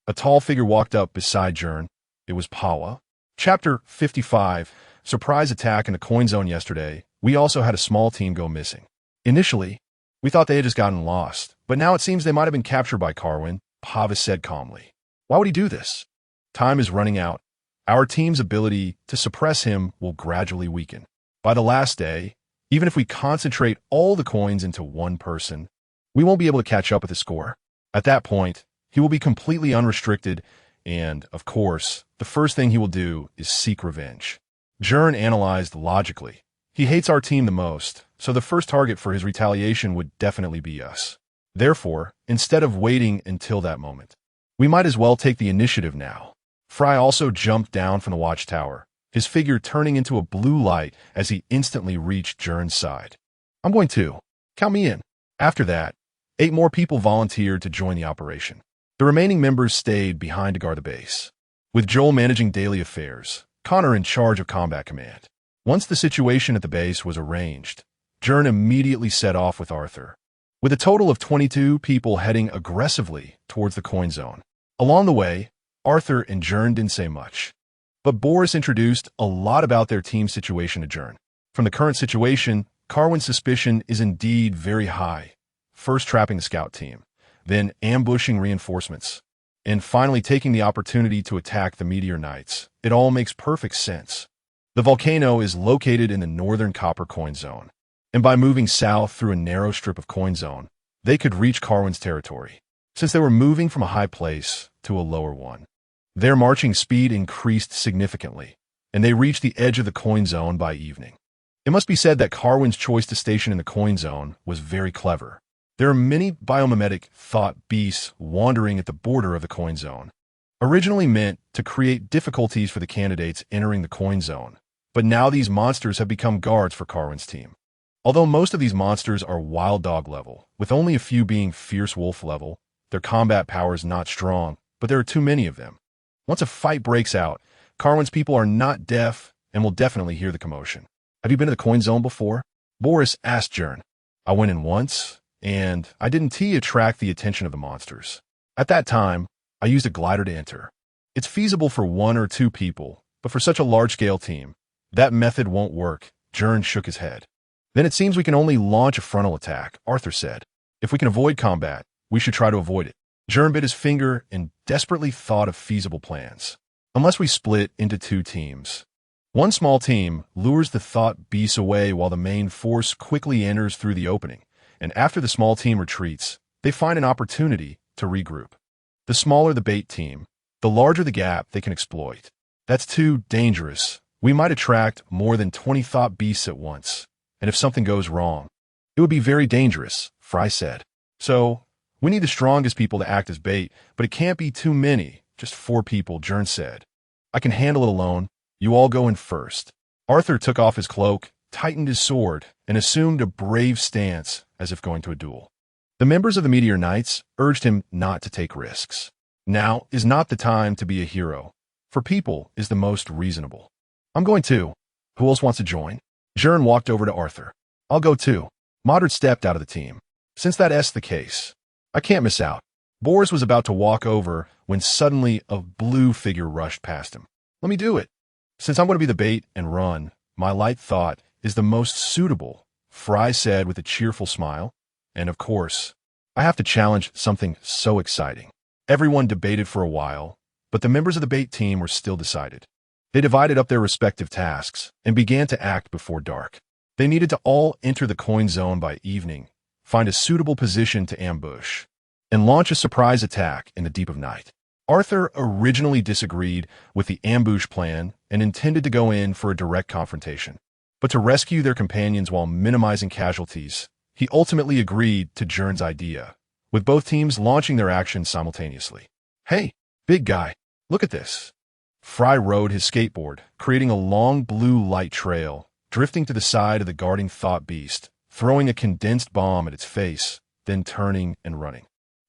a tall figure walked up beside Gern. It was Pawa. Chapter 55, Surprise Attack in the Coin Zone yesterday. We also had a small team go missing. Initially, we thought they had just gotten lost, but now it seems they might have been captured by Carwin, Pawa said calmly. Why would he do this? Time is running out. Our team's ability to suppress him will gradually weaken. By the last day, even if we concentrate all the coins into one person, we won't be able to catch up with his score. At that point, he will be completely unrestricted And, of course, the first thing he will do is seek revenge. Gern analyzed logically. He hates our team the most, so the first target for his retaliation would definitely be us. Therefore, instead of waiting until that moment, we might as well take the initiative now. Fry also jumped down from the watchtower, his figure turning into a blue light as he instantly reached Gern's side. I'm going to. Count me in. After that, 8 more people volunteered to join the operation. The remaining members stayed behind to guard the base, with Joel managing daily affairs, Connor in charge of combat command. Once the situation at the base was arranged, Gern immediately set off with Arthur, with a total of 22 people heading aggressively towards the coin zone. Along the way, Arthur and Gern didn't say much, but Boris introduced a lot about their team situation to Gern. From the current situation, Carwin's suspicion is indeed very high. First trapping the scout team, then ambushing reinforcements, and finally taking the opportunity to attack the meteor knights. It all makes perfect sense. The volcano is located in the northern copper coin zone, and by moving south through a narrow strip of coin zone, they could reach Carwin's territory, since they were moving from a high place to a lower one. Their marching speed increased significantly, and they reached the edge of the coin zone by evening. It must be said that Carwin's choice to station in the coin zone was very clever. There are many biomimetic thought beasts wandering at the border of the coin zone, originally meant to create difficulties for the candidates entering the coin zone, but now these monsters have become guards for Carwin's team. Although most of these monsters are wild dog level, with only a few being fierce wolf level, their combat power is not strong, but there are too many of them. Once a fight breaks out, Carwin's people are not deaf and will definitely hear the commotion. Have you been to the coin zone before? Boris asked Gern. I went in once, and I didn't attract the attention of the monsters. At that time, I used a glider to enter. It's feasible for 1 or 2 people, but for such a large-scale team, that method won't work. Gern shook his head. Then it seems we can only launch a frontal attack, Arthur said. If we can avoid combat, we should try to avoid it. Gern bit his finger and desperately thought of feasible plans. Unless we split into 2 teams. One small team lures the thought beasts away while the main force quickly enters through the opening, and after the small team retreats, they find an opportunity to regroup. The smaller the bait team, the larger the gap they can exploit. That's too dangerous. We might attract more than 20 thought beasts at once, and if something goes wrong, it would be very dangerous, Fry said. So, we need the strongest people to act as bait, but it can't be too many, just 4 people, Gern said. I can handle it alone. You all go in first. Arthur took off his cloak, tightened his sword, and assumed a brave stance as if going to a duel. The members of the Meteor Knights urged him not to take risks. Now is not the time to be a hero, for people is the most reasonable. I'm going too. Who else wants to join? Gern walked over to Arthur. I'll go too. Modred stepped out of the team. Since that's the case, I can't miss out. Boris was about to walk over when suddenly a blue figure rushed past him. Let me do it. Since I'm going to be the bait and run, my light thought is the most suitable, Fry said with a cheerful smile. And of course, I have to challenge something so exciting. Everyone debated for a while, but the members of the bait team were still decided. They divided up their respective tasks and began to act before dark. They needed to all enter the coin zone by evening, find a suitable position to ambush, and launch a surprise attack in the deep of night. Arthur originally disagreed with the ambush plan and intended to go in for a direct confrontation. But to rescue their companions while minimizing casualties, he ultimately agreed to Gern's idea, with both teams launching their actions simultaneously. Hey, big guy, look at this. Fry rode his skateboard, creating a long blue light trail, drifting to the side of the guarding thought beast, throwing a condensed bomb at its face, then turning and running.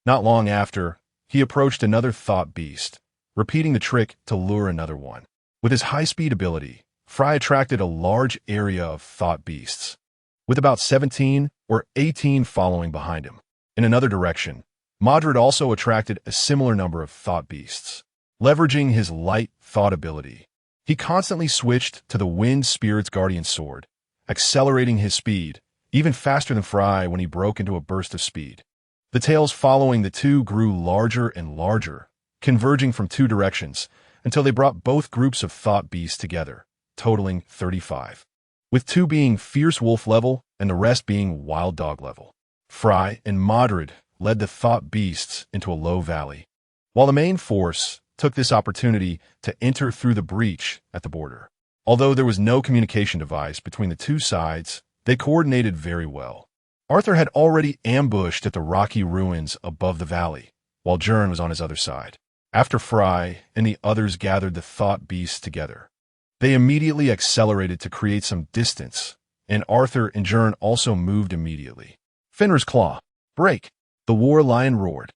Not long after, he approached another thought beast, repeating the trick to lure another one. With his high-speed ability, Fry attracted a large area of thought beasts, with about 17 or 18 following behind him. In another direction, Modred also attracted a similar number of thought beasts. Leveraging his light thought ability, he constantly switched to the Wind Spirit's Guardian Sword, accelerating his speed, even faster than Fry when he broke into a burst of speed. The tails following the two grew larger and larger, converging from 2 directions until they brought both groups of thought beasts together, totaling 35, with 2 being fierce wolf level and the rest being wild dog level. Fry and Modred led the thought beasts into a low valley, while the main force, took this opportunity to enter through the breach at the border. Although there was no communication device between the two sides, they coordinated very well. Arthur had already ambushed at the rocky ruins above the valley, while Gern was on his other side. After Fry and the others gathered the thought beasts together, they immediately accelerated to create some distance, and Arthur and Gern also moved immediately. Fenrir's claw. Break! The war lion roared.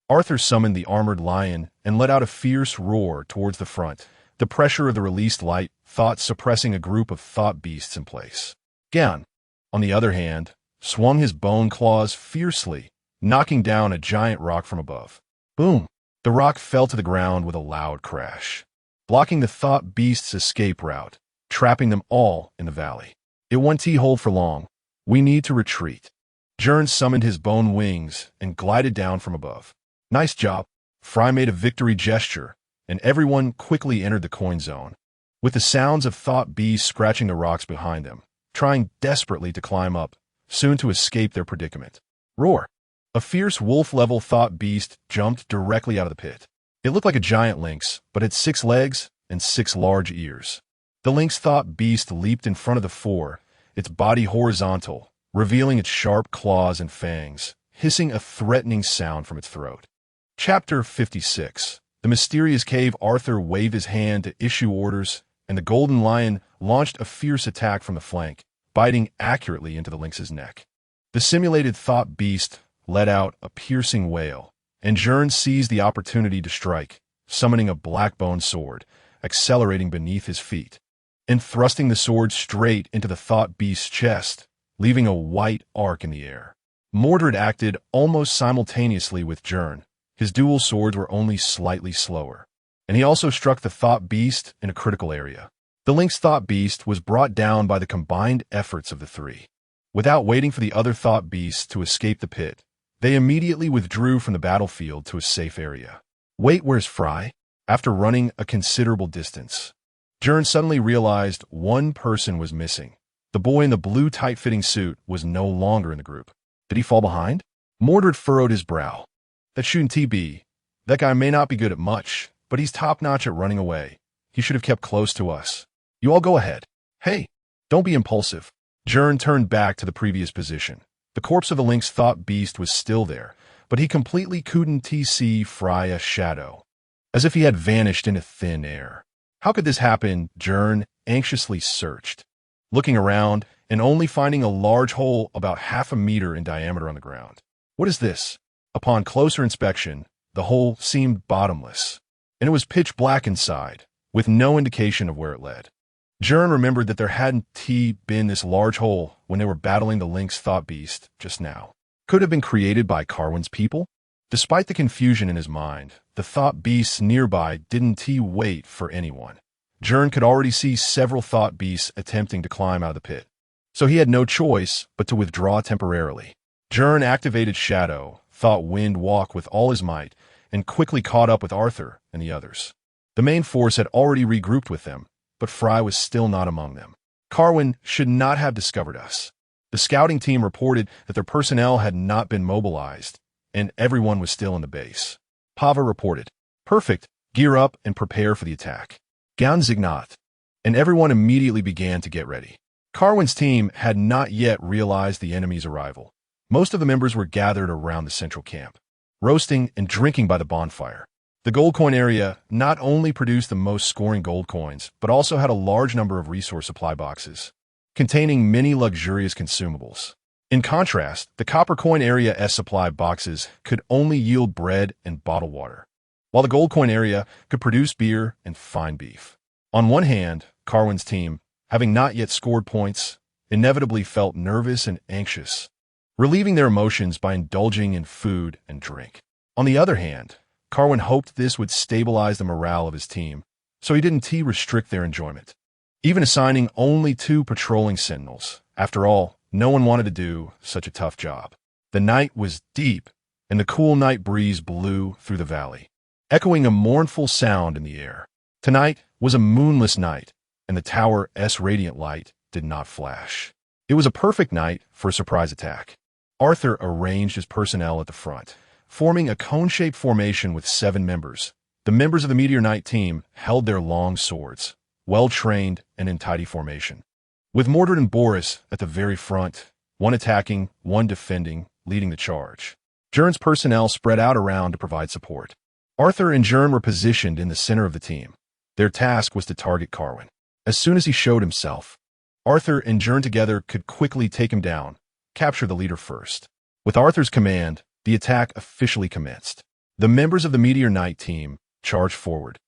Arthur summoned the armored lion and let out a fierce roar towards the front, the pressure of the released light thought suppressing a group of thought beasts in place. Gern, on the other hand, swung his bone claws fiercely, knocking down a giant rock from above. Boom! The rock fell to the ground with a loud crash, blocking the thought beast's escape route, trapping them all in the valley. It won't hold for long. We need to retreat. Gern summoned his bone wings and glided down from above. Nice job. Fry made a victory gesture, and everyone quickly entered the coin zone, with the sounds of thought beasts scratching the rocks behind them, trying desperately to climb up, soon to escape their predicament. Roar! A fierce wolf-level thought beast jumped directly out of the pit. It looked like a giant lynx, but had 6 legs and 6 large ears. The lynx thought beast leaped in front of the 4, its body horizontal, revealing its sharp claws and fangs, hissing a threatening sound from its throat. Chapter 56. The mysterious cave. Arthur waved his hand to issue orders, and the golden lion launched a fierce attack from the flank, biting accurately into the lynx's neck. The simulated thought beast let out a piercing wail, and Gern seized the opportunity to strike, summoning a black-bone sword, accelerating beneath his feet, and thrusting the sword straight into the thought beast's chest, leaving a white arc in the air. Mordred acted almost simultaneously with Gern. His dual swords were only slightly slower, and he also struck the thought beast in a critical area. The lynx thought beast was brought down by the combined efforts of the 3. Without waiting for the other thought beasts to escape the pit, they immediately withdrew from the battlefield to a safe area. Wait, where's Fry? After running a considerable distance, Gern suddenly realized one person was missing. The boy in the blue tight-fitting suit was no longer in the group. Did he fall behind? Mordred furrowed his brow. That shouldn't be. That guy may not be good at much, but he's top-notch at running away. He should have kept close to us. You all go ahead. Hey, don't be impulsive. Gern turned back to the previous position. The corpse of the lynx thought beast was still there, but he completely couldn't see Fry a shadow, as if he had vanished into thin air. How could this happen? Gern anxiously searched, looking around and only finding a large hole about half a meter in diameter on the ground. What is this? Upon closer inspection, the hole seemed bottomless, and it was pitch black inside, with no indication of where it led. Gern remembered that there hadn't been this large hole when they were battling the lynx thought beast just now. Could have been created by Carwin's people? Despite the confusion in his mind, the thought beasts nearby didn't wait for anyone. Gern could already see several thought beasts attempting to climb out of the pit, so he had no choice but to withdraw temporarily. Gern activated Shadow, thought Wind Walk with all his might, and quickly caught up with Arthur and the others. The main force had already regrouped with them, but Fry was still not among them. Carwin should not have discovered us. The scouting team reported that their personnel had not been mobilized, and everyone was still in the base. Pava reported, "Perfect, gear up and prepare for the attack." Ganzignat, and everyone immediately began to get ready. Carwin's team had not yet realized the enemy's arrival. Most of the members were gathered around the central camp, roasting and drinking by the bonfire. The gold coin area not only produced the most scoring gold coins, but also had a large number of resource supply boxes, containing many luxurious consumables. In contrast, the copper coin area's supply boxes could only yield bread and bottled water, while the gold coin area could produce beer and fine beef. On one hand, Carwin's team, having not yet scored points, inevitably felt nervous and anxious, relieving their emotions by indulging in food and drink. On the other hand, Carwin hoped this would stabilize the morale of his team, so he didn't restrict their enjoyment, even assigning only 2 patrolling sentinels. After all, no one wanted to do such a tough job. The night was deep, and the cool night breeze blew through the valley, echoing a mournful sound in the air. Tonight was a moonless night, and the tower's radiant light did not flash. It was a perfect night for a surprise attack. Arthur arranged his personnel at the front, forming a cone-shaped formation with 7 members, The members of the Meteor Knight team held their long swords, well-trained and in tidy formation. With Mordred and Boris at the very front, one attacking, one defending, leading the charge. Gern's personnel spread out around to provide support. Arthur and Gern were positioned in the center of the team. Their task was to target Carwin. As soon as he showed himself, Arthur and Gern together could quickly take him down, capture the leader first. With Arthur's command, the attack officially commenced. The members of the Meteor Knight team charged forward,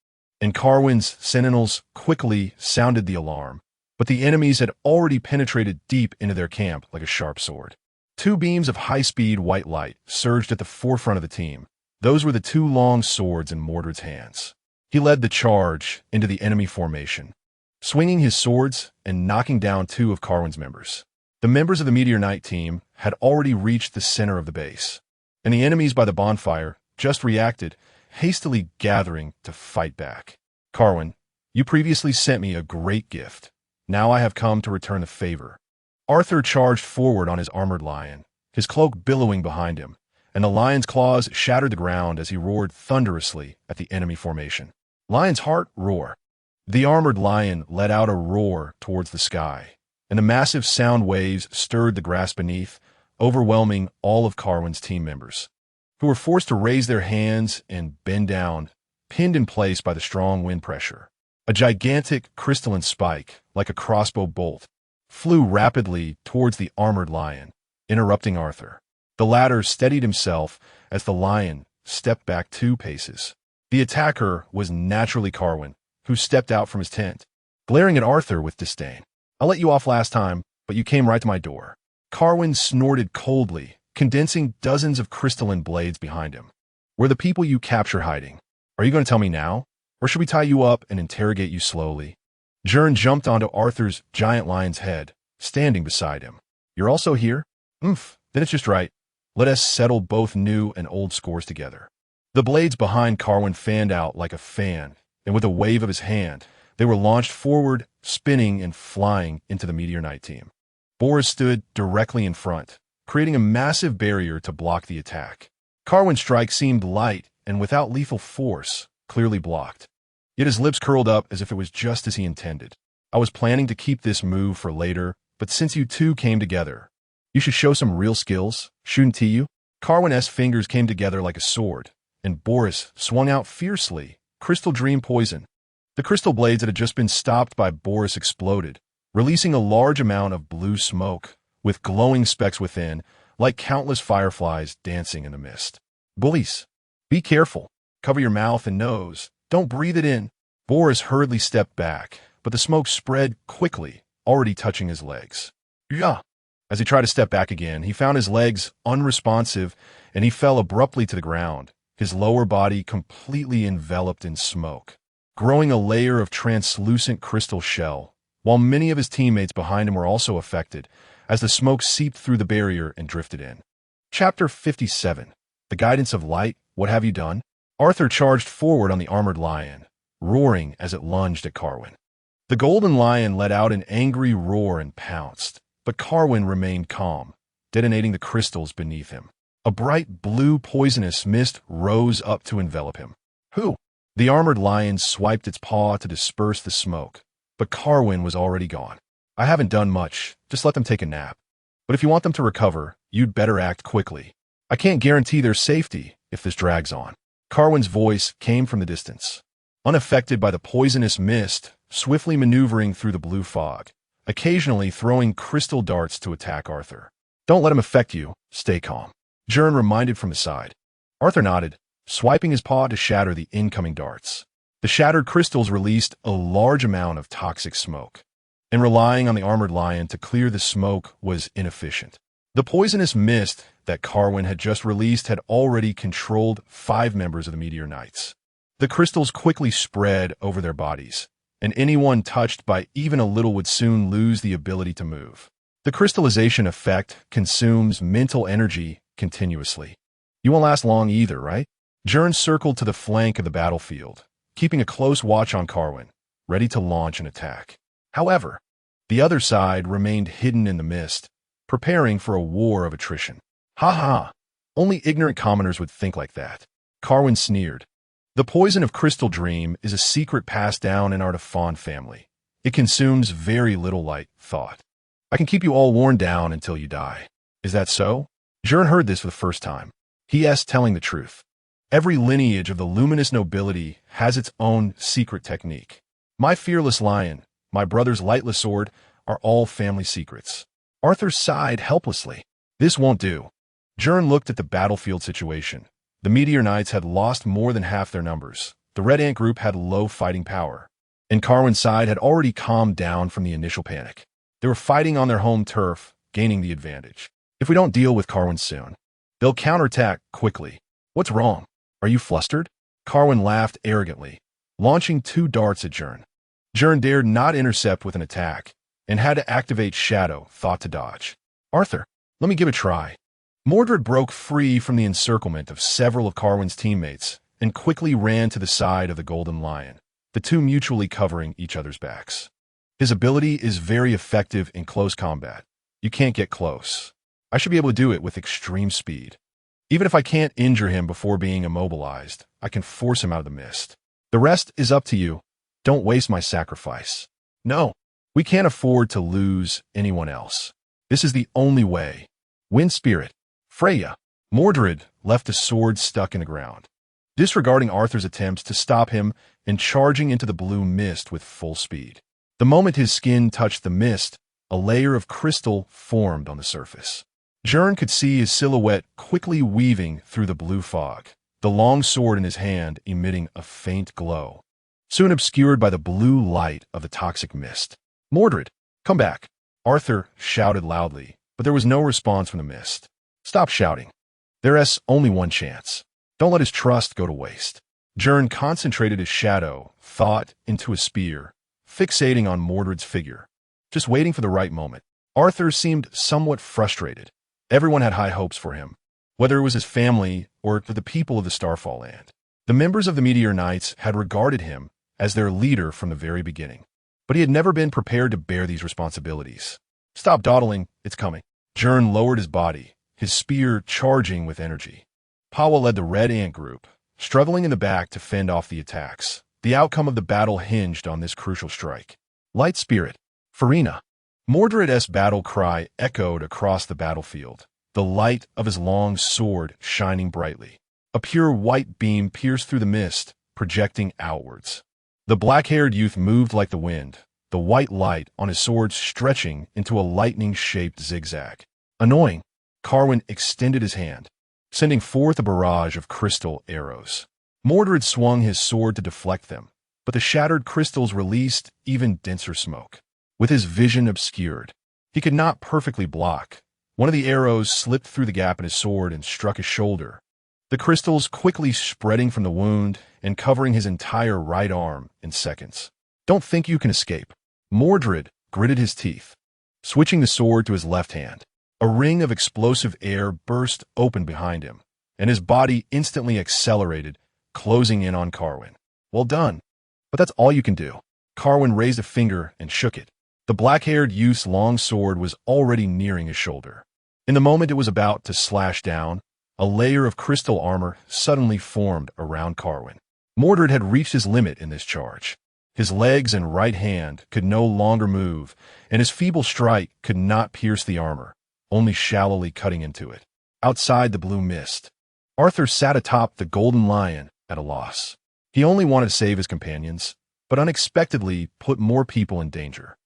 and Carwin's sentinels quickly sounded the alarm, but the enemies had already penetrated deep into their camp like a sharp sword. Two beams of high-speed white light surged at the forefront of the team. Those were the two long swords in Mordred's hands. He led the charge into the enemy formation, swinging his swords and knocking down two of Carwin's members. The members of the Meteor Knight team had already reached the center of the base, and the enemies by the bonfire just reacted, hastily gathering to fight back. Carwin, you previously sent me a great gift. Now I have come to return the favor. Arthur charged forward on his armored lion, his cloak billowing behind him, and the lion's claws shattered the ground as he roared thunderously at the enemy formation. Lion's heart, roar. The armored lion let out a roar towards the sky, and the massive sound waves stirred the grass beneath, overwhelming all of Carwin's team members, who were forced to raise their hands and bend down, pinned in place by the strong wind pressure. A gigantic crystalline spike, like a crossbow bolt, flew rapidly towards the armored lion, interrupting Arthur. The latter steadied himself as the lion stepped back 2 paces. The attacker was naturally Carwin, who stepped out from his tent, glaring at Arthur with disdain. I let you off last time, but you came right to my door. Carwin snorted coldly, condensing dozens of crystalline blades behind him. Where the people you capture hiding? Are you going to tell me now? Or should we tie you up and interrogate you slowly? Gern jumped onto Arthur's giant lion's head, standing beside him. You're also here? Then it's just right. Let us settle both new and old scores together. The blades behind Carwin fanned out like a fan, and with a wave of his hand, they were launched forward, spinning and flying into the Meteor Knight team. Boris stood directly in front, creating a massive barrier to block the attack. Carwin's strike seemed light and without lethal force, clearly blocked. Yet his lips curled up as if it was just as he intended. I was planning to keep this move for later, but since you two came together, you should show some real skills, shouldn't you? Carwin's fingers came together like a sword, and Boris swung out fiercely, crystal dream poison. The crystal blades that had just been stopped by Boris exploded, releasing a large amount of blue smoke, with glowing specks within, like countless fireflies dancing in the mist. Bullies, be careful. Cover your mouth and nose. Don't breathe it in. Boris hurriedly stepped back, but the smoke spread quickly, already touching his legs. Yeah. As he tried to step back again, he found his legs unresponsive, and he fell abruptly to the ground, his lower body completely enveloped in smoke, growing a layer of translucent crystal shell, while many of his teammates behind him were also affected, as the smoke seeped through the barrier and drifted in. Chapter 57. The Guidance of Light, What Have You Done? Arthur charged forward on the armored lion, roaring as it lunged at Carwin. The golden lion let out an angry roar and pounced, but Carwin remained calm, detonating the crystals beneath him. A bright blue poisonous mist rose up to envelop him. Who? The armored lion swiped its paw to disperse the smoke, but Carwin was already gone. I haven't done much, just let them take a nap. But if you want them to recover, you'd better act quickly. I can't guarantee their safety if this drags on. Carwin's voice came from the distance, unaffected by the poisonous mist, swiftly maneuvering through the blue fog, occasionally throwing crystal darts to attack Arthur. Don't let him affect you. Stay calm. Gern reminded from the side. Arthur nodded, swiping his paw to shatter the incoming darts. The shattered crystals released a large amount of toxic smoke, and relying on the armored lion to clear the smoke was inefficient. The poisonous mist that Carwin had just released had already controlled 5 members of the Meteor Knights. The crystals quickly spread over their bodies, and anyone touched by even a little would soon lose the ability to move. The crystallization effect consumes mental energy continuously. You won't last long either, right? Gern circled to the flank of the battlefield, keeping a close watch on Carwin, ready to launch an attack. However, the other side remained hidden in the mist, preparing for a war of attrition. Ha ha! Only ignorant commoners would think like that. Carwin sneered. The poison of crystal dream is a secret passed down in our Fawn family. It consumes very little light thought. I can keep you all worn down until you die. Is that so? Gern heard this for the first time. He asked, telling the truth. Every lineage of the luminous nobility has its own secret technique. My fearless lion, my brother's lightless sword, are all family secrets. Arthur sighed helplessly. This won't do. Gern looked at the battlefield situation. The Meteor Knights had lost more than half their numbers. The Red Ant group had low fighting power. And Carwin's side had already calmed down from the initial panic. They were fighting on their home turf, gaining the advantage. If we don't deal with Carwin soon, they'll counterattack quickly. What's wrong? Are you flustered? Carwin laughed arrogantly, launching 2 darts at Gern. Gern dared not intercept with an attack, and had to activate Shadow, thought to dodge. Arthur, let me give it a try. Mordred broke free from the encirclement of several of Carwin's teammates and quickly ran to the side of the Golden Lion, the two mutually covering each other's backs. His ability is very effective in close combat. You can't get close. I should be able to do it with extreme speed. Even if I can't injure him before being immobilized, I can force him out of the mist. The rest is up to you. Don't waste my sacrifice. No, we can't afford to lose anyone else. This is the only way. Wind Spirit. Freya. Mordred left a sword stuck in the ground, disregarding Arthur's attempts to stop him and charging into the blue mist with full speed. The moment his skin touched the mist, a layer of crystal formed on the surface. Gern could see his silhouette quickly weaving through the blue fog, the long sword in his hand emitting a faint glow, soon obscured by the blue light of the toxic mist. Mordred, come back! Arthur shouted loudly, but there was no response from the mist. Stop shouting. There's only one chance. Don't let his trust go to waste. Gern concentrated his shadow, thought, into a spear, fixating on Mordred's figure, just waiting for the right moment. Arthur seemed somewhat frustrated. Everyone had high hopes for him, whether it was his family or the people of the Starfall Land. The members of the Meteor Knights had regarded him as their leader from the very beginning, but he had never been prepared to bear these responsibilities. Stop dawdling, it's coming. Gern lowered his body, his spear charging with energy. Pawa led the Red Ant group, struggling in the back to fend off the attacks. The outcome of the battle hinged on this crucial strike. Light Spirit. Farina. Mordred's battle cry echoed across the battlefield, the light of his long sword shining brightly. A pure white beam pierced through the mist, projecting outwards. The black-haired youth moved like the wind, the white light on his sword stretching into a lightning-shaped zigzag. Annoying. Carwin extended his hand, sending forth a barrage of crystal arrows. Mordred swung his sword to deflect them, but the shattered crystals released even denser smoke. With his vision obscured, he could not perfectly block. One of the arrows slipped through the gap in his sword and struck his shoulder, the crystals quickly spreading from the wound and covering his entire right arm in seconds. Don't think you can escape. Mordred gritted his teeth, switching the sword to his left hand. A ring of explosive air burst open behind him, and his body instantly accelerated, closing in on Carwin. Well done. But that's all you can do. Carwin raised a finger and shook it. The black-haired youth's long sword was already nearing his shoulder. In the moment it was about to slash down, a layer of crystal armor suddenly formed around Carwin. Mordred had reached his limit in this charge. His legs and right hand could no longer move, and his feeble strike could not pierce the armor, only shallowly cutting into it. Outside the blue mist, Arthur sat atop the Golden Lion at a loss. He only wanted to save his companions, but unexpectedly put more people in danger.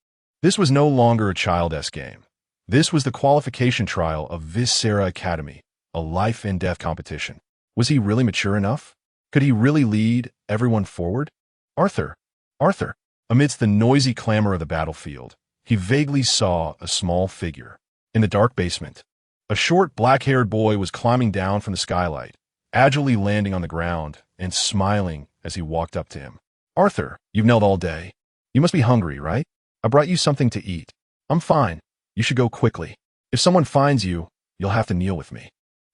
This was no longer a child-esque game. This was the qualification trial of Viscera Academy, a life-and-death competition. Was he really mature enough? Could he really lead everyone forward? Arthur! Arthur! Amidst the noisy clamor of the battlefield, he vaguely saw a small figure. In the dark basement, a short black-haired boy was climbing down from the skylight, agilely landing on the ground and smiling as he walked up to him. Arthur, you've knelt all day. You must be hungry, right? I brought you something to eat. I'm fine. You should go quickly. If someone finds you, you'll have to kneel with me.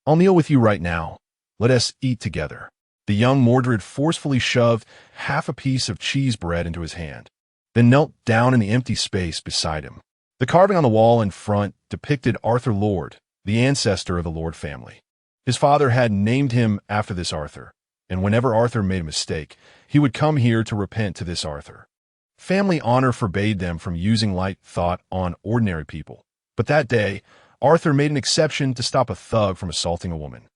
I'll kneel with you right now. Let us eat together. The young Mordred forcefully shoved half a piece of cheese bread into his hand, then knelt down in the empty space beside him. The carving on the wall in front depicted Arthur Lord, the ancestor of the Lord family. His father had named him after this Arthur, and whenever Arthur made a mistake, he would come here to repent to this Arthur. Family honor forbade them from using light thought on ordinary people. But that day, Arthur made an exception to stop a thug from assaulting a woman.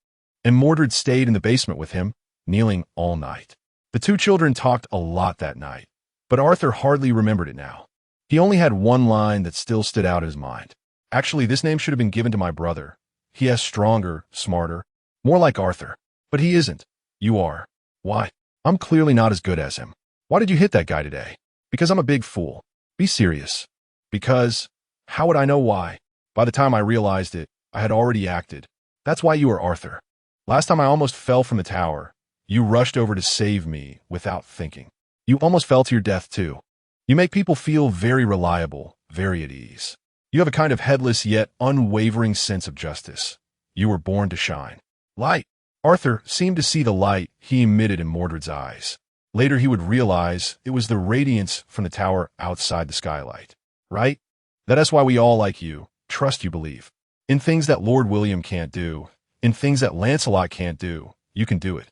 And Mordred stayed in the basement with him, kneeling all night. The two children talked a lot that night, but Arthur hardly remembered it now. He only had one line that still stood out in his mind. Actually, this name should have been given to my brother. He is stronger, smarter, more like Arthur. But he isn't. You are. Why? I'm clearly not as good as him. Why did you hit that guy today? Because I'm a big fool. Be serious. Because, how would I know why? By the time I realized it, I had already acted. That's why you are Arthur. Last time I almost fell from the tower, you rushed over to save me without thinking. You almost fell to your death too. You make people feel very reliable, very at ease. You have a kind of headless yet unwavering sense of justice. You were born to shine. Light. Arthur seemed to see the light he emitted in Mordred's eyes. Later he would realize it was the radiance from the tower outside the skylight. Right? That's why we all like you. Trust you believe. In things that Lord William can't do, in things that Lancelot can't do, you can do it.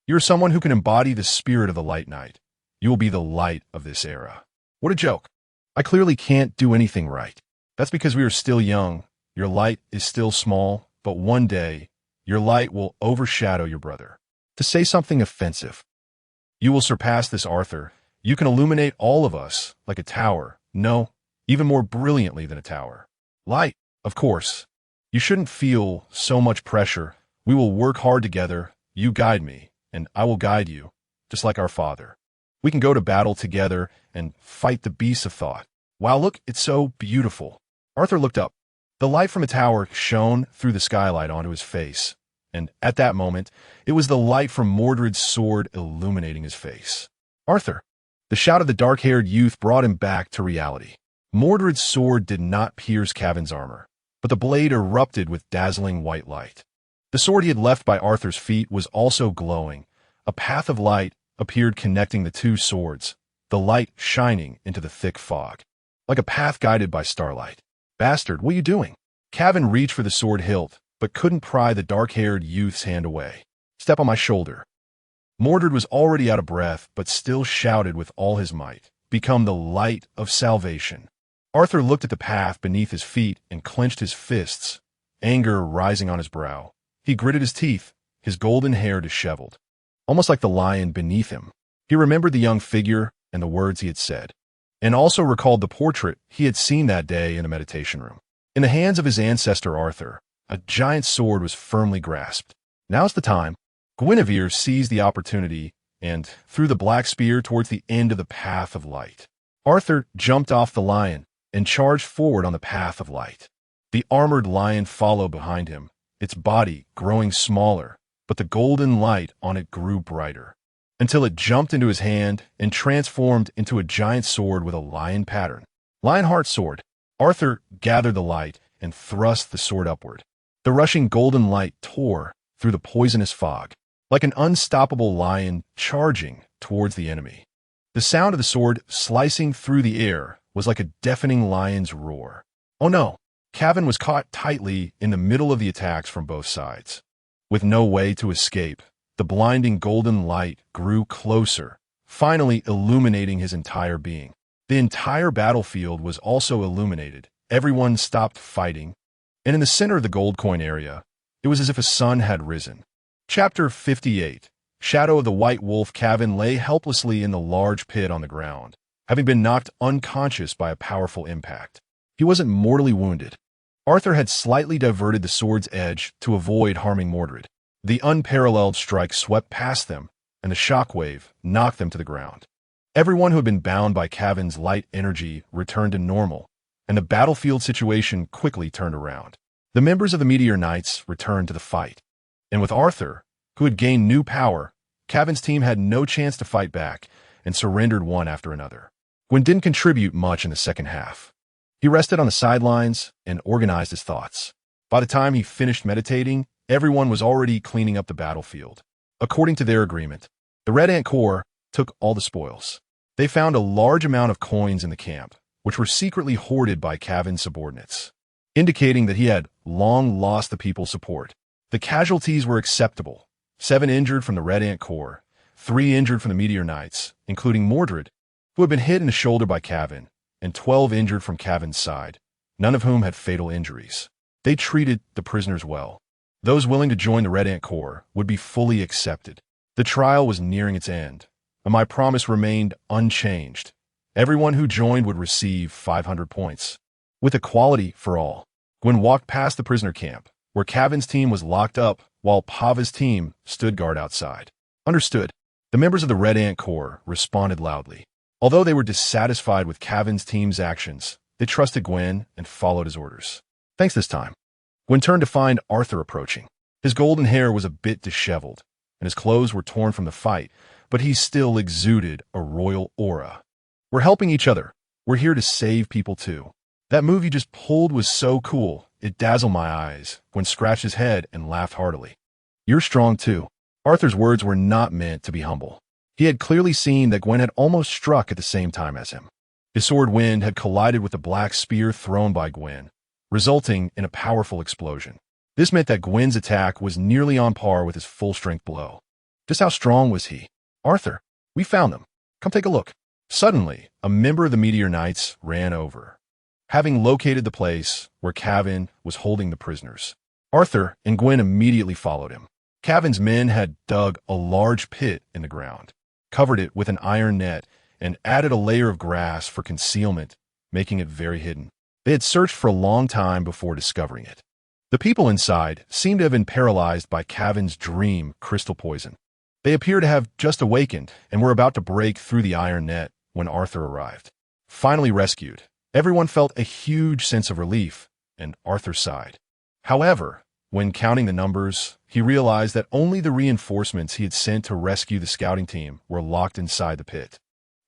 You're someone who can embody the spirit of the Light Knight. You will be the light of this era. What a joke. I clearly can't do anything right. That's because we are still young. Your light is still small, but one day, your light will overshadow your brother. To say something offensive. You will surpass this Arthur. You can illuminate all of us like a tower. No, even more brilliantly than a tower. Light, of course. You shouldn't feel so much pressure. We will work hard together. You guide me, and I will guide you, just like our father. We can go to battle together and fight the beasts of thought. Wow, look, it's so beautiful. Arthur looked up. The light from a tower shone through the skylight onto his face, and at that moment, it was the light from Mordred's sword illuminating his face. Arthur! The shout of the dark-haired youth brought him back to reality. Mordred's sword did not pierce Cavan's armor, but the blade erupted with dazzling white light. The sword he had left by Arthur's feet was also glowing. A path of light appeared connecting the two swords, the light shining into the thick fog, like a path guided by starlight. Bastard, what are you doing? Cavan reached for the sword hilt, but couldn't pry the dark-haired youth's hand away. Step on my shoulder. Mordred was already out of breath, but still shouted with all his might, become the light of salvation. Arthur looked at the path beneath his feet and clenched his fists, anger rising on his brow. He gritted his teeth, his golden hair disheveled, almost like the lion beneath him. He remembered the young figure and the words he had said, and also recalled the portrait he had seen that day in the meditation room. In the hands of his ancestor Arthur, a giant sword was firmly grasped. Now's the time. Guinevere seized the opportunity and threw the black spear towards the end of the path of light. Arthur jumped off the lion and charged forward on the path of light. The armored lion followed behind him, its body growing smaller, but the golden light on it grew brighter, until it jumped into his hand and transformed into a giant sword with a lion pattern. Lionheart sword. Arthur gathered the light and thrust the sword upward. The rushing golden light tore through the poisonous fog, like an unstoppable lion charging towards the enemy. The sound of the sword slicing through the air was like a deafening lion's roar. Oh no! Cavan was caught tightly in the middle of the attacks from both sides. With no way to escape, the blinding golden light grew closer, finally illuminating his entire being. The entire battlefield was also illuminated. Everyone stopped fighting, and in the center of the gold coin area, it was as if a sun had risen. Chapter 58. Shadow of the White Wolf. Cavan lay helplessly in the large pit on the ground, having been knocked unconscious by a powerful impact. He wasn't mortally wounded. Arthur had slightly diverted the sword's edge to avoid harming Mordred. The unparalleled strike swept past them, and the shockwave knocked them to the ground. Everyone who had been bound by Cavan's light energy returned to normal, and the battlefield situation quickly turned around. The members of the Meteor Knights returned to the fight, and with Arthur, who had gained new power, Cavan's team had no chance to fight back and surrendered one after another. Gwyn didn't contribute much in the second half. He rested on the sidelines and organized his thoughts. By the time he finished meditating, everyone was already cleaning up the battlefield. According to their agreement, the Red Ant Corps took all the spoils. They found a large amount of coins in the camp, which were secretly hoarded by Cavan's subordinates, indicating that he had long lost the people's support. The casualties were acceptable, 7 injured from the Red Ant Corps, 3 injured from the Meteor Knights, including Mordred, who had been hit in the shoulder by Cavan, and 12 injured from Cavan's side, none of whom had fatal injuries. They treated the prisoners well. Those willing to join the Red Ant Corps would be fully accepted. The trial was nearing its end, and my promise remained unchanged. Everyone who joined would receive 500 points. With equality for all. Gwyn walked past the prisoner camp, where Cavan's team was locked up while Pava's team stood guard outside. Understood. The members of the Red Ant Corps responded loudly. Although they were dissatisfied with Cavan's team's actions, they trusted Gwyn and followed his orders. Thanks this time. Gwyn turned to find Arthur approaching. His golden hair was a bit disheveled, and his clothes were torn from the fight, but he still exuded a royal aura. We're helping each other. We're here to save people too. That move you just pulled was so cool, it dazzled my eyes. Gwyn scratched his head and laughed heartily. You're strong too. Arthur's words were not meant to be humble. He had clearly seen that Gwyn had almost struck at the same time as him. His sword wind had collided with the black spear thrown by Gwyn, resulting in a powerful explosion. This meant that Gwyn's attack was nearly on par with his full-strength blow. Just how strong was he? Arthur, we found them. Come take a look. Suddenly, a member of the Meteor Knights ran over, having located the place where Cavan was holding the prisoners. Arthur and Gwyn immediately followed him. Cavan's men had dug a large pit in the ground, covered it with an iron net, and added a layer of grass for concealment, making it very hidden. They had searched for a long time before discovering it. The people inside seemed to have been paralyzed by Cavan's dream crystal poison. They appeared to have just awakened and were about to break through the iron net when Arthur arrived. Finally rescued, everyone felt a huge sense of relief, and Arthur sighed. However, when counting the numbers, he realized that only the reinforcements he had sent to rescue the scouting team were locked inside the pit.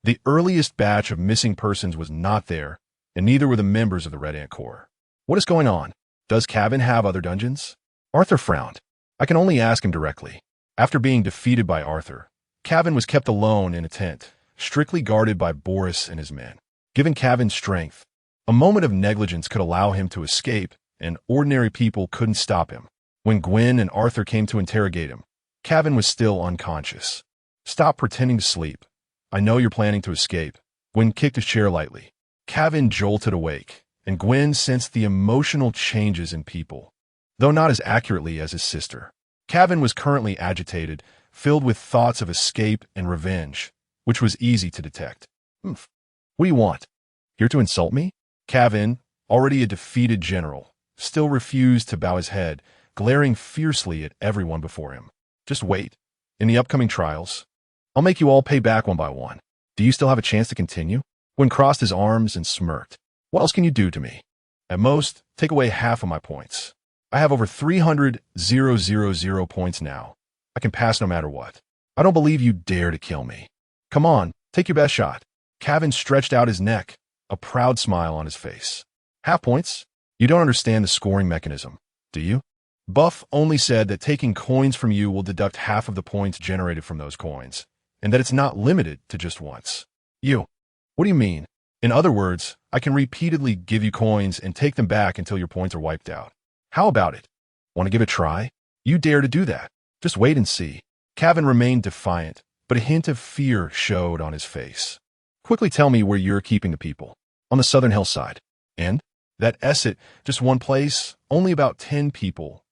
The earliest batch of missing persons was not there, and neither were the members of the Red Ant Corps. What is going on? Does Cavan have other dungeons? Arthur frowned. I can only ask him directly. After being defeated by Arthur, Cavan was kept alone in a tent, strictly guarded by Boris and his men. Given Cavan's strength, a moment of negligence could allow him to escape, and ordinary people couldn't stop him. When Gwyn and Arthur came to interrogate him, Cavan was still unconscious. Stop pretending to sleep. I know you're planning to escape. Gwyn kicked his chair lightly. Cavan jolted awake, and Gwyn sensed the emotional changes in people, though not as accurately as his sister. Cavan was currently agitated, filled with thoughts of escape and revenge, which was easy to detect. What do you want? Here to insult me? Cavan, already a defeated general, still refused to bow his head, glaring fiercely at everyone before him. Just wait. In the upcoming trials, I'll make you all pay back one by one. Do you still have a chance to continue? Gwyn crossed his arms and smirked. What else can you do to me? At most, take away half of my points. I have over 300,000 points now. I can pass no matter what. I don't believe you dare to kill me. Come on, take your best shot. Cavan stretched out his neck, a proud smile on his face. Half points? You don't understand the scoring mechanism, do you? Buff only said that taking coins from you will deduct half of the points generated from those coins, and that it's not limited to just once. You. What do you mean? In other words, I can repeatedly give you coins and take them back until your points are wiped out. How about it? Want to give it a try? You dare to do that. Just wait and see. Cavan remained defiant, but a hint of fear showed on his face. Quickly tell me where you're keeping the people. On the southern hillside. And? That Esset, just one place, only about 10 people.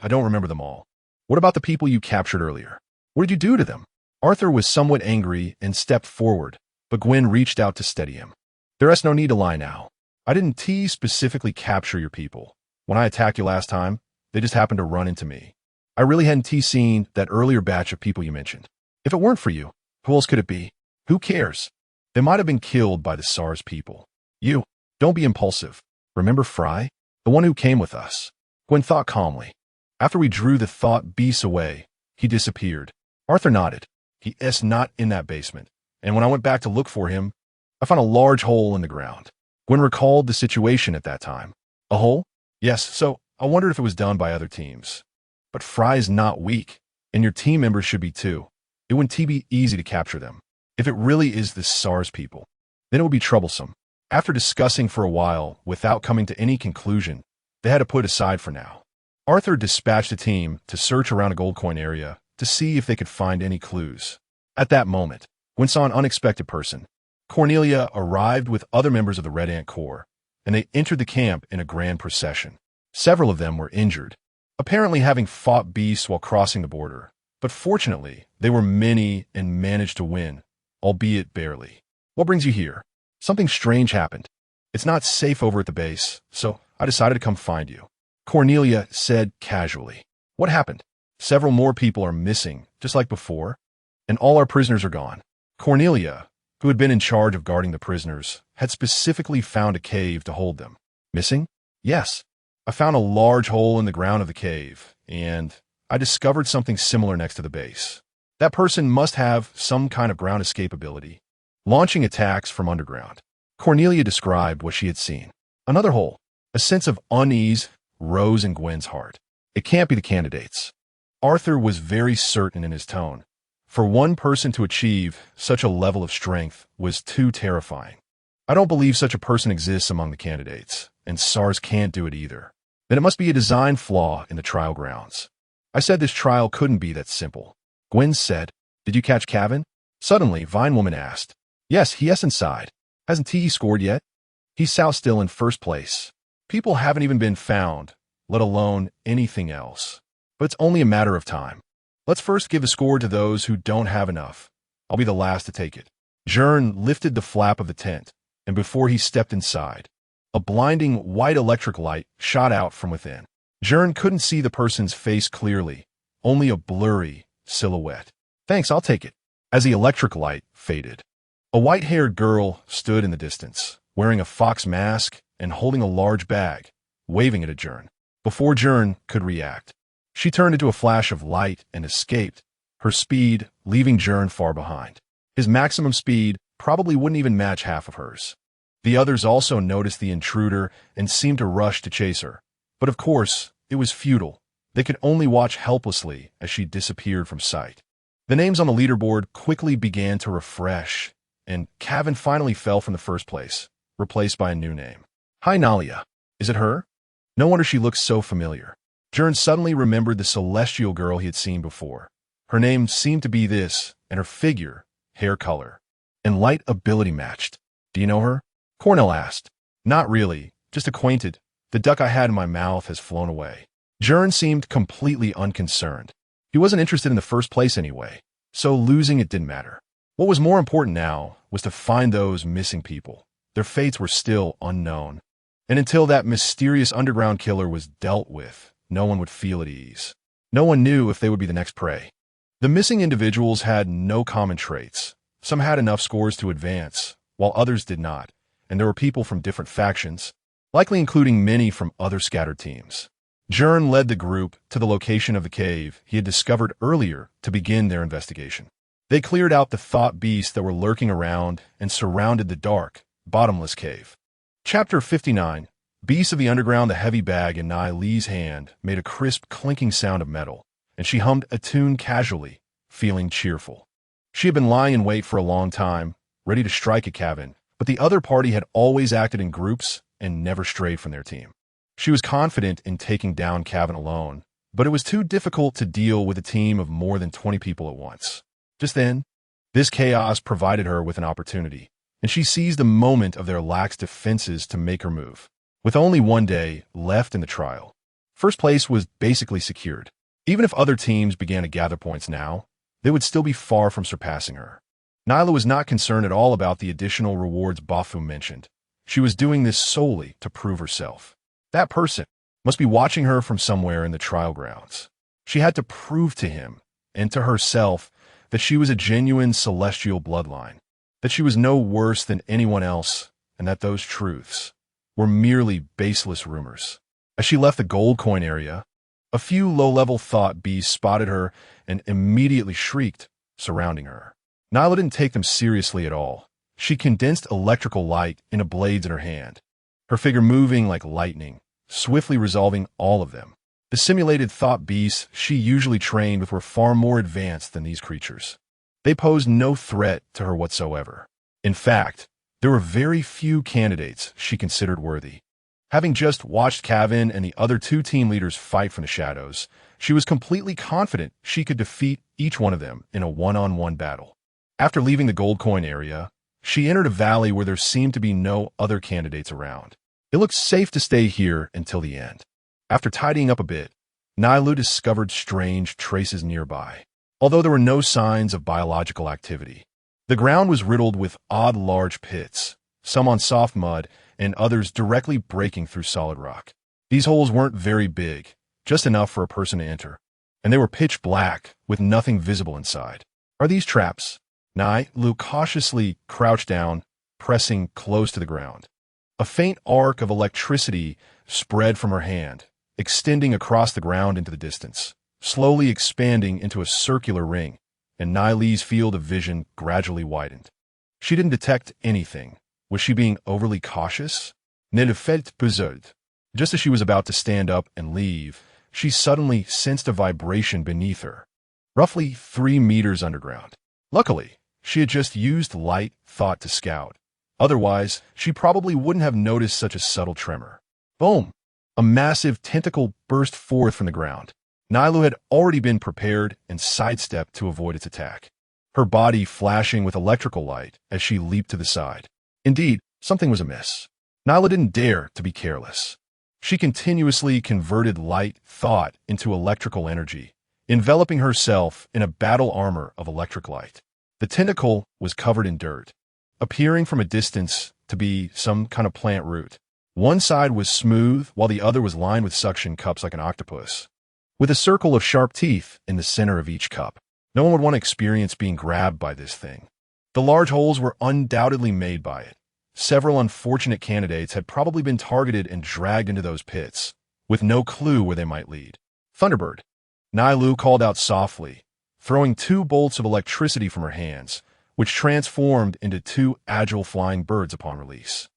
I don't remember them all. What about the people you captured earlier? What did you do to them? Arthur was somewhat angry and stepped forward, but Gwyn reached out to steady him. There is no need to lie now. I didn't specifically capture your people. When I attacked you last time, they just happened to run into me. I really hadn't seen that earlier batch of people you mentioned. If it weren't for you, who else could it be? Who cares? They might have been killed by the SARS people. You, don't be impulsive. Remember Fry? The one who came with us. Gwyn thought calmly. After we drew the thought beasts away, he disappeared. Arthur nodded. He is not in that basement. And when I went back to look for him, I found a large hole in the ground. Gwyn recalled the situation at that time. A hole? Yes, so I wondered if it was done by other teams. But Fry is not weak, and your team members should be too. It wouldn't be easy to capture them. If it really is the SARS people, then it would be troublesome. After discussing for a while without coming to any conclusion, they had to put aside for now. Arthur dispatched a team to search around a gold coin area to see if they could find any clues. At that moment, Gwen saw an unexpected person. Cornelia arrived with other members of the Red Ant Corps, and they entered the camp in a grand procession. Several of them were injured, apparently having fought beasts while crossing the border. But fortunately, they were many and managed to win, albeit barely. What brings you here? Something strange happened. It's not safe over at the base, so I decided to come find you. Cornelia said casually. What happened? Several more people are missing, just like before, and all our prisoners are gone. Cornelia, who had been in charge of guarding the prisoners, had specifically found a cave to hold them. Missing? Yes. I found a large hole in the ground of the cave, and I discovered something similar next to the base. That person must have some kind of ground escape ability, launching attacks from underground. Cornelia described what she had seen. Another hole. A sense of unease rose in Gwen's heart. It can't be the candidates. Arthur was very certain in his tone. For one person to achieve such a level of strength was too terrifying. I don't believe such a person exists among the candidates, and SARS can't do it either. Then it must be a design flaw in the trial grounds. I said this trial couldn't be that simple. Gwen said, Did you catch Cavan? Suddenly, Vine Woman asked. Yes, he is inside. Hasn't he scored yet? He's still in first place. People haven't even been found, let alone anything else. But it's only a matter of time. Let's first give a score to those who don't have enough. I'll be the last to take it. Gern lifted the flap of the tent, and before he stepped inside, a blinding white electric light shot out from within. Gern couldn't see the person's face clearly, only a blurry silhouette. Thanks, I'll take it. As the electric light faded, a white-haired girl stood in the distance, wearing a fox mask and holding a large bag, waving it at Gern. Before Gern could react, she turned into a flash of light and escaped, her speed leaving Gern far behind. His maximum speed probably wouldn't even match half of hers. The others also noticed the intruder and seemed to rush to chase her. But of course, it was futile. They could only watch helplessly as she disappeared from sight. The names on the leaderboard quickly began to refresh, and Cavan finally fell from the first place, replaced by a new name. Hi, Nalia. Is it her? No wonder she looks so familiar. Gern suddenly remembered the celestial girl he had seen before. Her name seemed to be this, and her figure, hair color, and light ability matched. Do you know her? Cornell asked. Not really, just acquainted. The duck I had in my mouth has flown away. Gern seemed completely unconcerned. He wasn't interested in the first place anyway, so losing it didn't matter. What was more important now was to find those missing people. Their fates were still unknown. And until that mysterious underground killer was dealt with, no one would feel at ease. No one knew if they would be the next prey. The missing individuals had no common traits. Some had enough scores to advance, while others did not, and there were people from different factions, likely including many from other scattered teams. Gern led the group to the location of the cave he had discovered earlier to begin their investigation. They cleared out the thought beasts that were lurking around and surrounded the dark, bottomless cave. Chapter 59. Beasts of the Underground. The heavy bag in Nai Lee's hand made a crisp clinking sound of metal, and she hummed a tune casually, feeling cheerful. She had been lying in wait for a long time, ready to strike at Cavan, but the other party had always acted in groups and never strayed from their team. She was confident in taking down Cavan alone, but it was too difficult to deal with a team of more than 20 people at once. Just then, this chaos provided her with an opportunity, and she seized the moment of their lax defenses to make her move. With only one day left in the trial, first place was basically secured. Even if other teams began to gather points now, they would still be far from surpassing her. Nyla was not concerned at all about the additional rewards Bafu mentioned. She was doing this solely to prove herself. That person must be watching her from somewhere in the trial grounds. She had to prove to him and to herself that she was a genuine celestial bloodline, that she was no worse than anyone else, and that those truths were merely baseless rumors. As she left the gold coin area, a few low-level thought beasts spotted her and immediately shrieked, surrounding her. Nyla didn't take them seriously at all. She condensed electrical light into blades in her hand, her figure moving like lightning, swiftly resolving all of them. The simulated thought beasts she usually trained with were far more advanced than these creatures. They posed no threat to her whatsoever. In fact, there were very few candidates she considered worthy. Having just watched Cavan and the other two team leaders fight from the shadows, She was completely confident she could defeat each one of them in a one-on-one battle. After leaving the gold coin area, she entered a valley where there seemed to be no other candidates around. It looked safe to stay here until the end. After tidying up a bit, Nailu discovered strange traces nearby, although there were no signs of biological activity. The ground was riddled with odd large pits, some on soft mud and others directly breaking through solid rock. These holes weren't very big, just enough for a person to enter, and they were pitch black with nothing visible inside. Are these traps? Nailu cautiously crouched down, pressing close to the ground. A faint arc of electricity spread from her hand, extending across the ground into the distance, slowly expanding into a circular ring, and Nailu's field of vision gradually widened. She didn't detect anything. Was she being overly cautious? Ne le faites pas. Just as she was about to stand up and leave, she suddenly sensed a vibration beneath her, roughly 3 meters underground. Luckily, she had just used light thought to scout. Otherwise, she probably wouldn't have noticed such a subtle tremor. Boom! A massive tentacle burst forth from the ground. Nailu had already been prepared and sidestepped to avoid its attack, her body flashing with electrical light as she leaped to the side. Indeed, something was amiss. Nailu didn't dare to be careless. She continuously converted light thought into electrical energy, enveloping herself in a battle armor of electric light. The tentacle was covered in dirt, appearing from a distance to be some kind of plant root. One side was smooth, while the other was lined with suction cups like an octopus, with a circle of sharp teeth in the center of each cup. No one would want to experience being grabbed by this thing. The large holes were undoubtedly made by it. Several unfortunate candidates had probably been targeted and dragged into those pits, with no clue where they might lead. Thunderbird. Nailu called out softly, throwing 2 bolts of electricity from her hands, which transformed into 2 agile flying birds upon release.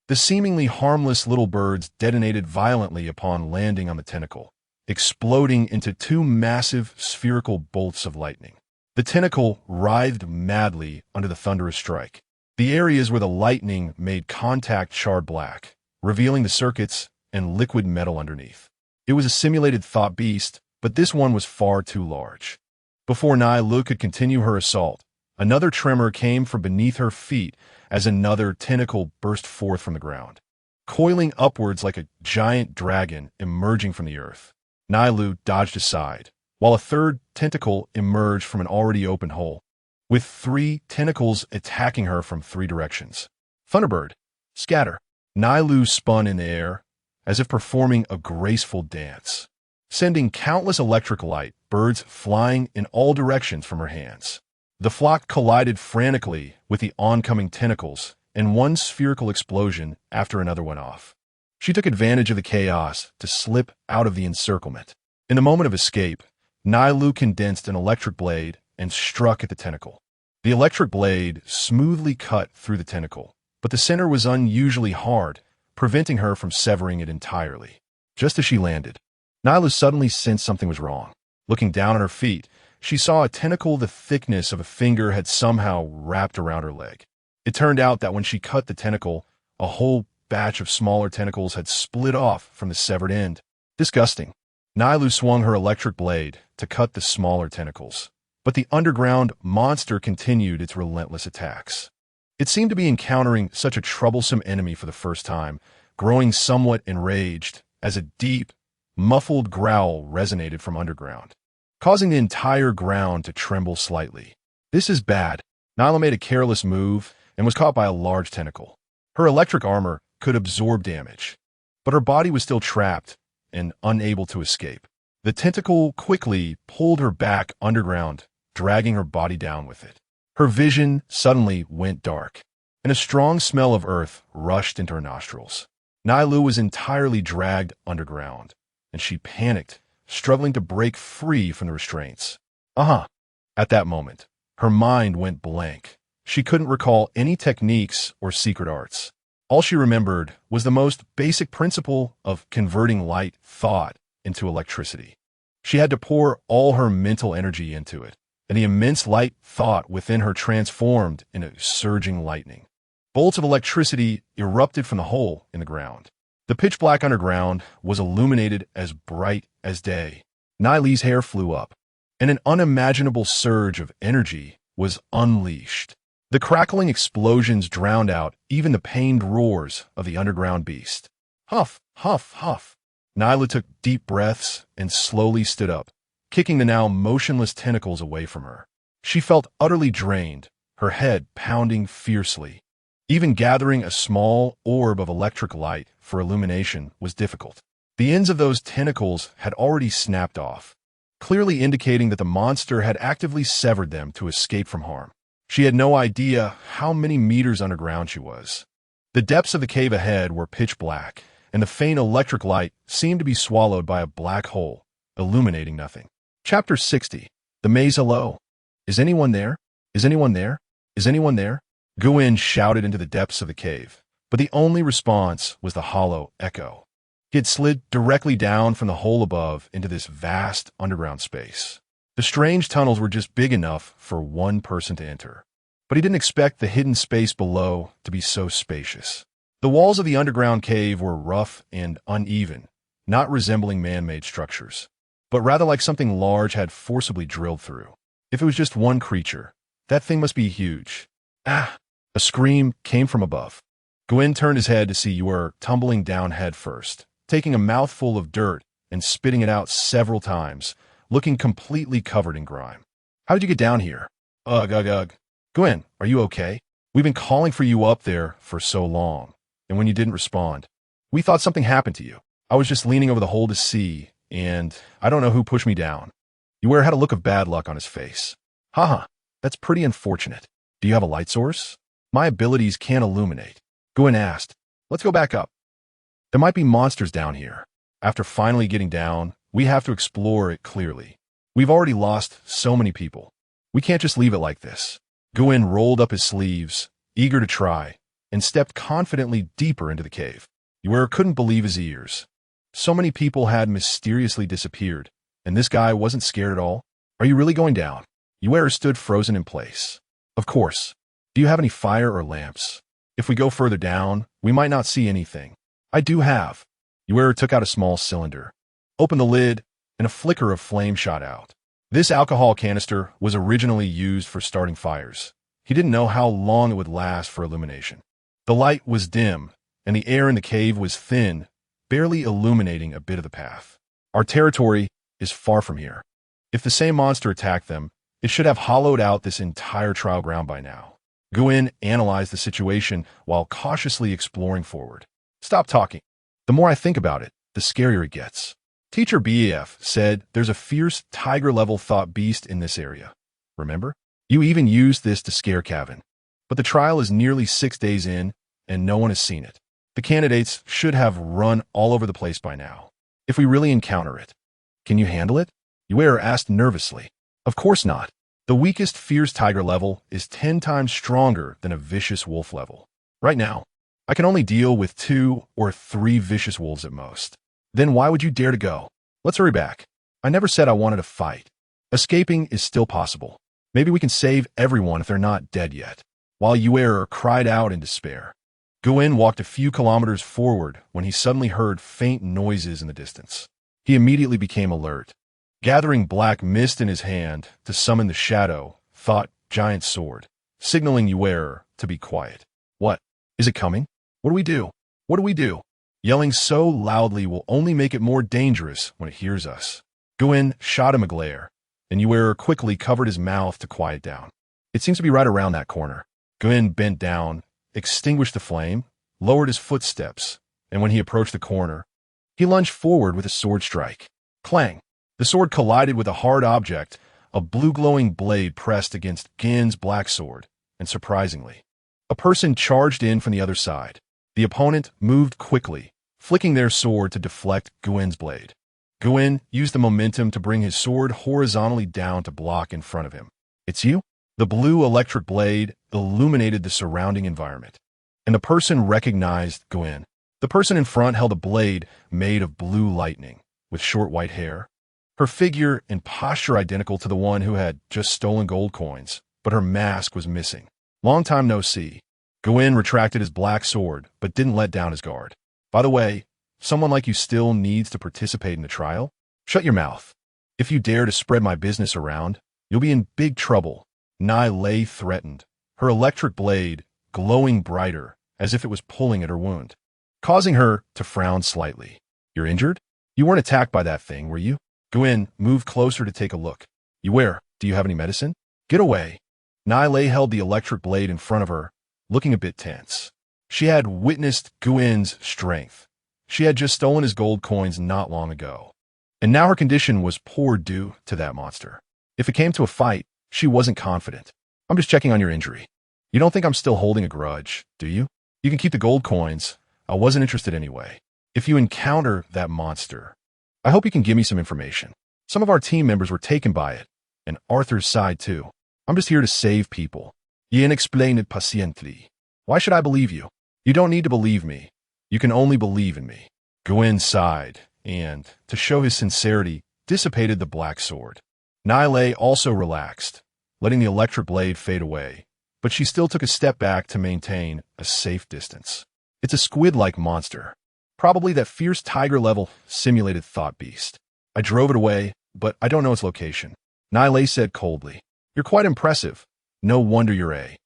The seemingly harmless little birds detonated violently upon landing on the tentacle, exploding into 2 massive spherical bolts of lightning. The tentacle writhed madly under the thunderous strike. The areas where the lightning made contact charred black, revealing the circuits and liquid metal underneath. It was a simulated thought beast, but this one was far too large. Before Nailu could continue her assault, another tremor came from beneath her feet as another tentacle burst forth from the ground, coiling upwards like a giant dragon emerging from the earth. Nailu dodged aside, while a third tentacle emerged from an already open hole, with 3 tentacles attacking her from 3 directions. Thunderbird, scatter. Nailu spun in the air, as if performing a graceful dance, sending countless electric light birds flying in all directions from her hands. The flock collided frantically with the oncoming tentacles, and one spherical explosion after another went off. She took advantage of the chaos to slip out of the encirclement. In the moment of escape, Nailu condensed an electric blade and struck at the tentacle. The electric blade smoothly cut through the tentacle, but the center was unusually hard, preventing her from severing it entirely. Just as she landed, Nailu suddenly sensed something was wrong. Looking down at her feet, she saw a tentacle the thickness of a finger had somehow wrapped around her leg. It turned out that when she cut the tentacle, a whole batch of smaller tentacles had split off from the severed end. Disgusting. Nailu swung her electric blade to cut the smaller tentacles, but the underground monster continued its relentless attacks. It seemed to be encountering such a troublesome enemy for the first time, growing somewhat enraged as a deep, muffled growl resonated from underground, causing the entire ground to tremble slightly. This is bad. Nailu made a careless move and was caught by a large tentacle. Her electric armor could absorb damage, but her body was still trapped and unable to escape. The tentacle quickly pulled her back underground, dragging her body down with it. Her vision suddenly went dark, and a strong smell of earth rushed into her nostrils. Nailu was entirely dragged underground, and she panicked, struggling to break free from the restraints. At that moment, her mind went blank. She couldn't recall any techniques or secret arts. All she remembered was the most basic principle of converting light thought into electricity. She had to pour all her mental energy into it, and the immense light thought within her transformed into surging lightning. Bolts of electricity erupted from the hole in the ground. The pitch-black underground was illuminated as bright as day. Nili's hair flew up, and an unimaginable surge of energy was unleashed. The crackling explosions drowned out even the pained roars of the underground beast. Huff, huff, huff. Nyla took deep breaths and slowly stood up, kicking the now motionless tentacles away from her. She felt utterly drained, her head pounding fiercely. Even gathering a small orb of electric light for illumination was difficult. The ends of those tentacles had already snapped off, clearly indicating that the monster had actively severed them to escape from harm. She had no idea how many meters underground she was. The depths of the cave ahead were pitch black, and the faint electric light seemed to be swallowed by a black hole, illuminating nothing. Chapter 60. The Maze Hello. Is anyone there? Is anyone there? Is anyone there? Gwen shouted into the depths of the cave, but the only response was the hollow echo. He had slid directly down from the hole above into this vast underground space. The strange tunnels were just big enough for one person to enter, but he didn't expect the hidden space below to be so spacious. The walls of the underground cave were rough and uneven, not resembling man-made structures, but rather like something large had forcibly drilled through. If it was just one creature, that thing must be huge. Ah! A scream came from above. Gwen turned his head to see Yor tumbling down head first, taking a mouthful of dirt and spitting it out several times, looking completely covered in grime. How did you get down here? Ugh, ugh, ugh. Gwen, are you okay? We've been calling for you up there for so long, and when you didn't respond, we thought something happened to you. I was just leaning over the hole to see, and I don't know who pushed me down. Yor had a look of bad luck on his face. Haha, that's pretty unfortunate. Do you have a light source? My abilities can't illuminate. Gwen asked. Let's go back up. There might be monsters down here. After finally getting down, we have to explore it clearly. We've already lost so many people. We can't just leave it like this. Gwen rolled up his sleeves, eager to try, and stepped confidently deeper into the cave. Yor couldn't believe his ears. So many people had mysteriously disappeared, and this guy wasn't scared at all. Are you really going down? Yor stood frozen in place. Of course. Do you have any fire or lamps? If we go further down, we might not see anything. I do have. Yor took out a small cylinder, opened the lid, and a flicker of flame shot out. This alcohol canister was originally used for starting fires. He didn't know how long it would last for illumination. The light was dim, and the air in the cave was thin, barely illuminating a bit of the path. Our territory is far from here. If the same monster attacked them, it should have hollowed out this entire trial ground by now. Gwen analyzed the situation while cautiously exploring forward. Stop talking. The more I think about it, the scarier it gets. Teacher BF said there's a fierce tiger-level thought beast in this area. Remember? You even used this to scare Kevin. But the trial is nearly 6 days in, and no one has seen it. The candidates should have run all over the place by now. If we really encounter it, can you handle it? Yor asked nervously. Of course not. The weakest fierce tiger level is 10 times stronger than a vicious wolf level. Right now, I can only deal with 2 or 3 vicious wolves at most. Then why would you dare to go? Let's hurry back. I never said I wanted to fight. Escaping is still possible. Maybe we can save everyone if they're not dead yet. While Yor cried out in despair. Gwen walked a few kilometers forward when he suddenly heard faint noises in the distance. He immediately became alert. Gathering black mist in his hand to summon the shadow, thought giant sword, signaling Yor to be quiet. What? Is it coming? What do we do? What do we do? Yelling so loudly will only make it more dangerous when it hears us. Gwen shot him a glare, and Yor quickly covered his mouth to quiet down. It seems to be right around that corner. Gwen bent down, extinguished the flame, lowered his footsteps, and when he approached the corner, he lunged forward with a sword strike. Clang! The sword collided with a hard object, a blue-glowing blade pressed against Gen's black sword, and surprisingly, a person charged in from the other side. The opponent moved quickly, flicking their sword to deflect Gwen's blade. Gwen used the momentum to bring his sword horizontally down to block in front of him. It's you? The blue electric blade illuminated the surrounding environment, and the person recognized Gwen. The person in front held a blade made of blue lightning, with short white hair. Her figure and posture identical to the one who had just stolen gold coins, but her mask was missing. Long time no see. Gwen retracted his black sword, but didn't let down his guard. By the way, someone like you still needs to participate in the trial? Shut your mouth. If you dare to spread my business around, you'll be in big trouble. Nai Lei threatened, her electric blade glowing brighter as if it was pulling at her wound, causing her to frown slightly. You're injured? You weren't attacked by that thing, were you? Gwen moved closer to take a look. Do you have any medicine? Get away. Nai Lei held the electric blade in front of her, looking a bit tense. She had witnessed Gwen's strength. She had just stolen his gold coins not long ago. And now her condition was poor due to that monster. If it came to a fight, she wasn't confident. I'm just checking on your injury. You don't think I'm still holding a grudge, do you? You can keep the gold coins. I wasn't interested anyway. If you encounter that monster, I hope you can give me some information. Some of our team members were taken by it, and Arthur's side too. I'm just here to save people. Yen explained it paciently. Why should I believe you? You don't need to believe me. You can only believe in me. Gwen sighed, and, to show his sincerity, dissipated the black sword. Nai Lei also relaxed, letting the electric blade fade away, but she still took a step back to maintain a safe distance. It's a squid-like monster. Probably that fierce tiger-level simulated thought beast. I drove it away, but I don't know its location. Nai Lei said coldly. You're quite impressive. No wonder you're A.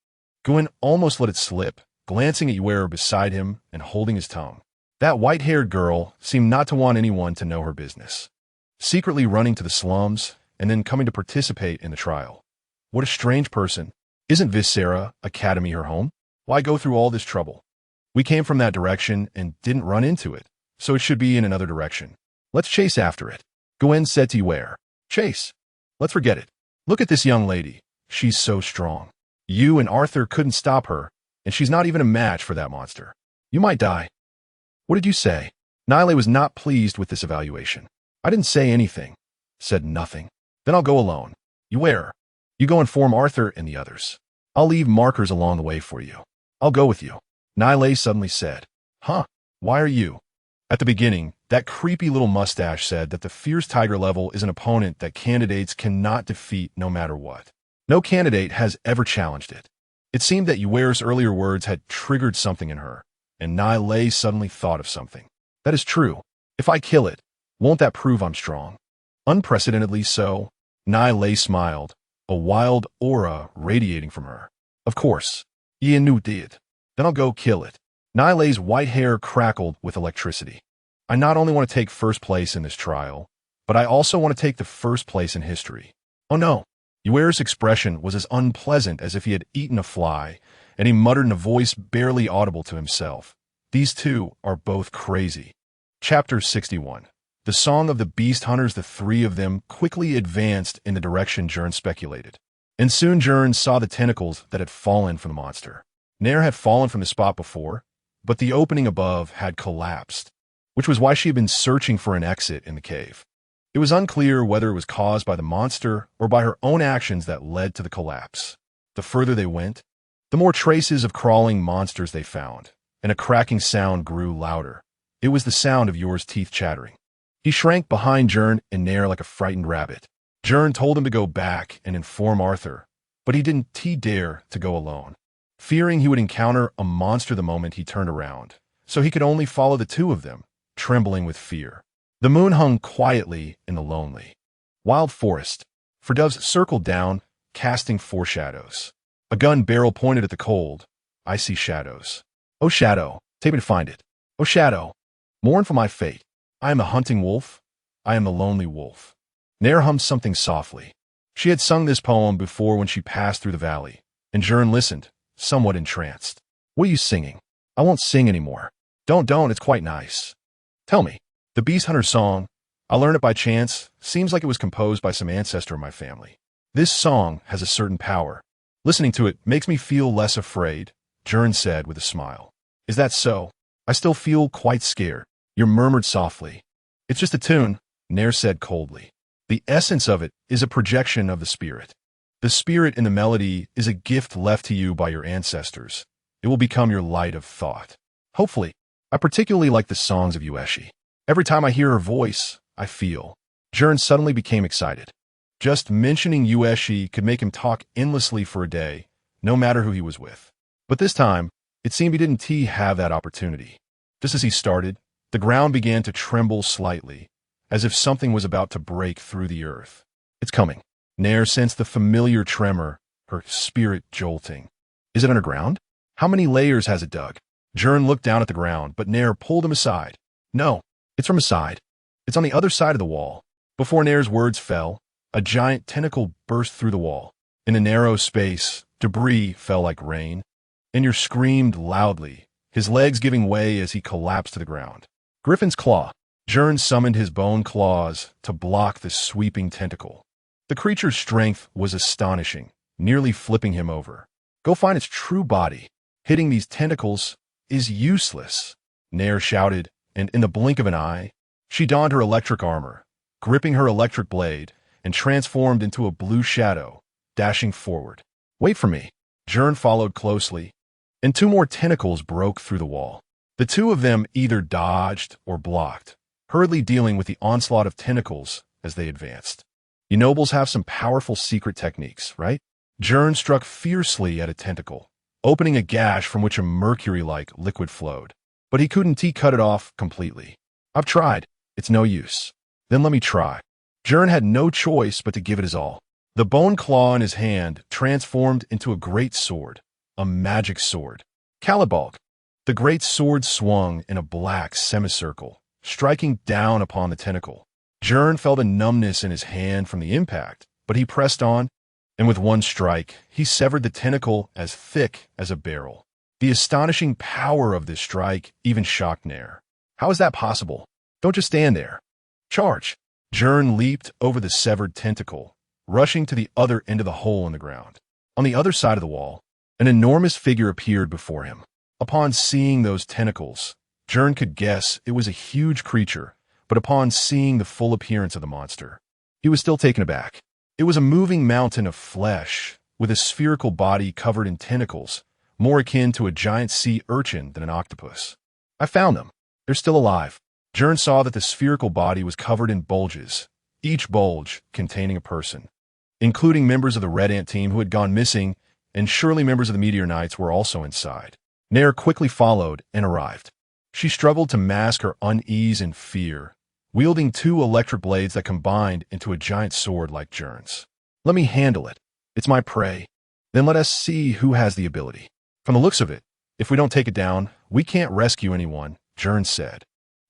Gwen almost let it slip, glancing at Yuera beside him and holding his tongue. That white-haired girl seemed not to want anyone to know her business. Secretly running to the slums and then coming to participate in the trial. What a strange person. Isn't Viscera Academy her home? Why go through all this trouble? We came from that direction and didn't run into it, so it should be in another direction. Let's chase after it. Gwen said to Yuera. Chase? Let's forget it. Look at this young lady. She's so strong. You and Arthur couldn't stop her, and she's not even a match for that monster. You might die. What did you say? Nai Lei was not pleased with this evaluation. I didn't say anything. Said nothing. Then I'll go alone. Yuera, you go inform Arthur and the others. I'll leave markers along the way for you. I'll go with you. Nai Lei suddenly said. Huh? Why are you? At the beginning, that creepy little mustache said that the fierce tiger level is an opponent that candidates cannot defeat no matter what. No candidate has ever challenged it. It seemed that Yuera's earlier words had triggered something in her, and Nai Lei suddenly thought of something. That is true. If I kill it, won't that prove I'm strong? Unprecedentedly so. Nai Lei smiled, a wild aura radiating from her. Of course. Yinu did. Then I'll go kill it. Nai Lei's white hair crackled with electricity. I not only want to take first place in this trial, but I also want to take the first place in history. Oh no. Yuera's expression was as unpleasant as if he had eaten a fly, and he muttered in a voice barely audible to himself. These two are both crazy. Chapter 61. The Song of the Beast Hunters. The three of them quickly advanced in the direction Gern speculated. And soon Gern saw the tentacles that had fallen from the monster. Nair had fallen from the spot before, but the opening above had collapsed, which was why she had been searching for an exit in the cave. It was unclear whether it was caused by the monster or by her own actions that led to the collapse. The further they went, the more traces of crawling monsters they found, and a cracking sound grew louder. It was the sound of Yor's teeth chattering. He shrank behind Gern and Nair like a frightened rabbit. Gern told him to go back and inform Arthur, but he didn't dare to go alone, fearing he would encounter a monster the moment he turned around, so he could only follow the two of them, trembling with fear. The moon hung quietly in the lonely, wild forest, for doves circled down, casting foreshadows. A gun barrel pointed at the cold. I see shadows. Oh, shadow, take me to find it. Oh, shadow, mourn for my fate. I am a hunting wolf. I am the lonely wolf. Nair hummed something softly. She had sung this poem before when she passed through the valley, and Gern listened, somewhat entranced. What are you singing? I won't sing anymore. Don't, it's quite nice. Tell me. The Beast Hunter song, I learned it by chance, seems like it was composed by some ancestor of my family. This song has a certain power. Listening to it makes me feel less afraid, Gern said with a smile. Is that so? I still feel quite scared. You murmured softly. It's just a tune, Nair said coldly. The essence of it is a projection of the spirit. The spirit in the melody is a gift left to you by your ancestors. It will become your light of thought. Hopefully. I particularly like the songs of Yueshi. Every time I hear her voice, I feel. Gern suddenly became excited. Just mentioning Yueshi could make him talk endlessly for a day, no matter who he was with. But this time, it seemed he didn't have that opportunity. Just as he started, the ground began to tremble slightly, as if something was about to break through the earth. It's coming. Nair sensed the familiar tremor, her spirit jolting. Is it underground? How many layers has it dug? Gern looked down at the ground, but Nair pulled him aside. No, it's from a side. It's on the other side of the wall. Before Nair's words fell, a giant tentacle burst through the wall. In a narrow space, debris fell like rain. Enyer screamed loudly, his legs giving way as he collapsed to the ground. Griffin's claw. Gern summoned his bone claws to block the sweeping tentacle. The creature's strength was astonishing, nearly flipping him over. Go find its true body. Hitting these tentacles is useless, Nair shouted, and in the blink of an eye, she donned her electric armor, gripping her electric blade, and transformed into a blue shadow, dashing forward. Wait for me. Gern followed closely, and two more tentacles broke through the wall. The two of them either dodged or blocked, hurriedly dealing with the onslaught of tentacles as they advanced. You nobles have some powerful secret techniques, right? Gern struck fiercely at a tentacle, opening a gash from which a mercury-like liquid flowed. But he couldn't cut it off completely. I've tried. It's no use. Then let me try. Gern had no choice but to give it his all. The bone claw in his hand transformed into a great sword, a magic sword. Calibalg. The great sword swung in a black semicircle, striking down upon the tentacle. Gern felt a numbness in his hand from the impact, but he pressed on, and with one strike, he severed the tentacle as thick as a barrel. The astonishing power of this strike even shocked Nair. How is that possible? Don't just stand there. Charge! Gern leaped over the severed tentacle, rushing to the other end of the hole in the ground. On the other side of the wall, an enormous figure appeared before him. Upon seeing those tentacles, Gern could guess it was a huge creature, but upon seeing the full appearance of the monster, he was still taken aback. It was a moving mountain of flesh, with a spherical body covered in tentacles, more akin to a giant sea urchin than an octopus. I found them. They're still alive. Gern saw that the spherical body was covered in bulges, each bulge containing a person, including members of the Red Ant team who had gone missing, and surely members of the Meteor Knights were also inside. Nair quickly followed and arrived. She struggled to mask her unease and fear, wielding two electric blades that combined into a giant sword like Gern's. Let me handle it. It's my prey. Then let us see who has the ability. From the looks of it, if we don't take it down, we can't rescue anyone, Gern said.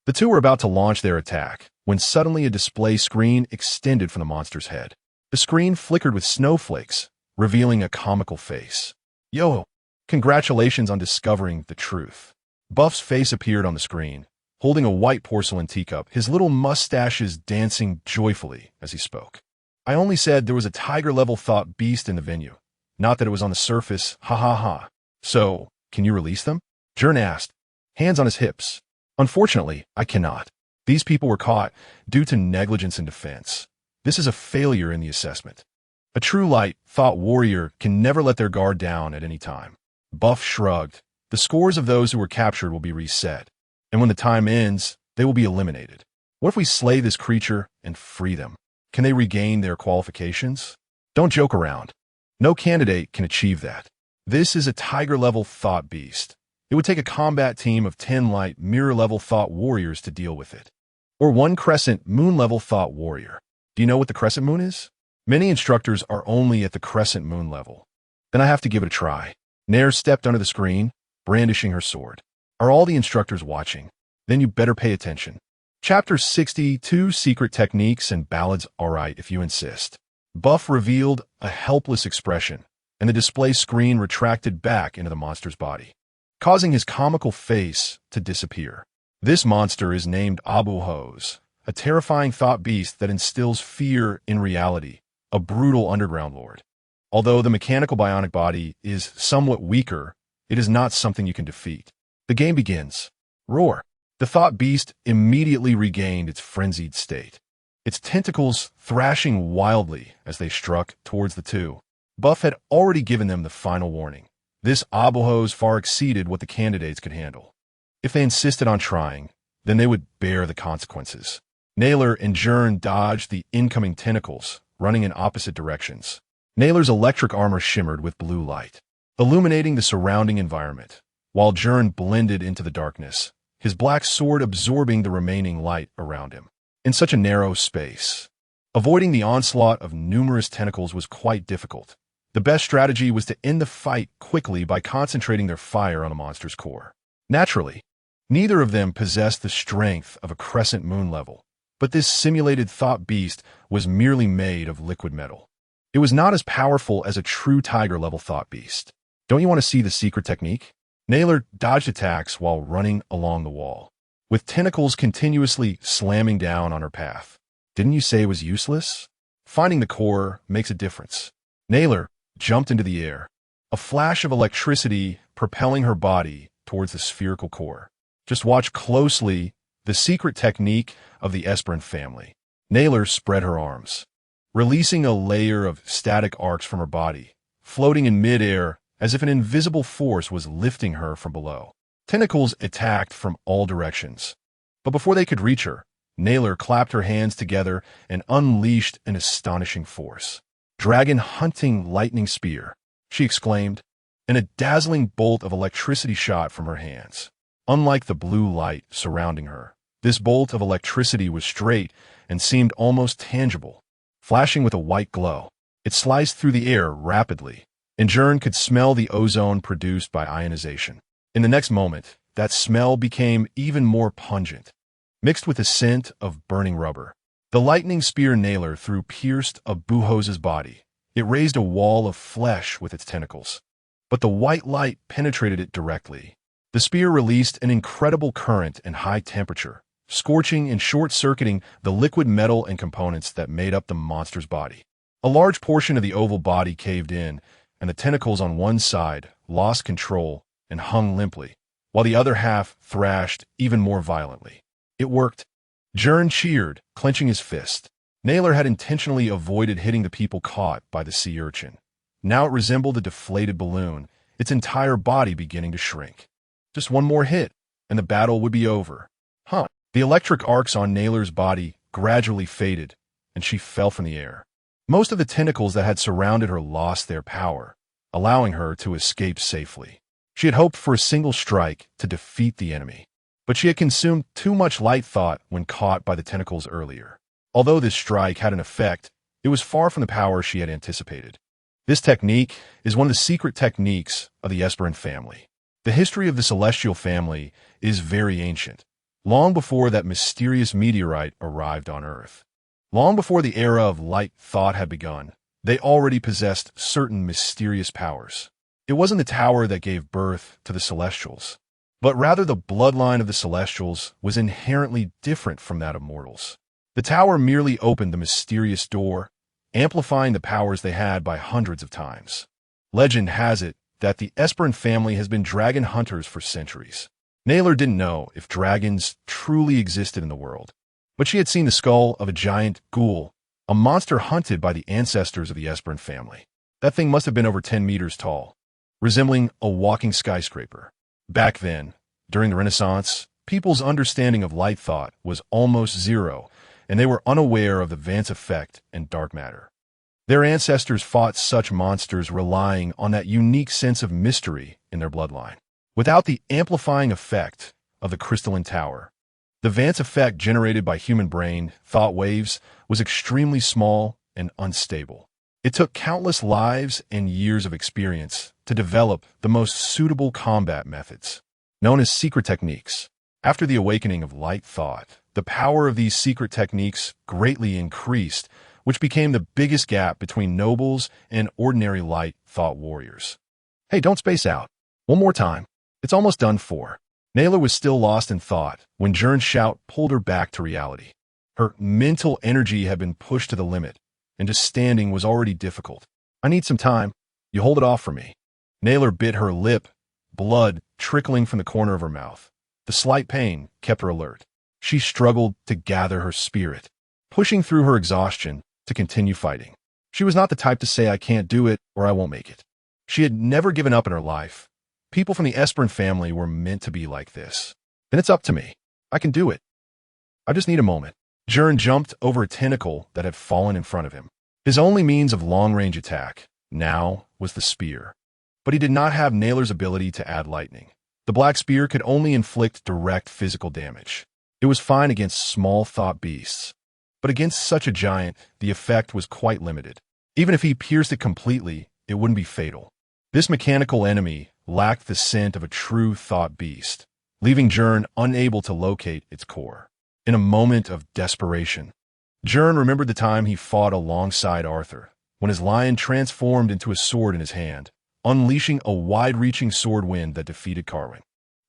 The two were about to launch their attack, when suddenly a display screen extended from the monster's head. The screen flickered with snowflakes, revealing a comical face. Yo, congratulations on discovering the truth. Buff's face appeared on the screen, holding a white porcelain teacup, his little mustaches dancing joyfully as he spoke. I only said there was a tiger-level thought beast in the venue, not that it was on the surface, ha ha ha. So, can you release them? Gern asked, hands on his hips. Unfortunately, I cannot. These people were caught due to negligence in defense. This is a failure in the assessment. A true light, thought warrior can never let their guard down at any time. Buff shrugged. The scores of those who were captured will be reset, and when the time ends, they will be eliminated. What if we slay this creature and free them? Can they regain their qualifications? Don't joke around. No candidate can achieve that. This is a tiger-level thought beast. It would take a combat team of 10 light, mirror-level thought warriors to deal with it. Or one crescent, moon-level thought warrior. Do you know what the crescent moon is? Many instructors are only at the crescent moon level. Then I have to give it a try. Nair stepped under the screen, brandishing her sword. Are all the instructors watching? Then you better pay attention. Chapter 62, Secret Techniques and Ballads. Alright, if you insist. Buff revealed a helpless expression, and the display screen retracted back into the monster's body, causing his comical face to disappear. This monster is named Abu-Hose, a terrifying thought beast that instills fear in reality, a brutal underground lord. Although the mechanical bionic body is somewhat weaker, it is not something you can defeat. The game begins. Roar. The thought beast immediately regained its frenzied state, its tentacles thrashing wildly as they struck towards the two. Buff had already given them the final warning. This Abu-Hose far exceeded what the candidates could handle. If they insisted on trying, then they would bear the consequences. Naylor and Gern dodged the incoming tentacles, running in opposite directions. Naylor's electric armor shimmered with blue light, illuminating the surrounding environment, while Gern blended into the darkness, his black sword absorbing the remaining light around him. in such a narrow space. Avoiding the onslaught of numerous tentacles was quite difficult. The best strategy was to end the fight quickly by concentrating their fire on the monster's core. Naturally, neither of them possessed the strength of a crescent moon level, but this simulated thought beast was merely made of liquid metal. It was not as powerful as a true tiger-level thought beast. Don't you want to see the secret technique? Naylor dodged attacks while running along the wall, with tentacles continuously slamming down on her path. Didn't you say it was useless? Finding the core makes a difference. Naylor jumped into the air, a flash of electricity propelling her body towards the spherical core. Just watch closely the secret technique of the Esperin family. Naylor spread her arms, releasing a layer of static arcs from her body, floating in midair as if an invisible force was lifting her from below. Tentacles attacked from all directions, but before they could reach her, Naylor clapped her hands together and unleashed an astonishing force. "Dragon hunting lightning spear," she exclaimed, and a dazzling bolt of electricity shot from her hands. Unlike the blue light surrounding her, this bolt of electricity was straight and seemed almost tangible. Flashing with a white glow, it sliced through the air rapidly, and Gern could smell the ozone produced by ionization. In the next moment, that smell became even more pungent, mixed with the scent of burning rubber. The lightning spear Naylor threw pierced Abuhos's body. It raised a wall of flesh with its tentacles, but the white light penetrated it directly. The spear released an incredible current and high temperature, scorching and short-circuiting the liquid metal and components that made up the monster's body. A large portion of the oval body caved in, and the tentacles on one side lost control and hung limply, while the other half thrashed even more violently. It worked. Gern cheered, clenching his fist. Naylor had intentionally avoided hitting the people caught by the sea urchin. Now it resembled a deflated balloon, its entire body beginning to shrink. Just one more hit, and the battle would be over. The electric arcs on Naylor's body gradually faded, and she fell from the air. Most of the tentacles that had surrounded her lost their power, allowing her to escape safely. She had hoped for a single strike to defeat the enemy, but she had consumed too much light thought when caught by the tentacles earlier. Although this strike had an effect, it was far from the power she had anticipated. This technique is one of the secret techniques of the Esperin family. The history of the celestial family is very ancient, long before that mysterious meteorite arrived on Earth. Long before the era of light thought had begun, they already possessed certain mysterious powers. It wasn't the tower that gave birth to the Celestials, but rather the bloodline of the Celestials was inherently different from that of mortals. The tower merely opened the mysterious door, amplifying the powers they had by hundreds of times. Legend has it that the Esperin family has been dragon hunters for centuries. Naylor didn't know if dragons truly existed in the world, but she had seen the skull of a giant ghoul, a monster hunted by the ancestors of the Esperin family. That thing must have been over 10 meters tall, resembling a walking skyscraper. Back then, during the Renaissance, people's understanding of light thought was almost zero, and they were unaware of the Vance effect and dark matter. Their ancestors fought such monsters relying on that unique sense of mystery in their bloodline. Without the amplifying effect of the crystalline tower, the Vance effect generated by human brain thought waves was extremely small and unstable. It took countless lives and years of experience to develop the most suitable combat methods, known as secret techniques. After the awakening of light thought, the power of these secret techniques greatly increased, which became the biggest gap between nobles and ordinary light thought warriors. Hey, don't space out. One more time. It's almost done for. Naylor was still lost in thought when Gern's shout pulled her back to reality. Her mental energy had been pushed to the limit, and just standing was already difficult. "I need some time. You hold it off for me." Naylor bit her lip, blood trickling from the corner of her mouth. The slight pain kept her alert. She struggled to gather her spirit, pushing through her exhaustion to continue fighting. She was not the type to say, "I can't do it," or "I won't make it." She had never given up in her life. People from the Esperin family were meant to be like this. "Then it's up to me. I can do it. I just need a moment." Gern jumped over a tentacle that had fallen in front of him. His only means of long-range attack now was the spear. But he did not have Naylor's ability to add lightning. The black spear could only inflict direct physical damage. It was fine against small thought beasts, But against such a giant, the effect was quite limited. Even if he pierced it completely, it wouldn't be fatal. This mechanical enemy lacked the scent of a true thought beast, leaving Gern unable to locate its core. In a moment of desperation, Gern remembered the time he fought alongside Arthur, when his lion transformed into a sword in his hand, unleashing a wide-reaching sword wind that defeated Carwin.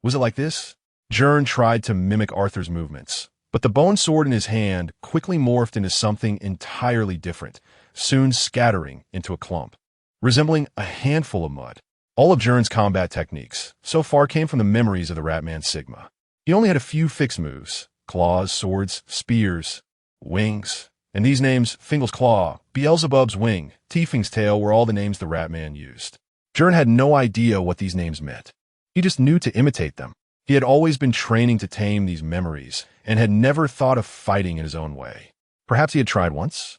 Was it like this? Gern tried to mimic Arthur's movements, but the bone sword in his hand quickly morphed into something entirely different, soon scattering into a clump, resembling a handful of mud. All of Gern's combat techniques so far came from the memories of the Ratman Sigma. He only had a few fixed moves: claws, swords, spears, wings. And these names, Fingal's Claw, Beelzebub's Wing, Tiefing's Tail, were all the names the Ratman used. Gern had no idea what these names meant. He just knew to imitate them. He had always been training to tame these memories and had never thought of fighting in his own way. Perhaps he had tried once?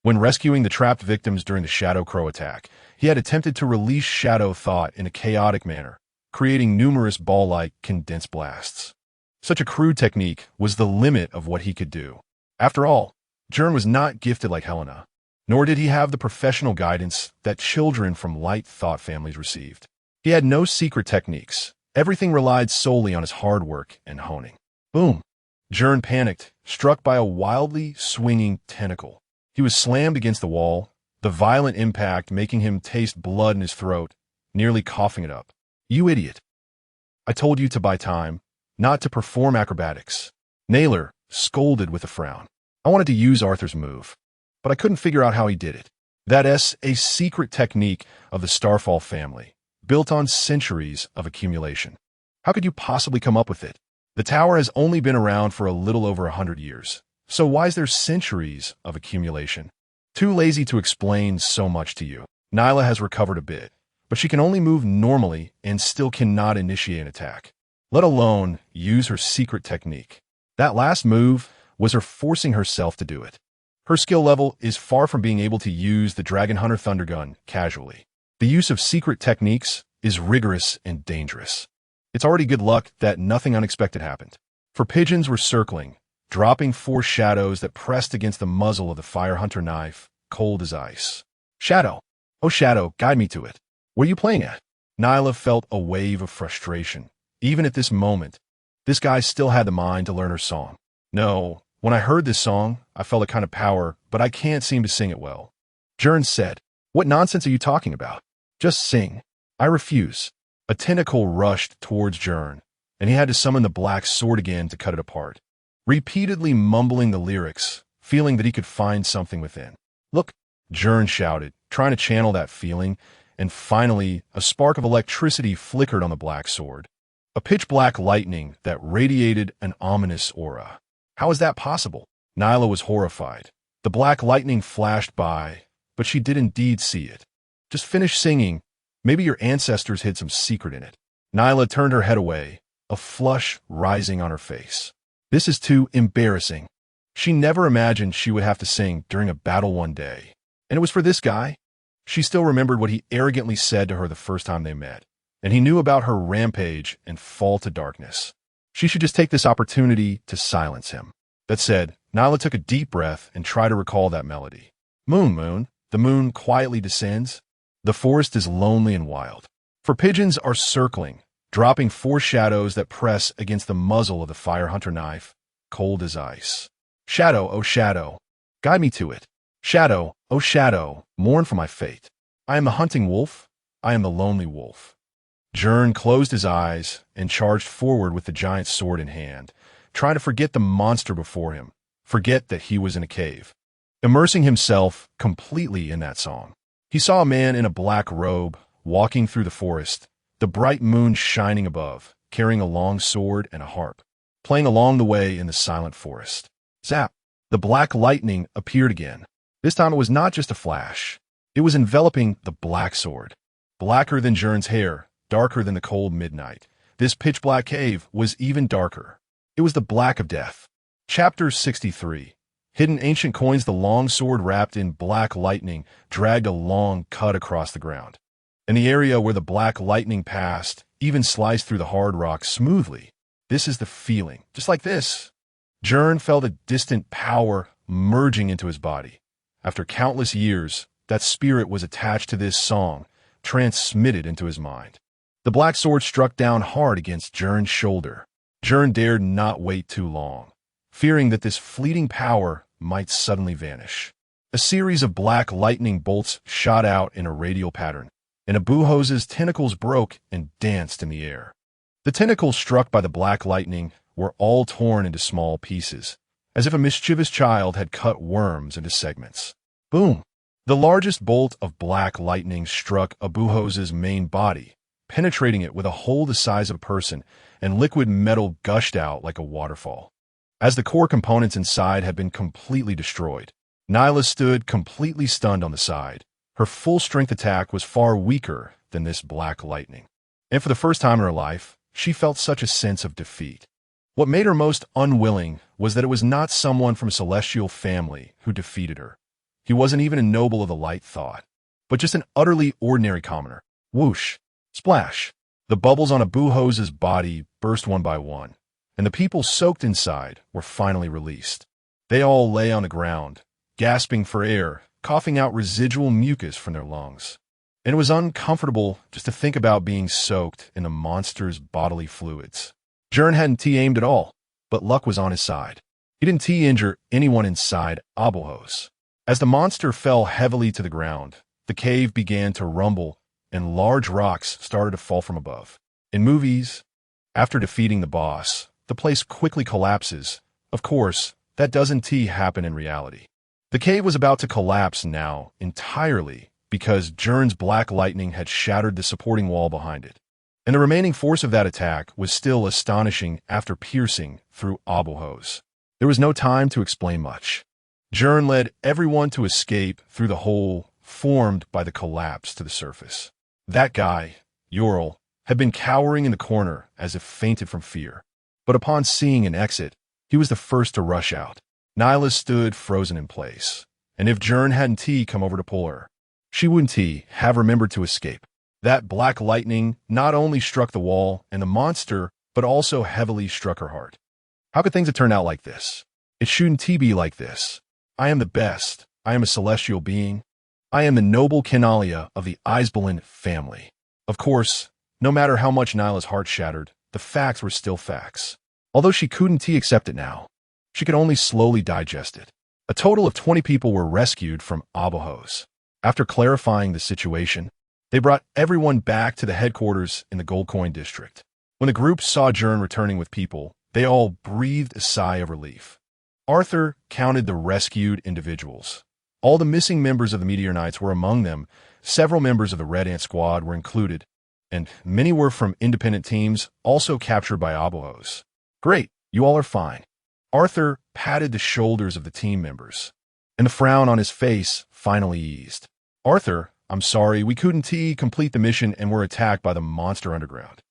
When rescuing the trapped victims during the Shadow Crow attack, he had attempted to release Shadow thought in a chaotic manner, creating numerous ball-like condensed blasts. Such a crude technique was the limit of what he could do. After all, Gern was not gifted like Helena, nor did he have the professional guidance that children from light thought families received. He had no secret techniques. Everything relied solely on his hard work and honing. Boom! Gern panicked, struck by a wildly swinging tentacle. He was slammed against the wall, the violent impact making him taste blood in his throat, nearly coughing it up. You idiot. I told you to buy time, not to perform acrobatics. Naylor scolded with a frown. I wanted to use Arthur's move, but I couldn't figure out how he did it. That's a secret technique of the Starfall family, built on centuries of accumulation. How could you possibly come up with it? The tower has only been around for a little over 100 years, so why is there centuries of accumulation? Too lazy to explain so much to you. Nyla has recovered a bit, but she can only move normally and still cannot initiate an attack, let alone use her secret technique. That last move was her forcing herself to do it. Her skill level is far from being able to use the Dragon Hunter Thunder Gun casually. The use of secret techniques is rigorous and dangerous. It's already good luck that nothing unexpected happened. For pigeons were circling, dropping 4 shadows that pressed against the muzzle of the Fire Hunter knife, cold as ice. Shadow! Oh, Shadow, guide me to it. What are you playing at? Nyla felt a wave of frustration. Even at this moment, this guy still had the mind to learn her song. No, when I heard this song, I felt a kind of power, but I can't seem to sing it well. Gern said, What nonsense are you talking about? Just sing. I refuse. A tentacle rushed towards Gern, and he had to summon the black sword again to cut it apart, repeatedly mumbling the lyrics, feeling that he could find something within. Look, Gern shouted, trying to channel that feeling, and finally, a spark of electricity flickered on the black sword. A pitch-black lightning that radiated an ominous aura. How is that possible? Nyla was horrified. The black lightning flashed by, but she did indeed see it. Just finish singing. Maybe your ancestors hid some secret in it. Nyla turned her head away, a flush rising on her face. This is too embarrassing. She never imagined she would have to sing during a battle one day. And it was for this guy? She still remembered what he arrogantly said to her the first time they met, and he knew about her rampage and fall to darkness. She should just take this opportunity to silence him. That said, Nyla took a deep breath and tried to recall that melody. Moon, moon, the moon quietly descends. The forest is lonely and wild. For pigeons are circling, dropping 4 shadows that press against the muzzle of the Fire Hunter knife, cold as ice. Shadow, oh Shadow, guide me to it. Shadow, oh Shadow, mourn for my fate. I am the hunting wolf. I am the lonely wolf. Gern closed his eyes and charged forward with the giant sword in hand, trying to forget the monster before him, forget that he was in a cave. Immersing himself completely in that song. He saw a man in a black robe walking through the forest, the bright moon shining above, carrying a long sword and a harp, playing along the way in the silent forest. Zap! The black lightning appeared again. This time it was not just a flash. It was enveloping the black sword. Blacker than Gern's hair, darker than the cold midnight. This pitch-black cave was even darker. It was the black of death. Chapter 63. Hidden ancient coins. The long sword wrapped in black lightning dragged a long cut across the ground. In the area where the black lightning passed, even sliced through the hard rock smoothly. This is the feeling. Just like this. Gern felt a distant power merging into his body. After countless years, that spirit was attached to this song, transmitted into his mind. The black sword struck down hard against Gern's shoulder. Gern dared not wait too long, fearing that this fleeting power might suddenly vanish. A series of black lightning bolts shot out in a radial pattern, and Abuhos's tentacles broke and danced in the air. The tentacles struck by the black lightning were all torn into small pieces, as if a mischievous child had cut worms into segments. Boom! The largest bolt of black lightning struck Abuhos's main body, penetrating it with a hole the size of a person, and liquid metal gushed out like a waterfall. As the core components inside had been completely destroyed, Nyla stood completely stunned on the side. Her full-strength attack was far weaker than this black lightning. And for the first time in her life, she felt such a sense of defeat. What made her most unwilling was that it was not someone from a celestial family who defeated her. He wasn't even a noble of the light thought, but just an utterly ordinary commoner. Whoosh! Splash! The bubbles on Abuhos's body burst one by one, and the people soaked inside were finally released. They all lay on the ground, gasping for air, coughing out residual mucus from their lungs. And it was uncomfortable just to think about being soaked in the monster's bodily fluids. Gern hadn't T-aimed at all, but luck was on his side. He didn't T-injure anyone inside Abuhos. As the monster fell heavily to the ground, the cave began to rumble, and large rocks started to fall from above. In movies, after defeating the boss, the place quickly collapses. Of course, that doesn't happen in reality. The cave was about to collapse now entirely because Gern's black lightning had shattered the supporting wall behind it. And the remaining force of that attack was still astonishing after piercing through Abuhos. There was no time to explain much. Gern led everyone to escape through the hole formed by the collapse to the surface. That guy, Ural, had been cowering in the corner as if fainted from fear. But upon seeing an exit, he was the first to rush out. Nyla stood frozen in place, and if Gern hadn't come over to pull her, she wouldn't have remembered to escape. That black lightning not only struck the wall and the monster, but also heavily struck her heart. How could things have turned out like this? It shouldn't be like this. I am the best. I am a celestial being. I am the noble Kenalia of the Isbelin family. Of course, no matter how much Nyla's heart shattered, the facts were still facts. Although she couldn't accept it now, she could only slowly digest it. A total of 20 people were rescued from Abuhos. After clarifying the situation, they brought everyone back to the headquarters in the Gold Coin District. When the group saw Gern returning with people, they all breathed a sigh of relief. Arthur counted the rescued individuals. All the missing members of the Meteor Knights were among them. Several members of the Red Ant Squad were included, and many were from independent teams also captured by Abuhos. Great, you all are fine. Arthur patted the shoulders of the team members, and the frown on his face finally eased. Arthur, I'm sorry, we couldn't complete the mission and were attacked by the monster underground.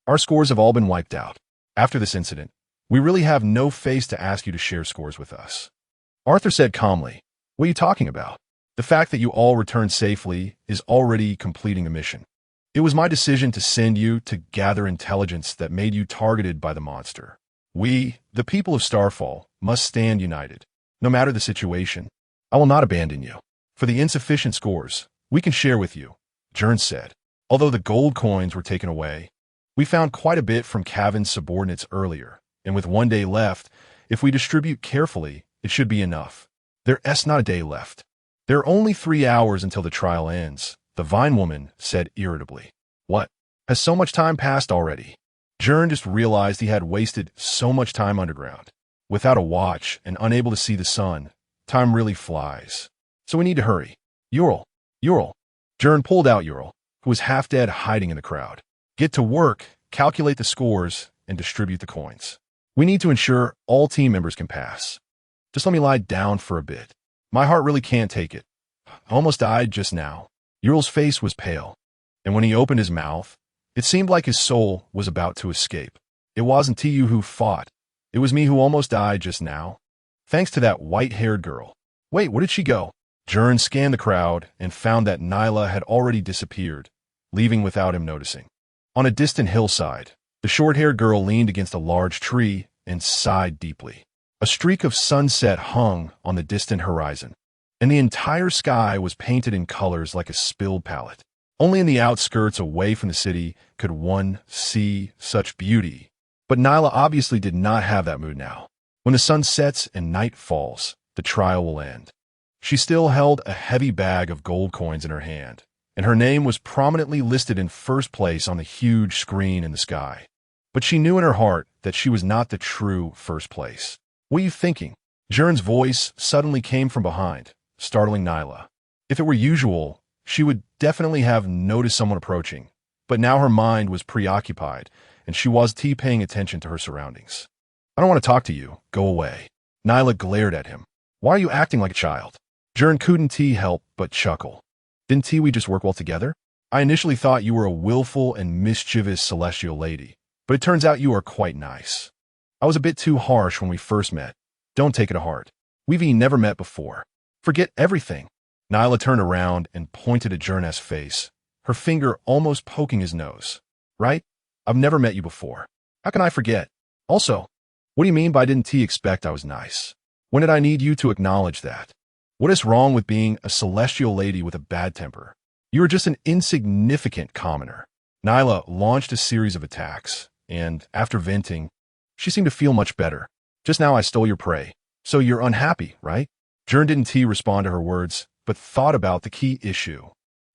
Our scores have all been wiped out. After this incident, we really have no face to ask you to share scores with us. Arthur said calmly, what are you talking about? The fact that you all returned safely is already completing the mission. It was my decision to send you to gather intelligence that made you targeted by the monster. We, the people of Starfall, must stand united. No matter the situation, I will not abandon you. For the insufficient scores, we can share with you, Gern said. Although the gold coins were taken away, we found quite a bit from Cavan's subordinates earlier, and with 1 day left, if we distribute carefully, it should be enough. There's not a day left. There are only 3 hours until the trial ends, the Vine Woman said irritably. What? Has so much time passed already? Gern just realized he had wasted so much time underground. Without a watch and unable to see the sun, time really flies. So we need to hurry. Ural. Gern pulled out Ural, who was half dead hiding in the crowd. Get to work, calculate the scores, and distribute the coins. We need to ensure all team members can pass. Just let me lie down for a bit. My heart really can't take it. I almost died just now. Ural's face was pale, and when he opened his mouth, it seemed like his soul was about to escape. It wasn't you who fought. It was me who almost died just now. Thanks to that white-haired girl. Wait, where did she go? Gern scanned the crowd and found that Nyla had already disappeared, leaving without him noticing. On a distant hillside, the short-haired girl leaned against a large tree and sighed deeply. A streak of sunset hung on the distant horizon, and the entire sky was painted in colors like a spilled palette. Only in the outskirts away from the city could one see such beauty. But Nyla obviously did not have that mood now. When the sun sets and night falls, the trial will end. She still held a heavy bag of gold coins in her hand, and her name was prominently listed in first place on the huge screen in the sky. But she knew in her heart that she was not the true first place. "What are you thinking?" Gern's voice suddenly came from behind, startling Nyla. If it were usual, she would definitely have noticed someone approaching, but now her mind was preoccupied, and she wasn't paying attention to her surroundings. "I don't want to talk to you. Go away." Nyla glared at him. "Why are you acting like a child?" Gern couldn't help but chuckle. "Didn't we just work well together? I initially thought you were a willful and mischievous celestial lady, but it turns out you are quite nice. I was a bit too harsh when we first met. Don't take it to heart. We've never met before. Forget everything." Nyla turned around and pointed at Gern's face, her finger almost poking his nose. "Right? I've never met you before. How can I forget? Also, what do you mean by didn't expect I was nice? When did I need you to acknowledge that? What is wrong with being a celestial lady with a bad temper? You are just an insignificant commoner." Nyla launched a series of attacks, and after venting, she seemed to feel much better. "Just now I stole your prey, so you're unhappy, right?" Gern didn't respond to her words, but thought about the key issue.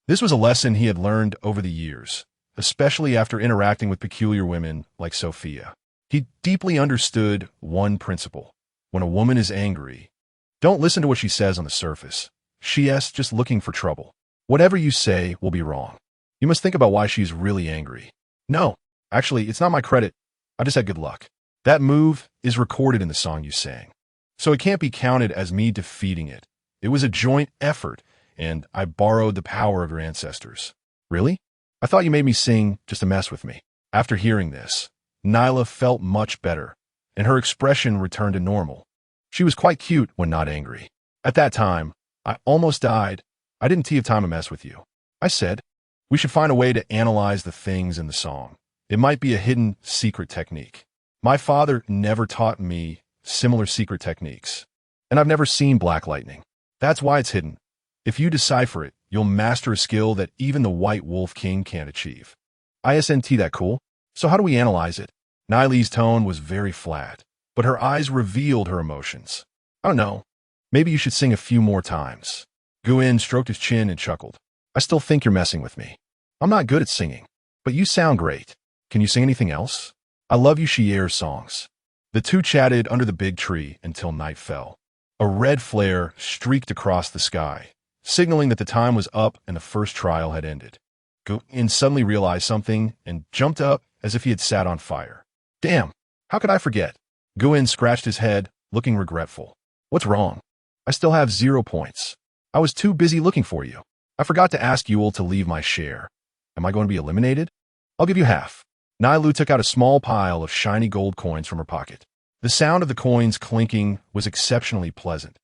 This was a lesson he had learned over the years, especially after interacting with peculiar women like Sophia. He deeply understood one principle. When a woman is angry, don't listen to what she says on the surface. She is just looking for trouble. Whatever you say will be wrong. You must think about why she's really angry. "No, actually, it's not my credit. I just had good luck." That move is recorded in the song you sang, so it can't be counted as me defeating it. It was a joint effort, and I borrowed the power of your ancestors. "Really? I thought you made me sing just to mess with me." After hearing this, Nyla felt much better, and her expression returned to normal. She was quite cute when not angry. "At that time, I almost died. I didn't have time to mess with you. I said, we should find a way to analyze the things in the song. It might be a hidden secret technique. My father never taught me similar secret techniques, and I've never seen black lightning. That's why it's hidden. If you decipher it, you'll master a skill that even the White Wolf King can't achieve." "Isn't that cool? So how do we analyze it?" Nyla's tone was very flat, but her eyes revealed her emotions. "I don't know. Maybe you should sing a few more times." Gern stroked his chin and chuckled. "I still think you're messing with me. I'm not good at singing, but you sound great. Can you sing anything else? I love you Shier's songs." The two chatted under the big tree until night fell. A red flare streaked across the sky, signaling that the time was up and the first trial had ended. Gern suddenly realized something and jumped up as if he had sat on fire. "Damn, how could I forget?" Gern scratched his head, looking regretful. "What's wrong? I still have 0 points. I was too busy looking for you. I forgot to ask you all to leave my share. Am I going to be eliminated? I'll give you half." Nyla took out a small pile of shiny gold coins from her pocket. The sound of the coins clinking was exceptionally pleasant,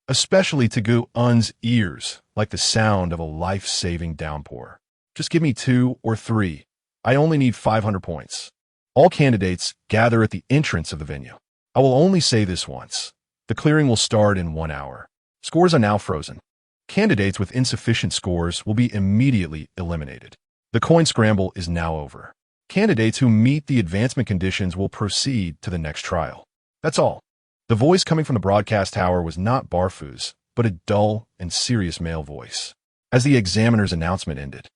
especially to Gern's ears, like the sound of a life-saving downpour. "Just give me 2 or 3. I only need 500 points. All candidates gather at the entrance of the venue. I will only say this once. The clearing will start in 1 hour. Scores are now frozen. Candidates with insufficient scores will be immediately eliminated. The coin scramble is now over. Candidates who meet the advancement conditions will proceed to the next trial. That's all." The voice coming from the broadcast tower was not Barfu's, but a dull and serious male voice. As the examiner's announcement ended,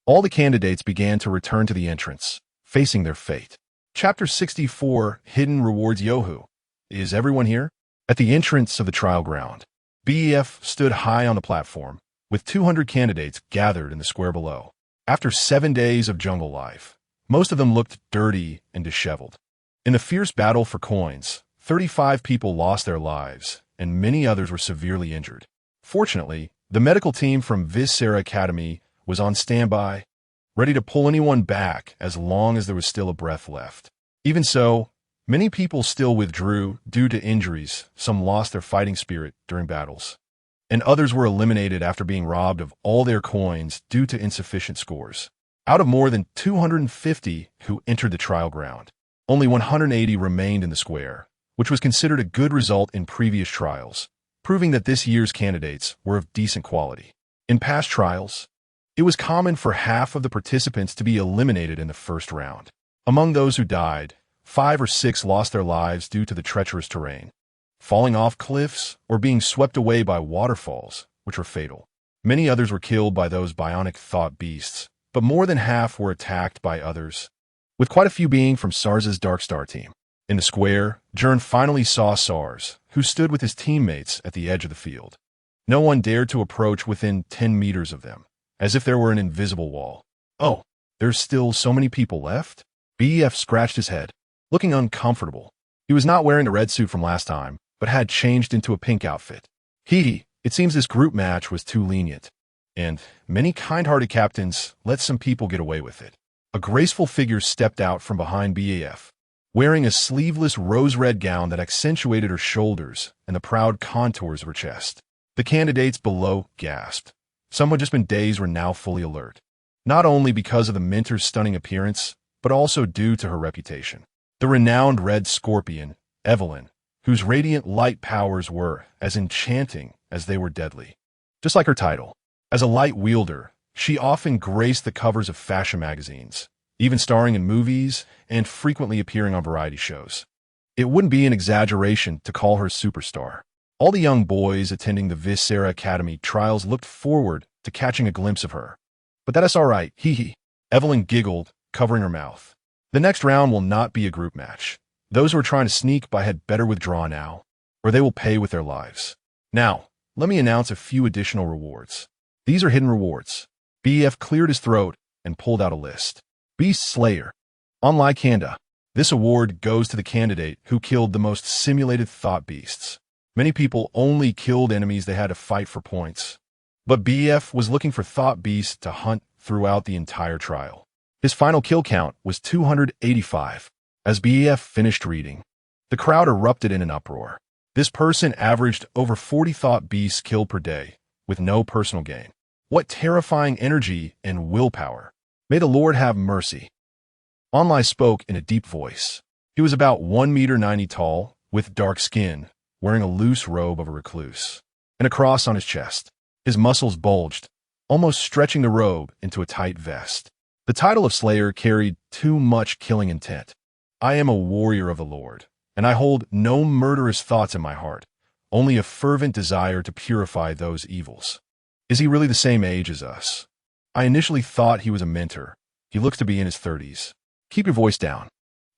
all the candidates began to return to the entrance, facing their fate. Chapter 64, Hidden Rewards Yohu. Is everyone here? At the entrance of the trial ground, BEF stood high on the platform, with 200 candidates gathered in the square below. After 7 days of jungle life, most of them looked dirty and disheveled. In the fierce battle for coins, 35 people lost their lives, and many others were severely injured. Fortunately, the medical team from Viscera Academy was on standby, ready to pull anyone back as long as there was still a breath left. Even so, many people still withdrew due to injuries. Some lost their fighting spirit during battles, and others were eliminated after being robbed of all their coins due to insufficient scores. Out of more than 250 who entered the trial ground, only 180 remained in the square, which was considered a good result in previous trials, proving that this year's candidates were of decent quality. In past trials, it was common for half of the participants to be eliminated in the first round. Among those who died, 5 or 6 lost their lives due to the treacherous terrain, falling off cliffs or being swept away by waterfalls, which were fatal. Many others were killed by those bionic thought beasts, but more than half were attacked by others, with quite a few being from Sars's Dark Star team. In the square, Gern finally saw Sars, who stood with his teammates at the edge of the field. No one dared to approach within 10 meters of them, as if there were an invisible wall. "Oh, there's still so many people left?" BEF scratched his head, looking uncomfortable. He was not wearing the red suit from last time, but had changed into a pink outfit. It seems this group match was too lenient, and many kind-hearted captains let some people get away with it. A graceful figure stepped out from behind BAF, wearing a sleeveless rose-red gown that accentuated her shoulders and the proud contours of her chest. The candidates below gasped. Some who had just been dazed were now fully alert, not only because of the mentor's stunning appearance, but also due to her reputation. The renowned Red Scorpion, Evelyn, whose radiant light powers were as enchanting as they were deadly. Just like her title, as a light wielder, she often graced the covers of fashion magazines, even starring in movies and frequently appearing on variety shows. It wouldn't be an exaggeration to call her a superstar. All the young boys attending the Viscera Academy trials looked forward to catching a glimpse of her. But that is all right, Evelyn giggled, covering her mouth. The next round will not be a group match. Those who are trying to sneak by had better withdraw now, or they will pay with their lives. Now, let me announce a few additional rewards. These are hidden rewards. BF cleared his throat and pulled out a list. Beast Slayer. On Lycanda, this award goes to the candidate who killed the most simulated thought beasts. Many people only killed enemies they had to fight for points, but BF was looking for thought beasts to hunt throughout the entire trial. His final kill count was 285. As BF finished reading, the crowd erupted in an uproar. This person averaged over 40 thought beasts killed per day, with no personal gain. What terrifying energy and willpower. May the Lord have mercy. Onlai spoke in a deep voice. He was about 1.90 meters tall, with dark skin, wearing a loose robe of a recluse, and a cross on his chest. His muscles bulged, almost stretching the robe into a tight vest. The title of Slayer carried too much killing intent. I am a warrior of the Lord, and I hold no murderous thoughts in my heart, only a fervent desire to purify those evils. Is he really the same age as us? I initially thought he was a mentor. He looks to be in his 30s. Keep your voice down.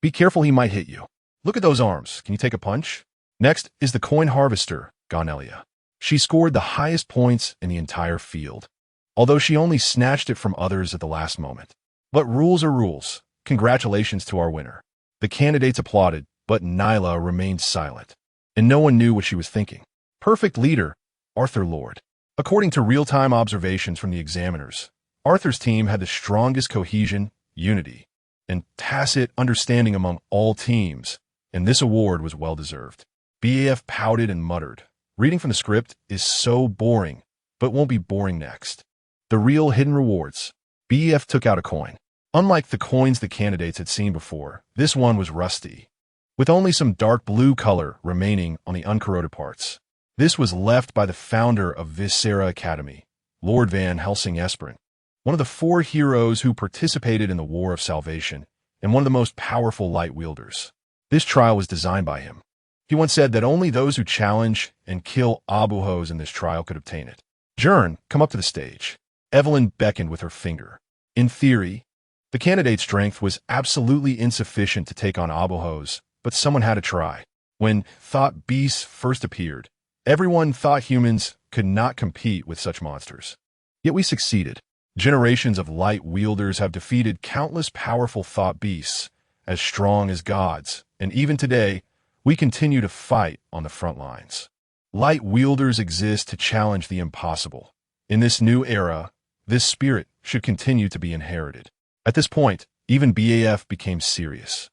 Be careful, he might hit you. Look at those arms. Can you take a punch? Next is the coin harvester, Gonelia. She scored the highest points in the entire field, although she only snatched it from others at the last moment. But rules are rules. Congratulations to our winner. The candidates applauded, but Nyla remained silent, and no one knew what she was thinking. Perfect leader, Arthur Lord. According to real-time observations from the examiners, Arthur's team had the strongest cohesion, unity, and tacit understanding among all teams, and this award was well-deserved. BAF pouted and muttered. Reading from the script is so boring, but won't be boring next. The real hidden rewards. BAF took out a coin. Unlike the coins the candidates had seen before, this one was rusty, with only some dark blue color remaining on the uncorroded parts. This was left by the founder of Viscera Academy, Lord Van Helsing Esperin, one of the 4 heroes who participated in the War of Salvation, and one of the most powerful light wielders. This trial was designed by him. He once said that only those who challenge and kill abuhos in this trial could obtain it. Gern, come up to the stage. Evelyn beckoned with her finger. In theory, the candidate's strength was absolutely insufficient to take on abuhos, but someone had to try. When thought beasts first appeared, everyone thought humans could not compete with such monsters. Yet we succeeded. Generations of light wielders have defeated countless powerful thought beasts, as strong as gods, and even today, we continue to fight on the front lines. Light wielders exist to challenge the impossible. In this new era, this spirit should continue to be inherited. At this point, even BAF became serious.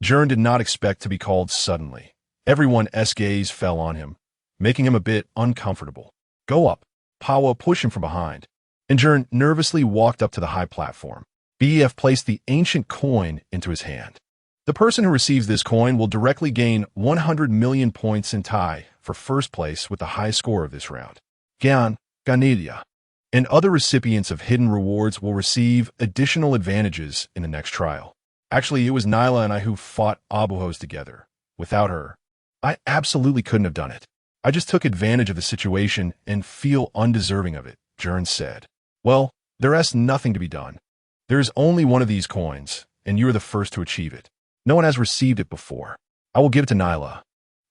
Gern did not expect to be called suddenly. Everyone's gaze fell on him, making him a bit uncomfortable. Go up. Pawa pushed him from behind, and Gern nervously walked up to the high platform. BAF placed the ancient coin into his hand. The person who receives this coin will directly gain 100 million points and tie for first place with the highest score of this round. Gern, and other recipients of hidden rewards will receive additional advantages in the next trial. Actually, it was Nyla and I who fought Abuhos together. Without her, I absolutely couldn't have done it. I just took advantage of the situation and feel undeserving of it, Gern said. Well, there is nothing to be done. There is only one of these coins, and you are the first to achieve it. No one has received it before. I will give it to Nyla.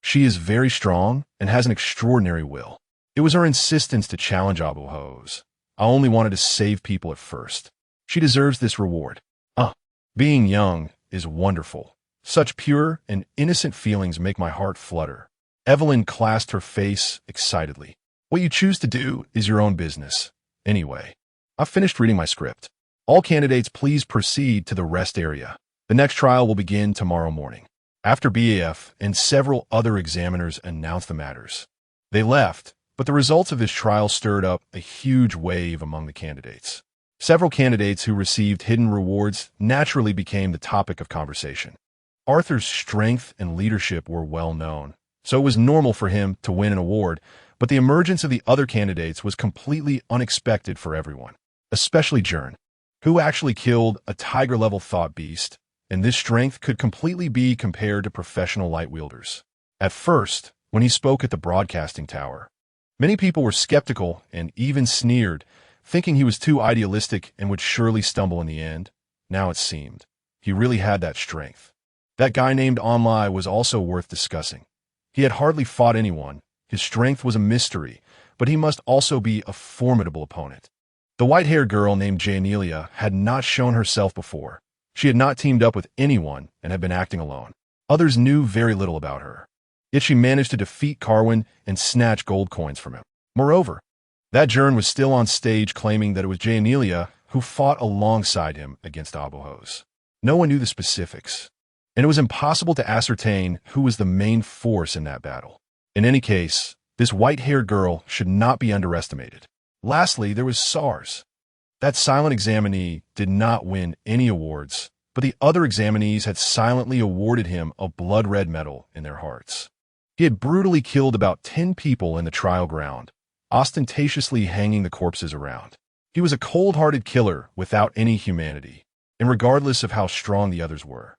She is very strong and has an extraordinary will. It was her insistence to challenge Abuhos. I only wanted to save people at first. She deserves this reward. Being young is wonderful. Such pure and innocent feelings make my heart flutter. Evelyn clasped her face excitedly. What you choose to do is your own business. Anyway, I've finished reading my script. All candidates please proceed to the rest area. The next trial will begin tomorrow morning. After BAF and several other examiners announced the matters. They left, but the results of this trial stirred up a huge wave among the candidates. Several candidates who received hidden rewards naturally became the topic of conversation. Arthur's strength and leadership were well known, so it was normal for him to win an award, but the emergence of the other candidates was completely unexpected for everyone, especially Gern, who actually killed a tiger-level thought beast, and this strength could completely be compared to professional light wielders. At first, when he spoke at the broadcasting tower, many people were skeptical and even sneered, thinking he was too idealistic and would surely stumble in the end. Now it seemed he really had that strength. That guy named Onlai was also worth discussing. He had hardly fought anyone. His strength was a mystery, but he must also be a formidable opponent. The white-haired girl named Janelia had not shown herself before. She had not teamed up with anyone and had been acting alone. Others knew very little about her. Yet she managed to defeat Carwin and snatch gold coins from him. Moreover, that Gern was still on stage claiming that it was Janelia who fought alongside him against Abuhos. No one knew the specifics, and it was impossible to ascertain who was the main force in that battle. In any case, this white-haired girl should not be underestimated. Lastly, there was SARS. That silent examinee did not win any awards, but the other examinees had silently awarded him a blood-red medal in their hearts. He had brutally killed about 10 people in the trial ground, ostentatiously hanging the corpses around. He was a cold-hearted killer without any humanity, and regardless of how strong the others were.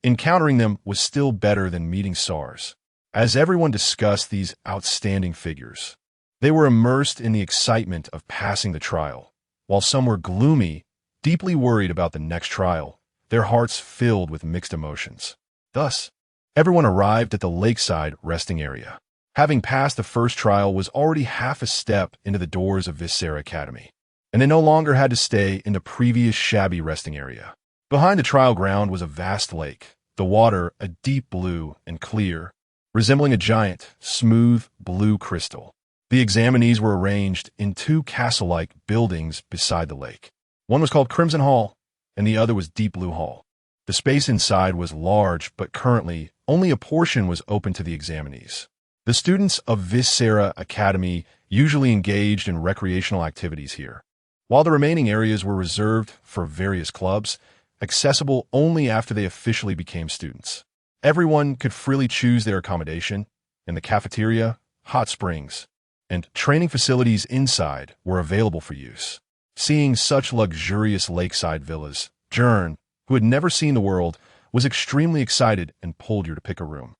Encountering them was still better than meeting SARS. As everyone discussed these outstanding figures, they were immersed in the excitement of passing the trial. While some were gloomy, deeply worried about the next trial, their hearts filled with mixed emotions. Thus, everyone arrived at the lakeside resting area. Having passed the first trial was already half a step into the doors of Viscera Academy, and they no longer had to stay in the previous shabby resting area. Behind the trial ground was a vast lake, the water a deep blue and clear, resembling a giant, smooth blue crystal. The examinees were arranged in 2 castle-like buildings beside the lake. One was called Crimson Hall, and the other was Deep Blue Hall. The space inside was large, but currently only a portion was open to the examinees. The students of Viscera Academy usually engaged in recreational activities here, while the remaining areas were reserved for various clubs, accessible only after they officially became students. Everyone could freely choose their accommodation, and the cafeteria, hot springs, and training facilities inside were available for use. Seeing such luxurious lakeside villas, Gern, who had never seen the world, was extremely excited and pulled you to pick a room.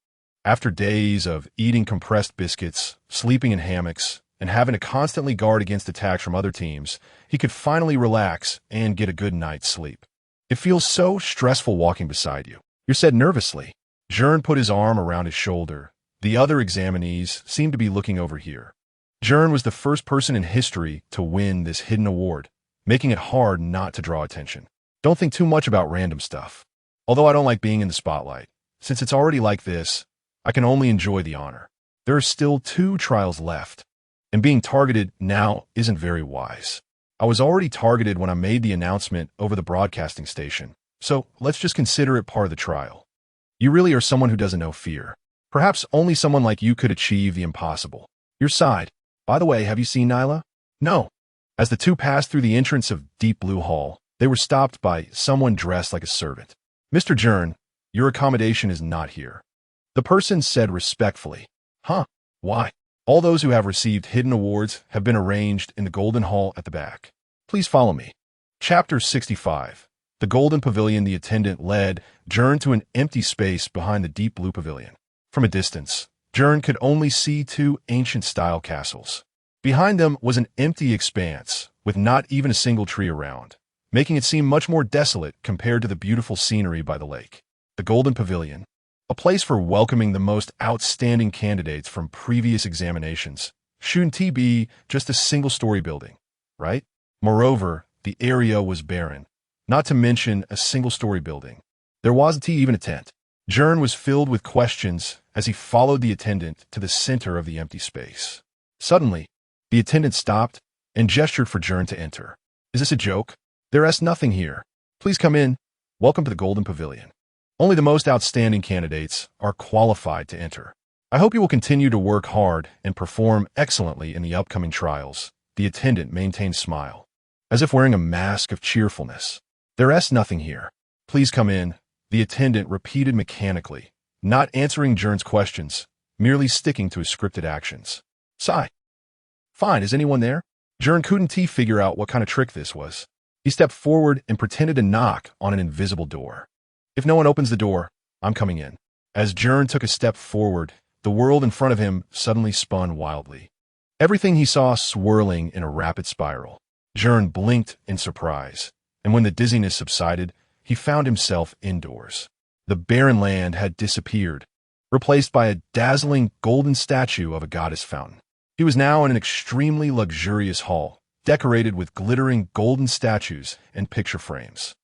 After days of eating compressed biscuits, sleeping in hammocks, and having to constantly guard against attacks from other teams, he could finally relax and get a good night's sleep. It feels so stressful walking beside you, you said nervously. Gern put his arm around his shoulder. The other examinees seemed to be looking over here. Gern was the first person in history to win this hidden award, making it hard not to draw attention. Don't think too much about random stuff. Although I don't like being in the spotlight, since it's already like this, I can only enjoy the honor. There are still 2 trials left, and being targeted now isn't very wise. I was already targeted when I made the announcement over the broadcasting station, so let's just consider it part of the trial. You really are someone who doesn't know fear. Perhaps only someone like you could achieve the impossible. Your side. By the way, have you seen Nyla? No. As the 2 passed through the entrance of Deep Blue Hall, they were stopped by someone dressed like a servant. Mr. Gern, Your accommodation is not here. The person said respectfully. Huh? Why? All those who have received hidden awards have been arranged in the Golden Hall at the back. Please follow me. Chapter 65. The Golden Pavilion. The attendant led Gern to an empty space behind the deep blue pavilion. From a distance, Gern could only see two ancient-style castles. Behind them was an empty expanse, with not even a single tree around, making it seem much more desolate compared to the beautiful scenery by the lake. The Golden Pavilion, a place for welcoming the most outstanding candidates from previous examinations, shouldn't be just a single-story building, right? Moreover, the area was barren, not to mention a single-story building. There wasn't even a tent. Gern was filled with questions as he followed the attendant to the center of the empty space. Suddenly, the attendant stopped and gestured for Gern to enter. Is this a joke? There is nothing here. Please come in. Welcome to the Golden Pavilion. Only the most outstanding candidates are qualified to enter. I hope you will continue to work hard and perform excellently in the upcoming trials. The attendant maintained a smile, as if wearing a mask of cheerfulness. There is nothing here. Please come in, the attendant repeated mechanically, not answering Gern's questions, merely sticking to his scripted actions. Sigh. Fine, is anyone there? Gern couldn't figure out what kind of trick this was. He stepped forward and pretended to knock on an invisible door. If no one opens the door, I'm coming in. As Gern took a step forward, the world in front of him suddenly spun wildly. Everything he saw swirling in a rapid spiral. Gern blinked in surprise, and when the dizziness subsided, he found himself indoors. The barren land had disappeared, replaced by a dazzling golden statue of a goddess fountain. He was now in an extremely luxurious hall, decorated with glittering golden statues and picture frames.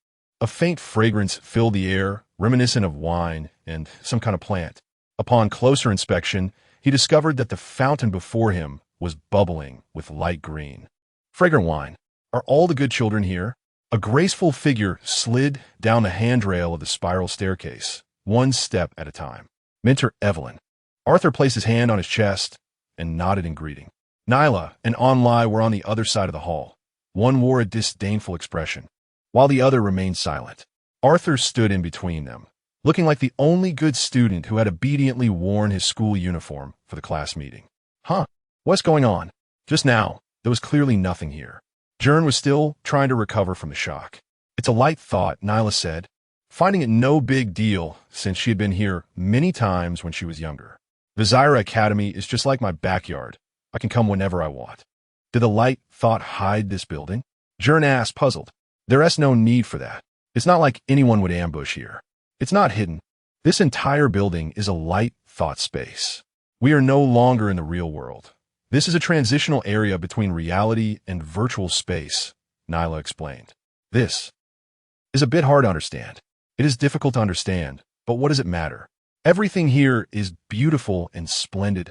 A faint fragrance filled the air, reminiscent of wine and some kind of plant. Upon closer inspection, he discovered that the fountain before him was bubbling with light green. Fragrant wine. Are all the good children here? A graceful figure slid down the handrail of the spiral staircase, one step at a time. Mentor Evelyn. Arthur placed his hand on his chest and nodded in greeting. Nyla and Onlai were on the other side of the hall. One wore a disdainful expression, while the other remained silent. Arthur stood in between them, looking like the only good student who had obediently worn his school uniform for the class meeting. Huh? What's going on? Just now, there was clearly nothing here. Gern was still trying to recover from the shock. It's a light thought, Nyla said, finding it no big deal since she had been here many times when she was younger. The Zyra Academy is just like my backyard. I can come whenever I want. Did the light thought hide this building? Gern asked, puzzled. There is no need for that. It's not like anyone would ambush here. It's not hidden. This entire building is a light thought space. We are no longer in the real world. This is a transitional area between reality and virtual space, Nyla explained. This is a bit hard to understand. It is difficult to understand, but what does it matter? Everything here is beautiful and splendid.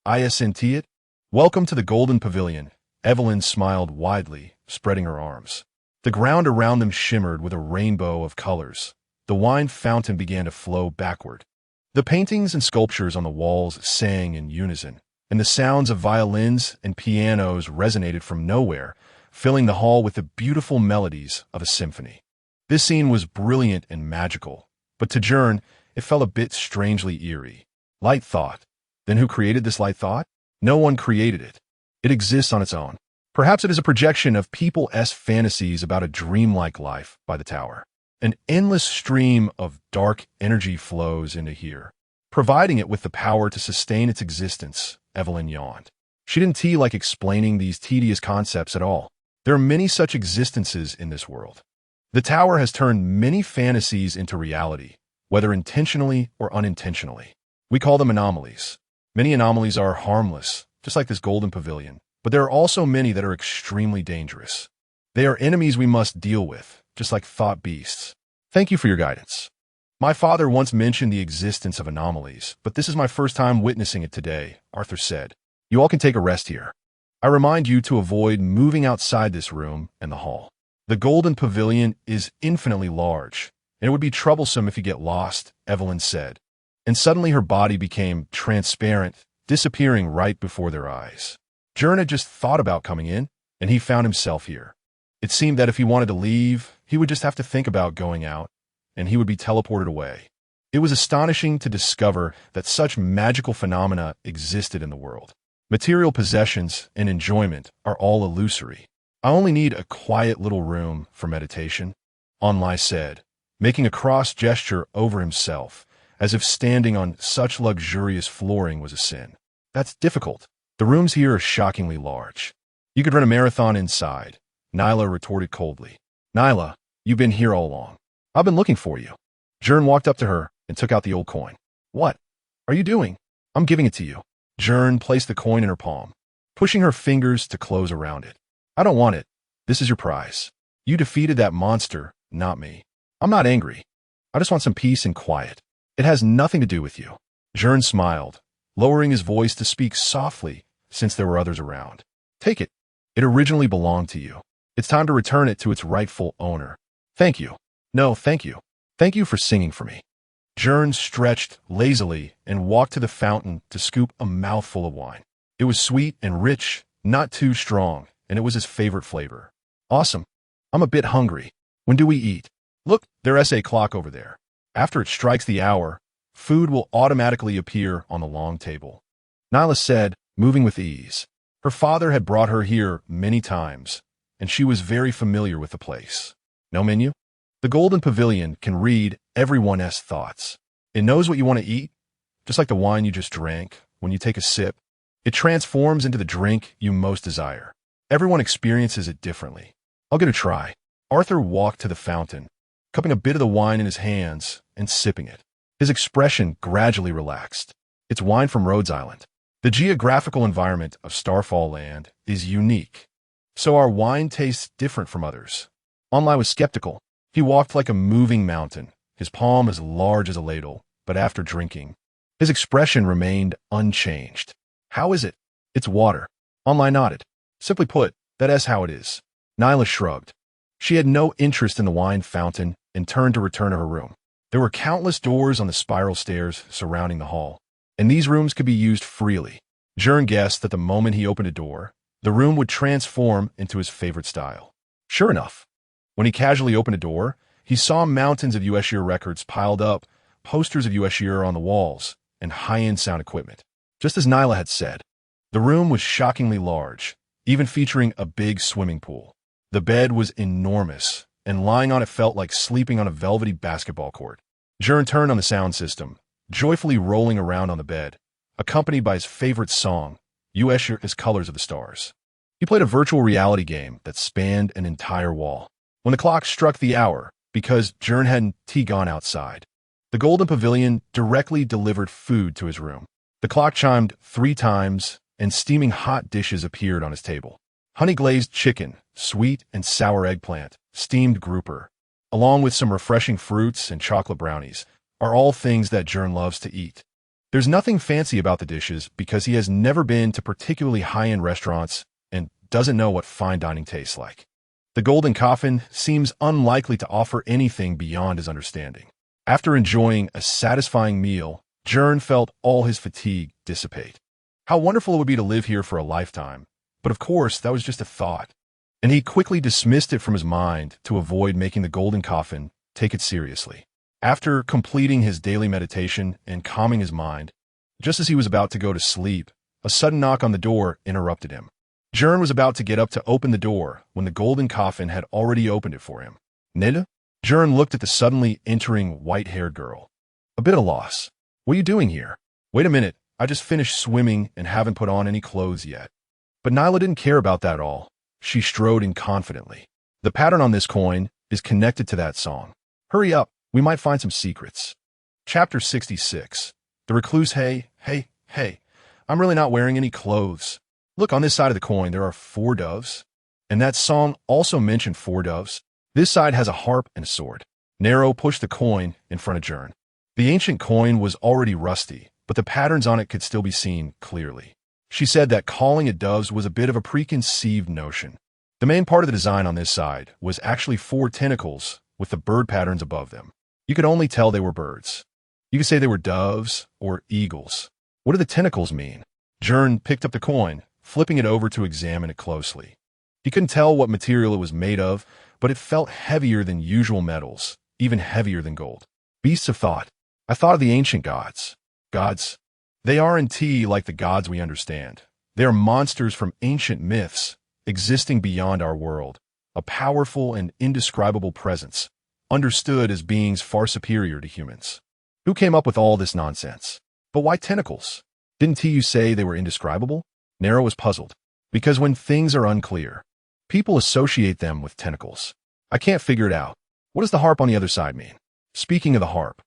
Isn't it? Welcome to the Golden Pavilion. Evelyn smiled widely, spreading her arms. The ground around them shimmered with a rainbow of colors. The wine fountain began to flow backward. The paintings and sculptures on the walls sang in unison, and the sounds of violins and pianos resonated from nowhere, filling the hall with the beautiful melodies of a symphony. This scene was brilliant and magical, but to Gern, it felt a bit strangely eerie. Light thought. Then who created this light thought? No one created it. It exists on its own. Perhaps it is a projection of people's fantasies about a dreamlike life by the tower. An endless stream of dark energy flows into here, providing it with the power to sustain its existence. Evelyn yawned. She didn't like explaining these tedious concepts at all. There are many such existences in this world. The tower has turned many fantasies into reality, whether intentionally or unintentionally. We call them anomalies. Many anomalies are harmless, just like this Golden Pavilion, but there are also many that are extremely dangerous. They are enemies we must deal with, just like thought beasts. Thank you for your guidance. My father once mentioned the existence of anomalies, but this is my first time witnessing it today, Arthur said. You all can take a rest here. I remind you to avoid moving outside this room and the hall. The Golden Pavilion is infinitely large, and it would be troublesome if you get lost, Evelyn said. And suddenly her body became transparent, disappearing right before their eyes. Gern had just thought about coming in, and he found himself here. It seemed that if he wanted to leave, he would just have to think about going out, and he would be teleported away. It was astonishing to discover that such magical phenomena existed in the world. Material possessions and enjoyment are all illusory. I only need a quiet little room for meditation, Onlai said, making a cross gesture over himself, as if standing on such luxurious flooring was a sin. That's difficult. The rooms here are shockingly large. You could run a marathon inside, Nyla retorted coldly. Nyla, you've been here all along. I've been looking for you. Gern walked up to her and took out the old coin. What are you doing? I'm giving it to you. Gern placed the coin in her palm, pushing her fingers to close around it. I don't want it. This is your prize. You defeated that monster, not me. I'm not angry. I just want some peace and quiet. It has nothing to do with you. Gern smiled, lowering his voice to speak softly since there were others around. Take it. It originally belonged to you. It's time to return it to its rightful owner. Thank you. No, thank you. Thank you for singing for me. Gern stretched lazily and walked to the fountain to scoop a mouthful of wine. It was sweet and rich, not too strong, and it was his favorite flavor. Awesome. I'm a bit hungry. When do we eat? Look, there's a clock over there. After it strikes the hour, food will automatically appear on the long table. Nyla said, moving with ease. Her father had brought her here many times, and she was very familiar with the place. No menu? The Golden Pavilion can read everyone's thoughts. It knows what you want to eat, just like the wine you just drank. When you take a sip, it transforms into the drink you most desire. Everyone experiences it differently. I'll give it a try. Arthur walked to the fountain, cupping a bit of the wine in his hands and sipping it. His expression gradually relaxed. It's wine from Rhodes Island. The geographical environment of Starfall Land is unique, so our wine tastes different from others. Onlai was skeptical. He walked like a moving mountain, his palm as large as a ladle, but after drinking, his expression remained unchanged. How is it? It's water. Onlai nodded. Simply put, that's how it is. Nyla shrugged. She had no interest in the wine fountain and turned to return to her room. There were countless doors on the spiral stairs surrounding the hall, and these rooms could be used freely. Gern guessed that the moment he opened a door, the room would transform into his favorite style. Sure enough, when he casually opened a door, he saw mountains of USHR records piled up, posters of USHR on the walls, and high-end sound equipment. Just as Nyla had said, the room was shockingly large, even featuring a big swimming pool. The bed was enormous, and lying on it felt like sleeping on a velvety basketball court. Gern turned on the sound system, joyfully rolling around on the bed, accompanied by his favorite song, USHR's Colors of the Stars. He played a virtual reality game that spanned an entire wall. When the clock struck the hour, because Gern hadn't gone outside, the Golden Pavilion directly delivered food to his room. The clock chimed 3 times, and steaming hot dishes appeared on his table. Honey-glazed chicken, sweet and sour eggplant, steamed grouper, along with some refreshing fruits and chocolate brownies, are all things that Gern loves to eat. There's nothing fancy about the dishes because he has never been to particularly high-end restaurants and doesn't know what fine dining tastes like. The Golden Coffin seems unlikely to offer anything beyond his understanding. After enjoying a satisfying meal, Gern felt all his fatigue dissipate. How wonderful it would be to live here for a lifetime. But of course, that was just a thought, and he quickly dismissed it from his mind to avoid making the Golden Coffin take it seriously. After completing his daily meditation and calming his mind, just as he was about to go to sleep, a sudden knock on the door interrupted him. Gern was about to get up to open the door when the Golden Coffin had already opened it for him. Nida? Gern looked at the suddenly entering white-haired girl. A bit at a loss. What are you doing here? Wait a minute, I just finished swimming and haven't put on any clothes yet. But Nyla didn't care about that at all. She strode in confidently. The pattern on this coin is connected to that song. Hurry up, we might find some secrets. Chapter 66. The recluse. Hey, I'm really not wearing any clothes. Look, on this side of the coin, there are 4 doves. And that song also mentioned 4 doves. This side has a harp and a sword. Nero pushed the coin in front of Gern. The ancient coin was already rusty, but the patterns on it could still be seen clearly. She said that calling it doves was a bit of a preconceived notion. The main part of the design on this side was actually 4 tentacles with the bird patterns above them. You could only tell they were birds. You could say they were doves or eagles. What do the tentacles mean? Gern picked up the coin, flipping it over to examine it closely. He couldn't tell what material it was made of, but it felt heavier than usual metals, even heavier than gold. Beasts of thought. I thought of the ancient gods. Gods? They aren't like the gods we understand. They are monsters from ancient myths, existing beyond our world, a powerful and indescribable presence, understood as beings far superior to humans. Who came up with all this nonsense? But why tentacles? Didn't you say they were indescribable? Nero was puzzled. Because when things are unclear, people associate them with tentacles. I can't figure it out. What does the harp on the other side mean? Speaking of the harp,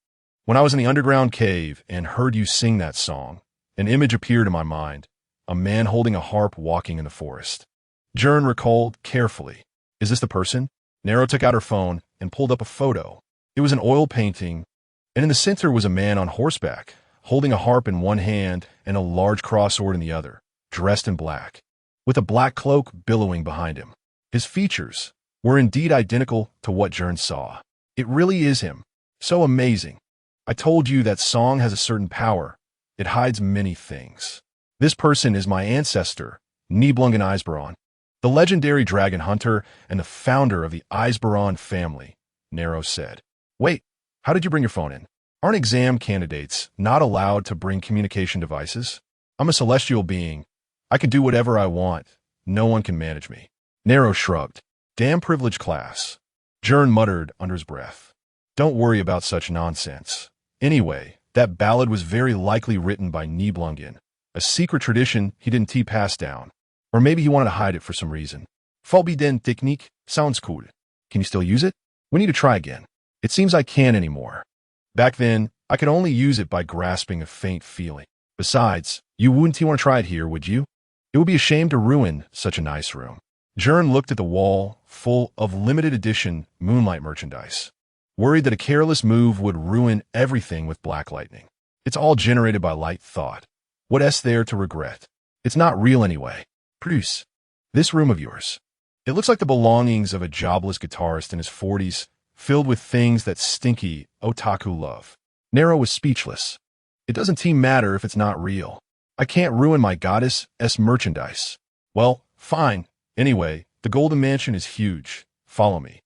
when I was in the underground cave and heard you sing that song, an image appeared in my mind, a man holding a harp walking in the forest. Gern recalled carefully. Is this the person? Nero took out her phone and pulled up a photo. It was an oil painting, and in the center was a man on horseback, holding a harp in one hand and a large cross-sword in the other, dressed in black, with a black cloak billowing behind him. His features were indeed identical to what Gern saw. It really is him. So amazing. I told you that song has a certain power. It hides many things. This person is my ancestor, Nibelungen Eisberon, the legendary dragon hunter and the founder of the Eisberon family, Nero said. Wait, how did you bring your phone in? Aren't exam candidates not allowed to bring communication devices? I'm a celestial being. I can do whatever I want. No one can manage me. Nero shrugged. Damn privileged class. Gern muttered under his breath. Don't worry about such nonsense. Anyway, that ballad was very likely written by Nibelungen, a secret tradition he didn't pass down. Or maybe he wanted to hide it for some reason. Forbidden technique sounds cool. Can you still use it? We need to try again. It seems I can't anymore. Back then, I could only use it by grasping a faint feeling. Besides, you wouldn't want to try it here, would you? It would be a shame to ruin such a nice room. Gern looked at the wall, full of limited edition moonlight merchandise, worried that a careless move would ruin everything with black lightning. It's all generated by light thought. What's there to regret? It's not real anyway. Produce. This room of yours. It looks like the belongings of a jobless guitarist in his 40s, filled with things that stinky otaku love. Nero was speechless. It doesn't matter if it's not real. I can't ruin my goddess' merchandise. Well, fine. Anyway, the Golden Mansion is huge. Follow me.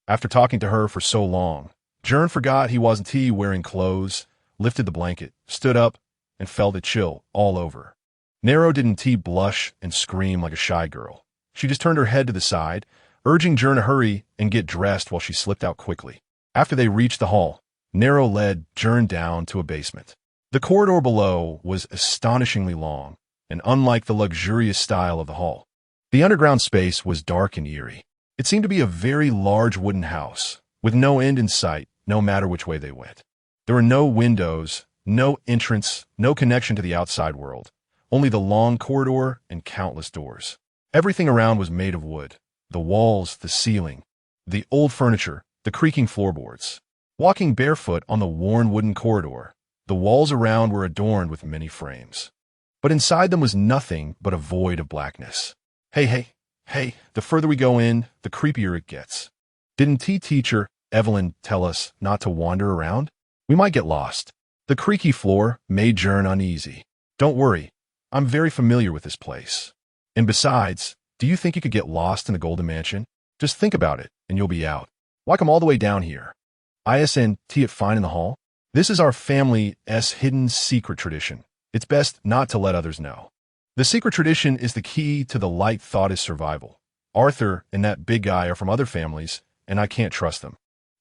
After talking to her for so long, Gern forgot he wasn't wearing clothes, lifted the blanket, stood up, and felt it chill all over. Nero didn't blush and scream like a shy girl. She just turned her head to the side, urging Gern to hurry and get dressed while she slipped out quickly. After they reached the hall, Nero led Gern down to a basement. The corridor below was astonishingly long, and unlike the luxurious style of the hall, the underground space was dark and eerie. It seemed to be a very large wooden house, with no end in sight, no matter which way they went. There were no windows, no entrance, no connection to the outside world, only the long corridor and countless doors. Everything around was made of wood. The walls, the ceiling, the old furniture, the creaking floorboards. Walking barefoot on the worn wooden corridor, the walls around were adorned with many frames. But inside them was nothing but a void of blackness. Hey, the further we go in, the creepier it gets. Didn't teacher Evelyn tell us not to wander around? We might get lost. The creaky floor made Gern uneasy. Don't worry, I'm very familiar with this place. And besides, do you think you could get lost in the Golden Mansion? Just think about it, and you'll be out. Why come all the way down here? Isn't it fine in the hall? This is our family's hidden secret tradition. It's best not to let others know. The secret tradition is the key to the light thought survival. Arthur and that big guy are from other families, and I can't trust them.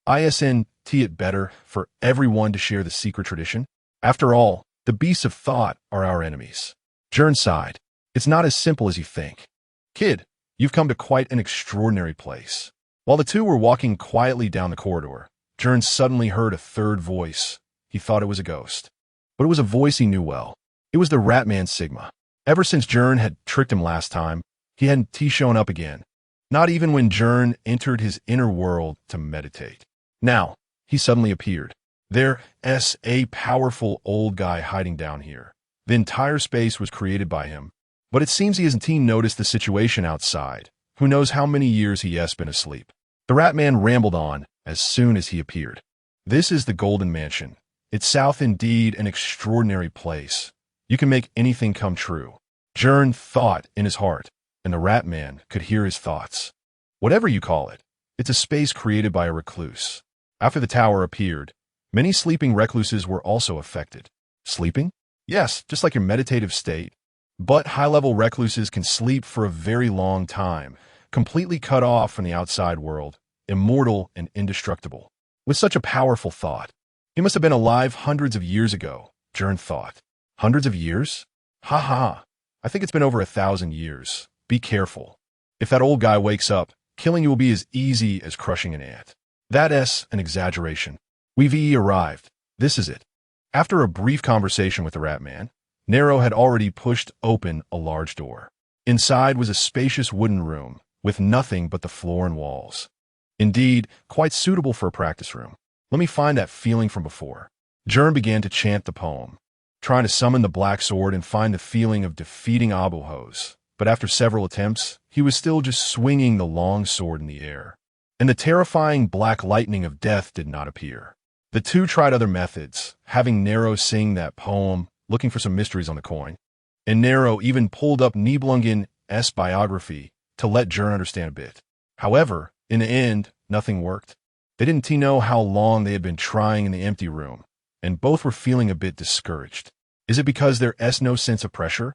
Isn't it better for everyone to share the secret tradition? After all, the beasts of thought are our enemies. Gern sighed. It's not as simple as you think. Kid, you've come to quite an extraordinary place. While the two were walking quietly down the corridor, Gern suddenly heard a third voice. He thought it was a ghost. But it was a voice he knew well. It was the Ratman Sigma. Ever since Gern had tricked him last time, he hadn't shown up again. Not even when Gern entered his inner world to meditate. Now, he suddenly appeared. There's a powerful old guy hiding down here. The entire space was created by him. But it seems he hasn't noticed the situation outside. Who knows how many years he has been asleep. The Ratman rambled on as soon as he appeared. This is the Golden Mansion. It's south indeed an extraordinary place. You can make anything come true. Gern thought in his heart, and the Ratman could hear his thoughts. Whatever you call it, it's a space created by a recluse. After the tower appeared, Many sleeping recluses were also affected. Sleeping? Yes, just like your meditative state. But high-level recluses can sleep for a very long time, completely cut off from the outside world, immortal and indestructible. With such a powerful thought, he must have been alive hundreds of years ago, Gern thought. Hundreds of years? Ha ha. I think it's been over 1,000 years. Be careful. If that old guy wakes up, killing you will be as easy as crushing an ant. That's an exaggeration. We've arrived. This is it. After a brief conversation with the rat man, Nero had already pushed open a large door. Inside was a spacious wooden room, with nothing but the floor and walls. Indeed, quite suitable for a practice room. Let me find that feeling from before. Gern began to chant the poem, trying to summon the black sword and find the feeling of defeating Abuhos. But after several attempts, he was still just swinging the long sword in the air. And the terrifying black lightning of death did not appear. The two tried other methods, having Nero sing that poem, looking for some mysteries on the coin. And Nero even pulled up Nibelungen's biography to let Gern understand a bit. However, in the end, nothing worked. They didn't know how long they had been trying in the empty room, and both were feeling a bit discouraged. Is it because there's no sense of pressure?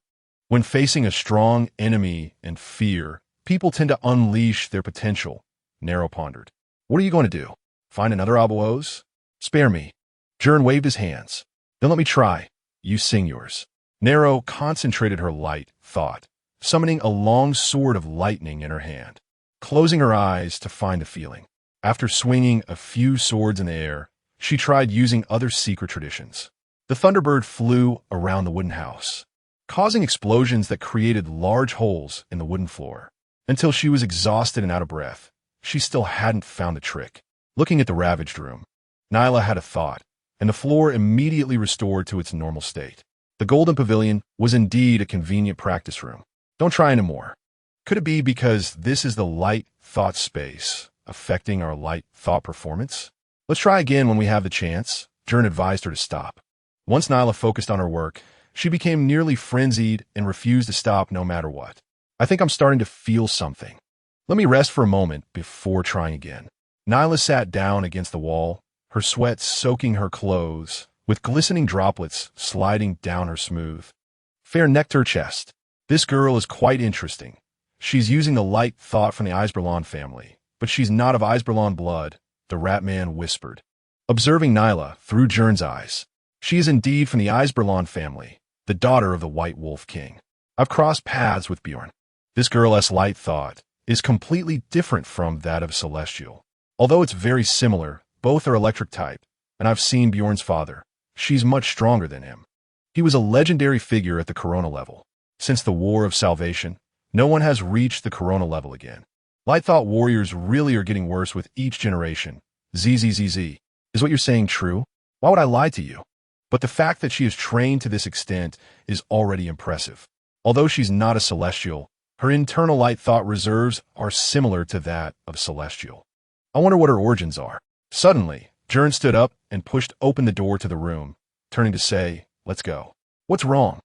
When facing a strong enemy and fear, people tend to unleash their potential, Nero pondered. What are you going to do? Find another Abuos? Spare me. Gern waved his hands. Then let me try. You sing yours. Nero concentrated her light thought, summoning a long sword of lightning in her hand, closing her eyes to find the feeling. After swinging a few swords in the air, she tried using other secret traditions. The Thunderbird flew around the wooden house, causing explosions that created large holes in the wooden floor. Until she was exhausted and out of breath, she still hadn't found the trick. Looking at the ravaged room, Nyla had a thought, and the floor immediately restored to its normal state. The Golden Pavilion was indeed a convenient practice room. Don't try anymore. Could it be because this is the light thought space affecting our light thought performance? Let's try again when we have the chance. Gern advised her to stop. Once Nyla focused on her work, she became nearly frenzied and refused to stop no matter what. I think I'm starting to feel something. Let me rest for a moment before trying again. Nyla sat down against the wall, her sweat soaking her clothes, with glistening droplets sliding down her smooth, fair nectar chest. This girl is quite interesting. She's using the light thought from the Eisberlon family, but she's not of Eisberlon blood, the rat man whispered, observing Nyla through Gern's eyes. She is indeed from the Eisberlon family, the daughter of the White Wolf King. I've crossed paths with Bjorn. This girl's light thought is completely different from that of Celestial. Although it's very similar, both are electric type, and I've seen Bjorn's father. She's much stronger than him. He was a legendary figure at the Corona level. Since the War of Salvation, no one has reached the Corona level again. Light thought warriors really are getting worse with each generation. ZZZZ. Is what you're saying true? Why would I lie to you? But the fact that she is trained to this extent is already impressive. Although she's not a Celestial, her internal light thought reserves are similar to that of Celestial. I wonder what her origins are. Suddenly, Gern stood up and pushed open the door to the room, turning to say, let's go. What's wrong?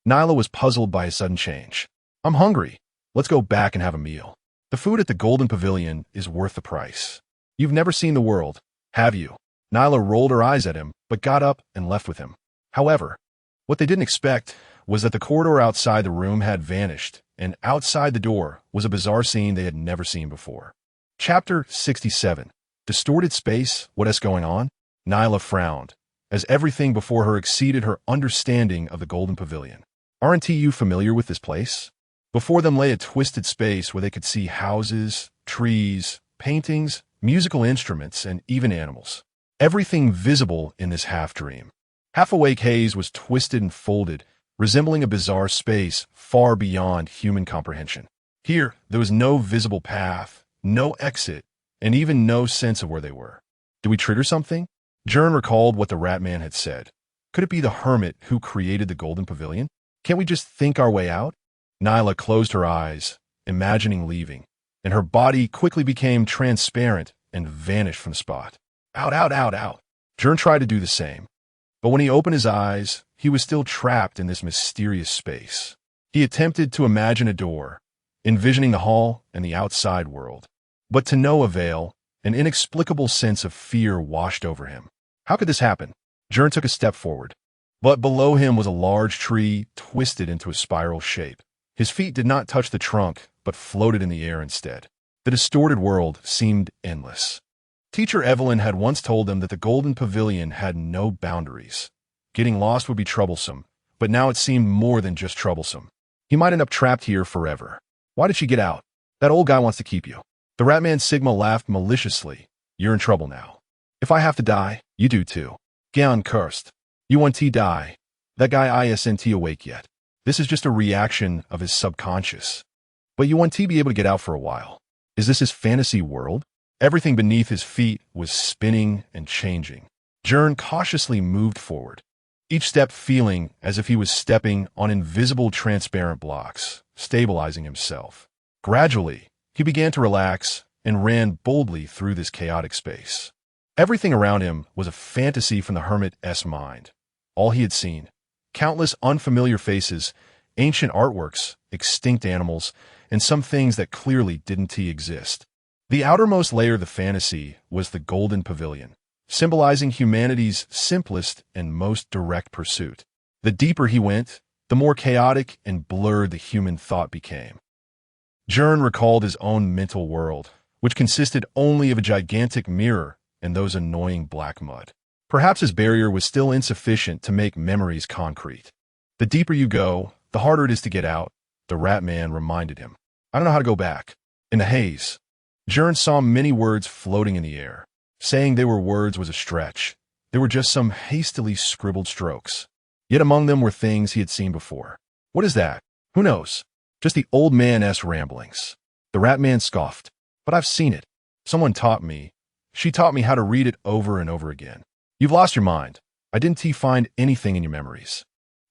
Nyla was puzzled by a sudden change. I'm hungry. Let's go back and have a meal. The food at the Golden Pavilion is worth the price. You've never seen the world, have you? Nyla rolled her eyes at him, but got up and left with him. However, what they didn't expect was that the corridor outside the room had vanished, and outside the door was a bizarre scene they had never seen before. Chapter 67. Distorted space, what is going on? Nyla frowned, as everything before her exceeded her understanding of the Golden Pavilion. Aren't you familiar with this place? Before them lay a twisted space where they could see houses, trees, paintings, musical instruments, and even animals. Everything visible in this half-dream. Half-awake haze was twisted and folded, resembling a bizarre space far beyond human comprehension. Here, there was no visible path, no exit, and even no sense of where they were. Did we trigger something? Gern recalled what the rat man had said. Could it be the hermit who created the Golden Pavilion? Can't we just think our way out? Nyla closed her eyes, imagining leaving, and her body quickly became transparent and vanished from the spot. Out, out, out, out. Gern tried to do the same, but when he opened his eyes, he was still trapped in this mysterious space. He attempted to imagine a door, envisioning the hall and the outside world, but to no avail. An inexplicable sense of fear washed over him. How could this happen? Gern took a step forward. But below him was a large tree twisted into a spiral shape. His feet did not touch the trunk, but floated in the air instead. The distorted world seemed endless. Teacher Evelyn had once told them that the Golden Pavilion had no boundaries. Getting lost would be troublesome, but now it seemed more than just troublesome. He might end up trapped here forever. Why did she get out? That old guy wants to keep you. The Ratman Sigma laughed maliciously. You're in trouble now. If I have to die, you do too. Gern cursed. UNT die. That guy isn't awake yet. This is just a reaction of his subconscious. But UNT be able to get out for a while. Is this his fantasy world? Everything beneath his feet was spinning and changing. Gern cautiously moved forward, each step feeling as if he was stepping on invisible transparent blocks, stabilizing himself. Gradually, he began to relax and ran boldly through this chaotic space. Everything around him was a fantasy from the hermit's mind. All he had seen, countless unfamiliar faces, ancient artworks, extinct animals, and some things that clearly didn't exist. The outermost layer of the fantasy was the Golden Pavilion, symbolizing humanity's simplest and most direct pursuit. The deeper he went, the more chaotic and blurred the human thought became. Gern recalled his own mental world, which consisted only of a gigantic mirror and those annoying black mud. Perhaps his barrier was still insufficient to make memories concrete. The deeper you go, the harder it is to get out, the Ratman reminded him. I don't know how to go back. In the haze, Gern saw many words floating in the air. Saying they were words was a stretch. They were just some hastily scribbled strokes. Yet among them were things he had seen before. What is that? Who knows? Just the old man's ramblings. The Ratman scoffed. But I've seen it. Someone taught me. She taught me how to read it over and over again. You've lost your mind. I didn't find anything in your memories.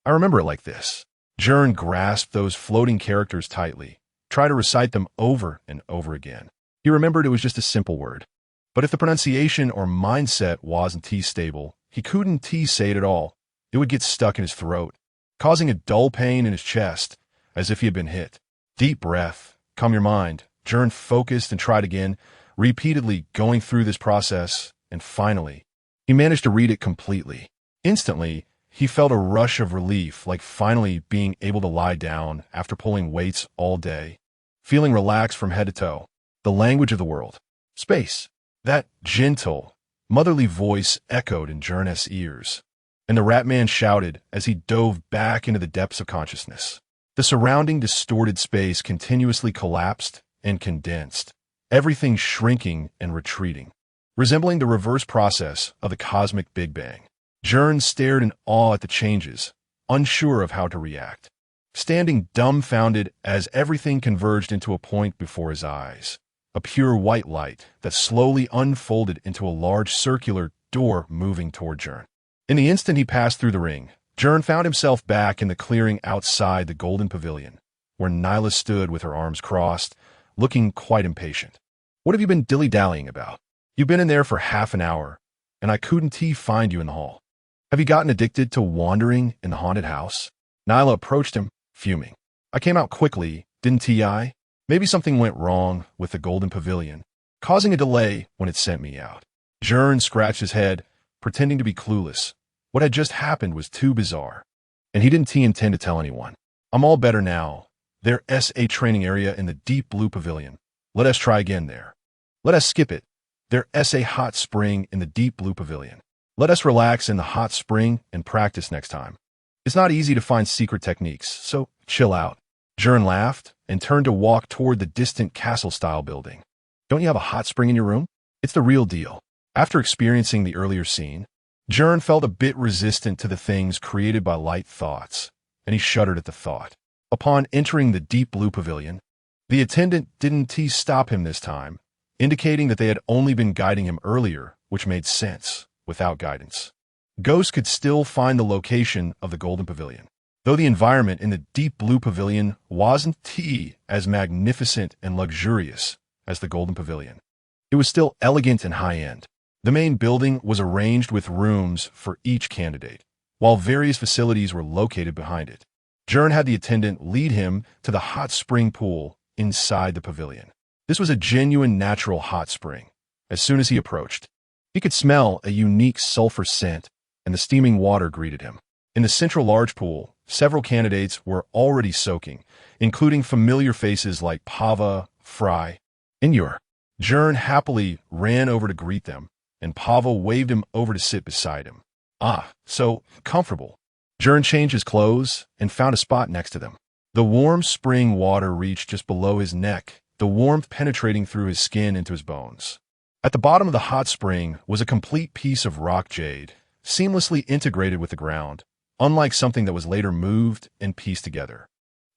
I remember it like this. Gern grasped those floating characters tightly, tried to recite them over and over again. He remembered it was just a simple word. But if the pronunciation or mindset wasn't stable, he couldn't say it at all. It would get stuck in his throat, causing a dull pain in his chest, as if he had been hit. Deep breath. Calm your mind. Gern focused and tried again, repeatedly going through this process, and finally, he managed to read it completely. Instantly, he felt a rush of relief, like finally being able to lie down after pulling weights all day, feeling relaxed from head to toe. The language of the world. Space. That gentle, motherly voice echoed in Gern's ears, and the Ratman shouted as he dove back into the depths of consciousness. The surrounding distorted space continuously collapsed and condensed, everything shrinking and retreating, resembling the reverse process of the cosmic Big Bang. Gern stared in awe at the changes, unsure of how to react, standing dumbfounded as everything converged into a point before his eyes. A pure white light that slowly unfolded into a large circular door moving toward Gern. In the instant he passed through the ring, Gern found himself back in the clearing outside the Golden Pavilion, where Nyla stood with her arms crossed, looking quite impatient. What have you been dilly-dallying about? You've been in there for half an hour, and I couldn't find you in the hall. Have you gotten addicted to wandering in the haunted house? Nyla approached him, fuming. I came out quickly, didn't I? Maybe something went wrong with the Golden Pavilion, causing a delay when it sent me out. Gern scratched his head, pretending to be clueless. What had just happened was too bizarre, and he didn't intend to tell anyone. I'm all better now. There's a training area in the deep blue pavilion. Let us try again there. Let us skip it. There's a hot spring in the deep blue pavilion. Let us relax in the hot spring and practice next time. It's not easy to find secret techniques, so chill out. Gern laughed and turned to walk toward the distant castle-style building. Don't you have a hot spring in your room? It's the real deal. After experiencing the earlier scene, Gern felt a bit resistant to the things created by light thoughts, and he shuddered at the thought. Upon entering the deep blue pavilion, the attendant didn't stop him this time, indicating that they had only been guiding him earlier, which made sense without guidance. Ghosts could still find the location of the Golden Pavilion, though the environment in the deep blue pavilion wasn't as magnificent and luxurious as the Golden Pavilion. It was still elegant and high-end. The main building was arranged with rooms for each candidate, while various facilities were located behind it. Gern had the attendant lead him to the hot spring pool inside the pavilion. This was a genuine natural hot spring. As soon as he approached, He could smell a unique sulfur scent, and the steaming water greeted him. In the central large pool, several candidates were already soaking, including familiar faces like Pava, Fry, and Ur. Gern happily ran over to greet them, and Pava waved him over to sit beside him. Ah, so comfortable. Gern changed his clothes and found a spot next to them. The warm spring water reached just below his neck, the warmth penetrating through his skin into his bones. At the bottom of the hot spring was a complete piece of rock jade, seamlessly integrated with the ground, unlike something that was later moved and pieced together.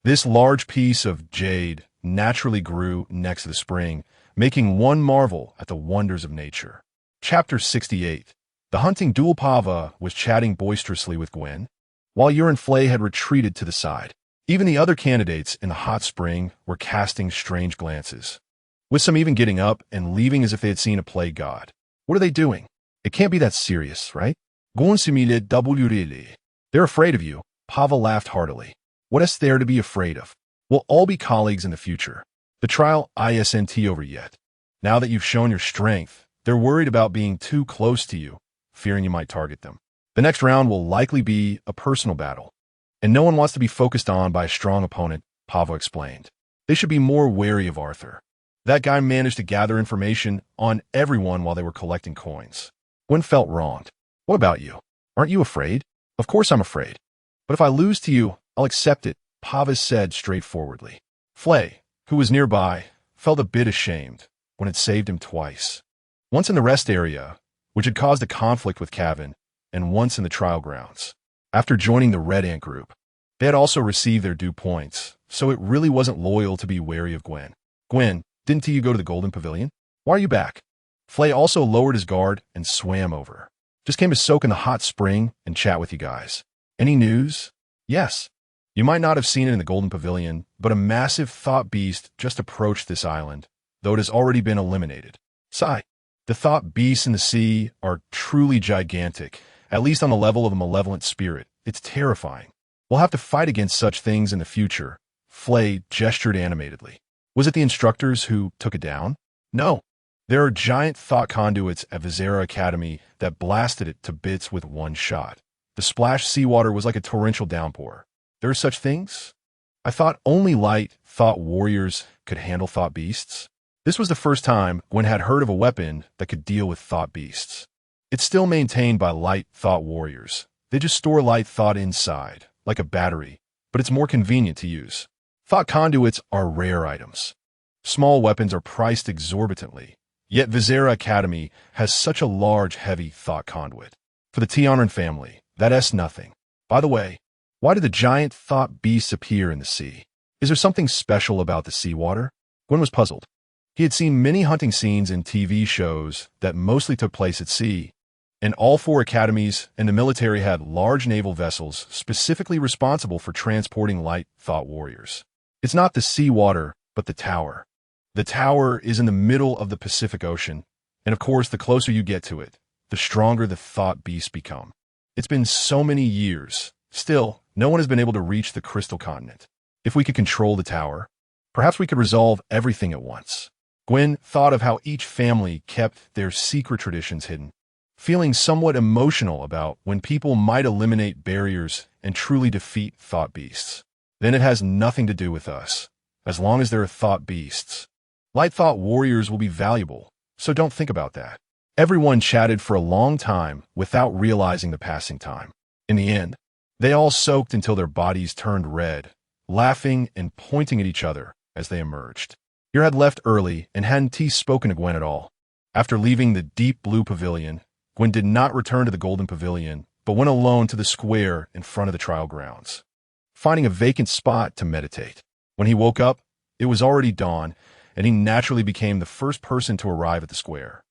This large piece of jade naturally grew next to the spring, making one marvel at the wonders of nature. Chapter 68. The hunting duel. Pava was chatting boisterously with Gwen, while Ur and Flay had retreated to the side. Even the other candidates in the hot spring were casting strange glances, with some even getting up and leaving as if they had seen a plague god. What are they doing? It can't be that serious, right? They're afraid of you. Pava laughed heartily. What is there to be afraid of? We'll all be colleagues in the future. The trial isn't over yet. Now that you've shown your strength, they're worried about being too close to you, fearing you might target them. The next round will likely be a personal battle, and no one wants to be focused on by a strong opponent, Pava explained. They should be more wary of Arthur. That guy managed to gather information on everyone while they were collecting coins. Gwen felt wronged. What about you? Aren't you afraid? Of course I'm afraid. But if I lose to you, I'll accept it, Pava said straightforwardly. Flay, who was nearby, felt a bit ashamed when it saved him twice. Once in the rest area, which had caused a conflict with Cavan, and once in the trial grounds. After joining the Red Ant group, they had also received their due points, so it really wasn't loyal to be wary of Gwen. Gwen, didn't you go to the Golden Pavilion? Why are you back? Flay also lowered his guard and swam over. Just came to soak in the hot spring and chat with you guys. Any news? Yes. You might not have seen it in the Golden Pavilion, but a massive thought beast just approached this island, though it has already been eliminated. Sigh. The thought beasts in the sea are truly gigantic, at least on the level of a malevolent spirit. It's terrifying. We'll have to fight against such things in the future. Flay gestured animatedly. Was it the instructors who took it down? No. There are giant thought conduits at Vizera Academy that blasted it to bits with one shot. The splashed seawater was like a torrential downpour. There are such things? I thought only light thought warriors could handle thought beasts. This was the first time Gwen had heard of a weapon that could deal with thought beasts. It's still maintained by light thought warriors. They just store light thought inside, like a battery, but it's more convenient to use. Thought conduits are rare items. Small weapons are priced exorbitantly, yet Vizera Academy has such a large, heavy thought conduit. For the Tianran family, that's nothing. By the way, why did the giant thought beasts appear in the sea? Is there something special about the seawater? Gwen was puzzled. He had seen many hunting scenes in TV shows that mostly took place at sea, and all 4 academies and the military had large naval vessels specifically responsible for transporting light thought warriors. It's not the seawater, but the tower. The tower is in the middle of the Pacific Ocean, and of course, the closer you get to it, the stronger the thought beasts become. It's been so many years. Still, no one has been able to reach the Crystal Continent. If we could control the tower, perhaps we could resolve everything at once. Gwen thought of how each family kept their secret traditions hidden, feeling somewhat emotional about when people might eliminate barriers and truly defeat thought beasts. Then it has nothing to do with us, as long as there are thought beasts. Light thought warriors will be valuable, so don't think about that. Everyone chatted for a long time without realizing the passing time. In the end, they all soaked until their bodies turned red, laughing and pointing at each other as they emerged. Ur had left early and hadn't spoken to Gwen at all. After leaving the deep blue pavilion, Gwen did not return to the Golden Pavilion, but went alone to the square in front of the trial grounds, finding a vacant spot to meditate. When he woke up, it was already dawn, and he naturally became the first person to arrive at the square.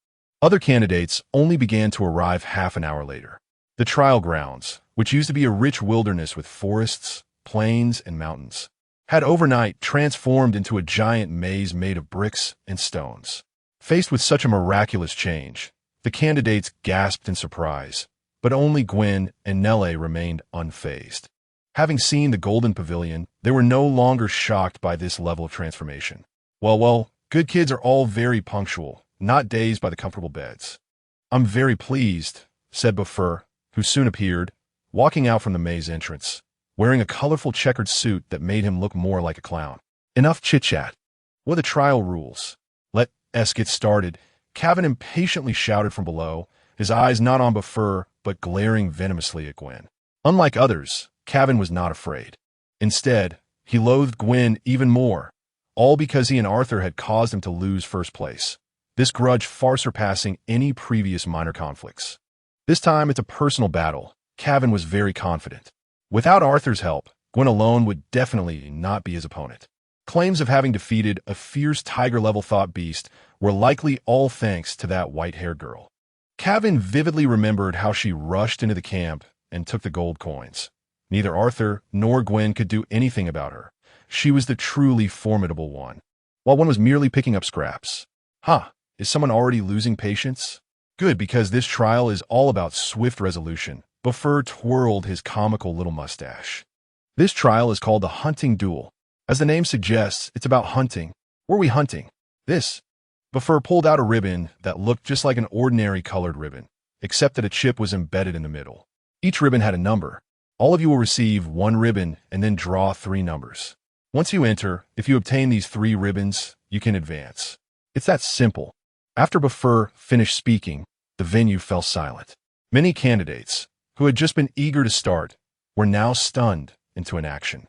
Other candidates only began to arrive half an hour later. The trial grounds, which used to be a rich wilderness with forests, plains, and mountains, had overnight transformed into a giant maze made of bricks and stones. Faced with such a miraculous change, the candidates gasped in surprise, but only Gwen and Nelle remained unfazed. Having seen the Golden Pavilion, they were no longer shocked by this level of transformation. Well, good kids are all very punctual, not dazed by the comfortable beds. I'm very pleased, said Buffer, who soon appeared, walking out from the maze entrance, wearing a colorful checkered suit that made him look more like a clown. Enough chit-chat. What are the trial rules? Let us get started, Cavan impatiently shouted from below, his eyes not on Buffer, but glaring venomously at Gwen. Unlike others, Cavan was not afraid. Instead, he loathed Gwen even more, all because he and Arthur had caused him to lose first place. This grudge far surpassing any previous minor conflicts. This time it's a personal battle. Cavan was very confident. Without Arthur's help, Gwen alone would definitely not be his opponent. Claims of having defeated a fierce tiger-level thought beast were likely all thanks to that white-haired girl. Cavan vividly remembered how she rushed into the camp and took the gold coins. Neither Arthur nor Gwen could do anything about her. She was the truly formidable one, while one was merely picking up scraps. Is someone already losing patience? Good, because this trial is all about swift resolution. Buffer twirled his comical little mustache. This trial is called the hunting duel. As the name suggests, it's about hunting. Were we hunting? This. Buffer pulled out a ribbon that looked just like an ordinary colored ribbon, except that a chip was embedded in the middle. Each ribbon had a number. All of you will receive one ribbon and then draw 3 numbers. Once you enter, if you obtain these 3 ribbons, you can advance. It's that simple. After Buffer finished speaking, the venue fell silent. Many candidates, who had just been eager to start, were now stunned into inaction.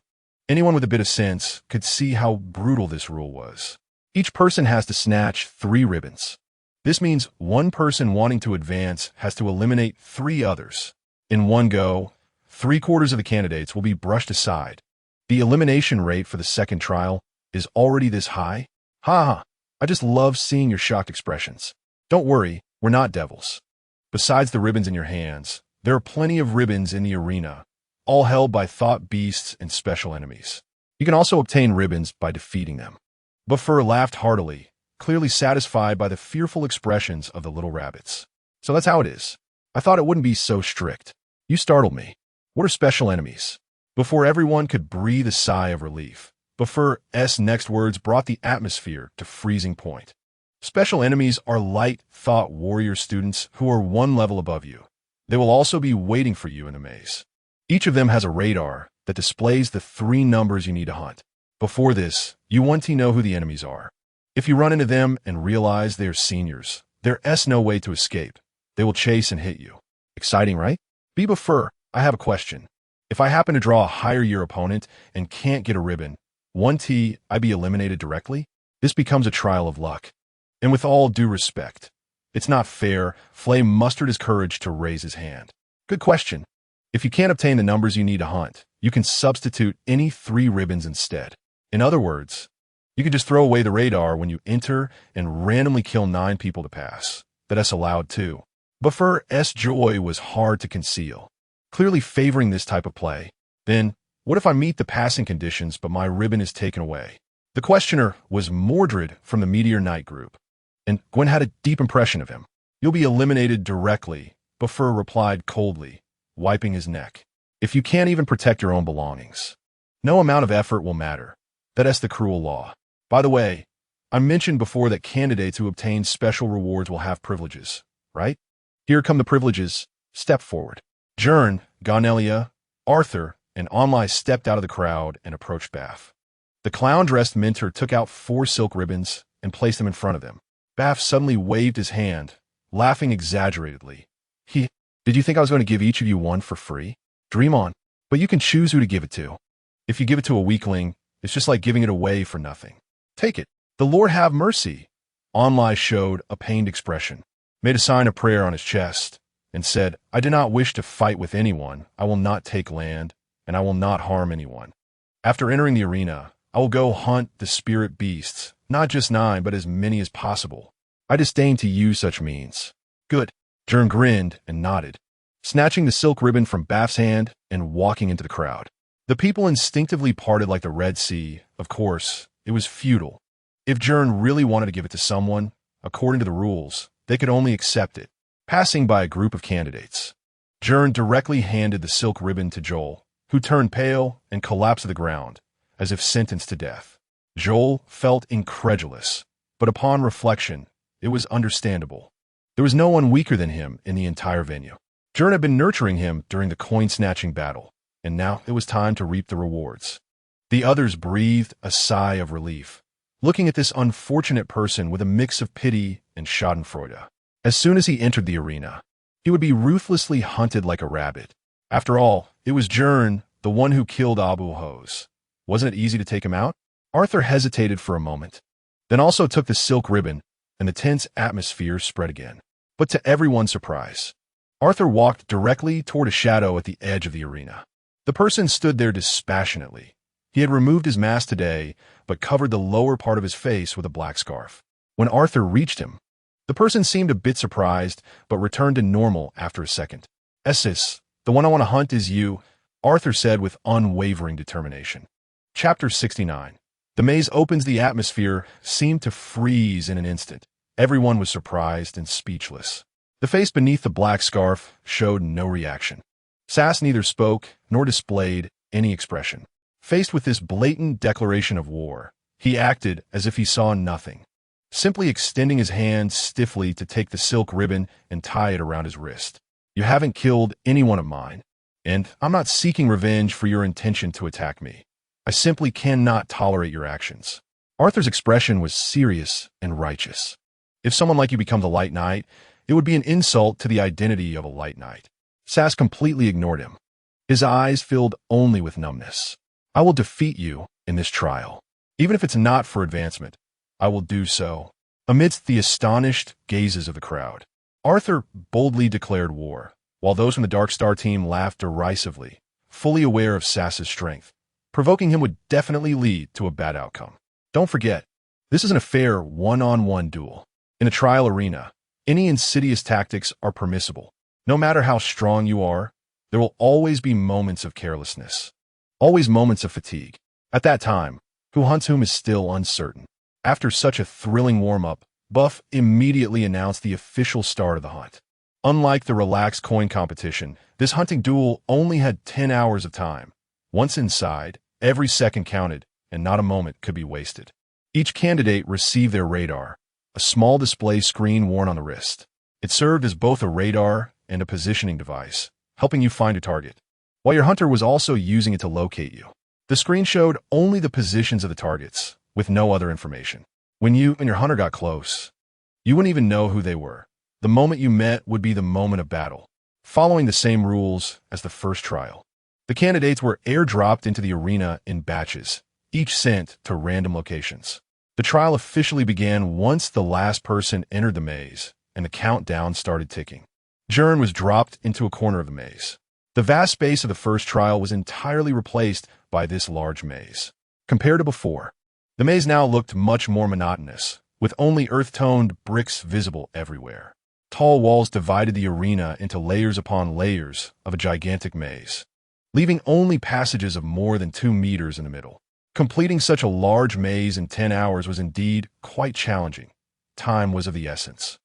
Anyone with a bit of sense could see how brutal this rule was. Each person has to snatch 3 ribbons. This means one person wanting to advance has to eliminate 3 others. In one go, 3/4 of the candidates will be brushed aside. The elimination rate for the second trial is already this high? I just love seeing your shocked expressions. Don't worry, we're not devils. Besides the ribbons in your hands, there are plenty of ribbons in the arena, all held by thought beasts and special enemies. You can also obtain ribbons by defeating them. Buffer laughed heartily, clearly satisfied by the fearful expressions of the little rabbits. So that's how it is. I thought it wouldn't be so strict. You startled me. What are special enemies? Before everyone could breathe a sigh of relief, Buffer's next words brought the atmosphere to freezing point. Special enemies are light thought warrior students who are 1 level above you. They will also be waiting for you in the maze. Each of them has a radar that displays the 3 numbers you need to hunt. Before this, you want to know who the enemies are. If you run into them and realize they are seniors, there's no way to escape. They will chase and hit you. Exciting, right? Be Buffer, I have a question. If I happen to draw a higher year opponent and can't get a ribbon, I be eliminated directly? This becomes a trial of luck. And with all due respect, it's not fair. Flame mustered his courage to raise his hand. Good question. If you can't obtain the numbers you need to hunt, you can substitute any 3 ribbons instead. In other words, you can just throw away the radar when you enter and randomly kill 9 people to pass. That's allowed too. Buffer's joy was hard to conceal, clearly favoring this type of play. Then, what if I meet the passing conditions but my ribbon is taken away? The questioner was Mordred from the Meteor group, and Gwen had a deep impression of him. You'll be eliminated directly, Buffer replied coldly, wiping his neck. If you can't even protect your own belongings, no amount of effort will matter. That's the cruel law. By the way, I mentioned before that candidates who obtain special rewards will have privileges, right? Here come the privileges. Step forward. Gern, Gonelia, Arthur, and Onlai stepped out of the crowd and approached Baff. The clown-dressed mentor took out 4 silk ribbons and placed them in front of them. Baff suddenly waved his hand, laughing exaggeratedly. Did you think I was going to give each of you one for free? Dream on. But you can choose who to give it to. If you give it to a weakling, it's just like giving it away for nothing. Take it. The Lord have mercy. Onlai showed a pained expression, made a sign of prayer on his chest, and said, I do not wish to fight with anyone. I will not take land, and I will not harm anyone. After entering the arena, I will go hunt the spirit beasts, not just 9, but as many as possible. I disdain to use such means. Good. Gern grinned and nodded, snatching the silk ribbon from Baff's hand and walking into the crowd. The people instinctively parted like the Red Sea. Of course, it was futile. If Gern really wanted to give it to someone, according to the rules, they could only accept it, passing by a group of candidates. Gern directly handed the silk ribbon to Joel, who turned pale and collapsed to the ground, as if sentenced to death. Joel felt incredulous, but upon reflection, it was understandable. There was no one weaker than him in the entire venue. Gern had been nurturing him during the coin-snatching battle, and now it was time to reap the rewards. The others breathed a sigh of relief, looking at this unfortunate person with a mix of pity and schadenfreude. As soon as he entered the arena, he would be ruthlessly hunted like a rabbit. After all, it was Gern, the one who killed Abu Hose. Wasn't it easy to take him out? Arthur hesitated for a moment, then also took the silk ribbon, and the tense atmosphere spread again. But to everyone's surprise, Arthur walked directly toward a shadow at the edge of the arena. The person stood there dispassionately. He had removed his mask today, but covered the lower part of his face with a black scarf. When Arthur reached him, the person seemed a bit surprised, but returned to normal after a second. "Essis, the one I want to hunt is you," Arthur said with unwavering determination. Chapter 69. The maze opens. The atmosphere seemed to freeze in an instant. Everyone was surprised and speechless. The face beneath the black scarf showed no reaction. Sass neither spoke nor displayed any expression. Faced with this blatant declaration of war, he acted as if he saw nothing, simply extending his hand stiffly to take the silk ribbon and tie it around his wrist. "You haven't killed anyone of mine, and I'm not seeking revenge for your intention to attack me. I simply cannot tolerate your actions." Arthur's expression was serious and righteous. If someone like you becomes a light knight, it would be an insult to the identity of a light knight. Sass completely ignored him. His eyes filled only with numbness. "I will defeat you in this trial. Even if it's not for advancement, I will do so." Amidst the astonished gazes of the crowd, Arthur boldly declared war, while those from the Dark Star team laughed derisively, fully aware of Sass's strength. Provoking him would definitely lead to a bad outcome. Don't forget, this isn't a fair one-on-one duel. In a trial arena, any insidious tactics are permissible. No matter how strong you are, there will always be moments of carelessness. Always moments of fatigue. At that time, who hunts whom is still uncertain. After such a thrilling warm-up, Buff immediately announced the official start of the hunt. Unlike the relaxed coin competition, this hunting duel only had 10 hours of time. Once inside, every second counted, and not a moment could be wasted. Each candidate received their radar, a small display screen worn on the wrist. It served as both a radar and a positioning device, helping you find a target, while your hunter was also using it to locate you. The screen showed only the positions of the targets, with no other information. When you and your hunter got close, you wouldn't even know who they were. The moment you met would be the moment of battle, following the same rules as the first trial. The candidates were airdropped into the arena in batches, each sent to random locations. The trial officially began once the last person entered the maze, and the countdown started ticking. Gern was dropped into a corner of the maze. The vast space of the first trial was entirely replaced by this large maze. Compared to before, the maze now looked much more monotonous, with only earth-toned bricks visible everywhere. Tall walls divided the arena into layers upon layers of a gigantic maze, leaving only passages of more than 2 meters in the middle. Completing such a large maze in 10 hours was indeed quite challenging. Time was of the essence.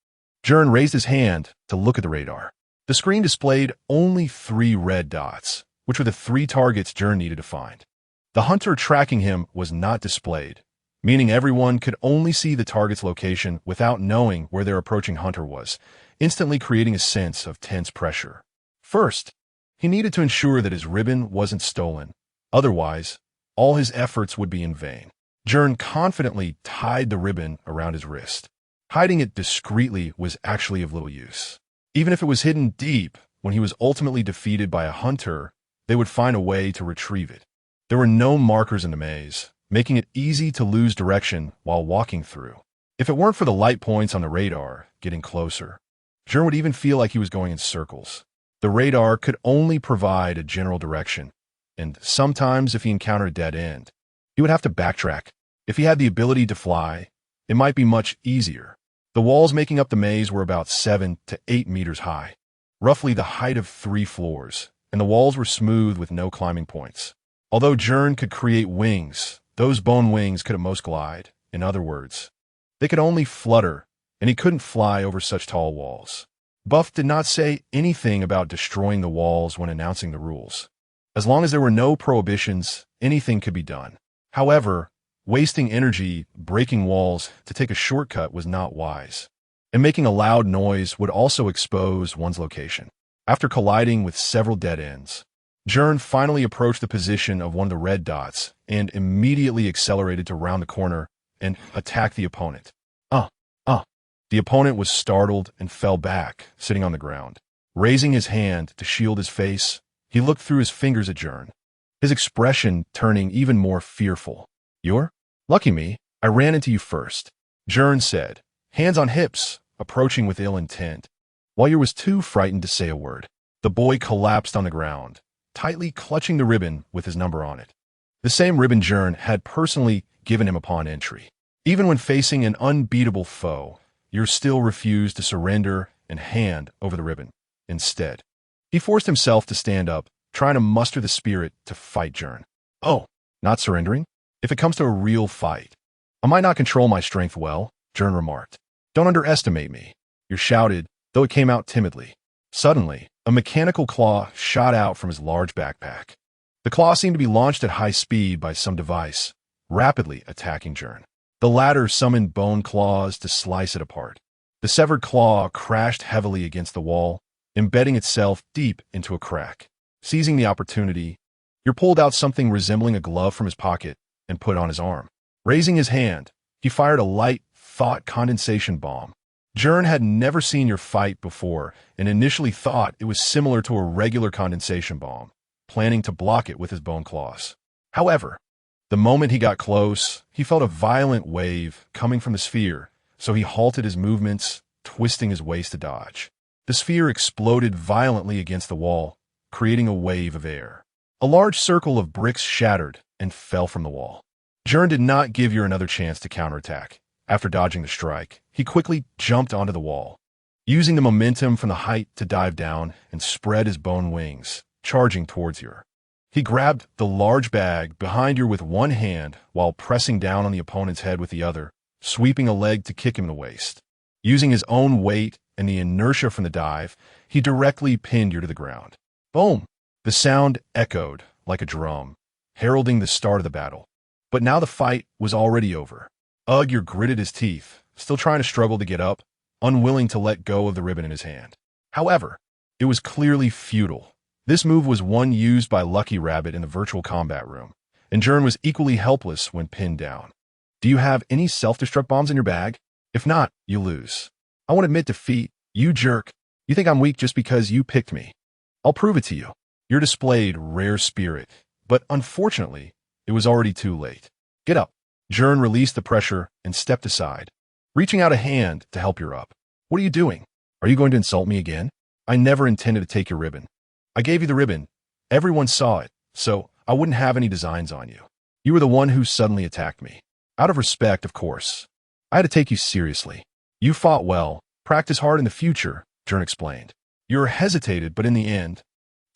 Gern raised his hand to look at the radar. The screen displayed only 3 red dots, which were the 3 targets Gern needed to find. The hunter tracking him was not displayed, meaning everyone could only see the target's location without knowing where their approaching hunter was, instantly creating a sense of tense pressure. First, he needed to ensure that his ribbon wasn't stolen. Otherwise, all his efforts would be in vain. Gern confidently tied the ribbon around his wrist. Hiding it discreetly was actually of little use. Even if it was hidden deep, when he was ultimately defeated by a hunter, they would find a way to retrieve it. There were no markers in the maze, making it easy to lose direction while walking through. If it weren't for the light points on the radar getting closer, Gern would even feel like he was going in circles. The radar could only provide a general direction, and sometimes if he encountered a dead end, he would have to backtrack. If he had the ability to fly, it might be much easier. The walls making up the maze were about 7 to 8 meters high, roughly the height of 3 floors, and the walls were smooth with no climbing points. Although Gern could create wings, those bone wings could at most glide. In other words, they could only flutter, and he couldn't fly over such tall walls. Buff did not say anything about destroying the walls when announcing the rules. As long as there were no prohibitions, anything could be done. However, wasting energy breaking walls to take a shortcut was not wise. and making a loud noise would also expose one's location. After colliding with several dead ends, Gern finally approached the position of one of the red dots and immediately accelerated to round the corner and attack the opponent. Uh, uh. The opponent was startled and fell back, sitting on the ground. Raising his hand to shield his face, he looked through his fingers at Gern, his expression turning even more fearful. You're? Lucky me, I ran into you first, Gern said, hands on hips, approaching with ill intent. While was too frightened to say a word, the boy collapsed on the ground, tightly clutching the ribbon with his number on it. The same ribbon Gern had personally given him upon entry. Even when facing an unbeatable foe, Yer still refused to surrender and hand over the ribbon. Instead, he forced himself to stand up, trying to muster the spirit to fight Gern. Oh, not surrendering? If it comes to a real fight, I might not control my strength well, Gern remarked. Don't underestimate me, Yer shouted, though it came out timidly. Suddenly, a mechanical claw shot out from his large backpack. The claw seemed to be launched at high speed by some device, rapidly attacking Gern. The latter summoned bone claws to slice it apart. The severed claw crashed heavily against the wall, embedding itself deep into a crack. Seizing the opportunity, Yer pulled out something resembling a glove from his pocket and put on his arm. Raising his hand, he fired a light, thought condensation bomb. Gern had never seen Yer fight before and initially thought it was similar to a regular condensation bomb, planning to block it with his bone claws. However, the moment he got close, he felt a violent wave coming from the sphere, so he halted his movements, twisting his waist to dodge. The sphere exploded violently against the wall, creating a wave of air. A large circle of bricks shattered and fell from the wall. Gern did not give Yer another chance to counterattack. After dodging the strike, he quickly jumped onto the wall, using the momentum from the height to dive down and spread his bone wings, charging towards Yer. He grabbed the large bag behind Yer with one hand while pressing down on the opponent's head with the other, sweeping a leg to kick him in the waist. Using his own weight and the inertia from the dive, he directly pinned Yer to the ground. Boom! The sound echoed like a drum, heralding the start of the battle. But now the fight was already over. Yer gritted his teeth, still trying to struggle to get up, unwilling to let go of the ribbon in his hand. However, it was clearly futile. This move was one used by Lucky Rabbit in the virtual combat room, and Gern was equally helpless when pinned down. Do you have any self-destruct bombs in your bag? If not, you lose. I won't admit defeat, you jerk. You think I'm weak just because you picked me. I'll prove it to you. Yer displayed rare spirit, but unfortunately, it was already too late. Get up. Gern released the pressure and stepped aside, reaching out a hand to help Yer up. What are you doing? Are you going to insult me again? I never intended to take your ribbon. I gave you the ribbon. Everyone saw it, so I wouldn't have any designs on you. You were the one who suddenly attacked me. Out of respect, of course. I had to take you seriously. You fought well. Practice hard in the future, Gern explained. Yer hesitated, but in the end,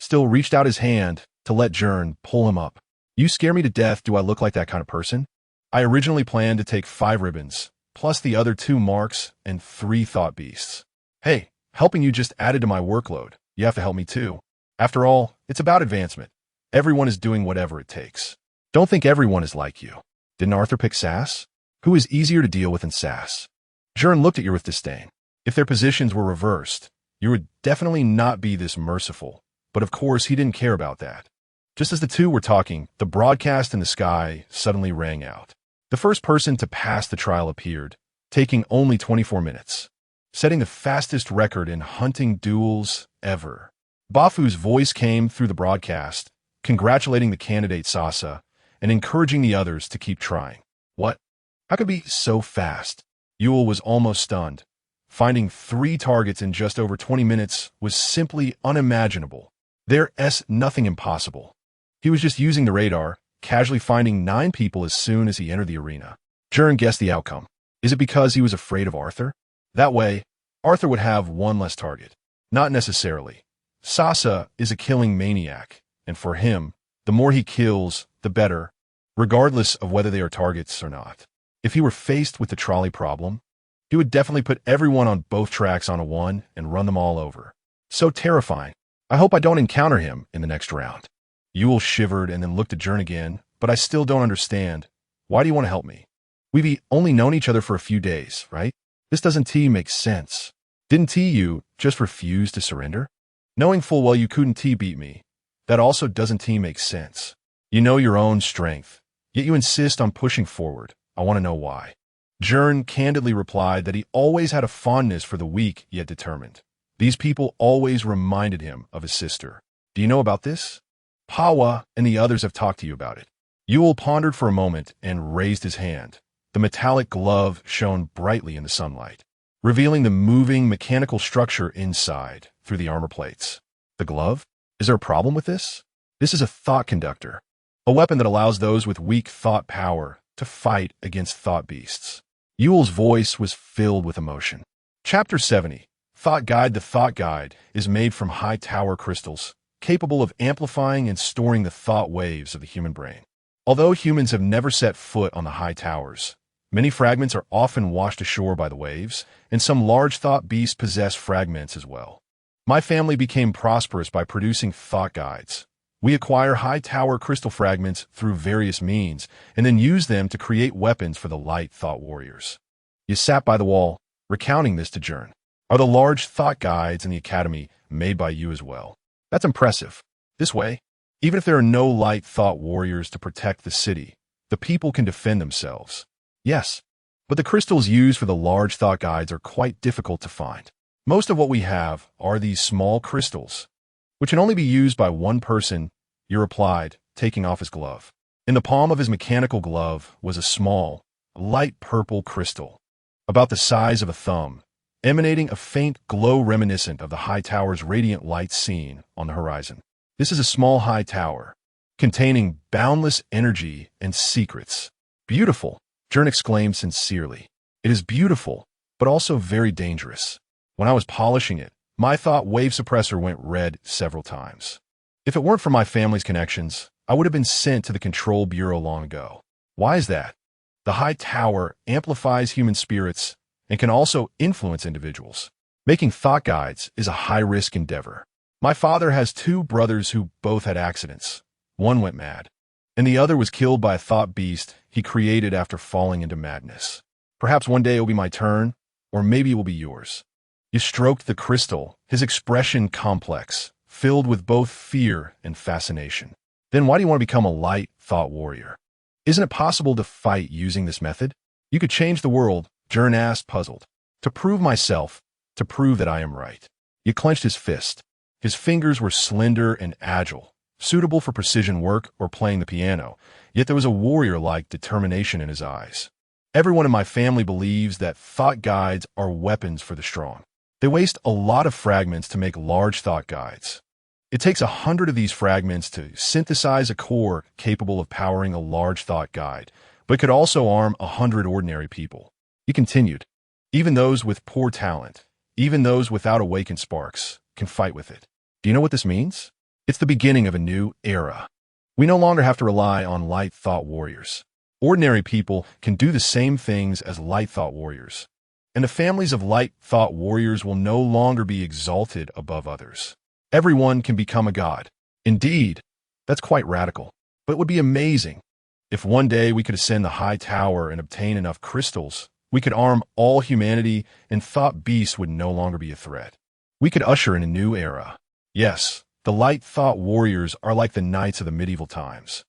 still reached out his hand to let Gern pull him up. You scare me to death. Do I look like that kind of person? I originally planned to take 5 ribbons, plus the other 2 marks and 3 thought beasts. Hey, helping you just added to my workload. You have to help me too. After all, it's about advancement. Everyone is doing whatever it takes. Don't think everyone is like you. Didn't Arthur pick Sass? Who is easier to deal with than Sass? Gern looked at you with disdain. If their positions were reversed, you would definitely not be this merciful. But of course, he didn't care about that. Just as the two were talking, the broadcast in the sky suddenly rang out. The first person to pass the trial appeared, taking only 24 minutes, setting the fastest record in hunting duels ever. Bafu's voice came through the broadcast, congratulating the candidate Sasa and encouraging the others to keep trying. What? How could it be so fast? Yule was almost stunned. Finding 3 targets in just over 20 minutes was simply unimaginable. There's nothing impossible. He was just using the radar, casually finding 9 people as soon as he entered the arena. Gern guessed the outcome. Is it because he was afraid of Arthur? That way, Arthur would have 1 less target. Not necessarily. Sasa is a killing maniac, and for him, the more he kills, the better, regardless of whether they are targets or not. If he were faced with the trolley problem, he would definitely put everyone on both tracks on a 1 and run them all over. So terrifying. I hope I don't encounter him in the next round. Yule shivered and then looked at Gern again, but I still don't understand. Why do you want to help me? We've only known each other for a few days, right? This doesn't make sense. Didn't you just refuse to surrender? Knowing full well you couldn't beat me, that also doesn't make sense. You know your own strength, yet you insist on pushing forward. I want to know why. Gern candidly replied that he always had a fondness for the weak yet determined. These people always reminded him of his sister. Do you know about this? Pawa and the others have talked to you about it. Yule pondered for a moment and raised his hand. The metallic glove shone brightly in the sunlight, revealing the moving mechanical structure inside through the armor plates. The glove? Is there a problem with this? This is a thought conductor, a weapon that allows those with weak thought power to fight against thought beasts. Yule's voice was filled with emotion. Chapter 70. Thought Guide. The Thought Guide is made from high tower crystals, capable of amplifying and storing the thought waves of the human brain. Although humans have never set foot on the high towers, many fragments are often washed ashore by the waves, and some large thought beasts possess fragments as well. My family became prosperous by producing thought guides. We acquire high tower crystal fragments through various means, and then use them to create weapons for the light thought warriors. You sat by the wall, recounting this to Gern. Are the large thought guides in the academy made by you as well? That's impressive. This way, even if there are no light thought warriors to protect the city, the people can defend themselves. Yes, but the crystals used for the large thought guides are quite difficult to find. Most of what we have are these small crystals, which can only be used by one person, he replied, taking off his glove. In the palm of his mechanical glove was a small, light purple crystal, about the size of a thumb, emanating a faint glow reminiscent of the high tower's radiant light seen on the horizon. This is a small high tower, containing boundless energy and secrets. Beautiful, Gern exclaimed sincerely. It is beautiful, but also very dangerous. When I was polishing it, my thought wave suppressor went red several times. If it weren't for my family's connections, I would have been sent to the Control Bureau long ago. Why is that? The high tower amplifies human spirits and can also influence individuals. Making thought guides is a high-risk endeavor. My father has two brothers who both had accidents. One went mad, and the other was killed by a thought beast he created after falling into madness. Perhaps one day it will be my turn, or maybe it will be yours. You stroked the crystal, his expression complex, filled with both fear and fascination. Then why do you want to become a light thought warrior? Isn't it possible to fight using this method? You could change the world, Gern asked, puzzled. To prove myself, to prove that I am right. He clenched his fist. His fingers were slender and agile, suitable for precision work or playing the piano, yet there was a warrior-like determination in his eyes. Everyone in my family believes that thought guides are weapons for the strong. They waste a lot of fragments to make large thought guides. It takes 100 of these fragments to synthesize a core capable of powering a large thought guide, but could also arm 100 ordinary people. He continued, even those with poor talent, even those without awakened sparks, can fight with it. Do you know what this means? It's the beginning of a new era. We no longer have to rely on light thought warriors. Ordinary people can do the same things as light thought warriors. And the families of light thought warriors will no longer be exalted above others. Everyone can become a god. Indeed, that's quite radical. But it would be amazing. If one day we could ascend the high tower and obtain enough crystals, we could arm all humanity and thought beasts would no longer be a threat. We could usher in a new era. Yes, the light thought warriors are like the knights of the medieval times.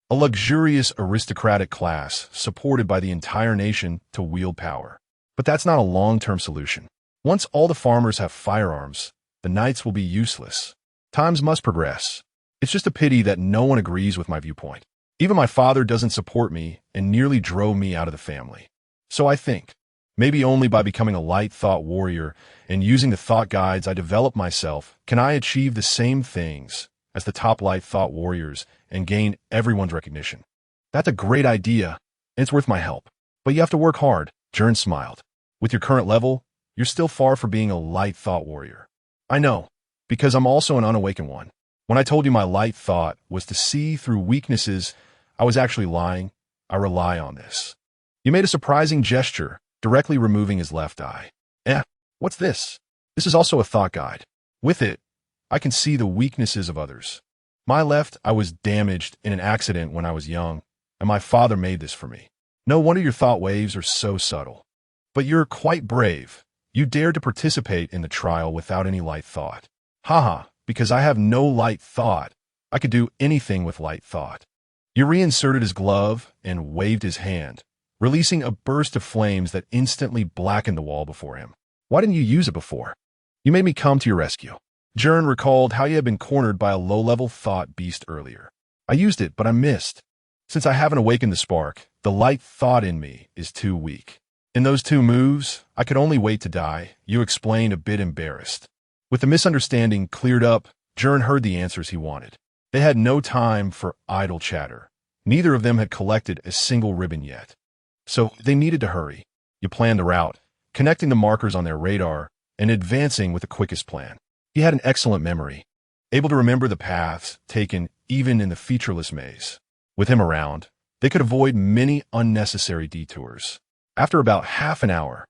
A luxurious aristocratic class supported by the entire nation to wield power. But that's not a long-term solution. Once all the farmers have firearms, the knights will be useless. Times must progress. It's just a pity that no one agrees with my viewpoint. Even my father doesn't support me and nearly drove me out of the family. So I think, maybe only by becoming a light thought warrior and using the thought guides I develop myself can I achieve the same things as the top light thought warriors and gain everyone's recognition. That's a great idea, and it's worth my help. But you have to work hard, Gern smiled. With your current level, you're still far from being a light thought warrior. I know, because I'm also an unawakened one. When I told you my light thought was to see through weaknesses, I was actually lying. I rely on this. You made a surprising gesture, directly removing his left eye. What's this? This is also a thought guide. With it, I can see the weaknesses of others. My left eye was damaged in an accident when I was young, and my father made this for me. No wonder your thought waves are so subtle. But you're quite brave. You dared to participate in the trial without any light thought. Haha, because I have no light thought. I could do anything with light thought. He reinserted his glove and waved his hand, releasing a burst of flames that instantly blackened the wall before him. Why didn't you use it before? You made me come to your rescue. Gern recalled how he had been cornered by a low-level thought beast earlier. I used it, but I missed. Since I haven't awakened the spark, the light thought in me is too weak. In those 2 moves, I could only wait to die, you explained, a bit embarrassed. With the misunderstanding cleared up, Gern heard the answers he wanted. They had no time for idle chatter. Neither of them had collected a single ribbon yet. So they needed to hurry. You planned the route, connecting the markers on their radar, and advancing with the quickest plan. He had an excellent memory, able to remember the paths taken even in the featureless maze. With him around, they could avoid many unnecessary detours. After about half an hour,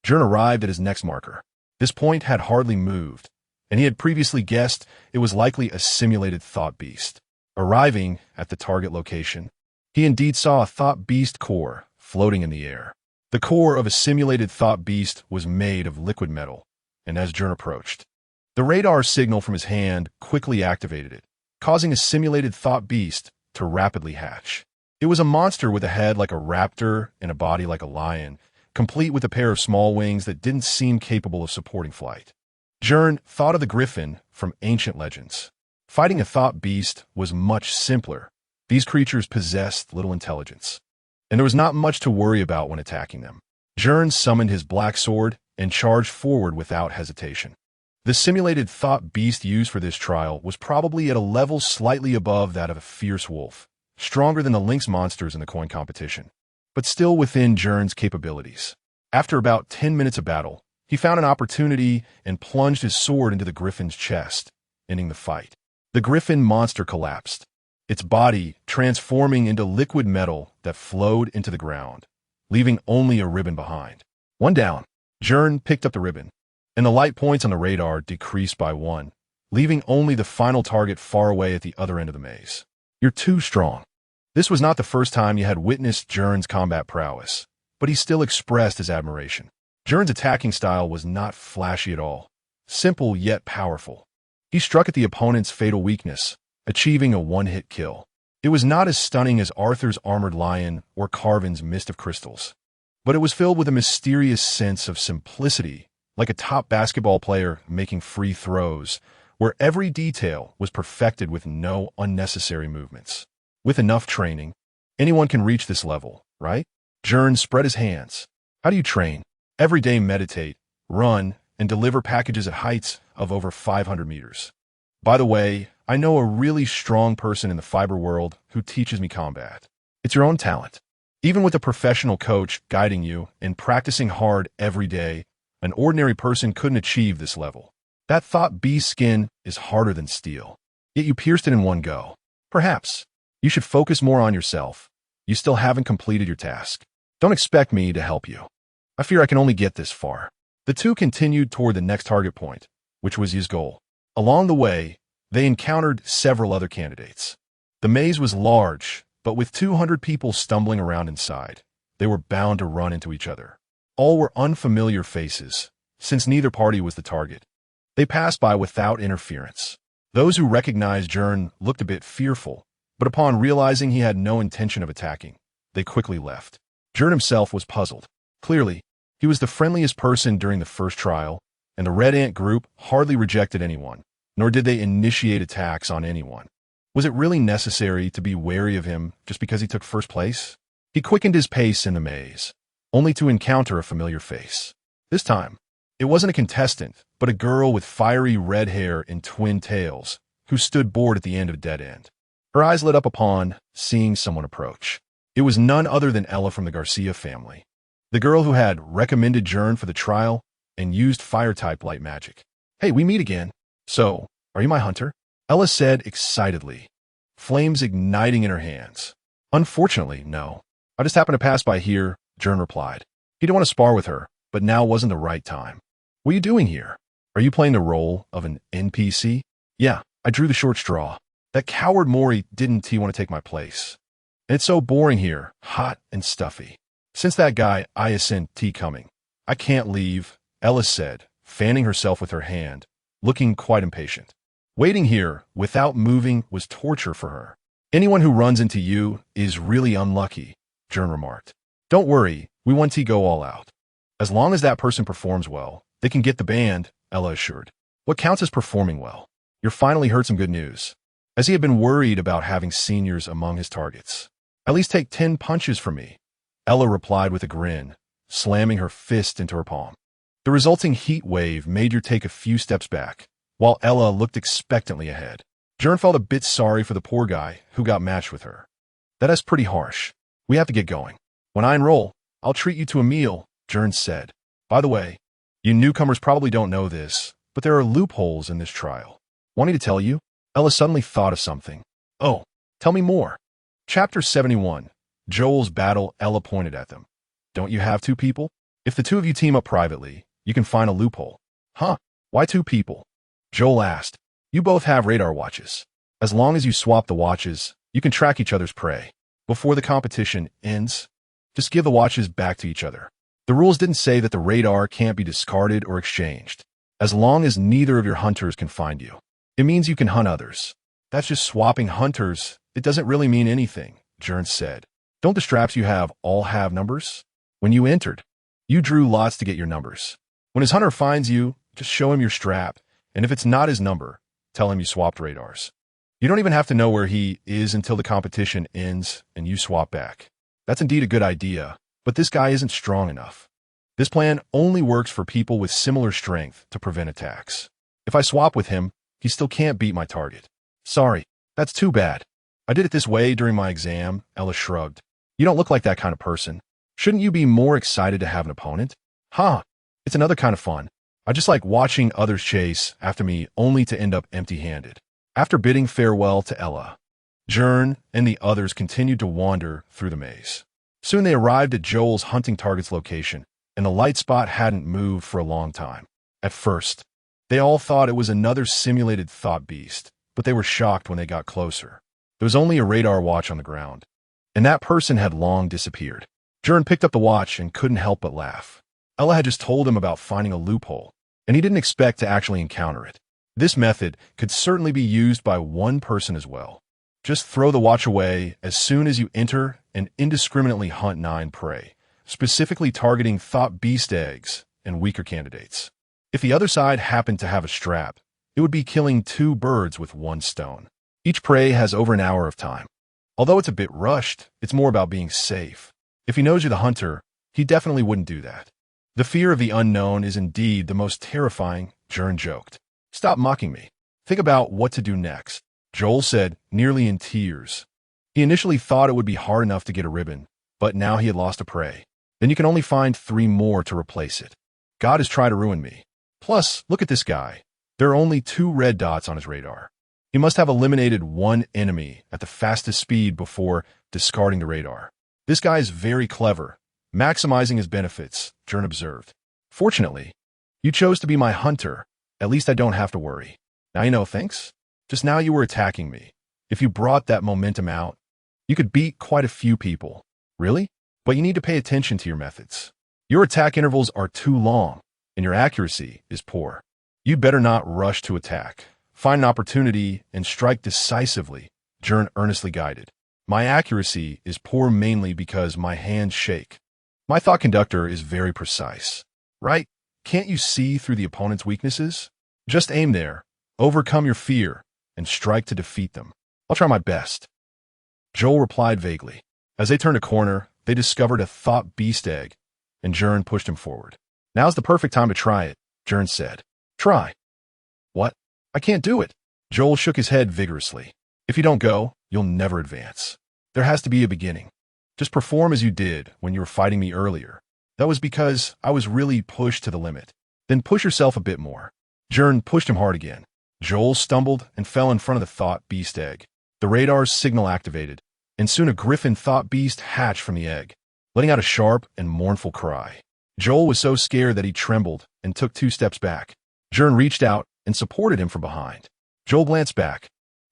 Gern arrived at his next marker. This point had hardly moved, and he had previously guessed it was likely a simulated thought beast. Arriving at the target location, he indeed saw a thought beast core floating in the air. The core of a simulated thought beast was made of liquid metal, and as Gern approached, the radar signal from his hand quickly activated it, causing a simulated thought beast to rapidly hatch. It was a monster with a head like a raptor and a body like a lion, complete with a pair of small wings that didn't seem capable of supporting flight. Gern thought of the griffin from ancient legends. Fighting a thought beast was much simpler. These creatures possessed little intelligence, and there was not much to worry about when attacking them. Gern summoned his black sword and charged forward without hesitation. The simulated thought beast used for this trial was probably at a level slightly above that of a fierce wolf, stronger than the lynx monsters in the coin competition, but still within Gern's capabilities. After about 10 minutes of battle, he found an opportunity and plunged his sword into the griffin's chest, ending the fight. The griffin monster collapsed, its body transforming into liquid metal that flowed into the ground, leaving only a ribbon behind. One down. Gern picked up the ribbon, and the light points on the radar decreased by 1, leaving only the final target far away at the other end of the maze. You're too strong. This was not the first time you had witnessed Gern's combat prowess, but he still expressed his admiration. Gern's attacking style was not flashy at all, simple yet powerful. He struck at the opponent's fatal weakness, achieving a one-hit kill. It was not as stunning as Arthur's armored lion or Carvin's mist of crystals, but it was filled with a mysterious sense of simplicity, like a top basketball player making free throws, where every detail was perfected with no unnecessary movements. With enough training, anyone can reach this level, right? Gern spread his hands. How do you train? Every day meditate, run, and deliver packages at heights of over 500 meters. By the way, I know a really strong person in the fiber world who teaches me combat. It's your own talent. Even with a professional coach guiding you and practicing hard every day, an ordinary person couldn't achieve this level. That thought beast skin is harder than steel, yet you pierced it in one go. Perhaps you should focus more on yourself. You still haven't completed your task. Don't expect me to help you. I fear I can only get this far. The two continued toward the next target point, which was his goal. Along the way, they encountered several other candidates. The maze was large, but with 200 people stumbling around inside, they were bound to run into each other. All were unfamiliar faces, since neither party was the target. They passed by without interference. Those who recognized Gern looked a bit fearful, but upon realizing he had no intention of attacking, they quickly left. Gern himself was puzzled. Clearly, he was the friendliest person during the first trial, and the Red Ant group hardly rejected anyone, nor did they initiate attacks on anyone. Was it really necessary to be wary of him just because he took first place? He quickened his pace in the maze, only to encounter a familiar face. This time, it wasn't a contestant, but a girl with fiery red hair and twin tails, who stood bored at the end of a dead end. Her eyes lit up upon seeing someone approach. It was none other than Ella from the Garcia family, the girl who had recommended Gern for the trial and used fire-type light magic. Hey, we meet again. So, are you my hunter? Ella said excitedly, flames igniting in her hands. Unfortunately, no. I just happened to pass by here, Gern replied. He didn't want to spar with her, but now wasn't the right time. What are you doing here? Are you playing the role of an NPC? Yeah, I drew the short straw. That coward Mori didn't want to take my place. And it's so boring here, hot and stuffy. Since that guy T coming, I can't leave, Ella said, fanning herself with her hand, looking quite impatient. Waiting here, without moving, was torture for her. Anyone who runs into you is really unlucky, Gern remarked. Don't worry, we want to go all out. As long as that person performs well, they can get the band, Ella assured. What counts as performing well? You're finally heard some good news. As he had been worried about having seniors among his targets. At least take 10 punches from me, Ella replied with a grin, slamming her fist into her palm. The resulting heat wave made her take a few steps back, while Ella looked expectantly ahead. Gern felt a bit sorry for the poor guy who got matched with her. That is pretty harsh. We have to get going. When I enroll, I'll treat you to a meal, Gern said. By the way, you newcomers probably don't know this, but there are loopholes in this trial. Want me to tell you? Ella suddenly thought of something. Oh, tell me more. Chapter 71. Joel's battle. Ella pointed at them. Don't you have 2 people? If the 2 of you team up privately, you can find a loophole. Huh? Why 2 people? Joel asked. You both have radar watches. As long as you swap the watches, you can track each other's prey. Before the competition ends, just give the watches back to each other. The rules didn't say that the radar can't be discarded or exchanged, as long as neither of your hunters can find you. It means you can hunt others. That's just swapping hunters. It doesn't really mean anything, Gern said. Don't the straps you have all have numbers? When you entered, you drew lots to get your numbers. When his hunter finds you, just show him your strap, and if it's not his number, tell him you swapped radars. You don't even have to know where he is until the competition ends and you swap back. That's indeed a good idea, but this guy isn't strong enough. This plan only works for people with similar strength to prevent attacks. If I swap with him, he still can't beat my target. Sorry, that's too bad. I did it this way during my exam, Ella shrugged. You don't look like that kind of person. Shouldn't you be more excited to have an opponent? Huh, it's another kind of fun. I just like watching others chase after me only to end up empty-handed. After bidding farewell to Ella, Gern and the others continued to wander through the maze. Soon they arrived at Joel's hunting target's location, and the light spot hadn't moved for a long time. At first, they all thought it was another simulated thought beast, but they were shocked when they got closer. There was only a radar watch on the ground, and that person had long disappeared. Gern picked up the watch and couldn't help but laugh. Ella had just told him about finding a loophole, and he didn't expect to actually encounter it. This method could certainly be used by one person as well. Just throw the watch away as soon as you enter and indiscriminately hunt 9 prey, specifically targeting thought beast eggs and weaker candidates. If the other side happened to have a strap, it would be killing 2 birds with 1 stone. Each prey has over an hour of time. Although it's a bit rushed, it's more about being safe. If he knows you're the hunter, he definitely wouldn't do that. The fear of the unknown is indeed the most terrifying, Gern joked. Stop mocking me. Think about what to do next, Joel said, nearly in tears. He initially thought it would be hard enough to get a ribbon, but now he had lost a prey. Then you can only find 3 more to replace it. God has tried to ruin me. Plus, look at this guy. There are only 2 red dots on his radar. He must have eliminated 1 enemy at the fastest speed before discarding the radar. This guy is very clever, maximizing his benefits, Gern observed. Fortunately, you chose to be my hunter. At least I don't have to worry. Now you know, thanks? Just now you were attacking me. If you brought that momentum out, you could beat quite a few people. Really? But you need to pay attention to your methods. Your attack intervals are too long, and your accuracy is poor. You'd better not rush to attack. Find an opportunity and strike decisively, Gern earnestly guided. My accuracy is poor mainly because my hands shake. My thought conductor is very precise. Right? Can't you see through the opponent's weaknesses? Just aim there, overcome your fear, and strike to defeat them. I'll try my best. Joel replied vaguely. As they turned a corner, they discovered a thought beast egg, and Gern pushed him forward. Now's the perfect time to try it, Gern said. Try. What? I can't do it. Joel shook his head vigorously. If you don't go, you'll never advance. There has to be a beginning. Just perform as you did when you were fighting me earlier. That was because I was really pushed to the limit. Then push yourself a bit more. Gern pushed him hard again. Joel stumbled and fell in front of the thought beast egg. The radar's signal activated, and soon a griffin thought beast hatched from the egg, letting out a sharp and mournful cry. Joel was so scared that he trembled and took 2 steps back. Gern reached out and supported him from behind. Joel glanced back,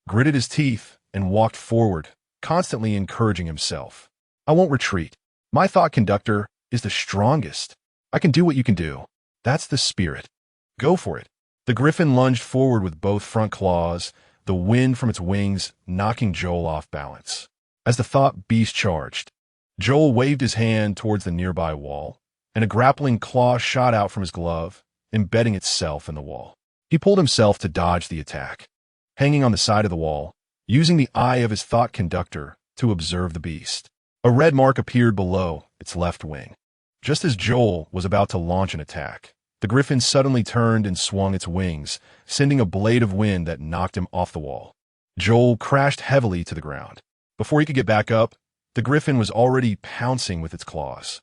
gritted his teeth, and walked forward, constantly encouraging himself. I won't retreat. My thought conductor is the strongest. I can do what you can do. That's the spirit. Go for it. The griffin lunged forward with both front claws, the wind from its wings knocking Joel off balance. As the thought beast charged, Joel waved his hand towards the nearby wall, and a grappling claw shot out from his glove, embedding itself in the wall. He pulled himself to dodge the attack, hanging on the side of the wall, using the eye of his thought conductor to observe the beast. A red mark appeared below its left wing. Just as Joel was about to launch an attack, the griffin suddenly turned and swung its wings, sending a blade of wind that knocked him off the wall. Joel crashed heavily to the ground. Before he could get back up, the griffin was already pouncing with its claws.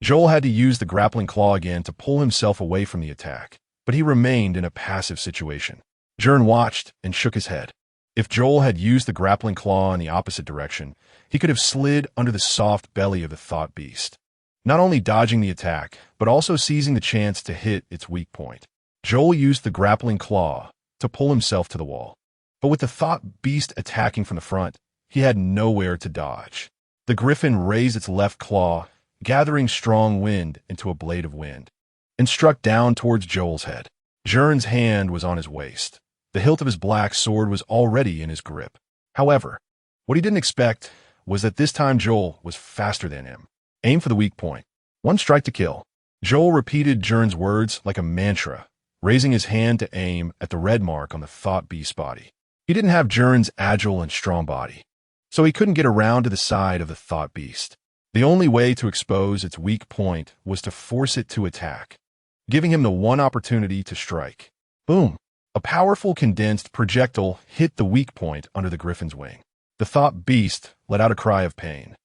Joel had to use the grappling claw again to pull himself away from the attack, but he remained in a passive situation. Gern watched and shook his head. If Joel had used the grappling claw in the opposite direction, he could have slid under the soft belly of the thought beast, not only dodging the attack, but also seizing the chance to hit its weak point. Joel used the grappling claw to pull himself to the wall. But with the thought beast attacking from the front, he had nowhere to dodge. The griffin raised its left claw, gathering strong wind into a blade of wind, and struck down towards Joel's head. Gern's hand was on his waist. The hilt of his black sword was already in his grip. However, what he didn't expect was that this time Joel was faster than him. Aim for the weak point. One strike to kill. Joel repeated Gern's words like a mantra, raising his hand to aim at the red mark on the thought beast's body. He didn't have Gern's agile and strong body, so he couldn't get around to the side of the thought beast. The only way to expose its weak point was to force it to attack, giving him the one opportunity to strike. Boom! A powerful condensed projectile hit the weak point under the griffin's wing. The thought beast let out a cry of pain,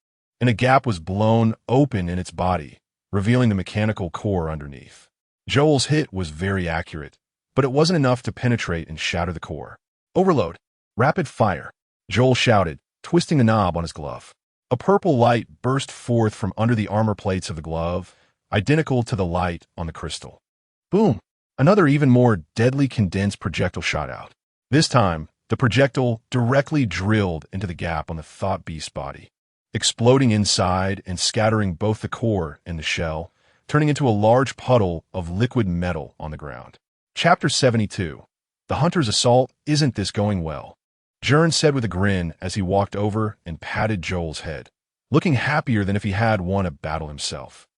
and a gap was blown open in its body, revealing the mechanical core underneath. Joel's hit was very accurate, but it wasn't enough to penetrate and shatter the core. Overload. Rapid fire. Joel shouted, twisting the knob on his glove. A purple light burst forth from under the armor plates of the glove, identical to the light on the crystal. Boom! Another even more deadly condensed projectile shot out. This time, the projectile directly drilled into the gap on the thought beast's body, exploding inside and scattering both the core and the shell, turning into a large puddle of liquid metal on the ground. Chapter 72. The Hunter's Assault. Isn't this going well? Gern said with a grin as he walked over and patted Joel's head, looking happier than if he had won a battle himself.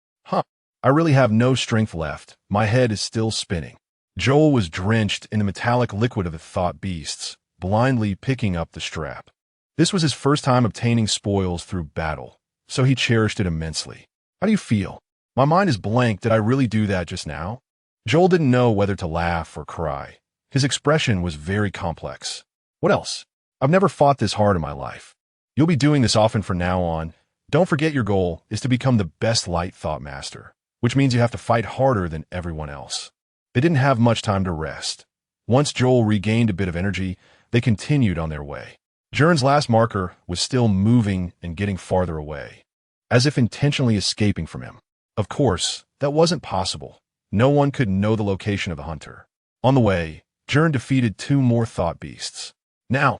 I really have no strength left. My head is still spinning. Joel was drenched in the metallic liquid of the thought beasts, blindly picking up the strap. This was his first time obtaining spoils through battle, so he cherished it immensely. How do you feel? My mind is blank. Did I really do that just now? Joel didn't know whether to laugh or cry. His expression was very complex. What else? I've never fought this hard in my life. You'll be doing this often from now on. Don't forget your goal is to become the best light thought master, which means you have to fight harder than everyone else. They didn't have much time to rest. Once Joel regained a bit of energy, they continued on their way. Gern's last marker was still moving and getting farther away, as if intentionally escaping from him. Of course, that wasn't possible. No one could know the location of the hunter. On the way, Gern defeated 2 more thought beasts. Now,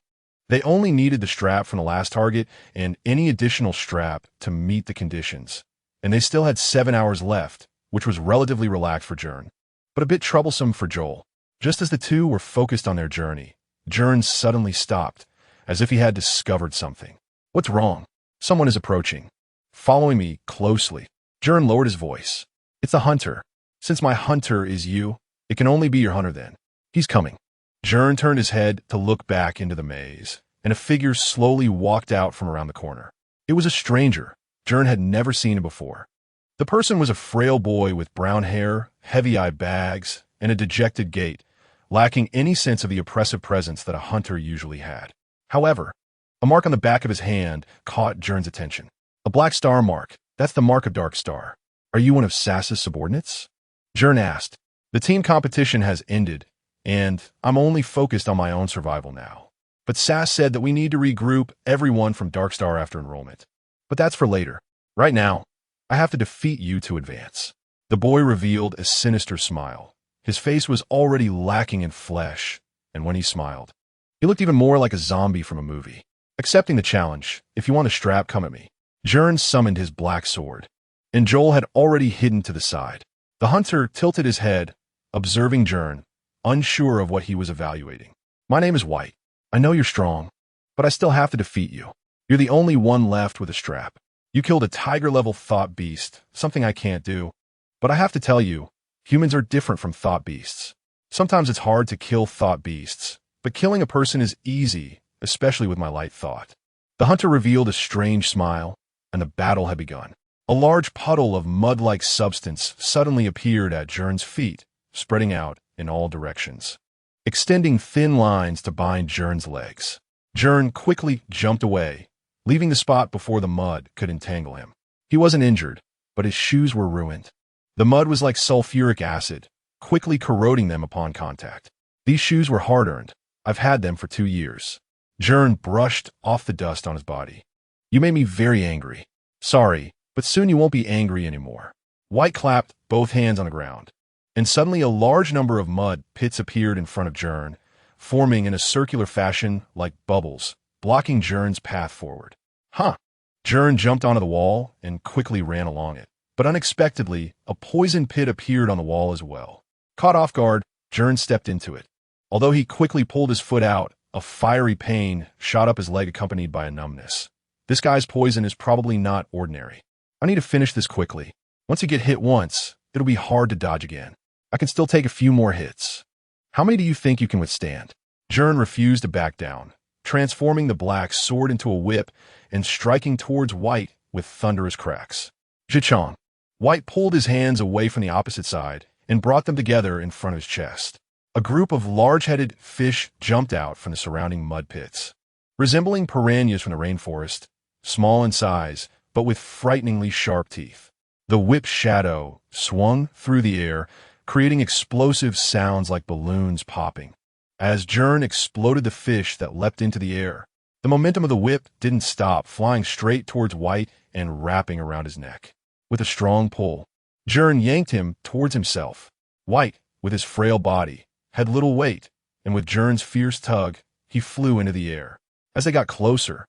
they only needed the strap from the last target and any additional strap to meet the conditions, and they still had 7 hours left, which was relatively relaxed for Gern, but a bit troublesome for Joel. Just as the two were focused on their journey, Gern suddenly stopped, as if he had discovered something. What's wrong? Someone is approaching. Following me closely. Gern lowered his voice. It's a hunter. Since my hunter is you, it can only be your hunter then. He's coming. Gern turned his head to look back into the maze, and a figure slowly walked out from around the corner. It was a stranger. Gern had never seen him before. The person was a frail boy with brown hair, heavy-eyed bags, and a dejected gait, lacking any sense of the oppressive presence that a hunter usually had. However, a mark on the back of his hand caught Gern's attention. A black star mark. That's the mark of Dark Star. Are you one of Sass's subordinates? Gern asked. The team competition has ended, and I'm only focused on my own survival now. But Sass said that we need to regroup everyone from Dark Star after enrollment. But that's for later. Right now, I have to defeat you to advance. The boy revealed a sinister smile. His face was already lacking in flesh, and when he smiled, he looked even more like a zombie from a movie. Accepting the challenge, if you want a strap, come at me. Gern summoned his black sword, and Joel had already hidden to the side. The hunter tilted his head, observing Gern, unsure of what he was evaluating. My name is White. I know you're strong, but I still have to defeat you. You're the only one left with a strap. You killed a tiger-level thought beast, something I can't do. But I have to tell you, humans are different from thought beasts. Sometimes it's hard to kill thought beasts, but killing a person is easy, especially with my light thought. The hunter revealed a strange smile, and the battle had begun. A large puddle of mud-like substance suddenly appeared at Gern's feet, spreading out in all directions, extending thin lines to bind Gern's legs. Gern quickly jumped away, leaving the spot before the mud could entangle him. He wasn't injured, but his shoes were ruined. The mud was like sulfuric acid, quickly corroding them upon contact. These shoes were hard-earned. I've had them for 2 years. Gern brushed off the dust on his body. You made me very angry. Sorry, but soon you won't be angry anymore. White clapped both hands on the ground, and suddenly a large number of mud pits appeared in front of Gern, forming in a circular fashion like bubbles, blocking Gern's path forward. Huh! Gern jumped onto the wall and quickly ran along it. But unexpectedly, a poison pit appeared on the wall as well. Caught off guard, Gern stepped into it. Although he quickly pulled his foot out, a fiery pain shot up his leg accompanied by a numbness. This guy's poison is probably not ordinary. I need to finish this quickly. Once you get hit once, it'll be hard to dodge again. I can still take a few more hits. How many do you think you can withstand? Gern refused to back down, transforming the black sword into a whip and striking towards White with thunderous cracks. Jichong. White pulled his hands away from the opposite side and brought them together in front of his chest. A group of large-headed fish jumped out from the surrounding mud pits. Resembling piranhas from the rainforest, small in size, but with frighteningly sharp teeth. The whip's shadow swung through the air, creating explosive sounds like balloons popping. As Gern exploded the fish that leapt into the air, the momentum of the whip didn't stop, flying straight towards White and wrapping around his neck. With a strong pull, Gern yanked him towards himself. White, with his frail body, had little weight, and with Gern's fierce tug, he flew into the air. As they got closer,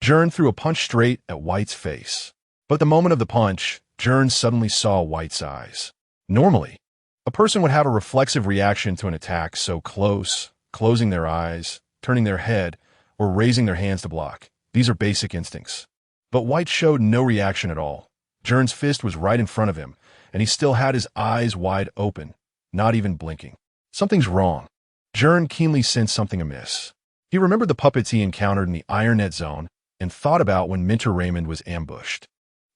Gern threw a punch straight at White's face. But at the moment of the punch, Gern suddenly saw White's eyes. Normally, a person would have a reflexive reaction to an attack so close, closing their eyes, turning their head, or raising their hands to block. These are basic instincts. But White showed no reaction at all. Gern's fist was right in front of him, and he still had his eyes wide open, not even blinking. Something's wrong. Gern keenly sensed something amiss. He remembered the puppets he encountered in the Iron Net Zone and thought about when Minter Raymond was ambushed.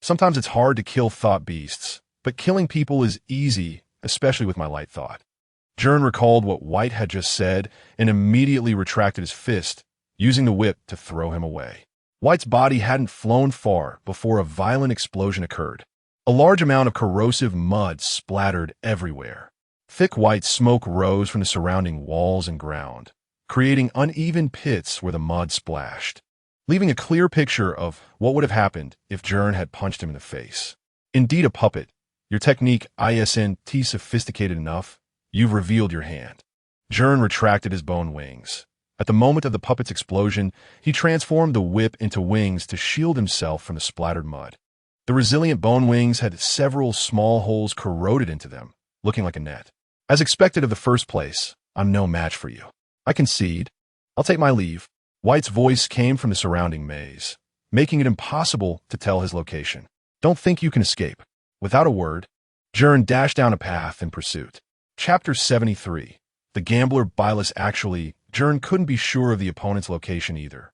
Sometimes it's hard to kill thought beasts, but killing people is easy, especially with my light thought. Gern recalled what White had just said and immediately retracted his fist, using the whip to throw him away. White's body hadn't flown far before a violent explosion occurred. A large amount of corrosive mud splattered everywhere. Thick white smoke rose from the surrounding walls and ground, creating uneven pits where the mud splashed, leaving a clear picture of what would have happened if Gern had punched him in the face. Indeed a puppet. Your technique isn't sophisticated enough. You've revealed your hand. Gern retracted his bone wings. At the moment of the puppet's explosion, he transformed the whip into wings to shield himself from the splattered mud. The resilient bone wings had several small holes corroded into them, looking like a net. As expected of the first place, I'm no match for you. I concede. I'll take my leave. White's voice came from the surrounding maze, making it impossible to tell his location. Don't think you can escape. Without a word, Gern dashed down a path in pursuit. Chapter 73. The Gambler Bylus. Actually, Gern couldn't be sure of the opponent's location either.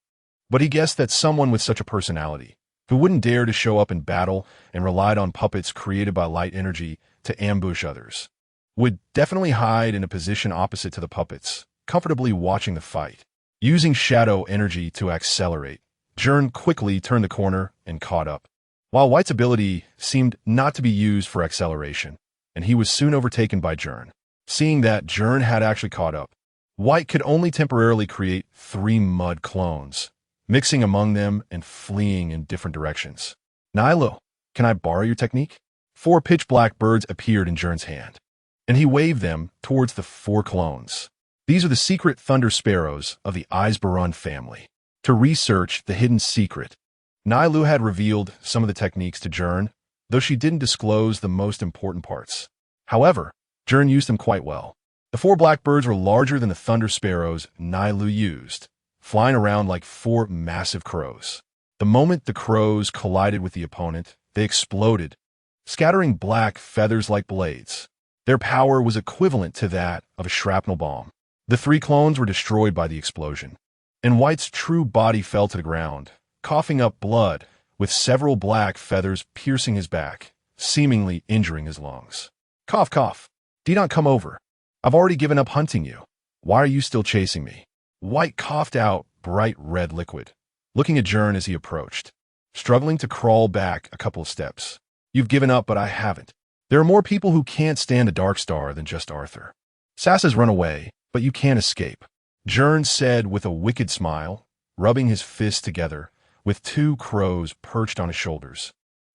But he guessed that someone with such a personality, who wouldn't dare to show up in battle and relied on puppets created by light energy to ambush others, would definitely hide in a position opposite to the puppets, comfortably watching the fight. Using shadow energy to accelerate, Gern quickly turned the corner and caught up. While White's ability seemed not to be used for acceleration, and he was soon overtaken by Gern. Seeing that Gern had actually caught up, White could only temporarily create 3 mud clones, mixing among them and fleeing in different directions. Nilo, can I borrow your technique? 4 pitch-black birds appeared in Gern's hand, and he waved them towards the 4 clones. These are the secret thunder sparrows of the Eisbarun family. To research the hidden secret, Nailu had revealed some of the techniques to Gern, though she didn't disclose the most important parts. However, Gern used them quite well. The four blackbirds were larger than the thunder sparrows Nilu used, flying around like four massive crows. The moment the crows collided with the opponent, they exploded, scattering black feathers like blades. Their power was equivalent to that of a shrapnel bomb. The three clones were destroyed by the explosion, and White's true body fell to the ground, coughing up blood, with several black feathers piercing his back, seemingly injuring his lungs. Cough, cough. Do not come over. I've already given up hunting you. Why are you still chasing me? White coughed out bright red liquid, looking at Gern as he approached, struggling to crawl back a couple of steps. You've given up, but I haven't. There are more people who can't stand a dark star than just Arthur. Sass has run away, but you can't escape, Gern said with a wicked smile, rubbing his fists together, with two crows perched on his shoulders,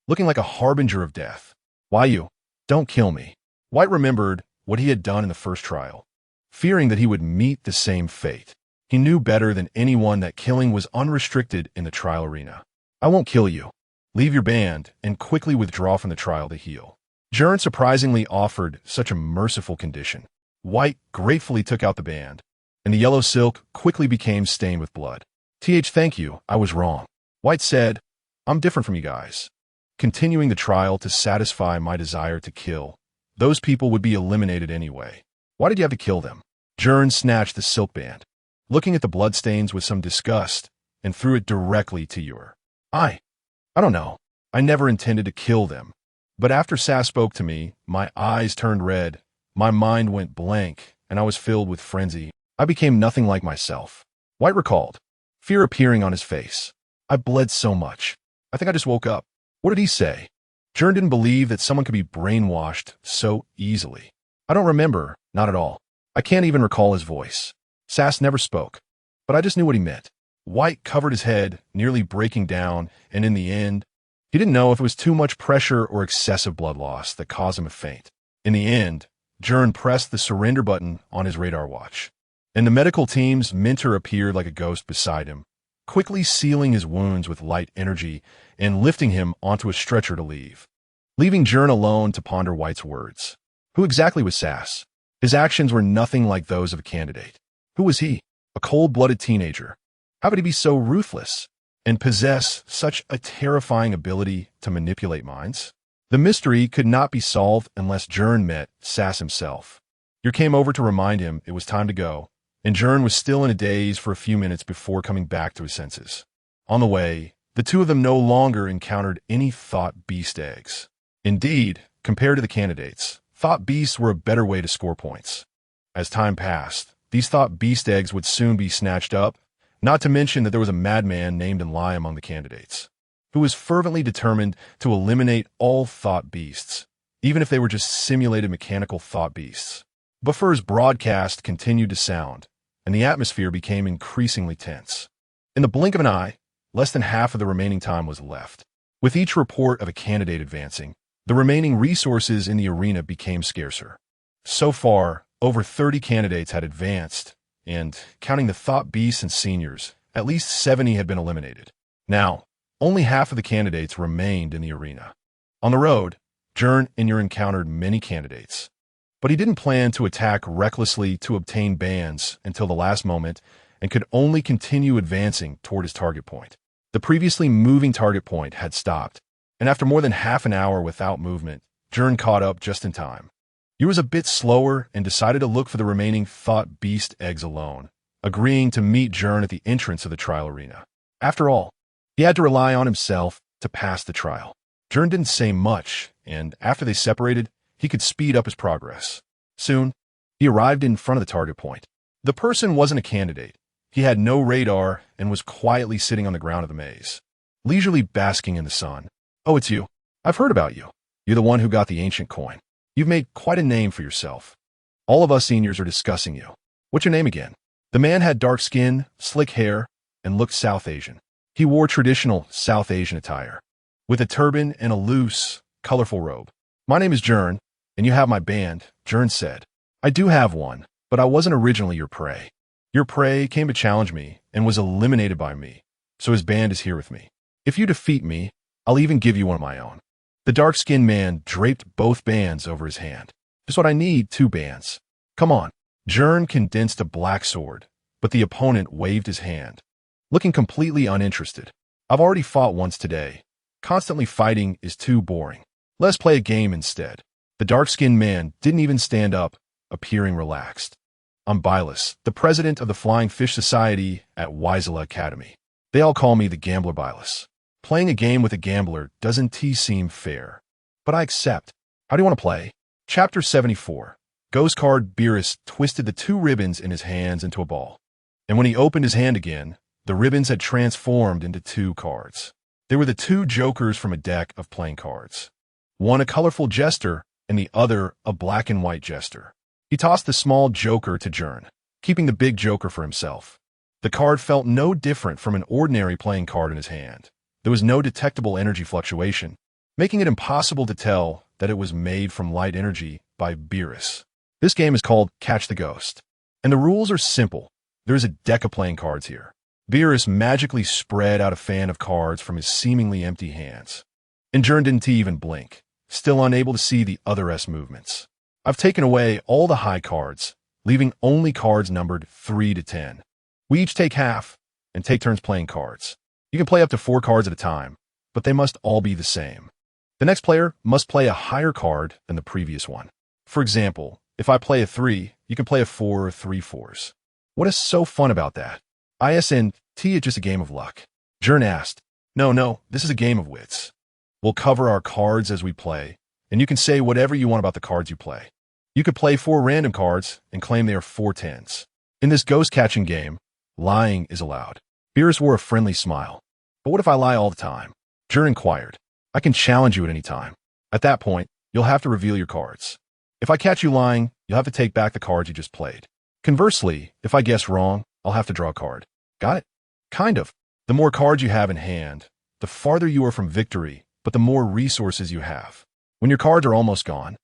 looking like a harbinger of death. Why you? Don't kill me. White remembered what he had done in the first trial, fearing that he would meet the same fate. He knew better than anyone that killing was unrestricted in the trial arena. I won't kill you. Leave your band and quickly withdraw from the trial to heal. Gern surprisingly offered such a merciful condition. White gratefully took out the band, and the yellow silk quickly became stained with blood. Thank you, I was wrong. White said, I'm different from you guys. Continuing the trial to satisfy my desire to kill, those people would be eliminated anyway. Why did you have to kill them? Gern snatched the silk band, looking at the bloodstains with some disgust, and threw it directly to Yor. I don't know. I never intended to kill them. But after Sass spoke to me, my eyes turned red, my mind went blank, and I was filled with frenzy. I became nothing like myself. White recalled, fear appearing on his face. I bled so much. I think I just woke up. What did he say? Gern didn't believe that someone could be brainwashed so easily. I don't remember, not at all. I can't even recall his voice. Sass never spoke, but I just knew what he meant. White covered his head, nearly breaking down, and in the end, he didn't know if it was too much pressure or excessive blood loss that caused him to faint. In the end, Gern pressed the surrender button on his radar watch, and the medical team's mentor appeared like a ghost beside him, quickly sealing his wounds with light energy and lifting him onto a stretcher to leave, leaving Gern alone to ponder White's words. Who exactly was Sass? His actions were nothing like those of a candidate. Who was he? A cold-blooded teenager. How could he be so ruthless and possess such a terrifying ability to manipulate minds? The mystery could not be solved unless Gern met Sass himself. Yor came over to remind him it was time to go, and Gern was still in a daze for a few minutes before coming back to his senses. On the way, the two of them no longer encountered any thought beast eggs. Indeed, compared to the candidates, thought beasts were a better way to score points. As time passed, these thought beast eggs would soon be snatched up, not to mention that there was a madman named Enlai among the candidates, who was fervently determined to eliminate all thought beasts, even if they were just simulated mechanical thought beasts. Buffer's broadcast continued to sound, and the atmosphere became increasingly tense. In the blink of an eye, less than half of the remaining time was left. With each report of a candidate advancing, the remaining resources in the arena became scarcer. So far, over 30 candidates had advanced, and, counting the thought beasts and seniors, at least 70 had been eliminated. Now, only half of the candidates remained in the arena. On the road, Gern encountered many candidates, but he didn't plan to attack recklessly to obtain bands until the last moment and could only continue advancing toward his target point. The previously moving target point had stopped, and after more than half an hour without movement, Gern caught up just in time. He was a bit slower and decided to look for the remaining thought beast eggs alone, agreeing to meet Gern at the entrance of the trial arena. After all, he had to rely on himself to pass the trial. Gern didn't say much, and after they separated, he could speed up his progress. Soon, he arrived in front of the target point. The person wasn't a candidate. He had no radar and was quietly sitting on the ground of the maze, leisurely basking in the sun. Oh, it's you. I've heard about you. You're the one who got the ancient coin. You've made quite a name for yourself. All of us seniors are discussing you. What's your name again? The man had dark skin, slick hair, and looked South Asian. He wore traditional South Asian attire, with a turban and a loose, colorful robe. My name is Gern, and you have my band, Gern said. I do have one, but I wasn't originally your prey. Your prey came to challenge me and was eliminated by me, so his band is here with me. If you defeat me, I'll even give you one of my own. The dark-skinned man draped both bands over his hand. Just what I need, 2 bands. Come on. Gern condensed a black sword, but the opponent waved his hand, looking completely uninterested. I've already fought once today. Constantly fighting is too boring. Let's play a game instead. The dark-skinned man didn't even stand up, appearing relaxed. I'm Bylus, the president of the Flying Fish Society at Wisela Academy. They all call me the Gambler Bylus. Playing a game with a gambler doesn't seem fair, but I accept. How do you want to play? Chapter 74. Ghost card Beerus twisted the 2 ribbons in his hands into a ball. And when he opened his hand again, the ribbons had transformed into 2 cards. They were the 2 jokers from a deck of playing cards. One a colorful jester, and the other a black and white jester. He tossed the small joker to Gern, keeping the big joker for himself. The card felt no different from an ordinary playing card in his hand. There was no detectable energy fluctuation, making it impossible to tell that it was made from light energy by Beerus. This game is called Catch the Ghost, and the rules are simple. There is a deck of playing cards here. Beerus magically spread out a fan of cards from his seemingly empty hands. And Gern didn't even blink, still unable to see the other S movements. I've taken away all the high cards, leaving only cards numbered 3 to 10. We each take half, and take turns playing cards. You can play up to 4 cards at a time, but they must all be the same. The next player must play a higher card than the previous one. For example, if I play a 3, you can play a 4 or 3 fours. What is so fun about that? ISNT is just a game of luck. Gern asked. No, this is a game of wits. We'll cover our cards as we play, and you can say whatever you want about the cards you play. You could play 4 random cards and claim they are 4 tens. In this ghost-catching game, lying is allowed. Beerus wore a friendly smile. But what if I lie all the time? Gern inquired. I can challenge you at any time. At that point, you'll have to reveal your cards. If I catch you lying, you'll have to take back the cards you just played. Conversely, if I guess wrong, I'll have to draw a card. Got it? Kind of. The more cards you have in hand, the farther you are from victory, but the more resources you have. When your cards are almost gone,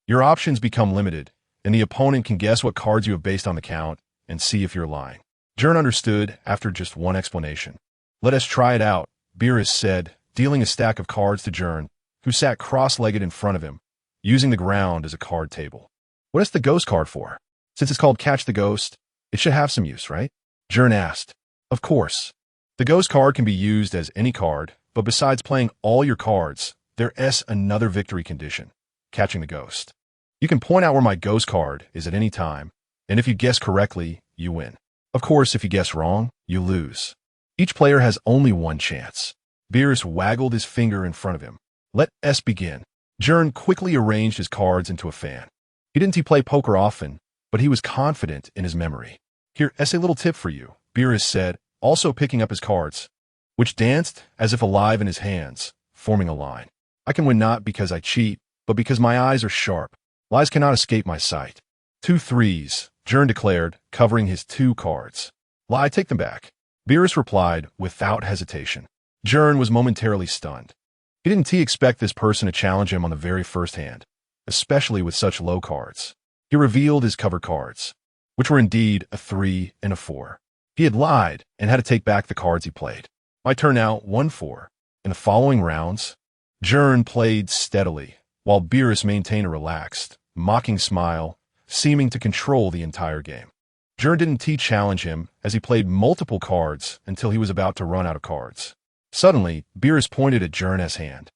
your options become limited, and the opponent can guess what cards you have based on the count and see if you're lying. Gern understood after just one explanation. Let us try it out, Beerus said, dealing a stack of cards to Gern, who sat cross-legged in front of him, using the ground as a card table. What is the ghost card for? Since it's called Catch the Ghost, it should have some use, right? Gern asked. Of course. The ghost card can be used as any card, but besides playing all your cards, there's another victory condition, catching the ghost. You can point out where my ghost card is at any time, and if you guess correctly, you win. Of course, if you guess wrong, you lose. Each player has only one chance. Beerus waggled his finger in front of him. Let us begin. Gern quickly arranged his cards into a fan. He didn't play poker often, but he was confident in his memory. Here's a little tip for you, Beerus said, also picking up his cards, which danced as if alive in his hands, forming a line. I can win not because I cheat, but because my eyes are sharp. Lies cannot escape my sight. 2 threes, Gern declared, covering his 2 cards. Lie, take them back. Beerus replied without hesitation. Gern was momentarily stunned. He didn't expect this person to challenge him on the very first hand, especially with such low cards. He revealed his cover cards, which were indeed a 3 and a 4. He had lied and had to take back the cards he played. My turn now, 1-4. In the following rounds, Gern played steadily, while Beerus maintained a relaxed, mocking smile, seeming to control the entire game. Gern didn't challenge him as he played multiple cards until he was about to run out of cards. Suddenly, Beerus pointed at Gern's hand.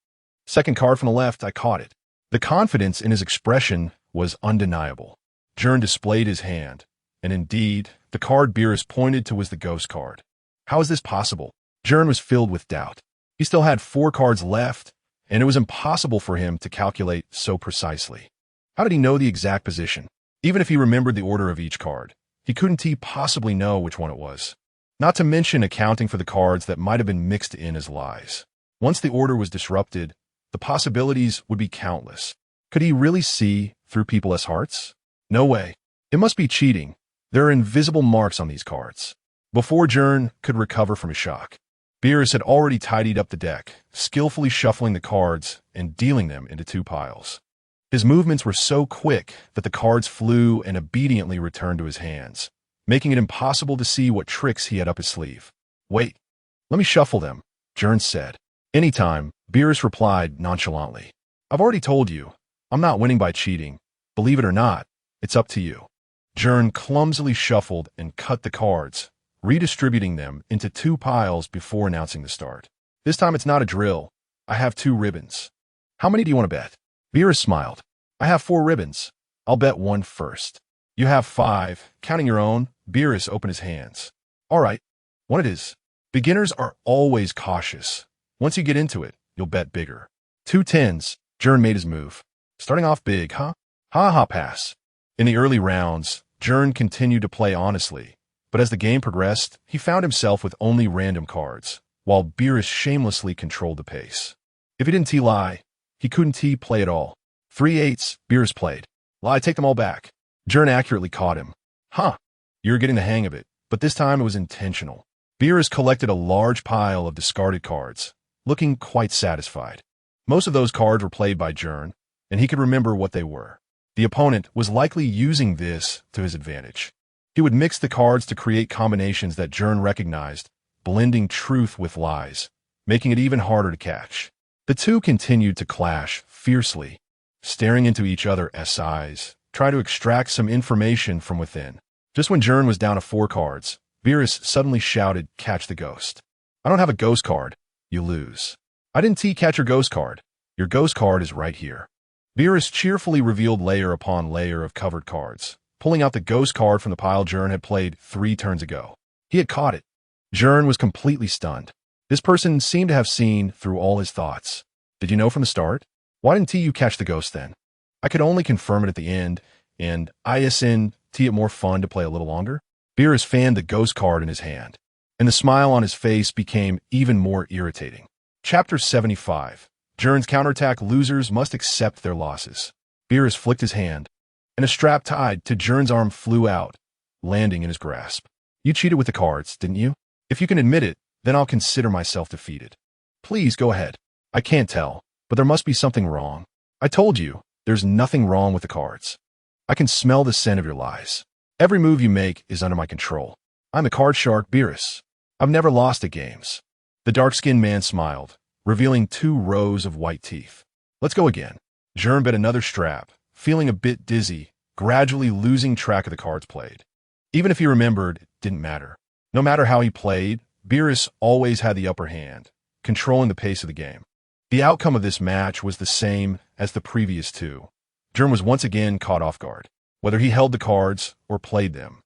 Second card from the left, I caught it. The confidence in his expression was undeniable. Gern displayed his hand, and indeed, the card Beerus pointed to was the ghost card. How is this possible? Gern was filled with doubt. He still had 4 cards left, and it was impossible for him to calculate so precisely. How did he know the exact position? Even if he remembered the order of each card, he couldn't possibly know which one it was. Not to mention accounting for the cards that might have been mixed in as lies. Once the order was disrupted, the possibilities would be countless. Could he really see through people's hearts? No way. It must be cheating. There are invisible marks on these cards. Before Gern could recover from his shock, Beerus had already tidied up the deck, skillfully shuffling the cards and dealing them into 2 piles. His movements were so quick that the cards flew and obediently returned to his hands, making it impossible to see what tricks he had up his sleeve. Wait, let me shuffle them, Gern said. Anytime, Beerus replied nonchalantly. I've already told you, I'm not winning by cheating, Believe it or not, it's up to you. Gern clumsily shuffled and cut the cards, redistributing them into 2 piles before announcing the start. This time it's not a drill. I have 2 ribbons. How many do you want to bet? Beerus smiled. I have 4 ribbons. I'll bet 1 first. You have 5. Counting your own, Beerus opened his hands. All right, 1 it is. Beginners are always cautious. Once you get into it, you'll bet bigger. 2 tens. Gern made his move. Starting off big, huh? Ha pass. In the early rounds, Gern continued to play honestly, but as the game progressed, he found himself with only random cards, while Beerus shamelessly controlled the pace. If he didn't T-lie, he couldn't T-play at all. 3 eights, Beerus played. Lie, take them all back. Gern accurately caught him. Huh, you're getting the hang of it, but this time it was intentional. Beerus collected a large pile of discarded cards, looking quite satisfied. Most of those cards were played by Gern, and he could remember what they were. The opponent was likely using this to his advantage. He would mix the cards to create combinations that Gern recognized, blending truth with lies, making it even harder to catch. The two continued to clash fiercely, staring into each other's eyes, trying to extract some information from within. Just when Gern was down to 4 cards, Beerus suddenly shouted, "Catch the ghost." I don't have a ghost card. You lose. I didn't catch your ghost card. Your ghost card is right here. Beerus cheerfully revealed layer upon layer of covered cards, pulling out the ghost card from the pile Gern had played 3 turns ago. He had caught it. Gern was completely stunned. This person seemed to have seen through all his thoughts. Did you know from the start? Why didn't you catch the ghost then? I could only confirm it at the end, and isn't it more fun to play a little longer? Beerus fanned the ghost card in his hand, and the smile on his face became even more irritating. Chapter 75. Gern's counterattack. Losers must accept their losses. Beerus flicked his hand, and a strap tied to Gern's arm flew out, landing in his grasp. You cheated with the cards, didn't you? If you can admit it, then I'll consider myself defeated. Please go ahead. I can't tell, but there must be something wrong. I told you, there's nothing wrong with the cards. I can smell the scent of your lies. Every move you make is under my control. I'm the card shark, Beerus. I've never lost at games. The dark-skinned man smiled, revealing 2 rows of white teeth. Let's go again. Gern bet another strap, feeling a bit dizzy, gradually losing track of the cards played. Even if he remembered, it didn't matter. No matter how he played, Beerus always had the upper hand, controlling the pace of the game. The outcome of this match was the same as the previous 2. Gern was once again caught off guard, whether he held the cards or played them.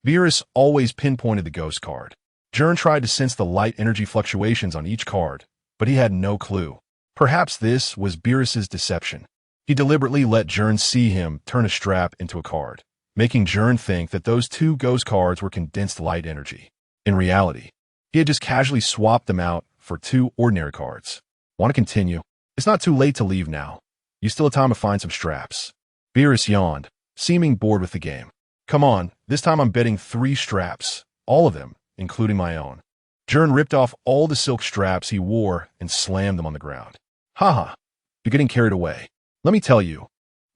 Beerus always pinpointed the ghost card. Gern tried to sense the light energy fluctuations on each card, but he had no clue. Perhaps this was Beerus's deception. He deliberately let Gern see him turn a strap into a card, making Gern think that those 2 ghost cards were condensed light energy. In reality, he had just casually swapped them out for 2 ordinary cards. Want to continue? It's not too late to leave now. You still have time to find some straps. Beerus yawned, seeming bored with the game. Come on, this time I'm betting 3 straps, all of them, including my own. Gern ripped off all the silk straps he wore and slammed them on the ground. Haha, you're getting carried away. Let me tell you,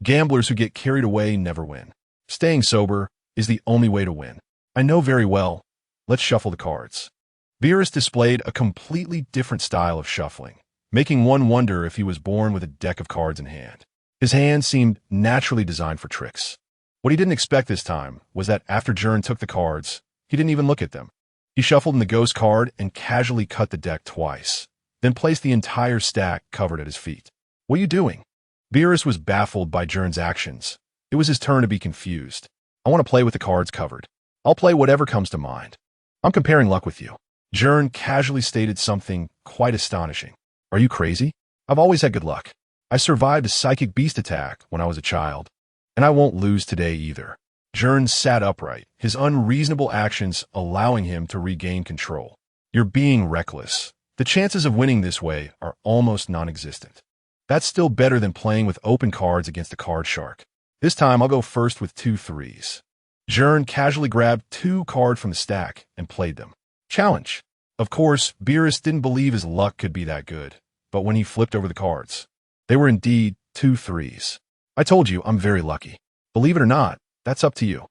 gamblers who get carried away never win. Staying sober is the only way to win. I know very well. Let's shuffle the cards. Beerus displayed a completely different style of shuffling, making one wonder if he was born with a deck of cards in hand. His hand seemed naturally designed for tricks. What he didn't expect this time was that after Gern took the cards, he didn't even look at them. He shuffled in the ghost card and casually cut the deck twice, then placed the entire stack covered at his feet. What are you doing? Beerus was baffled by Gern's actions. It was his turn to be confused. I want to play with the cards covered. I'll play whatever comes to mind. I'm comparing luck with you. Gern casually stated something quite astonishing. Are you crazy? I've always had good luck. I survived a psychic beast attack when I was a child, and I won't lose today either. Gern sat upright, his unreasonable actions allowing him to regain control. You're being reckless. The chances of winning this way are almost non-existent. That's still better than playing with open cards against a card shark. This time I'll go first with 2 threes. Gern casually grabbed 2 cards from the stack and played them. Challenge. Of course, Beerus didn't believe his luck could be that good, but when he flipped over the cards, they were indeed 2 threes. I told you I'm very lucky. Believe it or not, that's up to you.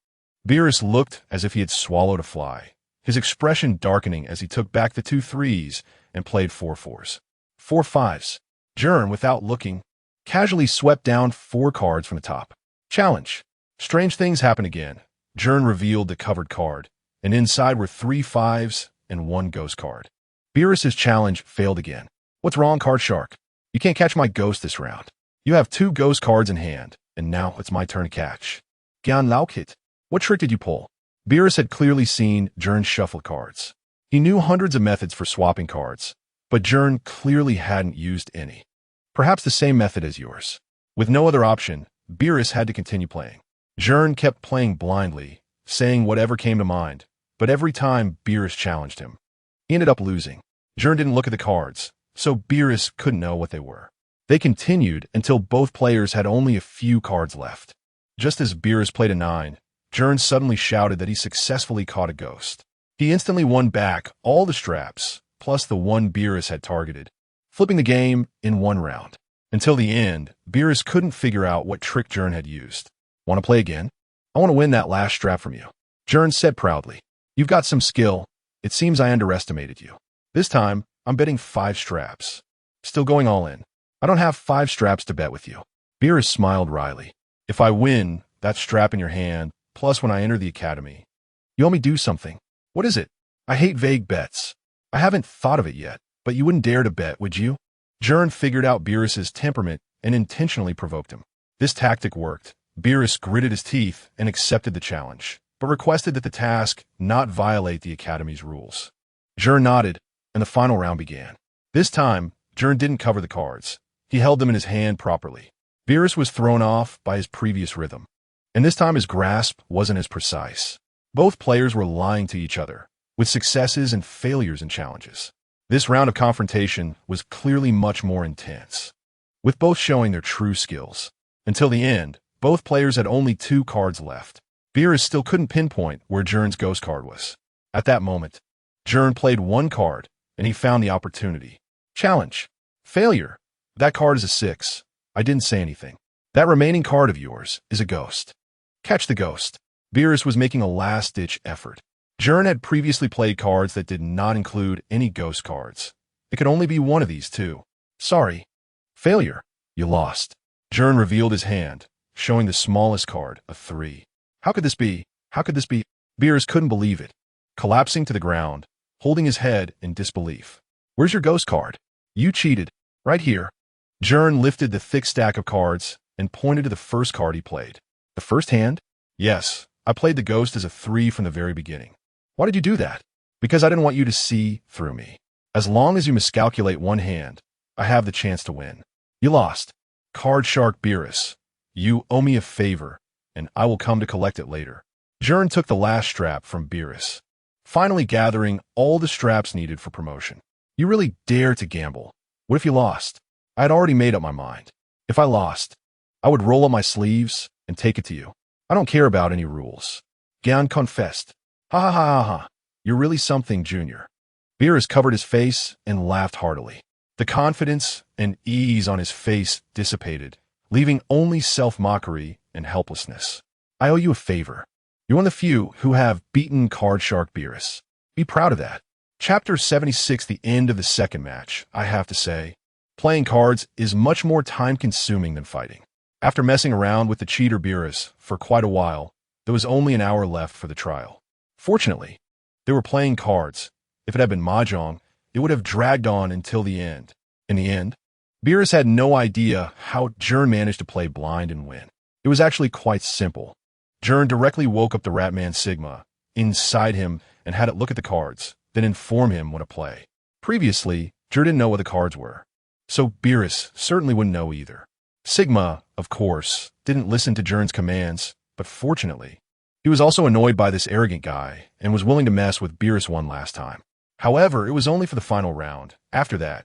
Beerus looked as if he had swallowed a fly, his expression darkening as he took back the 2 threes and played 4 fours. 4 fives. Gern, without looking, casually swept down 4 cards from the top. Challenge. Strange things happen again. Gern revealed the covered card, and inside were 3 5s and 1 ghost card. Beerus's challenge failed again. What's wrong, Card Shark? You can't catch my ghost this round. You have 2 ghost cards in hand, and now it's my turn to catch. Gern Laukit. What trick did you pull? Beerus had clearly seen Gern's shuffle cards. He knew hundreds of methods for swapping cards, but Gern clearly hadn't used any. Perhaps the same method as yours. With no other option, Beerus had to continue playing. Gern kept playing blindly, saying whatever came to mind, but every time Beerus challenged him, he ended up losing. Gern didn't look at the cards, so Beerus couldn't know what they were. They continued until both players had only a few cards left. Just as Beerus played a 9, Gern suddenly shouted that he successfully caught a ghost. He instantly won back all the straps, plus the one Beerus had targeted, flipping the game in 1 round. Until the end, Beerus couldn't figure out what trick Gern had used. Want to play again? I want to win that last strap from you. Gern said proudly. You've got some skill. It seems I underestimated you. This time, I'm betting 5 straps. Still going all in. I don't have 5 straps to bet with you. Beerus smiled wryly. If I win, that strap in your hand, plus when I enter the academy, you owe me do something. What is it? I hate vague bets. I haven't thought of it yet, but you wouldn't dare to bet, would you? Gern figured out Beerus's temperament and intentionally provoked him. This tactic worked. Beerus gritted his teeth and accepted the challenge, but requested that the task not violate the academy's rules. Gern nodded, and the final round began. This time, Gern didn't cover the cards. He held them in his hand properly. Beerus was thrown off by his previous rhythm, and this time his grasp wasn't as precise. Both players were lying to each other, with successes and failures in challenges. This round of confrontation was clearly much more intense, with both showing their true skills. Until the end, both players had only 2 cards left. Beerus still couldn't pinpoint where Gern's ghost card was. At that moment, Gern played 1 card, and he found the opportunity. Challenge. Failure. That card is a 6. I didn't say anything. That remaining card of yours is a ghost. Catch the ghost. Beerus was making a last-ditch effort. Gern had previously played cards that did not include any ghost cards. It could only be one of these 2. Sorry. Failure. You lost. Gern revealed his hand, showing the smallest card, a 3. How could this be? How could this be? Beerus couldn't believe it, collapsing to the ground, holding his head in disbelief. Where's your ghost card? You cheated. Right here. Gern lifted the thick stack of cards and pointed to the first card he played. The first hand? Yes, I played the ghost as a 3 from the very beginning. Why did you do that? Because I didn't want you to see through me. As long as you miscalculate 1 hand, I have the chance to win. You lost. Card Shark Beerus. You owe me a favor, and I will come to collect it later. Gern took the last strap from Beerus, finally gathering all the straps needed for promotion. You really dare to gamble. What if you lost? I had already made up my mind. If I lost, I would roll up my sleeves and take it to you. I don't care about any rules. Gern confessed. Ha ha ha ha ha. You're really something, Junior. Beerus covered his face and laughed heartily. The confidence and ease on his face dissipated, leaving only self-mockery and helplessness. I owe you a favor. You're one of the few who have beaten Card Shark Beerus. Be proud of that. Chapter 76, the end of the second match. I have to say, playing cards is much more time-consuming than fighting. After messing around with the cheater Beerus for quite a while, there was only an hour left for the trial. Fortunately, they were playing cards. If it had been mahjong, it would have dragged on until the end. In the end, Beerus had no idea how Gern managed to play blind and win. It was actually quite simple. Gern directly woke up the Ratman Sigma inside him and had it look at the cards, then inform him what to play. Previously, Gern didn't know what the cards were, so Beerus certainly wouldn't know either. Sigma, of course, didn't listen to Gern's commands, but fortunately, he was also annoyed by this arrogant guy and was willing to mess with Beerus one last time. However, it was only for the final round. After that,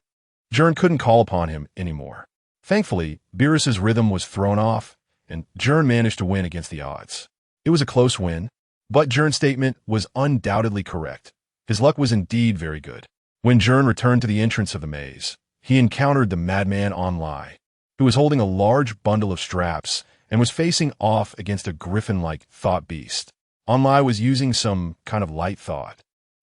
Gern couldn't call upon him anymore. Thankfully, Beerus's rhythm was thrown off, and Gern managed to win against the odds. It was a close win, but Gern's statement was undoubtedly correct. His luck was indeed very good. When Gern returned to the entrance of the maze, he encountered the madman Onlai, who was holding a large bundle of straps and was facing off against a griffin-like thought beast. Onlai was using some kind of light thought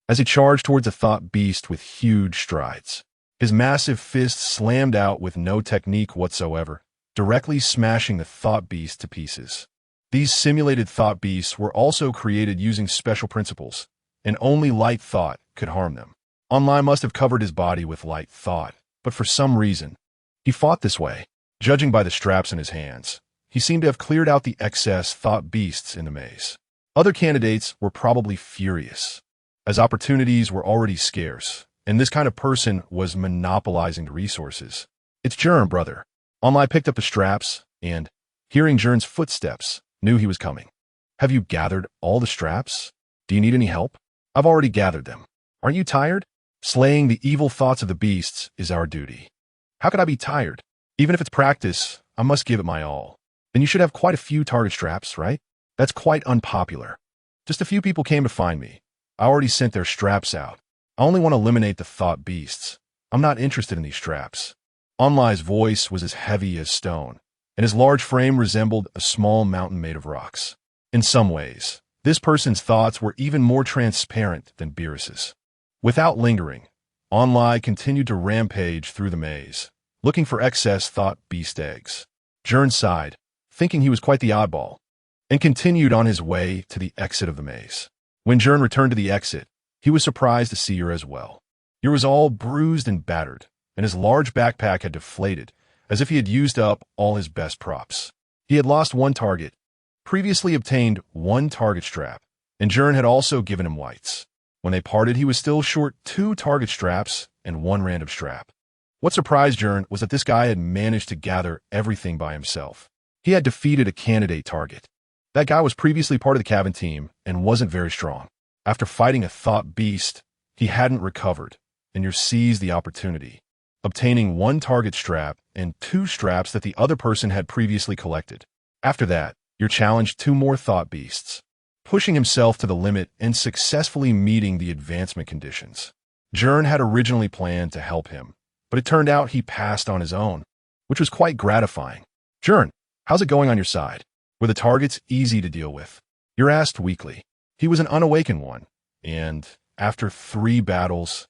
as he charged towards the thought beast with huge strides. His massive fist slammed out with no technique whatsoever, directly smashing the thought beast to pieces. These simulated thought beasts were also created using special principles, and only light thought could harm them. Online must have covered his body with light thought, but for some reason, he fought this way. Judging by the straps in his hands, he seemed to have cleared out the excess thought beasts in the maze. Other candidates were probably furious, as opportunities were already scarce, and this kind of person was monopolizing the resources. It's Gern, brother. Online picked up the straps, and, hearing Gern's footsteps, knew he was coming. Have you gathered all the straps? Do you need any help? I've already gathered them. Aren't you tired? Slaying the evil thoughts of the beasts is our duty. How could I be tired? Even if it's practice, I must give it my all. Then you should have quite a few target straps, right? That's quite unpopular. Just a few people came to find me. I already sent their straps out. I only want to eliminate the thought beasts. I'm not interested in these straps. Onlai's voice was as heavy as stone, and his large frame resembled a small mountain made of rocks. In some ways, this person's thoughts were even more transparent than Beerus's. Without lingering, Onlai continued to rampage through the maze, looking for excess thought beast eggs. Gern sighed, thinking he was quite the oddball, and continued on his way to the exit of the maze. When Gern returned to the exit, he was surprised to see her as well. He was all bruised and battered, and his large backpack had deflated, as if he had used up all his best props. He had lost one target, previously obtained one target strap, and Gern had also given him whites. When they parted, he was still short 2 target straps and 1 random strap. What surprised Gern was that this guy had managed to gather everything by himself. He had defeated a candidate target. That guy was previously part of the cabin team and wasn't very strong. After fighting a thought beast, he hadn't recovered, and you seized the opportunity, obtaining 1 target strap and 2 straps that the other person had previously collected. After that, you challenged 2 more thought beasts, pushing himself to the limit and successfully meeting the advancement conditions. Gern had originally planned to help him, but it turned out he passed on his own, which was quite gratifying. Gern, how's it going on your side? Were the targets easy to deal with? You're asked weakly. He was an unawakened one, and, after 3 battles,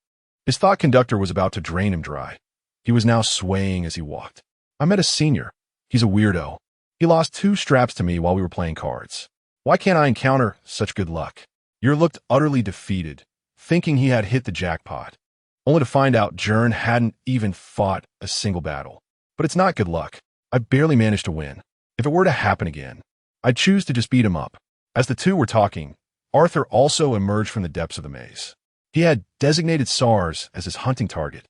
his thought conductor was about to drain him dry. He was now swaying as he walked. I met a senior. He's a weirdo. He lost 2 straps to me while we were playing cards. Why can't I encounter such good luck? Yer looked utterly defeated, thinking he had hit the jackpot, only to find out Gern hadn't even fought a single battle. But it's not good luck. I barely managed to win. If it were to happen again, I'd choose to just beat him up. As the two were talking, Arthur also emerged from the depths of the maze. He had designated SARS as his hunting target,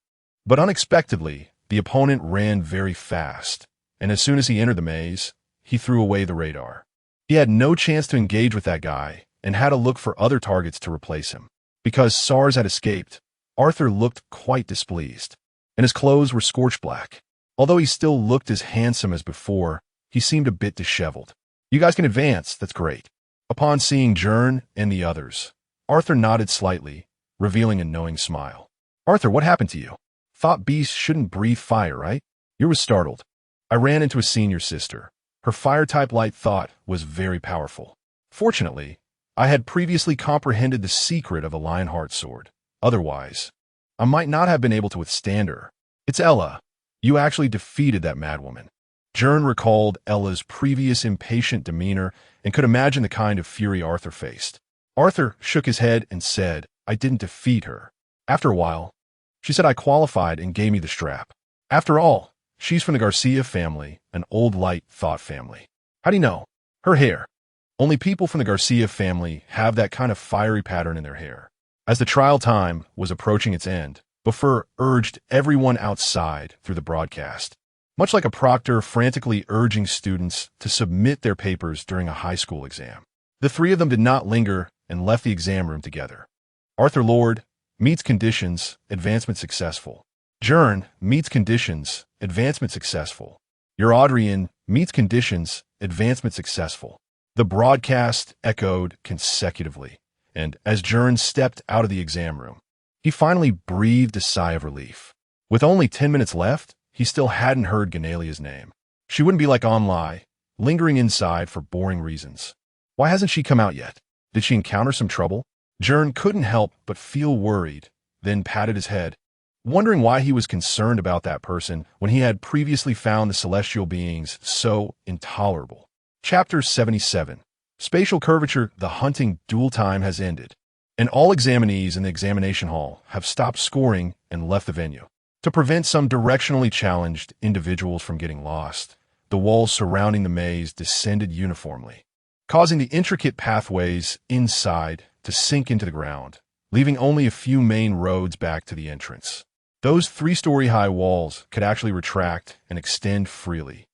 but unexpectedly, the opponent ran very fast, and as soon as he entered the maze, he threw away the radar. He had no chance to engage with that guy and had to look for other targets to replace him. Because SARS had escaped, Arthur looked quite displeased, and his clothes were scorched black. Although he still looked as handsome as before, he seemed a bit disheveled. You guys can advance, that's great. Upon seeing Gern and the others, Arthur nodded slightly, revealing a knowing smile. Arthur, what happened to you? Thought beasts shouldn't breathe fire, right? You was startled. I ran into a senior sister. Her fire-type light thought was very powerful. Fortunately, I had previously comprehended the secret of the Lionheart sword. Otherwise, I might not have been able to withstand her. It's Ella. You actually defeated that madwoman. Gern recalled Ella's previous impatient demeanor and could imagine the kind of fury Arthur faced. Arthur shook his head and said, I didn't defeat her. After a while, she said I qualified and gave me the strap. After all, she's from the Garcia family, an old light thought family. How do you know? Her hair. Only people from the Garcia family have that kind of fiery pattern in their hair. As the trial time was approaching its end, Buffer urged everyone outside through the broadcast, much like a proctor frantically urging students to submit their papers during a high school exam. The 3 of them did not linger and left the exam room together. Arthur Lord meets conditions, advancement successful. Gern meets conditions, advancement successful. Your Adrian meets conditions, advancement successful. The broadcast echoed consecutively, and as Gern stepped out of the exam room, he finally breathed a sigh of relief. With only 10 minutes left, he still hadn't heard Ganalia's name. She wouldn't be like Onlai, lingering inside for boring reasons. Why hasn't she come out yet? Did she encounter some trouble? Gern couldn't help but feel worried, then patted his head, wondering why he was concerned about that person when he had previously found the celestial beings so intolerable. Chapter 77. Spatial curvature. The hunting duel time has ended, and all examinees in the examination hall have stopped scoring and left the venue. To prevent some directionally challenged individuals from getting lost, the walls surrounding the maze descended uniformly, causing the intricate pathways inside to sink into the ground, leaving only a few main roads back to the entrance. Those 3-story-high walls could actually retract and extend freely,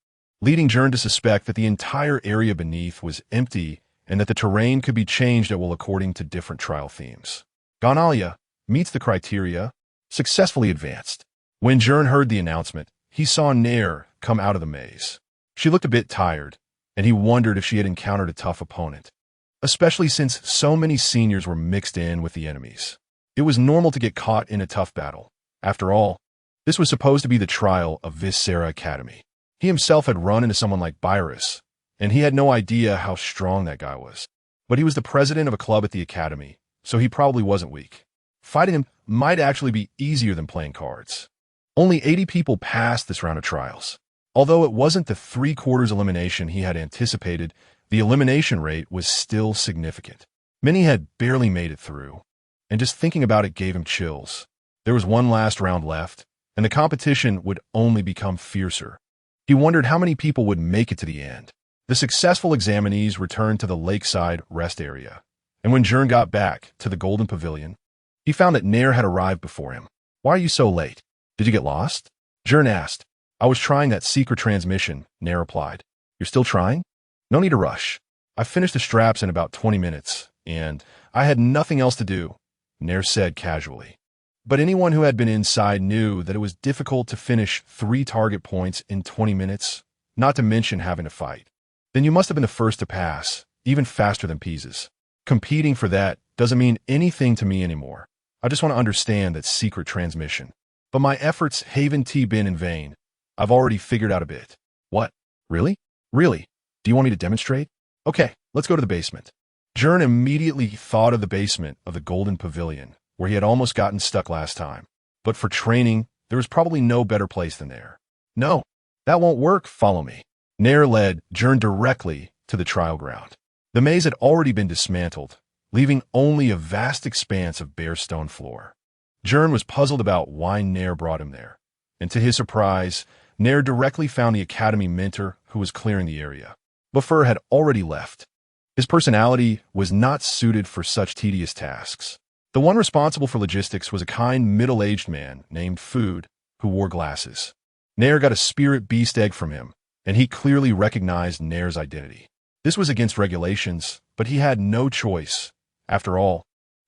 leading Gern to suspect that the entire area beneath was empty and that the terrain could be changed at will according to different trial themes. Ganalia meets the criteria, successfully advanced. When Gern heard the announcement, he saw Nair come out of the maze. She looked a bit tired, and he wondered if she had encountered a tough opponent, especially since so many seniors were mixed in with the enemies. It was normal to get caught in a tough battle. After all, this was supposed to be the trial of Viscera Academy. He himself had run into someone like Byrus, and he had no idea how strong that guy was. But he was the president of a club at the academy, so he probably wasn't weak. Fighting him might actually be easier than playing cards. Only 80 people passed this round of trials. Although it wasn't the 3/4 elimination he had anticipated, the elimination rate was still significant. Many had barely made it through, and just thinking about it gave him chills. There was one last round left, and the competition would only become fiercer. He wondered how many people would make it to the end. The successful examinees returned to the lakeside rest area, and when Gern got back to the Golden Pavilion, he found that Nair had arrived before him. "Why are you so late? Did you get lost?" Gern asked. "I was trying that secret transmission," Nair replied. "You're still trying? No need to rush. I finished the straps in about 20 minutes, and I had nothing else to do," Nair said casually. But anyone who had been inside knew that it was difficult to finish 3 target points in 20 minutes, not to mention having to fight. "Then you must have been the first to pass, even faster than Pieces. Competing for that doesn't mean anything to me anymore. I just want to understand that secret transmission. But my efforts haven't been in vain. I've already figured out a bit." "What? Really? Really? Do you want me to demonstrate?" "Okay, let's go to the basement." Gern immediately thought of the basement of the Golden Pavilion, where he had almost gotten stuck last time. But for training, there was probably no better place than there. "No, that won't work. Follow me." Nair led Gern directly to the trial ground. The maze had already been dismantled, leaving only a vast expanse of bare stone floor. Gern was puzzled about why Nair brought him there, and to his surprise, Nair directly found the academy mentor who was clearing the area. Buffer had already left. His personality was not suited for such tedious tasks. The one responsible for logistics was a kind middle-aged man named Food who wore glasses. Nair got a spirit beast egg from him, and he clearly recognized Nair's identity. This was against regulations, but he had no choice. After all,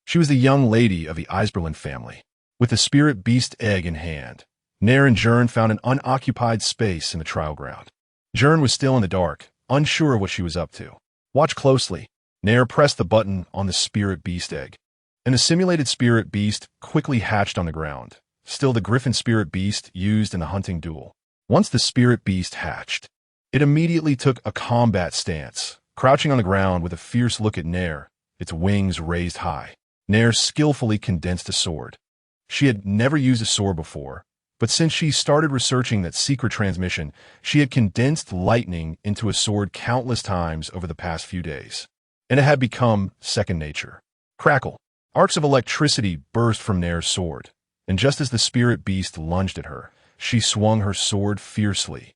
she was the young lady of the Eisberlin family. With the spirit beast egg in hand, Nair and Gern found an unoccupied space in the trial ground. Gern was still in the dark, unsure of what she was up to. "Watch closely." Nair pressed the button on the spirit beast egg, and the simulated spirit beast quickly hatched on the ground, still the griffin spirit beast used in the hunting duel. Once the spirit beast hatched, it immediately took a combat stance, crouching on the ground with a fierce look at Nair, its wings raised high. Nair skillfully condensed a sword. She had never used a sword before, but since she started researching that secret transmission, she had condensed lightning into a sword countless times over the past few days, and it had become second nature. Crackle! Arcs of electricity burst from Nair's sword, and just as the spirit beast lunged at her, she swung her sword fiercely,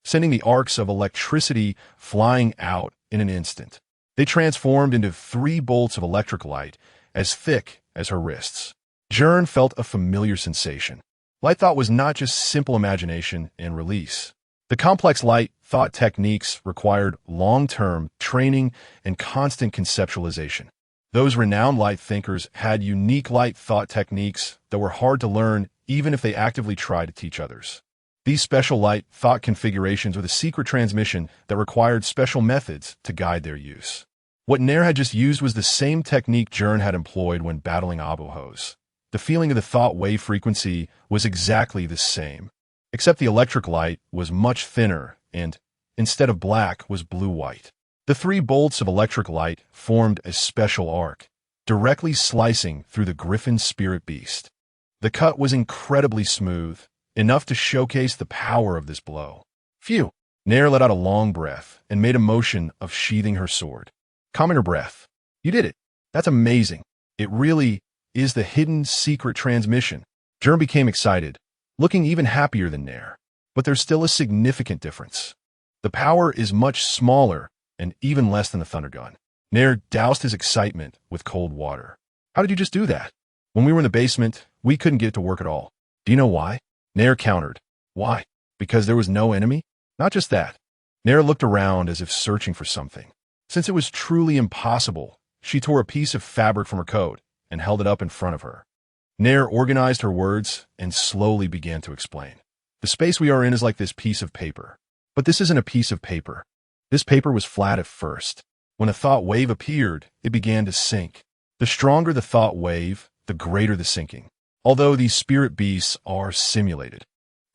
sending the arcs of electricity flying out in an instant. They transformed into 3 bolts of electric light as thick as her wrists. Gern felt a familiar sensation. Light thought was not just simple imagination and release. The complex light thought techniques required long-term training and constant conceptualization. Those renowned light thinkers had unique light thought techniques that were hard to learn even if they actively tried to teach others. These special light thought configurations were the secret transmission that required special methods to guide their use. What Nair had just used was the same technique Gern had employed when battling Abohos. The feeling of the thought wave frequency was exactly the same, except the electric light was much thinner and, instead of black, was blue-white. The 3 bolts of electric light formed a special arc, directly slicing through the griffin spirit beast. The cut was incredibly smooth, enough to showcase the power of this blow. "Phew!" Nair let out a long breath and made a motion of sheathing her sword. Calm in her breath. You did it. That's amazing. It really is the hidden secret transmission. Gern became excited, looking even happier than Nair. But there's still a significant difference. The power is much smaller and even less than the thunder gun. Nair doused his excitement with cold water. How did you just do that? When we were in the basement, we couldn't get it to work at all. Do you know why? Nair countered. Why? Because there was no enemy? Not just that. Nair looked around as if searching for something. Since it was truly impossible, she tore a piece of fabric from her coat and held it up in front of her. Nair organized her words and slowly began to explain. The space we are in is like this piece of paper. But this isn't a piece of paper. This paper was flat at first. When a thought wave appeared, it began to sink. The stronger the thought wave, the greater the sinking. Although these spirit beasts are simulated,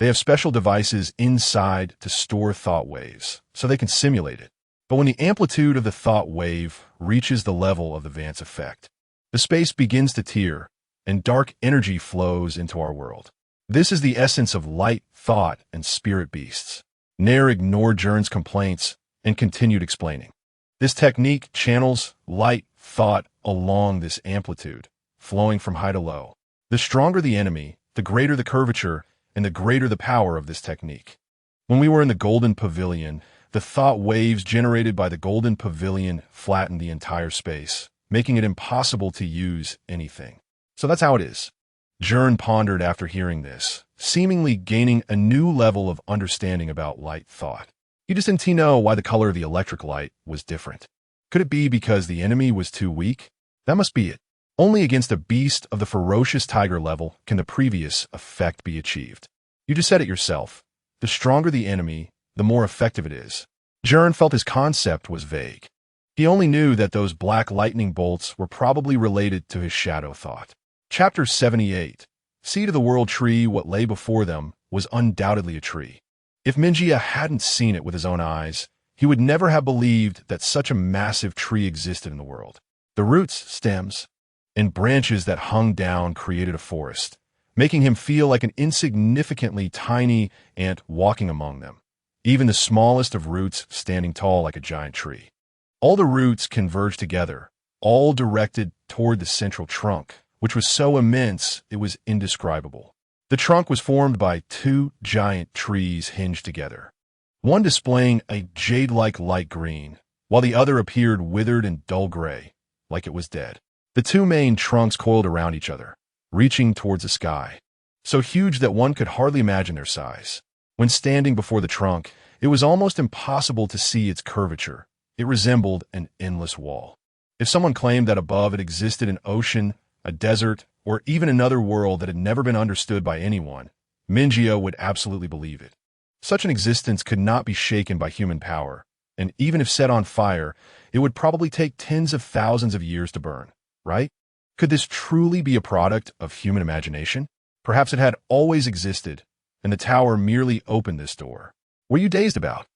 they have special devices inside to store thought waves, so they can simulate it. But when the amplitude of the thought wave reaches the level of the Vance effect, the space begins to tear, and dark energy flows into our world. This is the essence of light, thought, and spirit beasts. Nair ignored Gern's complaints and continued explaining. This technique channels light, thought along this amplitude, flowing from high to low. The stronger the enemy, the greater the curvature, and the greater the power of this technique. When we were in the Golden Pavilion, the thought waves generated by the Golden Pavilion flattened the entire space, making it impossible to use anything. So that's how it is. Gern pondered after hearing this, seemingly gaining a new level of understanding about light thought. He just didn't know why the color of the electric light was different. Could it be because the enemy was too weak? That must be it. Only against a beast of the ferocious tiger level can the previous effect be achieved. You just said it yourself. The stronger the enemy, the more effective it is. Gern felt his concept was vague. He only knew that those black lightning bolts were probably related to his shadow thought. Chapter 78. Seed of the World Tree, what lay before them was undoubtedly a tree. If Minjia hadn't seen it with his own eyes, he would never have believed that such a massive tree existed in the world. The roots, stems, and branches that hung down created a forest, making him feel like an insignificantly tiny ant walking among them, even the smallest of roots standing tall like a giant tree. All the roots converged together, all directed toward the central trunk, which was so immense it was indescribable. The trunk was formed by two giant trees hinged together, one displaying a jade-like light green, while the other appeared withered and dull gray, like it was dead. The two main trunks coiled around each other, reaching towards the sky, so huge that one could hardly imagine their size. When standing before the trunk, it was almost impossible to see its curvature. It resembled an endless wall. If someone claimed that above it existed an ocean, a desert, or even another world that had never been understood by anyone, Minjia would absolutely believe it. Such an existence could not be shaken by human power, and even if set on fire, it would probably take tens of thousands of years to burn, right? Could this truly be a product of human imagination? Perhaps it had always existed, and the tower merely opened this door. What are you dazed about?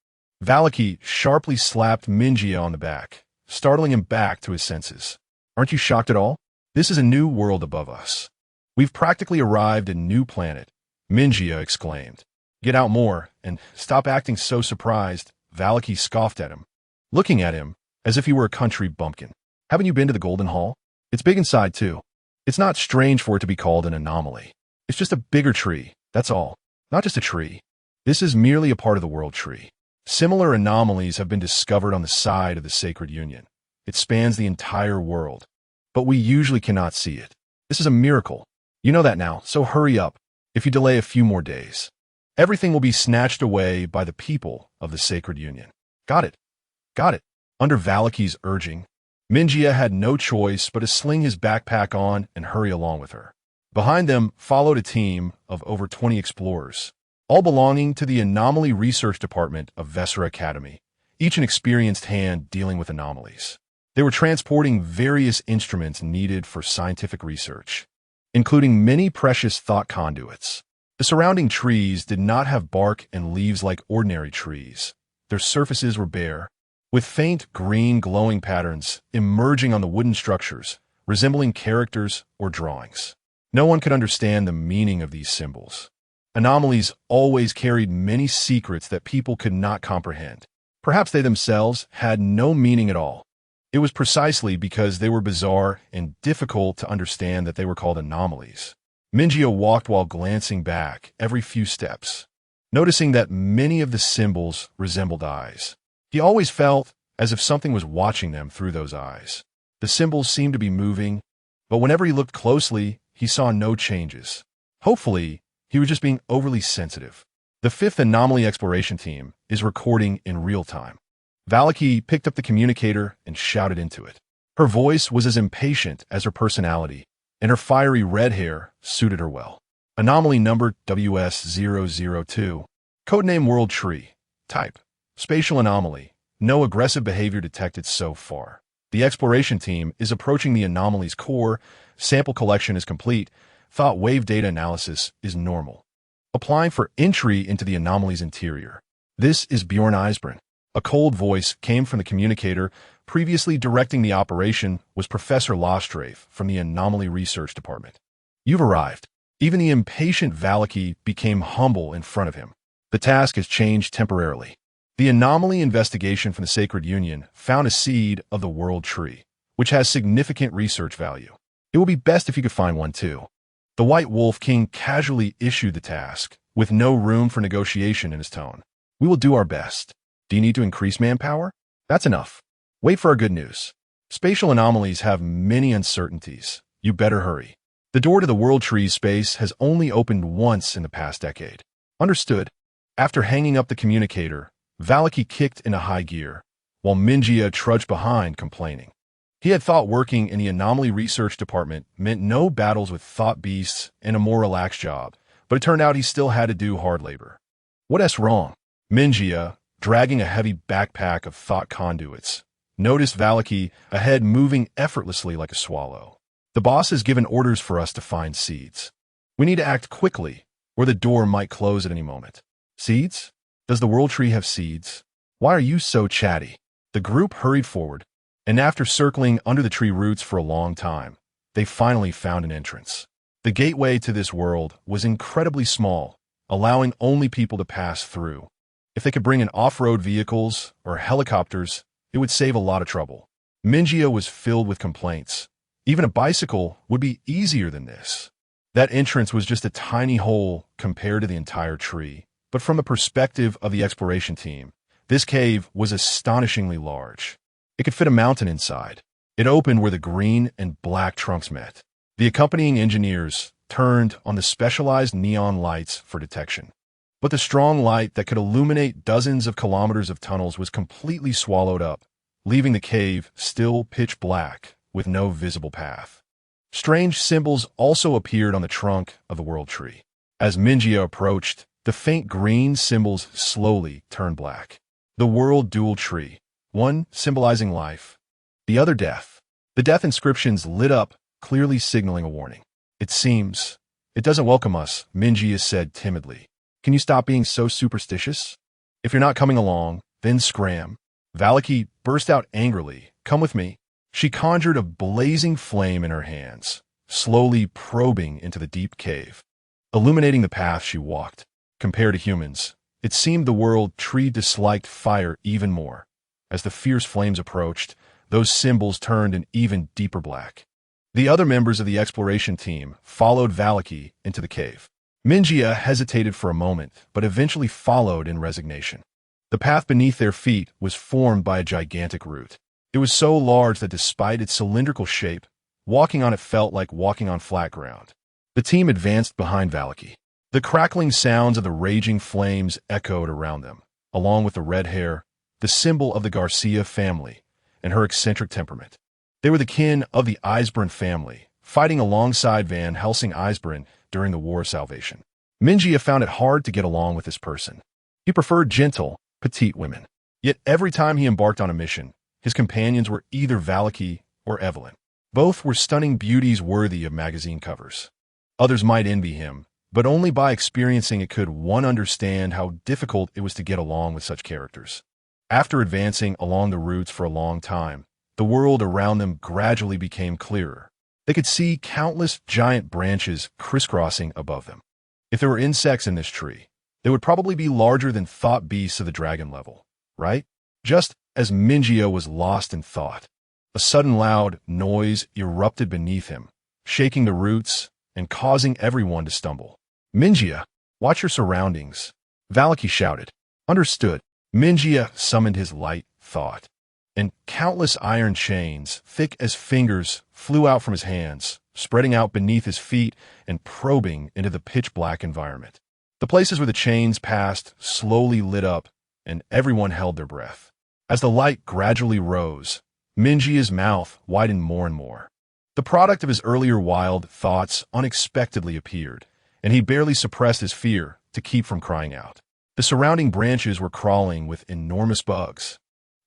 Valaki sharply slapped Minjia on the back, startling him back to his senses. Aren't you shocked at all? This is a new world above us. We've practically arrived at a new planet, Minjia exclaimed. Get out more, and stop acting so surprised, Valaki scoffed at him, looking at him as if he were a country bumpkin. Haven't you been to the Golden Hall? It's big inside, too. It's not strange for it to be called an anomaly. It's just a bigger tree, that's all. Not just a tree. This is merely a part of the world tree. Similar anomalies have been discovered on the side of the Sacred Union. It spans the entire world, but we usually cannot see it. This is a miracle. You know that now, so hurry up. If you delay a few more days, everything will be snatched away by the people of the Sacred Union. Got it. Got it. Under Valaki's urging, Minjia had no choice but to sling his backpack on and hurry along with her. Behind them followed a team of over 20 explorers, all belonging to the Anomaly Research Department of Vesera Academy, each an experienced hand dealing with anomalies. They were transporting various instruments needed for scientific research, including many precious thought conduits. The surrounding trees did not have bark and leaves like ordinary trees. Their surfaces were bare, with faint green glowing patterns emerging on the wooden structures, resembling characters or drawings. No one could understand the meaning of these symbols. Anomalies always carried many secrets that people could not comprehend. Perhaps they themselves had no meaning at all. It was precisely because they were bizarre and difficult to understand that they were called anomalies. Mingio walked while glancing back every few steps, noticing that many of the symbols resembled eyes. He always felt as if something was watching them through those eyes. The symbols seemed to be moving, but whenever he looked closely, he saw no changes. Hopefully, he was just being overly sensitive. The 5th Anomaly Exploration Team is recording in real time. Valaki picked up the communicator and shouted into it. Her voice was as impatient as her personality, and her fiery red hair suited her well. Anomaly number WS002. Codename World Tree. Type: Spatial Anomaly. No aggressive behavior detected so far. The exploration team is approaching the anomaly's core. Sample collection is complete. Thought wave data analysis is normal. Applying for entry into the anomaly's interior. This is Bjorn Eisbrun. A cold voice came from the communicator. Previously directing the operation was Professor Lostrafe from the Anomaly Research Department. You've arrived. Even the impatient Valaki became humble in front of him. The task has changed temporarily. The anomaly investigation from the Sacred Union found a seed of the World Tree, which has significant research value. It will be best if you could find one too. The White Wolf King casually issued the task, with no room for negotiation in his tone. We will do our best. Do you need to increase manpower? That's enough. Wait for our good news. Spatial anomalies have many uncertainties. You better hurry. The door to the World Tree's space has only opened once in the past decade. Understood. After hanging up the communicator, Valaki kicked into high gear, while Mingia trudged behind, complaining. He had thought working in the Anomaly Research Department meant no battles with thought beasts and a more relaxed job, but it turned out he still had to do hard labor. What's wrong? Mingia, dragging a heavy backpack of thought conduits, noticed Valaki ahead moving effortlessly like a swallow. The boss has given orders for us to find seeds. We need to act quickly, or the door might close at any moment. Seeds? Does the World Tree have seeds? Why are you so chatty? The group hurried forward, and after circling under the tree roots for a long time, they finally found an entrance. The gateway to this world was incredibly small, allowing only people to pass through. If they could bring in off-road vehicles or helicopters, it would save a lot of trouble. Mingia was filled with complaints. Even a bicycle would be easier than this. That entrance was just a tiny hole compared to the entire tree. But from the perspective of the exploration team, this cave was astonishingly large. It could fit a mountain inside. It opened where the green and black trunks met. The accompanying engineers turned on the specialized neon lights for detection. But the strong light that could illuminate dozens of kilometers of tunnels was completely swallowed up, leaving the cave still pitch black with no visible path. Strange symbols also appeared on the trunk of the World Tree. As Mingia approached, the faint green symbols slowly turned black. The World Dual Tree, one symbolizing life, the other death. The death inscriptions lit up, clearly signaling a warning. It seems it doesn't welcome us, Mingia said timidly. Can you stop being so superstitious? If you're not coming along, then scram. Valaki burst out angrily. Come with me. She conjured a blazing flame in her hands, slowly probing into the deep cave. Illuminating the path she walked. Compared to humans, it seemed the World Tree disliked fire even more. As the fierce flames approached, those symbols turned an even deeper black. The other members of the exploration team followed Valaki into the cave. Mingia hesitated for a moment, but eventually followed in resignation. The path beneath their feet was formed by a gigantic root. It was so large that despite its cylindrical shape, walking on it felt like walking on flat ground. The team advanced behind Valaki. The crackling sounds of the raging flames echoed around them, along with the red hair, the symbol of the Garcia family, and her eccentric temperament. They were the kin of the Eisbrun family, fighting alongside Van Helsing Eisbrun during the War of Salvation. Mingia found it hard to get along with this person. He preferred gentle, petite women. Yet every time he embarked on a mission, his companions were either Valaki or Evelyn. Both were stunning beauties worthy of magazine covers. Others might envy him, but only by experiencing it could one understand how difficult it was to get along with such characters. After advancing along the routes for a long time, the world around them gradually became clearer. They could see countless giant branches crisscrossing above them. If there were insects in this tree, they would probably be larger than thought beasts of the dragon level, right? Just as Mingia was lost in thought, a sudden loud noise erupted beneath him, shaking the roots and causing everyone to stumble. Mingia, watch your surroundings, Valaki shouted. Understood. Mingia summoned his light thought, and countless iron chains, thick as fingers, flew out from his hands, spreading out beneath his feet and probing into the pitch-black environment. The places where the chains passed slowly lit up, and everyone held their breath. As the light gradually rose, Mingia's mouth widened more and more. The product of his earlier wild thoughts unexpectedly appeared, and he barely suppressed his fear to keep from crying out. The surrounding branches were crawling with enormous bugs,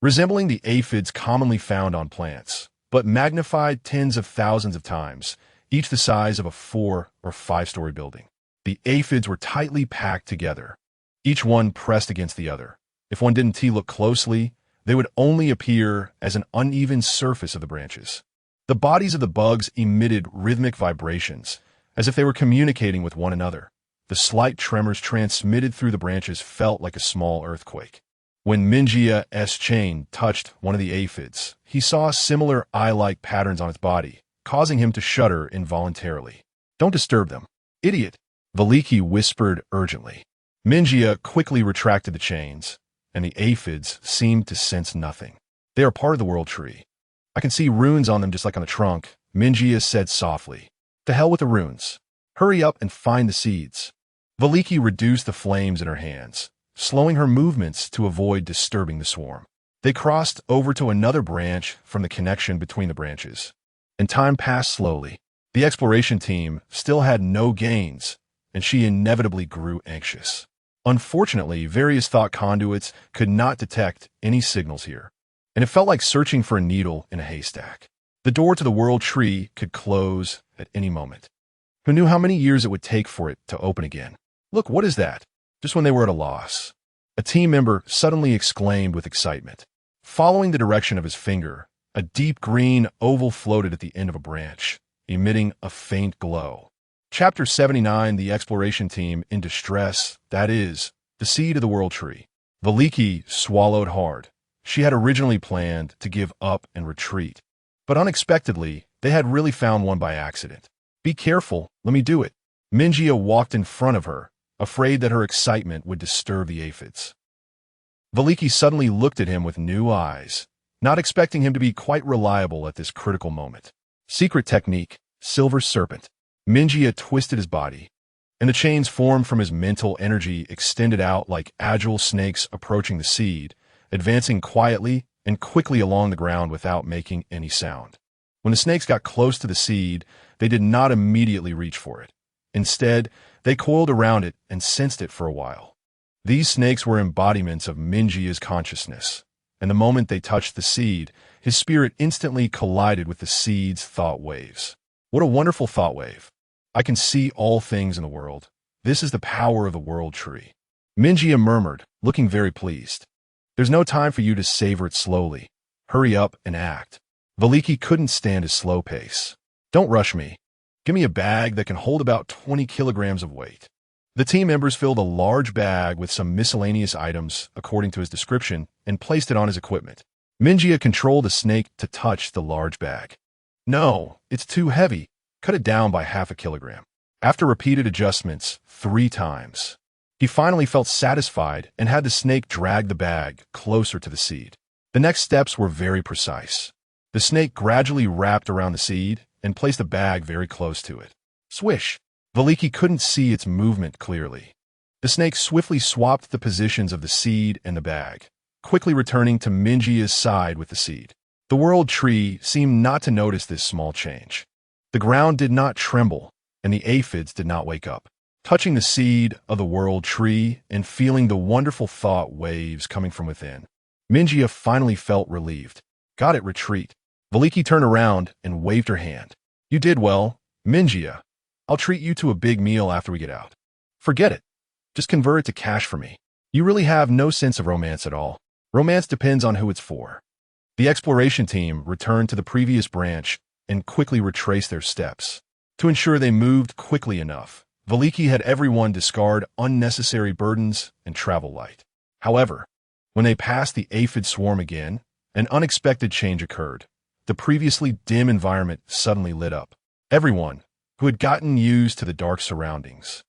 resembling the aphids commonly found on plants, but magnified tens of thousands of times, each the size of a 4 or 5-story building. The aphids were tightly packed together, each one pressed against the other. If one didn't look closely, they would only appear as an uneven surface of the branches. The bodies of the bugs emitted rhythmic vibrations, as if they were communicating with one another. The slight tremors transmitted through the branches felt like a small earthquake. When Mingia's chain touched one of the aphids, he saw similar eye-like patterns on its body, causing him to shudder involuntarily. Don't disturb them, idiot, Valaki whispered urgently. Mingia quickly retracted the chains, and the aphids seemed to sense nothing. They are part of the world tree. I can see runes on them just like on the trunk, Mingia said softly. To hell with the runes. Hurry up and find the seeds. Valaki reduced the flames in her hands, slowing her movements to avoid disturbing the swarm. They crossed over to another branch from the connection between the branches, and time passed slowly. The exploration team still had no gains, and she inevitably grew anxious. Unfortunately, various thought conduits could not detect any signals here, and it felt like searching for a needle in a haystack. The door to the world tree could close at any moment. Who knew how many years it would take for it to open again? Look, what is that? Just when they were at a loss, a team member suddenly exclaimed with excitement. Following the direction of his finger, a deep green oval floated at the end of a branch, emitting a faint glow. Chapter 79, the exploration team in distress, that is, the seed of the world tree. Valaki swallowed hard. She had originally planned to give up and retreat, but unexpectedly, they had really found one by accident. Be careful, let me do it. Mingia walked in front of her, afraid that her excitement would disturb the aphids. Valaki suddenly looked at him with new eyes, not expecting him to be quite reliable at this critical moment. Secret technique, silver serpent. Mingia twisted his body, and the chains formed from his mental energy extended out like agile snakes approaching the seed, advancing quietly and quickly along the ground without making any sound. When the snakes got close to the seed, they did not immediately reach for it. Instead, they coiled around it and sensed it for a while. These snakes were embodiments of Mingia's consciousness, and the moment they touched the seed, his spirit instantly collided with the seed's thought waves. What a wonderful thought wave. I can see all things in the world. This is the power of the world tree. Mingia murmured, looking very pleased. There's no time for you to savor it slowly. Hurry up and act. Valaki couldn't stand his slow pace. Don't rush me. Give me a bag that can hold about 20 kilograms of weight. The team members filled a large bag with some miscellaneous items, according to his description, and placed it on his equipment. Mingia controlled the snake to touch the large bag. No, it's too heavy. Cut it down by half a kilogram. After repeated adjustments 3 times, he finally felt satisfied and had the snake drag the bag closer to the seed. The next steps were very precise. The snake gradually wrapped around the seed and placed the bag very close to it. Swish! Valaki couldn't see its movement clearly. The snake swiftly swapped the positions of the seed and the bag, quickly returning to Mingia's side with the seed. The world tree seemed not to notice this small change. The ground did not tremble, and the aphids did not wake up. Touching the seed of the world tree and feeling the wonderful thought waves coming from within, Mingia finally felt relieved. Got it, retreat. Valaki turned around and waved her hand. You did well, Mingia. I'll treat you to a big meal after we get out. Forget it. Just convert it to cash for me. You really have no sense of romance at all. Romance depends on who it's for. The exploration team returned to the previous branch and quickly retraced their steps. To ensure they moved quickly enough, Veliki had everyone discard unnecessary burdens and travel light. However, when they passed the aphid swarm again, an unexpected change occurred. The previously dim environment suddenly lit up. Everyone, who had gotten used to the dark surroundings,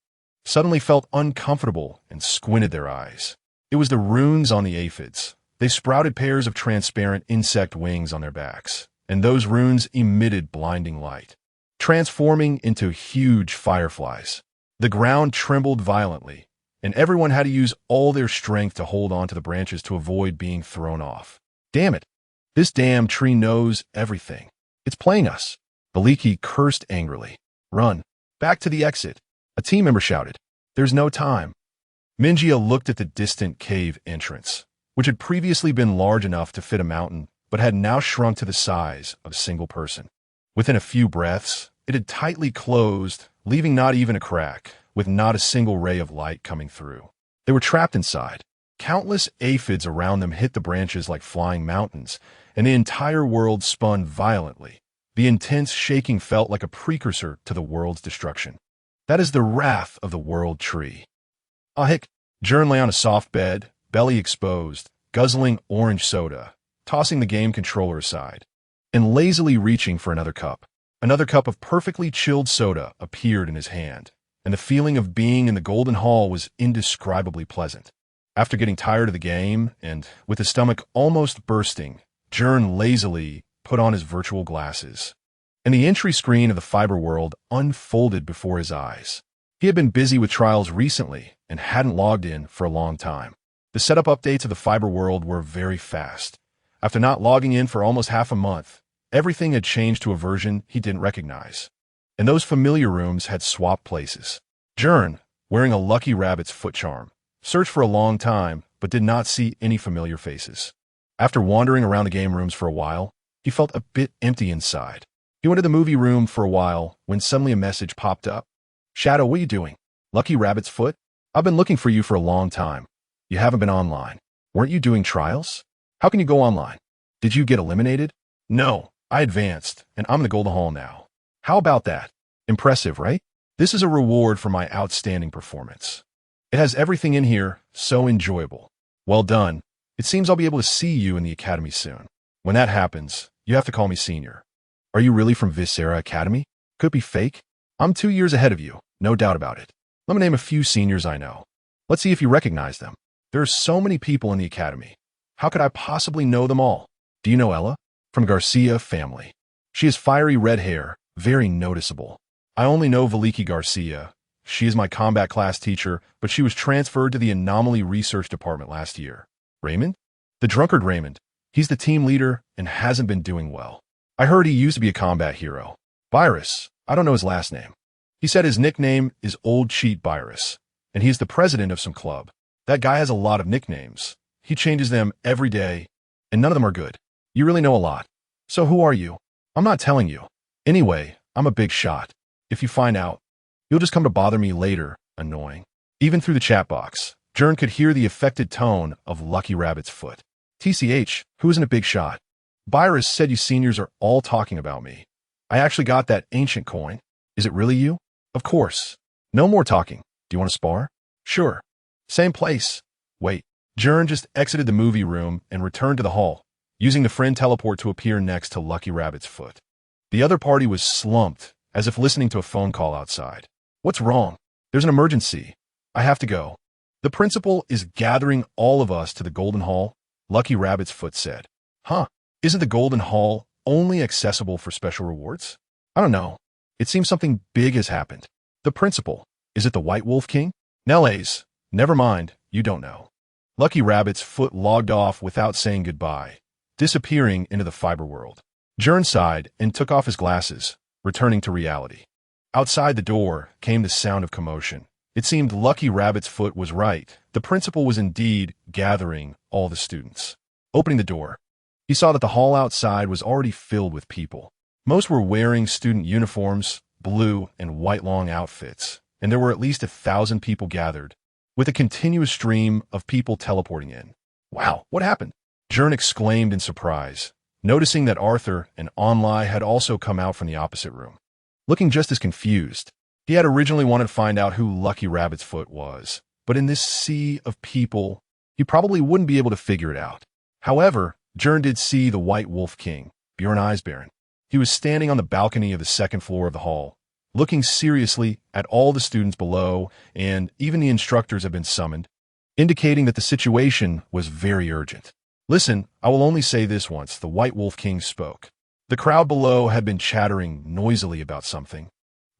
suddenly felt uncomfortable and squinted their eyes. It was the runes on the aphids. They sprouted pairs of transparent insect wings on their backs, and those runes emitted blinding light, transforming into huge fireflies. The ground trembled violently, and everyone had to use all their strength to hold on to the branches to avoid being thrown off. Damn it! This damn tree knows everything. It's playing us. Veliki cursed angrily. Run. Back to the exit. A team member shouted. There's no time. Minjia looked at the distant cave entrance, which had previously been large enough to fit a mountain, but had now shrunk to the size of a single person. Within a few breaths, it had tightly closed, leaving not even a crack, with not a single ray of light coming through. They were trapped inside. Countless aphids around them hit the branches like flying mountains, and the entire world spun violently. The intense shaking felt like a precursor to the world's destruction. That is the wrath of the world tree. Ahik. Gern lay on a soft bed, belly exposed, guzzling orange soda, tossing the game controller aside, and lazily reaching for another cup. Another cup of perfectly chilled soda appeared in his hand, and the feeling of being in the Golden Hall was indescribably pleasant. After getting tired of the game, and with his stomach almost bursting, Gern lazily put on his virtual glasses, and the entry screen of the fiber world unfolded before his eyes. He had been busy with trials recently and hadn't logged in for a long time. The setup updates of the fiber world were very fast. After not logging in for almost half a month, everything had changed to a version he didn't recognize, and those familiar rooms had swapped places. Gern, wearing a lucky rabbit's foot charm, searched for a long time but did not see any familiar faces. After wandering around the game rooms for a while, he felt a bit empty inside. He went to the movie room for a while when suddenly a message popped up. Shadow, what are you doing? Lucky Rabbit's foot? I've been looking for you for a long time. You haven't been online. Weren't you doing trials? How can you go online? Did you get eliminated? No, I advanced, and I'm in the Golden Hall now. How about that? Impressive, right? This is a reward for my outstanding performance. It has everything in here, so enjoyable. Well done. It seems I'll be able to see you in the academy soon. When that happens, you have to call me senior. Are you really from Viscera Academy? Could be fake. I'm 2 years ahead of you, no doubt about it. Let me name a few seniors I know. Let's see if you recognize them. There are so many people in the academy. How could I possibly know them all? Do you know Ella? From Garcia family. She has fiery red hair, very noticeable. I only know Veliki Garcia. She is my combat class teacher, but she was transferred to the Anomaly Research Department last year. Raymond? The drunkard Raymond. He's the team leader and hasn't been doing well. I heard he used to be a combat hero. Virus. I don't know his last name. He said his nickname is Old Cheat Virus, and he's the president of some club. That guy has a lot of nicknames. He changes them every day, and none of them are good. You really know a lot. So who are you? I'm not telling you. Anyway, I'm a big shot. If you find out, you'll just come to bother me later. Annoying. Even through the chat box, Gern could hear the affected tone of Lucky Rabbit's foot. TCH, who isn't a big shot? Virus said you seniors are all talking about me. I actually got that ancient coin. Is it really you? Of course. No more talking. Do you want to spar? Sure. Same place. Wait. Gern just exited the movie room and returned to the hall, using the friend teleport to appear next to Lucky Rabbit's foot. The other party was slumped, as if listening to a phone call outside. What's wrong? There's an emergency. I have to go. The principal is gathering all of us to the Golden Hall, Lucky Rabbit's foot said. Huh? Isn't the Golden Hall only accessible for special rewards? I don't know. It seems something big has happened. The principal. Is it the White Wolf King? Nellies. Never mind. You don't know. Lucky Rabbit's foot logged off without saying goodbye, disappearing into the fiber world. Gern sighed and took off his glasses, returning to reality. Outside the door came the sound of commotion. It seemed Lucky Rabbit's foot was right. The principal was indeed gathering all the students. Opening the door, he saw that the hall outside was already filled with people. Most were wearing student uniforms, blue and white long outfits, and there were at least 1,000 people gathered, with a continuous stream of people teleporting in. Wow, what happened? Gern exclaimed in surprise, noticing that Arthur and Onlai had also come out from the opposite room, looking just as confused. He had originally wanted to find out who Lucky Rabbit's foot was, but in this sea of people, he probably wouldn't be able to figure it out. However, Gern did see the White Wolf King, Bjorn Eisbären. He was standing on the balcony of the second floor of the hall, looking seriously at all the students below, and even the instructors had been summoned, indicating that the situation was very urgent. "Listen, I will only say this once," the White Wolf King spoke. The crowd below had been chattering noisily about something,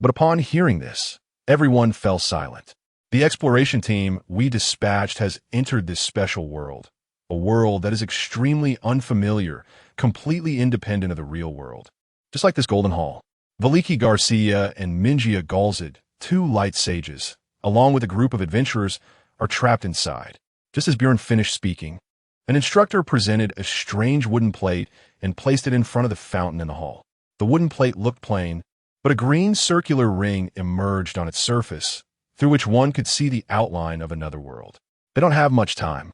but upon hearing this, everyone fell silent. "The exploration team we dispatched has entered this special world, a world that is extremely unfamiliar, completely independent of the real world. Just like this Golden Hall. Veliki Garcia and Minjia Galzid, two light sages, along with a group of adventurers, are trapped inside." Just as Bjorn finished speaking, an instructor presented a strange wooden plate and placed it in front of the fountain in the hall. The wooden plate looked plain, but a green circular ring emerged on its surface, through which one could see the outline of another world. "They don't have much time.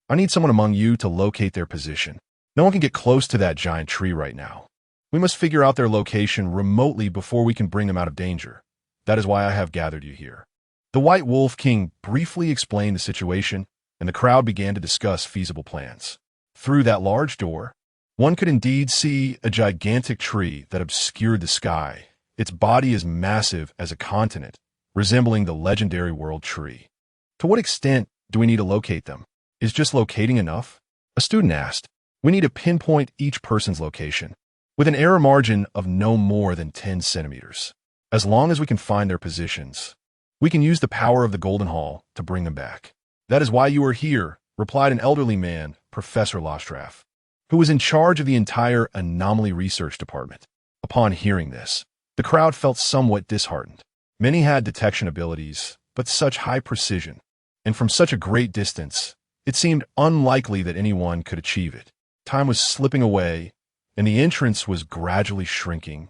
I need someone among you to locate their position. No one can get close to that giant tree right now. We must figure out their location remotely before we can bring them out of danger. That is why I have gathered you here." The White Wolf King briefly explained the situation, and the crowd began to discuss feasible plans. Through that large door, one could indeed see a gigantic tree that obscured the sky. Its body is massive as a continent, resembling the legendary world tree. "To what extent do we need to locate them? Is just locating enough?" A student asked. "We need to pinpoint each person's location, with an error margin of no more than 10 centimeters. As long as we can find their positions, we can use the power of the Golden Hall to bring them back." "That is why you are here," replied an elderly man, Professor Lostraff, who was in charge of the entire anomaly research department. Upon hearing this, the crowd felt somewhat disheartened. Many had detection abilities, but such high precision, and from such a great distance, it seemed unlikely that anyone could achieve it. Time was slipping away, and the entrance was gradually shrinking,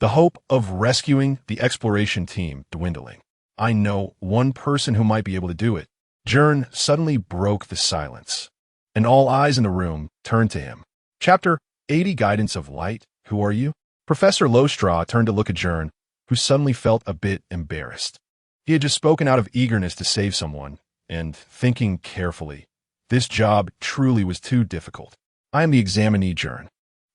the hope of rescuing the exploration team dwindling. "I know one person who might be able to do it." Gern suddenly broke the silence, and all eyes in the room turned to him. Chapter 80 Guidance of Light. "Who are you?" Professor Lostraw turned to look at Gern, who suddenly felt a bit embarrassed. He had just spoken out of eagerness to save someone, and thinking carefully, this job truly was too difficult. "I am the examinee, Gern.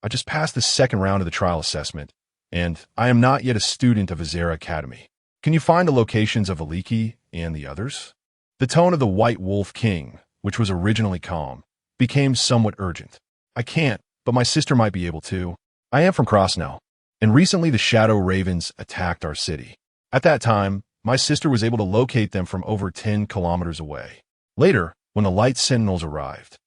I just passed the second round of the trial assessment, and I am not yet a student of Azera Academy. Can you find the locations of Veliki and the others?" The tone of the White Wolf King, which was originally calm, became somewhat urgent. "I can't, but my sister might be able to. I am from Krasnow, and recently the Shadow Ravens attacked our city. At that time, my sister was able to locate them from over 10 kilometers away. Later, when the Light Sentinels arrived,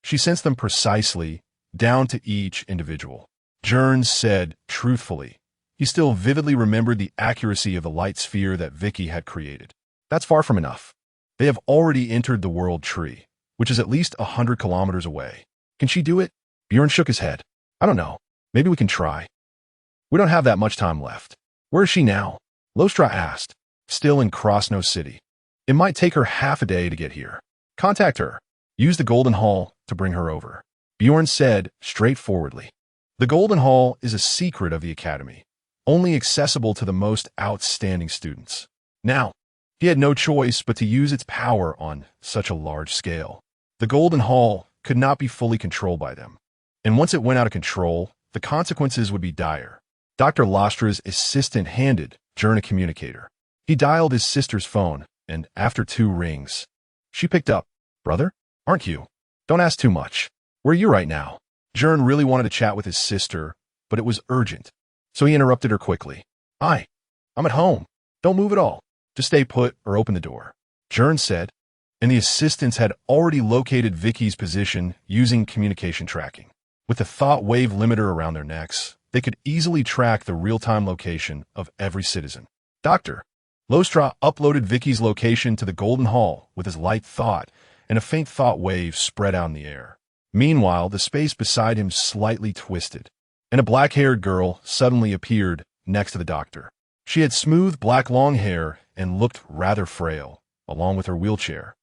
she sensed them precisely, down to each individual." Gern said truthfully. He still vividly remembered the accuracy of the light sphere that Vicky had created. "That's far from enough. They have already entered the world tree, which is at least 100 kilometers away. Can she do it?" Bjorn shook his head. "I don't know. Maybe we can try. We don't have that much time left." "Where is she now?" Lostra asked. "Still in Krasnow City. It might take her half a day to get here. Contact her. Use the Golden Hall to bring her over." Bjorn said straightforwardly. The Golden Hall is a secret of the Academy, only accessible to the most outstanding students. Now, he had no choice but to use its power on such a large scale. The Golden Hall could not be fully controlled by them, and once it went out of control, the consequences would be dire. Dr. Lostra's assistant handed Gern a communicator. He dialed his sister's phone, and after 2 rings, she picked up. "Brother? Aren't you? Don't ask too much. Where are you right now?" Gern really wanted to chat with his sister, but it was urgent, so he interrupted her quickly. I'm at home. Don't move at all. Just stay put or open the door," Gern said, and the assistants had already located Vicky's position using communication tracking. With the thought wave limiter around their necks, they could easily track the real-time location of every citizen. Dr. Lostra uploaded Vicky's location to the Golden Hall with his light thought, and a faint thought wave spread out in the air. Meanwhile, the space beside him slightly twisted, and a black-haired girl suddenly appeared next to the doctor. She had smooth black long hair and looked rather frail, along with her wheelchair,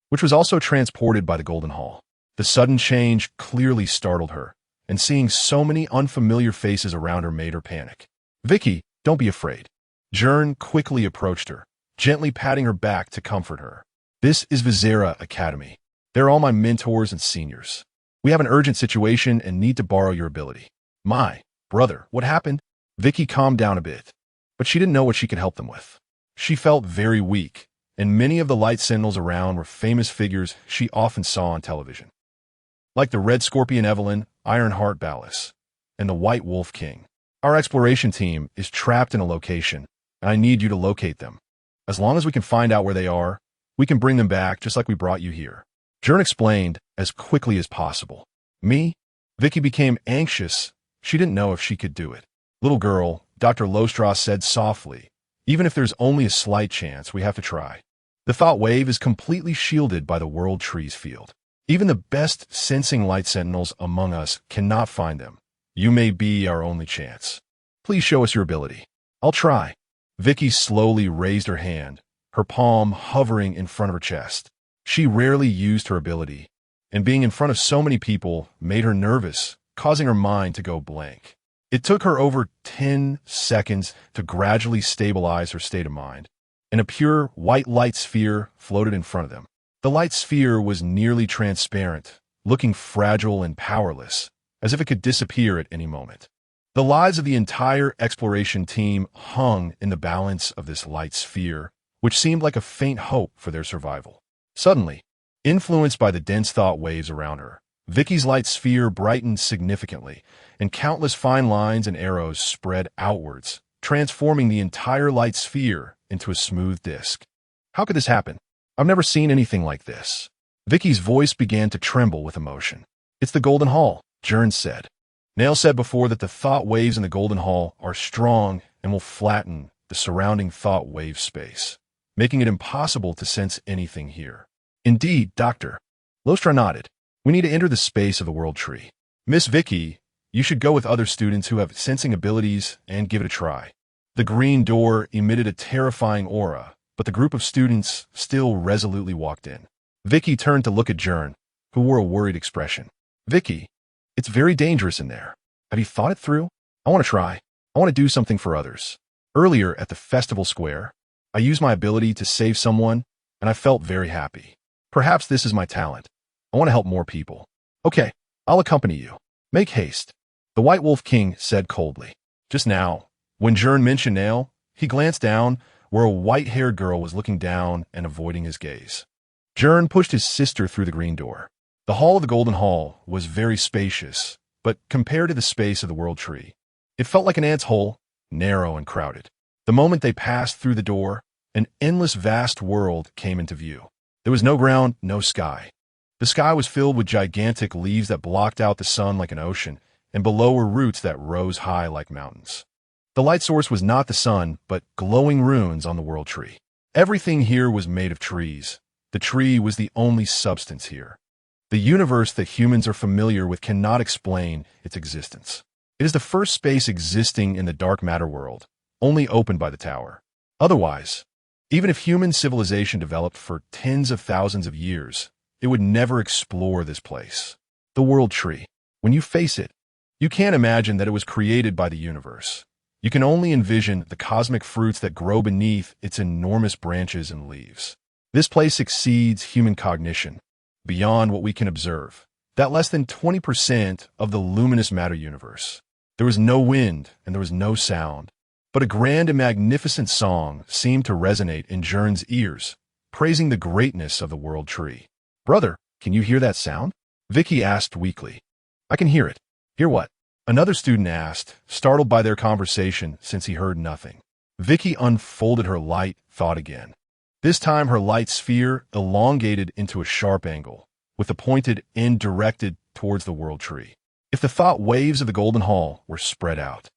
which was also transported by the Golden Hall. The sudden change clearly startled her, and seeing so many unfamiliar faces around her made her panic. "Vicky, don't be afraid. Gern quickly approached her, gently patting her back to comfort her. This is Vizera Academy. They're all my mentors and seniors. We have an urgent situation and need to borrow your ability. My brother, what happened? Vicky calmed down a bit, but she didn't know what she could help them with. She felt very weak, and many of the light sentinels around were famous figures she often saw on television, like the Red Scorpion Evelyn, Ironheart Ballas, and the White Wolf King. Our exploration team is trapped in a location, and I need you to locate them. As long as we can find out where they are, we can bring them back just like we brought you here. Gern explained as quickly as possible. Me? Vicky became anxious. She didn't know if she could do it. Little girl, Dr. Lostra said softly, even if there's only a slight chance, we have to try. The thought wave is completely shielded by the World Trees field. Even the best sensing light sentinels among us cannot find them. You may be our only chance. Please show us your ability. I'll try. Vicky slowly raised her hand, her palm hovering in front of her chest. She rarely used her ability, and being in front of so many people made her nervous, causing her mind to go blank. It took her over 10 seconds to gradually stabilize her state of mind, and a pure white light sphere floated in front of them. The light sphere was nearly transparent, looking fragile and powerless, as if it could disappear at any moment. The lives of the entire exploration team hung in the balance of this light sphere, which seemed like a faint hope for their survival. Suddenly, influenced by the dense thought waves around her, Vicky's light sphere brightened significantly, and countless fine lines and arrows spread outwards, transforming the entire light sphere into a smooth disk. How could this happen? I've never seen anything like this. Vicky's voice began to tremble with emotion. It's the Golden Hall, Gern said. Nail said before that the thought waves in the Golden Hall are strong and will flatten the surrounding thought wave space, making it impossible to sense anything here. Indeed, Doctor. Lostra nodded. We need to enter the space of the World Tree. Miss Vicky, you should go with other students who have sensing abilities and give it a try. The green door emitted a terrifying aura, but the group of students still resolutely walked in. Vicky turned to look at Gern, who wore a worried expression. Vicky, it's very dangerous in there. Have you thought it through? I want to try. I want to do something for others. Earlier at the festival square, I used my ability to save someone, and I felt very happy. Perhaps this is my talent. I want to help more people. Okay, I'll accompany you. Make haste. The White Wolf King said coldly. Just now, when Gern mentioned Nail, he glanced down where a white-haired girl was looking down and avoiding his gaze. Gern pushed his sister through the green door. The hall of the Golden Hall was very spacious, but compared to the space of the World Tree, it felt like an ant's hole, narrow and crowded. The moment they passed through the door, an endless vast world came into view. There was no ground, no sky. The sky was filled with gigantic leaves that blocked out the sun like an ocean, and below were roots that rose high like mountains. The light source was not the sun, but glowing runes on the World Tree. Everything here was made of trees. The tree was the only substance here. The universe that humans are familiar with cannot explain its existence. It is the first space existing in the dark matter world, only opened by the tower. Otherwise, even if human civilization developed for tens of thousands of years, it would never explore this place. The World Tree. When you face it, you can't imagine that it was created by the universe. You can only envision the cosmic fruits that grow beneath its enormous branches and leaves. This place exceeds human cognition, beyond what we can observe. That less than 20% of the luminous matter universe. There was no wind and there was no sound, but a grand and magnificent song seemed to resonate in Gern's ears, praising the greatness of the World Tree. Brother, can you hear that sound? Vicky asked weakly. I can hear it. Hear what? Another student asked, startled by their conversation since he heard nothing. Vicky unfolded her light thought again. This time her light sphere elongated into a sharp angle, with the pointed end directed towards the World Tree. If the thought waves of the Golden Hall were spread out,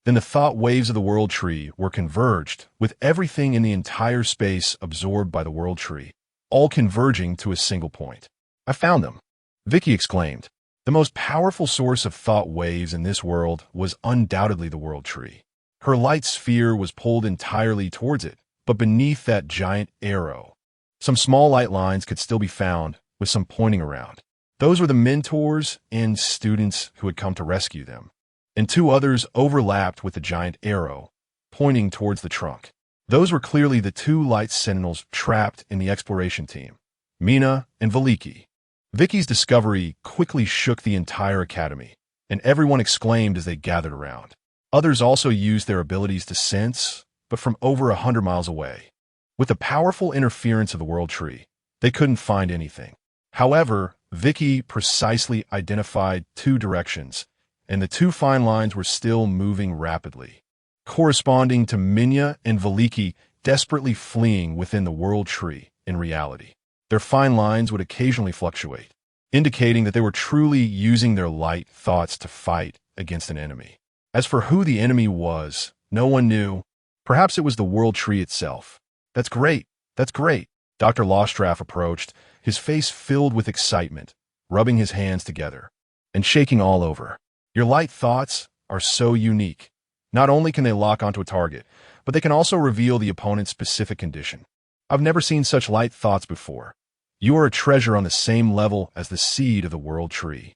then the thought waves of the World Tree were converged, with everything in the entire space absorbed by the World Tree, all converging to a single point. I found them, Vicky exclaimed. The most powerful source of thought waves in this world was undoubtedly the World Tree. Her light sphere was pulled entirely towards it, but beneath that giant arrow, some small light lines could still be found, with some pointing around. Those were the mentors and students who had come to rescue them, and two others overlapped with the giant arrow, pointing towards the trunk. Those were clearly the two light sentinels trapped in the exploration team, Mina and Veliki. Vicky's discovery quickly shook the entire academy, and everyone exclaimed as they gathered around. Others also used their abilities to sense, but from over 100 miles away. With the powerful interference of the World Tree, they couldn't find anything. However, Vicky precisely identified two directions, and the two fine lines were still moving rapidly, corresponding to Minya and Veliki desperately fleeing within the World Tree in reality. Their fine lines would occasionally fluctuate, indicating that they were truly using their light thoughts to fight against an enemy. As for who the enemy was, no one knew. Perhaps it was the World Tree itself. That's great. That's great. Dr. Lostraff approached, his face filled with excitement, rubbing his hands together and shaking all over. Your light thoughts are so unique. Not only can they lock onto a target, but they can also reveal the opponent's specific condition. I've never seen such light thoughts before. You are a treasure on the same level as the seed of the World Tree.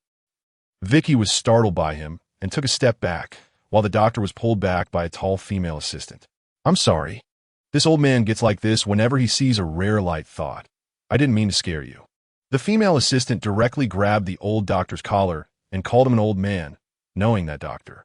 Vicky was startled by him and took a step back, while the doctor was pulled back by a tall female assistant. I'm sorry. This old man gets like this whenever he sees a rare light thought. I didn't mean to scare you. The female assistant directly grabbed the old doctor's collar and called him an old man, knowing that doctor.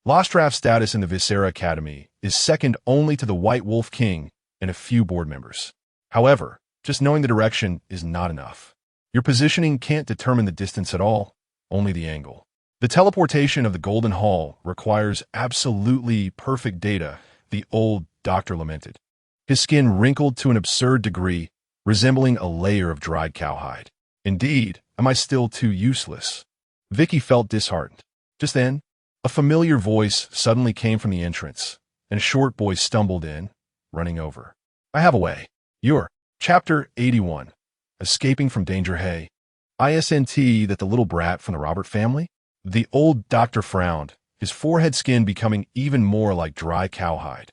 Lostraff's status in the Viscera Academy is second only to the White Wolf King and a few board members. However, just knowing the direction is not enough. Your positioning can't determine the distance at all, only the angle. The teleportation of the Golden Hall requires absolutely perfect data, the old doctor lamented. His skin wrinkled to an absurd degree, resembling a layer of dried cowhide. Indeed, am I still too useless? Vicky felt disheartened. Just then, a familiar voice suddenly came from the entrance, and a short boy stumbled in, running over. I have a way. You're Chapter 81. Escaping from Danger Hay. Isn't that the little brat from the Robert family? The old doctor frowned, his forehead skin becoming even more like dry cowhide,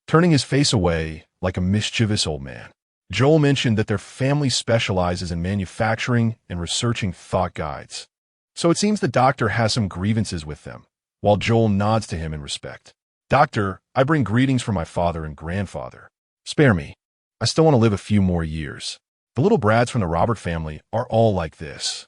turning his face away like a mischievous old man. Joel mentioned that their family specializes in manufacturing and researching thought guides. So it seems the doctor has some grievances with them, while Joel nods to him in respect. Doctor, I bring greetings from my father and grandfather. Spare me. I still want to live a few more years. The little brats from the Robert family are all like this.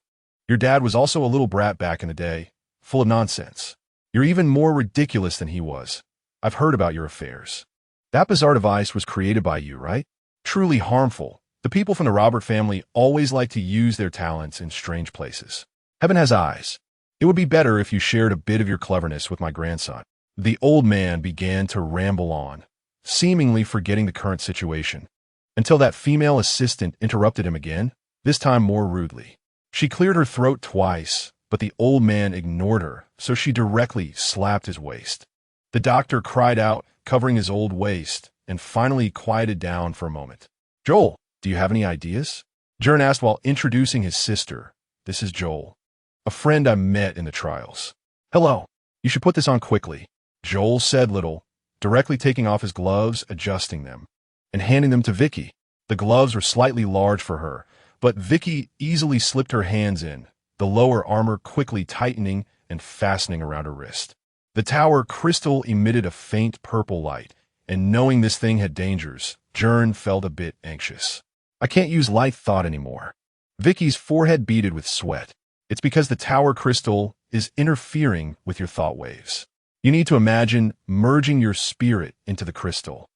Your dad was also a little brat back in the day, full of nonsense. You're even more ridiculous than he was. I've heard about your affairs. That bizarre device was created by you, right? Truly harmful. The people from the Robert family always like to use their talents in strange places. Heaven has eyes. It would be better if you shared a bit of your cleverness with my grandson. The old man began to ramble on, seemingly forgetting the current situation, until that female assistant interrupted him again, this time more rudely. She cleared her throat twice, but the old man ignored her, so she directly slapped his waist. The doctor cried out, covering his old waist, and finally quieted down for a moment. Joel, do you have any ideas? Gern asked while introducing his sister. This is Joel, a friend I met in the trials. Hello. You should put this on quickly. Joel said little, directly taking off his gloves, adjusting them, and handing them to Vicky. The gloves were slightly large for her, but Vicky easily slipped her hands in, the lower armor quickly tightening and fastening around her wrist. The tower crystal emitted a faint purple light, and knowing this thing had dangers, Gern felt a bit anxious. I can't use light thought anymore. Vicky's forehead beaded with sweat. It's because the tower crystal is interfering with your thought waves. You need to imagine merging your spirit into the crystal,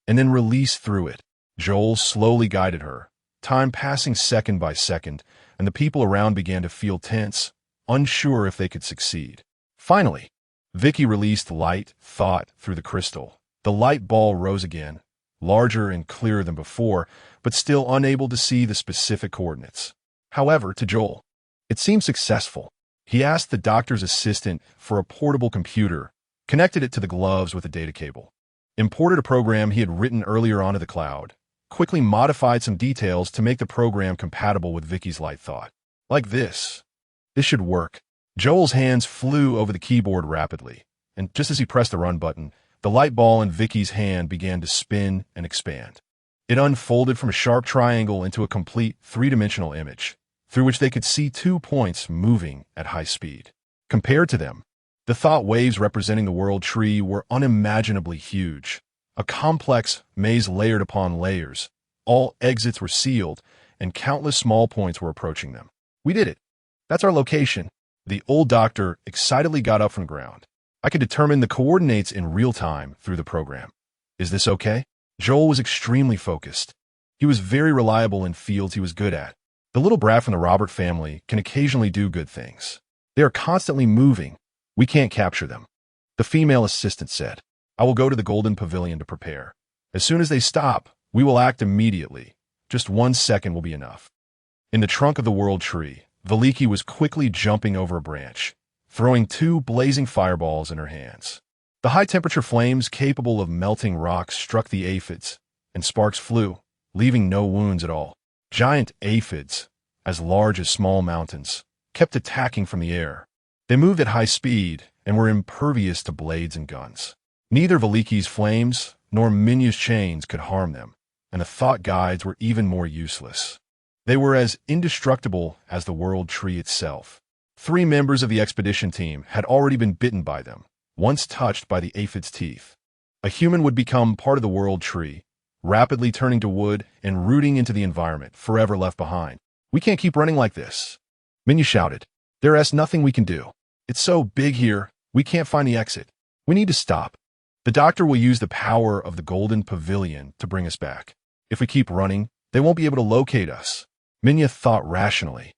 and then release through it. Joel slowly guided her, time passing second by second, and the people around began to feel tense, unsure if they could succeed. Finally, Vicky released light thought through the crystal. The light ball rose again, larger and clearer than before, but still unable to see the specific coordinates. However, to Joel, it seemed successful. He asked the doctor's assistant for a portable computer, connected it to the gloves with a data cable, imported a program he had written earlier onto the cloud, quickly modified some details to make the program compatible with Vicky's light thought. Like this. This should work. Joel's hands flew over the keyboard rapidly, and just as he pressed the run button, the light ball in Vicky's hand began to spin and expand. It unfolded from a sharp triangle into a complete three-dimensional image, through which they could see 2 points moving at high speed. Compared to them, The thought waves representing the world tree were unimaginably huge, a complex maze layered upon layers. All exits were sealed, and countless small points were approaching them. We did it. That's our location. The old doctor excitedly got up from the ground. I could determine the coordinates in real time through the program. Is this okay? Joel was extremely focused. He was very reliable in fields he was good at. The little brat from the Robert family can occasionally do good things. They are constantly moving. We can't capture them. The female assistant said, I will go to the Golden Pavilion to prepare. As soon as they stop, we will act immediately. Just 1 second will be enough. In the trunk of the world tree, Veliki was quickly jumping over a branch, throwing 2 blazing fireballs in her hands. The high-temperature flames capable of melting rocks struck the aphids, and sparks flew, leaving no wounds at all. Giant aphids, as large as small mountains, kept attacking from the air. They moved at high speed and were impervious to blades and guns. Neither Veliki's flames nor Minya's chains could harm them, and the thought guides were even more useless. They were as indestructible as the world tree itself. 3 members of the expedition team had already been bitten by them, once touched by the aphid's teeth. A human would become part of the world tree, rapidly turning to wood and rooting into the environment, forever left behind. We can't keep running like this. Minya shouted. There is nothing we can do. It's so big here, we can't find the exit. We need to stop. The doctor will use the power of the Golden Pavilion to bring us back. If we keep running, they won't be able to locate us. Minya thought rationally.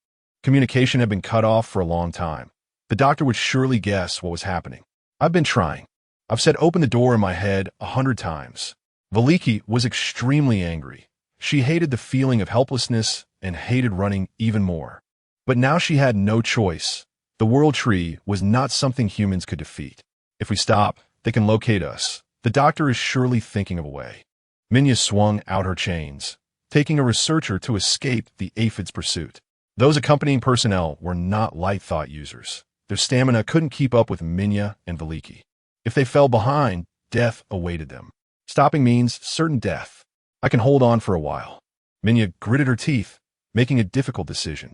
Communication had been cut off for a long time. The doctor would surely guess what was happening. I've been trying. I've said open the door in my head 100 times. Veliki was extremely angry. She hated the feeling of helplessness and hated running even more. But now she had no choice. The world tree was not something humans could defeat. If we stop, they can locate us. The doctor is surely thinking of a way. Minya swung out her chains, taking a researcher to escape the aphid's pursuit. Those accompanying personnel were not light thought users. Their stamina couldn't keep up with Minya and Veliki. If they fell behind, death awaited them. Stopping means certain death. I can hold on for a while. Minya gritted her teeth, making a difficult decision.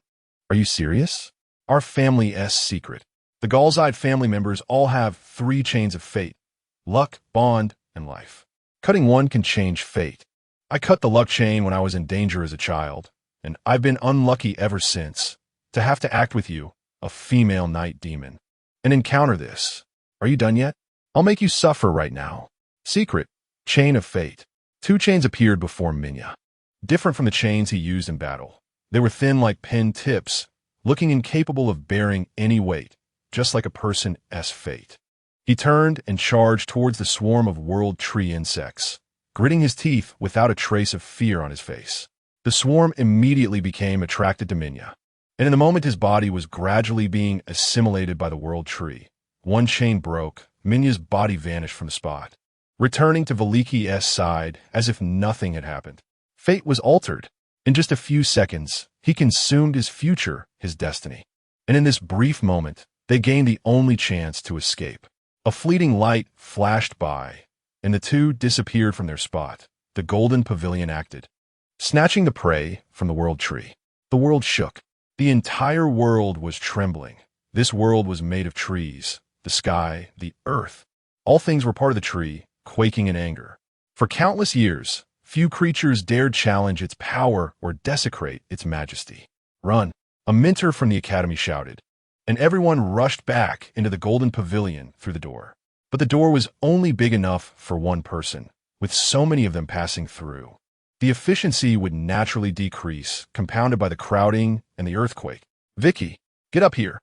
Are you serious? Our family's secret. The Gallside family members all have 3 chains of fate: luck, bond, and life. Cutting one can change fate. I cut the luck chain when I was in danger as a child, and I've been unlucky ever since. To have to act with you, a female night demon, and encounter this. Are you done yet? I'll make you suffer right now. Secret. Chain of fate. 2 chains appeared before Minya. Different from the chains he used in battle. They were thin like pen tips, looking incapable of bearing any weight, just like a person's fate. He turned and charged towards the swarm of world tree insects, gritting his teeth without a trace of fear on his face. The swarm immediately became attracted to Minya, and in the moment his body was gradually being assimilated by the world tree. 1 chain broke, Minya's body vanished from the spot, returning to Veliki's side as if nothing had happened. Fate was altered. In just a few seconds, he consumed his future, his destiny. And in this brief moment, they gained the only chance to escape. A fleeting light flashed by, and the 2 disappeared from their spot. The Golden Pavilion acted, snatching the prey from the world tree. The world shook. The entire world was trembling. This world was made of trees, the sky, the earth. All things were part of the tree, quaking in anger. For countless years, few creatures dared challenge its power or desecrate its majesty. Run! A mentor from the academy shouted, and everyone rushed back into the Golden Pavilion through the door. But the door was only big enough for 1 person, with so many of them passing through. The efficiency would naturally decrease, compounded by the crowding and the earthquake. Vicky, get up here.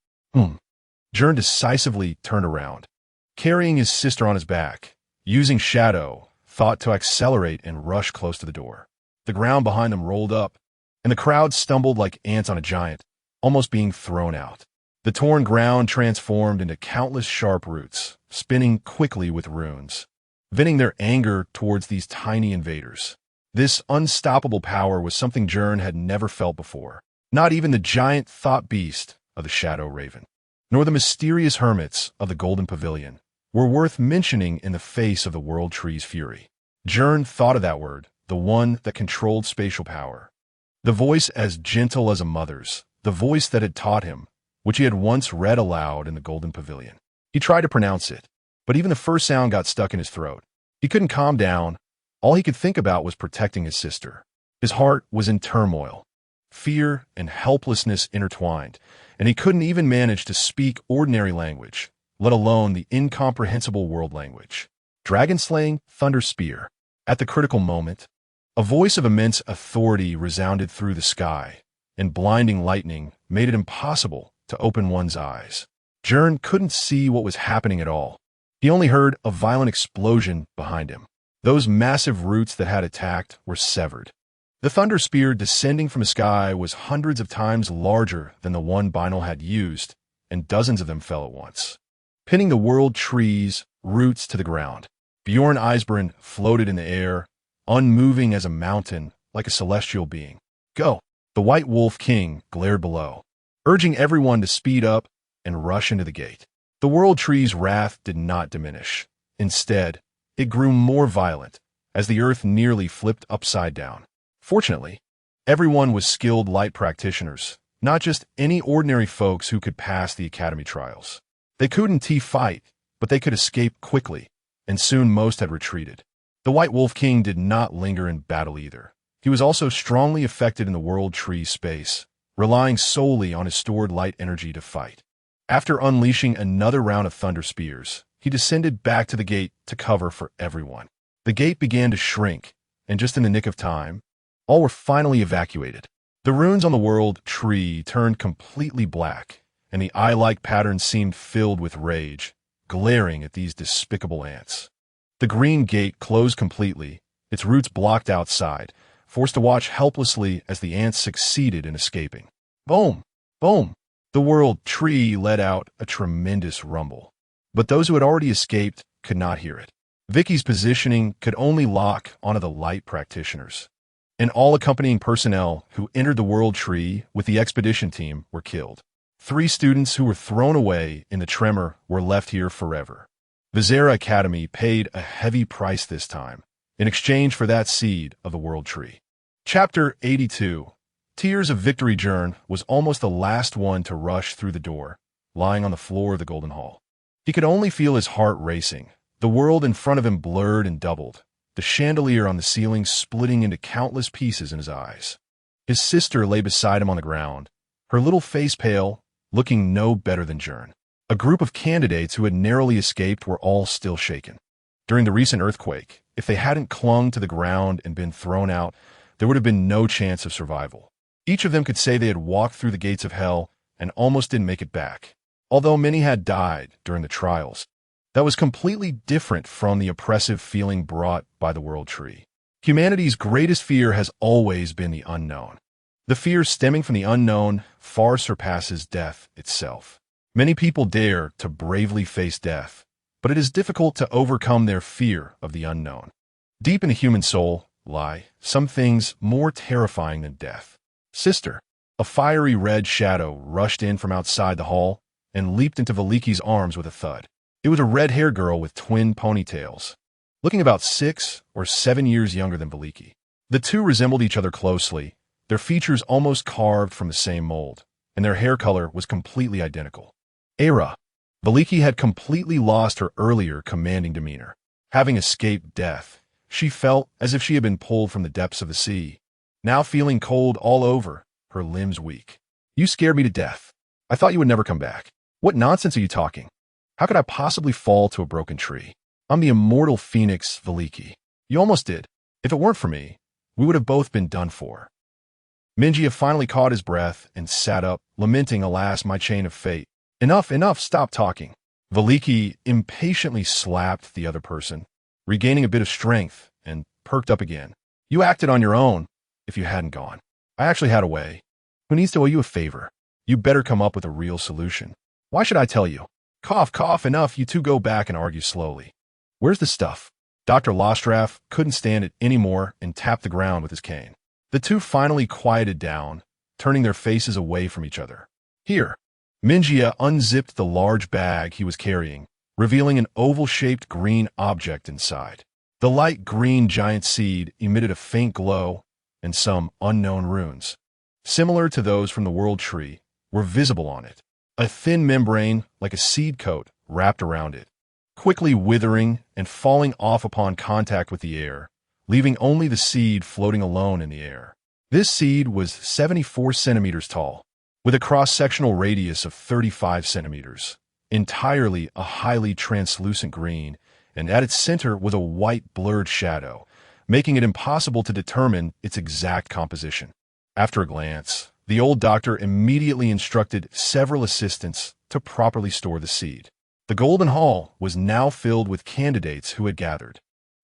Gern decisively turned around, carrying his sister on his back, using shadow, thought to accelerate and rush close to the door. The ground behind them rolled up, and the crowd stumbled like ants on a giant, almost being thrown out. The torn ground transformed into countless sharp roots, spinning quickly with runes, venting their anger towards these tiny invaders. This unstoppable power was something Gern had never felt before. Not even the giant thought beast of the Shadow Raven, nor the mysterious hermits of the Golden Pavilion, were worth mentioning in the face of the world tree's fury. Gern thought of that word, the one that controlled spatial power. The voice as gentle as a mother's, the voice that had taught him, which he had once read aloud in the Golden Pavilion. He tried to pronounce it, but even the first sound got stuck in his throat. He couldn't calm down. All he could think about was protecting his sister. His heart was in turmoil. Fear and helplessness intertwined, and he couldn't even manage to speak ordinary language, let alone the incomprehensible world language. Dragon-slaying thunder spear. At the critical moment, a voice of immense authority resounded through the sky, and blinding lightning made it impossible to open one's eyes. Gern couldn't see what was happening at all. He only heard a violent explosion behind him. Those massive roots that had attacked were severed. The thunder spear descending from the sky was hundreds of times larger than the one Binal had used, and dozens of them fell at once, pinning the world tree's roots to the ground. Bjorn Eisbjorn floated in the air, unmoving as a mountain, like a celestial being. Go! The White Wolf King glared below, urging everyone to speed up and rush into the gate. The world tree's wrath did not diminish. Instead, it grew more violent as the earth nearly flipped upside down. Fortunately, everyone was skilled light practitioners, not just any ordinary folks who could pass the academy trials. They couldn't fight, but they could escape quickly, and soon most had retreated. The White Wolf King did not linger in battle either. He was also strongly affected in the world tree space, relying solely on his stored light energy to fight. After unleashing another round of thunder spears, he descended back to the gate to cover for everyone. The gate began to shrink, and just in the nick of time, all were finally evacuated. The runes on the world tree turned completely black, and the eye-like pattern seemed filled with rage, glaring at these despicable ants. The green gate closed completely, its roots blocked outside, forced to watch helplessly as the ants succeeded in escaping. Boom! Boom! The world tree let out a tremendous rumble, but those who had already escaped could not hear it. Vicky's positioning could only lock onto the light practitioners, and all accompanying personnel who entered the world tree with the expedition team were killed. 3 students who were thrown away in the tremor were left here forever. Vizera Academy paid a heavy price this time, in exchange for that seed of the world tree. Chapter 82. Tears of Victory. Gern was almost the last one to rush through the door, lying on the floor of the Golden Hall. He could only feel his heart racing, the world in front of him blurred and doubled, the chandelier on the ceiling splitting into countless pieces in his eyes. His sister lay beside him on the ground, her little face pale, looking no better than Gern. A group of candidates who had narrowly escaped were all still shaken. During the recent earthquake, if they hadn't clung to the ground and been thrown out, there would have been no chance of survival. Each of them could say they had walked through the gates of hell and almost didn't make it back. Although many had died during the trials, that was completely different from the oppressive feeling brought by the world tree. Humanity's greatest fear has always been the unknown. The fear stemming from the unknown far surpasses death itself. Many people dare to bravely face death, but it is difficult to overcome their fear of the unknown. Deep in the human soul lie some things more terrifying than death. Sister, a fiery red shadow rushed in from outside the hall and leaped into Veliki's arms with a thud. It was a red-haired girl with twin ponytails, looking about 6 or 7 years younger than Veliki. The two resembled each other closely, their features almost carved from the same mold, and their hair color was completely identical. Era. Veliki had completely lost her earlier commanding demeanor. Having escaped death, she felt as if she had been pulled from the depths of the sea. Now feeling cold all over, her limbs weak. You scared me to death. I thought you would never come back. What nonsense are you talking? How could I possibly fall to a broken tree? I'm the immortal phoenix, Veliki. You almost did. If it weren't for me, we would have both been done for. Minjia finally caught his breath and sat up, lamenting, alas, my chain of fate. Enough, stop talking. Veliki impatiently slapped the other person, regaining a bit of strength, and perked up again. You acted on your own if you hadn't gone. I actually had a way. Who needs to owe you a favor? You better come up with a real solution. Why should I tell you? Cough, cough, enough. You two go back and argue slowly. Where's the stuff? Dr. Lostraff couldn't stand it anymore and tapped the ground with his cane. The two finally quieted down, turning their faces away from each other. Here. Minjia unzipped the large bag he was carrying, revealing an oval-shaped green object inside. The light green giant seed emitted a faint glow, and some unknown runes, similar to those from the world tree, were visible on it. A thin membrane, like a seed coat, wrapped around it, quickly withering and falling off upon contact with the air, leaving only the seed floating alone in the air. This seed was 74 centimeters tall, with a cross-sectional radius of 35 centimeters, entirely a highly translucent green, and at its center was a white blurred shadow, making it impossible to determine its exact composition. After a glance, the old doctor immediately instructed several assistants to properly store the seed. The Golden Hall was now filled with candidates who had gathered,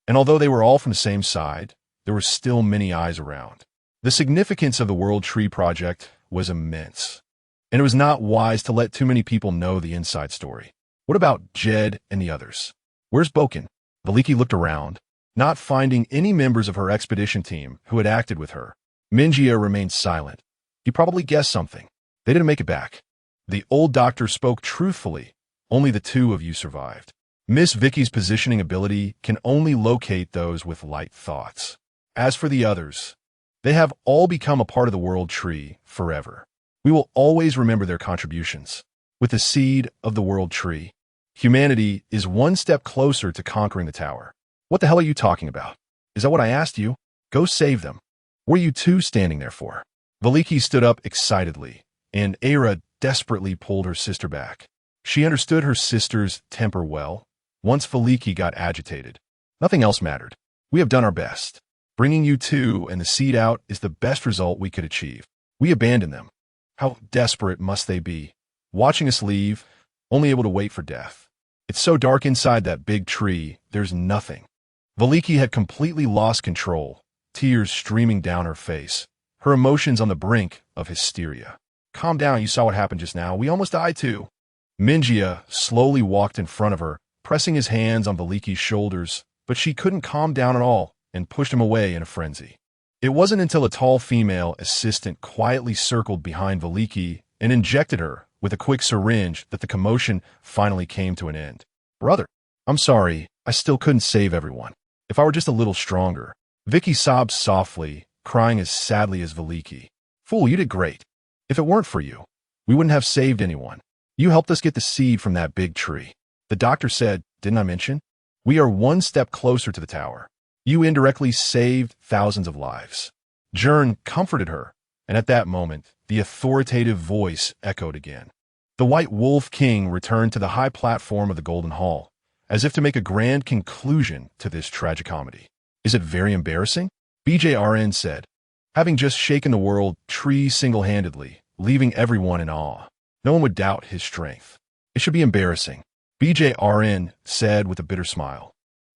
and although they were all from the same side, there were still many eyes around. The significance of the World Tree Project was immense, and it was not wise to let too many people know the inside story. What about Jed and the others? Where's Boken? Veliki looked around, not finding any members of her expedition team who had acted with her. Minjia remained silent. He probably guessed something. They didn't make it back. The old doctor spoke truthfully. Only the two of you survived. Miss Vicky's positioning ability can only locate those with light thoughts. As for the others, they have all become a part of the World Tree forever. We will always remember their contributions. With the seed of the World Tree, humanity is one step closer to conquering the tower. What the hell are you talking about? Is that what I asked you? Go save them. What are you two standing there for? Veliki stood up excitedly, and Aira desperately pulled her sister back. She understood her sister's temper well. Once Veliki got agitated, nothing else mattered. We have done our best. Bringing you two and the seed out is the best result we could achieve. We abandoned them. How desperate must they be, watching us leave, only able to wait for death. It's so dark inside that big tree, there's nothing. Veliki had completely lost control, tears streaming down her face, her emotions on the brink of hysteria. Calm down, you saw what happened just now. We almost died too. Minjia slowly walked in front of her, pressing his hands on Veliki's shoulders, but she couldn't calm down at all and pushed him away in a frenzy. It wasn't until a tall female assistant quietly circled behind Veliki and injected her with a quick syringe that the commotion finally came to an end. Brother, I'm sorry, I still couldn't save everyone. If I were just a little stronger. Vicky sobbed softly, crying as sadly as Veliki. Fool, you did great. If it weren't for you, we wouldn't have saved anyone. You helped us get the seed from that big tree. The doctor said, didn't I mention? We are one step closer to the tower. You indirectly saved thousands of lives. Gern comforted her, and at that moment, the authoritative voice echoed again. The White Wolf King returned to the high platform of the Golden Hall, as if to make a grand conclusion to this tragicomedy. Is it very embarrassing? BJRN said, having just shaken the world tree single-handedly, leaving everyone in awe. No one would doubt his strength. It should be embarrassing, BJRN said with a bitter smile.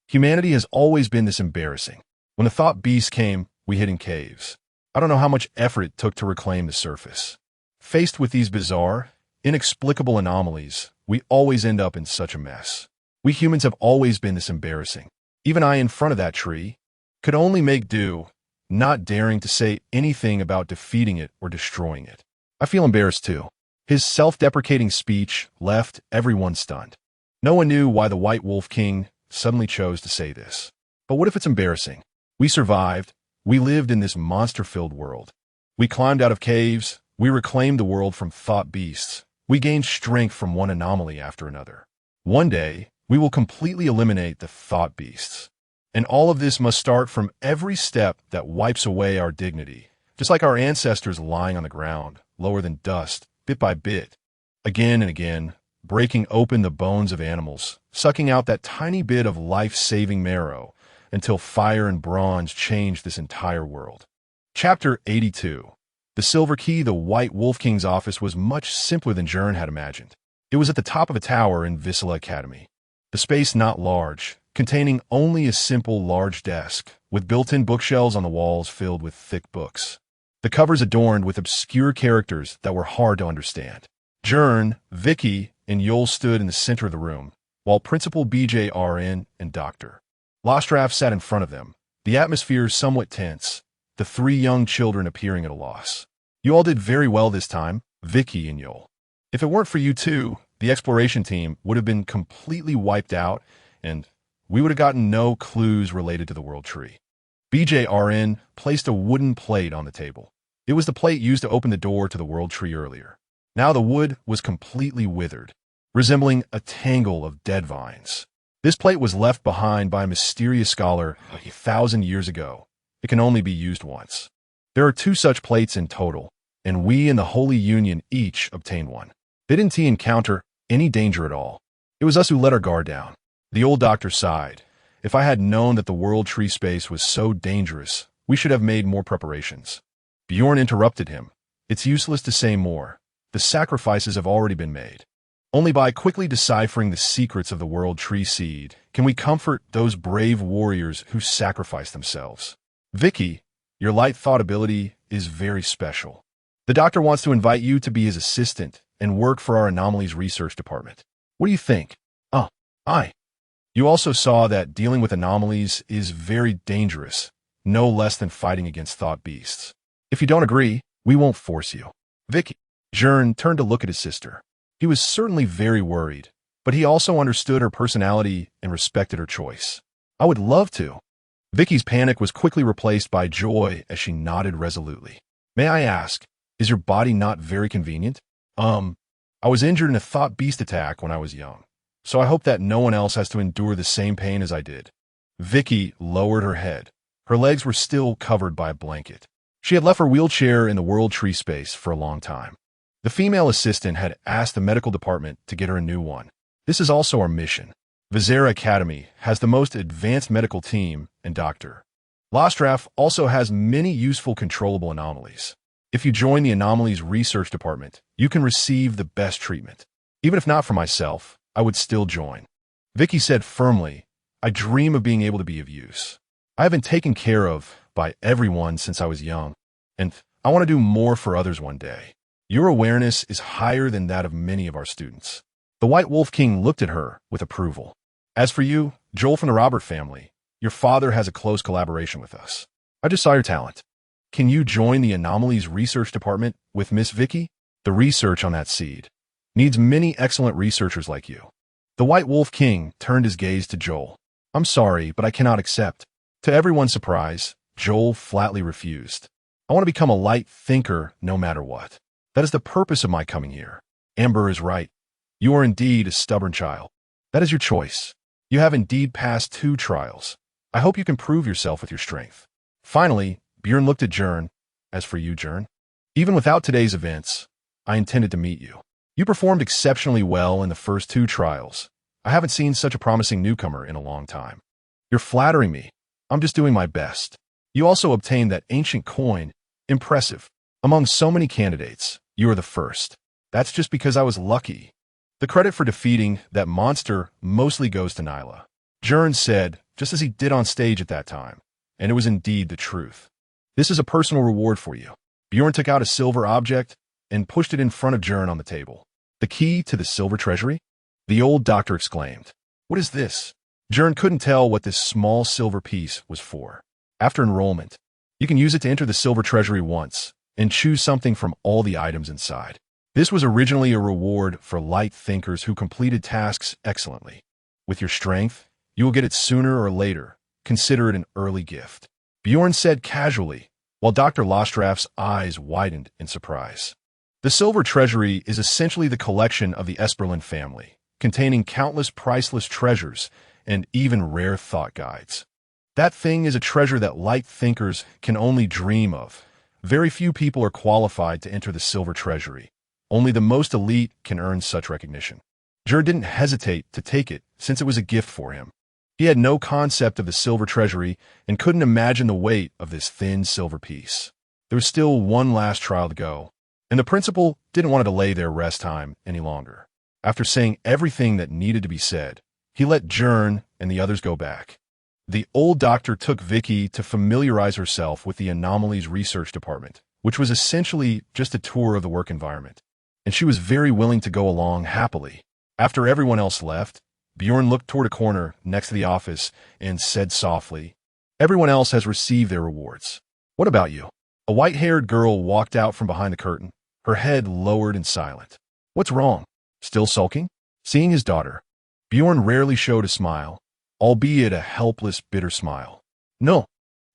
Humanity has always been this embarrassing. When the thought beast came, we hid in caves. I don't know how much effort it took to reclaim the surface. Faced with these bizarre, inexplicable anomalies, we always end up in such a mess. We humans have always been this embarrassing. Even I in front of that tree could only make do, not daring to say anything about defeating it or destroying it. I feel embarrassed too. His self-deprecating speech left everyone stunned. No one knew why the White Wolf King suddenly chose to say this. But what if it's embarrassing? We survived. We lived in this monster-filled world. We climbed out of caves. We reclaimed the world from thought beasts. We gained strength from one anomaly after another. One day, we will completely eliminate the thought beasts. And all of this must start from every step that wipes away our dignity, just like our ancestors lying on the ground, lower than dust, bit by bit, again and again, breaking open the bones of animals, sucking out that tiny bit of life-saving marrow, until fire and bronze changed this entire world. Chapter 82. The Silver Key. The White Wolf King's office was much simpler than Gern had imagined. It was at the top of a tower in Viscera Academy. The space not large, containing only a simple large desk, with built-in bookshelves on the walls filled with thick books. The covers adorned with obscure characters that were hard to understand. Gern, Vicky, and Yul stood in the center of the room, while Principal BJRN and Dr. Lostraf sat in front of them, the atmosphere somewhat tense, the three young children appearing at a loss. You all did very well this time, Vicky and Yul. If it weren't for you two, the exploration team would have been completely wiped out, and we would have gotten no clues related to the World Tree. BJRN placed a wooden plate on the table. It was the plate used to open the door to the World Tree earlier. Now the wood was completely withered, resembling a tangle of dead vines. This plate was left behind by a mysterious scholar 1,000 years ago. It can only be used once. There are 2 such plates in total, and we in the Holy Union each obtain one. Didn't he encounter any danger at all? It was us who let our guard down. The old doctor sighed. If I had known that the world tree space was so dangerous, we should have made more preparations. Bjorn interrupted him. It's useless to say more. The sacrifices have already been made. Only by quickly deciphering the secrets of the world tree seed can we comfort those brave warriors who sacrifice themselves. Vicky, your light thought ability is very special. The doctor wants to invite you to be his assistant and work for our anomalies research department. What do you think? You also saw that dealing with anomalies is very dangerous, no less than fighting against thought beasts. If you don't agree, we won't force you. Vicky. Gern turned to look at his sister. He was certainly very worried, but he also understood her personality and respected her choice. I would love to. Vicky's panic was quickly replaced by joy as she nodded resolutely. May I ask, is your body not very convenient? I was injured in a thought beast attack when I was young, so I hope that no one else has to endure the same pain as I did. Vicky lowered her head. Her legs were still covered by a blanket. She had left her wheelchair in the world tree space for a long time. The female assistant had asked the medical department to get her a new one. This is also our mission. Vizera Academy has the most advanced medical team and doctor. Lostraf also has many useful controllable anomalies. If you join the anomalies research department, you can receive the best treatment. Even if not for myself, I would still join. Vicky said firmly, I dream of being able to be of use. I have been taken care of by everyone since I was young, and I want to do more for others one day. Your awareness is higher than that of many of our students. The White Wolf King looked at her with approval. As for you, Joel from the Robert family, your father has a close collaboration with us. I just saw your talent. Can you join the Anomalies Research Department with Miss Vicky? The research on that seed needs many excellent researchers like you. The White Wolf King turned his gaze to Joel. I'm sorry, but I cannot accept. To everyone's surprise, Joel flatly refused. I want to become a light thinker no matter what. That is the purpose of my coming here. Amber is right. You are indeed a stubborn child. That is your choice. You have indeed passed 2 trials. I hope you can prove yourself with your strength. Finally, Bjorn looked at Gern. As for you, Gern, even without today's events, I intended to meet you. You performed exceptionally well in the first 2 trials. I haven't seen such a promising newcomer in a long time. You're flattering me. I'm just doing my best. You also obtained that ancient coin. Impressive. Among so many candidates, you are the first. That's just because I was lucky. The credit for defeating that monster mostly goes to Nyla. Gern said, just as he did on stage at that time, and it was indeed the truth. This is a personal reward for you. Bjorn took out a silver object and pushed it in front of Gern on the table. The key to the silver treasury? The old doctor exclaimed. What is this? Gern couldn't tell what this small silver piece was for. After enrollment, you can use it to enter the silver treasury once and choose something from all the items inside. This was originally a reward for light thinkers who completed tasks excellently. With your strength, you will get it sooner or later. Consider it an early gift. Bjorn said casually, while Dr. Lostraf's eyes widened in surprise. The silver treasury is essentially the collection of the Esperlin family, containing countless priceless treasures and even rare thought guides. That thing is a treasure that light thinkers can only dream of. Very few people are qualified to enter the silver treasury. Only the most elite can earn such recognition. Gern didn't hesitate to take it since it was a gift for him. He had no concept of the silver treasury and couldn't imagine the weight of this thin silver piece. There was still one last trial to go, and the principal didn't want to delay their rest time any longer. After saying everything that needed to be said, he let Gern and the others go back. The old doctor took Vicky to familiarize herself with the Anomalies Research Department, which was essentially just a tour of the work environment, and she was very willing to go along happily. After everyone else left, Bjorn looked toward a corner next to the office and said softly, everyone else has received their rewards. What about you? A white-haired girl walked out from behind the curtain, her head lowered and silent. What's wrong? Still sulking? Seeing his daughter, Bjorn rarely showed a smile, albeit a helpless, bitter smile. No,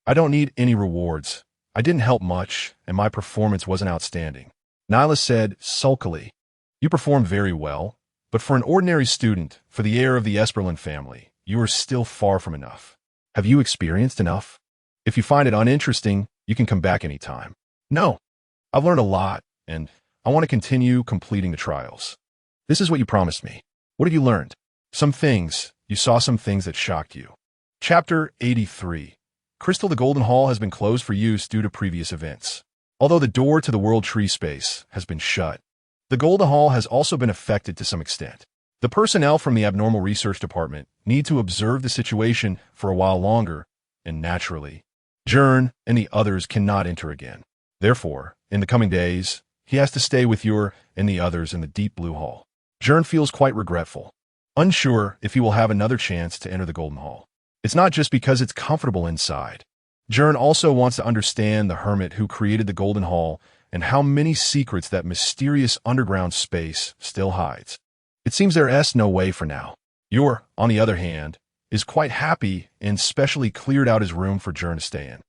I don't need any rewards. I didn't help much, and my performance wasn't outstanding. Nyla said sulkily, you performed very well, But for an ordinary student, for the heir of the Esperlin family, you are still far from enough. Have you experienced enough? If you find it uninteresting, you can come back anytime. No, I've learned a lot, and I want to continue completing the trials. This is what you promised me. What have you learned? Some things. You saw some things that shocked you. Chapter 83. Crystal, the Golden Hall has been closed for use due to previous events. Although the door to the World Tree Space has been shut, the Golden Hall has also been affected to some extent. The personnel from the Abnormal Research Department need to observe the situation for a while longer, and naturally, Gern and the others cannot enter again. Therefore, in the coming days, he has to stay with you and the others in the Deep Blue Hall. Gern feels quite regretful, unsure if he will have another chance to enter the Golden Hall. It's not just because it's comfortable inside. Gern also wants to understand the hermit who created the Golden Hall and how many secrets that mysterious underground space still hides. It seems there is no way for now. Yor, on the other hand, is quite happy and specially cleared out his room for Gern to stay in.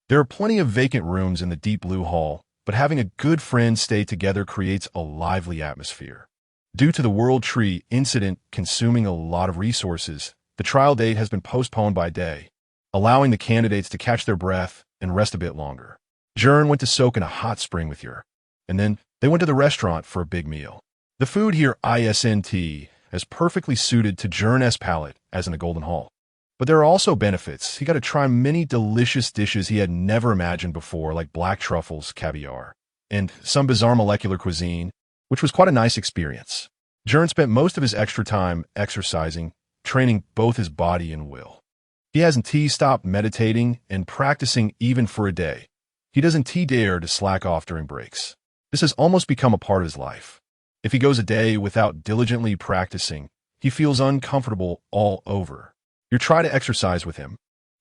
There are plenty of vacant rooms in the Deep Blue Hall, but having a good friend stay together creates a lively atmosphere. Due to the World Tree incident consuming a lot of resources, the trial date has been postponed by a day, allowing the candidates to catch their breath and rest a bit longer. Gern went to soak in a hot spring with Yor, and then they went to the restaurant for a big meal. The food here is perfectly suited to Gern's palate as in the Golden Hall. But there are also benefits. He got to try many delicious dishes he had never imagined before, like black truffles, caviar, and some bizarre molecular cuisine, which was quite a nice experience. Gern spent most of his extra time exercising, training both his body and will. He hasn't stopped meditating and practicing even for a day. He doesn't dare to slack off during breaks. This has almost become a part of his life. If he goes a day without diligently practicing, he feels uncomfortable all over. You try to exercise with him,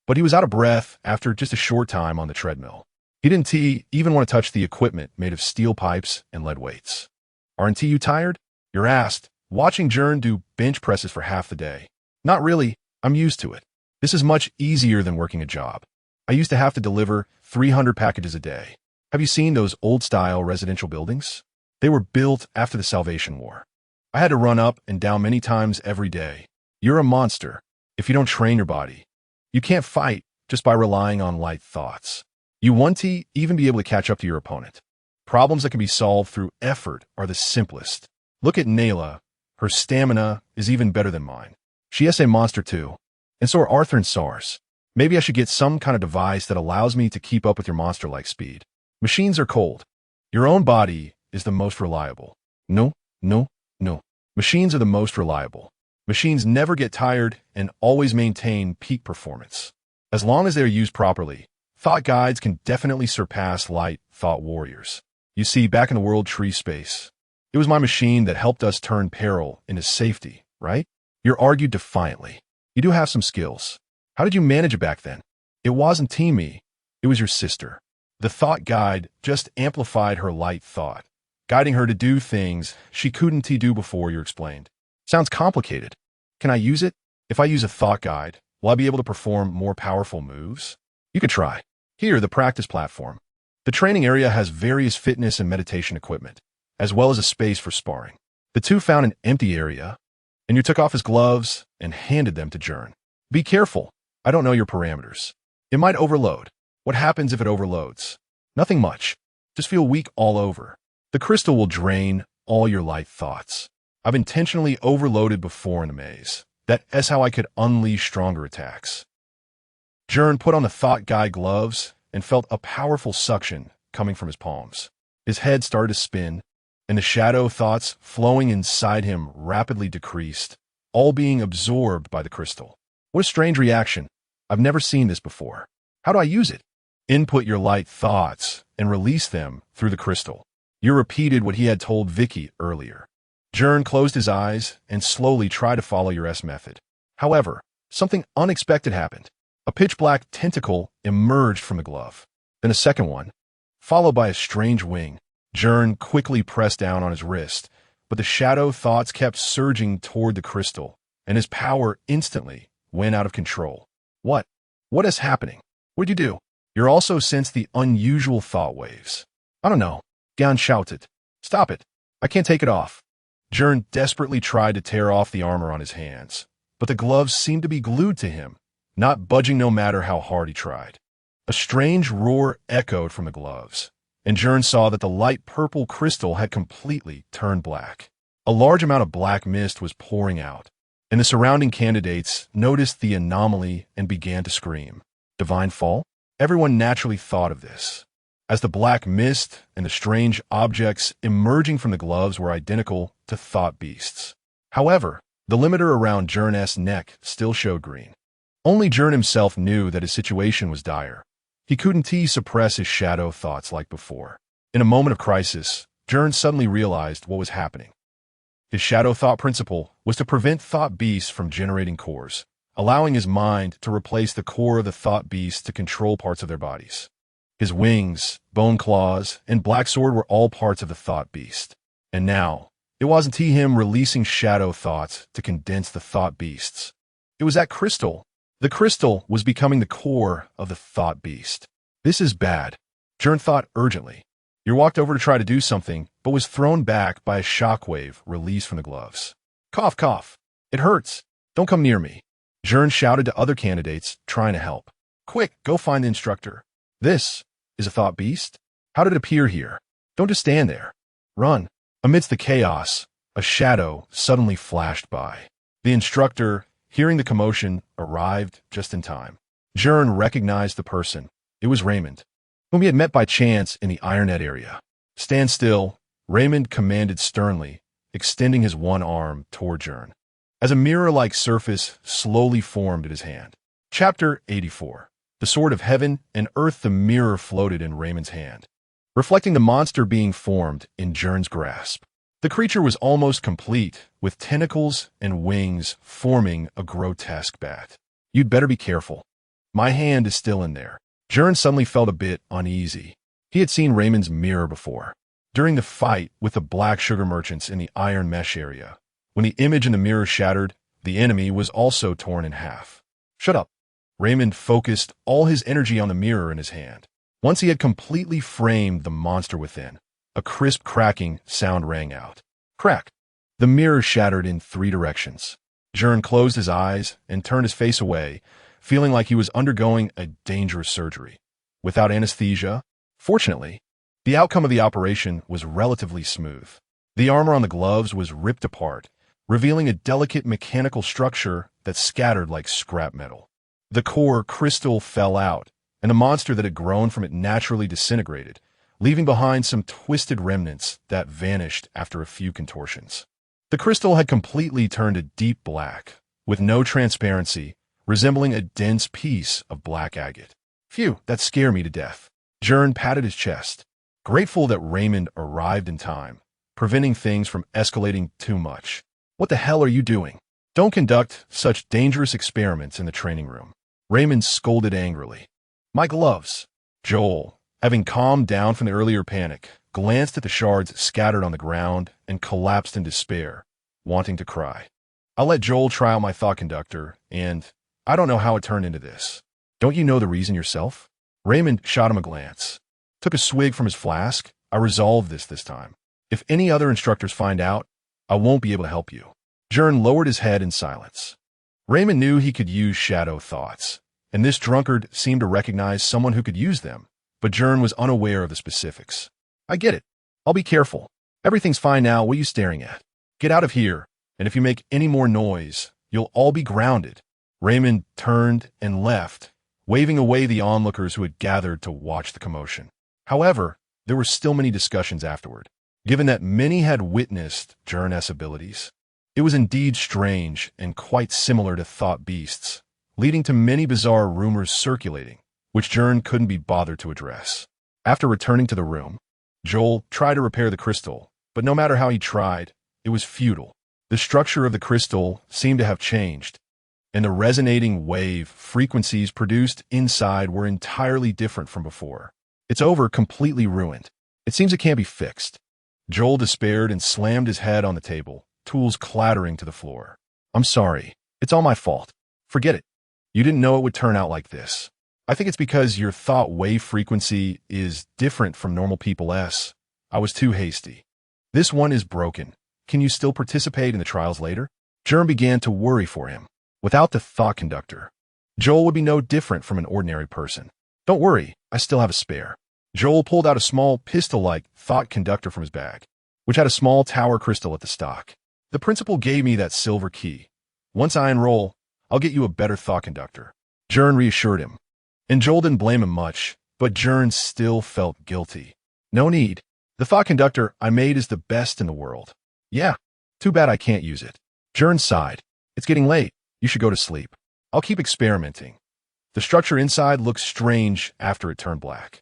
but he was out of breath after just a short time on the treadmill. He didn't even want to touch the equipment made of steel pipes and lead weights. Aren't you tired? You're asked, watching Gern do bench presses for half the day. Not really, I'm used to it. This is much easier than working a job. I used to have to deliver 300 packages a day. Have you seen those old-style residential buildings? They were built after the Salvation War. I had to run up and down many times every day. You're a monster if you don't train your body. You can't fight just by relying on light thoughts. You want to even be able to catch up to your opponent. Problems that can be solved through effort are the simplest. Look at Nayla. Her stamina is even better than mine. She is a monster too. And so are Arthur and Sars. Maybe I should get some kind of device that allows me to keep up with your monster-like speed. Machines are cold. Your own body is the most reliable. No. Machines are the most reliable. Machines never get tired and always maintain peak performance. As long as they are used properly, thought guides can definitely surpass light thought warriors. You see, back in the World Tree Space, it was my machine that helped us turn peril into safety, right? You're argued defiantly. You do have some skills. How did you manage it back then? It wasn't me. It was your sister. The thought guide just amplified her light thought, guiding her to do things she couldn't do before. You explained. Sounds complicated. Can I use it? If I use a thought guide, will I be able to perform more powerful moves? You could try. Here, the practice platform. The training area has various fitness and meditation equipment, as well as a space for sparring. The two found an empty area, and you took off his gloves and handed them to Gern. Be careful. I don't know your parameters. It might overload. What happens if it overloads? Nothing much. Just feel weak all over. The crystal will drain all your light thoughts. I've intentionally overloaded before in the maze. That is how I could unleash stronger attacks. Gern put on the thought guide gloves and felt a powerful suction coming from his palms. His head started to spin, and the shadow thoughts flowing inside him rapidly decreased, all being absorbed by the crystal. What a strange reaction. I've never seen this before. How do I use it? Input your light thoughts and release them through the crystal. You repeated what he had told Vicky earlier. Gern closed his eyes and slowly tried to follow your method. However, something unexpected happened. A pitch-black tentacle emerged from the glove. Then a second one, followed by a strange wing. Gern quickly pressed down on his wrist, but the shadow thoughts kept surging toward the crystal, and his power instantly went out of control. What is happening? What did you do? You also sensed the unusual thought waves. I don't know. Gern shouted. Stop it. I can't take it off. Gern desperately tried to tear off the armor on his hands, but the gloves seemed to be glued to him, not budging no matter how hard he tried. A strange roar echoed from the gloves, and Gern saw that the light purple crystal had completely turned black. A large amount of black mist was pouring out, and the surrounding candidates noticed the anomaly and began to scream. Divine fall? Everyone naturally thought of this, as the black mist and the strange objects emerging from the gloves were identical to thought beasts. However, the limiter around Gern's neck still showed green. Only Gern himself knew that his situation was dire. He couldn't suppress his shadow thoughts like before. In a moment of crisis, Gern suddenly realized what was happening. His shadow thought principle was to prevent thought beasts from generating cores, allowing his mind to replace the core of the thought beasts to control parts of their bodies. His wings, bone claws, and black sword were all parts of the thought beast. And now, it wasn't him releasing shadow thoughts to condense the thought beasts. It was that crystal. The crystal was becoming the core of the thought beast. This is bad, Gern thought urgently. He walked over to try to do something, but was thrown back by a shockwave released from the gloves. Cough, cough. It hurts. Don't come near me. Gern shouted to other candidates, trying to help. Quick, go find the instructor. This is a thought beast? How did it appear here? Don't just stand there. Run. Amidst the chaos, a shadow suddenly flashed by. The instructor, hearing the commotion, arrived just in time. Gern recognized the person. It was Raymond, whom he had met by chance in the Ironnet area. Stand still, Raymond commanded sternly, extending his one arm toward Gern, as a mirror-like surface slowly formed at his hand. Chapter 84. The sword of heaven and earth. The mirror floated in Raymond's hand, reflecting the monster being formed in Gern's grasp. The creature was almost complete, with tentacles and wings forming a grotesque bat. You'd better be careful. My hand is still in there. Gern suddenly felt a bit uneasy. He had seen Raymond's mirror before, during the fight with the black sugar merchants in the iron mesh area. When the image in the mirror shattered, the enemy was also torn in half. Shut up. Raymond focused all his energy on the mirror in his hand. Once he had completely framed the monster within, a crisp cracking sound rang out. Crack! The mirror shattered in 3 directions. Gern closed his eyes and turned his face away, feeling like he was undergoing a dangerous surgery. Without anesthesia, fortunately, the outcome of the operation was relatively smooth. The armor on the gloves was ripped apart, revealing a delicate mechanical structure that scattered like scrap metal. The core crystal fell out, and the monster that had grown from it naturally disintegrated, leaving behind some twisted remnants that vanished after a few contortions. The crystal had completely turned a deep black, with no transparency, resembling a dense piece of black agate. Phew, that scared me to death. Gern patted his chest, grateful that Raymond arrived in time, preventing things from escalating too much. What the hell are you doing? Don't conduct such dangerous experiments in the training room. Raymond scolded angrily. My gloves. Joel, having calmed down from the earlier panic, glanced at the shards scattered on the ground and collapsed in despair, wanting to cry. I'll let Joel try out my thought conductor, and I don't know how it turned into this. Don't you know the reason yourself? Raymond shot him a glance, took a swig from his flask. I resolved this time. If any other instructors find out, I won't be able to help you. Gern lowered his head in silence. Raymond knew he could use shadow thoughts, and this drunkard seemed to recognize someone who could use them, but Gern was unaware of the specifics. I get it. I'll be careful. Everything's fine now. What are you staring at? Get out of here, and if you make any more noise, you'll all be grounded. Raymond turned and left, waving away the onlookers who had gathered to watch the commotion. However, there were still many discussions afterward, given that many had witnessed Gern's abilities. It was indeed strange and quite similar to thought beasts, leading to many bizarre rumors circulating, which Gern couldn't be bothered to address. After returning to the room, Joel tried to repair the crystal, but no matter how he tried, it was futile. The structure of the crystal seemed to have changed, and the resonating wave frequencies produced inside were entirely different from before. It's over, completely ruined. It seems it can't be fixed. Joel despaired and slammed his head on the table, tools clattering to the floor. I'm sorry. It's all my fault. Forget it. You didn't know it would turn out like this. I think it's because your thought wave frequency is different from normal people's. I was too hasty. This one is broken. Can you still participate in the trials later? Gern began to worry for him. Without the thought conductor, Joel would be no different from an ordinary person. Don't worry, I still have a spare. Joel pulled out a small pistol-like thought conductor from his bag, which had a small tower crystal at the stock. The principal gave me that silver key. Once I enroll, I'll get you a better thought conductor. Gern reassured him. And Joel didn't blame him much, but Gern still felt guilty. No need. The thought conductor I made is the best in the world. Yeah, too bad I can't use it. Gern sighed. It's getting late. You should go to sleep. I'll keep experimenting. The structure inside looked strange after it turned black.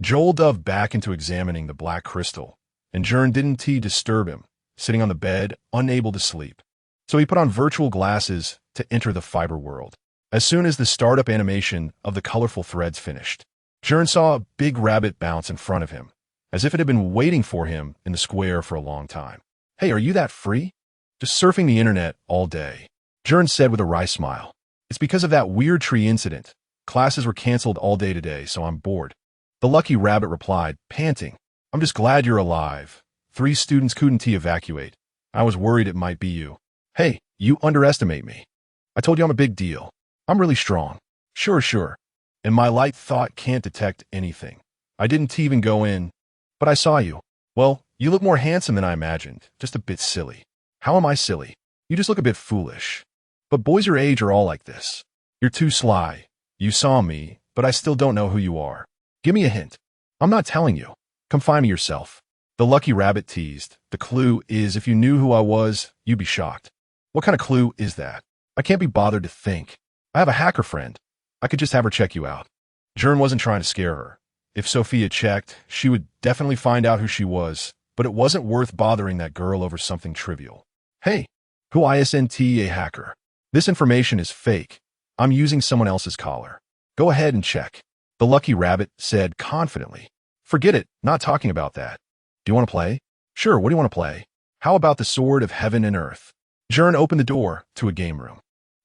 Joel dove back into examining the black crystal, and Gern didn't disturb him, sitting on the bed, unable to sleep. So he put on virtual glasses to enter the fiber world. As soon as the startup animation of the colorful threads finished, Gern saw a big rabbit bounce in front of him, as if it had been waiting for him in the square for a long time. Hey, are you that free? Just surfing the internet all day. Gern said with a wry smile. It's because of that weird tree incident. Classes were canceled all day today, so I'm bored. The lucky rabbit replied, panting. I'm just glad you're alive. 3 students couldn't evacuate. I was worried it might be you. Hey, you underestimate me. I told you I'm a big deal. I'm really strong. Sure. And my light thought can't detect anything. I didn't even go in, but I saw you. Well, you look more handsome than I imagined, just a bit silly. How am I silly? You just look a bit foolish. But boys your age are all like this. You're too sly. You saw me, but I still don't know who you are. Give me a hint. I'm not telling you. Come find me yourself. The lucky rabbit teased. The clue is if you knew who I was, you'd be shocked. What kind of clue is that? I can't be bothered to think. I have a hacker friend. I could just have her check you out. Gern wasn't trying to scare her. If Sophia checked, she would definitely find out who she was, but it wasn't worth bothering that girl over something trivial. Hey, who isn't a hacker? This information is fake. I'm using someone else's collar. Go ahead and check. The lucky rabbit said confidently. Forget it, not talking about that. Do you want to play? Sure, what do you want to play? How about the Sword of Heaven and Earth? Gern opened the door to a game room.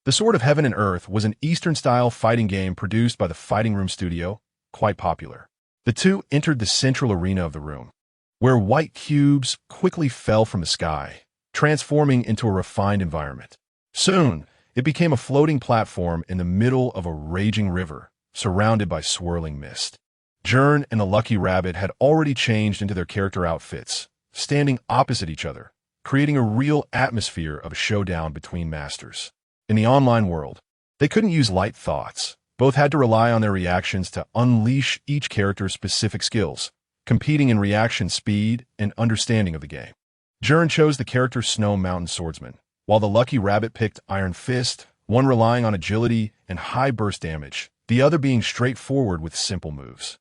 The Sword of Heaven and Earth was an Eastern-style fighting game produced by the Fighting Room Studio, quite popular. The two entered the central arena of the room, where white cubes quickly fell from the sky, transforming into a refined environment. Soon, it became a floating platform in the middle of a raging river, surrounded by swirling mist. Gern and the lucky rabbit had already changed into their character outfits, standing opposite each other, creating a real atmosphere of a showdown between masters. In the online world, they couldn't use light thoughts. Both had to rely on their reactions to unleash each character's specific skills, competing in reaction speed and understanding of the game. Gern chose the character Snow Mountain Swordsman, while the lucky rabbit picked Iron Fist, one relying on agility and high burst damage, the other being straightforward with simple moves.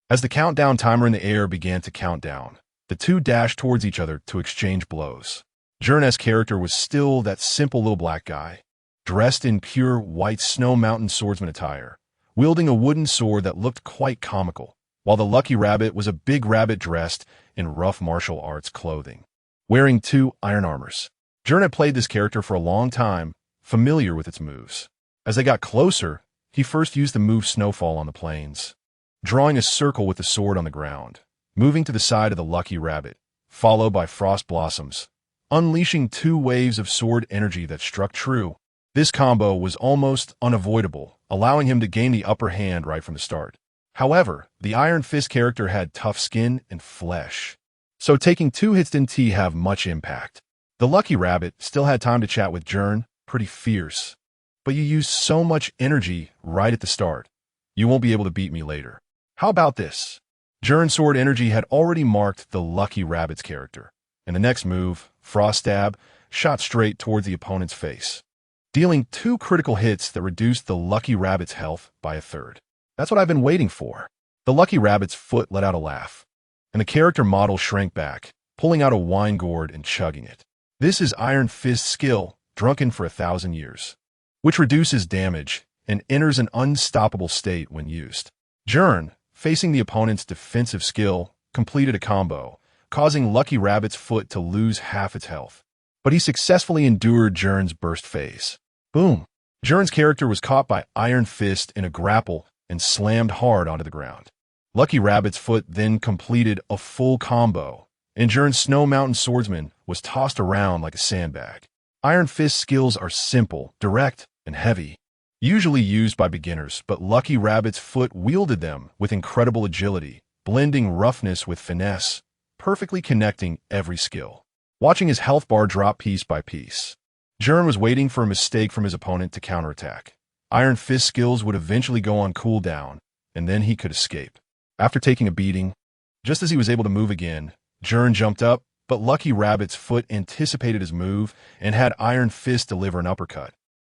As the countdown timer in the air began to count down, the two dashed towards each other to exchange blows. Gern's character was still that simple little black guy, dressed in pure white Snow Mountain Swordsman attire, wielding a wooden sword that looked quite comical, while the lucky rabbit was a big rabbit dressed in rough martial arts clothing, wearing 2 iron armors. Gern had played this character for a long time, familiar with its moves. As they got closer, he first used the move Snowfall on the plains, drawing a circle with the sword on the ground, moving to the side of the lucky rabbit, followed by Frost Blossoms, unleashing 2 waves of sword energy that struck true. This combo was almost unavoidable, allowing him to gain the upper hand right from the start. However, the Iron Fist character had tough skin and flesh, so taking 2 hits didn't have much impact. The lucky rabbit still had time to chat with Gern, pretty fierce. But you used so much energy right at the start. You won't be able to beat me later. How about this? Gern's sword energy had already marked the lucky rabbit's character, and the next move, Frost Stab, shot straight towards the opponent's face, dealing 2 critical hits that reduced the lucky rabbit's health by 1/3. That's what I've been waiting for. The lucky rabbit's foot let out a laugh, and the character model shrank back, pulling out a wine gourd and chugging it. This is Iron Fist's skill, drunken for 1,000 years, which reduces damage and enters an unstoppable state when used. Gern, facing the opponent's defensive skill, completed a combo, causing Lucky Rabbit's foot to lose half its health. But he successfully endured Gern's burst phase. Boom! Gern's character was caught by Iron Fist in a grapple and slammed hard onto the ground. Lucky Rabbit's foot then completed a full combo, and Gern's Snow Mountain swordsman was tossed around like a sandbag. Iron Fist skills are simple, direct, and heavy, usually used by beginners, but Lucky Rabbit's foot wielded them with incredible agility, blending roughness with finesse, perfectly connecting every skill. Watching his health bar drop piece by piece, Gern was waiting for a mistake from his opponent to counterattack. Iron Fist skills would eventually go on cooldown, and then he could escape. After taking a beating, just as he was able to move again, Gern jumped up, but Lucky Rabbit's foot anticipated his move and had Iron Fist deliver an uppercut.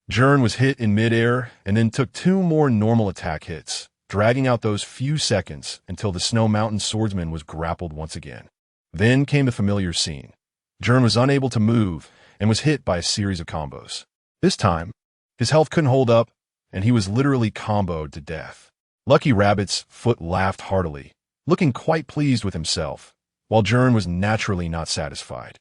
Gern was hit in midair and then took 2 more normal attack hits, dragging out those few seconds until the Snow Mountain swordsman was grappled once again. Then came the familiar scene. Gern was unable to move and was hit by a series of combos. This time, his health couldn't hold up, and he was literally comboed to death. Lucky Rabbit's foot laughed heartily, looking quite pleased with himself, while Gern was naturally not satisfied.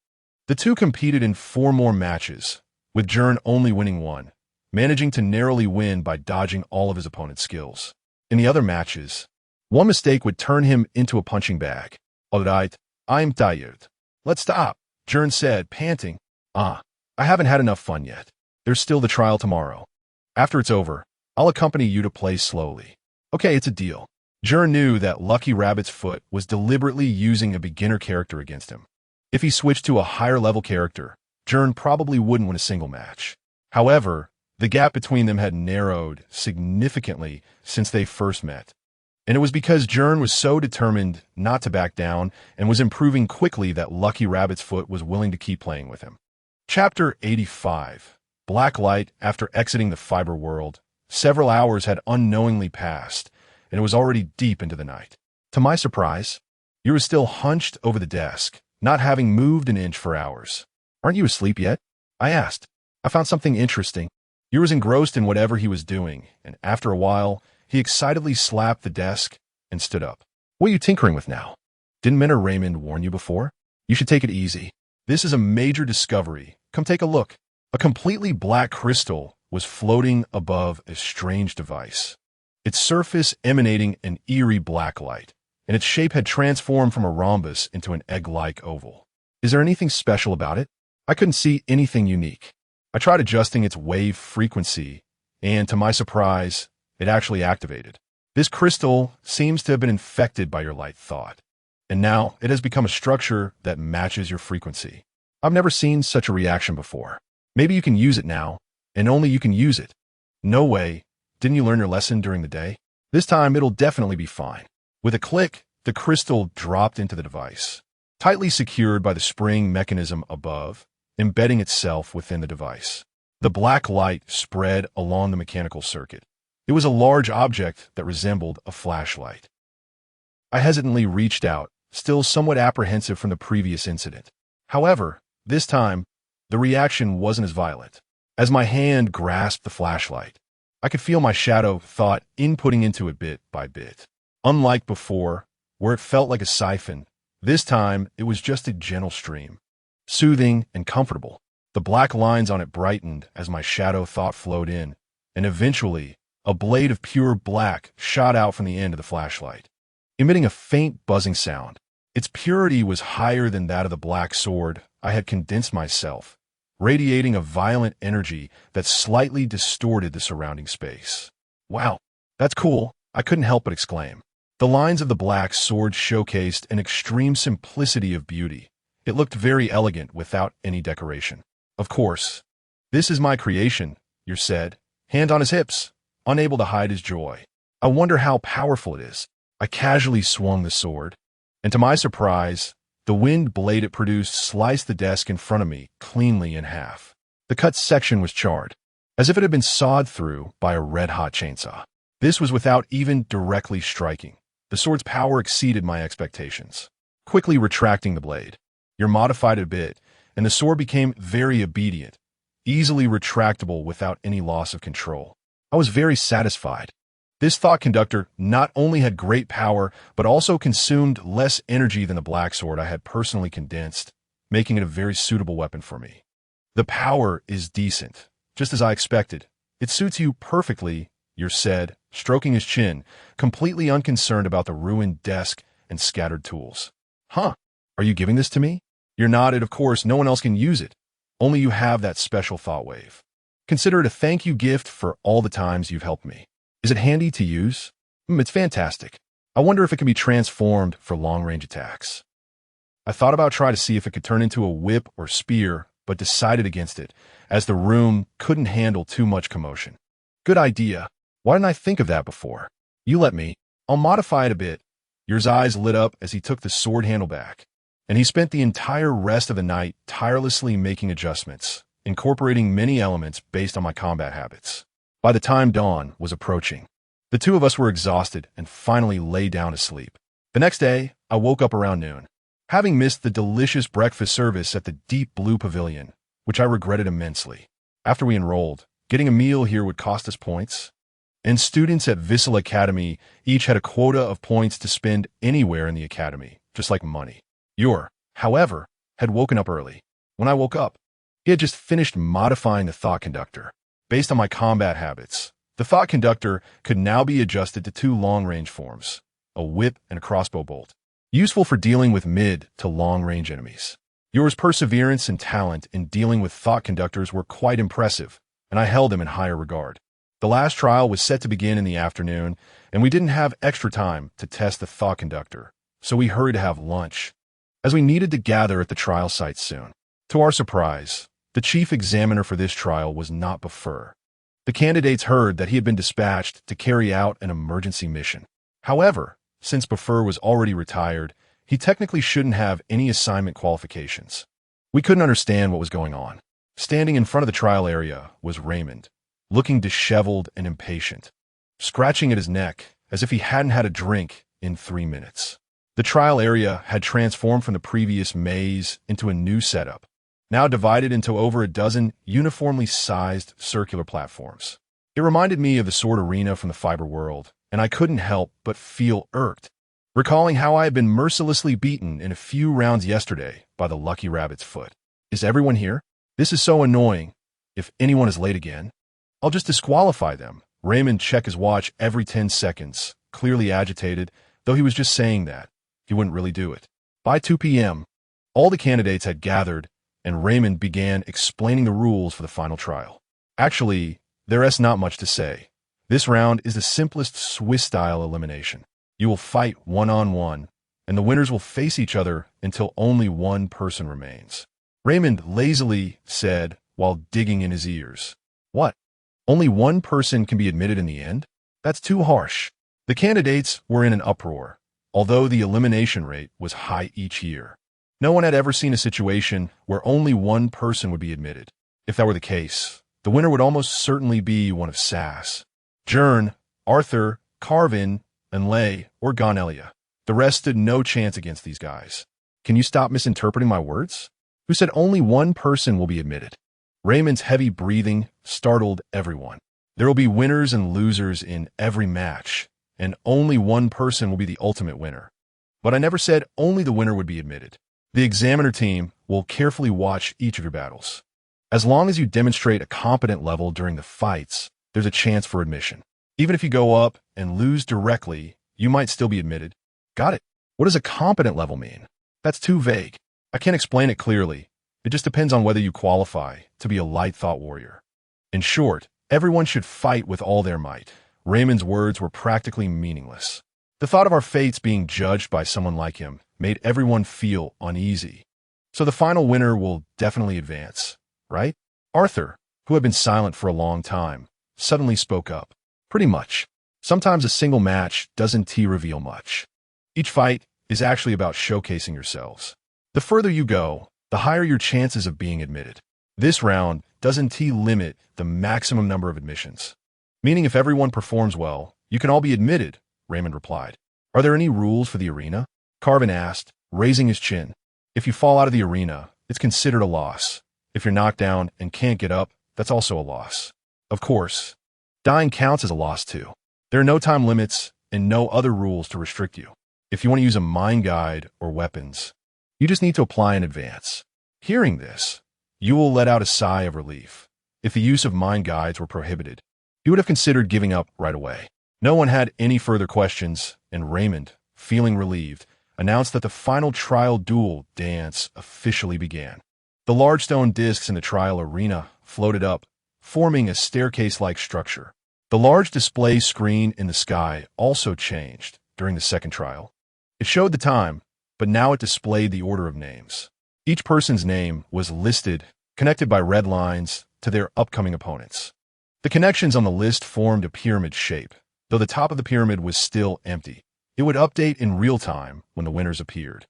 The two competed in 4 more matches, with Gern only winning 1, managing to narrowly win by dodging all of his opponent's skills. In the other matches, one mistake would turn him into a punching bag. "Alright, I'm tired. Let's stop," Gern said, panting. I haven't had enough fun yet. There's still the trial tomorrow. After it's over, I'll accompany you to play slowly." "Okay, it's a deal." Gern knew that Lucky Rabbit's foot was deliberately using a beginner character against him. If he switched to a higher-level character, Gern probably wouldn't win a single match. However, the gap between them had narrowed significantly since they first met. And it was because Gern was so determined not to back down and was improving quickly that Lucky Rabbit's foot was willing to keep playing with him. Chapter 85. Black Light. After exiting the fiber world, several hours had unknowingly passed, and it was already deep into the night. To my surprise, you were still hunched over the desk, not having moved an inch for hours. "Aren't you asleep yet?" I asked. I found something interesting. You was engrossed in whatever he was doing, and after a while, he excitedly slapped the desk and stood up. "What are you tinkering with now? Didn't Mentor Raymond warn you before? You should take it easy. This is a major discovery. Come take a look." A completely black crystal was floating above a strange device, its surface emanating an eerie black light, and its shape had transformed from a rhombus into an egg-like oval. "Is there anything special about it?" I couldn't see anything unique. I tried adjusting its wave frequency, and to my surprise, it actually activated. "This crystal seems to have been infected by your light thought, and now it has become a structure that matches your frequency. I've never seen such a reaction before. Maybe you can use it now, and only you can use it." "No way. Didn't you learn your lesson during the day? This time it'll definitely be fine." With a click, the crystal dropped into the device, tightly secured by the spring mechanism above, embedding itself within the device. The black light spread along the mechanical circuit. It was a large object that resembled a flashlight. I hesitantly reached out, still somewhat apprehensive from the previous incident. However, this time, the reaction wasn't as violent. As my hand grasped the flashlight, I could feel my shadow thought inputting into it bit by bit. Unlike before, where it felt like a siphon, this time it was just a gentle stream, soothing and comfortable. The black lines on it brightened as my shadow thought flowed in, and eventually, a blade of pure black shot out from the end of the flashlight, emitting a faint buzzing sound. Its purity was higher than that of the black sword I had condensed myself, radiating a violent energy that slightly distorted the surrounding space. "Wow, that's cool," I couldn't help but exclaim. The lines of the black sword showcased an extreme simplicity of beauty. It looked very elegant without any decoration. "Of course, this is my creation," Yer said, hand on his hips, unable to hide his joy. "I wonder how powerful it is." I casually swung the sword, and to my surprise, the wind blade it produced sliced the desk in front of me cleanly in half. The cut section was charred, as if it had been sawed through by a red-hot chainsaw. This was without even directly striking. The sword's power exceeded my expectations. Quickly retracting the blade, Yer modified it a bit, and the sword became very obedient, easily retractable without any loss of control. I was very satisfied. This thought conductor not only had great power, but also consumed less energy than the black sword I had personally condensed, making it a very suitable weapon for me. "The power is decent, just as I expected. It suits you perfectly," Yer said, stroking his chin, completely unconcerned about the ruined desk and scattered tools. "Huh, Are you giving this to me? You're nodded. Of course, no one else can use it. Only you have that special thought wave. Consider it a thank you gift for all the times you've helped me. Is it handy to use? It's fantastic. I wonder if it can be transformed for long-range attacks. I thought about trying to see if it could turn into a whip or spear, but decided against it, as the room couldn't handle too much commotion. Good idea. Why didn't I think of that before? You let me. I'll modify it a bit. Your eyes lit up as he took the sword handle back, and he spent the entire rest of the night tirelessly making adjustments, incorporating many elements based on my combat habits. By the time dawn was approaching, the two of us were exhausted and finally lay down to sleep. The next day, I woke up around noon, having missed the delicious breakfast service at the Deep Blue Pavilion, which I regretted immensely. After we enrolled, getting a meal here would cost us points, and students at Vissel Academy each had a quota of points to spend anywhere in the academy, just like money. Yor, however, had woken up early. When I woke up, he had just finished modifying the thought conductor. Based on my combat habits, the thought conductor could now be adjusted to two long-range forms, a whip and a crossbow bolt, useful for dealing with mid to long-range enemies. Yor's perseverance and talent in dealing with thought conductors were quite impressive, and I held him in higher regard. The last trial was set to begin in the afternoon, and we didn't have extra time to test the thought conductor, so we hurried to have lunch, as we needed to gather at the trial site soon. To our surprise, the chief examiner for this trial was not Buffer. The candidates heard that he had been dispatched to carry out an emergency mission. However, since Buffer was already retired, he technically shouldn't have any assignment qualifications. We couldn't understand what was going on. Standing in front of the trial area was Raymond, looking disheveled and impatient, scratching at his neck as if he hadn't had a drink in 3 minutes. The trial area had transformed from the previous maze into a new setup, now divided into over a dozen uniformly sized circular platforms. It reminded me of the sword arena from the fiber world, and I couldn't help but feel irked, recalling how I had been mercilessly beaten in a few rounds yesterday by the lucky rabbit's foot. Is everyone here? This is so annoying. If anyone is late again, I'll just disqualify them. Raymond checked his watch every 10 seconds, clearly agitated, though he was just saying that. He wouldn't really do it. By 2 p.m., all the candidates had gathered, and Raymond began explaining the rules for the final trial. Actually, there's not much to say. This round is the simplest Swiss-style elimination. You will fight one-on-one, and the winners will face each other until only one person remains. Raymond lazily said while digging in his ears. What? Only one person can be admitted in the end? That's too harsh. The candidates were in an uproar, although the elimination rate was high each year. No one had ever seen a situation where only one person would be admitted. If that were the case, the winner would almost certainly be one of Sass, Gern, Arthur, Carvin, and Lay, or Gonelia. The rest stood no chance against these guys. Can you stop misinterpreting my words? Who said only one person will be admitted? Raymond's heavy breathing startled everyone. There will be winners and losers in every match, and only one person will be the ultimate winner. But I never said only the winner would be admitted. The examiner team will carefully watch each of your battles. As long as you demonstrate a competent level during the fights, there's a chance for admission. Even if you go up and lose directly, you might still be admitted. Got it. What does a competent level mean? That's too vague. I can't explain it clearly. It just depends on whether you qualify to be a light thought warrior. In short, everyone should fight with all their might. Raymond's words were practically meaningless. The thought of our fates being judged by someone like him made everyone feel uneasy. So the final winner will definitely advance, right? Arthur, who had been silent for a long time, suddenly spoke up. Pretty much. Sometimes a single match doesn't reveal much. Each fight is actually about showcasing yourselves. The further you go, the higher your chances of being admitted. This round doesn't limit the maximum number of admissions. Meaning if everyone performs well, you can all be admitted, Raymond replied. Are there any rules for the arena? Carvin asked, raising his chin. If you fall out of the arena, it's considered a loss. If you're knocked down and can't get up, that's also a loss. Of course, dying counts as a loss too. There are no time limits and no other rules to restrict you. If you want to use a mind guide or weapons, you just need to apply in advance. Hearing this, you will let out a sigh of relief. If the use of mind guides were prohibited, you would have considered giving up right away. No one had any further questions, and Raymond, feeling relieved, announced that the final trial duel dance officially began. The large stone discs in the trial arena floated up, forming a staircase-like structure. The large display screen in the sky also changed during the second trial. It showed the time, but now it displayed the order of names. Each person's name was listed, connected by red lines, to their upcoming opponents. The connections on the list formed a pyramid shape, though the top of the pyramid was still empty. It would update in real time when the winners appeared.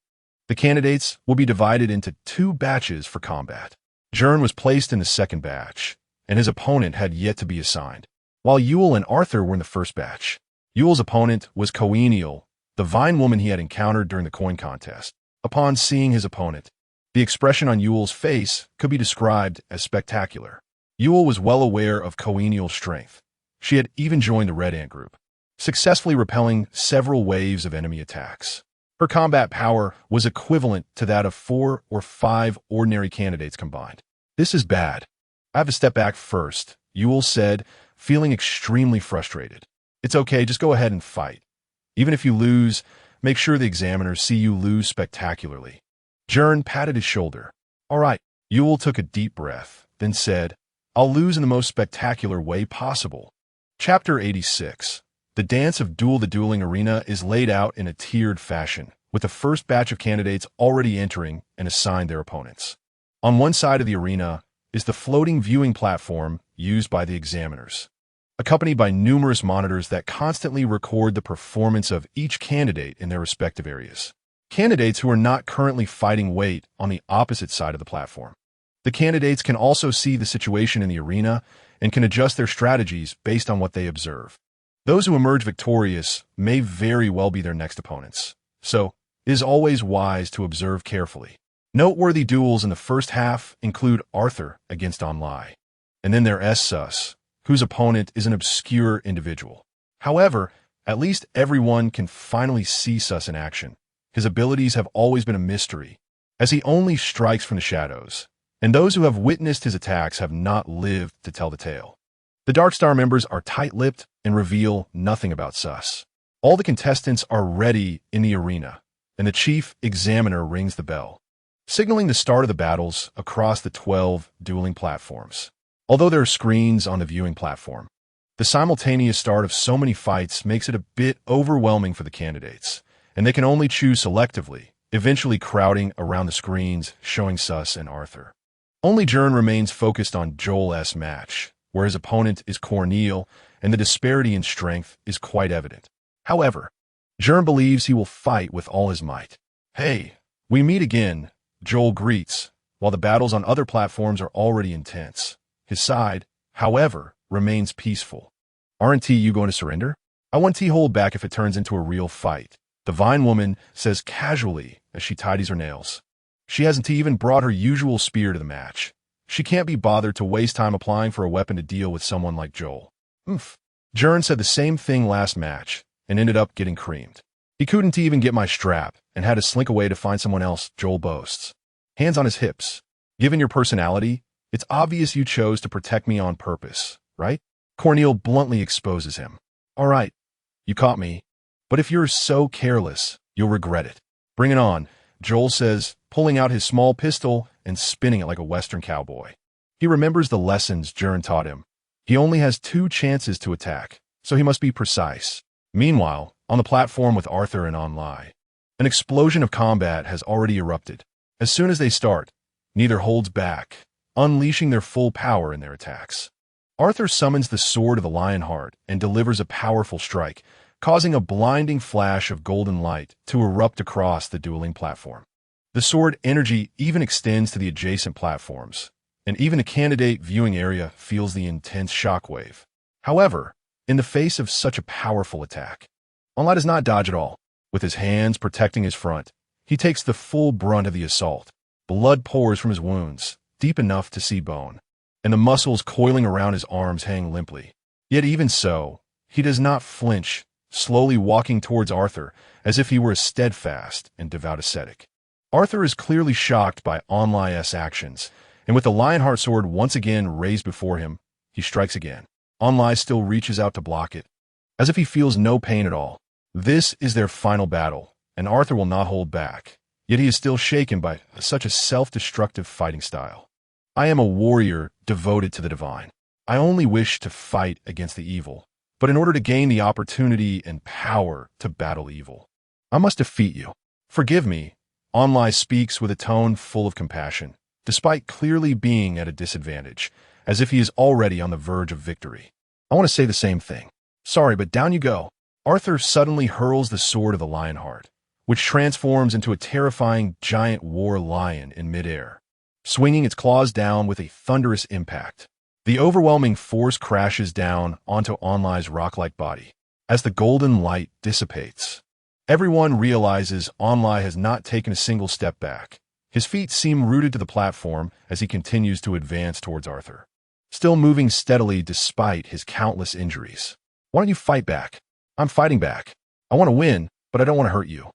The candidates will be divided into 2 batches for combat. Gern was placed in the second batch, and his opponent had yet to be assigned, while Yule and Arthur were in the first batch. Yule's opponent was Coenial, the vine woman he had encountered during the coin contest. Upon seeing his opponent, the expression on Yule's face could be described as spectacular. Yule was well aware of Coenial's strength. She had even joined the Red Ant group, successfully repelling several waves of enemy attacks. Her combat power was equivalent to that of 4 or 5 ordinary candidates combined. "This is bad. I have to step back first," Yule said, feeling extremely frustrated. "It's okay, just go ahead and fight. Even if you lose, make sure the examiners see you lose spectacularly." Gern patted his shoulder. "All right." Yule took a deep breath, then said, "I'll lose in the most spectacular way possible." Chapter 86. The dance of Duel. The dueling arena is laid out in a tiered fashion, with the first batch of candidates already entering and assigned their opponents. On one side of the arena is the floating viewing platform used by the examiners, accompanied by numerous monitors that constantly record the performance of each candidate in their respective areas. Candidates who are not currently fighting wait on the opposite side of the platform. The candidates can also see the situation in the arena and can adjust their strategies based on what they observe. Those who emerge victorious may very well be their next opponents, so it is always wise to observe carefully. Noteworthy duels in the first half include Arthur against Onlai, and then their Sus, whose opponent is an obscure individual. However, at least everyone can finally see Sus in action. His abilities have always been a mystery, as he only strikes from the shadows, and those who have witnessed his attacks have not lived to tell the tale. The Darkstar members are tight-lipped and reveal nothing about Sus. All the contestants are ready in the arena, and the chief examiner rings the bell, signaling the start of the battles across the 12 dueling platforms. Although there are screens on the viewing platform, the simultaneous start of so many fights makes it a bit overwhelming for the candidates, and they can only choose selectively, eventually crowding around the screens showing Sus and Arthur. Only Gern remains focused on Joel's match, where his opponent is Corneal, and the disparity in strength is quite evident. However, Gern believes he will fight with all his might. "Hey, we meet again," Joel greets, while the battles on other platforms are already intense. His side, however, remains peaceful. "Aren't you going to surrender? I want to hold back if it turns into a real fight," the Vine Woman says casually as she tidies her nails. She hasn't even brought her usual spear to the match. She can't be bothered to waste time applying for a weapon to deal with someone like Joel. Gern said the same thing last match and ended up getting creamed. "He couldn't even get my strap and had to slink away to find someone else," Joel boasts. Hands on his hips. "Given your personality, it's obvious you chose to protect me on purpose, right?" Corneal bluntly exposes him. "All right, you caught me. But if you're so careless, you'll regret it." "Bring it on," Joel says, pulling out his small pistol and spinning it like a Western cowboy. He remembers the lessons Gern taught him. He only has 2 chances to attack, so he must be precise. Meanwhile, on the platform with Arthur and Onlai, an explosion of combat has already erupted. As soon as they start, neither holds back, unleashing their full power in their attacks. Arthur summons the Sword of the Lionheart and delivers a powerful strike, causing a blinding flash of golden light to erupt across the dueling platform. The sword energy even extends to the adjacent platforms, and even the candidate viewing area feels the intense shockwave. However, in the face of such a powerful attack, Onlai does not dodge at all. With his hands protecting his front, he takes the full brunt of the assault. Blood pours from his wounds, deep enough to see bone, and the muscles coiling around his arms hang limply. Yet even so, he does not flinch, slowly walking towards Arthur as if he were a steadfast and devout ascetic. Arthur is clearly shocked by Onlai's actions, and with the Lionheart sword once again raised before him, he strikes again. Onlai still reaches out to block it, as if he feels no pain at all. This is their final battle, and Arthur will not hold back. Yet he is still shaken by such a self-destructive fighting style. I am a warrior devoted to the divine. I only wish to fight against the evil, but in order to gain the opportunity and power to battle evil, I must defeat you. Forgive me, Onlai speaks with a tone full of compassion, despite clearly being at a disadvantage, as if he is already on the verge of victory. I want to say the same thing. Sorry, but down you go. Arthur suddenly hurls the sword of the Lionheart, which transforms into a terrifying giant war lion in midair, swinging its claws down with a thunderous impact. The overwhelming force crashes down onto Onlai's rock-like body. As the golden light dissipates, everyone realizes Onlai has not taken a single step back. His feet seem rooted to the platform as he continues to advance towards Arthur, still moving steadily despite his countless injuries. Why don't you fight back? I'm fighting back. I want to win, but I don't want to hurt you.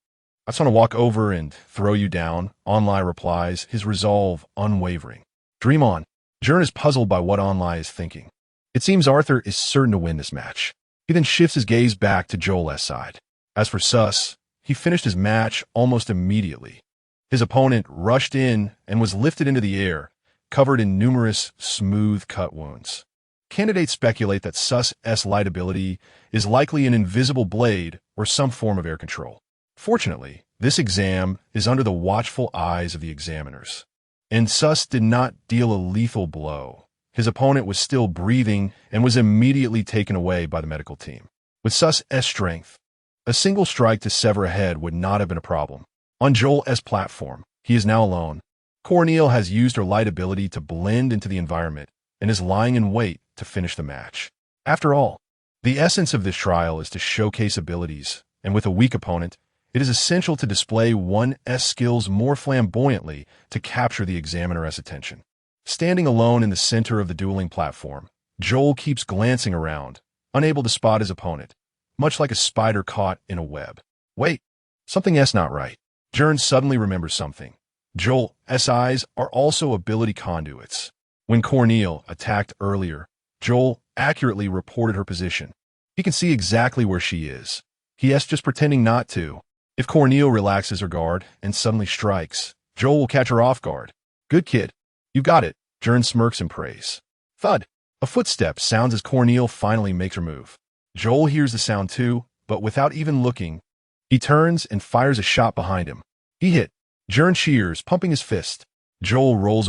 I just want to walk over and throw you down, Onlai replies, his resolve unwavering. Dream on. Gern is puzzled by what Onlai is thinking. It seems Arthur is certain to win this match. He then shifts his gaze back to Joel's side. As for Sus, he finished his match almost immediately. His opponent rushed in and was lifted into the air, covered in numerous smooth cut wounds. Candidates speculate that Sus' light ability is likely an invisible blade or some form of air control. Fortunately, this exam is under the watchful eyes of the examiners, and Sus did not deal a lethal blow. His opponent was still breathing and was immediately taken away by the medical team. With Sus' strength, a single strike to sever a head would not have been a problem. On Joel's platform, he is now alone. Corneille has used her light ability to blend into the environment and is lying in wait to finish the match. After all, the essence of this trial is to showcase abilities, and with a weak opponent, it is essential to display one's skills more flamboyantly to capture the examiner's attention. Standing alone in the center of the dueling platform, Joel keeps glancing around, unable to spot his opponent, much like a spider caught in a web. Wait, something's not right. Gern suddenly remembers something. Joel's eyes are also ability conduits. When Corneille attacked earlier, Joel accurately reported her position. He can see exactly where she is. He is just pretending not to. If Corneille relaxes her guard and suddenly strikes, Joel will catch her off guard. Good kid. You got it. Gern smirks in praise. Thud. A footstep sounds as Corneille finally makes her move. Joel hears the sound too, but without even looking, he turns and fires a shot behind him. He hit. Gern cheers, pumping his fist. Joel rolls away.